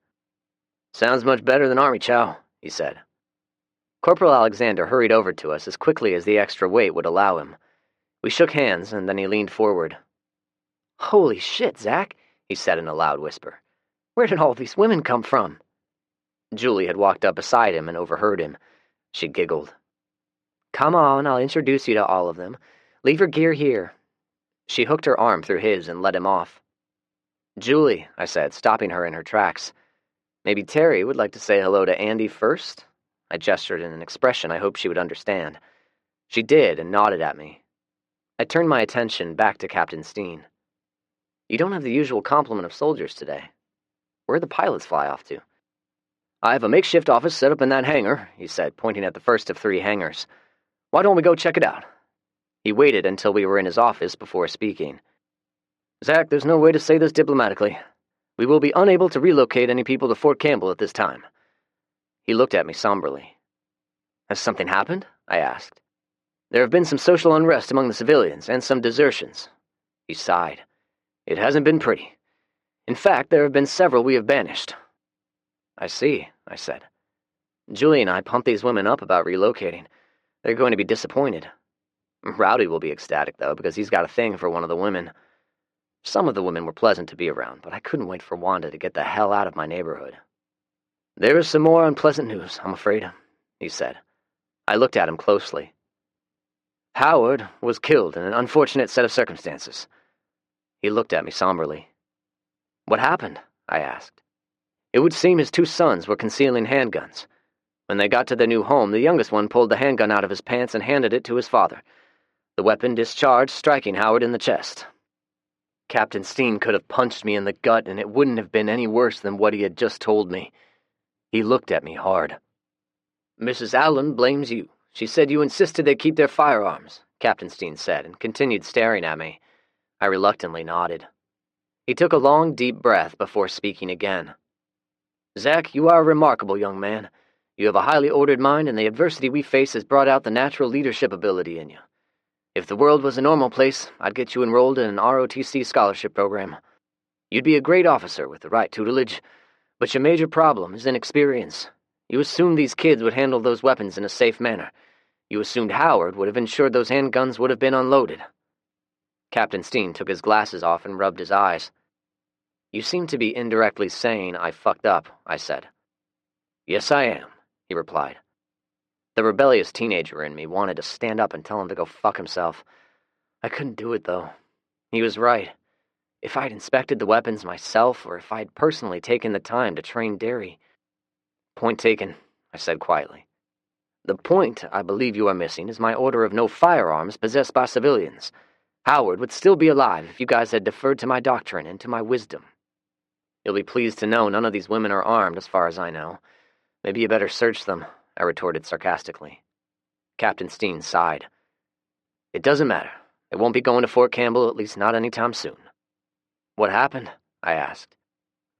"Sounds much better than army chow," he said. Corporal Alexander hurried over to us as quickly as the extra weight would allow him. We shook hands, and then he leaned forward. "Holy shit, Zach," he said in a loud whisper. "Where did all these women come from?" Julie had walked up beside him and overheard him. She giggled. "Come on, I'll introduce you to all of them. Leave your gear here." She hooked her arm through his and led him off. "Julie," I said, stopping her in her tracks. "Maybe Terry would like to say hello to Andy first?" I gestured in an expression I hoped she would understand. She did and nodded at me. I turned my attention back to Captain Steen. "You don't have the usual complement of soldiers today. Where'd the pilots fly off to?" "I have a makeshift office set up in that hangar," he said, pointing at the first of 3 hangars. "Why don't we go check it out?" He waited until we were in his office before speaking. "Zach, there's no way to say this diplomatically. We will be unable to relocate any people to Fort Campbell at this time." He looked at me somberly. "Has something happened?" I asked. "There have been some social unrest among the civilians and some desertions." He sighed. "It hasn't been pretty. In fact, there have been several we have banished." "I see," I said. "Julie and I pumped these women up about relocating. They're going to be disappointed. Rowdy will be ecstatic, though, because he's got a thing for one of the women. Some of the women were pleasant to be around, but I couldn't wait for Wanda to get the hell out of my neighborhood." "There is some more unpleasant news, I'm afraid," he said. I looked at him closely. "Howard was killed in an unfortunate set of circumstances." He looked at me somberly. "What happened?" I asked. "It would seem his 2 sons were concealing handguns. When they got to their new home, the youngest one pulled the handgun out of his pants and handed it to his father. The weapon discharged, striking Howard in the chest. Captain Steen could have punched me in the gut, and it wouldn't have been any worse than what he had just told me. He looked at me hard. "Mrs. Allen blames you. She said you insisted they keep their firearms," Captain Steen said, and continued staring at me. I reluctantly nodded. He took a long, deep breath before speaking again. "Zach, you are a remarkable young man. You have a highly ordered mind, and the adversity we face has brought out the natural leadership ability in you. If the world was a normal place, I'd get you enrolled in an ROTC scholarship program. You'd be a great officer with the right tutelage, but your major problem is inexperience. You assumed these kids would handle those weapons in a safe manner. You assumed Howard would have ensured those handguns would have been unloaded." Captain Steen took his glasses off and rubbed his eyes. "You seem to be indirectly saying I fucked up," I said. "Yes, I am," he replied. The rebellious teenager in me wanted to stand up and tell him to go fuck himself. I couldn't do it, though. He was right. If I'd inspected the weapons myself, or if I'd personally taken the time to train Derry... "Point taken," I said quietly. "The point I believe you are missing is my order of no firearms possessed by civilians. Howard would still be alive if you guys had deferred to my doctrine and to my wisdom. You'll be pleased to know none of these women are armed, as far as I know. Maybe you better search them," I retorted sarcastically. Captain Steen sighed. "It doesn't matter. They won't be going to Fort Campbell, at least not any time soon." "What happened?" I asked.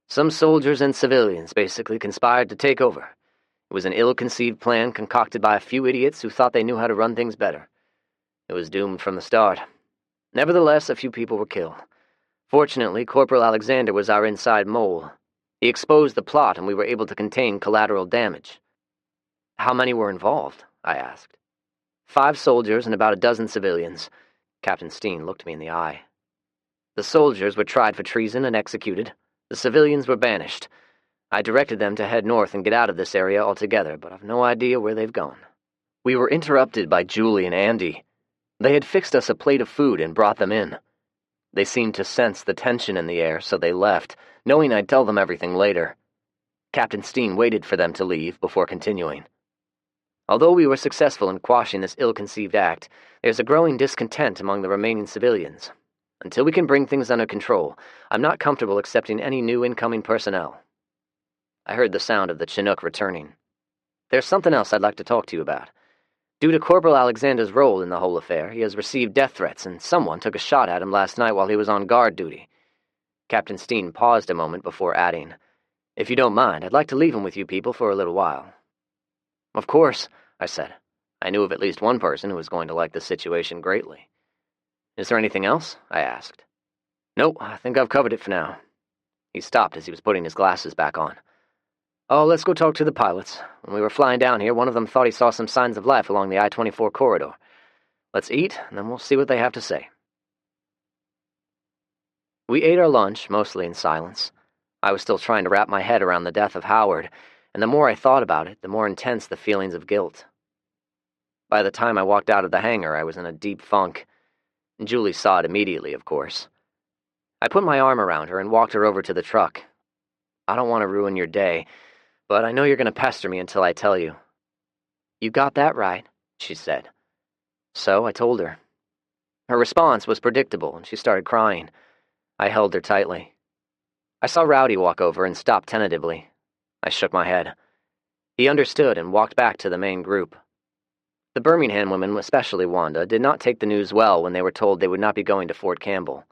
"Some soldiers and civilians basically conspired to take over. It was an ill-conceived plan concocted by a few idiots who thought they knew how to run things better. It was doomed from the start. Nevertheless, a few people were killed. Fortunately, Corporal Alexander was our inside mole. He exposed the plot, and we were able to contain collateral damage." "How many were involved?" I asked. 5 soldiers and about a dozen civilians." Captain Steen looked me in the eye. "The soldiers were tried for treason and executed. The civilians were banished. I directed them to head north and get out of this area altogether, but I've no idea where they've gone." We were interrupted by Julie and Andy. They had fixed us a plate of food and brought them in. They seemed to sense the tension in the air, so they left, knowing I'd tell them everything later. Captain Steen waited for them to leave before continuing. "Although we were successful in quashing this ill-conceived act, there's a growing discontent among the remaining civilians. Until we can bring things under control, I'm not comfortable accepting any new incoming personnel." I heard the sound of the Chinook returning. "There's something else I'd like to talk to you about. Due to Corporal Alexander's role in the whole affair, he has received death threats, and someone took a shot at him last night while he was on guard duty. Captain Steen paused a moment before adding, "If you don't mind, I'd like to leave him with you people for a little while." "Of course," I said. I knew of at least one person who was going to like the situation greatly. "Is there anything else?" I asked. "Nope, I think I've covered it for now." He stopped as he was putting his glasses back on. "Oh, let's go talk to the pilots. When we were flying down here, one of them thought he saw some signs of life along the I-24 corridor. Let's eat, and then we'll see what they have to say." We ate our lunch, mostly in silence. I was still trying to wrap my head around the death of Howard, and the more I thought about it, the more intense the feelings of guilt. By the time I walked out of the hangar, I was in a deep funk. Julie saw it immediately, of course. I put my arm around her and walked her over to the truck. "I don't want to ruin your day, but I know you're going to pester me until I tell you." "You got that right," she said. So I told her. Her response was predictable, and she started crying. I held her tightly. I saw Rowdy walk over and stop tentatively. I shook my head. He understood and walked back to the main group. The Birmingham women, especially Wanda, did not take the news well when they were told they would not be going to Fort Campbell.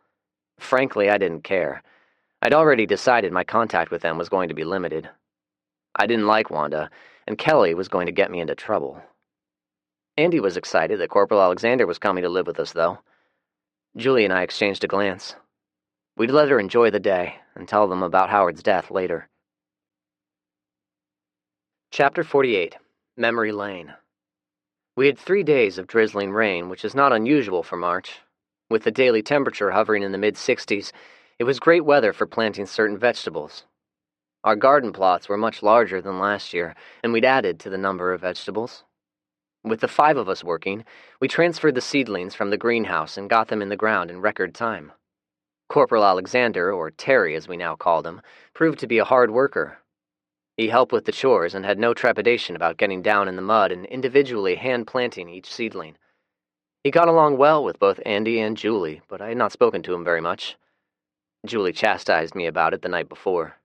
Frankly, I didn't care. I'd already decided my contact with them was going to be limited. I didn't like Wanda, and Kelly was going to get me into trouble. Andy was excited that Corporal Alexander was coming to live with us, though. Julie and I exchanged a glance. We'd let her enjoy the day and tell them about Howard's death later. Chapter 48, Memory Lane. We had 3 days of drizzling rain, which is not unusual for March. With the daily temperature hovering in the mid-60s, it was great weather for planting certain vegetables. Our garden plots were much larger than last year, and we'd added to the number of vegetables. With the 5 of us working, we transferred the seedlings from the greenhouse and got them in the ground in record time. Corporal Alexander, or Terry as we now called him, proved to be a hard worker. He helped with the chores and had no trepidation about getting down in the mud and individually hand-planting each seedling. He got along well with both Andy and Julie, but I had not spoken to him very much. Julie chastised me about it the night before.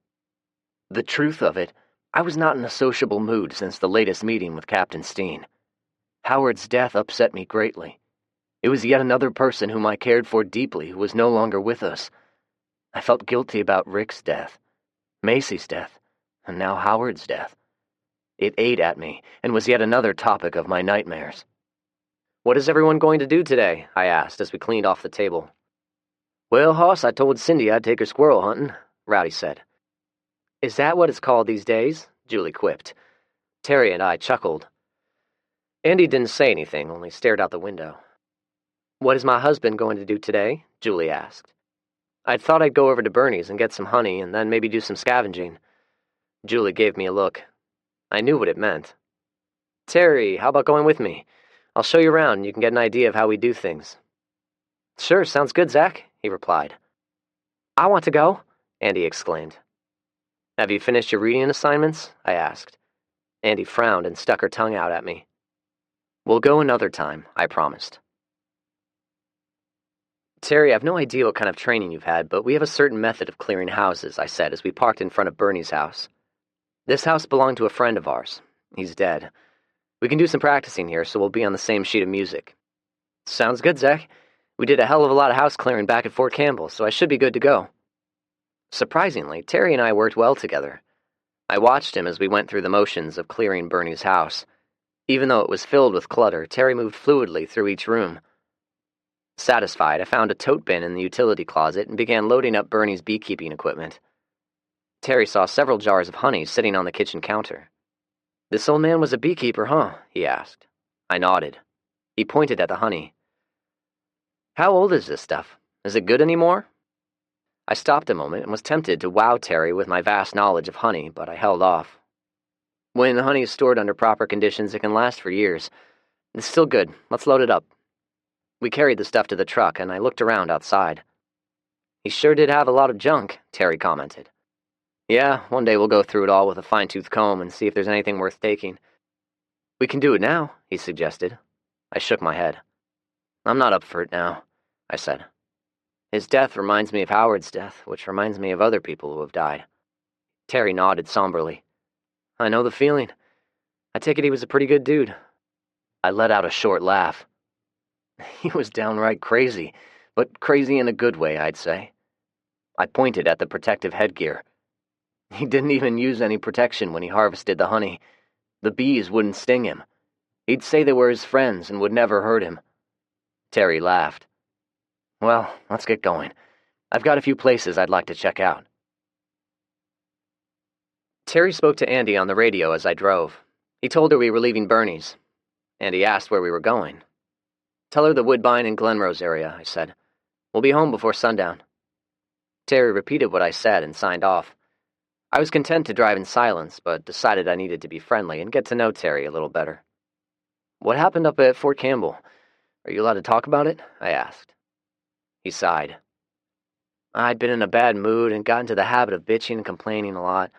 The truth of it, I was not in a sociable mood since the latest meeting with Captain Steen. Howard's death upset me greatly. It was yet another person whom I cared for deeply who was no longer with us. I felt guilty about Rick's death, Macy's death, and now Howard's death. It ate at me, and was yet another topic of my nightmares. "What is everyone going to do today?" I asked as we cleaned off the table. "Well, Hoss, I told Cindy I'd take her squirrel hunting," Rowdy said. "Is that what it's called these days?" Julie quipped. Terry and I chuckled. Andy didn't say anything, only stared out the window. "What is my husband going to do today?" Julie asked. "I thought I'd go over to Bernie's and get some honey and then maybe do some scavenging." Julie gave me a look. I knew what it meant. "Terry, how about going with me? I'll show you around and you can get an idea of how we do things." "Sure, sounds good, Zach," he replied. "I want to go," Andy exclaimed. "Have you finished your reading assignments?" I asked. Andy frowned and stuck her tongue out at me. "We'll go another time," I promised. "Terry, I have no idea what kind of training you've had, but we have a certain method of clearing houses," I said as we parked in front of Bernie's house. "This house belonged to a friend of ours. He's dead. We can do some practicing here, so we'll be on the same sheet of music." "Sounds good, Zach. We did a hell of a lot of house clearing back at Fort Campbell, so I should be good to go." Surprisingly, Terry and I worked well together. I watched him as we went through the motions of clearing Bernie's house. Even though it was filled with clutter, Terry moved fluidly through each room. Satisfied, I found a tote bin in the utility closet and began loading up Bernie's beekeeping equipment. Terry saw several jars of honey sitting on the kitchen counter. "This old man was a beekeeper, huh?" he asked. I nodded. He pointed at the honey. "How old is this stuff? Is it good anymore?" I stopped a moment and was tempted to wow Terry with my vast knowledge of honey, but I held off. When honey is stored under proper conditions, it can last for years. It's still good. Let's load it up. We carried the stuff to the truck, and I looked around outside. "He sure did have a lot of junk," Terry commented. "Yeah, one day we'll go through it all with a fine-tooth comb and see if there's anything worth taking." "We can do it now," he suggested. I shook my head. "I'm not up for it now," I said. "His death reminds me of Howard's death, which reminds me of other people who have died." Terry nodded somberly. "I know the feeling. I take it he was a pretty good dude." I let out a short laugh. He was downright crazy, but crazy in a good way, I'd say. I pointed at the protective headgear. He didn't even use any protection when he harvested the honey. The bees wouldn't sting him. He'd say they were his friends and would never hurt him. Terry laughed. Well, let's get going. I've got a few places I'd like to check out. Terry spoke to Andy on the radio as I drove. He told her we were leaving Bernie's. Andy asked where we were going. Tell her the Woodbine and Glenrose area, I said. We'll be home before sundown. Terry repeated what I said and signed off. I was content to drive in silence, but decided I needed to be friendly and get to know Terry a little better. What happened up at Fort Campbell? Are you allowed to talk about it? I asked. He sighed. I'd been in a bad mood and got into the habit of bitching and complaining a lot.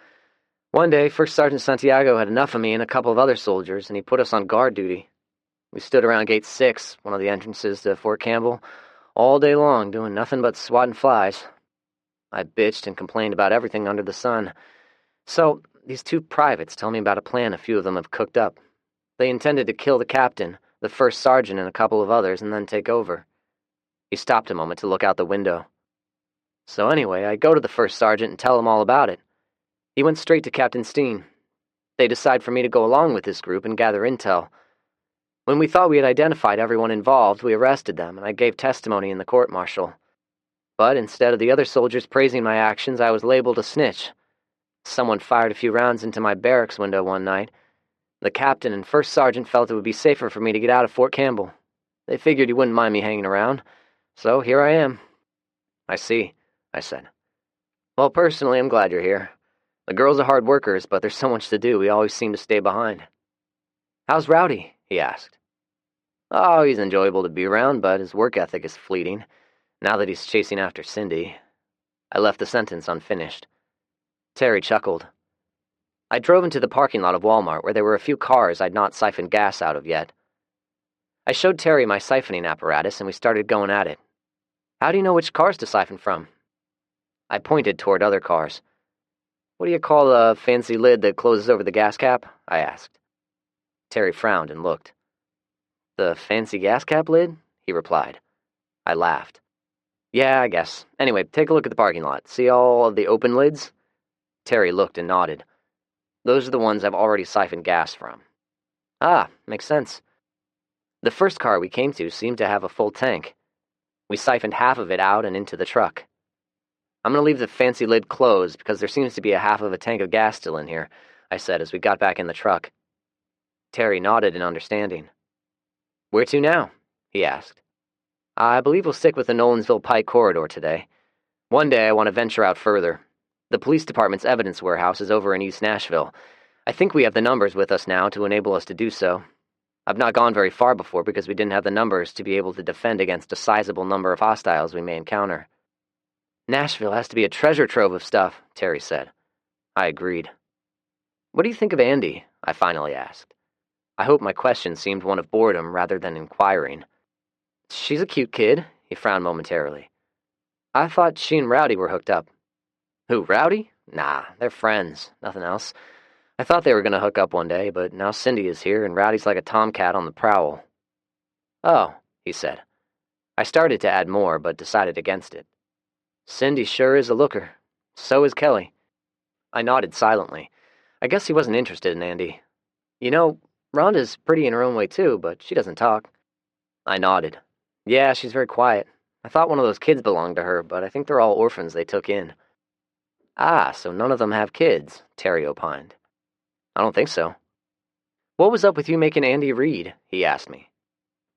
One day, First Sergeant Santiago had enough of me and a couple of other soldiers, and he put us on guard duty. We stood around Gate 6, one of the entrances to Fort Campbell, all day long, doing nothing but swatting flies. I bitched and complained about everything under the sun. So, these two privates tell me about a plan a few of them have cooked up. They intended to kill the captain, the first sergeant, and a couple of others, and then take over. He stopped a moment to look out the window. So anyway, I go to the first sergeant and tell him all about it. He went straight to Captain Steen. They decide for me to go along with this group and gather intel. When we thought we had identified everyone involved, we arrested them, and I gave testimony in the court-martial. But instead of the other soldiers praising my actions, I was labeled a snitch. Someone fired a few rounds into my barracks window one night. The captain and first sergeant felt it would be safer for me to get out of Fort Campbell. They figured he wouldn't mind me hanging around, so here I am. I see, I said. Well, personally, I'm glad you're here. The girls are hard workers, but there's so much to do, we always seem to stay behind. How's Rowdy? He asked. Oh, he's enjoyable to be around, but his work ethic is fleeting, now that he's chasing after Cindy. I left the sentence unfinished. Terry chuckled. I drove into the parking lot of Walmart, where there were a few cars I'd not siphoned gas out of yet. I showed Terry my siphoning apparatus, and we started going at it. How do you know which cars to siphon from? I pointed toward other cars. What do you call a fancy lid that closes over the gas cap? I asked. Terry frowned and looked. The fancy gas cap lid? He replied. I laughed. Yeah, I guess. Anyway, take a look at the parking lot. See all of the open lids? Terry looked and nodded. Those are the ones I've already siphoned gas from. Ah, makes sense. The first car we came to seemed to have a full tank. We siphoned half of it out and into the truck. I'm going to leave the fancy lid closed because there seems to be a half of a tank of gas still in here, I said as we got back in the truck. Terry nodded in understanding. Where to now? He asked. I believe we'll stick with the Nolansville Pike corridor today. One day I want to venture out further. The police department's evidence warehouse is over in East Nashville. I think we have the numbers with us now to enable us to do so. I've not gone very far before because we didn't have the numbers to be able to defend against a sizable number of hostiles we may encounter. Nashville has to be a treasure trove of stuff, Terry said. I agreed. What do you think of Andy? I finally asked. I hope my question seemed one of boredom rather than inquiring. She's a cute kid, he frowned momentarily. I thought she and Rowdy were hooked up. Who, Rowdy? Nah, they're friends, nothing else. I thought they were going to hook up one day, but now Cindy is here and Rowdy's like a tomcat on the prowl. Oh, he said. I started to add more, but decided against it. Cindy sure is a looker. So is Kelly. I nodded silently. I guess he wasn't interested in Andy. You know, Rhonda's pretty in her own way too, but she doesn't talk. I nodded. Yeah, she's very quiet. I thought one of those kids belonged to her, but I think they're all orphans they took in. Ah, so none of them have kids, Terry opined. I don't think so. What was up with you making Andy read? He asked me.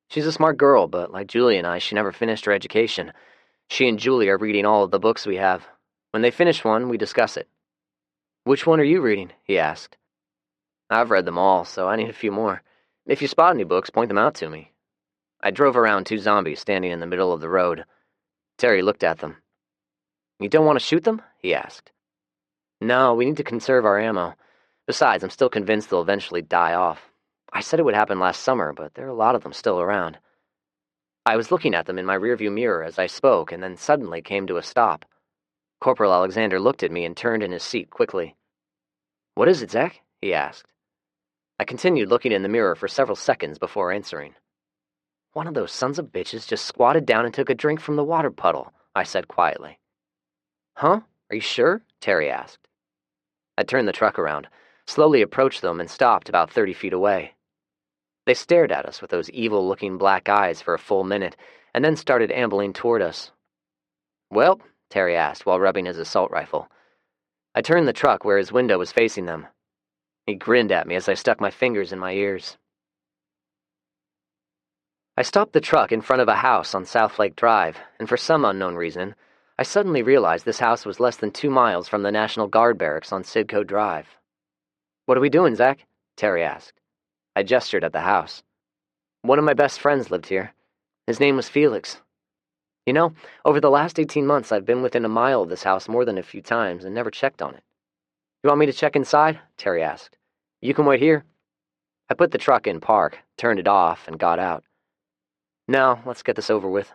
She's a smart girl, but like Julie and I, she never finished her education. She and Julie are reading all of the books we have. When they finish one, we discuss it. Which one are you reading? He asked. I've read them all, so I need a few more. If you spot any books, point them out to me. I drove around two zombies standing in the middle of the road. Terry looked at them. You don't want to shoot them? He asked. No, we need to conserve our ammo. Besides, I'm still convinced they'll eventually die off. I said it would happen last summer, but there are a lot of them still around. I was looking at them in my rearview mirror as I spoke, and then suddenly came to a stop. Corporal Alexander looked at me and turned in his seat quickly. What is it, Zach? He asked. I continued looking in the mirror for several seconds before answering. One of those sons of bitches just squatted down and took a drink from the water puddle, I said quietly. Huh? Are you sure? Terry asked. I turned the truck around, slowly approached them, and stopped about 30 feet away. They stared at us with those evil-looking black eyes for a full minute, and then started ambling toward us. Well, Terry asked while rubbing his assault rifle. I turned the truck where his window was facing them. He grinned at me as I stuck my fingers in my ears. I stopped the truck in front of a house on South Lake Drive, and for some unknown reason, I suddenly realized this house was less than 2 miles from the National Guard barracks on Sidco Drive. What are we doing, Zach? Terry asked. I gestured at the house. One of my best friends lived here. His name was Felix. You know, over the last 18 months, I've been within a mile of this house more than a few times and never checked on it. You want me to check inside? Terry asked. You can wait here. I put the truck in park, turned it off, and got out. No, let's get this over with.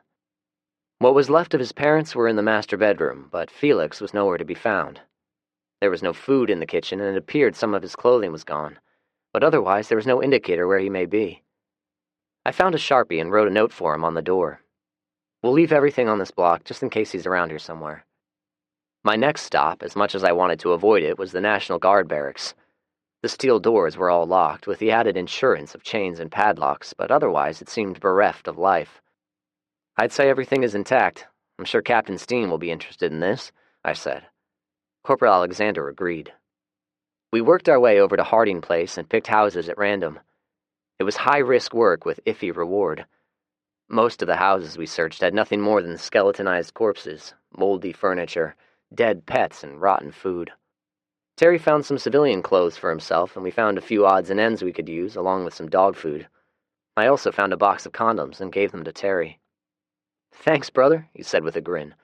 What was left of his parents were in the master bedroom, but Felix was nowhere to be found. There was no food in the kitchen, and it appeared some of his clothing was gone, but otherwise there was no indicator where he may be. I found a Sharpie and wrote a note for him on the door. We'll leave everything on this block just in case he's around here somewhere. My next stop, as much as I wanted to avoid it, was the National Guard barracks. The steel doors were all locked, with the added insurance of chains and padlocks, but otherwise it seemed bereft of life. I'd say everything is intact. I'm sure Captain Steen will be interested in this, I said. Corporal Alexander agreed. We worked our way over to Harding Place and picked houses at random. It was high-risk work with iffy reward. Most of the houses we searched had nothing more than skeletonized corpses, moldy furniture, dead pets, and rotten food. Terry found some civilian clothes for himself, and we found a few odds and ends we could use, along with some dog food. I also found a box of condoms and gave them to Terry. Thanks, brother, he said with a grin.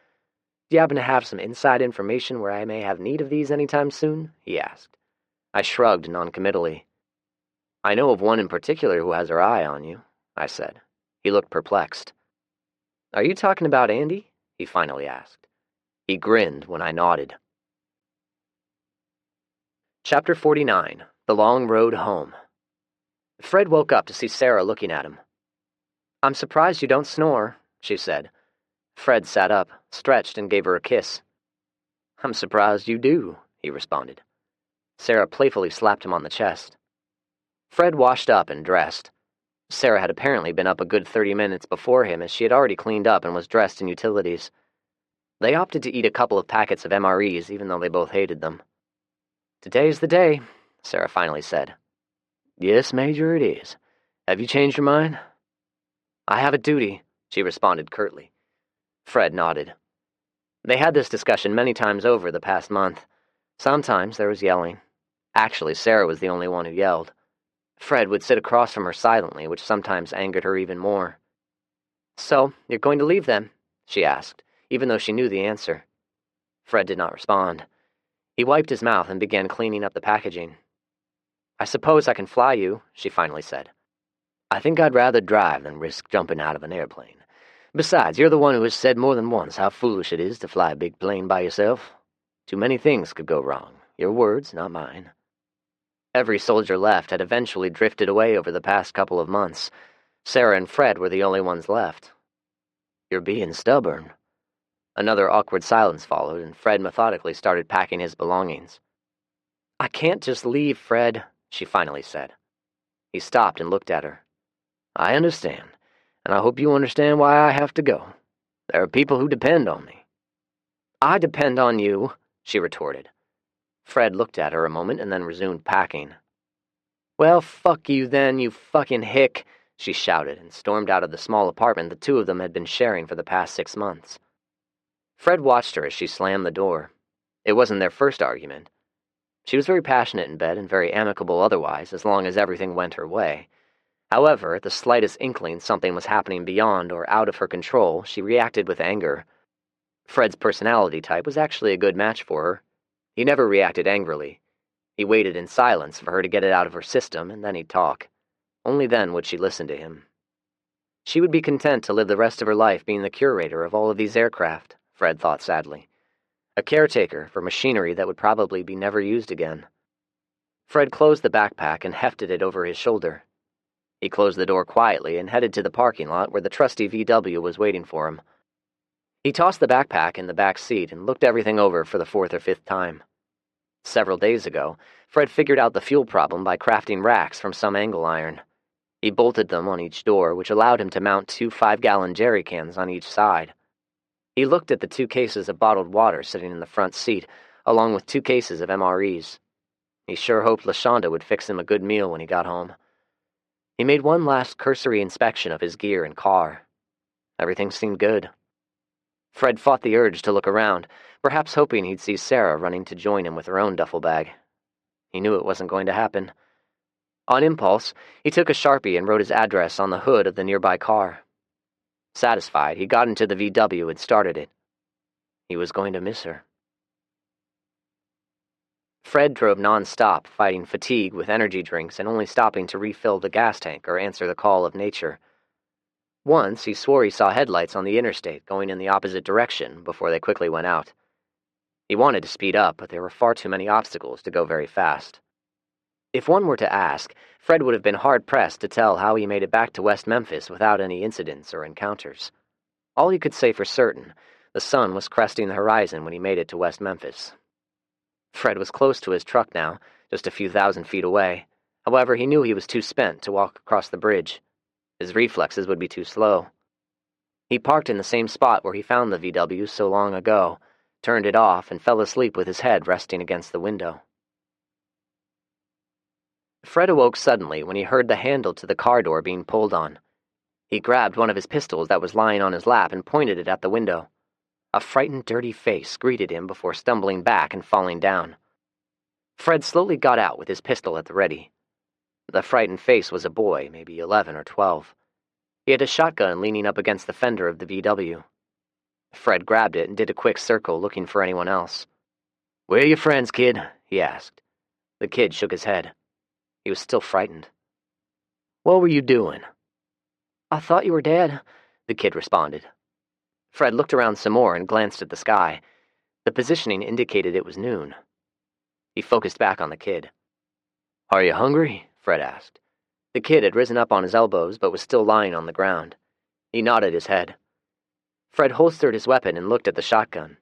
Do you happen to have some inside information where I may have need of these anytime soon? He asked. I shrugged noncommittally. I know of one in particular who has her eye on you, I said. He looked perplexed. Are you talking about Andy? He finally asked. He grinned when I nodded. Chapter 49, The Long Road Home. Fred woke up to see Sarah looking at him. I'm surprised you don't snore, she said. Fred sat up, stretched, and gave her a kiss. I'm surprised you do, he responded. Sarah playfully slapped him on the chest. Fred washed up and dressed. Sarah had apparently been up a good 30 minutes before him, as she had already cleaned up and was dressed in utilities. They opted to eat a couple of packets of MREs, even though they both hated them. Today's the day, Sarah finally said. Yes, Major, it is. Have you changed your mind? I have a duty, she responded curtly. Fred nodded. They had this discussion many times over the past month. Sometimes there was yelling. Actually, Sarah was the only one who yelled. Fred would sit across from her silently, which sometimes angered her even more. So, you're going to leave then? She asked, even though she knew the answer. Fred did not respond. He wiped his mouth and began cleaning up the packaging. I suppose I can fly you, she finally said. I think I'd rather drive than risk jumping out of an airplane. Besides, you're the one who has said more than once how foolish it is to fly a big plane by yourself. Too many things could go wrong. Your words, not mine. Every soldier left had eventually drifted away over the past couple of months. Sarah and Fred were the only ones left. You're being stubborn. Another awkward silence followed, and Fred methodically started packing his belongings. I can't just leave, Fred, she finally said. He stopped and looked at her. I understand, and I hope you understand why I have to go. There are people who depend on me. I depend on you, she retorted. Fred looked at her a moment and then resumed packing. Well, fuck you then, you fucking hick, she shouted and stormed out of the small apartment the two of them had been sharing for the past 6 months. Fred watched her as she slammed the door. It wasn't their first argument. She was very passionate in bed and very amicable otherwise, as long as everything went her way. However, at the slightest inkling something was happening beyond or out of her control, she reacted with anger. Fred's personality type was actually a good match for her. He never reacted angrily. He waited in silence for her to get it out of her system, and then he'd talk. Only then would she listen to him. She would be content to live the rest of her life being the curator of all of these aircraft, Fred thought sadly. A caretaker for machinery that would probably be never used again. Fred closed the backpack and hefted it over his shoulder. He closed the door quietly and headed to the parking lot where the trusty VW was waiting for him. He tossed the backpack in the back seat and looked everything over for the fourth or fifth time. Several days ago, Fred figured out the fuel problem by crafting racks from some angle iron. He bolted them on each door, which allowed him to mount 2 5-gallon jerry cans on each side. He looked at the 2 cases of bottled water sitting in the front seat, along with 2 cases of MREs. He sure hoped LaShonda would fix him a good meal when he got home. He made one last cursory inspection of his gear and car. Everything seemed good. Fred fought the urge to look around, perhaps hoping he'd see Sarah running to join him with her own duffel bag. He knew it wasn't going to happen. On impulse, he took a Sharpie and wrote his address on the hood of the nearby car. Satisfied, he got into the VW and started it. He was going to miss her. Fred drove non-stop, fighting fatigue with energy drinks and only stopping to refill the gas tank or answer the call of nature. Once, he swore he saw headlights on the interstate going in the opposite direction before they quickly went out. He wanted to speed up, but there were far too many obstacles to go very fast. If one were to ask, Fred would have been hard-pressed to tell how he made it back to West Memphis without any incidents or encounters. All he could say for certain, the sun was cresting the horizon when he made it to West Memphis. Fred was close to his truck now, just a few thousand feet away. However, he knew he was too spent to walk across the bridge. His reflexes would be too slow. He parked in the same spot where he found the VW so long ago, turned it off, and fell asleep with his head resting against the window. Fred awoke suddenly when he heard the handle to the car door being pulled on. He grabbed one of his pistols that was lying on his lap and pointed it at the window. A frightened, dirty face greeted him before stumbling back and falling down. Fred slowly got out with his pistol at the ready. The frightened face was a boy, maybe 11 or 12. He had a shotgun leaning up against the fender of the VW. Fred grabbed it and did a quick circle looking for anyone else. "Where are your friends, kid?" he asked. The kid shook his head. He was still frightened. "What were you doing?" "I thought you were dead," the kid responded. Fred looked around some more and glanced at the sky. The positioning indicated it was noon. He focused back on the kid. "Are you hungry?" Fred asked. The kid had risen up on his elbows but was still lying on the ground. He nodded his head. Fred holstered his weapon and looked at the shotgun.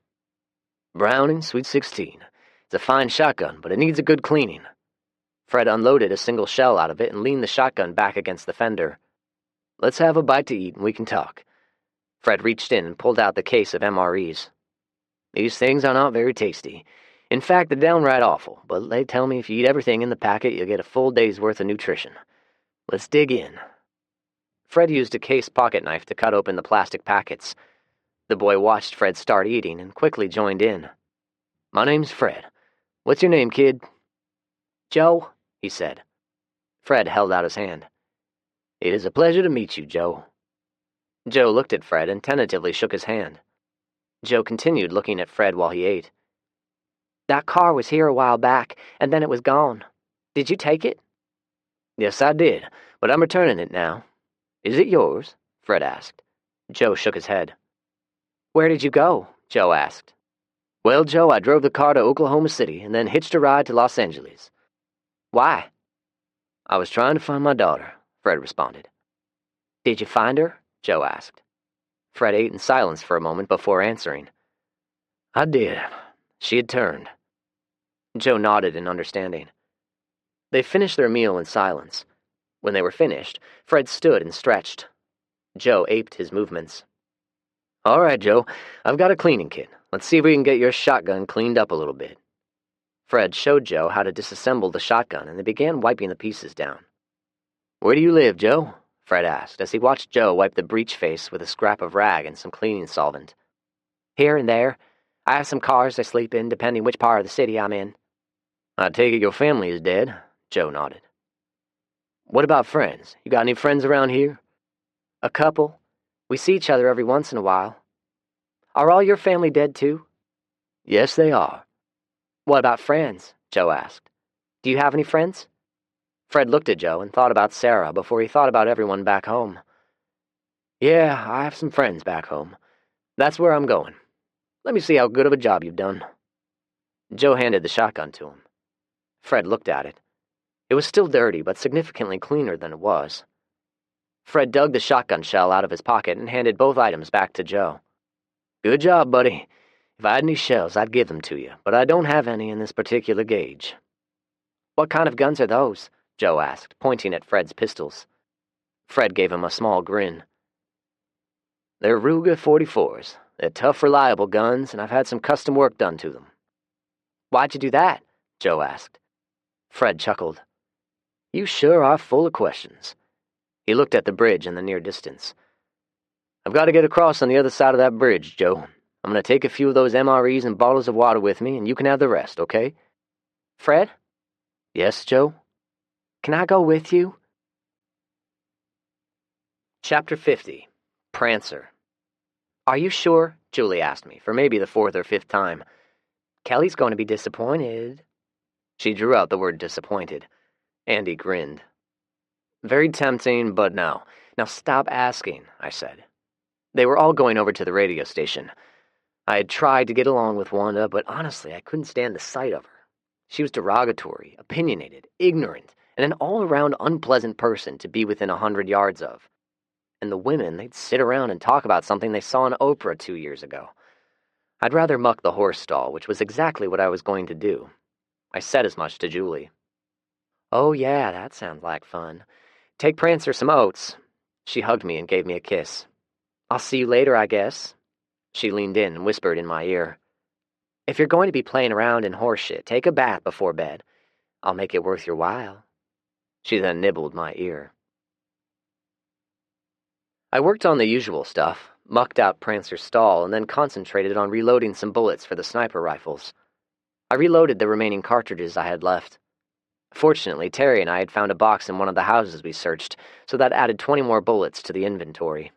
"Browning, Sweet 16. It's a fine shotgun, but it needs a good cleaning." Fred unloaded a single shell out of it and leaned the shotgun back against the fender. "Let's have a bite to eat and we can talk." Fred reached in and pulled out the case of MREs. "These things are not very tasty. In fact, they're downright awful, but they tell me if you eat everything in the packet, you'll get a full day's worth of nutrition. Let's dig in." Fred used a case pocket knife to cut open the plastic packets. The boy watched Fred start eating and quickly joined in. "My name's Fred. What's your name, kid?" "Joe," he said. Fred held out his hand. "It is a pleasure to meet you, Joe." Joe looked at Fred and tentatively shook his hand. Joe continued looking at Fred while he ate. "That car was here a while back, and then it was gone. Did you take it?" "Yes, I did, but I'm returning it now. Is it yours?" Fred asked. Joe shook his head. "Where did you go?" Joe asked. "Well, Joe, I drove the car to Oklahoma City and then hitched a ride to Los Angeles." "Why?" "I was trying to find my daughter," Fred responded. "Did you find her?" Joe asked. Fred ate in silence for a moment before answering. "I did. She had turned." Joe nodded in understanding. They finished their meal in silence. When they were finished, Fred stood and stretched. Joe aped his movements. "All right, Joe, I've got a cleaning kit. Let's see if we can get your shotgun cleaned up a little bit." Fred showed Joe how to disassemble the shotgun, and they began wiping the pieces down. "Where do you live, Joe?" Fred asked, as he watched Joe wipe the breech face with a scrap of rag and some cleaning solvent. "Here and there. I have some cars I sleep in, depending which part of the city I'm in." "I take it your family is dead," Joe nodded. "What about friends? You got any friends around here?" "A couple. We see each other every once in a while." "Are all your family dead, too?" "Yes, they are." "What about friends?" Joe asked. "Do you have any friends?" Fred looked at Joe and thought about Sarah before he thought about everyone back home. "Yeah, I have some friends back home. That's where I'm going. Let me see how good of a job you've done." Joe handed the shotgun to him. Fred looked at it. It was still dirty, but significantly cleaner than it was. Fred dug the shotgun shell out of his pocket and handed both items back to Joe. "Good job, buddy. If I had any shells, I'd give them to you, but I don't have any in this particular gauge." "What kind of guns are those?" Joe asked, pointing at Fred's pistols. Fred gave him a small grin. "They're Ruger 44s. They're tough, reliable guns, and I've had some custom work done to them." "Why'd you do that?" Joe asked. Fred chuckled. "You sure are full of questions." He looked at the bridge in the near distance. "I've got to get across on the other side of that bridge, Joe. I'm going to take a few of those MREs and bottles of water with me, and you can have the rest, okay?" "Fred?" "Yes, Joe?" "Can I go with you?" Chapter 50. Prancer. "Are you sure?" Julie asked me, for maybe the fourth or fifth time. "Kelly's going to be disappointed." She drew out the word disappointed. Andy grinned. "Very tempting, but no. Now stop asking," I said. They were all going over to the radio station. I had tried to get along with Wanda, but honestly, I couldn't stand the sight of her. She was derogatory, opinionated, ignorant, and an all-around unpleasant person to be within 100 yards of. And the women, they'd sit around and talk about something they saw on Oprah 2 years ago. I'd rather muck the horse stall, which was exactly what I was going to do. I said as much to Julie. "Oh yeah, that sounds like fun. Take Prancer some oats." She hugged me and gave me a kiss. "I'll see you later, I guess." She leaned in and whispered in my ear. "If you're going to be playing around in horse shit, take a bath before bed. I'll make it worth your while." She then nibbled my ear. I worked on the usual stuff, mucked out Prancer's stall, and then concentrated on reloading some bullets for the sniper rifles. I reloaded the remaining cartridges I had left. Fortunately, Terry and I had found a box in one of the houses we searched, so that added 20 more bullets to the inventory.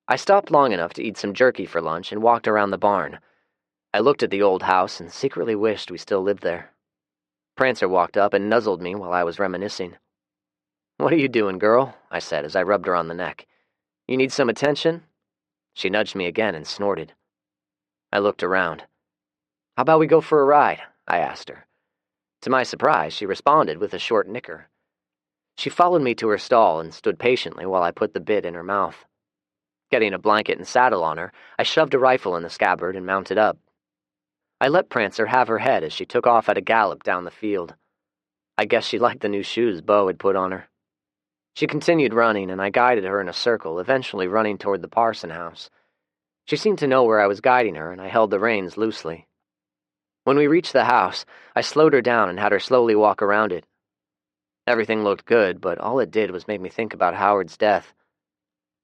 I stopped long enough to eat some jerky for lunch and walked around the barn. I looked at the old house and secretly wished we still lived there. Prancer walked up and nuzzled me while I was reminiscing. "What are you doing, girl?" I said as I rubbed her on the neck. "You need some attention?" She nudged me again and snorted. I looked around. "How about we go for a ride?" I asked her. To my surprise, she responded with a short nicker. She followed me to her stall and stood patiently while I put the bit in her mouth. Getting a blanket and saddle on her, I shoved a rifle in the scabbard and mounted up. I let Prancer have her head as she took off at a gallop down the field. I guess she liked the new shoes Bo had put on her. She continued running, and I guided her in a circle, eventually running toward the Parson house. She seemed to know where I was guiding her, and I held the reins loosely. When we reached the house, I slowed her down and had her slowly walk around it. Everything looked good, but all it did was make me think about Howard's death.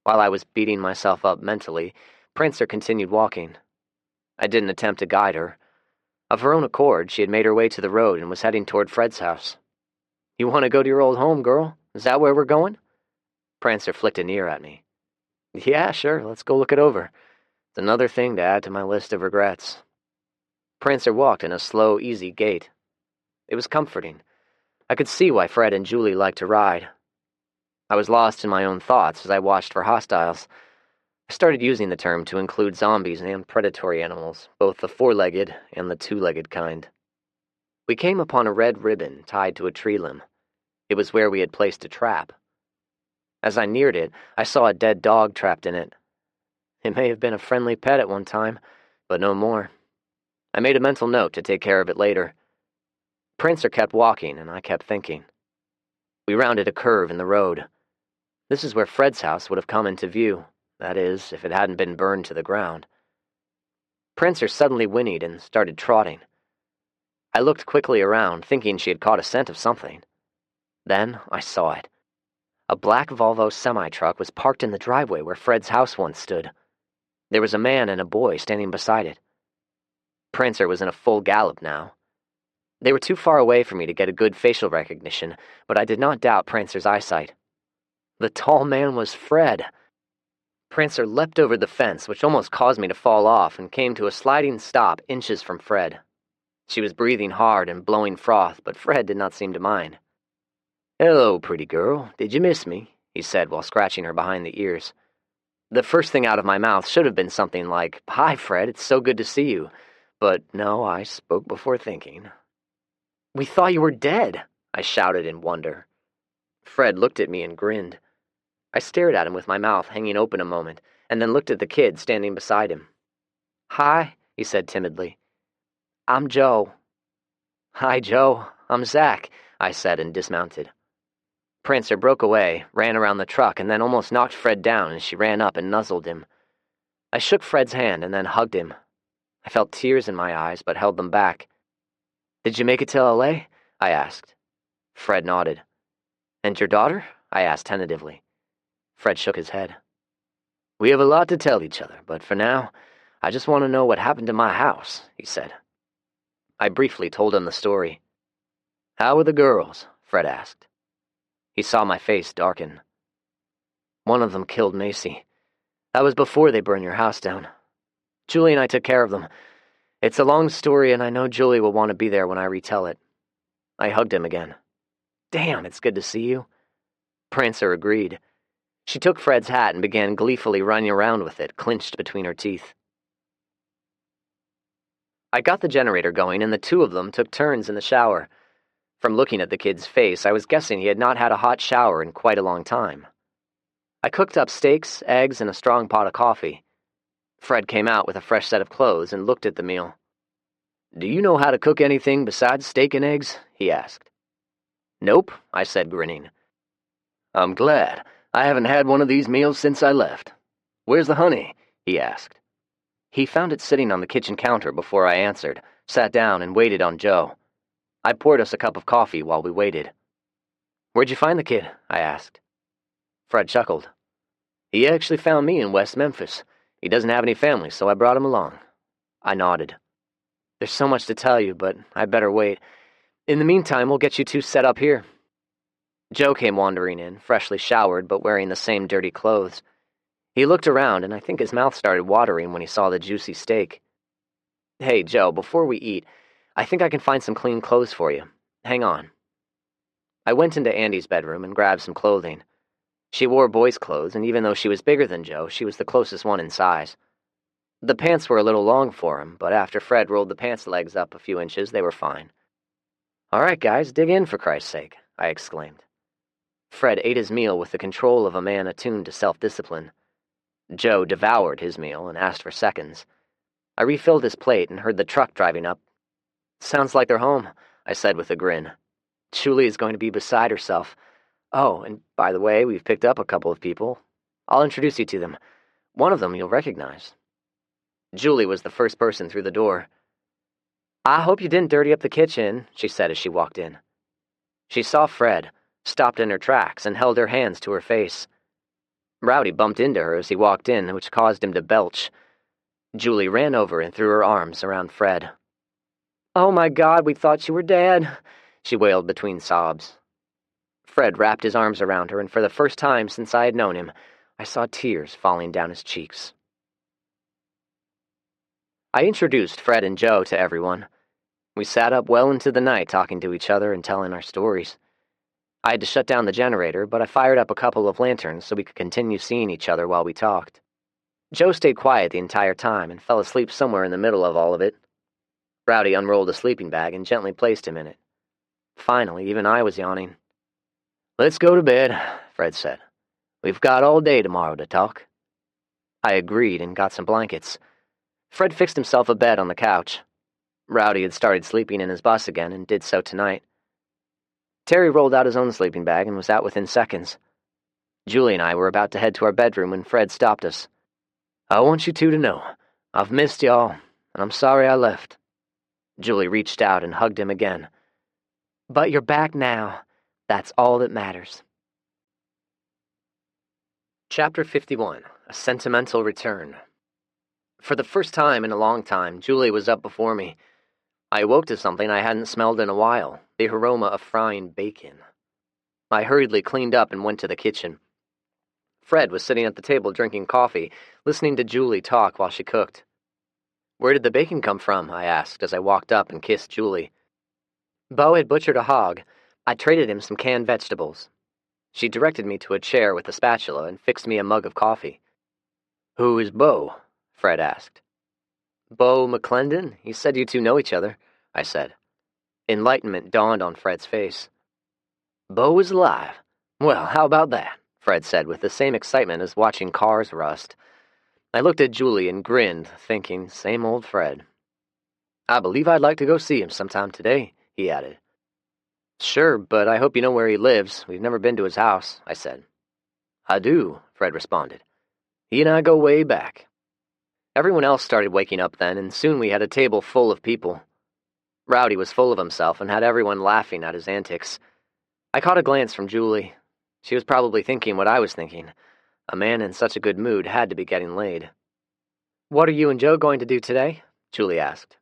While I was beating myself up mentally, Prancer continued walking. I didn't attempt to guide her. Of her own accord, she had made her way to the road and was heading toward Fred's house. "You want to go to your old home, girl? Is that where we're going?" Prancer flicked an ear at me. "Yeah, sure, let's go look it over. It's another thing to add to my list of regrets." Prancer walked in a slow, easy gait. It was comforting. I could see why Fred and Julie liked to ride. I was lost in my own thoughts as I watched for hostiles. I started using the term to include zombies and predatory animals, both the four-legged and the two-legged kind. We came upon a red ribbon tied to a tree limb. It was where we had placed a trap. As I neared it, I saw a dead dog trapped in it. It may have been a friendly pet at one time, but no more. I made a mental note to take care of it later. Prancer kept walking, and I kept thinking. We rounded a curve in the road. This is where Fred's house would have come into view, that is, if it hadn't been burned to the ground. Prancer suddenly whinnied and started trotting. I looked quickly around, thinking she had caught a scent of something. Then I saw it. A black Volvo semi-truck was parked in the driveway where Fred's house once stood. There was a man and a boy standing beside it. Prancer was in a full gallop now. They were too far away for me to get a good facial recognition, but I did not doubt Prancer's eyesight. The tall man was Fred. Prancer leapt over the fence, which almost caused me to fall off, and came to a sliding stop inches from Fred. She was breathing hard and blowing froth, but Fred did not seem to mind. "Hello, pretty girl. Did you miss me?" he said while scratching her behind the ears. The first thing out of my mouth should have been something like, "Hi, Fred, it's so good to see you." But no, I spoke before thinking. "We thought you were dead." I shouted in wonder. Fred looked at me and grinned. I stared at him with my mouth hanging open a moment, and then looked at the kid standing beside him. "Hi," he said timidly. "I'm Joe." "Hi, Joe. I'm Zach," I said and dismounted. Prancer broke away, ran around the truck, and then almost knocked Fred down as she ran up and nuzzled him. I shook Fred's hand and then hugged him. I felt tears in my eyes, but held them back. "Did you make it to L.A.?" I asked. Fred nodded. "And your daughter?" I asked tentatively. Fred shook his head. "We have a lot to tell each other, but for now, I just want to know what happened to my house," he said. I briefly told him the story. "How were the girls?" Fred asked. He saw my face darken. "One of them killed Macy. That was before they burned your house down. Julie and I took care of them. It's a long story, and I know Julie will want to be there when I retell it." I hugged him again. "Damn, it's good to see you." Prancer agreed. She took Fred's hat and began gleefully running around with it, clenched between her teeth. I got the generator going, and the two of them took turns in the shower. From looking at the kid's face, I was guessing he had not had a hot shower in quite a long time. I cooked up steaks, eggs, and a strong pot of coffee. Fred came out with a fresh set of clothes and looked at the meal. "Do you know how to cook anything besides steak and eggs?" he asked. "Nope," I said, grinning. "I'm glad. I haven't had one of these meals since I left. Where's the honey?" he asked. He found it sitting on the kitchen counter before I answered, sat down, and waited on Joe. I poured us a cup of coffee while we waited. "Where'd you find the kid?" I asked. Fred chuckled. "He actually found me in West Memphis. He doesn't have any family, so I brought him along." I nodded. "There's so much to tell you, but I'd better wait. In the meantime, we'll get you two set up here." Joe came wandering in, freshly showered but wearing the same dirty clothes. He looked around, and I think his mouth started watering when he saw the juicy steak. "Hey, Joe, before we eat, I think I can find some clean clothes for you. Hang on." I went into Andy's bedroom and grabbed some clothing. She wore boys' clothes, and even though she was bigger than Joe, she was the closest one in size. The pants were a little long for him, but after Fred rolled the pants legs up a few inches, they were fine. "All right, guys, dig in for Christ's sake," I exclaimed. Fred ate his meal with the control of a man attuned to self-discipline. Joe devoured his meal and asked for seconds. I refilled his plate and heard the truck driving up. "Sounds like they're home," I said with a grin. "Julie is going to be beside herself. Oh, and by the way, we've picked up a couple of people. I'll introduce you to them. One of them you'll recognize." Julie was the first person through the door. "I hope you didn't dirty up the kitchen," she said as she walked in. She saw Fred, stopped in her tracks, and held her hands to her face. Rowdy bumped into her as he walked in, which caused him to belch. Julie ran over and threw her arms around Fred. "Oh my God, we thought you were dead," she wailed between sobs. Fred wrapped his arms around her, and for the first time since I had known him, I saw tears falling down his cheeks. I introduced Fred and Joe to everyone. We sat up well into the night talking to each other and telling our stories. I had to shut down the generator, but I fired up a couple of lanterns so we could continue seeing each other while we talked. Joe stayed quiet the entire time and fell asleep somewhere in the middle of all of it. Rowdy unrolled a sleeping bag and gently placed him in it. Finally, even I was yawning. "Let's go to bed," Fred said. "We've got all day tomorrow to talk." I agreed and got some blankets. Fred fixed himself a bed on the couch. Rowdy had started sleeping in his bus again and did so tonight. Terry rolled out his own sleeping bag and was out within seconds. Julie and I were about to head to our bedroom when Fred stopped us. "I want you two to know, I've missed y'all, and I'm sorry I left." Julie reached out and hugged him again. "But you're back now. That's all that matters." Chapter 51, A Sentimental Return. For the first time in a long time, Julie was up before me. I awoke to something I hadn't smelled in a while, the aroma of frying bacon. I hurriedly cleaned up and went to the kitchen. Fred was sitting at the table drinking coffee, listening to Julie talk while she cooked. "Where did the bacon come from?" I asked as I walked up and kissed Julie. "Bo had butchered a hog. I traded him some canned vegetables." She directed me to a chair with a spatula and fixed me a mug of coffee. "Who is Bo?" Fred asked. "Bo McClendon? He said you two know each other," I said. Enlightenment dawned on Fred's face. Bo is alive. Well, how about that? Fred said with the same excitement as watching cars rust. I looked at Julie and grinned, thinking, same old Fred. I believe I'd like to go see him sometime today, he added. Sure, but I hope you know where he lives. We've never been to his house, I said. I do, Fred responded. He and I go way back. Everyone else started waking up then, and soon we had a table full of people. Rowdy was full of himself and had everyone laughing at his antics. I caught a glance from Julie. She was probably thinking what I was thinking. A man in such a good mood had to be getting laid. What are you and Joe going to do today? Julie asked.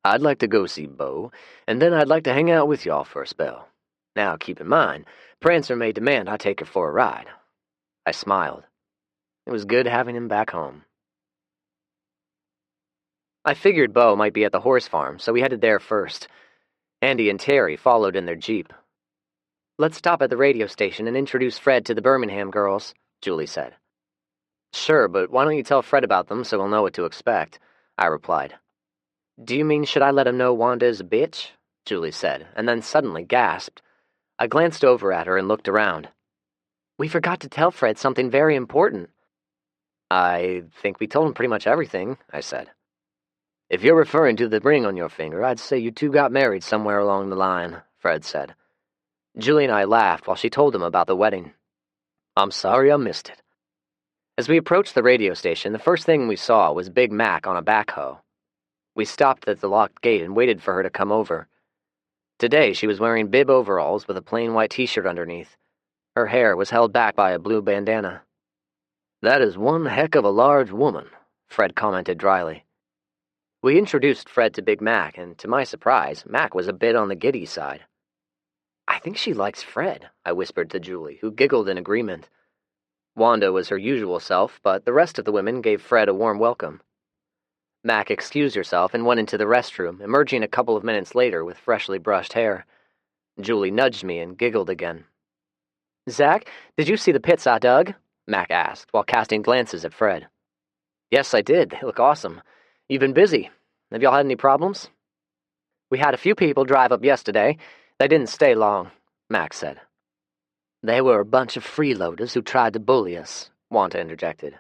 I'd like to go see Bo, and then I'd like to hang out with y'all for a spell. Now, keep in mind, Prancer may demand I take her for a ride. I smiled. It was good having him back home. I figured Bo might be at the horse farm, so we headed there first. Andy and Terry followed in their Jeep. Let's stop at the radio station and introduce Fred to the Birmingham girls, Julie said. Sure, but why don't you tell Fred about them so he'll know what to expect, I replied. Do you mean should I let him know Wanda is a bitch? Julie said, and then suddenly gasped. I glanced over at her and looked around. We forgot to tell Fred something very important. I think we told him pretty much everything, I said. If you're referring to the ring on your finger, I'd say you two got married somewhere along the line, Fred said. Julie and I laughed while she told him about the wedding. I'm sorry I missed it. As we approached the radio station, the first thing we saw was Big Mac on a backhoe. We stopped at the locked gate and waited for her to come over. Today she was wearing bib overalls with a plain white t-shirt underneath. Her hair was held back by a blue bandana. That is one heck of a large woman, Fred commented dryly. We introduced Fred to Big Mac, and to my surprise, Mac was a bit on the giddy side. I think she likes Fred, I whispered to Julie, who giggled in agreement. Wanda was her usual self, but the rest of the women gave Fred a warm welcome. Mac excused herself and went into the restroom, emerging a couple of minutes later with freshly brushed hair. Julie nudged me and giggled again. Zach, did you see the pits I dug? Mac asked, while casting glances at Fred. Yes, I did. They look awesome. You've been busy. Have y'all had any problems? We had a few people drive up yesterday. They didn't stay long, Mac said. They were a bunch of freeloaders who tried to bully us, Wanda interjected.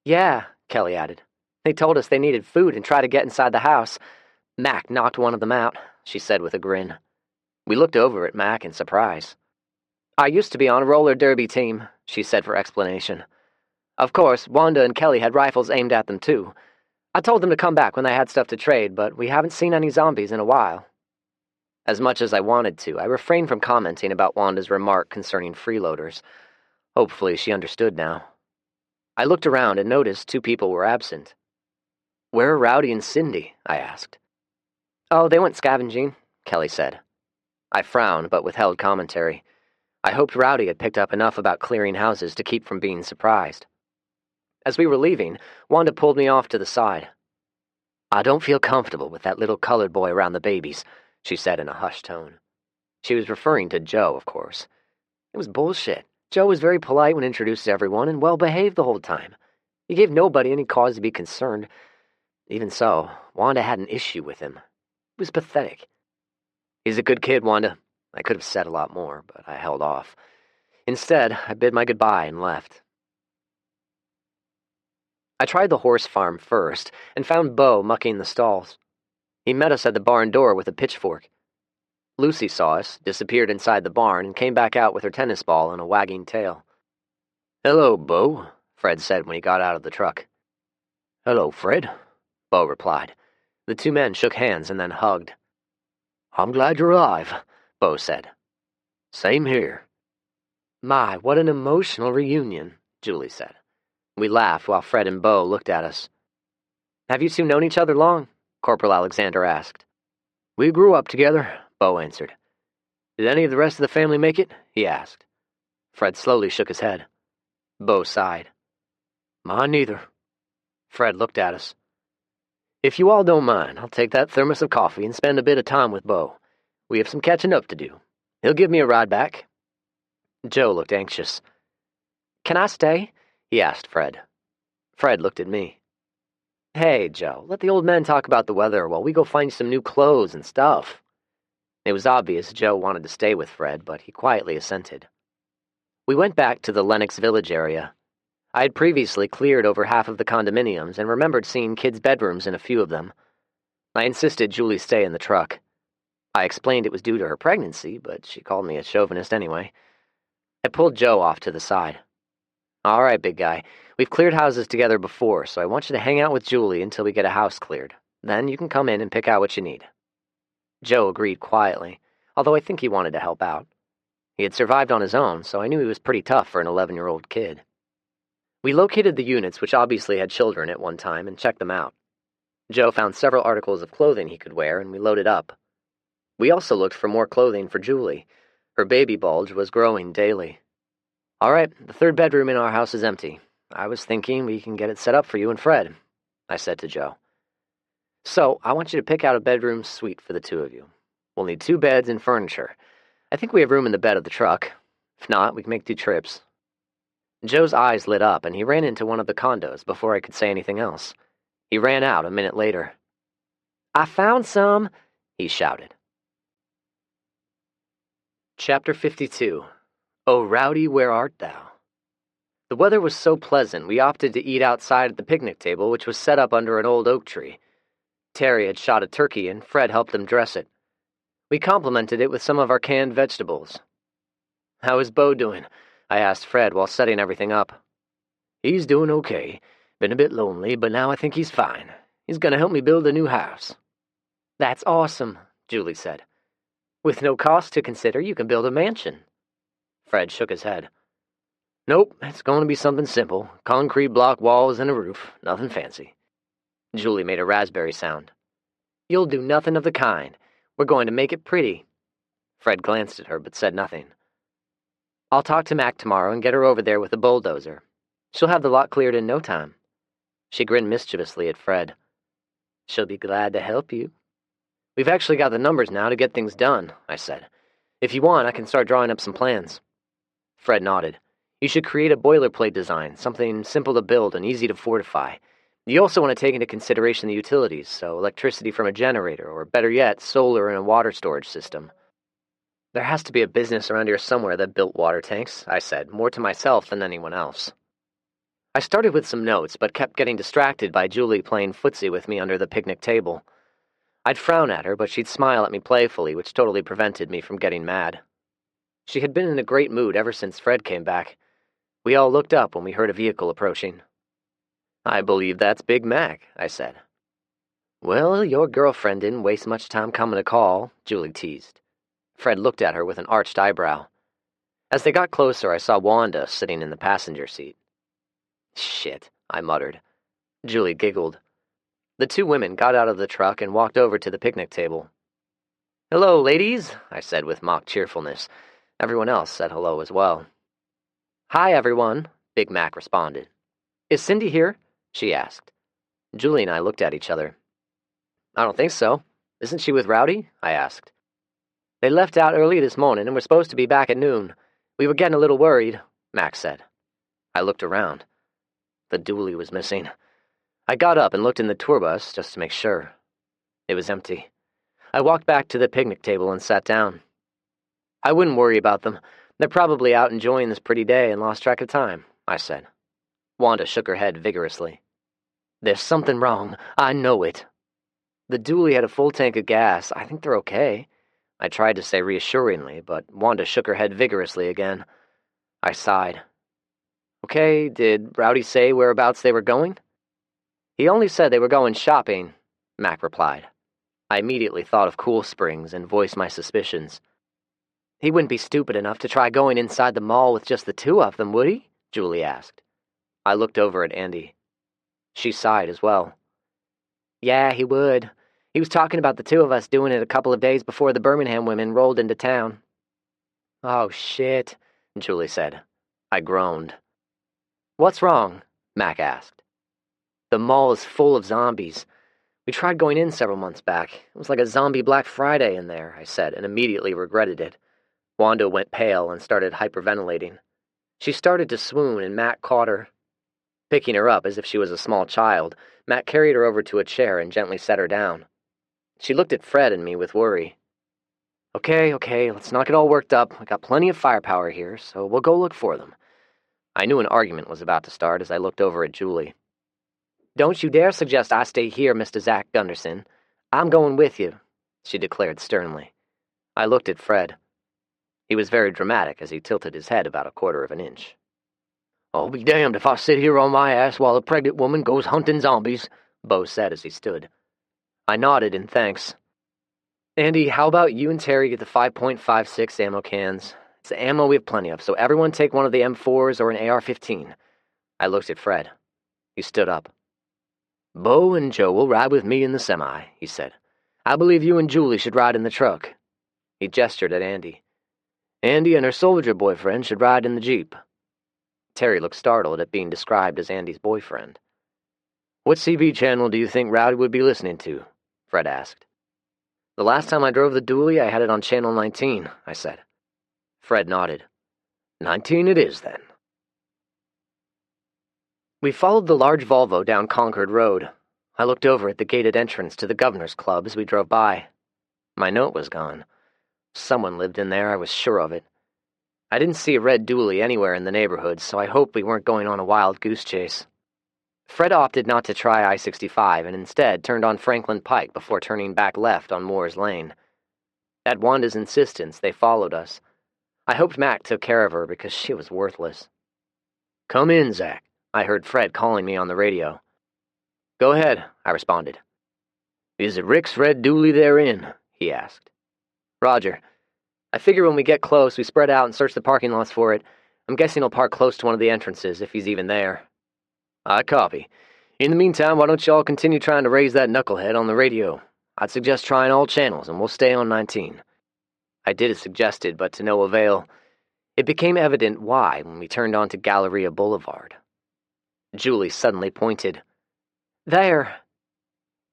Yeah, Kelly added. They told us they needed food and tried to get inside the house. Mac knocked one of them out, she said with a grin. We looked over at Mac in surprise. I used to be on a roller derby team, she said for explanation. Of course, Wanda and Kelly had rifles aimed at them too. I told them to come back when they had stuff to trade, but we haven't seen any zombies in a while. As much as I wanted to, I refrained from commenting about Wanda's remark concerning freeloaders. Hopefully she understood now. I looked around and noticed two people were absent. Where are Rowdy and Cindy? I asked. Oh, they went scavenging, Kelly said. I frowned, but withheld commentary. I hoped Rowdy had picked up enough about clearing houses to keep from being surprised. As we were leaving, Wanda pulled me off to the side. I don't feel comfortable with that little colored boy around the babies, she said in a hushed tone. She was referring to Joe, of course. It was bullshit. Joe was very polite when introduced to everyone and well-behaved the whole time. He gave nobody any cause to be concerned. Even so, Wanda had an issue with him. It was pathetic. He's a good kid, Wanda. I could have said a lot more, but I held off. Instead, I bid my goodbye and left. I tried the horse farm first and found Bo mucking the stalls. He met us at the barn door with a pitchfork. Lucy saw us, disappeared inside the barn, and came back out with her tennis ball and a wagging tail. Hello, Bo, Fred said when he got out of the truck. Hello, Fred, Bo replied. The two men shook hands and then hugged. I'm glad you're alive, Bo said. Same here. My, what an emotional reunion, Julie said. We laughed while Fred and Bo looked at us. Have you two known each other long? Corporal Alexander asked. We grew up together, Bo answered. Did any of the rest of the family make it? He asked. Fred slowly shook his head. Bo sighed. Mine neither. Fred looked at us. If you all don't mind, I'll take that thermos of coffee and spend a bit of time with Bo. We have some catching up to do. He'll give me a ride back. Joe looked anxious. Can I stay? He asked Fred. Fred looked at me. Hey, Joe, let the old man talk about the weather while we go find some new clothes and stuff. It was obvious Joe wanted to stay with Fred, but he quietly assented. We went back to the Lennox Village area. I had previously cleared over half of the condominiums and remembered seeing kids' bedrooms in a few of them. I insisted Julie stay in the truck. I explained it was due to her pregnancy, but she called me a chauvinist anyway. I pulled Joe off to the side. All right, big guy. We've cleared houses together before, so I want you to hang out with Julie until we get a house cleared. Then you can come in and pick out what you need. Joe agreed quietly, although I think he wanted to help out. He had survived on his own, so I knew he was pretty tough for an 11-year-old kid. We located the units, which obviously had children at one time, and checked them out. Joe found several articles of clothing he could wear, and we loaded up. We also looked for more clothing for Julie. Her baby bulge was growing daily. All right, the third bedroom in our house is empty. I was thinking we can get it set up for you and Fred, I said to Joe. So, I want you to pick out a bedroom suite for the two of you. We'll need 2 beds and furniture. I think we have room in the bed of the truck. If not, we can make 2 trips. Joe's eyes lit up, and he ran into one of the condos before I could say anything else. He ran out a minute later. I found some, he shouted. Chapter 52. O Rowdy, where art thou? The weather was so pleasant we opted to eat outside at the picnic table, which was set up under an old oak tree. Terry had shot a turkey, and Fred helped them dress it. We complimented it with some of our canned vegetables. How is Bo doing? I asked Fred while setting everything up. He's doing okay. Been a bit lonely, but now I think he's fine. He's going to help me build a new house. That's awesome, Julie said. With no cost to consider, you can build a mansion. Fred shook his head. Nope, it's going to be something simple. Concrete block walls and a roof. Nothing fancy. Julie made a raspberry sound. You'll do nothing of the kind. We're going to make it pretty. Fred glanced at her but said nothing. I'll talk to Mac tomorrow and get her over there with a bulldozer. She'll have the lot cleared in no time. She grinned mischievously at Fred. She'll be glad to help you. We've actually got the numbers now to get things done, I said. If you want, I can start drawing up some plans. Fred nodded. You should create a boilerplate design, something simple to build and easy to fortify. You also want to take into consideration the utilities, so electricity from a generator, or better yet, solar and a water storage system. There has to be a business around here somewhere that built water tanks, I said, more to myself than anyone else. I started with some notes, but kept getting distracted by Julie playing footsie with me under the picnic table. I'd frown at her, but she'd smile at me playfully, which totally prevented me from getting mad. She had been in a great mood ever since Fred came back. We all looked up when we heard a vehicle approaching. I believe that's Big Mac, I said. Well, your girlfriend didn't waste much time coming to call, Julie teased. Fred looked at her with an arched eyebrow. As they got closer, I saw Wanda sitting in the passenger seat. Shit, I muttered. Julie giggled. The 2 women got out of the truck and walked over to the picnic table. Hello, ladies, I said with mock cheerfulness. Everyone else said hello as well. Hi, everyone, Big Mac responded. Is Cindy here? She asked. Julie and I looked at each other. I don't think so. Isn't she with Rowdy? I asked. They left out early this morning and were supposed to be back at noon. We were getting a little worried, Mac said. I looked around. The dually was missing. I got up and looked in the tour bus just to make sure. It was empty. I walked back to the picnic table and sat down. I wouldn't worry about them. They're probably out enjoying this pretty day and lost track of time, I said. Wanda shook her head vigorously. There's something wrong. I know it. The dually had a full tank of gas. I think they're okay. I tried to say reassuringly, but Wanda shook her head vigorously again. I sighed. Okay, did Rowdy say whereabouts they were going? He only said they were going shopping, Mac replied. I immediately thought of Cool Springs and voiced my suspicions. He wouldn't be stupid enough to try going inside the mall with just the 2 of them, would he? Julie asked. I looked over at Andy. She sighed as well. Yeah, he would. He was talking about the 2 of us doing it a couple of days before the Birmingham women rolled into town. Oh, shit, Julie said. I groaned. What's wrong? Mac asked. The mall is full of zombies. We tried going in several months back. It was like a zombie Black Friday in there, I said, and immediately regretted it. Wanda went pale and started hyperventilating. She started to swoon, and Mac caught her. Picking her up as if she was a small child, Mac carried her over to a chair and gently set her down. She looked at Fred and me with worry. Okay, let's not get all worked up. I got plenty of firepower here, so we'll go look for them. I knew an argument was about to start as I looked over at Julie. Don't you dare suggest I stay here, Mr. Zach Gunderson. I'm going with you, she declared sternly. I looked at Fred. He was very dramatic as he tilted his head about a quarter of an inch. I'll be damned if I sit here on my ass while a pregnant woman goes hunting zombies, Bo said as he stood. I nodded in thanks. Andy, how about you and Terry get the 5.56 ammo cans? It's the ammo we have plenty of, so everyone take one of the M4s or an AR-15. I looked at Fred. He stood up. Bo and Joe will ride with me in the semi, he said. I believe you and Julie should ride in the truck. He gestured at Andy. Andy and her soldier boyfriend should ride in the Jeep. Terry looked startled at being described as Andy's boyfriend. What CB channel do you think Rowdy would be listening to? Fred asked. The last time I drove the dually, I had it on channel 19, I said. Fred nodded. 19 it is, then. We followed the large Volvo down Concord Road. I looked over at the gated entrance to the Governor's Club as we drove by. My note was gone. Someone lived in there, I was sure of it. I didn't see a red dually anywhere in the neighborhood, so I hoped we weren't going on a wild goose chase. Fred opted not to try I-65 and instead turned on Franklin Pike before turning back left on Moore's Lane. At Wanda's insistence, they followed us. I hoped Mac took care of her because she was worthless. Come in, Zach, I heard Fred calling me on the radio. Go ahead, I responded. Is it Rick's red dually they're in? He asked. Roger. I figure when we get close, we spread out and search the parking lots for it. I'm guessing he'll park close to one of the entrances, if he's even there. I copy. In the meantime, why don't you all continue trying to raise that knucklehead on the radio? I'd suggest trying all channels, and we'll stay on 19. I did as suggested, but to no avail. It became evident why when we turned onto Galleria Boulevard. Julie suddenly pointed. There!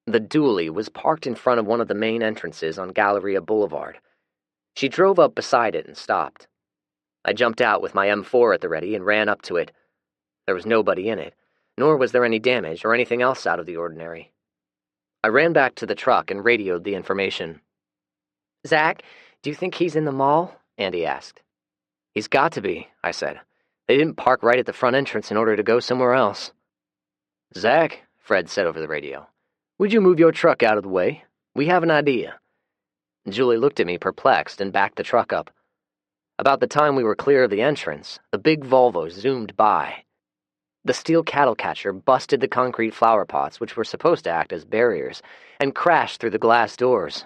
The dually was parked in front of one of the main entrances on Galleria Boulevard. She drove up beside it and stopped. I jumped out with my M4 at the ready and ran up to it. There was nobody in it, nor was there any damage or anything else out of the ordinary. I ran back to the truck and radioed the information. Zach, do you think he's in the mall? Andy asked. He's got to be, I said. They didn't park right at the front entrance in order to go somewhere else. Zach, Fred said over the radio, would you move your truck out of the way? We have an idea. Julie looked at me perplexed and backed the truck up. About the time we were clear of the entrance, the big Volvo zoomed by. The steel cattle catcher busted the concrete flower pots, which were supposed to act as barriers, and crashed through the glass doors.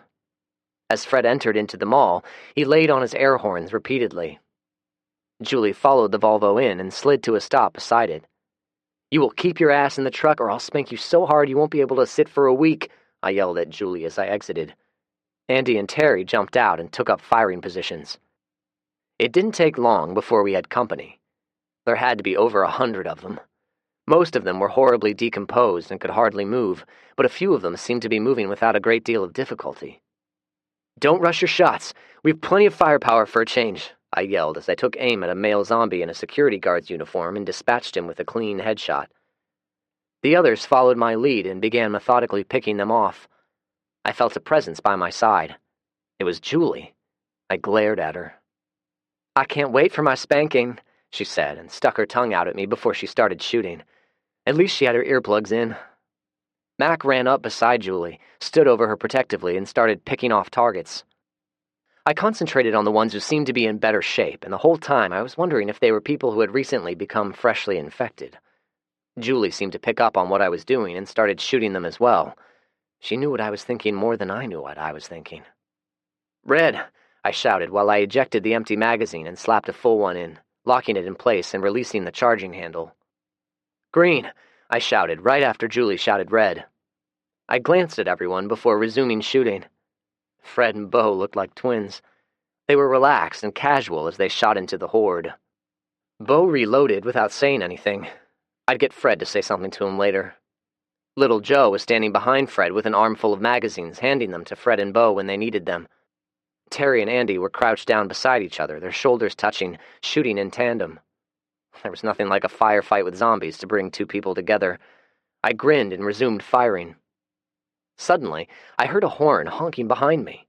As Fred entered into the mall, he laid on his air horns repeatedly. Julie followed the Volvo in and slid to a stop beside it. You will keep your ass in the truck or I'll spank you so hard you won't be able to sit for a week, I yelled at Julie as I exited. Andy and Terry jumped out and took up firing positions. It didn't take long before we had company. There had to be over 100 of them. Most of them were horribly decomposed and could hardly move, but a few of them seemed to be moving without a great deal of difficulty. Don't rush your shots. We have plenty of firepower for a change, I yelled as I took aim at a male zombie in a security guard's uniform and dispatched him with a clean headshot. The others followed my lead and began methodically picking them off. I felt a presence by my side. It was Julie. I glared at her. I can't wait for my spanking, she said, and stuck her tongue out at me before she started shooting. At least she had her earplugs in. Mac ran up beside Julie, stood over her protectively, and started picking off targets. I concentrated on the ones who seemed to be in better shape, and the whole time I was wondering if they were people who had recently become freshly infected. Julie seemed to pick up on what I was doing and started shooting them as well. She knew what I was thinking more than I knew what I was thinking. Red, I shouted while I ejected the empty magazine and slapped a full one in, locking it in place and releasing the charging handle. Green, I shouted right after Julie shouted red. I glanced at everyone before resuming shooting. Fred and Bo looked like twins. They were relaxed and casual as they shot into the horde. Bo reloaded without saying anything. I'd get Fred to say something to him later. Little Joe was standing behind Fred with an armful of magazines, handing them to Fred and Bo when they needed them. Terry and Andy were crouched down beside each other, their shoulders touching, shooting in tandem. There was nothing like a firefight with zombies to bring two people together. I grinned and resumed firing. Suddenly, I heard a horn honking behind me.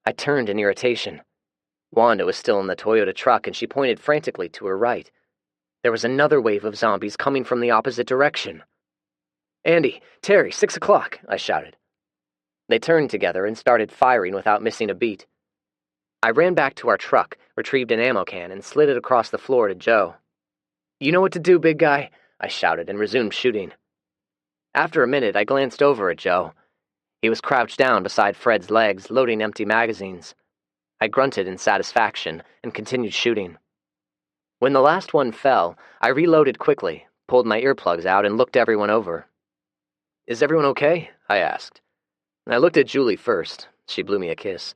I turned in irritation. Wanda was still in the Toyota truck, and she pointed frantically to her right. There was another wave of zombies coming from the opposite direction. "Andy, Terry, 6 o'clock, I shouted. They turned together and started firing without missing a beat. I ran back to our truck, retrieved an ammo can, and slid it across the floor to Joe. "You know what to do, big guy," I shouted and resumed shooting. After a minute, I glanced over at Joe. He was crouched down beside Fred's legs, loading empty magazines. I grunted in satisfaction and continued shooting. When the last one fell, I reloaded quickly, pulled my earplugs out, and looked everyone over. "Is everyone okay?" I asked. I looked at Julie first. She blew me a kiss.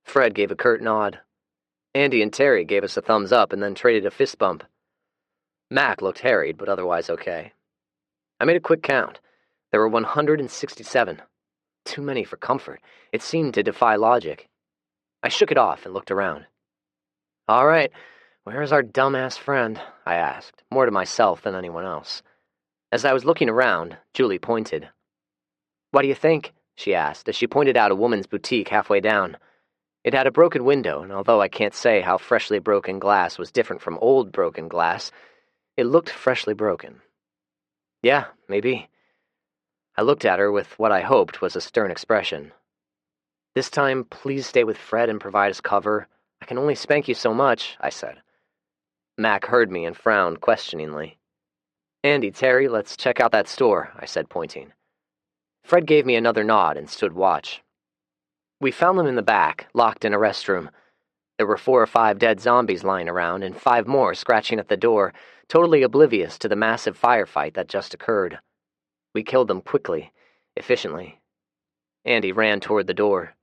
Fred gave a curt nod. Andy and Terry gave us a thumbs up and then traded a fist bump. Mac looked harried, but otherwise okay. I made a quick count. There were 167. Too many for comfort. It seemed to defy logic. I shook it off and looked around. "All right, where is our dumbass friend?" I asked, more to myself than anyone else. As I was looking around, Julie pointed. "What do you think?" she asked, as she pointed out a woman's boutique halfway down. It had a broken window, and although I can't say how freshly broken glass was different from old broken glass, it looked freshly broken. "Yeah, maybe." I looked at her with what I hoped was a stern expression. "This time, please stay with Fred and provide us cover. I can only spank you so much," I said. Mac heard me and frowned questioningly. "Andy, Terry, let's check out that store," I said, pointing. Fred gave me another nod and stood watch. We found them in the back, locked in a restroom. There were 4 or 5 dead zombies lying around, and 5 more scratching at the door, totally oblivious to the massive firefight that just occurred. We killed them quickly, efficiently. Andy ran toward the door.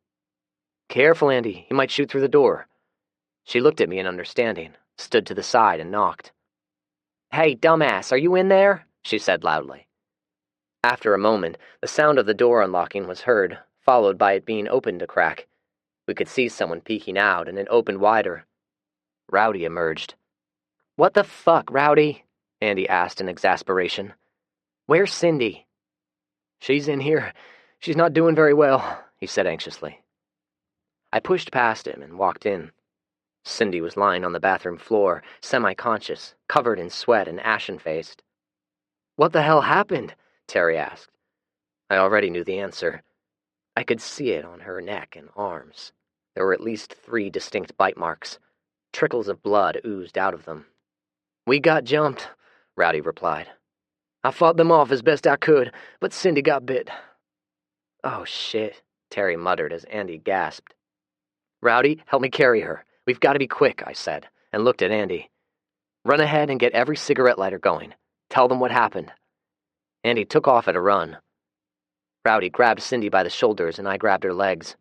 "Careful, Andy, he might shoot through the door." She looked at me in understanding, stood to the side, and knocked. "Hey, dumbass, are you in there?" she said loudly. After a moment, the sound of the door unlocking was heard, followed by it being opened a crack. We could see someone peeking out, and it opened wider. Rowdy emerged. "What the fuck, Rowdy?" Andy asked in exasperation. "Where's Cindy?" "She's in here. She's not doing very well," he said anxiously. I pushed past him and walked in. Cindy was lying on the bathroom floor, semi-conscious, covered in sweat and ashen-faced. "What the hell happened?" Terry asked. I already knew the answer. I could see it on her neck and arms. There were at least 3 distinct bite marks. Trickles of blood oozed out of them. "We got jumped," Rowdy replied. "I fought them off as best I could, but Cindy got bit." "Oh, shit," Terry muttered as Andy gasped. "Rowdy, help me carry her. We've got to be quick," I said, and looked at Andy. "Run ahead and get every cigarette lighter going. Tell them what happened." Andy took off at a run. Rowdy grabbed Cindy by the shoulders, and I grabbed her legs.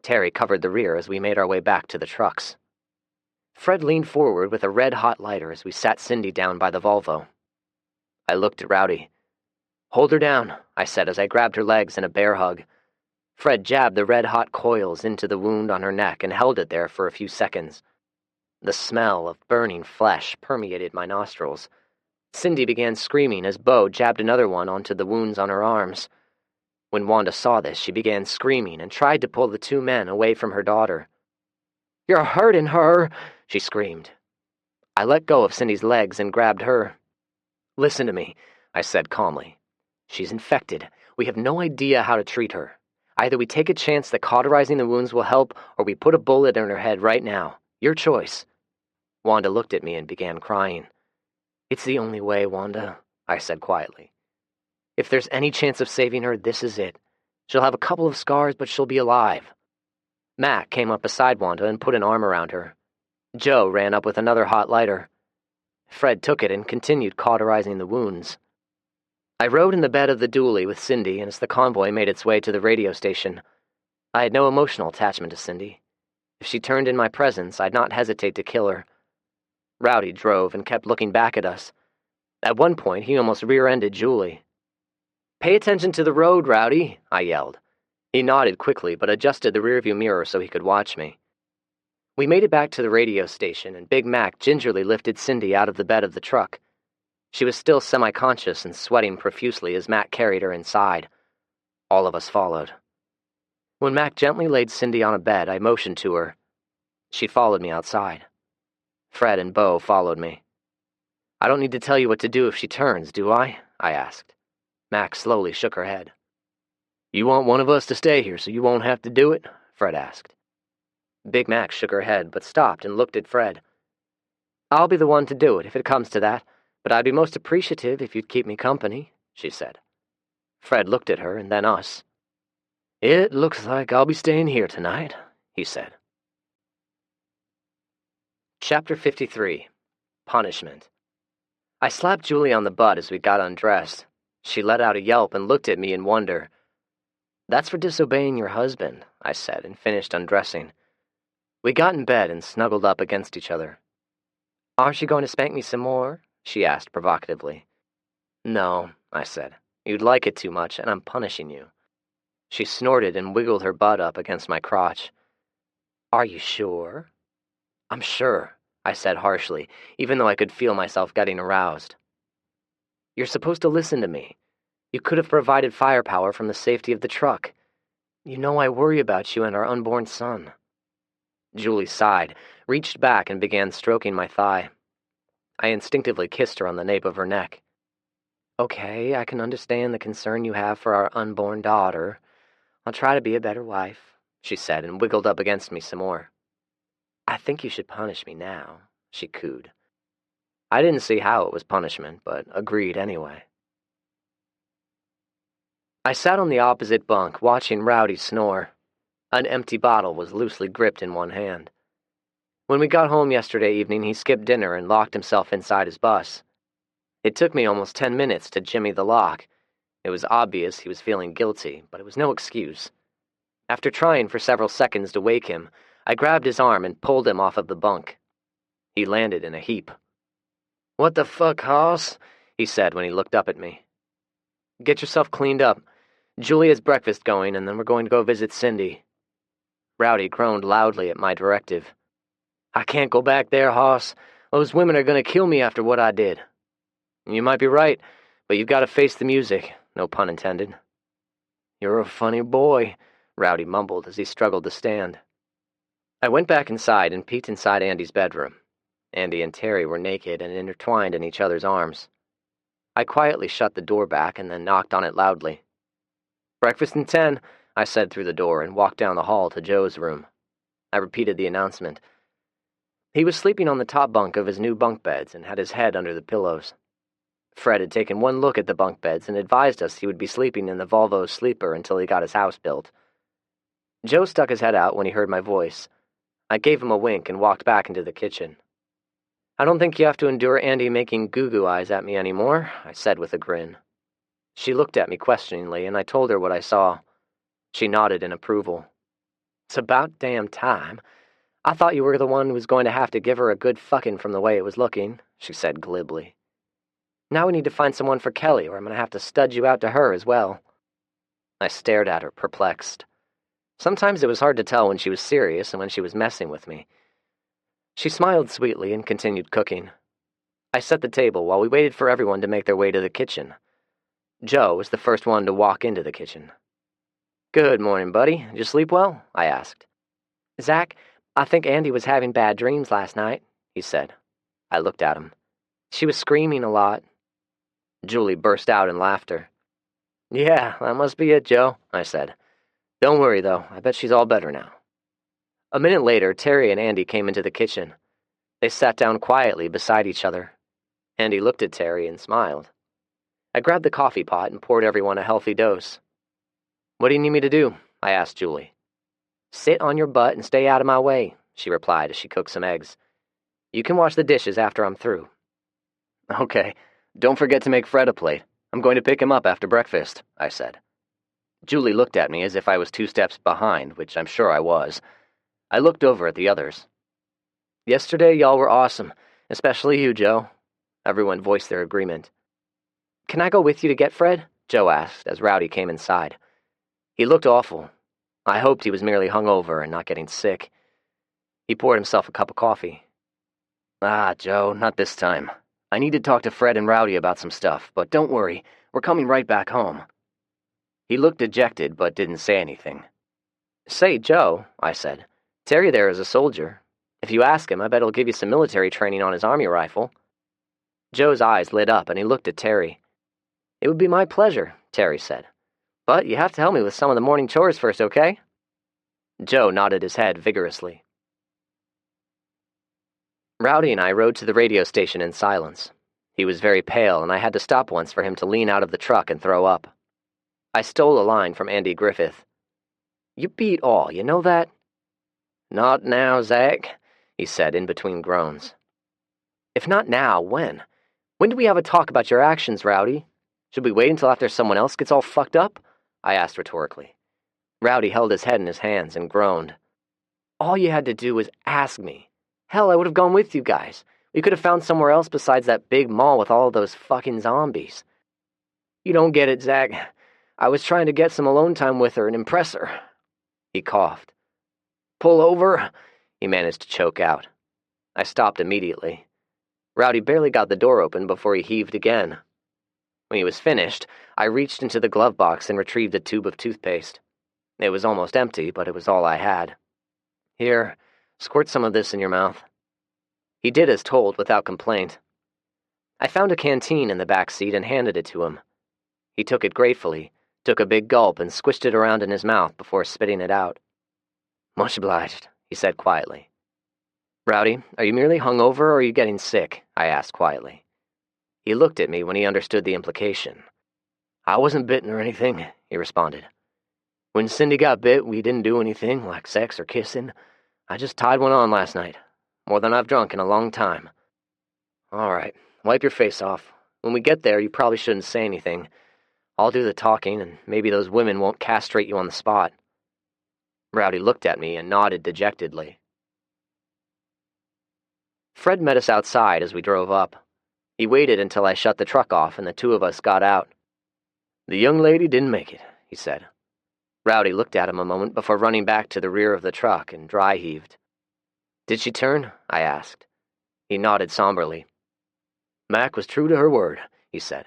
Terry covered the rear as we made our way back to the trucks. Fred leaned forward with a red-hot lighter as we sat Cindy down by the Volvo. I looked at Rowdy. "Hold her down," I said as I grabbed her legs in a bear hug. Fred jabbed the red-hot coils into the wound on her neck and held it there for a few seconds. The smell of burning flesh permeated my nostrils. Cindy began screaming as Bo jabbed another one onto the wounds on her arms. When Wanda saw this, she began screaming and tried to pull the 2 men away from her daughter. "You're hurting her," she screamed. I let go of Cindy's legs and grabbed her. "Listen to me," I said calmly. "She's infected. We have no idea how to treat her. Either we take a chance that cauterizing the wounds will help, or we put a bullet in her head right now. Your choice." Wanda looked at me and began crying. "It's the only way, Wanda," I said quietly. "If there's any chance of saving her, this is it. She'll have a couple of scars, but she'll be alive." Mac came up beside Wanda and put an arm around her. Joe ran up with another hot lighter. Fred took it and continued cauterizing the wounds. I rode in the bed of the dually with Cindy as the convoy made its way to the radio station. I had no emotional attachment to Cindy. If she turned in my presence, I'd not hesitate to kill her. Rowdy drove and kept looking back at us. At one point, he almost rear-ended Julie. "Pay attention to the road, Rowdy," I yelled. He nodded quickly, but adjusted the rearview mirror so he could watch me. We made it back to the radio station, and Big Mac gingerly lifted Cindy out of the bed of the truck. She was still semi-conscious and sweating profusely as Mac carried her inside. All of us followed. When Mac gently laid Cindy on a bed, I motioned to her. She followed me outside. Fred and Bo followed me. I don't need to tell you what to do if she turns, do I? I asked. Mac slowly shook her head. You want one of us to stay here so you won't have to do it? Fred asked. Big Mac shook her head, but stopped and looked at Fred. I'll be the one to do it if it comes to that, but I'd be most appreciative if you'd keep me company, she said. Fred looked at her and then us. It looks like I'll be staying here tonight, he said. Chapter 53. Punishment. I slapped Julie on the butt as we got undressed. She let out a yelp and looked at me in wonder. That's for disobeying your husband, I said, and finished undressing. We got in bed and snuggled up against each other. Aren't you going to spank me some more? She asked provocatively. No, I said. You'd like it too much, and I'm punishing you. She snorted and wiggled her butt up against my crotch. Are you sure? I'm sure, I said harshly, even though I could feel myself getting aroused. You're supposed to listen to me. You could have provided firepower from the safety of the truck. You know I worry about you and our unborn son. Julie sighed, reached back and began stroking my thigh. I instinctively kissed her on the nape of her neck. Okay, I can understand the concern you have for our unborn daughter. I'll try to be a better wife, she said, and wiggled up against me some more. I think you should punish me now, she cooed. I didn't see how it was punishment, but agreed anyway. I sat on the opposite bunk, watching Rowdy snore. An empty bottle was loosely gripped in one hand. When we got home yesterday evening, he skipped dinner and locked himself inside his bus. It took me almost 10 minutes to jimmy the lock. It was obvious he was feeling guilty, but it was no excuse. After trying for several seconds to wake him, I grabbed his arm and pulled him off of the bunk. He landed in a heap. What the fuck, hoss? He said when he looked up at me. Get yourself cleaned up. Julie has breakfast going, and then we're going to go visit Cindy. Rowdy groaned loudly at my directive. I can't go back there, hoss. Those women are going to kill me after what I did. You might be right, but you've got to face the music, no pun intended. You're a funny boy, Rowdy mumbled as he struggled to stand. I went back inside and peeked inside Andy's bedroom. Andy and Terry were naked and intertwined in each other's arms. I quietly shut the door back and then knocked on it loudly. Breakfast in 10, I said through the door and walked down the hall to Joe's room. I repeated the announcement. He was sleeping on the top bunk of his new bunk beds and had his head under the pillows. Fred had taken one look at the bunk beds and advised us he would be sleeping in the Volvo sleeper until he got his house built. Joe stuck his head out when he heard my voice. I gave him a wink and walked back into the kitchen. I don't think you have to endure Andy making goo-goo eyes at me anymore, I said with a grin. She looked at me questioningly, and I told her what I saw. She nodded in approval. It's about damn time. I thought you were the one who was going to have to give her a good fucking from the way it was looking, she said glibly. Now we need to find someone for Kelly, or I'm going to have to stud you out to her as well. I stared at her, perplexed. Sometimes it was hard to tell when she was serious and when she was messing with me. She smiled sweetly and continued cooking. I set the table while we waited for everyone to make their way to the kitchen. Joe was the first one to walk into the kitchen. Good morning, buddy. Did you sleep well? I asked. Zach, I think Andy was having bad dreams last night, he said. I looked at him. She was screaming a lot. Julie burst out in laughter. Yeah, that must be it, Joe, I said. Don't worry, though. I bet she's all better now. A minute later, Terry and Andy came into the kitchen. They sat down quietly beside each other. Andy looked at Terry and smiled. I grabbed the coffee pot and poured everyone a healthy dose. What do you need me to do? I asked Julie. Sit on your butt and stay out of my way, she replied as she cooked some eggs. You can wash the dishes after I'm through. Okay, don't forget to make Fred a plate. I'm going to pick him up after breakfast, I said. Julie looked at me as if I was 2 steps behind, which I'm sure I was. I looked over at the others. Yesterday, y'all were awesome, especially you, Joe. Everyone voiced their agreement. Can I go with you to get Fred? Joe asked as Rowdy came inside. He looked awful. I hoped he was merely hungover and not getting sick. He poured himself a cup of coffee. Joe, not this time. I need to talk to Fred and Rowdy about some stuff, but don't worry, we're coming right back home. He looked dejected but didn't say anything. Say, Joe, I said, Terry there is a soldier. If you ask him, I bet he'll give you some military training on his army rifle. Joe's eyes lit up and he looked at Terry. It would be my pleasure, Terry said. But you have to help me with some of the morning chores first, okay? Joe nodded his head vigorously. Rowdy and I rode to the radio station in silence. He was very pale, and I had to stop once for him to lean out of the truck and throw up. I stole a line from Andy Griffith. You beat all, you know that? Not now, Zach, he said in between groans. If not now, when? When do we have a talk about your actions, Rowdy? Should we wait until after someone else gets all fucked up? I asked rhetorically. Rowdy held his head in his hands and groaned. All you had to do was ask me. Hell, I would have gone with you guys. We could have found somewhere else besides that big mall with all those fucking zombies. You don't get it, Zach. I was trying to get some alone time with her and impress her. He coughed. Pull over, he managed to choke out. I stopped immediately. Rowdy barely got the door open before he heaved again. When he was finished, I reached into the glove box and retrieved a tube of toothpaste. It was almost empty, but it was all I had. Here, squirt some of this in your mouth. He did as told without complaint. I found a canteen in the back seat and handed it to him. He took it gratefully, took a big gulp and squished it around in his mouth before spitting it out. Much obliged, he said quietly. Rowdy, are you merely hungover or are you getting sick? I asked quietly. He looked at me when he understood the implication. I wasn't bitten or anything, he responded. When Cindy got bit, we didn't do anything, like sex or kissing. I just tied one on last night. More than I've drunk in a long time. All right, wipe your face off. When we get there, you probably shouldn't say anything. I'll do the talking, and maybe those women won't castrate you on the spot. Rowdy looked at me and nodded dejectedly. Fred met us outside as we drove up. He waited until I shut the truck off and the two of us got out. The young lady didn't make it, he said. Rowdy looked at him a moment before running back to the rear of the truck and dry-heaved. Did she turn? I asked. He nodded somberly. Mac was true to her word, he said.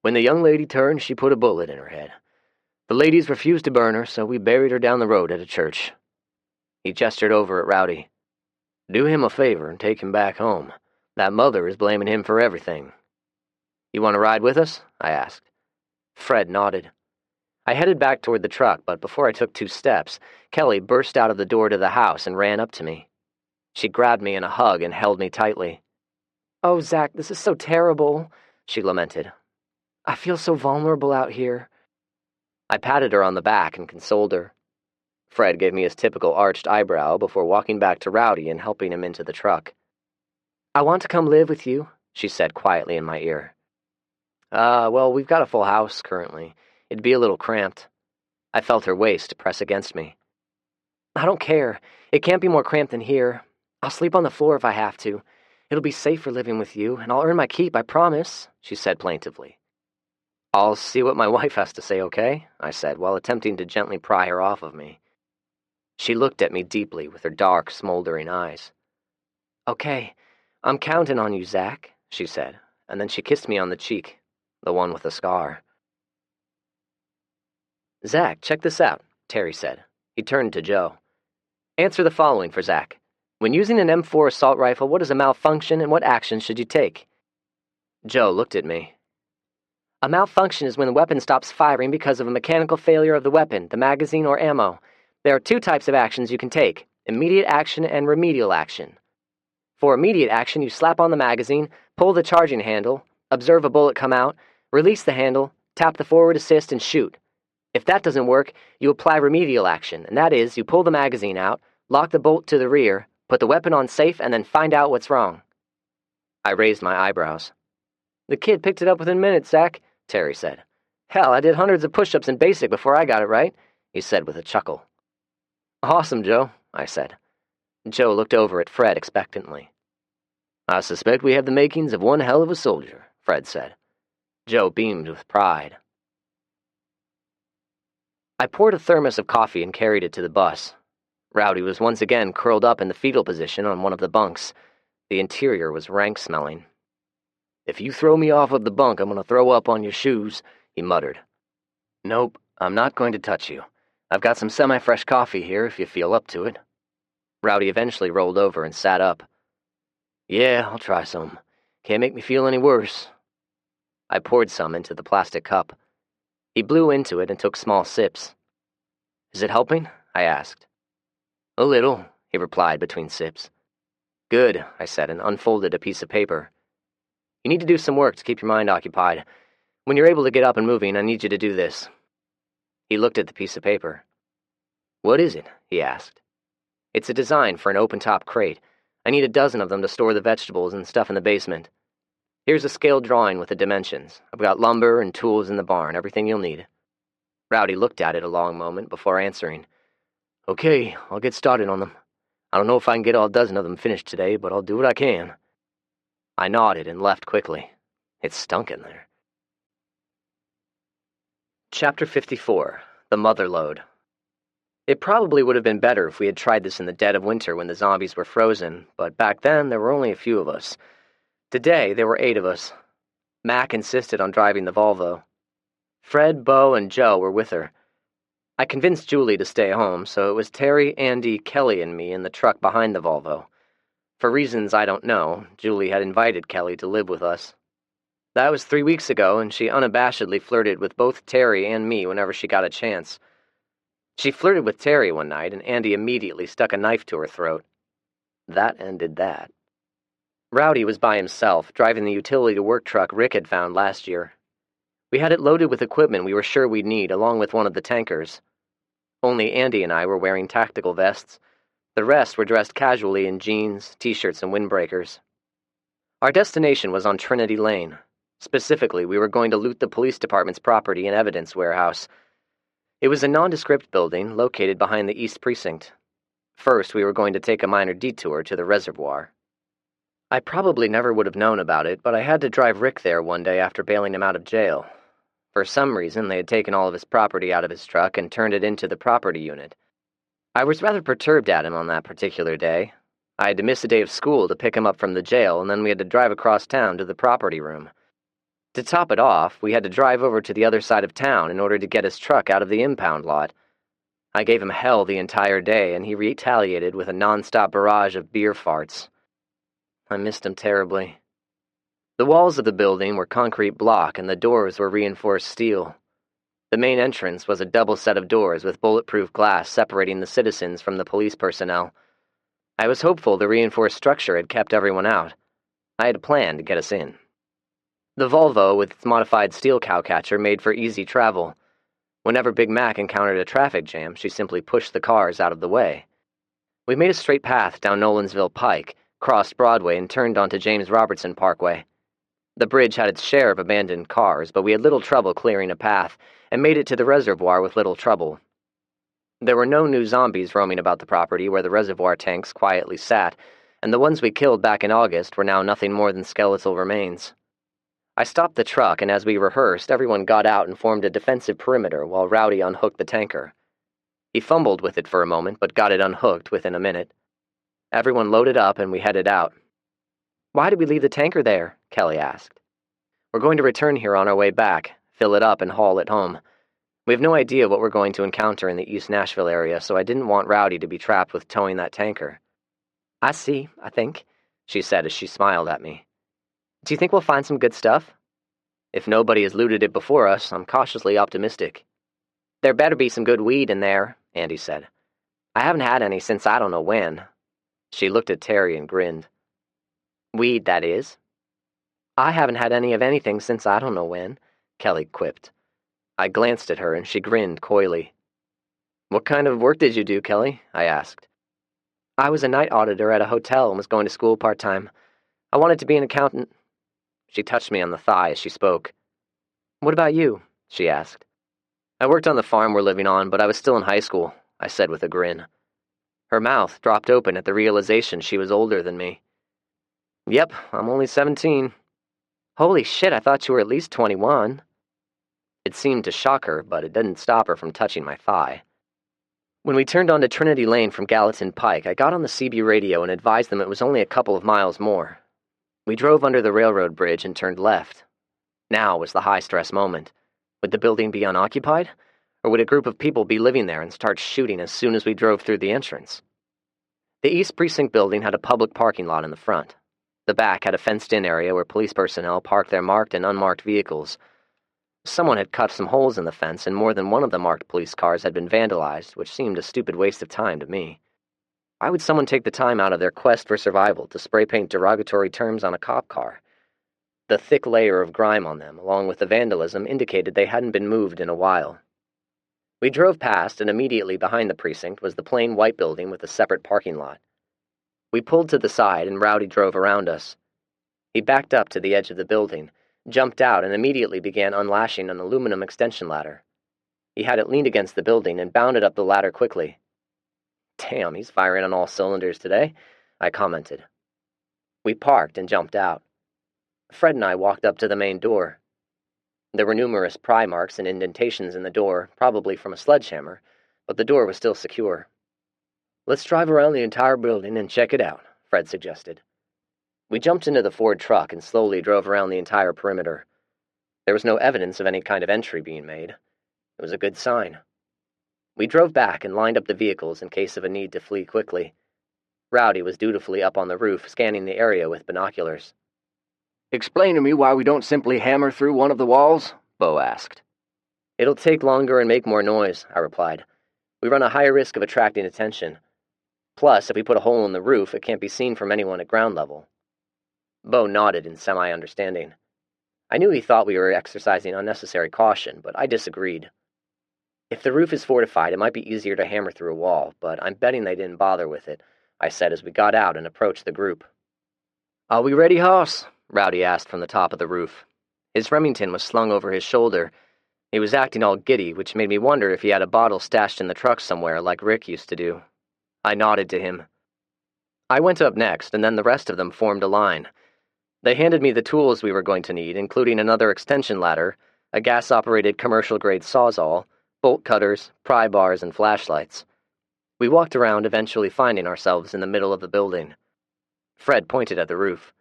When the young lady turned, she put a bullet in her head. The ladies refused to burn her, so we buried her down the road at a church. He gestured over at Rowdy. Do him a favor and take him back home. That mother is blaming him for everything. You want to ride with us? I asked. Fred nodded. I headed back toward the truck, but before I took 2 steps, Kelly burst out of the door to the house and ran up to me. She grabbed me in a hug and held me tightly. Oh, Zach, this is so terrible, she lamented. I feel so vulnerable out here. I patted her on the back and consoled her. Fred gave me his typical arched eyebrow before walking back to Rowdy and helping him into the truck. I want to come live with you, she said quietly in my ear. Well, we've got a full house currently. It'd be a little cramped. I felt her waist press against me. I don't care. It can't be more cramped than here. I'll sleep on the floor if I have to. It'll be safer living with you, and I'll earn my keep, I promise, she said plaintively. I'll see what my wife has to say, okay? I said, while attempting to gently pry her off of me. She looked at me deeply with her dark, smoldering eyes. Okay, I'm counting on you, Zach, she said, and then she kissed me on the cheek, the one with the scar. Zach, check this out, Terry said. He turned to Joe. Answer the following for Zach. When using an M4 assault rifle, what is a malfunction and what actions should you take? Joe looked at me. A malfunction is when the weapon stops firing because of a mechanical failure of the weapon, the magazine, or ammo. There are 2 types of actions you can take, immediate action and remedial action. For immediate action, you slap on the magazine, pull the charging handle, observe a bullet come out, release the handle, tap the forward assist, and shoot. If that doesn't work, you apply remedial action, and that is, you pull the magazine out, lock the bolt to the rear, put the weapon on safe, and then find out what's wrong. I raised my eyebrows. The kid picked it up within minutes, Zach, Terry said. Hell, I did hundreds of push-ups in basic before I got it right, he said with a chuckle. Awesome, Joe, I said. Joe looked over at Fred expectantly. I suspect we have the makings of one hell of a soldier, Fred said. Joe beamed with pride. I poured a thermos of coffee and carried it to the bus. Rowdy was once again curled up in the fetal position on one of the bunks. The interior was rank-smelling. If you throw me off of the bunk, I'm going to throw up on your shoes, he muttered. Nope, I'm not going to touch you. I've got some semi-fresh coffee here if you feel up to it. Rowdy eventually rolled over and sat up. Yeah, I'll try some. Can't make me feel any worse. I poured some into the plastic cup. He blew into it and took small sips. Is it helping? I asked. A little, he replied between sips. Good, I said, and unfolded a piece of paper. You need to do some work to keep your mind occupied. When you're able to get up and moving, I need you to do this. He looked at the piece of paper. What is it? He asked. It's a design for an open-top crate. I need a dozen of them to store the vegetables and stuff in the basement. Here's a scaled drawing with the dimensions. I've got lumber and tools in the barn, everything you'll need. Rowdy looked at it a long moment before answering. Okay, I'll get started on them. I don't know if I can get all a dozen of them finished today, but I'll do what I can. I nodded and left quickly. It stunk in there. Chapter 54, The Mother Lode. It probably would have been better if we had tried this in the dead of winter when the zombies were frozen, but back then there were only a few of us. Today there were 8 of us. Mac insisted on driving the Volvo. Fred, Bo, and Joe were with her. I convinced Julie to stay home, so it was Terry, Andy, Kelly, and me in the truck behind the Volvo. For reasons I don't know, Julie had invited Kelly to live with us. That was 3 weeks ago, and she unabashedly flirted with both Terry and me whenever she got a chance. She flirted with Terry one night, and Andy immediately stuck a knife to her throat. That ended that. Rowdy was by himself, driving the utility-to-work truck Rick had found last year. We had it loaded with equipment we were sure we'd need, along with one of the tankers. Only Andy and I were wearing tactical vests. The rest were dressed casually in jeans, t-shirts, and windbreakers. Our destination was on Trinity Lane. Specifically, we were going to loot the police department's property and evidence warehouse. It was a nondescript building located behind the East Precinct. First, we were going to take a minor detour to the reservoir. I probably never would have known about it, but I had to drive Rick there one day after bailing him out of jail. For some reason, they had taken all of his property out of his truck and turned it into the property unit. I was rather perturbed at him on that particular day. I had to miss a day of school to pick him up from the jail, and then we had to drive across town to the property room. To top it off, we had to drive over to the other side of town in order to get his truck out of the impound lot. I gave him hell the entire day, and he retaliated with a non-stop barrage of beer farts. I missed him terribly. The walls of the building were concrete block, and the doors were reinforced steel. The main entrance was a double set of doors with bulletproof glass separating the citizens from the police personnel. I was hopeful the reinforced structure had kept everyone out. I had a plan to get us in. The Volvo, with its modified steel cowcatcher, made for easy travel. Whenever Big Mac encountered a traffic jam, she simply pushed the cars out of the way. We made a straight path down Nolensville Pike, crossed Broadway, and turned onto James Robertson Parkway. The bridge had its share of abandoned cars, but we had little trouble clearing a path, and made it to the reservoir with little trouble. There were no new zombies roaming about the property where the reservoir tanks quietly sat, and the ones we killed back in August were now nothing more than skeletal remains. I stopped the truck, and as we rehearsed, everyone got out and formed a defensive perimeter while Rowdy unhooked the tanker. He fumbled with it for a moment, but got it unhooked within a minute. Everyone loaded up, and we headed out. Why did we leave the tanker there? Kelly asked. We're going to return here on our way back, fill it up, and haul it home. We have no idea what we're going to encounter in the East Nashville area, so I didn't want Rowdy to be trapped with towing that tanker. I see, I think, she said as she smiled at me. Do you think we'll find some good stuff? If nobody has looted it before us, I'm cautiously optimistic. There better be some good weed in there, Andy said. I haven't had any since I don't know when. She looked at Terry and grinned. Weed, that is. I haven't had any of anything since I don't know when, Kelly quipped. I glanced at her and she grinned coyly. What kind of work did you do, Kelly? I asked. I was a night auditor at a hotel and was going to school part-time. I wanted to be an accountant. She touched me on the thigh as she spoke. What about you? She asked. I worked on the farm we're living on, but I was still in high school, I said with a grin. Her mouth dropped open at the realization she was older than me. Yep, I'm only 17. Holy shit, I thought you were at least 21. It seemed to shock her, but it didn't stop her from touching my thigh. When we turned onto Trinity Lane from Gallatin Pike, I got on the CB radio and advised them it was only a couple of miles more. We drove under the railroad bridge and turned left. Now was the high-stress moment. Would the building be unoccupied? Or would a group of people be living there and start shooting as soon as we drove through the entrance? The East Precinct building had a public parking lot in the front. The back had a fenced-in area where police personnel parked their marked and unmarked vehicles. Someone had cut some holes in the fence, and more than one of the marked police cars had been vandalized, which seemed a stupid waste of time to me. Why would someone take the time out of their quest for survival to spray paint derogatory terms on a cop car? The thick layer of grime on them, along with the vandalism, indicated they hadn't been moved in a while. We drove past, and immediately behind the precinct was the plain white building with a separate parking lot. We pulled to the side, and Rowdy drove around us. He backed up to the edge of the building, jumped out, and immediately began unlashing an aluminum extension ladder. He had it leaned against the building and bounded up the ladder quickly. "Damn, he's firing on all cylinders today," I commented. We parked and jumped out. Fred and I walked up to the main door. There were numerous pry marks and indentations in the door, probably from a sledgehammer, but the door was still secure. "Let's drive around the entire building and check it out," Fred suggested. We jumped into the Ford truck and slowly drove around the entire perimeter. There was no evidence of any kind of entry being made. It was a good sign. We drove back and lined up the vehicles in case of a need to flee quickly. Rowdy was dutifully up on the roof, scanning the area with binoculars. "Explain to me why we don't simply hammer through one of the walls?" Bo asked. "It'll take longer and make more noise," I replied. "We run a higher risk of attracting attention. Plus, if we put a hole in the roof, it can't be seen from anyone at ground level." Bo nodded in semi-understanding. I knew he thought we were exercising unnecessary caution, but I disagreed. "If the roof is fortified, it might be easier to hammer through a wall, but I'm betting they didn't bother with it," I said as we got out and approached the group. "Are we ready, hoss?" Rowdy asked from the top of the roof. His Remington was slung over his shoulder. He was acting all giddy, which made me wonder if he had a bottle stashed in the truck somewhere like Rick used to do. I nodded to him. I went up next, and then the rest of them formed a line. They handed me the tools we were going to need, including another extension ladder, a gas-operated commercial-grade sawzall, bolt cutters, pry bars, and flashlights. We walked around, eventually finding ourselves in the middle of the building. Fred pointed at the roof.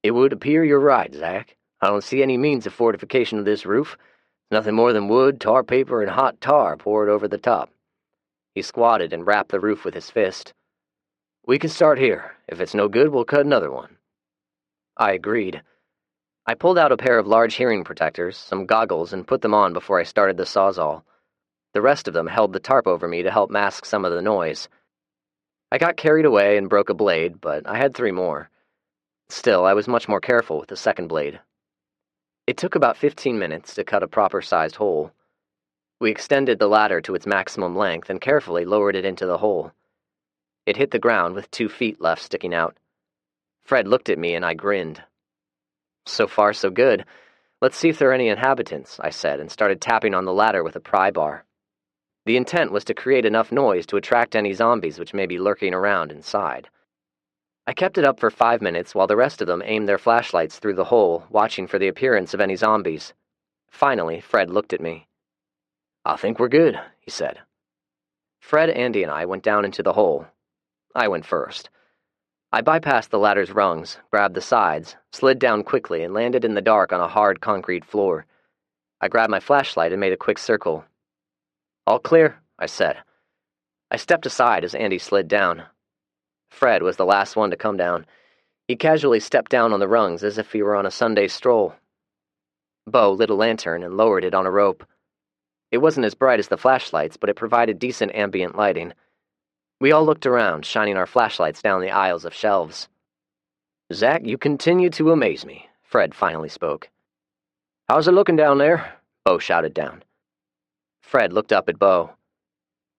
"It would appear you're right, Zach. I don't see any means of fortification of this roof. Nothing more than wood, tar paper, and hot tar poured over the top." He squatted and rapped the roof with his fist. "We can start here. If it's no good, we'll cut another one." I agreed. I pulled out a pair of large hearing protectors, some goggles, and put them on before I started the sawzall. The rest of them held the tarp over me to help mask some of the noise. I got carried away and broke a blade, but I had 3 more. Still, I was much more careful with the second blade. It took about 15 minutes to cut a proper-sized hole. We extended the ladder to its maximum length and carefully lowered it into the hole. It hit the ground with 2 feet left sticking out. Fred looked at me and I grinned. "So far, so good. Let's see if there are any inhabitants," I said, and started tapping on the ladder with a pry bar. The intent was to create enough noise to attract any zombies which may be lurking around inside. I kept it up for 5 minutes while the rest of them aimed their flashlights through the hole, watching for the appearance of any zombies. Finally, Fred looked at me. "I think we're good," he said. Fred, Andy, and I went down into the hole. I went first. I bypassed the ladder's rungs, grabbed the sides, slid down quickly, and landed in the dark on a hard concrete floor. I grabbed my flashlight and made a quick circle. "All clear," I said. I stepped aside as Andy slid down. Fred was the last one to come down. He casually stepped down on the rungs as if he were on a Sunday stroll. Bo lit a lantern and lowered it on a rope. It wasn't as bright as the flashlights, but it provided decent ambient lighting. We all looked around, shining our flashlights down the aisles of shelves. "Zach, you continue to amaze me," Fred finally spoke. "How's it looking down there?" Bo shouted down. Fred looked up at Bo.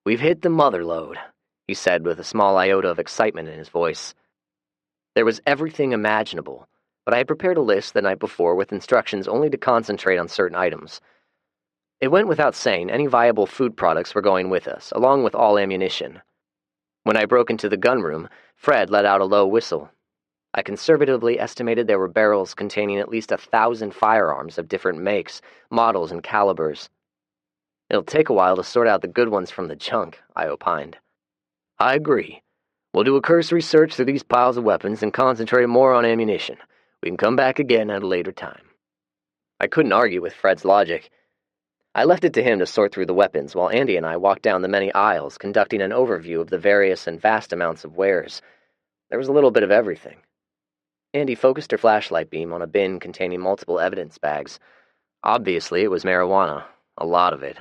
"We've hit the mother lode," he said with a small iota of excitement in his voice. There was everything imaginable, but I had prepared a list the night before with instructions only to concentrate on certain items. It went without saying any viable food products were going with us, along with all ammunition. When I broke into the gun room, Fred let out a low whistle. I conservatively estimated there were barrels containing at least 1,000 firearms of different makes, models, and calibers. "It'll take a while to sort out the good ones from the junk," I opined. "I agree. We'll do a cursory search through these piles of weapons and concentrate more on ammunition. We can come back again at a later time." I couldn't argue with Fred's logic. I left it to him to sort through the weapons while Andy and I walked down the many aisles, conducting an overview of the various and vast amounts of wares. There was a little bit of everything. Andy focused her flashlight beam on a bin containing multiple evidence bags. Obviously, it was marijuana. A lot of it.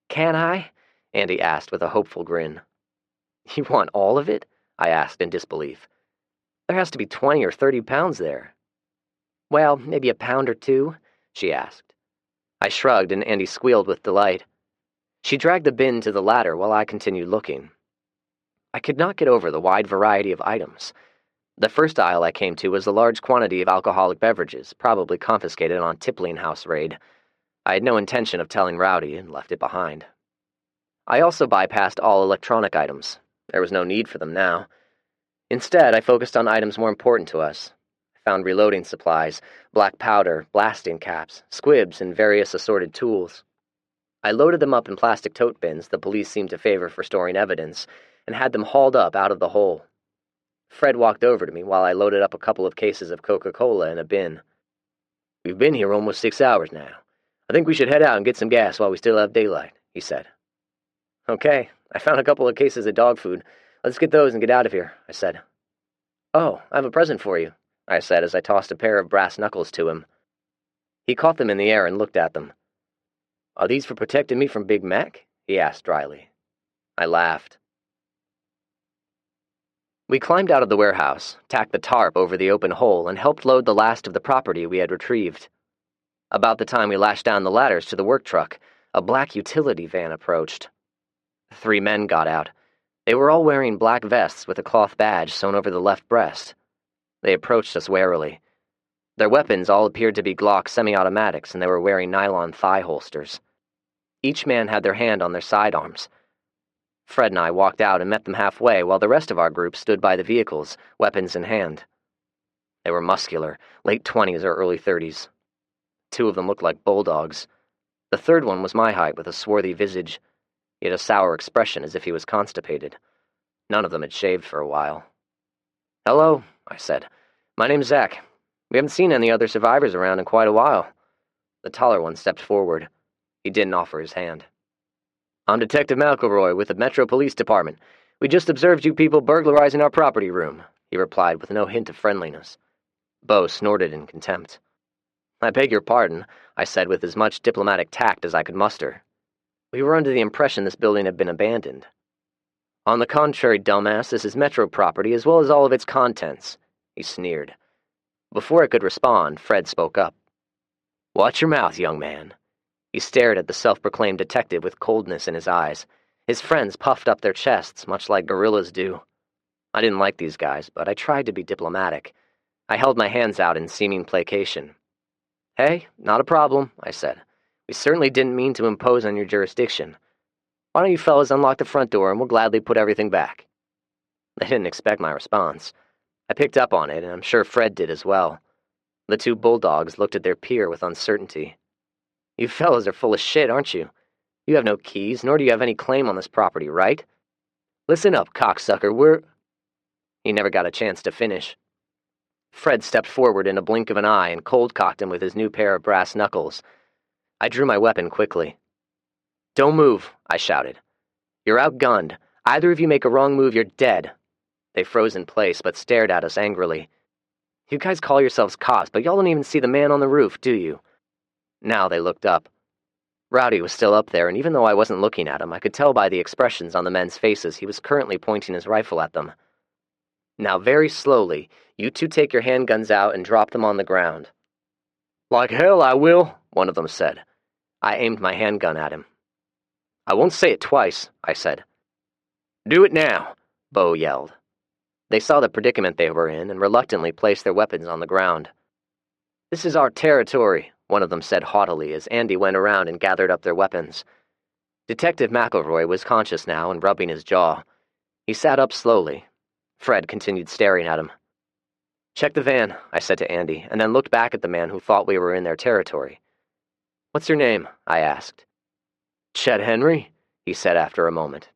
"Can I?" Andy asked with a hopeful grin. "You want all of it?" I asked in disbelief. "There has to be 20 or 30 pounds there." "Well, maybe a pound or two," she asked. I shrugged, and Andy squealed with delight. She dragged the bin to the ladder while I continued looking. I could not get over the wide variety of items. The first aisle I came to was a large quantity of alcoholic beverages, probably confiscated on a tippling house raid. I had no intention of telling Rowdy and left it behind. I also bypassed all electronic items. There was no need for them now. Instead, I focused on items more important to us. I found reloading supplies, black powder, blasting caps, squibs, and various assorted tools. I loaded them up in plastic tote bins the police seemed to favor for storing evidence, and had them hauled up out of the hole. Fred walked over to me while I loaded up a couple of cases of Coca-Cola in a bin. "We've been here almost 6 hours now. I think we should head out and get some gas while we still have daylight," he said. "Okay, I found a couple of cases of dog food. Let's get those and get out of here," I said. "Oh, I have a present for you," I said as I tossed a pair of brass knuckles to him. He caught them in the air and looked at them. "Are these for protecting me from Big Mac?" he asked dryly. I laughed. We climbed out of the warehouse, tacked the tarp over the open hole, and helped load the last of the property we had retrieved. About the time we lashed down the ladders to the work truck, a black utility van approached. 3 men got out. They were all wearing black vests with a cloth badge sewn over the left breast. They approached us warily. Their weapons all appeared to be Glock semi-automatics, and they were wearing nylon thigh holsters. Each man had their hand on their sidearms. Fred and I walked out and met them halfway while the rest of our group stood by the vehicles, weapons in hand. They were muscular, late 20s or early 30s. 2 of them looked like bulldogs. The third one was my height with a swarthy visage. He had a sour expression as if he was constipated. None of them had shaved for a while. "Hello," I said. "My name's Zach. We haven't seen any other survivors around in quite a while." The taller one stepped forward. He didn't offer his hand. "I'm Detective McElroy with the Metro Police Department. We just observed you people burglarizing our property room," he replied with no hint of friendliness. Bo snorted in contempt. "I beg your pardon," I said with as much diplomatic tact as I could muster. "We were under the impression this building had been abandoned." "On the contrary, dumbass, this is Metro property as well as all of its contents," he sneered. Before I could respond, Fred spoke up. "Watch your mouth, young man." He stared at the self-proclaimed detective with coldness in his eyes. His friends puffed up their chests, much like gorillas do. I didn't like these guys, but I tried to be diplomatic. I held my hands out in seeming placation. "Hey, not a problem," I said. "We certainly didn't mean to impose on your jurisdiction. Why don't you fellas unlock the front door and we'll gladly put everything back?" They didn't expect my response. I picked up on it, and I'm sure Fred did as well. The 2 bulldogs looked at their peer with uncertainty. "You fellas are full of shit, aren't you? You have no keys, nor do you have any claim on this property, right? Listen up, cocksucker, He never got a chance to finish. Fred stepped forward in a blink of an eye and cold-cocked him with his new pair of brass knuckles. I drew my weapon quickly. "Don't move," I shouted. "You're outgunned. Either of you make a wrong move, you're dead." They froze in place, but stared at us angrily. "You guys call yourselves cops, but y'all don't even see the man on the roof, do you?" Now they looked up. Rowdy was still up there, and even though I wasn't looking at him, I could tell by the expressions on the men's faces he was currently pointing his rifle at them. "Now very slowly, you 2 take your handguns out and drop them on the ground." "Like hell I will," one of them said. I aimed my handgun at him. "I won't say it twice," I said. "Do it now," Bo yelled. They saw the predicament they were in and reluctantly placed their weapons on the ground. "This is our territory," one of them said haughtily as Andy went around and gathered up their weapons. Detective McElroy was conscious now and rubbing his jaw. He sat up slowly. Fred continued staring at him. "Check the van," I said to Andy, and then looked back at the man who thought we were in their territory. "What's your name?" I asked. "Chet Henry," he said after a moment.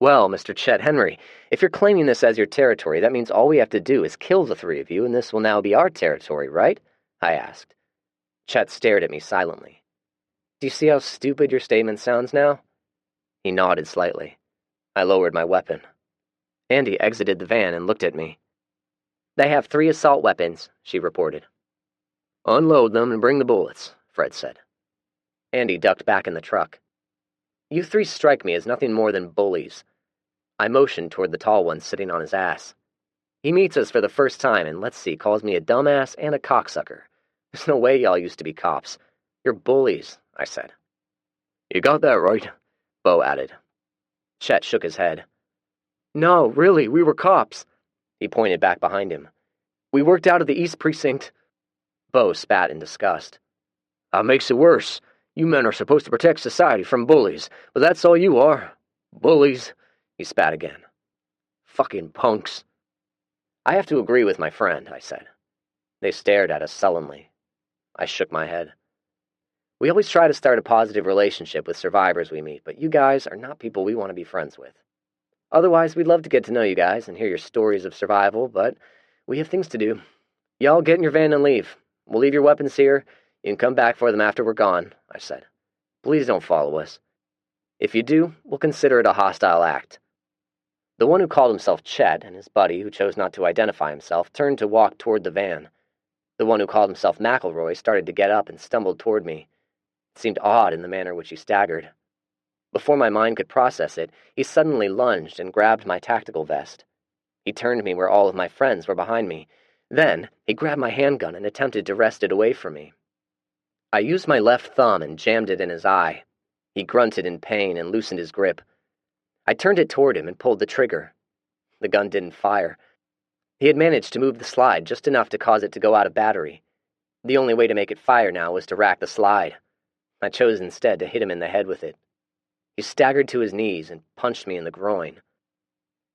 "Well, Mr. Chet Henry, if you're claiming this as your territory, that means all we have to do is kill the 3 of you, and this will now be our territory, right?" I asked. Chet stared at me silently. Do you see how stupid your statement sounds now? He nodded slightly. I lowered my weapon. Andy exited the van and looked at me. They have 3 assault weapons, she reported. Unload them and bring the bullets, Fred said. Andy ducked back in the truck. You 3 strike me as nothing more than bullies. I motioned toward the tall one sitting on his ass. He meets us for the first time and, let's see, calls me a dumbass and a cocksucker. There's no way y'all used to be cops. You're bullies, I said. You got that right, Bo added. Chet shook his head. No, really, we were cops. He pointed back behind him. We worked out of the East Precinct. Bo spat in disgust. That makes it worse. You men are supposed to protect society from bullies, but that's all you are. Bullies, he spat again. Fucking punks. I have to agree with my friend, I said. They stared at us sullenly. I shook my head. We always try to start a positive relationship with survivors we meet, but you guys are not people we want to be friends with. Otherwise, we'd love to get to know you guys and hear your stories of survival, but we have things to do. Y'all get in your van and leave. We'll leave your weapons here. You can come back for them after we're gone, I said. Please don't follow us. If you do, we'll consider it a hostile act. The one who called himself Chet and his buddy, who chose not to identify himself, turned to walk toward the van. The one who called himself McElroy started to get up and stumbled toward me. It seemed odd in the manner which he staggered. Before my mind could process it, he suddenly lunged and grabbed my tactical vest. He turned me where all of my friends were behind me. Then, he grabbed my handgun and attempted to wrest it away from me. I used my left thumb and jammed it in his eye. He grunted in pain and loosened his grip. I turned it toward him and pulled the trigger. The gun didn't fire. He had managed to move the slide just enough to cause it to go out of battery. The only way to make it fire now was to rack the slide. I chose instead to hit him in the head with it. He staggered to his knees and punched me in the groin.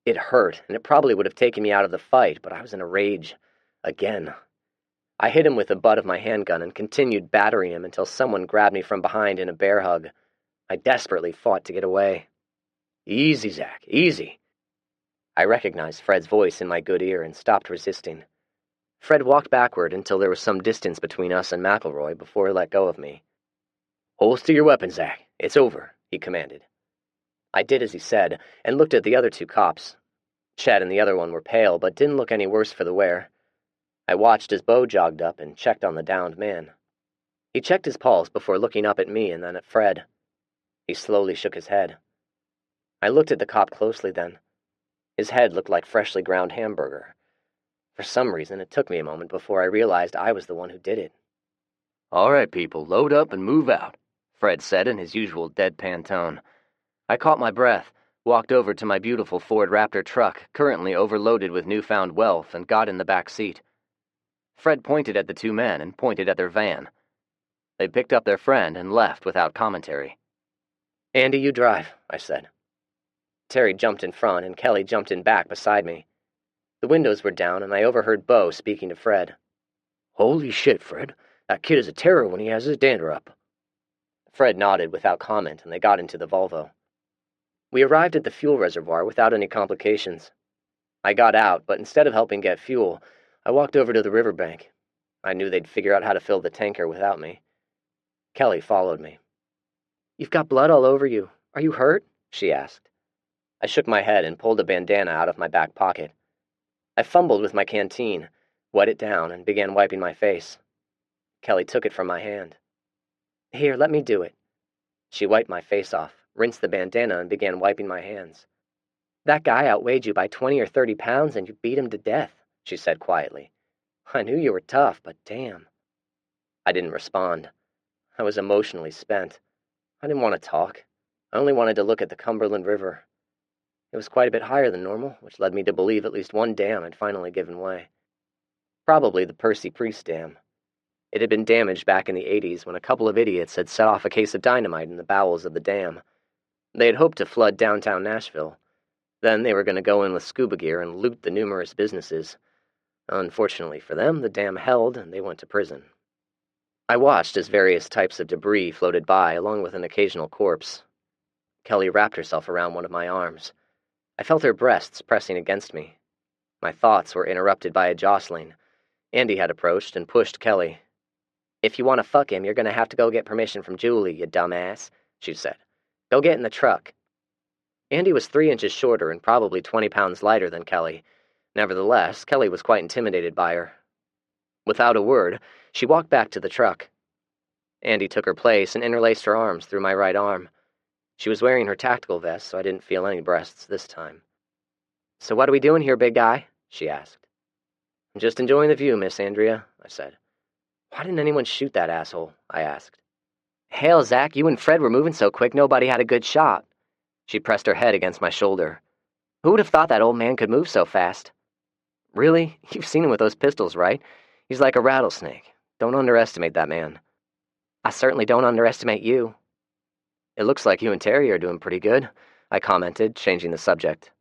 It hurt, and it probably would have taken me out of the fight, but I was in a rage. Again. I hit him with the butt of my handgun and continued battering him until someone grabbed me from behind in a bear hug. I desperately fought to get away. Easy, Zach, easy. I recognized Fred's voice in my good ear and stopped resisting. Fred walked backward until there was some distance between us and McElroy before he let go of me. Holster your weapon, Zach. It's over, he commanded. I did as he said, and looked at the other 2 cops. Chet and the other one were pale, but didn't look any worse for the wear. I watched as Bo jogged up and checked on the downed man. He checked his pulse before looking up at me and then at Fred. He slowly shook his head. I looked at the cop closely then. His head looked like freshly ground hamburger. For some reason, it took me a moment before I realized I was the one who did it. All right, people, load up and move out, Fred said in his usual deadpan tone. I caught my breath, walked over to my beautiful Ford Raptor truck, currently overloaded with newfound wealth, and got in the back seat. Fred pointed at the 2 men and pointed at their van. They picked up their friend and left without commentary. Andy, you drive, I said. Terry jumped in front and Kelly jumped in back beside me. The windows were down and I overheard Bo speaking to Fred. Holy shit, Fred. That kid is a terror when he has his dander up. Fred nodded without comment and they got into the Volvo. We arrived at the fuel reservoir without any complications. I got out, but instead of helping get fuel, I walked over to the riverbank. I knew they'd figure out how to fill the tanker without me. Kelly followed me. You've got blood all over you. Are you hurt? She asked. I shook my head and pulled a bandana out of my back pocket. I fumbled with my canteen, wet it down, and began wiping my face. Kelly took it from my hand. Here, let me do it. She wiped my face off, rinsed the bandana, and began wiping my hands. That guy outweighed you by 20 or 30 pounds, and you beat him to death, she said quietly. I knew you were tough, but damn. I didn't respond. I was emotionally spent. I didn't want to talk. I only wanted to look at the Cumberland River. It was quite a bit higher than normal, which led me to believe at least one dam had finally given way. Probably the Percy Priest Dam. It had been damaged back in the 80s when a couple of idiots had set off a case of dynamite in the bowels of the dam. They had hoped to flood downtown Nashville. Then they were going to go in with scuba gear and loot the numerous businesses. Unfortunately for them, the dam held and they went to prison. I watched as various types of debris floated by, along with an occasional corpse. Kelly wrapped herself around one of my arms. I felt her breasts pressing against me. My thoughts were interrupted by a jostling. Andy had approached and pushed Kelly. "If you want to fuck him, you're going to have to go get permission from Julie, you dumbass," she said. "Go get in the truck." Andy was 3 inches shorter and probably 20 pounds lighter than Kelly. Nevertheless, Kelly was quite intimidated by her. Without a word, she walked back to the truck. Andy took her place and interlaced her arms through my right arm. She was wearing her tactical vest, so I didn't feel any breasts this time. "So what are we doing here, big guy?" she asked. "I'm just enjoying the view, Miss Andrea," I said. "Why didn't anyone shoot that asshole?" I asked. "Hell, Zach, you and Fred were moving so quick nobody had a good shot." She pressed her head against my shoulder. "Who would have thought that old man could move so fast?" "Really? You've seen him with those pistols, right? He's like a rattlesnake. Don't underestimate that man." "I certainly don't underestimate you." "It looks like you and Terry are doing pretty good," I commented, changing the subject.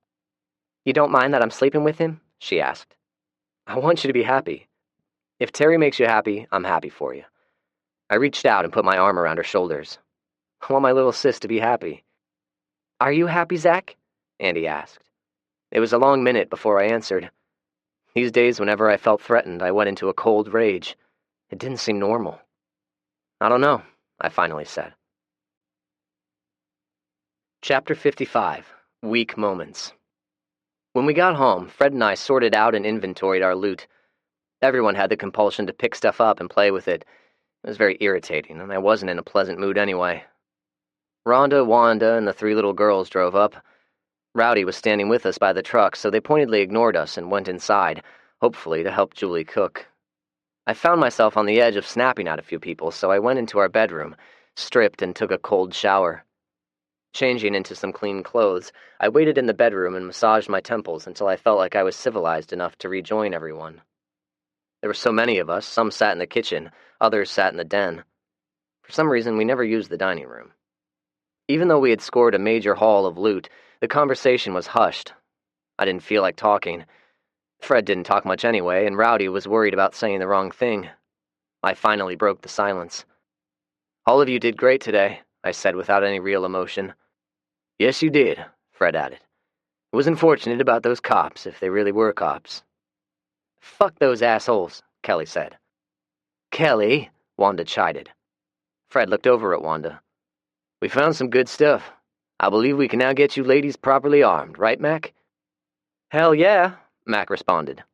"You don't mind that I'm sleeping with him?" she asked. "I want you to be happy. If Terry makes you happy, I'm happy for you." I reached out and put my arm around her shoulders. "I want my little sis to be happy." "Are you happy, Zach?" Andy asked. It was a long minute before I answered. These days, whenever I felt threatened, I went into a cold rage. It didn't seem normal. "I don't know," I finally said. Chapter 55. Weak Moments. When we got home, Fred and I sorted out and inventoried our loot. Everyone had the compulsion to pick stuff up and play with it. It was very irritating, and I wasn't in a pleasant mood anyway. Rhonda, Wanda, and the 3 little girls drove up. Rowdy was standing with us by the truck, so they pointedly ignored us and went inside, hopefully to help Julie cook. I found myself on the edge of snapping at a few people, so I went into our bedroom, stripped, and took a cold shower. Changing into some clean clothes, I waited in the bedroom and massaged my temples until I felt like I was civilized enough to rejoin everyone. There were so many of us, some sat in the kitchen, others sat in the den. For some reason, we never used the dining room. Even though we had scored a major haul of loot, the conversation was hushed. I didn't feel like talking. Fred didn't talk much anyway, and Rowdy was worried about saying the wrong thing. I finally broke the silence. "All of you did great today," I said without any real emotion. "Yes, you did," Fred added. "It was unfortunate about those cops, if they really were cops." "Fuck those assholes," Kelly said. "Kelly," Wanda chided. Fred looked over at Wanda. "We found some good stuff. I believe we can now get you ladies properly armed, right, Mac?" "Hell yeah," Mac responded.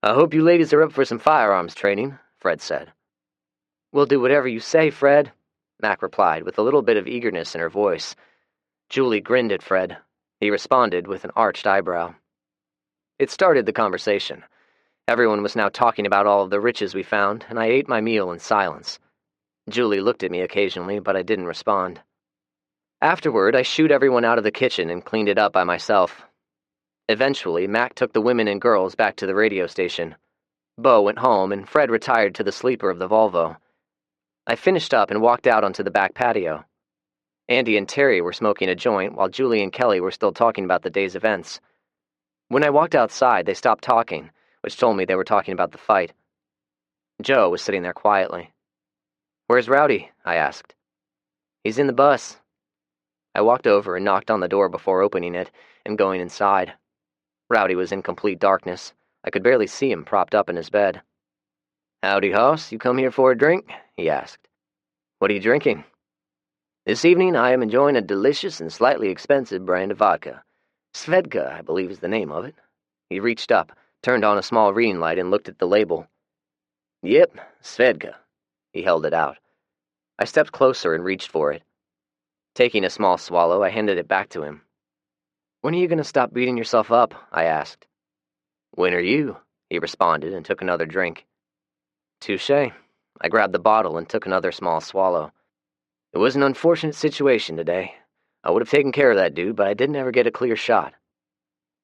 "I hope you ladies are up for some firearms training," Fred said. "We'll do whatever you say, Fred," Mac replied with a little bit of eagerness in her voice. Julie grinned at Fred. He responded with an arched eyebrow. It started the conversation. Everyone was now talking about all of the riches we found, and I ate my meal in silence. Julie looked at me occasionally, but I didn't respond. Afterward, I shooed everyone out of the kitchen and cleaned it up by myself. Eventually, Mac took the women and girls back to the radio station. Bo went home, and Fred retired to the sleeper of the Volvo. I finished up and walked out onto the back patio. Andy and Terry were smoking a joint, while Julie and Kelly were still talking about the day's events. When I walked outside, they stopped talking, which told me they were talking about the fight. Joe was sitting there quietly. "Where's Rowdy?" I asked. "He's in the bus." I walked over and knocked on the door before opening it and going inside. Rowdy was in complete darkness. I could barely see him propped up in his bed. "Howdy, hoss. You come here for a drink?" he asked. "What are you drinking?" "This evening I am enjoying a delicious and slightly expensive brand of vodka. Svedka, I believe is the name of it." He reached up, turned on a small reading light, and looked at the label. "Yep, Svedka." He held it out. I stepped closer and reached for it. Taking a small swallow, I handed it back to him. "When are you going to stop beating yourself up?" I asked. "When are you?" he responded and took another drink. Touché. I grabbed the bottle and took another small swallow. It was an unfortunate situation today. I would have taken care of that dude, but I didn't ever get a clear shot.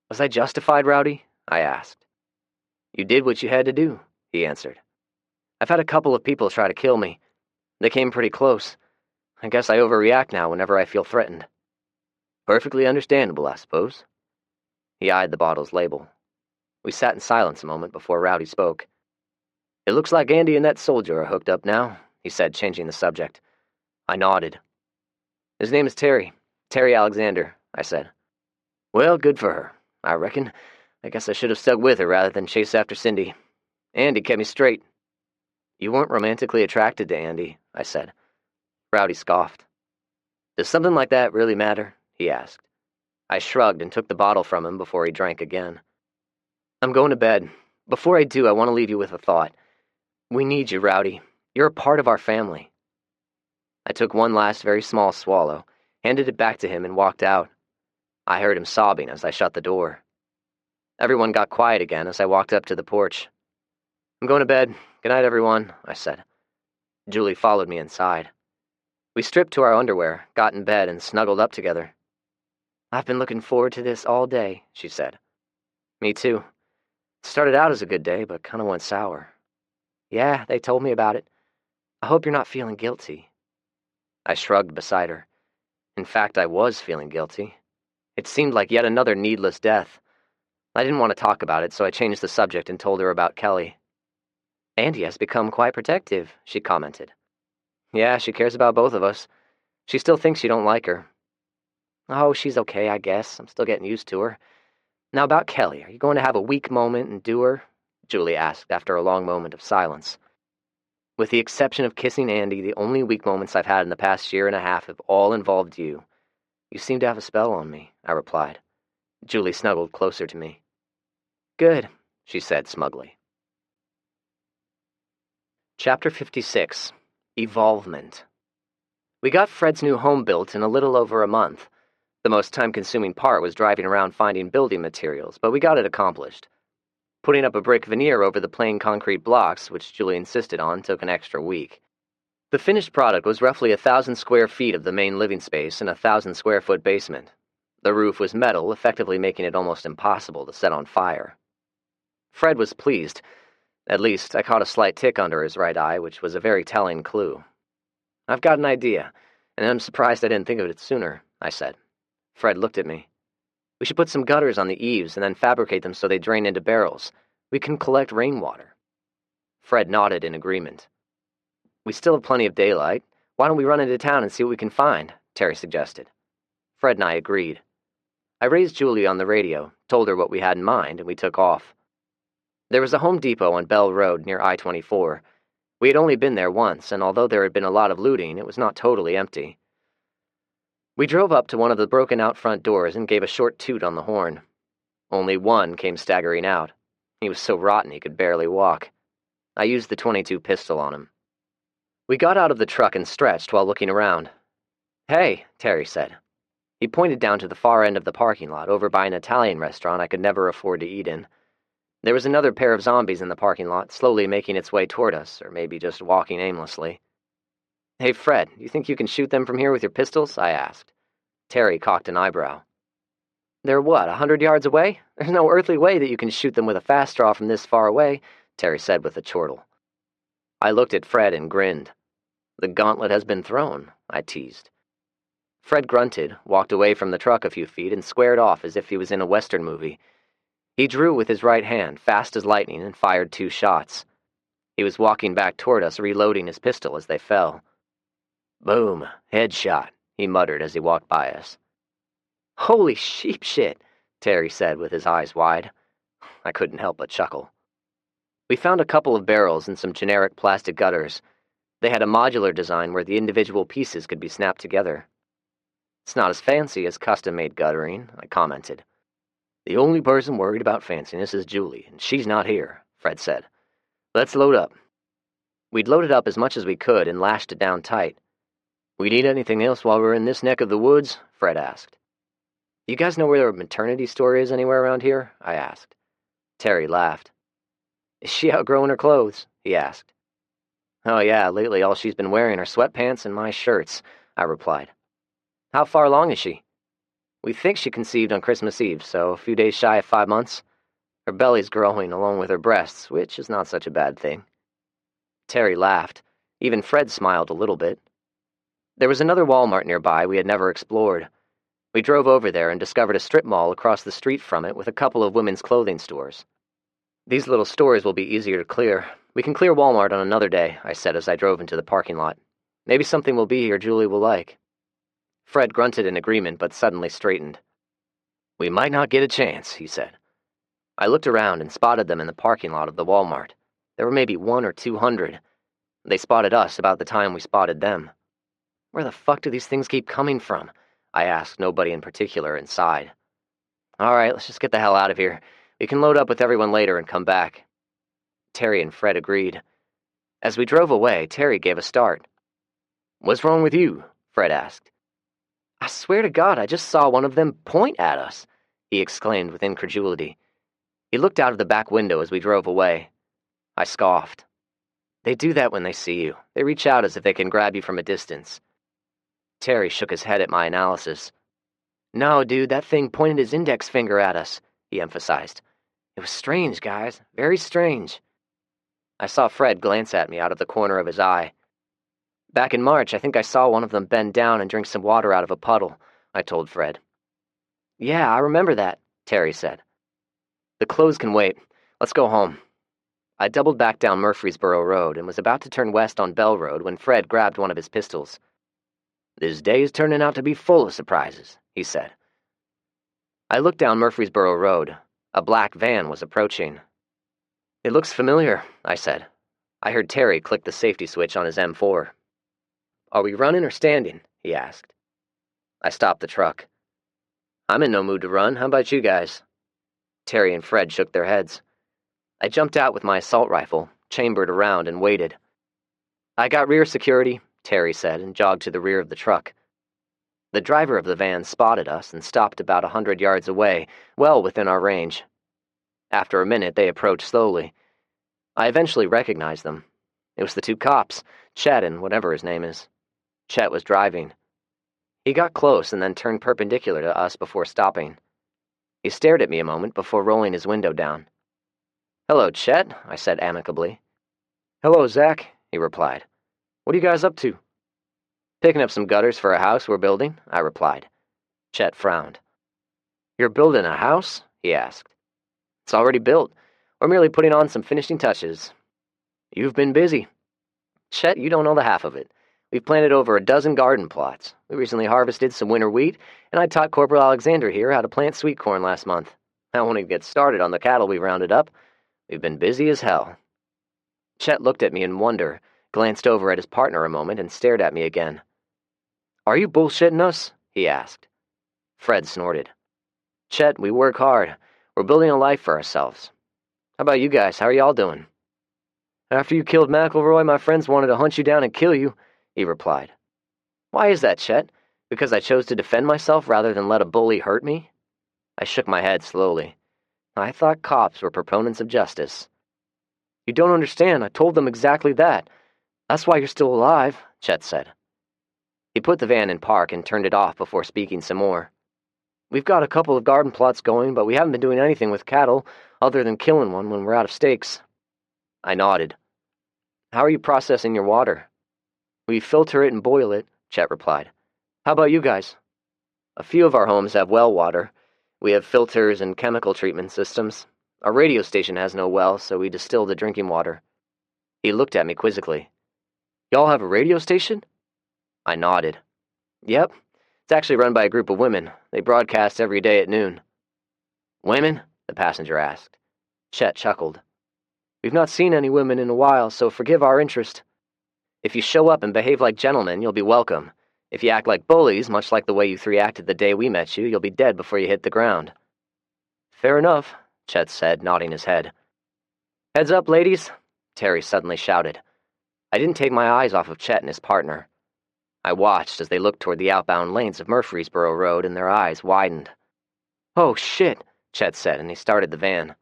"Was I justified, Rowdy?" I asked. "You did what you had to do," he answered. "I've had a couple of people try to kill me. They came pretty close. I guess I overreact now whenever I feel threatened." "Perfectly understandable, I suppose." He eyed the bottle's label. We sat in silence a moment before Rowdy spoke. "It looks like Andy and that soldier are hooked up now," he said, changing the subject. I nodded. "His name is Terry. Terry Alexander," I said. "Well, good for her, I reckon. I guess I should have stuck with her rather than chase after Cindy. Andy kept me straight." You weren't romantically attracted to Andy, I said. Rowdy scoffed. Does something like that really matter? He asked. I shrugged and took the bottle from him before he drank again. I'm going to bed. Before I do, I want to leave you with a thought. We need you, Rowdy. You're a part of our family. I took one last very small swallow, handed it back to him, and walked out. I heard him sobbing as I shut the door. Everyone got quiet again as I walked up to the porch. I'm going to bed. Good night, everyone, I said. Julie followed me inside. We stripped to our underwear, got in bed, and snuggled up together. I've been looking forward to this all day, she said. Me too. It started out as a good day, but kind of went sour. Yeah, they told me about it. I hope you're not feeling guilty. I shrugged beside her. In fact, I was feeling guilty. It seemed like yet another needless death. I didn't want to talk about it, so I changed the subject and told her about Kelly. Andy has become quite protective, she commented. Yeah, she cares about both of us. She still thinks you don't like her. Oh, she's okay, I guess. I'm still getting used to her. Now about Kelly, are you going to have a weak moment and do her? Julie asked after a long moment of silence. With the exception of kissing Andy, the only weak moments I've had in the past year and a half have all involved you. You seem to have a spell on me, I replied. Julie snuggled closer to me. Good, she said smugly. Chapter 56. Evolvement. We got Fred's new home built in a little over a month. The most time-consuming part was driving around finding building materials, but we got it accomplished. Putting up a brick veneer over the plain concrete blocks, which Julie insisted on, took an extra week. The finished product was roughly 1,000 square feet of the main living space and a 1,000-square-foot basement. The roof was metal, effectively making it almost impossible to set on fire. Fred was pleased. At least, I caught a slight tick under his right eye, which was a very telling clue. I've got an idea, and I'm surprised I didn't think of it sooner, I said. Fred looked at me. We should put some gutters on the eaves and then fabricate them so they drain into barrels. We can collect rainwater. Fred nodded in agreement. We still have plenty of daylight. Why don't we run into town and see what we can find? Terry suggested. Fred and I agreed. I raised Julie on the radio, told her what we had in mind, and we took off. There was a Home Depot on Bell Road near I-24. We had only been there once, and although there had been a lot of looting, it was not totally empty. We drove up to one of the broken-out front doors and gave a short toot on the horn. Only one came staggering out. He was so rotten he could barely walk. I used the .22 pistol on him. We got out of the truck and stretched while looking around. Hey, Terry said. He pointed down to the far end of the parking lot, over by an Italian restaurant I could never afford to eat in. There was another pair of zombies in the parking lot, slowly making its way toward us, or maybe just walking aimlessly. Hey, Fred, you think you can shoot them from here with your pistols? I asked. Terry cocked an eyebrow. They're what, 100 yards away? There's no earthly way that you can shoot them with a fast draw from this far away, Terry said with a chortle. I looked at Fred and grinned. The gauntlet has been thrown, I teased. Fred grunted, walked away from the truck a few feet, and squared off as if he was in a Western movie. He drew with his right hand, fast as lightning, and fired 2 shots. He was walking back toward us, reloading his pistol as they fell. Boom, headshot, he muttered as he walked by us. Holy sheep shit, Terry said with his eyes wide. I couldn't help but chuckle. We found a couple of barrels and some generic plastic gutters. They had a modular design where the individual pieces could be snapped together. It's not as fancy as custom-made guttering, I commented. The only person worried about fanciness is Julie, and she's not here, Fred said. Let's load up. We'd loaded up as much as we could and lashed it down tight. We need anything else while we're in this neck of the woods? Fred asked. You guys know where a maternity store is anywhere around here? I asked. Terry laughed. Is she outgrowing her clothes? He asked. Oh yeah, lately all she's been wearing are sweatpants and my shirts, I replied. How far along is she? We think she conceived on Christmas Eve, so a few days shy of 5 months. Her belly's growing along with her breasts, which is not such a bad thing. Terry laughed. Even Fred smiled a little bit. There was another Walmart nearby we had never explored. We drove over there and discovered a strip mall across the street from it with a couple of women's clothing stores. These little stores will be easier to clear. We can clear Walmart on another day, I said as I drove into the parking lot. Maybe something will be here Julie will like. Fred grunted in agreement, but suddenly straightened. We might not get a chance, he said. I looked around and spotted them in the parking lot of the Walmart. There were maybe 100 or 200. They spotted us about the time we spotted them. Where the fuck do these things keep coming from? I asked nobody in particular inside. All right, let's just get the hell out of here. We can load up with everyone later and come back. Terry and Fred agreed. As we drove away, Terry gave a start. What's wrong with you? Fred asked. I swear to God, I just saw one of them point at us, he exclaimed with incredulity. He looked out of the back window as we drove away. I scoffed. They do that when they see you. They reach out as if they can grab you from a distance. Terry shook his head at my analysis. No, dude, that thing pointed his index finger at us, he emphasized. It was strange, guys. Very strange. I saw Fred glance at me out of the corner of his eye. Back in March, I think I saw one of them bend down and drink some water out of a puddle, I told Fred. Yeah, I remember that, Terry said. The clothes can wait. Let's go home. I doubled back down Murfreesboro Road and was about to turn west on Bell Road when Fred grabbed one of his pistols. This day is turning out to be full of surprises, he said. I looked down Murfreesboro Road. A black van was approaching. It looks familiar, I said. I heard Terry click the safety switch on his M4. Are we running or standing? He asked. I stopped the truck. I'm in no mood to run. How about you guys? Terry and Fred shook their heads. I jumped out with my assault rifle, chambered around, and waited. I got rear security, Terry said, and jogged to the rear of the truck. The driver of the van spotted us and stopped about 100 yards away, well within our range. After a minute, they approached slowly. I eventually recognized them. It was the two cops, Chet and whatever his name is. Chet was driving. He got close and then turned perpendicular to us before stopping. He stared at me a moment before rolling his window down. Hello, Chet, I said amicably. Hello, Zach, he replied. What are you guys up to? Picking up some gutters for a house we're building, I replied. Chet frowned. You're building a house? He asked. It's already built. We're merely putting on some finishing touches. You've been busy. Chet, you don't know the half of it. We've planted over a dozen garden plots. We recently harvested some winter wheat, and I taught Corporal Alexander here how to plant sweet corn last month. I won't even get started on the cattle we've rounded up. We've been busy as hell. Chet looked at me in wonder, glanced over at his partner a moment, and stared at me again. Are you bullshitting us? He asked. Fred snorted. Chet, we work hard. We're building a life for ourselves. How about you guys? How are y'all doing? After you killed McElroy, my friends wanted to hunt you down and kill you, he replied. Why is that, Chet? Because I chose to defend myself rather than let a bully hurt me? I shook my head slowly. I thought cops were proponents of justice. You don't understand. I told them exactly that. That's why you're still alive, Chet said. He put the van in park and turned it off before speaking some more. We've got a couple of garden plots going, but we haven't been doing anything with cattle other than killing one when we're out of steaks. I nodded. How are you processing your water? We filter it and boil it, Chet replied. How about you guys? A few of our homes have well water. We have filters and chemical treatment systems. Our radio station has no well, so we distill the drinking water. He looked at me quizzically. Y'all have a radio station? I nodded. Yep. It's actually run by a group of women. They broadcast every day at noon. Women? The passenger asked. Chet chuckled. We've not seen any women in a while, so forgive our interest. If you show up and behave like gentlemen, you'll be welcome. If you act like bullies, much like the way you three acted the day we met you, you'll be dead before you hit the ground. Fair enough, Chet said, nodding his head. Heads up, ladies, Terry suddenly shouted. I didn't take my eyes off of Chet and his partner. I watched as they looked toward the outbound lanes of Murfreesboro Road, and their eyes widened. Oh, shit, Chet said, and he started the van.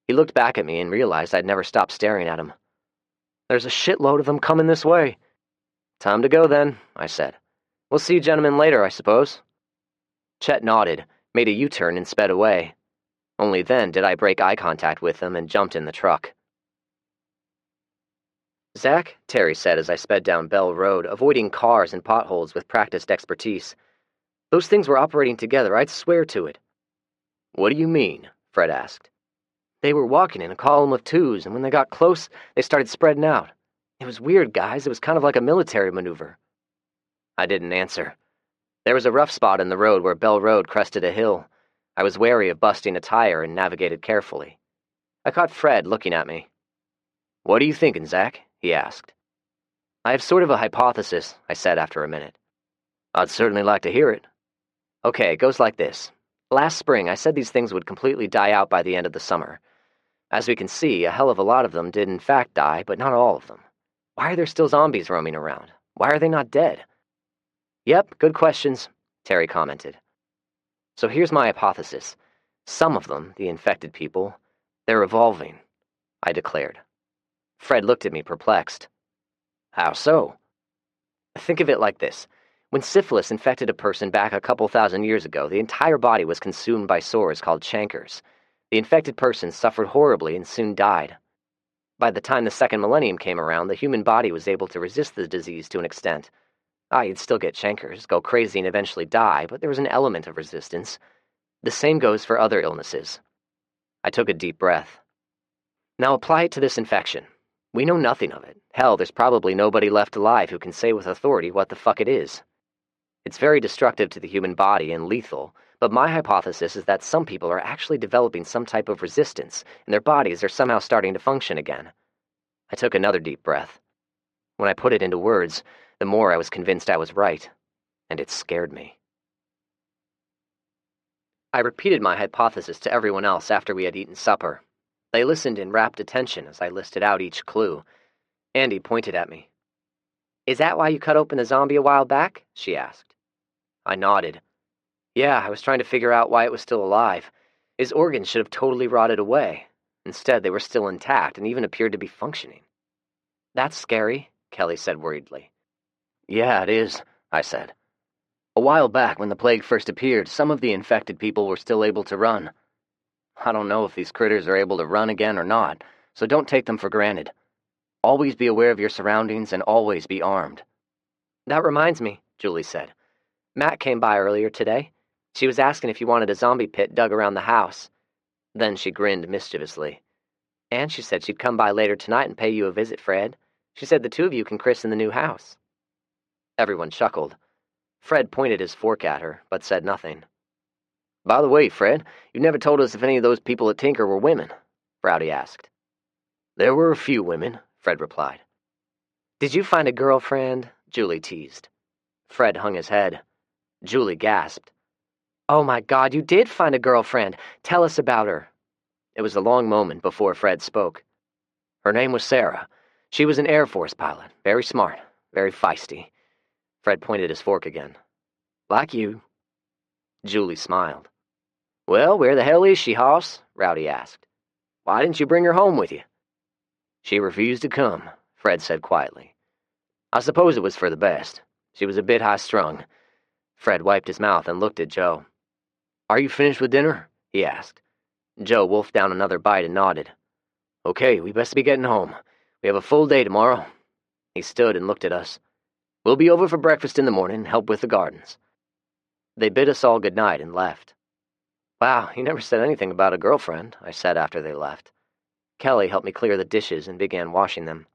He looked back at me and realized I'd never stopped staring at him. There's a shitload of them coming this way. Time to go, then, I said. We'll see you gentlemen later, I suppose. Chet nodded, made a U-turn, and sped away. Only then did I break eye contact with him and jumped in the truck. Zach, Terry said as I sped down Bell Road, avoiding cars and potholes with practiced expertise. Those things were operating together, I'd swear to it. What do you mean? Fred asked. They were walking in a column of twos, and when they got close, they started spreading out. It was weird, guys. It was kind of like a military maneuver. I didn't answer. There was a rough spot in the road where Bell Road crested a hill. I was wary of busting a tire and navigated carefully. I caught Fred looking at me. What are you thinking, Zach? He asked. I have sort of a hypothesis, I said after a minute. I'd certainly like to hear it. Okay, it goes like this. Last spring, I said these things would completely die out by the end of the summer. As we can see, a hell of a lot of them did in fact die, but not all of them. Why are there still zombies roaming around? Why are they not dead? Yep, good questions, Terry commented. So here's my hypothesis. Some of them, the infected people, they're evolving, I declared. Fred looked at me perplexed. How so? Think of it like this. When syphilis infected a person back a couple thousand years ago, the entire body was consumed by sores called chancres. The infected person suffered horribly and soon died. By the time the second millennium came around, the human body was able to resist the disease to an extent. You'd still get chancres, go crazy and eventually die, but there was an element of resistance. The same goes for other illnesses. I took a deep breath. Now apply it to this infection. We know nothing of it. Hell, there's probably nobody left alive who can say with authority what the fuck it is. It's very destructive to the human body and lethal, but my hypothesis is that some people are actually developing some type of resistance, and their bodies are somehow starting to function again. I took another deep breath. When I put it into words, the more I was convinced I was right, and it scared me. I repeated my hypothesis to everyone else after we had eaten supper. They listened in rapt attention as I listed out each clue. Andy pointed at me. Is that why you cut open the zombie a while back? She asked. I nodded. Yeah, I was trying to figure out why it was still alive. His organs should have totally rotted away. Instead, they were still intact and even appeared to be functioning. That's scary, Kelly said worriedly. Yeah, it is, I said. A while back, when the plague first appeared, some of the infected people were still able to run. I don't know if these critters are able to run again or not, so don't take them for granted. Always be aware of your surroundings and always be armed. That reminds me, Julie said. Matt came by earlier today. She was asking if you wanted a zombie pit dug around the house. Then she grinned mischievously. And she said she'd come by later tonight and pay you a visit, Fred. She said the two of you can christen the new house. Everyone chuckled. Fred pointed his fork at her, but said nothing. By the way, Fred, you never told us if any of those people at Tinker were women, Rowdy asked. There were a few women, Fred replied. Did you find a girlfriend? Julie teased. Fred hung his head. Julie gasped. Oh my God, you did find a girlfriend. Tell us about her. It was a long moment before Fred spoke. Her name was Sarah. She was an Air Force pilot, very smart, very feisty. Fred pointed his fork again. Like you. Julie smiled. Well, where the hell is she, Hoss? Rowdy asked. Why didn't you bring her home with you? She refused to come, Fred said quietly. I suppose it was for the best. She was a bit high-strung. Fred wiped his mouth and looked at Joe. Are you finished with dinner? He asked. Joe wolfed down another bite and nodded. Okay, we best be getting home. We have a full day tomorrow. He stood and looked at us. We'll be over for breakfast in the morning and help with the gardens. They bid us all good night and left. Wow, you never said anything about a girlfriend, I said after they left. Kelly helped me clear the dishes and began washing them.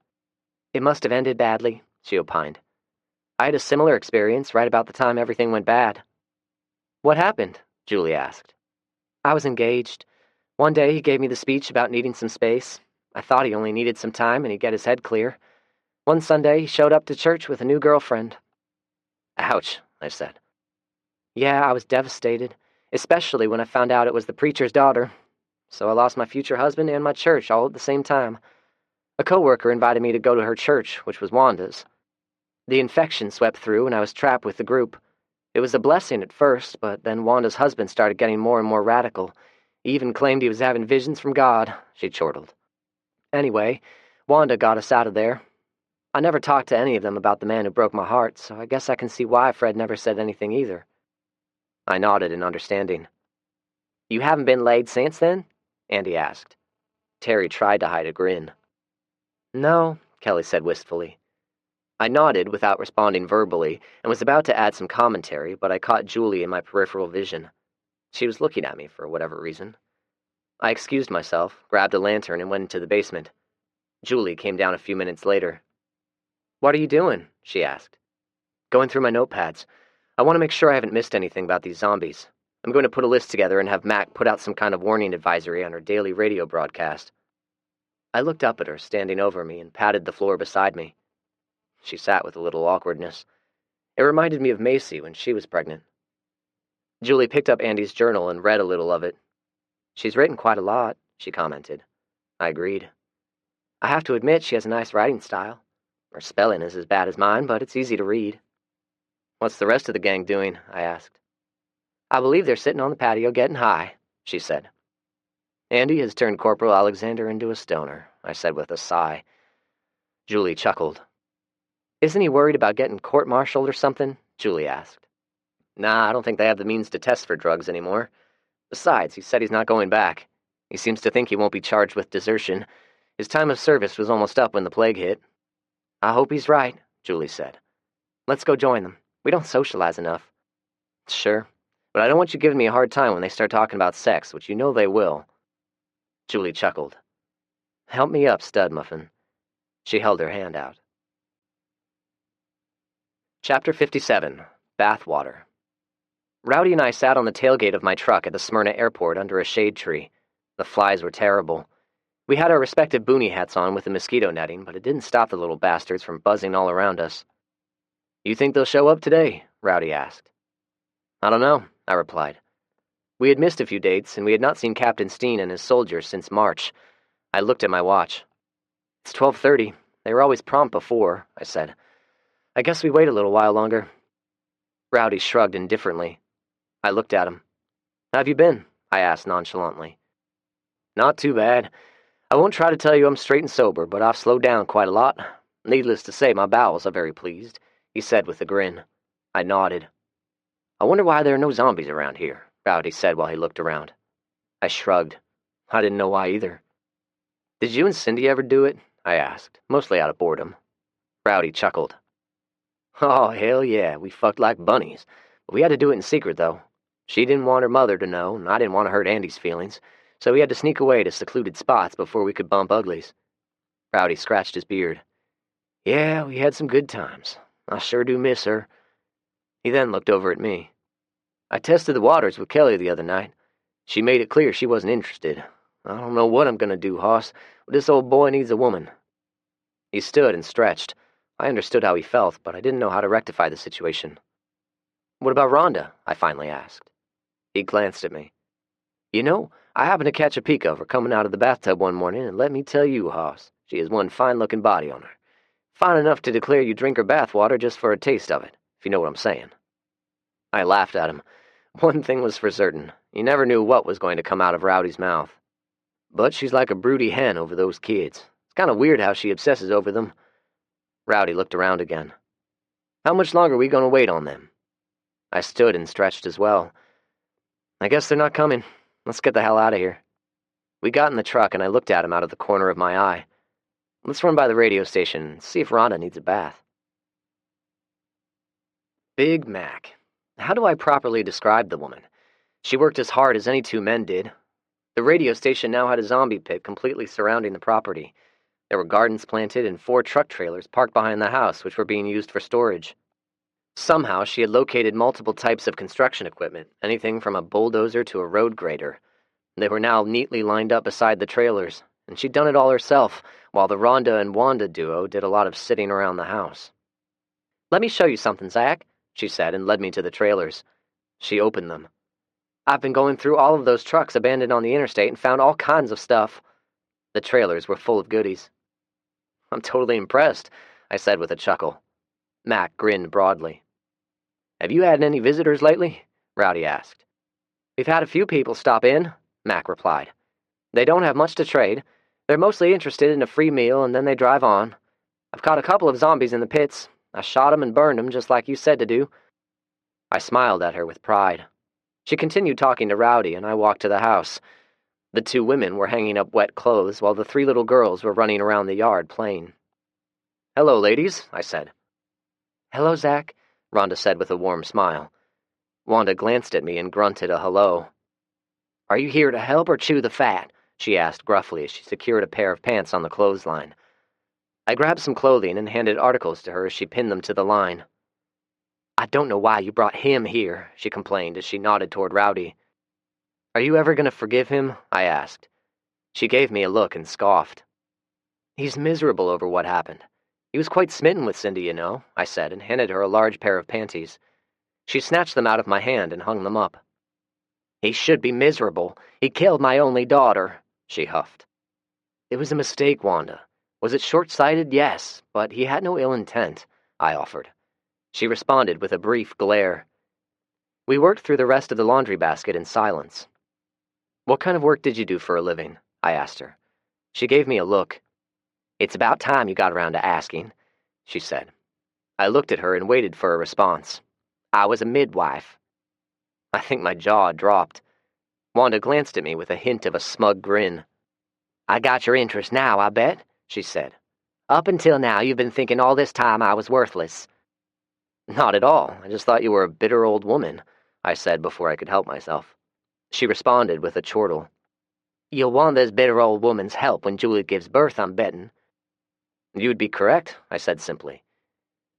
It must have ended badly, she opined. I had a similar experience right about the time everything went bad. What happened? Julie asked. I was engaged. One day he gave me the speech about needing some space. I thought he only needed some time and he'd get his head clear. One Sunday he showed up to church with a new girlfriend. Ouch, I said. Yeah, I was devastated, especially when I found out it was the preacher's daughter. So I lost my future husband and my church all at the same time. A coworker invited me to go to her church, which was Wanda's. The infection swept through and I was trapped with the group. It was a blessing at first, but then Wanda's husband started getting more and more radical. He even claimed he was having visions from God, she chortled. Anyway, Wanda got us out of there. I never talked to any of them about the man who broke my heart, so I guess I can see why Fred never said anything either. I nodded in understanding. You haven't been laid since then? Andy asked. Terry tried to hide a grin. No, Kelly said wistfully. I nodded without responding verbally and was about to add some commentary, but I caught Julie in my peripheral vision. She was looking at me for whatever reason. I excused myself, grabbed a lantern, and went into the basement. Julie came down a few minutes later. What are you doing? She asked. Going through my notepads. I want to make sure I haven't missed anything about these zombies. I'm going to put a list together and have Mac put out some kind of warning advisory on her daily radio broadcast. I looked up at her, standing over me, and patted the floor beside me. She sat with a little awkwardness. It reminded me of Macy when she was pregnant. Julie picked up Andy's journal and read a little of it. "She's written quite a lot," she commented. I agreed. "I have to admit she has a nice writing style. Her spelling is as bad as mine, but it's easy to read." "What's the rest of the gang doing?" I asked. "I believe they're sitting on the patio getting high," she said. "Andy has turned Corporal Alexander into a stoner," I said with a sigh. Julie chuckled. "Isn't he worried about getting court-martialed or something?" Julie asked. "Nah, I don't think they have the means to test for drugs anymore. Besides, he said he's not going back. He seems to think he won't be charged with desertion. His time of service was almost up when the plague hit." "I hope he's right," Julie said. "Let's go join them. We don't socialize enough." "Sure, but I don't want you giving me a hard time when they start talking about sex, which you know they will." Julie chuckled. "Help me up, Stud Muffin." She held her hand out. Chapter 57. Bathwater. Rowdy and I sat on the tailgate of my truck at the Smyrna airport under a shade tree. The flies were terrible. We had our respective boonie hats on with the mosquito netting, but it didn't stop the little bastards from buzzing all around us. "You think they'll show up today?" Rowdy asked. "I don't know," I replied. We had missed a few dates, and we had not seen Captain Steen and his soldiers since March. I looked at my watch. "It's 12:30. They were always prompt before," I said. "I guess we wait a little while longer." Rowdy shrugged indifferently. I looked at him. "How have you been?" I asked nonchalantly. "Not too bad. I won't try to tell you I'm straight and sober, but I've slowed down quite a lot. Needless to say, my bowels are very pleased," he said with a grin. I nodded. "I wonder why there are no zombies around here," Rowdy said while he looked around. I shrugged. I didn't know why either. "Did you and Cindy ever do it?" I asked, mostly out of boredom. Rowdy chuckled. "Oh, hell yeah, we fucked like bunnies. But we had to do it in secret, though. She didn't want her mother to know, and I didn't want to hurt Andy's feelings, so we had to sneak away to secluded spots before we could bump uglies." Rowdy scratched his beard. "Yeah, we had some good times. I sure do miss her." He then looked over at me. "I tested the waters with Kelly the other night. She made it clear she wasn't interested. I don't know what I'm gonna do, Hoss, but this old boy needs a woman." He stood and stretched. I understood how he felt, but I didn't know how to rectify the situation. "What about Rhonda?" I finally asked. He glanced at me. "You know, I happened to catch a peek of her coming out of the bathtub one morning, and let me tell you, Hoss, she has one fine-looking body on her. Fine enough to declare you drink her bathwater just for a taste of it, if you know what I'm saying." I laughed at him. One thing was for certain. You never knew what was going to come out of Rowdy's mouth. "But she's like a broody hen over those kids. It's kind of weird how she obsesses over them." Rowdy looked around again. "How much longer are we going to wait on them?" I stood and stretched as well. "I guess they're not coming. Let's get the hell out of here." We got in the truck, and I looked at him out of the corner of my eye. "Let's run by the radio station and see if Rhonda needs a bath." Big Mac. How do I properly describe the woman? She worked as hard as any two men did. The radio station now had a zombie pit completely surrounding the property. There were gardens planted and 4 truck trailers parked behind the house, which were being used for storage. Somehow, she had located multiple types of construction equipment, anything from a bulldozer to a road grader. They were now neatly lined up beside the trailers, and she'd done it all herself, while the Rhonda and Wanda duo did a lot of sitting around the house. "Let me show you something, Zach," she said, and led me to the trailers. She opened them. "I've been going through all of those trucks abandoned on the interstate and found all kinds of stuff." The trailers were full of goodies. "I'm totally impressed," I said with a chuckle. Mac grinned broadly. "Have you had any visitors lately?" Rowdy asked. "We've had a few people stop in," Mac replied. "They don't have much to trade. They're mostly interested in a free meal, and then they drive on. I've caught a couple of zombies in the pits. I shot 'em and burned 'em, just like you said to do." I smiled at her with pride. She continued talking to Rowdy, and I walked to the house. The 2 women were hanging up wet clothes, while the 3 little girls were running around the yard playing. "Hello, ladies," I said. "Hello, Zach," Rhonda said with a warm smile. Wanda glanced at me and grunted a hello. "Are you here to help or chew the fat?" she asked gruffly as she secured a pair of pants on the clothesline. I grabbed some clothing and handed articles to her as she pinned them to the line. "I don't know why you brought him here," she complained as she nodded toward Rowdy. "Are you ever going to forgive him?" I asked. She gave me a look and scoffed. "He's miserable over what happened. He was quite smitten with Cindy, you know, I said, and handed her a large pair of panties. She snatched them out of my hand and hung them up. He should be miserable. He killed my only daughter, she huffed. It was a mistake, Wanda. Was it short-sighted? Yes, but he had no ill intent, I offered. She responded with a brief glare. We worked through the rest of the laundry basket in silence. What kind of work did you do for a living? I asked her. She gave me a look. It's about time you got around to asking, she said. I looked at her and waited for a response. I was a midwife. I think my jaw dropped. Wanda glanced at me with a hint of a smug grin. I got your interest now, I bet, she said. Up until now, you've been thinking all this time I was worthless. Not at all. I just thought you were a bitter old woman, I said before I could help myself. She responded with a chortle. You'll want this bitter old woman's help when Julie gives birth, I'm betting. You would be correct, I said simply.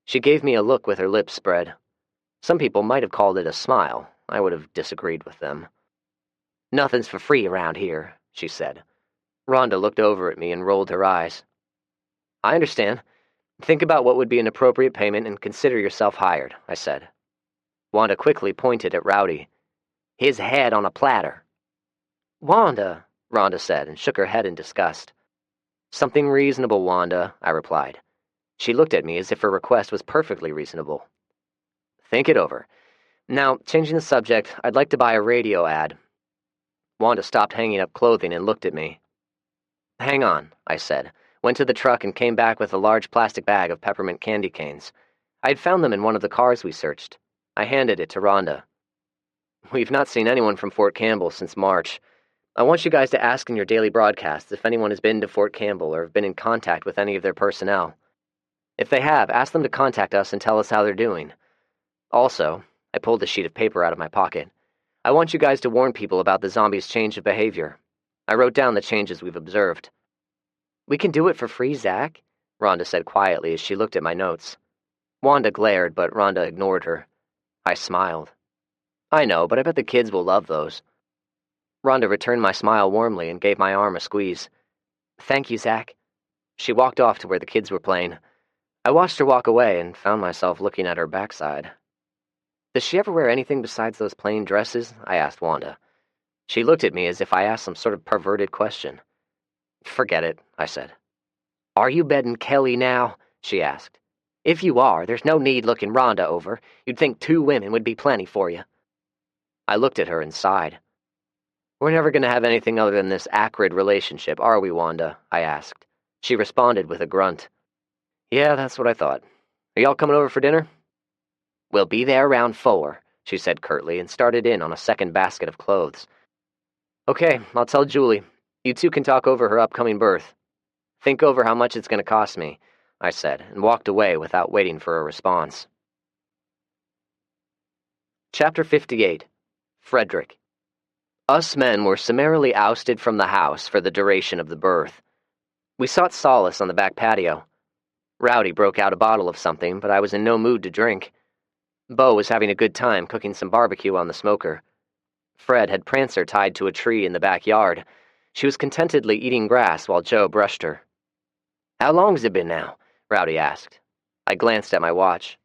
She gave me a look with her lips spread. Some people might have called it a smile. I would have disagreed with them. Nothing's for free around here, she said. Rhonda looked over at me and rolled her eyes. I understand. Think about what would be an appropriate payment and consider yourself hired, I said. Wanda quickly pointed at Rowdy. His head on a platter. Wanda, Rhonda said and shook her head in disgust. Something reasonable, Wanda, I replied. She looked at me as if her request was perfectly reasonable. Think it over. Now, changing the subject, I'd like to buy a radio ad. Wanda stopped hanging up clothing and looked at me. Hang on, I said, went to the truck and came back with a large plastic bag of peppermint candy canes. I had found them in one of the cars we searched. I handed it to Rhonda. We've not seen anyone from Fort Campbell since March. I want you guys to ask in your daily broadcasts if anyone has been to Fort Campbell or have been in contact with any of their personnel. If they have, ask them to contact us and tell us how they're doing. Also, I pulled a sheet of paper out of my pocket. I want you guys to warn people about the zombies' change of behavior. I wrote down the changes we've observed. We can do it for free, Zach, Rhonda said quietly as she looked at my notes. Wanda glared, but Rhonda ignored her. I smiled. I know, but I bet the kids will love those. Rhonda returned my smile warmly and gave my arm a squeeze. Thank you, Zach. She walked off to where the kids were playing. I watched her walk away and found myself looking at her backside. Does she ever wear anything besides those plain dresses? I asked Wanda. She looked at me as if I asked some sort of perverted question. Forget it, I said. Are you bedding Kelly now? She asked. If you are, there's no need looking Rhonda over. You'd think 2 women would be plenty for you. I looked at her and sighed. We're never going to have anything other than this acrid relationship, are we, Wanda? I asked. She responded with a grunt. Yeah, that's what I thought. Are y'all coming over for dinner? We'll be there around 4, she said curtly and started in on a second basket of clothes. Okay, I'll tell Julie. You two can talk over her upcoming birth. Think over how much it's going to cost me, I said, and walked away without waiting for a response. Chapter 58. Frederick. Us men were summarily ousted from the house for the duration of the birth. We sought solace on the back patio. Rowdy broke out a bottle of something, but I was in no mood to drink. Bo was having a good time cooking some barbecue on the smoker. Fred had Prancer tied to a tree in the backyard. She was contentedly eating grass while Joe brushed her. How long's it been now? Rowdy asked. I glanced at my watch.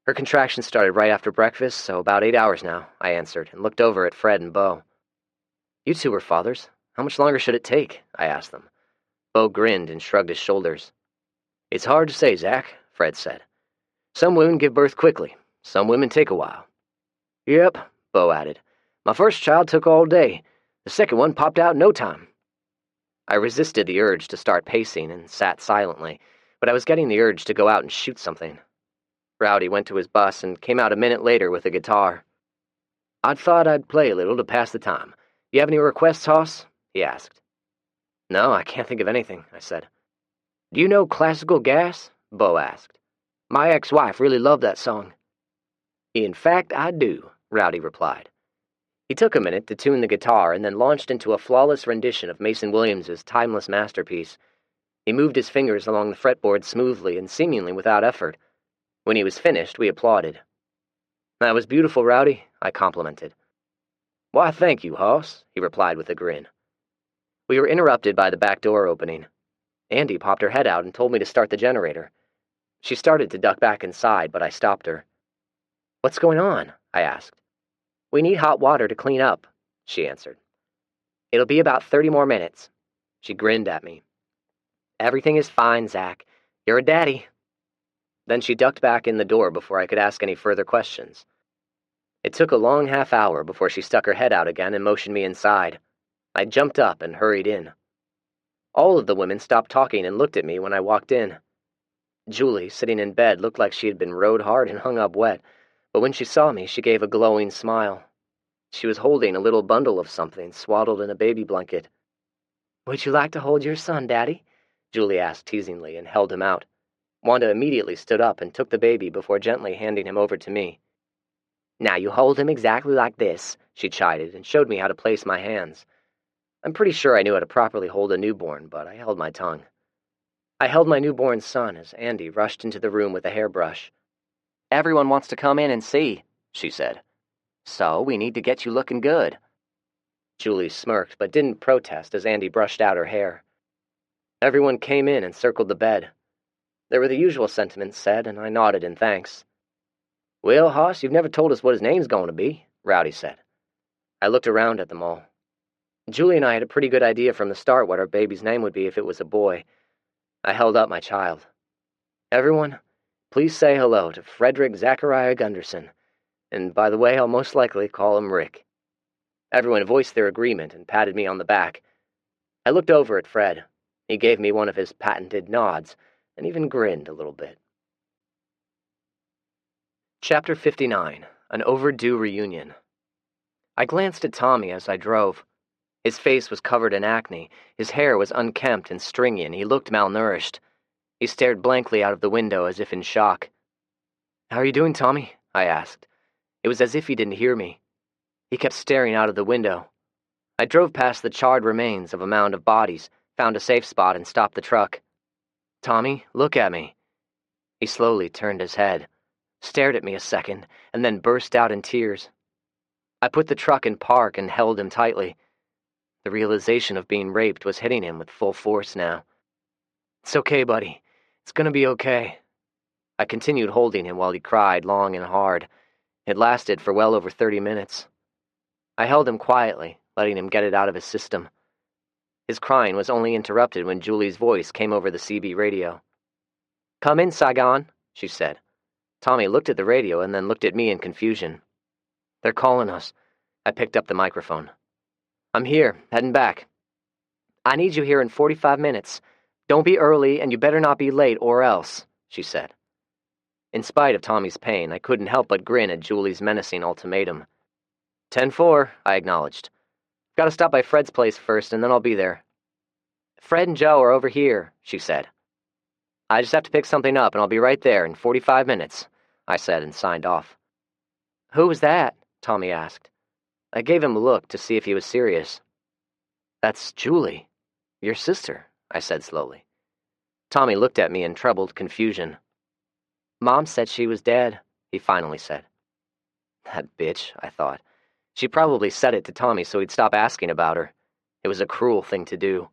Her contractions started right after breakfast, so about 8 hours now, I answered, and looked over at Fred and Bo. You two are fathers. How much longer should it take? I asked them. Bo grinned and shrugged his shoulders. It's hard to say, Zach, Fred said. Some women give birth quickly. Some women take a while. Yep, Bo added. My first child took all day. The second one popped out in no time. I resisted the urge to start pacing and sat silently, but I was getting the urge to go out and shoot something. Rowdy went to his bus and came out a minute later with a guitar. I thought I'd play a little to pass the time. You have any requests, Hoss? He asked. No, I can't think of anything, I said. Do you know Classical Gas? Bo asked. My ex-wife really loved that song. In fact, I do, Rowdy replied. He took a minute to tune the guitar and then launched into a flawless rendition of Mason Williams's timeless masterpiece. He moved his fingers along the fretboard smoothly and seemingly without effort. When he was finished, we applauded. That was beautiful, Rowdy, I complimented. Why, thank you, Hoss, he replied with a grin. We were interrupted by the back door opening. Andy popped her head out and told me to start the generator. She started to duck back inside, but I stopped her. "What's going on?" I asked. "We need hot water to clean up," she answered. "It'll be about 30 more minutes." She grinned at me. "Everything is fine, Zach. You're a daddy." Then she ducked back in the door before I could ask any further questions. It took a long half-hour before she stuck her head out again and motioned me inside. I jumped up and hurried in. All of the women stopped talking and looked at me when I walked in. Julie, sitting in bed, looked like she had been rode hard and hung up wet, but when she saw me, she gave a glowing smile. She was holding a little bundle of something swaddled in a baby blanket. "Would you like to hold your son, Daddy?" Julie asked teasingly and held him out. Wanda immediately stood up and took the baby before gently handing him over to me. "Now you hold him exactly like this," she chided and showed me how to place my hands. I'm pretty sure I knew how to properly hold a newborn, but I held my tongue. I held my newborn son as Andy rushed into the room with a hairbrush. "Everyone wants to come in and see," she said. "So we need to get you looking good." Julie smirked, but didn't protest as Andy brushed out her hair. Everyone came in and circled the bed. There were the usual sentiments said, and I nodded in thanks. "Well, Hoss, you've never told us what his name's going to be," Rowdy said. I looked around at them all. Julie and I had a pretty good idea from the start what our baby's name would be if it was a boy. I held up my child. "Everyone, please say hello to Frederick Zachariah Gunderson. And by the way, I'll most likely call him Rick." Everyone voiced their agreement and patted me on the back. I looked over at Fred. He gave me one of his patented nods and even grinned a little bit. Chapter 59, An Overdue Reunion. I glanced at Tommy as I drove. His face was covered in acne, his hair was unkempt and stringy, and he looked malnourished. He stared blankly out of the window as if in shock. "How are you doing, Tommy?" I asked. It was as if he didn't hear me. He kept staring out of the window. I drove past the charred remains of a mound of bodies, found a safe spot, and stopped the truck. "Tommy, look at me." He slowly turned his head, stared at me a second, and then burst out in tears. I put the truck in park and held him tightly. The realization of being raped was hitting him with full force now. "It's okay, buddy. It's gonna be okay." I continued holding him while he cried long and hard. It lasted for well over 30 minutes. I held him quietly, letting him get it out of his system. His crying was only interrupted when Julie's voice came over the CB radio. "Come in, Saigon," she said. Tommy looked at the radio and then looked at me in confusion. "They're calling us." I picked up the microphone. "I'm here, heading back." "I need you here in 45 minutes. Don't be early, and you better not be late or else," she said. In spite of Tommy's pain, I couldn't help but grin at Julie's menacing ultimatum. 10-4, I acknowledged. "Gotta stop by Fred's place first, and then I'll be there." "Fred and Joe are over here," she said. "I just have to pick something up, and I'll be right there in 45 minutes, I said and signed off. "Who was that?" Tommy asked. I gave him a look to see if he was serious. "That's Julie, your sister," I said slowly. Tommy looked at me in troubled confusion. "Mom said she was dead," he finally said. That bitch, I thought. She probably said it to Tommy so he'd stop asking about her. It was a cruel thing to do.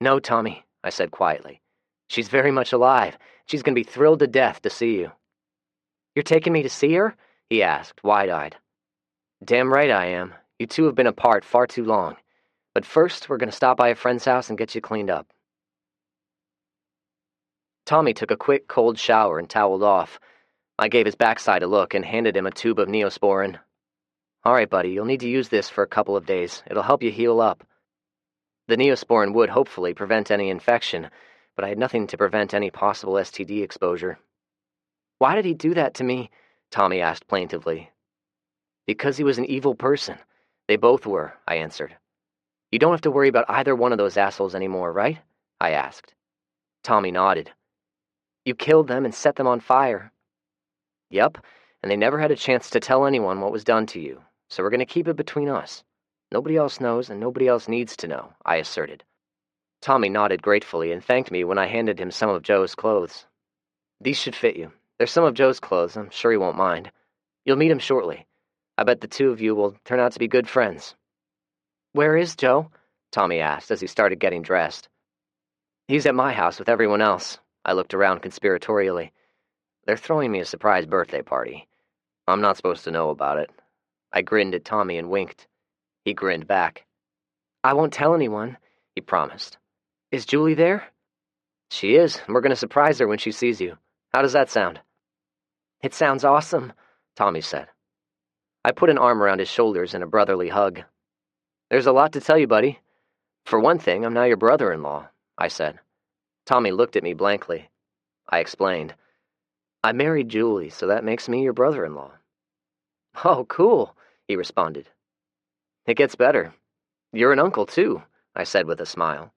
"No, Tommy," I said quietly. "She's very much alive. She's going to be thrilled to death to see you." "You're taking me to see her?" he asked, wide-eyed. "Damn right I am. You two have been apart far too long. But first, we're going to stop by a friend's house and get you cleaned up." Tommy took a quick, cold shower and toweled off. I gave his backside a look and handed him a tube of Neosporin. "All right, buddy, you'll need to use this for a couple of days. It'll help you heal up." The Neosporin would hopefully prevent any infection, but I had nothing to prevent any possible STD exposure. "Why did he do that to me?" Tommy asked plaintively. "Because he was an evil person. They both were," I answered. "You don't have to worry about either one of those assholes anymore, right?" I asked. Tommy nodded. "You killed them and set them on fire." "Yep, and they never had a chance to tell anyone what was done to you, so we're going to keep it between us. Nobody else knows and nobody else needs to know," I asserted. Tommy nodded gratefully and thanked me when I handed him some of Joe's clothes. "These should fit you. They're some of Joe's clothes. I'm sure he won't mind. You'll meet him shortly. I bet the two of you will turn out to be good friends." "Where is Joe?" Tommy asked as he started getting dressed. He's at my house with everyone else. I looked around conspiratorially. They're throwing me a surprise birthday party. I'm not supposed to know about it. I grinned at Tommy and winked. He grinned back. I won't tell anyone, he promised. Is Julie there? She is, and we're going to surprise her when she sees you. How does that sound? It sounds awesome, Tommy said. I put an arm around his shoulders in a brotherly hug. There's a lot to tell you, buddy. For one thing, I'm now your brother-in-law, I said. Tommy looked at me blankly. I explained. I married Julie, so that makes me your brother-in-law. Oh, cool, he responded. It gets better. You're an uncle, too, I said with a smile.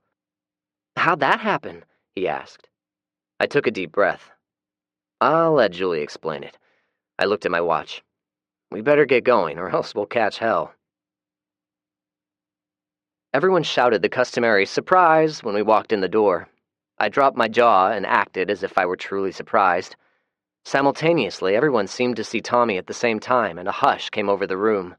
How'd that happen? He asked. I took a deep breath. I'll let Julie explain it. I looked at my watch. We better get going, or else we'll catch hell. Everyone shouted the customary surprise when we walked in the door. I dropped my jaw and acted as if I were truly surprised. Simultaneously, everyone seemed to see Tommy at the same time, and a hush came over the room.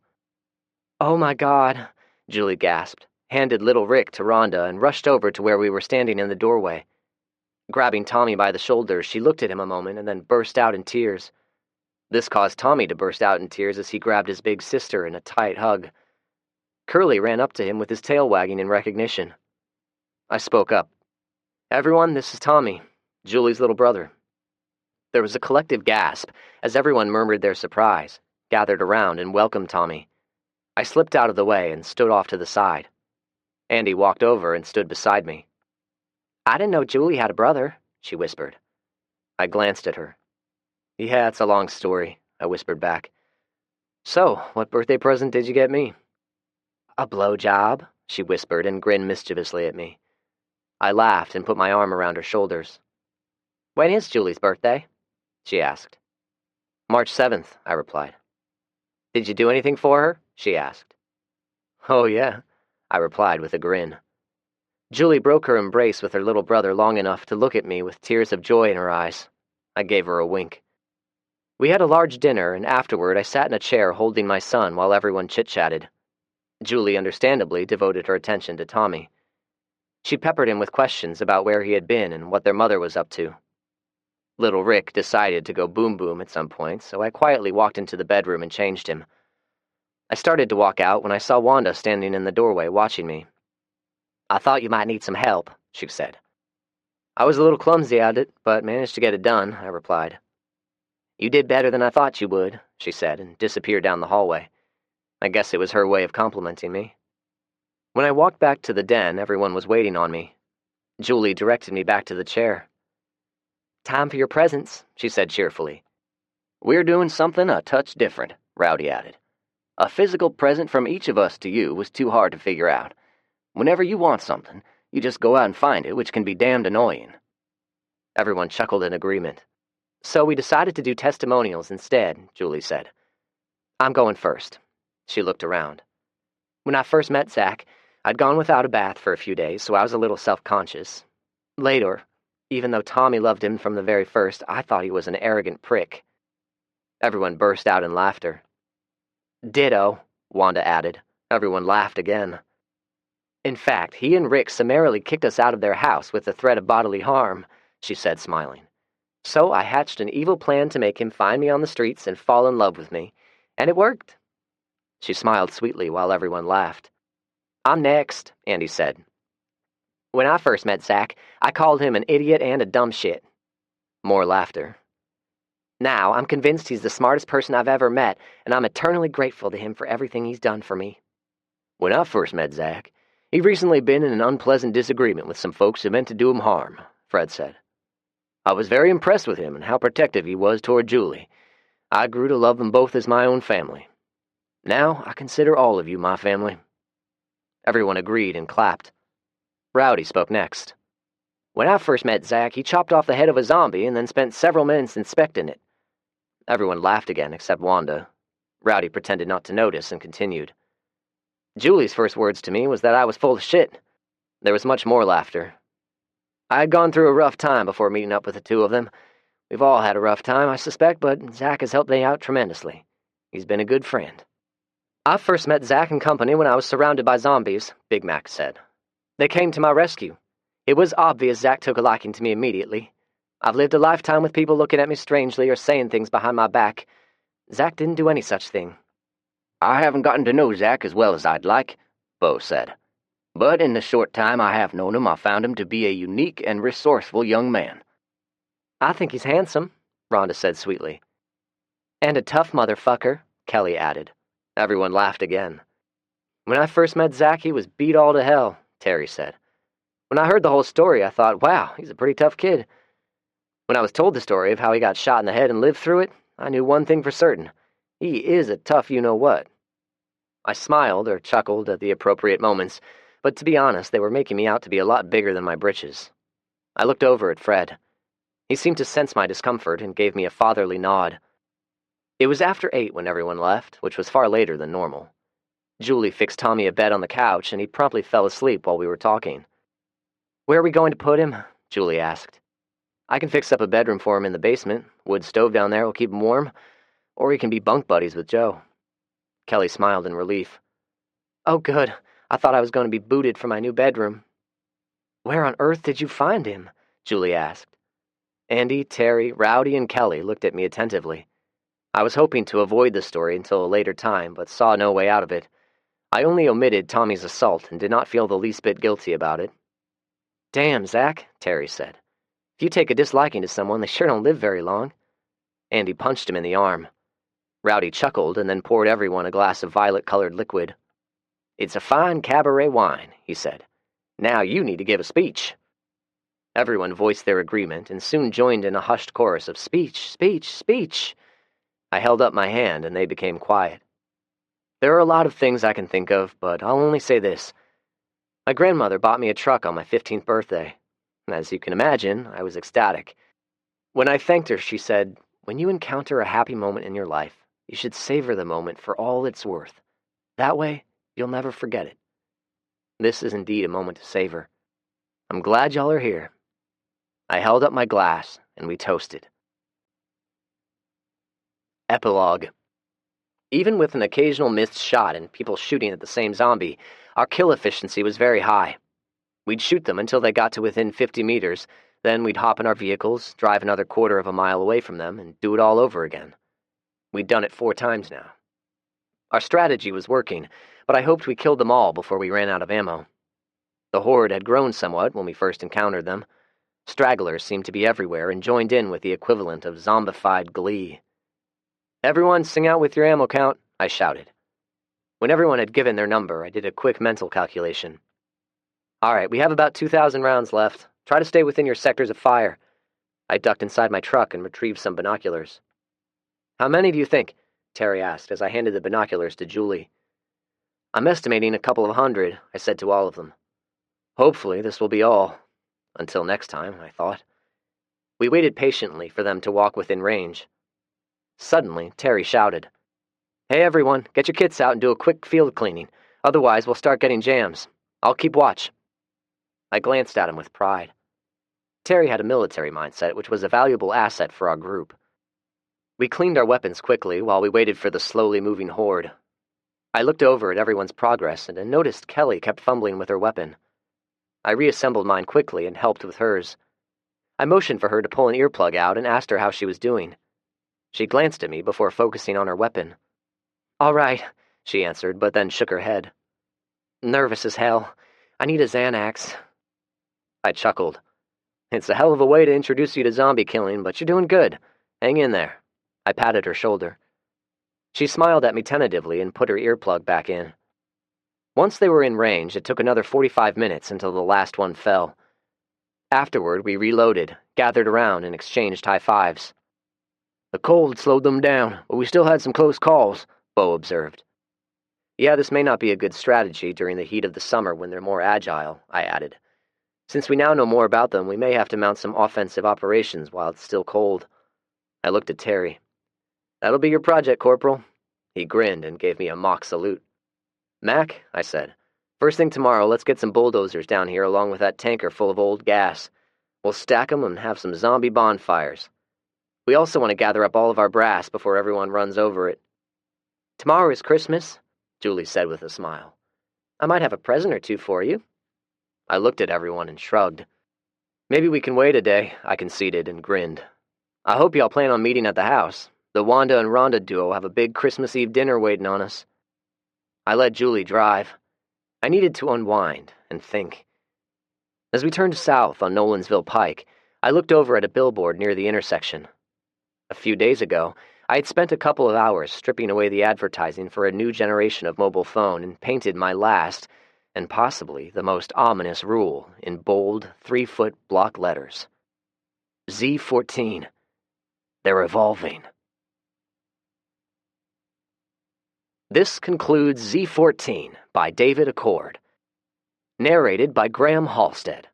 Oh my God, Julie gasped, handed little Rick to Rhonda, and rushed over to where we were standing in the doorway. Grabbing Tommy by the shoulders, she looked at him a moment and then burst out in tears. This caused Tommy to burst out in tears as he grabbed his big sister in a tight hug. Curly ran up to him with his tail wagging in recognition. I spoke up. Everyone, this is Tommy, Julie's little brother. There was a collective gasp as everyone murmured their surprise, gathered around, and welcomed Tommy. I slipped out of the way and stood off to the side. Andy walked over and stood beside me. I didn't know Julie had a brother, she whispered. I glanced at her. Yeah, it's a long story, I whispered back. So, what birthday present did you get me? A blowjob, she whispered and grinned mischievously at me. I laughed and put my arm around her shoulders. When is Julie's birthday? She asked. March 7th, I replied. Did you do anything for her? She asked. Oh, yeah, I replied with a grin. Julie broke her embrace with her little brother long enough to look at me with tears of joy in her eyes. I gave her a wink. We had a large dinner, and afterward I sat in a chair holding my son while everyone chit-chatted. Julie understandably devoted her attention to Tommy. She peppered him with questions about where he had been and what their mother was up to. Little Rick decided to go boom-boom at some point, so I quietly walked into the bedroom and changed him. I started to walk out when I saw Wanda standing in the doorway watching me. I thought you might need some help, she said. I was a little clumsy at it, but managed to get it done, I replied. You did better than I thought you would, she said, and disappeared down the hallway. I guess it was her way of complimenting me. When I walked back to the den, everyone was waiting on me. Julie directed me back to the chair. Time for your presents, she said cheerfully. We're doing something a touch different, Rowdy added. A physical present from each of us to you was too hard to figure out. Whenever you want something, you just go out and find it, which can be damned annoying. Everyone chuckled in agreement. So we decided to do testimonials instead, Julie said. I'm going first. She looked around. When I first met Zach, I'd gone without a bath for a few days, so I was a little self-conscious. Later, even though Tommy loved him from the very first, I thought he was an arrogant prick. Everyone burst out in laughter. Ditto, Wanda added. Everyone laughed again. In fact, he and Rick summarily kicked us out of their house with the threat of bodily harm, she said, smiling. So I hatched an evil plan to make him find me on the streets and fall in love with me, and it worked. She smiled sweetly while everyone laughed. I'm next, Andy said. When I first met Zach, I called him an idiot and a dumb shit. More laughter. Now, I'm convinced he's the smartest person I've ever met, and I'm eternally grateful to him for everything he's done for me. When I first met Zach, he'd recently been in an unpleasant disagreement with some folks who meant to do him harm, Fred said. I was very impressed with him and how protective he was toward Julie. I grew to love them both as my own family. Now, I consider all of you my family. Everyone agreed and clapped. Rowdy spoke next. When I first met Zach, he chopped off the head of a zombie and then spent several minutes inspecting it. Everyone laughed again except Wanda. Rowdy pretended not to notice and continued. Julie's first words to me was that I was full of shit. There was much more laughter. I had gone through a rough time before meeting up with the two of them. We've all had a rough time, I suspect, but Zach has helped me out tremendously. He's been a good friend. I first met Zach and company when I was surrounded by zombies, Big Mac said. They came to my rescue. It was obvious Zack took a liking to me immediately. I've lived a lifetime with people looking at me strangely or saying things behind my back. Zack didn't do any such thing. I haven't gotten to know Zack as well as I'd like, Bo said. But in the short time I have known him, I found him to be a unique and resourceful young man. I think he's handsome, Rhonda said sweetly. And a tough motherfucker, Kelly added. Everyone laughed again. When I first met Zack, he was beat all to hell, Terry said. When I heard the whole story, I thought, wow, he's a pretty tough kid. When I was told the story of how he got shot in the head and lived through it, I knew one thing for certain. He is a tough you-know-what. I smiled or chuckled at the appropriate moments, but to be honest, they were making me out to be a lot bigger than my britches. I looked over at Fred. He seemed to sense my discomfort and gave me a fatherly nod. It was after 8 when everyone left, which was far later than normal. Julie fixed Tommy a bed on the couch, and he promptly fell asleep while we were talking. Where are we going to put him? Julie asked. I can fix up a bedroom for him in the basement. Wood stove down there will keep him warm. Or he can be bunk buddies with Joe. Kelly smiled in relief. Oh, good. I thought I was going to be booted from my new bedroom. Where on earth did you find him? Julie asked. Andy, Terry, Rowdy, and Kelly looked at me attentively. I was hoping to avoid the story until a later time, but saw no way out of it. I only omitted Tommy's assault and did not feel the least bit guilty about it. Damn, Zack, Terry said. If you take a disliking to someone, they sure don't live very long. Andy punched him in the arm. Rowdy chuckled and then poured everyone a glass of violet-colored liquid. It's a fine cabaret wine, he said. Now you need to give a speech. Everyone voiced their agreement and soon joined in a hushed chorus of speech, speech, speech. I held up my hand and they became quiet. There are a lot of things I can think of, but I'll only say this. My grandmother bought me a truck on my 15th birthday. As you can imagine, I was ecstatic. When I thanked her, she said, when you encounter a happy moment in your life, you should savor the moment for all it's worth. That way, you'll never forget it. This is indeed a moment to savor. I'm glad y'all are here. I held up my glass, and we toasted. Epilogue. Even with an occasional missed shot and people shooting at the same zombie, our kill efficiency was very high. We'd shoot them until they got to within 50 meters, then we'd hop in our vehicles, drive another quarter of a mile away from them, and do it all over again. We'd done it 4 times now. Our strategy was working, but I hoped we killed them all before we ran out of ammo. The horde had grown somewhat when we first encountered them. Stragglers seemed to be everywhere and joined in with the equivalent of zombified glee. Everyone sing out with your ammo count, I shouted. When everyone had given their number, I did a quick mental calculation. All right, we have about 2,000 rounds left. Try to stay within your sectors of fire. I ducked inside my truck and retrieved some binoculars. How many do you think? Terry asked as I handed the binoculars to Julie. I'm estimating a couple of 100, I said to all of them. Hopefully this will be all. Until next time, I thought. We waited patiently for them to walk within range. Suddenly, Terry shouted, Hey everyone, get your kits out and do a quick field cleaning. Otherwise, we'll start getting jams. I'll keep watch. I glanced at him with pride. Terry had a military mindset, which was a valuable asset for our group. We cleaned our weapons quickly while we waited for the slowly moving horde. I looked over at everyone's progress and noticed Kelly kept fumbling with her weapon. I reassembled mine quickly and helped with hers. I motioned for her to pull an earplug out and asked her how she was doing. She glanced at me before focusing on her weapon. All right, she answered, but then shook her head. Nervous as hell. I need a Xanax. I chuckled. It's a hell of a way to introduce you to zombie killing, but you're doing good. Hang in there. I patted her shoulder. She smiled at me tentatively and put her earplug back in. Once they were in range, it took another 45 minutes until the last one fell. Afterward, we reloaded, gathered around, and exchanged high fives. The cold slowed them down, but we still had some close calls, Bo observed. Yeah, this may not be a good strategy during the heat of the summer when they're more agile, I added. Since we now know more about them, we may have to mount some offensive operations while it's still cold. I looked at Terry. That'll be your project, Corporal. He grinned and gave me a mock salute. Mac, I said, first thing tomorrow, let's get some bulldozers down here along with that tanker full of old gas. We'll stack them and have some zombie bonfires. We also want to gather up all of our brass before everyone runs over it. Tomorrow is Christmas, Julie said with a smile. I might have a present or two for you. I looked at everyone and shrugged. Maybe we can wait a day, I conceded and grinned. I hope y'all plan on meeting at the house. The Wanda and Rhonda duo have a big Christmas Eve dinner waiting on us. I let Julie drive. I needed to unwind and think. As we turned south on Nolansville Pike, I looked over at a billboard near the intersection. A few days ago, I had spent a couple of hours stripping away the advertising for a new generation of mobile phone and painted my last, and possibly the most ominous rule in bold, 3-foot block letters. Z14. They're evolving. This concludes Z14 by David Accord. Narrated by Graham Halstead.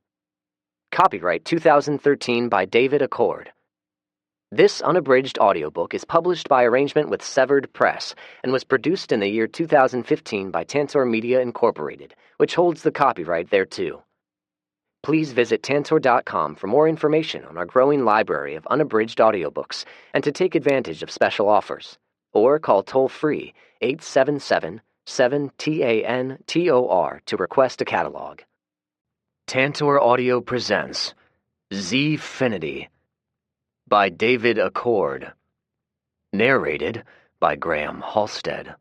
Copyright 2013 by David Accord. This unabridged audiobook is published by arrangement with Severed Press and was produced in the year 2015 by Tantor Media Incorporated, which holds the copyright thereto. Please visit Tantor.com for more information on our growing library of unabridged audiobooks and to take advantage of special offers, or call toll-free 877-7-TANTOR to request a catalog. Tantor Audio presents Z-Finity by David Accord. Narrated by Graham Halstead.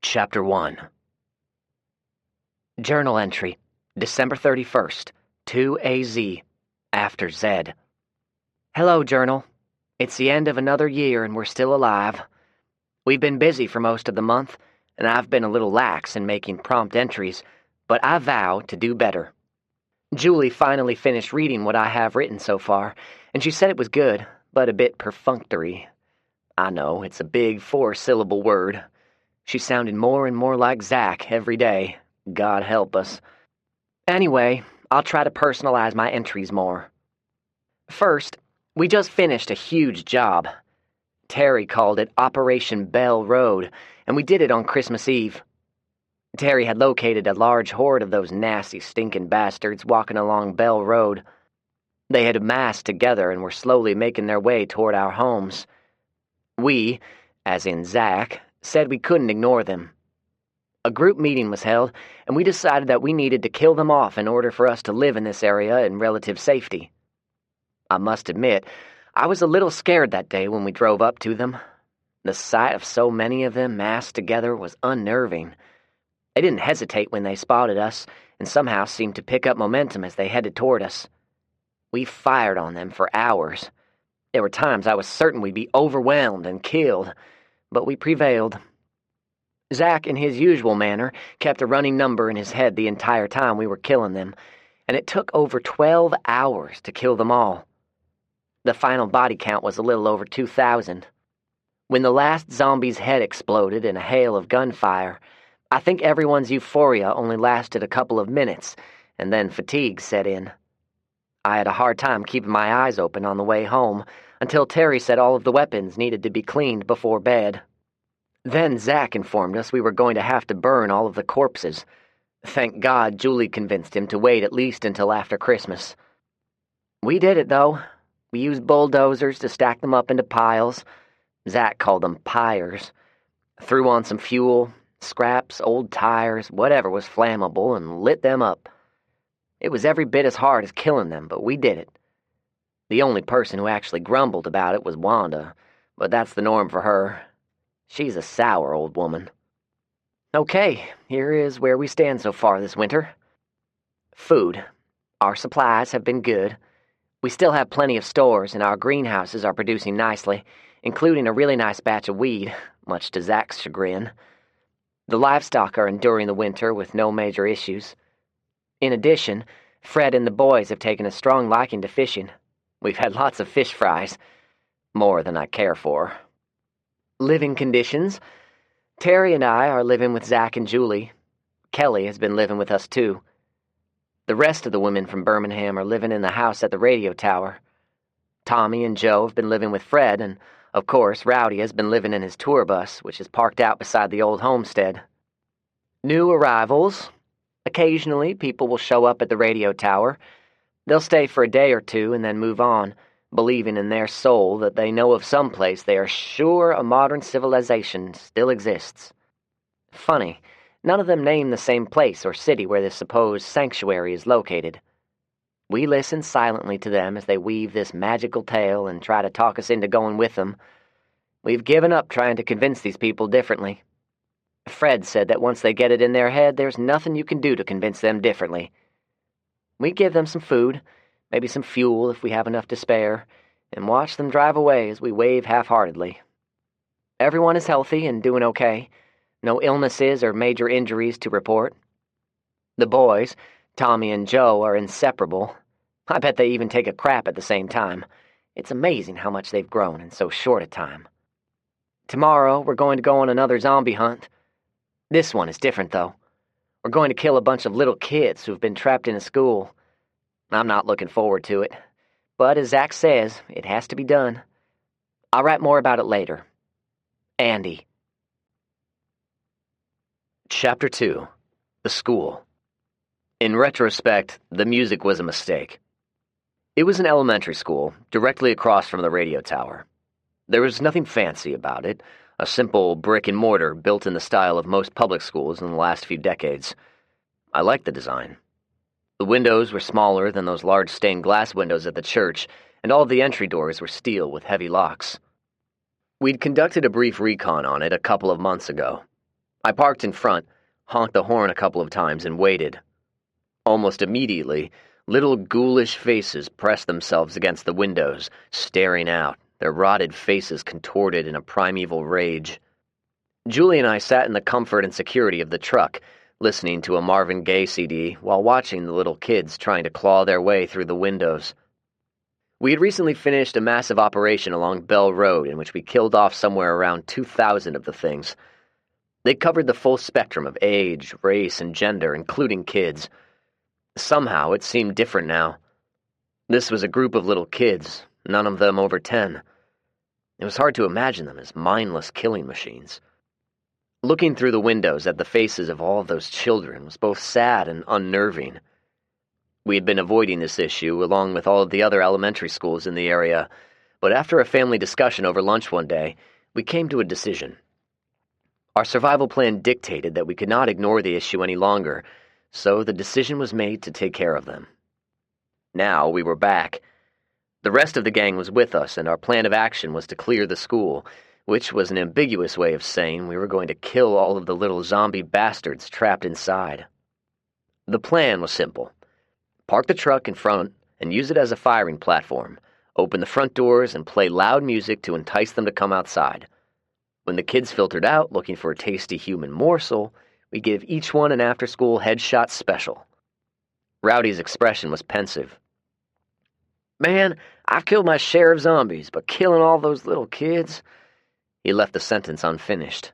Chapter 1. Journal entry, December 31st, 2 AZ, after Z. Hello, Journal. It's the end of another year and we're still alive. We've been busy for most of the month, and I've been a little lax in making prompt entries, but I vow to do better. Julie finally finished reading what I have written so far, and she said it was good, but a bit perfunctory. I know, it's a big 4-syllable word. She sounded more and more like Zach every day. God help us. Anyway, I'll try to personalize my entries more. First, we just finished a huge job. Terry called it Operation Bell Road, and we did it on Christmas Eve. Terry had located a large horde of those nasty, stinking bastards walking along Bell Road. They had amassed together and were slowly making their way toward our homes. We, as in Zach, said we couldn't ignore them. A group meeting was held, and we decided that we needed to kill them off in order for us to live in this area in relative safety. I must admit, I was a little scared that day when we drove up to them. The sight of so many of them massed together was unnerving. They didn't hesitate when they spotted us, and somehow seemed to pick up momentum as they headed toward us. We fired on them for hours. There were times I was certain we'd be overwhelmed and killed, but we prevailed. Zach, in his usual manner, kept a running number in his head the entire time we were killing them, and it took over 12 hours to kill them all. The final body count was a little over 2,000. When the last zombie's head exploded in a hail of gunfire, I think everyone's euphoria only lasted a couple of minutes, and then fatigue set in. I had a hard time keeping my eyes open on the way home, until Terry said all of the weapons needed to be cleaned before bed. Then Zach informed us we were going to have to burn all of the corpses. Thank God Julie convinced him to wait at least until after Christmas. We did it, though. We used bulldozers to stack them up into piles. Zach called them pyres. Threw on some fuel, scraps, old tires, whatever was flammable, and lit them up. It was every bit as hard as killing them, but we did it. The only person who actually grumbled about it was Wanda, but that's the norm for her. She's a sour old woman. Okay, here is where we stand so far this winter. Food. Our supplies have been good. We still have plenty of stores, and our greenhouses are producing nicely, including a really nice batch of weed, much to Zach's chagrin. The livestock are enduring the winter with no major issues. In addition, Fred and the boys have taken a strong liking to fishing. We've had lots of fish fries. More than I care for. Living conditions. Terry and I are living with Zach and Julie. Kelly has been living with us, too. The rest of the women from Birmingham are living in the house at the radio tower. Tommy and Joe have been living with Fred, and, of course, Rowdy has been living in his tour bus, which is parked out beside the old homestead. New arrivals. Occasionally, people will show up at the radio tower. They'll stay for a day or two and then move on, believing in their soul that they know of some place they are sure a modern civilization still exists. Funny, None of them name the same place or city where this supposed sanctuary is located. We listen silently to them as they weave this magical tale and try to talk us into going with them. We've given up trying to convince these people differently. Fred said that once they get it in their head, there's nothing you can do to convince them differently. We give them some food, maybe some fuel if we have enough to spare, and watch them drive away as we wave half-heartedly. Everyone is healthy and doing okay. No illnesses or major injuries to report. The boys, Tommy and Joe, are inseparable. I bet they even take a crap at the same time. It's amazing how much they've grown in so short a time. Tomorrow, we're going to go on another zombie hunt. This one is different, though. We're going to kill a bunch of little kids who've been trapped in a school. I'm not looking forward to it. But as Zach says, it has to be done. I'll write more about it later. Andy. Chapter 2. The School. In retrospect, the music was a mistake. It was an elementary school, directly across from the radio tower. There was nothing fancy about it, a simple brick and mortar built in the style of most public schools in the last few decades. I liked the design. The windows were smaller than those large stained glass windows at the church, and all of the entry doors were steel with heavy locks. We'd conducted a brief recon on it a couple of months ago. I parked in front, honked the horn a couple of times, and waited. Almost immediately, little ghoulish faces pressed themselves against the windows, staring out, their rotted faces contorted in a primeval rage. Julie and I sat in the comfort and security of the truck, listening to a Marvin Gaye CD while watching the little kids trying to claw their way through the windows. We had recently finished a massive operation along Bell Road in which we killed off somewhere around 2,000 of the things. They covered the full spectrum of age, race, and gender, including kids. Somehow, it seemed different now. This was a group of little kids, none of them over 10. It was hard to imagine them as mindless killing machines. Looking through the windows at the faces of all of those children was both sad and unnerving. We had been avoiding this issue along with all of the other elementary schools in the area, but after a family discussion over lunch one day, we came to a decision. Our survival plan dictated that we could not ignore the issue any longer, so the decision was made to take care of them. Now we were back. The rest of the gang was with us, and our plan of action was to clear the school, which was an ambiguous way of saying we were going to kill all of the little zombie bastards trapped inside. The plan was simple. Park the truck in front and use it as a firing platform, open the front doors and play loud music to entice them to come outside. When the kids filtered out looking for a tasty human morsel, we gave each one an after-school headshot special. Rowdy's expression was pensive. "Man, I've killed my share of zombies, but killing all those little kids..." He left the sentence unfinished.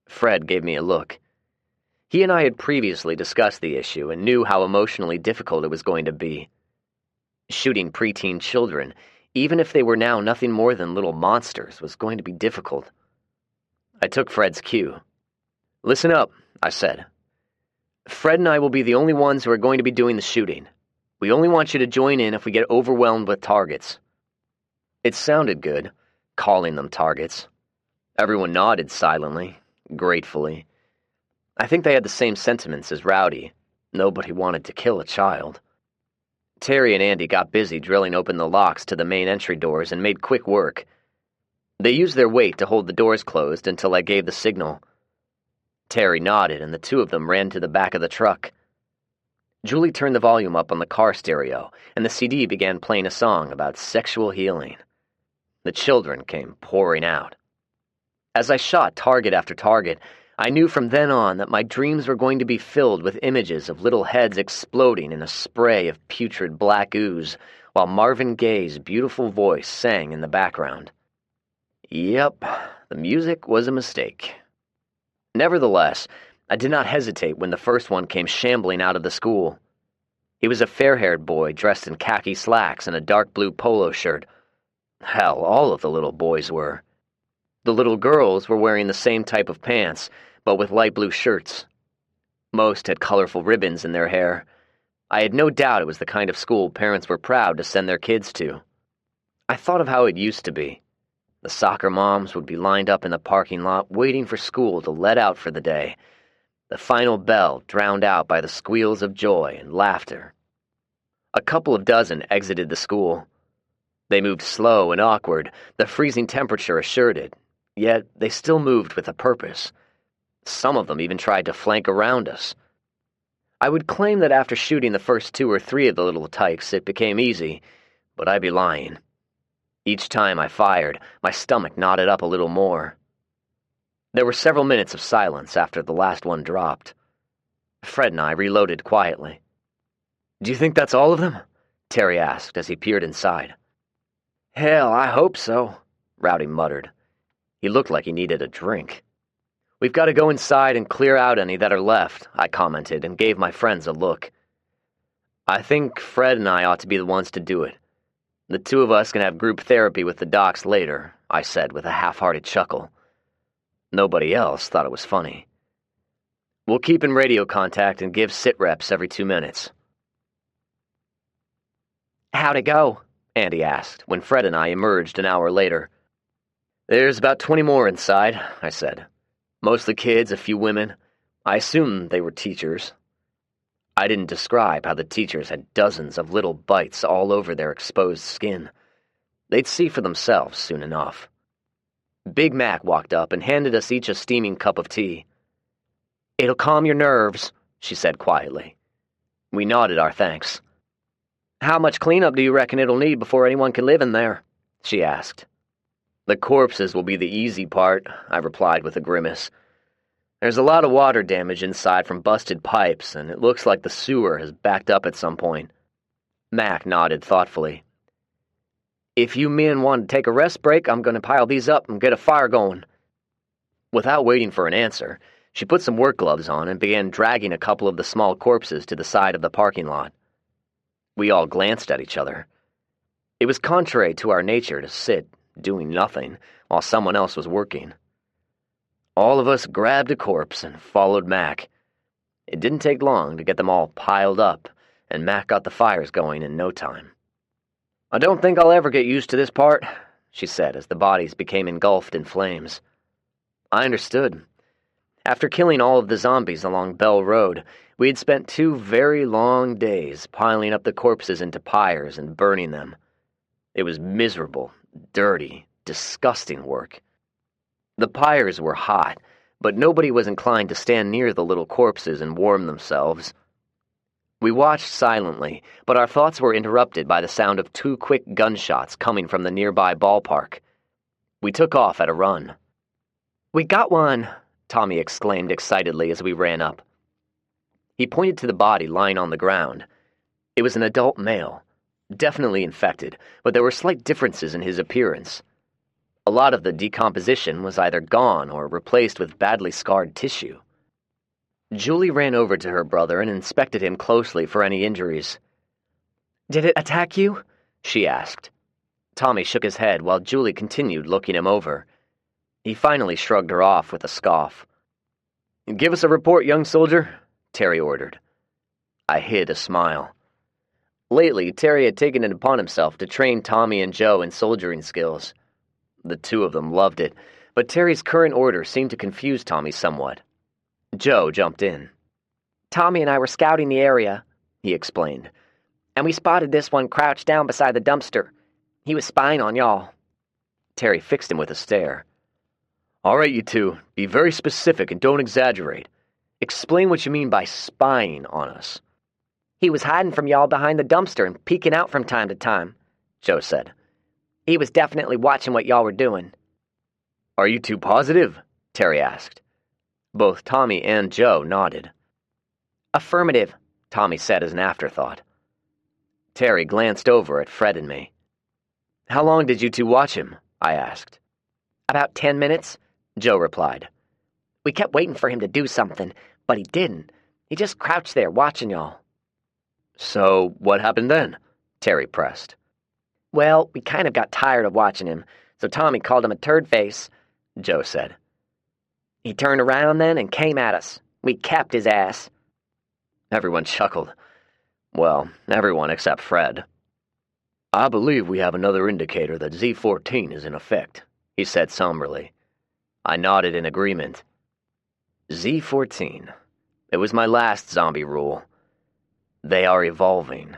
Fred gave me a look. He and I had previously discussed the issue and knew how emotionally difficult it was going to be. Shooting preteen children, even if they were now nothing more than little monsters, was going to be difficult. I took Fred's cue. "Listen up," I said. "Fred and I will be the only ones who are going to be doing the shooting. We only want you to join in if we get overwhelmed with targets." It sounded good, calling them targets. Everyone nodded silently, gratefully. I think they had the same sentiments as Rowdy. Nobody wanted to kill a child. Terry and Andy got busy drilling open the locks to the main entry doors and made quick work. They used their weight to hold the doors closed until I gave the signal. Terry nodded, and the two of them ran to the back of the truck. Julie turned the volume up on the car stereo, and the CD began playing a song about sexual healing. The children came pouring out. As I shot target after target, I knew from then on that my dreams were going to be filled with images of little heads exploding in a spray of putrid black ooze, while Marvin Gaye's beautiful voice sang in the background. Yep, the music was a mistake. Nevertheless, I did not hesitate when the first one came shambling out of the school. He was a fair-haired boy dressed in khaki slacks and a dark blue polo shirt. Hell, all of the little boys were. The little girls were wearing the same type of pants, but with light blue shirts. Most had colorful ribbons in their hair. I had no doubt it was the kind of school parents were proud to send their kids to. I thought of how it used to be. The soccer moms would be lined up in the parking lot waiting for school to let out for the day. the final bell drowned out by the squeals of joy and laughter. A couple of dozen exited the school. They moved slow and awkward, the freezing temperature assured it, yet they still moved with a purpose. Some of them even tried to flank around us. I would claim that after shooting the first 2 or 3 of the little tykes, it became easy, but I'd be lying. Each time I fired, my stomach knotted up a little more. There were several minutes of silence after the last one dropped. Fred and I reloaded quietly. "Do you think that's all of them?" Terry asked as he peered inside. "Hell, I hope so," Rowdy muttered. He looked like he needed a drink. "We've got to go inside and clear out any that are left," I commented and gave my friends a look. "I think Fred and I ought to be the ones to do it. The 2 of us can have group therapy with the docs later," I said with a half-hearted chuckle. Nobody else thought it was funny. "We'll keep in radio contact and give sit reps every 2 minutes. "How'd it go?" Andy asked when Fred and I emerged an hour later. "There's about 20 more inside," I said. "Mostly kids, a few women. I assumed they were teachers." I didn't describe how the teachers had dozens of little bites all over their exposed skin. They'd see for themselves soon enough. Big Mac walked up and handed us each a steaming cup of tea. "It'll calm your nerves," she said quietly. We nodded our thanks. "How much cleanup do you reckon it'll need before anyone can live in there?" she asked. "The corpses will be the easy part," I replied with a grimace. "There's a lot of water damage inside from busted pipes, and it looks like the sewer has backed up at some point." Mac nodded thoughtfully. "If you men want to take a rest break, I'm going to pile these up and get a fire going." Without waiting for an answer, she put some work gloves on and began dragging a couple of the small corpses to the side of the parking lot. We all glanced at each other. It was contrary to our nature to sit, doing nothing, while someone else was working. All of us grabbed a corpse and followed Mac. It didn't take long to get them all piled up, and Mac got the fires going in no time. "I don't think I'll ever get used to this part," she said as the bodies became engulfed in flames. I understood. After killing all of the zombies along Bell Road, we had spent 2 very long days piling up the corpses into pyres and burning them. It was miserable, dirty, disgusting work. The pyres were hot, but nobody was inclined to stand near the little corpses and warm themselves. We watched silently, but our thoughts were interrupted by the sound of 2 quick gunshots coming from the nearby ballpark. We took off at a run. "We got one!" Tommy exclaimed excitedly as we ran up. He pointed to the body lying on the ground. It was an adult male, definitely infected, but there were slight differences in his appearance. A lot of the decomposition was either gone or replaced with badly scarred tissue. Julie ran over to her brother and inspected him closely for any injuries. "Did it attack you?" she asked. Tommy shook his head while Julie continued looking him over. He finally shrugged her off with a scoff. "Give us a report, young soldier," Terry ordered. I hid a smile. Lately, Terry had taken it upon himself to train Tommy and Joe in soldiering skills. The 2 of them loved it, but Terry's current order seemed to confuse Tommy somewhat. Joe jumped in. "Tommy and I were scouting the area," he explained, "and we spotted this one crouched down beside the dumpster. He was spying on y'all." Terry fixed him with a stare. "All right, you 2, be very specific and don't exaggerate. Explain what you mean by spying on us." "He was hiding from y'all behind the dumpster and peeking out from time to time," Joe said. "He was definitely watching what y'all were doing." "Are you 2 positive?" Terry asked. Both Tommy and Joe nodded. "Affirmative," Tommy said as an afterthought. Terry glanced over at Fred and me. "How long did you 2 watch him?" I asked. "About 10 minutes," Joe replied. "We kept waiting for him to do something, but he didn't. He just crouched there watching y'all." "So, what happened then?" Terry pressed. "Well, we kind of got tired of watching him, so Tommy called him a turd face," Joe said. "He turned around then and came at us. We capped his ass." Everyone chuckled. Well, everyone except Fred. "I believe we have another indicator that Z-14 is in effect," he said somberly. I nodded in agreement. Z-14. It was my last zombie rule. They are evolving.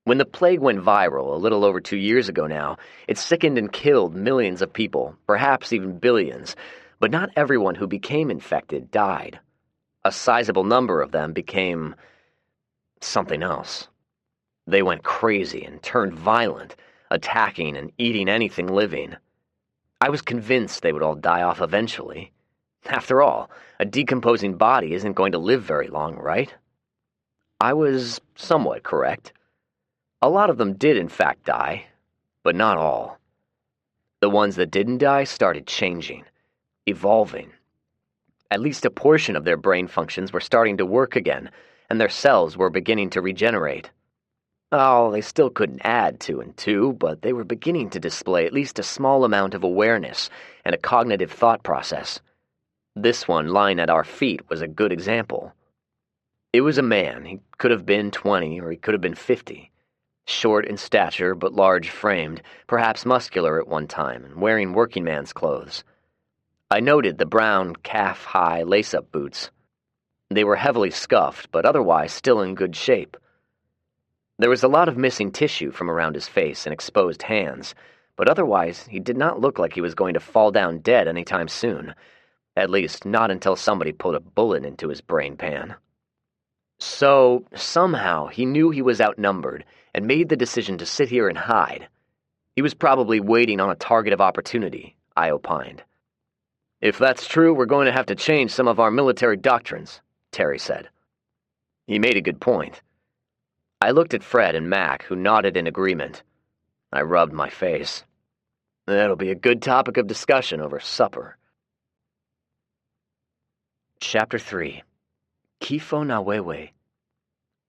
When the plague went viral a little over 2 years ago now, it sickened and killed millions of people, perhaps even billions, but not everyone who became infected died. A sizable number of them became something else. They went crazy and turned violent, attacking and eating anything living. I was convinced they would all die off eventually. After all, a decomposing body isn't going to live very long, right? I was somewhat correct. A lot of them did in fact die, but not all. The ones that didn't die started changing, evolving. At least a portion of their brain functions were starting to work again, and their cells were beginning to regenerate. Oh, they still couldn't add 2 and 2, but they were beginning to display at least a small amount of awareness and a cognitive thought process. This one lying at our feet was a good example. It was a man. He could have been 20 or he could have been 50. Short in stature but large-framed, perhaps muscular at one time, and wearing working man's clothes. I noted the brown, calf-high lace-up boots. They were heavily scuffed, but otherwise still in good shape. There was a lot of missing tissue from around his face and exposed hands, but otherwise he did not look like he was going to fall down dead anytime soon, at least not until somebody put a bullet into his brain pan. So, somehow, he knew he was outnumbered and made the decision to sit here and hide. He was probably waiting on a target of opportunity, I opined. "If that's true, we're going to have to change some of our military doctrines," Terry said. He made a good point. I looked at Fred and Mac, who nodded in agreement. I rubbed my face. That'll be a good topic of discussion over supper. Chapter 3. Kifo na Wewe.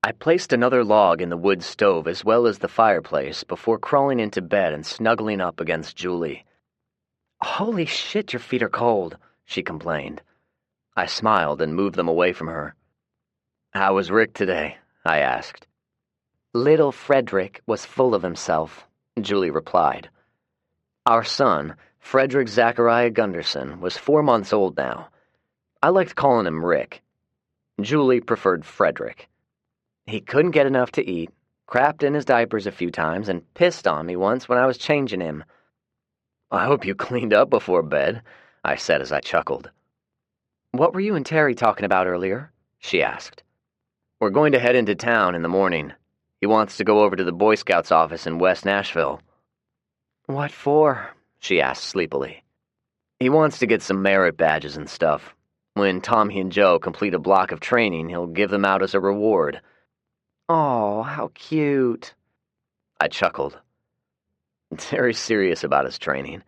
I placed another log in the wood stove as well as the fireplace before crawling into bed and snuggling up against Julie. "Holy shit, your feet are cold," she complained. I smiled and moved them away from her. "How was Rick today?" I asked. "Little Frederick was full of himself," Julie replied. Our son, Frederick Zachariah Gunderson, was 4 months old now. I liked calling him Rick. Julie preferred Frederick. He couldn't get enough to eat, crapped in his diapers a few times, and pissed on me once when I was changing him. "I hope you cleaned up before bed," I said as I chuckled. "What were you and Terry talking about earlier?" she asked. "We're going to head into town in the morning. He wants to go over to the Boy Scouts office in West Nashville." "What for?" she asked sleepily. "He wants to get some merit badges and stuff. When Tommy and Joe complete a block of training, he'll give them out as a reward." "Oh, how cute." I chuckled. Terry's serious about his training.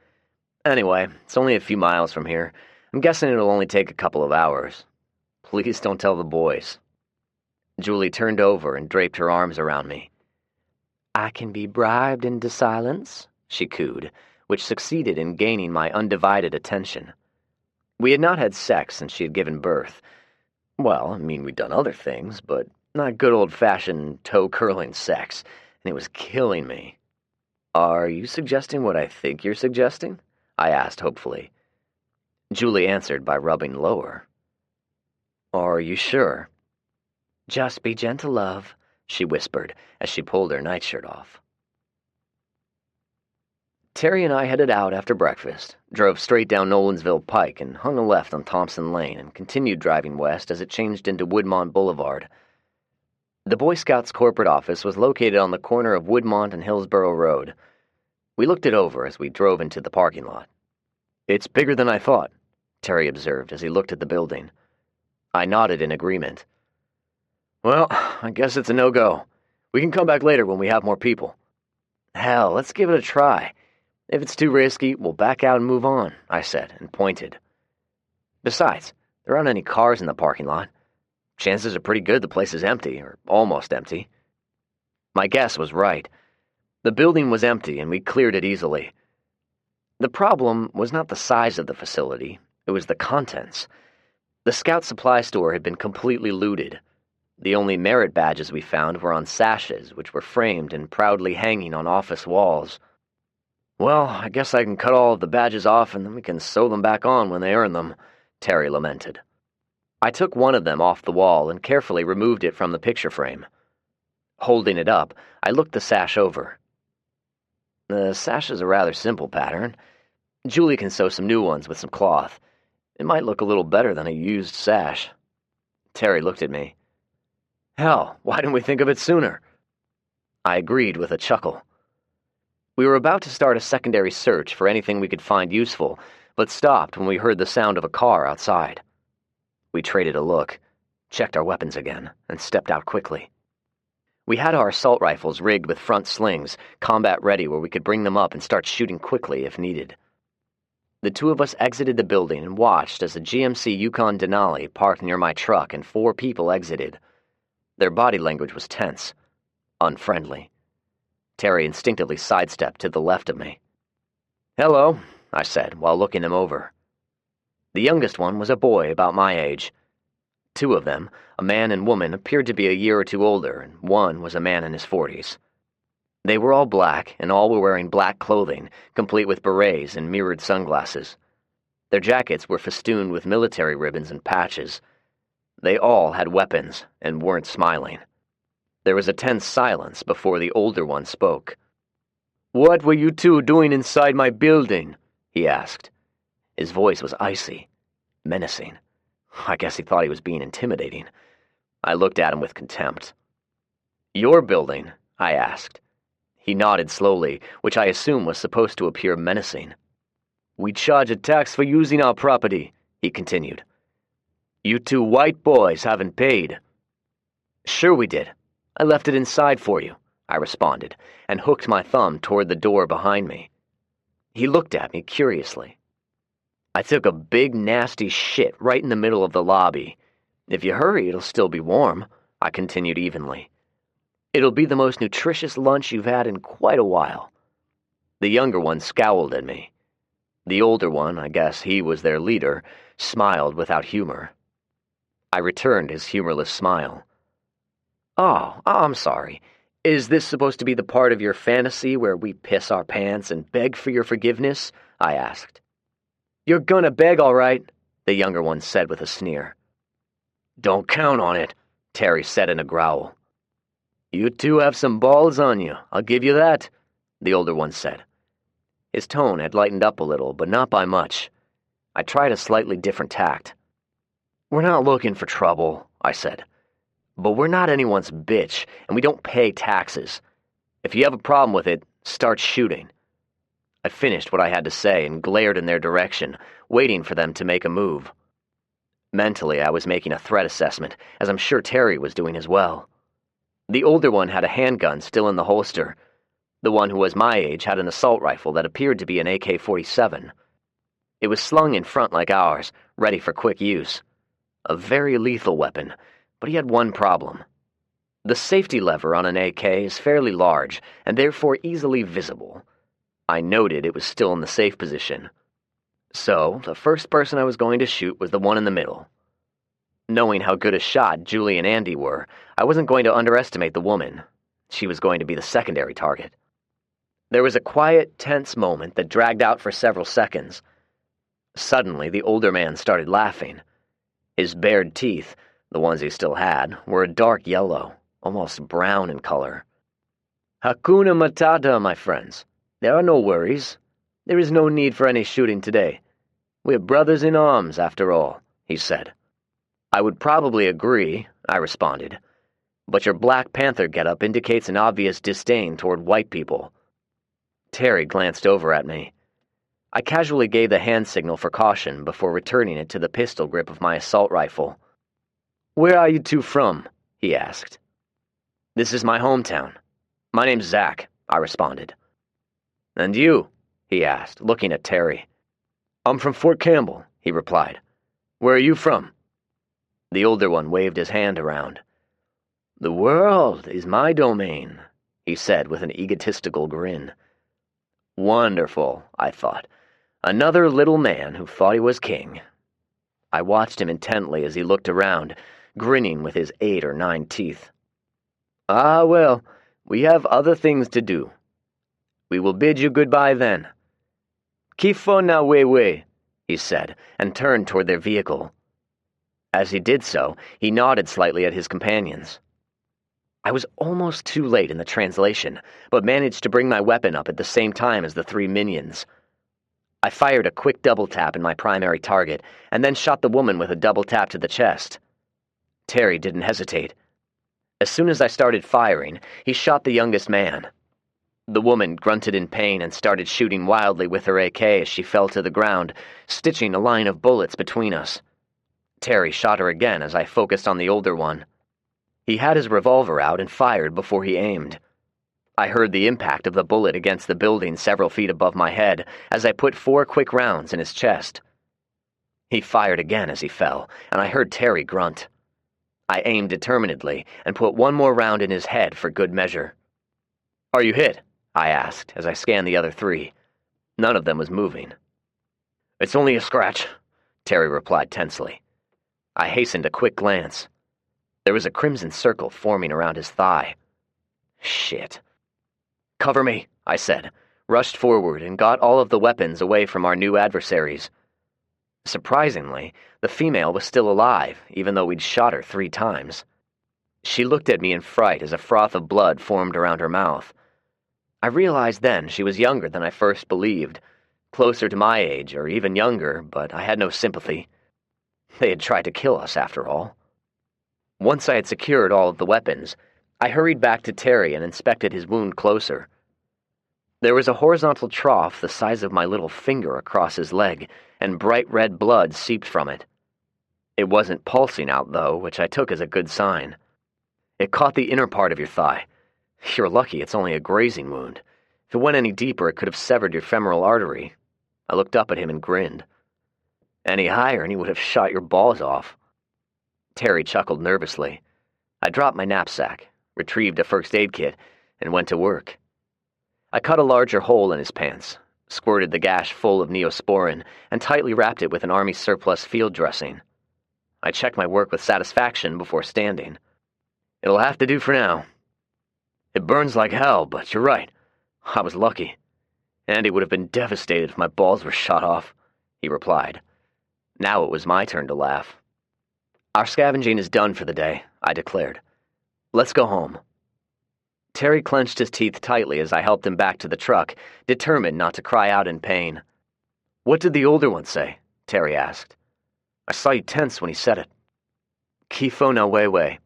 Anyway, it's only a few miles from here. I'm guessing it'll only take a couple of hours. Please don't tell the boys. Julie turned over and draped her arms around me. "I can be bribed into silence," she cooed, which succeeded in gaining my undivided attention. We had not had sex since she had given birth. Well, I mean, we'd done other things, but not good old-fashioned toe-curling sex, and it was killing me. "Are you suggesting what I think you're suggesting?" I asked hopefully. Julie answered by rubbing lower. "Are you sure?" "Just be gentle, love," she whispered as she pulled her nightshirt off. Terry and I headed out after breakfast, drove straight down Nolensville Pike and hung a left on Thompson Lane and continued driving west as it changed into Woodmont Boulevard. The Boy Scouts corporate office was located on the corner of Woodmont and Hillsborough Road. We looked it over as we drove into the parking lot. "It's bigger than I thought," Terry observed as he looked at the building. I nodded in agreement. "Well, I guess it's a no-go. We can come back later when we have more people." "Hell, let's give it a try. If it's too risky, we'll back out and move on," I said, and pointed. "Besides, there aren't any cars in the parking lot. Chances are pretty good the place is empty, or almost empty." My guess was right. The building was empty, and we cleared it easily. The problem was not the size of the facility, it was the contents. The Scout supply store had been completely looted. The only merit badges we found were on sashes, which were framed and proudly hanging on office walls. "Well, I guess I can cut all of the badges off and then we can sew them back on when they earn them," Terry lamented. I took one of them off the wall and carefully removed it from the picture frame. Holding it up, I looked the sash over. The sash is a rather simple pattern. Julie can sew some new ones with some cloth. It might look a little better than a used sash. Terry looked at me. Hell, why didn't we think of it sooner? I agreed with a chuckle. We were about to start a secondary search for anything we could find useful, but stopped when we heard the sound of a car outside. We traded a look, checked our weapons again, and stepped out quickly. We had our assault rifles rigged with front slings, combat ready where we could bring them up and start shooting quickly if needed. The two of us exited the building and watched as a GMC Yukon Denali parked near my truck and 4 people exited. Their body language was tense, unfriendly. Terry instinctively sidestepped to the left of me. "Hello," I said while looking them over. The youngest one was a boy about my age. 2 of them, a man and woman, appeared to be a year or 2 older, and one was a man in his 40s. They were all black, and all were wearing black clothing, complete with berets and mirrored sunglasses. Their jackets were festooned with military ribbons and patches. They all had weapons and weren't smiling. There was a tense silence before the older one spoke. "What were you two doing inside my building?" he asked. His voice was icy, menacing. I guess he thought he was being intimidating. I looked at him with contempt. "Your building?" I asked. He nodded slowly, which I assume was supposed to appear menacing. "We charge a tax for using our property," he continued. "You 2 white boys haven't paid." "Sure we did. I left it inside for you," I responded, and hooked my thumb toward the door behind me. He looked at me curiously. "I took a big, nasty shit right in the middle of the lobby. If you hurry, it'll still be warm," I continued evenly. "It'll be the most nutritious lunch you've had in quite a while." The younger one scowled at me. The older one, I guess he was their leader, smiled without humor. I returned his humorless smile. "Oh, I'm sorry. Is this supposed to be the part of your fantasy where we piss our pants and beg for your forgiveness?" I asked. "You're gonna beg, all right," the younger one said with a sneer. "Don't count on it," Terry said in a growl. "You 2 have some balls on you, I'll give you that," the older one said. His tone had lightened up a little, but not by much. I tried a slightly different tact. "We're not looking for trouble," I said. "But we're not anyone's bitch, and we don't pay taxes. If you have a problem with it, start shooting." I finished what I had to say and glared in their direction, waiting for them to make a move. Mentally, I was making a threat assessment, as I'm sure Terry was doing as well. The older one had a handgun still in the holster. The one who was my age had an assault rifle that appeared to be an AK-47. It was slung in front like ours, ready for quick use. A very lethal weapon, but he had one problem. The safety lever on an AK is fairly large, and therefore easily visible. I noted it was still in the safe position. So, the first person I was going to shoot was the one in the middle. Knowing how good a shot Julie and Andy were, I wasn't going to underestimate the woman. She was going to be the secondary target. There was a quiet, tense moment that dragged out for several seconds. Suddenly, the older man started laughing. His bared teeth, the ones he still had, were a dark yellow, almost brown in color. "Hakuna Matata, my friends. There are no worries. There is no need for any shooting today. We're brothers in arms, after all," he said. "I would probably agree," I responded. "But your Black Panther getup indicates an obvious disdain toward white people." Terry glanced over at me. I casually gave the hand signal for caution before returning it to the pistol grip of my assault rifle. "Where are you 2 from?" he asked. "This is my hometown. My name's Zach," I responded. "And you?" he asked, looking at Terry. "I'm from Fort Campbell," he replied. "Where are you from?" The older one waved his hand around. "The world is my domain," he said with an egotistical grin. Wonderful, I thought. Another little man who thought he was king. I watched him intently as he looked around, grinning with his 8 or 9 teeth. "Ah, well, we have other things to do. We will bid you goodbye then." "Kifo na wewe," he said, and turned toward their vehicle. As he did so, he nodded slightly at his companions. I was almost too late in the translation, but managed to bring my weapon up at the same time as the three minions. I fired a quick double tap in my primary target, and then shot the woman with a double tap to the chest. Terry didn't hesitate. As soon as I started firing, he shot the youngest man. The woman grunted in pain and started shooting wildly with her AK as she fell to the ground, stitching a line of bullets between us. Terry shot her again as I focused on the older one. He had his revolver out and fired before he aimed. I heard the impact of the bullet against the building several feet above my head as I put 4 quick rounds in his chest. He fired again as he fell, and I heard Terry grunt. I aimed determinedly and put 1 more round in his head for good measure. "Are you hit?" I asked as I scanned the other 3. None of them was moving. "It's only a scratch," Terry replied tensely. I hastened a quick glance. There was a crimson circle forming around his thigh. Shit. "Cover me," I said, rushed forward and got all of the weapons away from our new adversaries. Surprisingly, the female was still alive, even though we'd shot her 3 times. She looked at me in fright as a froth of blood formed around her mouth. I realized then she was younger than I first believed, closer to my age or even younger, but I had no sympathy. They had tried to kill us, after all. Once I had secured all of the weapons, I hurried back to Terry and inspected his wound closer. There was a horizontal trough the size of my little finger across his leg, and bright red blood seeped from it. It wasn't pulsing out, though, which I took as a good sign. "It caught the inner part of your thigh. You're lucky it's only a grazing wound. If it went any deeper, it could have severed your femoral artery." I looked up at him and grinned. "Any higher and he would have shot your balls off." Terry chuckled nervously. I dropped my knapsack, retrieved a first aid kit, and went to work. I cut a larger hole in his pants, squirted the gash full of neosporin, and tightly wrapped it with an army surplus field dressing. I checked my work with satisfaction before standing. "It'll have to do for now." "It burns like hell, but you're right. I was lucky. Andy would have been devastated if my balls were shot off," he replied. Now it was my turn to laugh. "Our scavenging is done for the day," I declared. "Let's go home." Terry clenched his teeth tightly as I helped him back to the truck, determined not to cry out in pain. "What did the older one say?" Terry asked. "I saw you tense when he said it." "Kifo na wewe.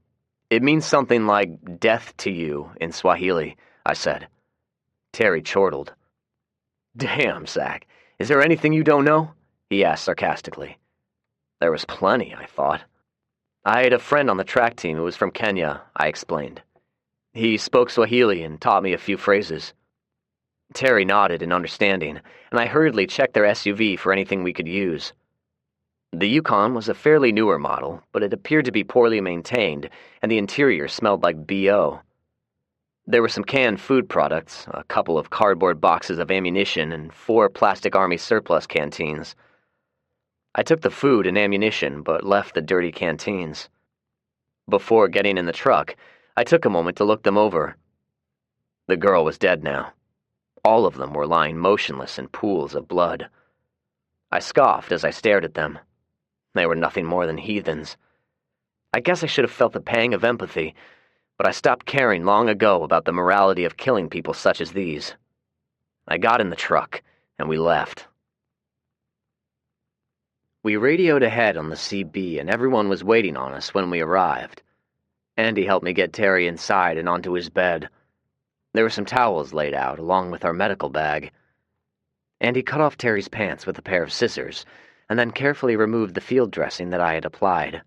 It means something like death to you in Swahili," I said. Terry chortled. "Damn, Zach, is there anything you don't know?" he asked sarcastically. There was plenty, I thought. "I had a friend on the track team who was from Kenya," I explained. "He spoke Swahili and taught me a few phrases." Terry nodded in understanding, and I hurriedly checked their SUV for anything we could use. The Yukon was a fairly newer model, but it appeared to be poorly maintained, and the interior smelled like BO. There were some canned food products, a couple of cardboard boxes of ammunition, and 4 plastic army surplus canteens. I took the food and ammunition, but left the dirty canteens. Before getting in the truck, I took a moment to look them over. The girl was dead now. All of them were lying motionless in pools of blood. I scoffed as I stared at them. They were nothing more than heathens. I guess I should have felt the pang of empathy, but I stopped caring long ago about the morality of killing people such as these. I got in the truck, and we left. We radioed ahead on the CB, and everyone was waiting on us when we arrived. Andy helped me get Terry inside and onto his bed. There were some towels laid out, along with our medical bag. Andy cut off Terry's pants with a pair of scissors, and then carefully removed the field dressing that I had applied.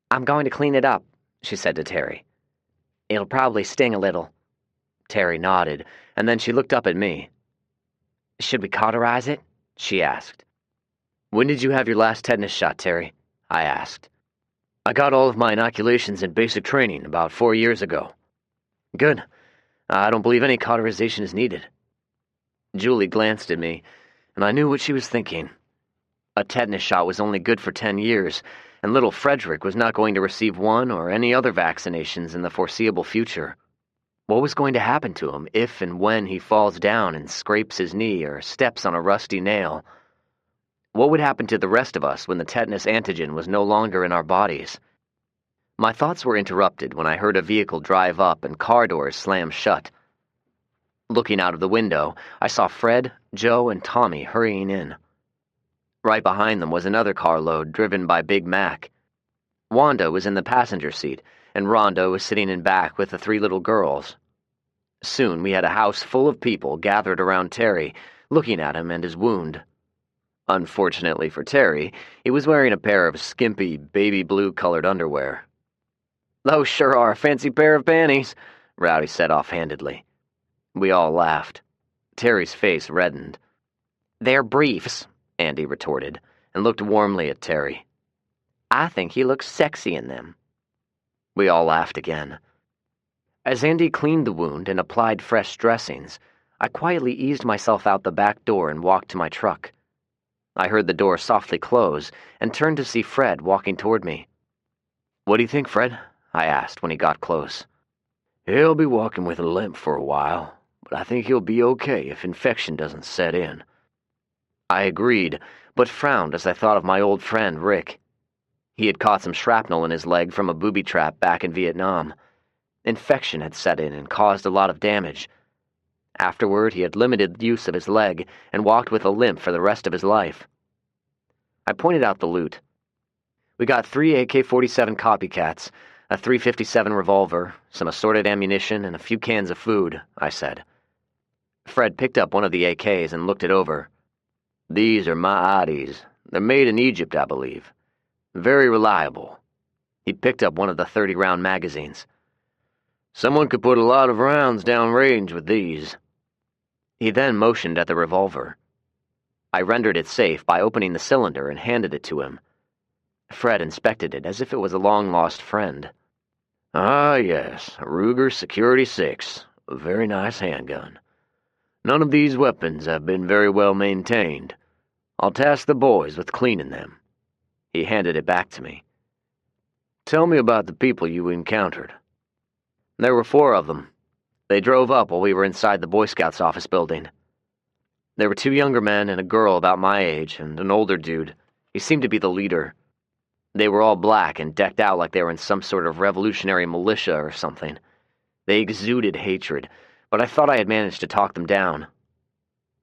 "I'm going to clean it up," she said to Terry. "It'll probably sting a little." Terry nodded, and then she looked up at me. "Should we cauterize it?" she asked. "When did you have your last tetanus shot, Terry?" I asked. "I got all of my inoculations in basic training about 4 years ago." "Good. I don't believe any cauterization is needed." Julie glanced at me, and I knew what she was thinking. A tetanus shot was only good for 10 years, and little Frederick was not going to receive one or any other vaccinations in the foreseeable future. What was going to happen to him if and when he falls down and scrapes his knee or steps on a rusty nail? What would happen to the rest of us when the tetanus antigen was no longer in our bodies? My thoughts were interrupted when I heard a vehicle drive up and car doors slam shut. Looking out of the window, I saw Fred, Joe, and Tommy hurrying in. Right behind them was another carload driven by Big Mac. Wanda was in the passenger seat, and Rhonda was sitting in back with the 3 little girls. Soon we had a house full of people gathered around Terry, looking at him and his wound. Unfortunately for Terry, he was wearing a pair of skimpy, baby blue-colored underwear. "Those sure are a fancy pair of panties," Rowdy said offhandedly. We all laughed. Terry's face reddened. "They're briefs," Andy retorted, and looked warmly at Terry. "I think he looks sexy in them." We all laughed again. As Andy cleaned the wound and applied fresh dressings, I quietly eased myself out the back door and walked to my truck. I heard the door softly close and turned to see Fred walking toward me. "What do you think, Fred?" I asked when he got close. "He'll be walking with a limp for a while, but I think he'll be okay if infection doesn't set in." I agreed, but frowned as I thought of my old friend, Rick. He had caught some shrapnel in his leg from a booby trap back in Vietnam. Infection had set in and caused a lot of damage. Afterward, he had limited use of his leg and walked with a limp for the rest of his life. I pointed out the loot. "We got 3 AK-47 copycats, a .357 revolver, some assorted ammunition, and a few cans of food," I said. Fred picked up one of the AKs and looked it over. "These are my IDs. They're made in Egypt, I believe. Very reliable." He picked up one of the 30-round magazines. "Someone could put a lot of rounds downrange with these." He then motioned at the revolver. I rendered it safe by opening the cylinder and handed it to him. Fred inspected it as if it was a long-lost friend. "Ah, yes, a Ruger Security 6, a very nice handgun. None of these weapons have been very well maintained. I'll task the boys with cleaning them." He handed it back to me. "Tell me about the people you encountered." "There were 4 of them. They drove up while we were inside the Boy Scouts office building. There were 2 younger men and a girl about my age, and an older dude. He seemed to be the leader. They were all black and decked out like they were in some sort of revolutionary militia or something. They exuded hatred, but I thought I had managed to talk them down.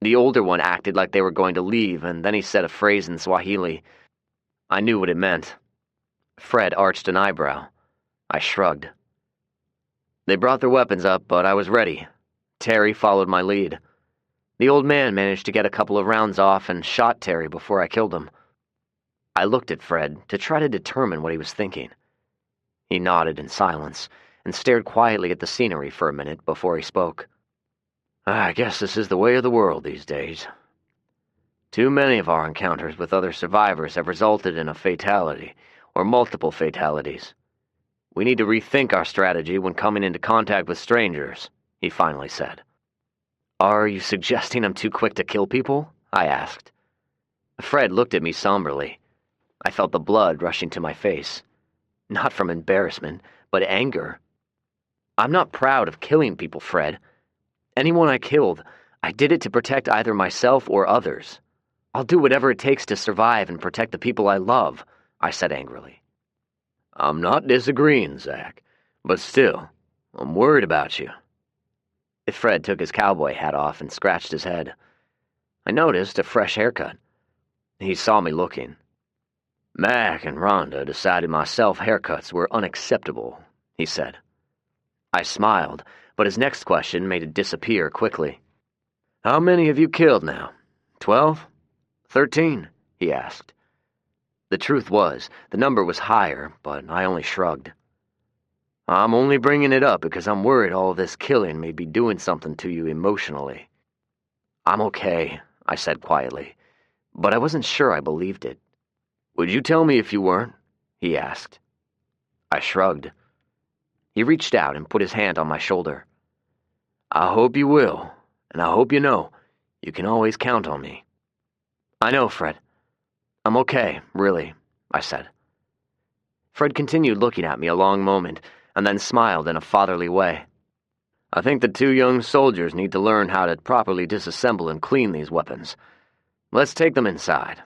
The older one acted like they were going to leave, and then he said a phrase in Swahili. I knew what it meant. Fred arched an eyebrow. I shrugged. They brought their weapons up, but I was ready. Terry followed my lead. The old man managed to get a couple of rounds off and shot Terry before I killed him. I looked at Fred to try to determine what he was thinking. He nodded in silence and stared quietly at the scenery for a minute before he spoke. "I guess this is the way of the world these days. Too many of our encounters with other survivors have resulted in a fatality, or multiple fatalities. We need to rethink our strategy when coming into contact with strangers," he finally said. "Are you suggesting I'm too quick to kill people?" I asked. Fred looked at me somberly. I felt the blood rushing to my face. Not from embarrassment, but anger. "I'm not proud of killing people, Fred. Anyone I killed, I did it to protect either myself or others. I'll do whatever it takes to survive and protect the people I love," I said angrily. "I'm not disagreeing, Zach, but still, I'm worried about you." Fred took his cowboy hat off and scratched his head. I noticed a fresh haircut. He saw me looking. "Mac and Rhonda decided my self-haircuts were unacceptable," he said. I smiled, but his next question made it disappear quickly. "How many have you killed now? 12? 13? He asked. The truth was, the number was higher, but I only shrugged. "I'm only bringing it up because I'm worried all this killing may be doing something to you emotionally." "I'm okay," I said quietly, but I wasn't sure I believed it. "Would you tell me if you weren't?" he asked. I shrugged. He reached out and put his hand on my shoulder. "I hope you will, and I hope you know you can always count on me." "I know, Fred. I'm okay, really," I said. Fred continued looking at me a long moment, and then smiled in a fatherly way. "I think the 2 young soldiers need to learn how to properly disassemble and clean these weapons. Let's take them inside."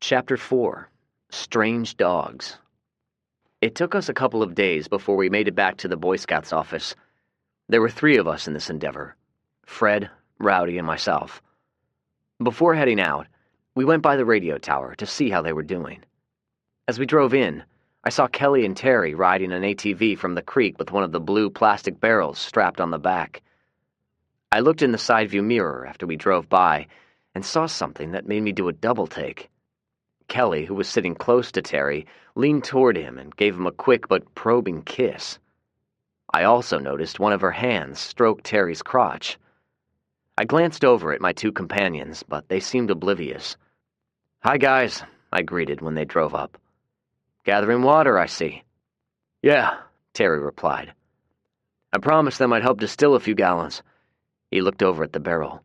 Chapter 4. Strange Dogs. It took us a couple of days before we made it back to the Boy Scouts office. There were 3 of us in this endeavor: Fred, Rowdy, and myself. Before heading out, we went by the radio tower to see how they were doing. As we drove in, I saw Kelly and Terry riding an ATV from the creek with one of the blue plastic barrels strapped on the back. I looked in the side view mirror after we drove by and saw something that made me do a double take. Kelly, who was sitting close to Terry, leaned toward him and gave him a quick but probing kiss. I also noticed one of her hands stroke Terry's crotch. I glanced over at my 2 companions, but they seemed oblivious. "Hi, guys," I greeted when they drove up. "Gathering water, I see." "Yeah," Terry replied. "I promised them I'd help distill a few gallons." He looked over at the barrel.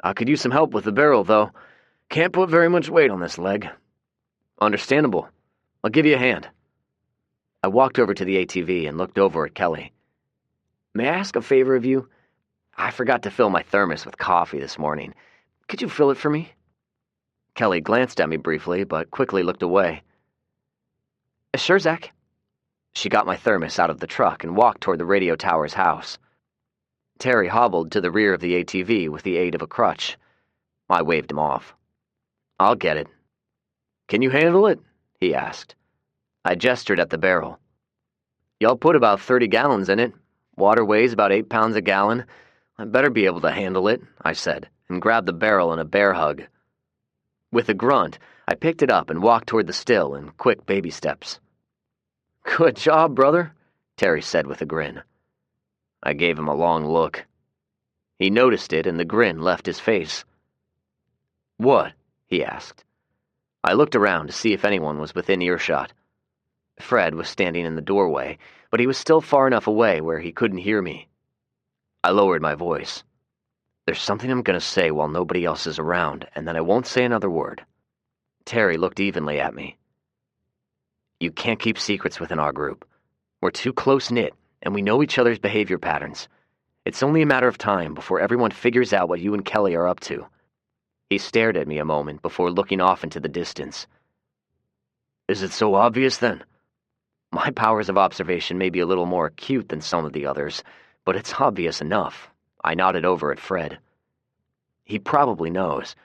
"I could use some help with the barrel, though. Can't put very much weight on this leg." "Understandable. I'll give you a hand." I walked over to the ATV and looked over at Kelly. "May I ask a favor of you? I forgot to fill my thermos with coffee this morning. Could you fill it for me?" Kelly glanced at me briefly, but quickly looked away. "Sure, Zach." She got my thermos out of the truck and walked toward the radio tower's house. Terry hobbled to the rear of the ATV with the aid of a crutch. I waved him off. "I'll get it." "Can you handle it?" he asked. I gestured at the barrel. "Y'all put about 30 gallons in it. Water weighs about 8 pounds a gallon. I'd better be able to handle it," I said, and grabbed the barrel in a bear hug. With a grunt, I picked it up and walked toward the still in quick baby steps. "Good job, brother," Terry said with a grin. I gave him a long look. He noticed it, and the grin left his face. "What?" he asked. I looked around to see if anyone was within earshot. Fred was standing in the doorway, but he was still far enough away where he couldn't hear me. I lowered my voice. "There's something I'm going to say while nobody else is around, and then I won't say another word." Terry looked evenly at me. "You can't keep secrets within our group. We're too close-knit, and we know each other's behavior patterns. It's only a matter of time before everyone figures out what you and Kelly are up to." He stared at me a moment before looking off into the distance. "Is it so obvious, then?" "My powers of observation may be a little more acute than some of the others, but it's obvious enough." I nodded over at Fred. "He probably knows,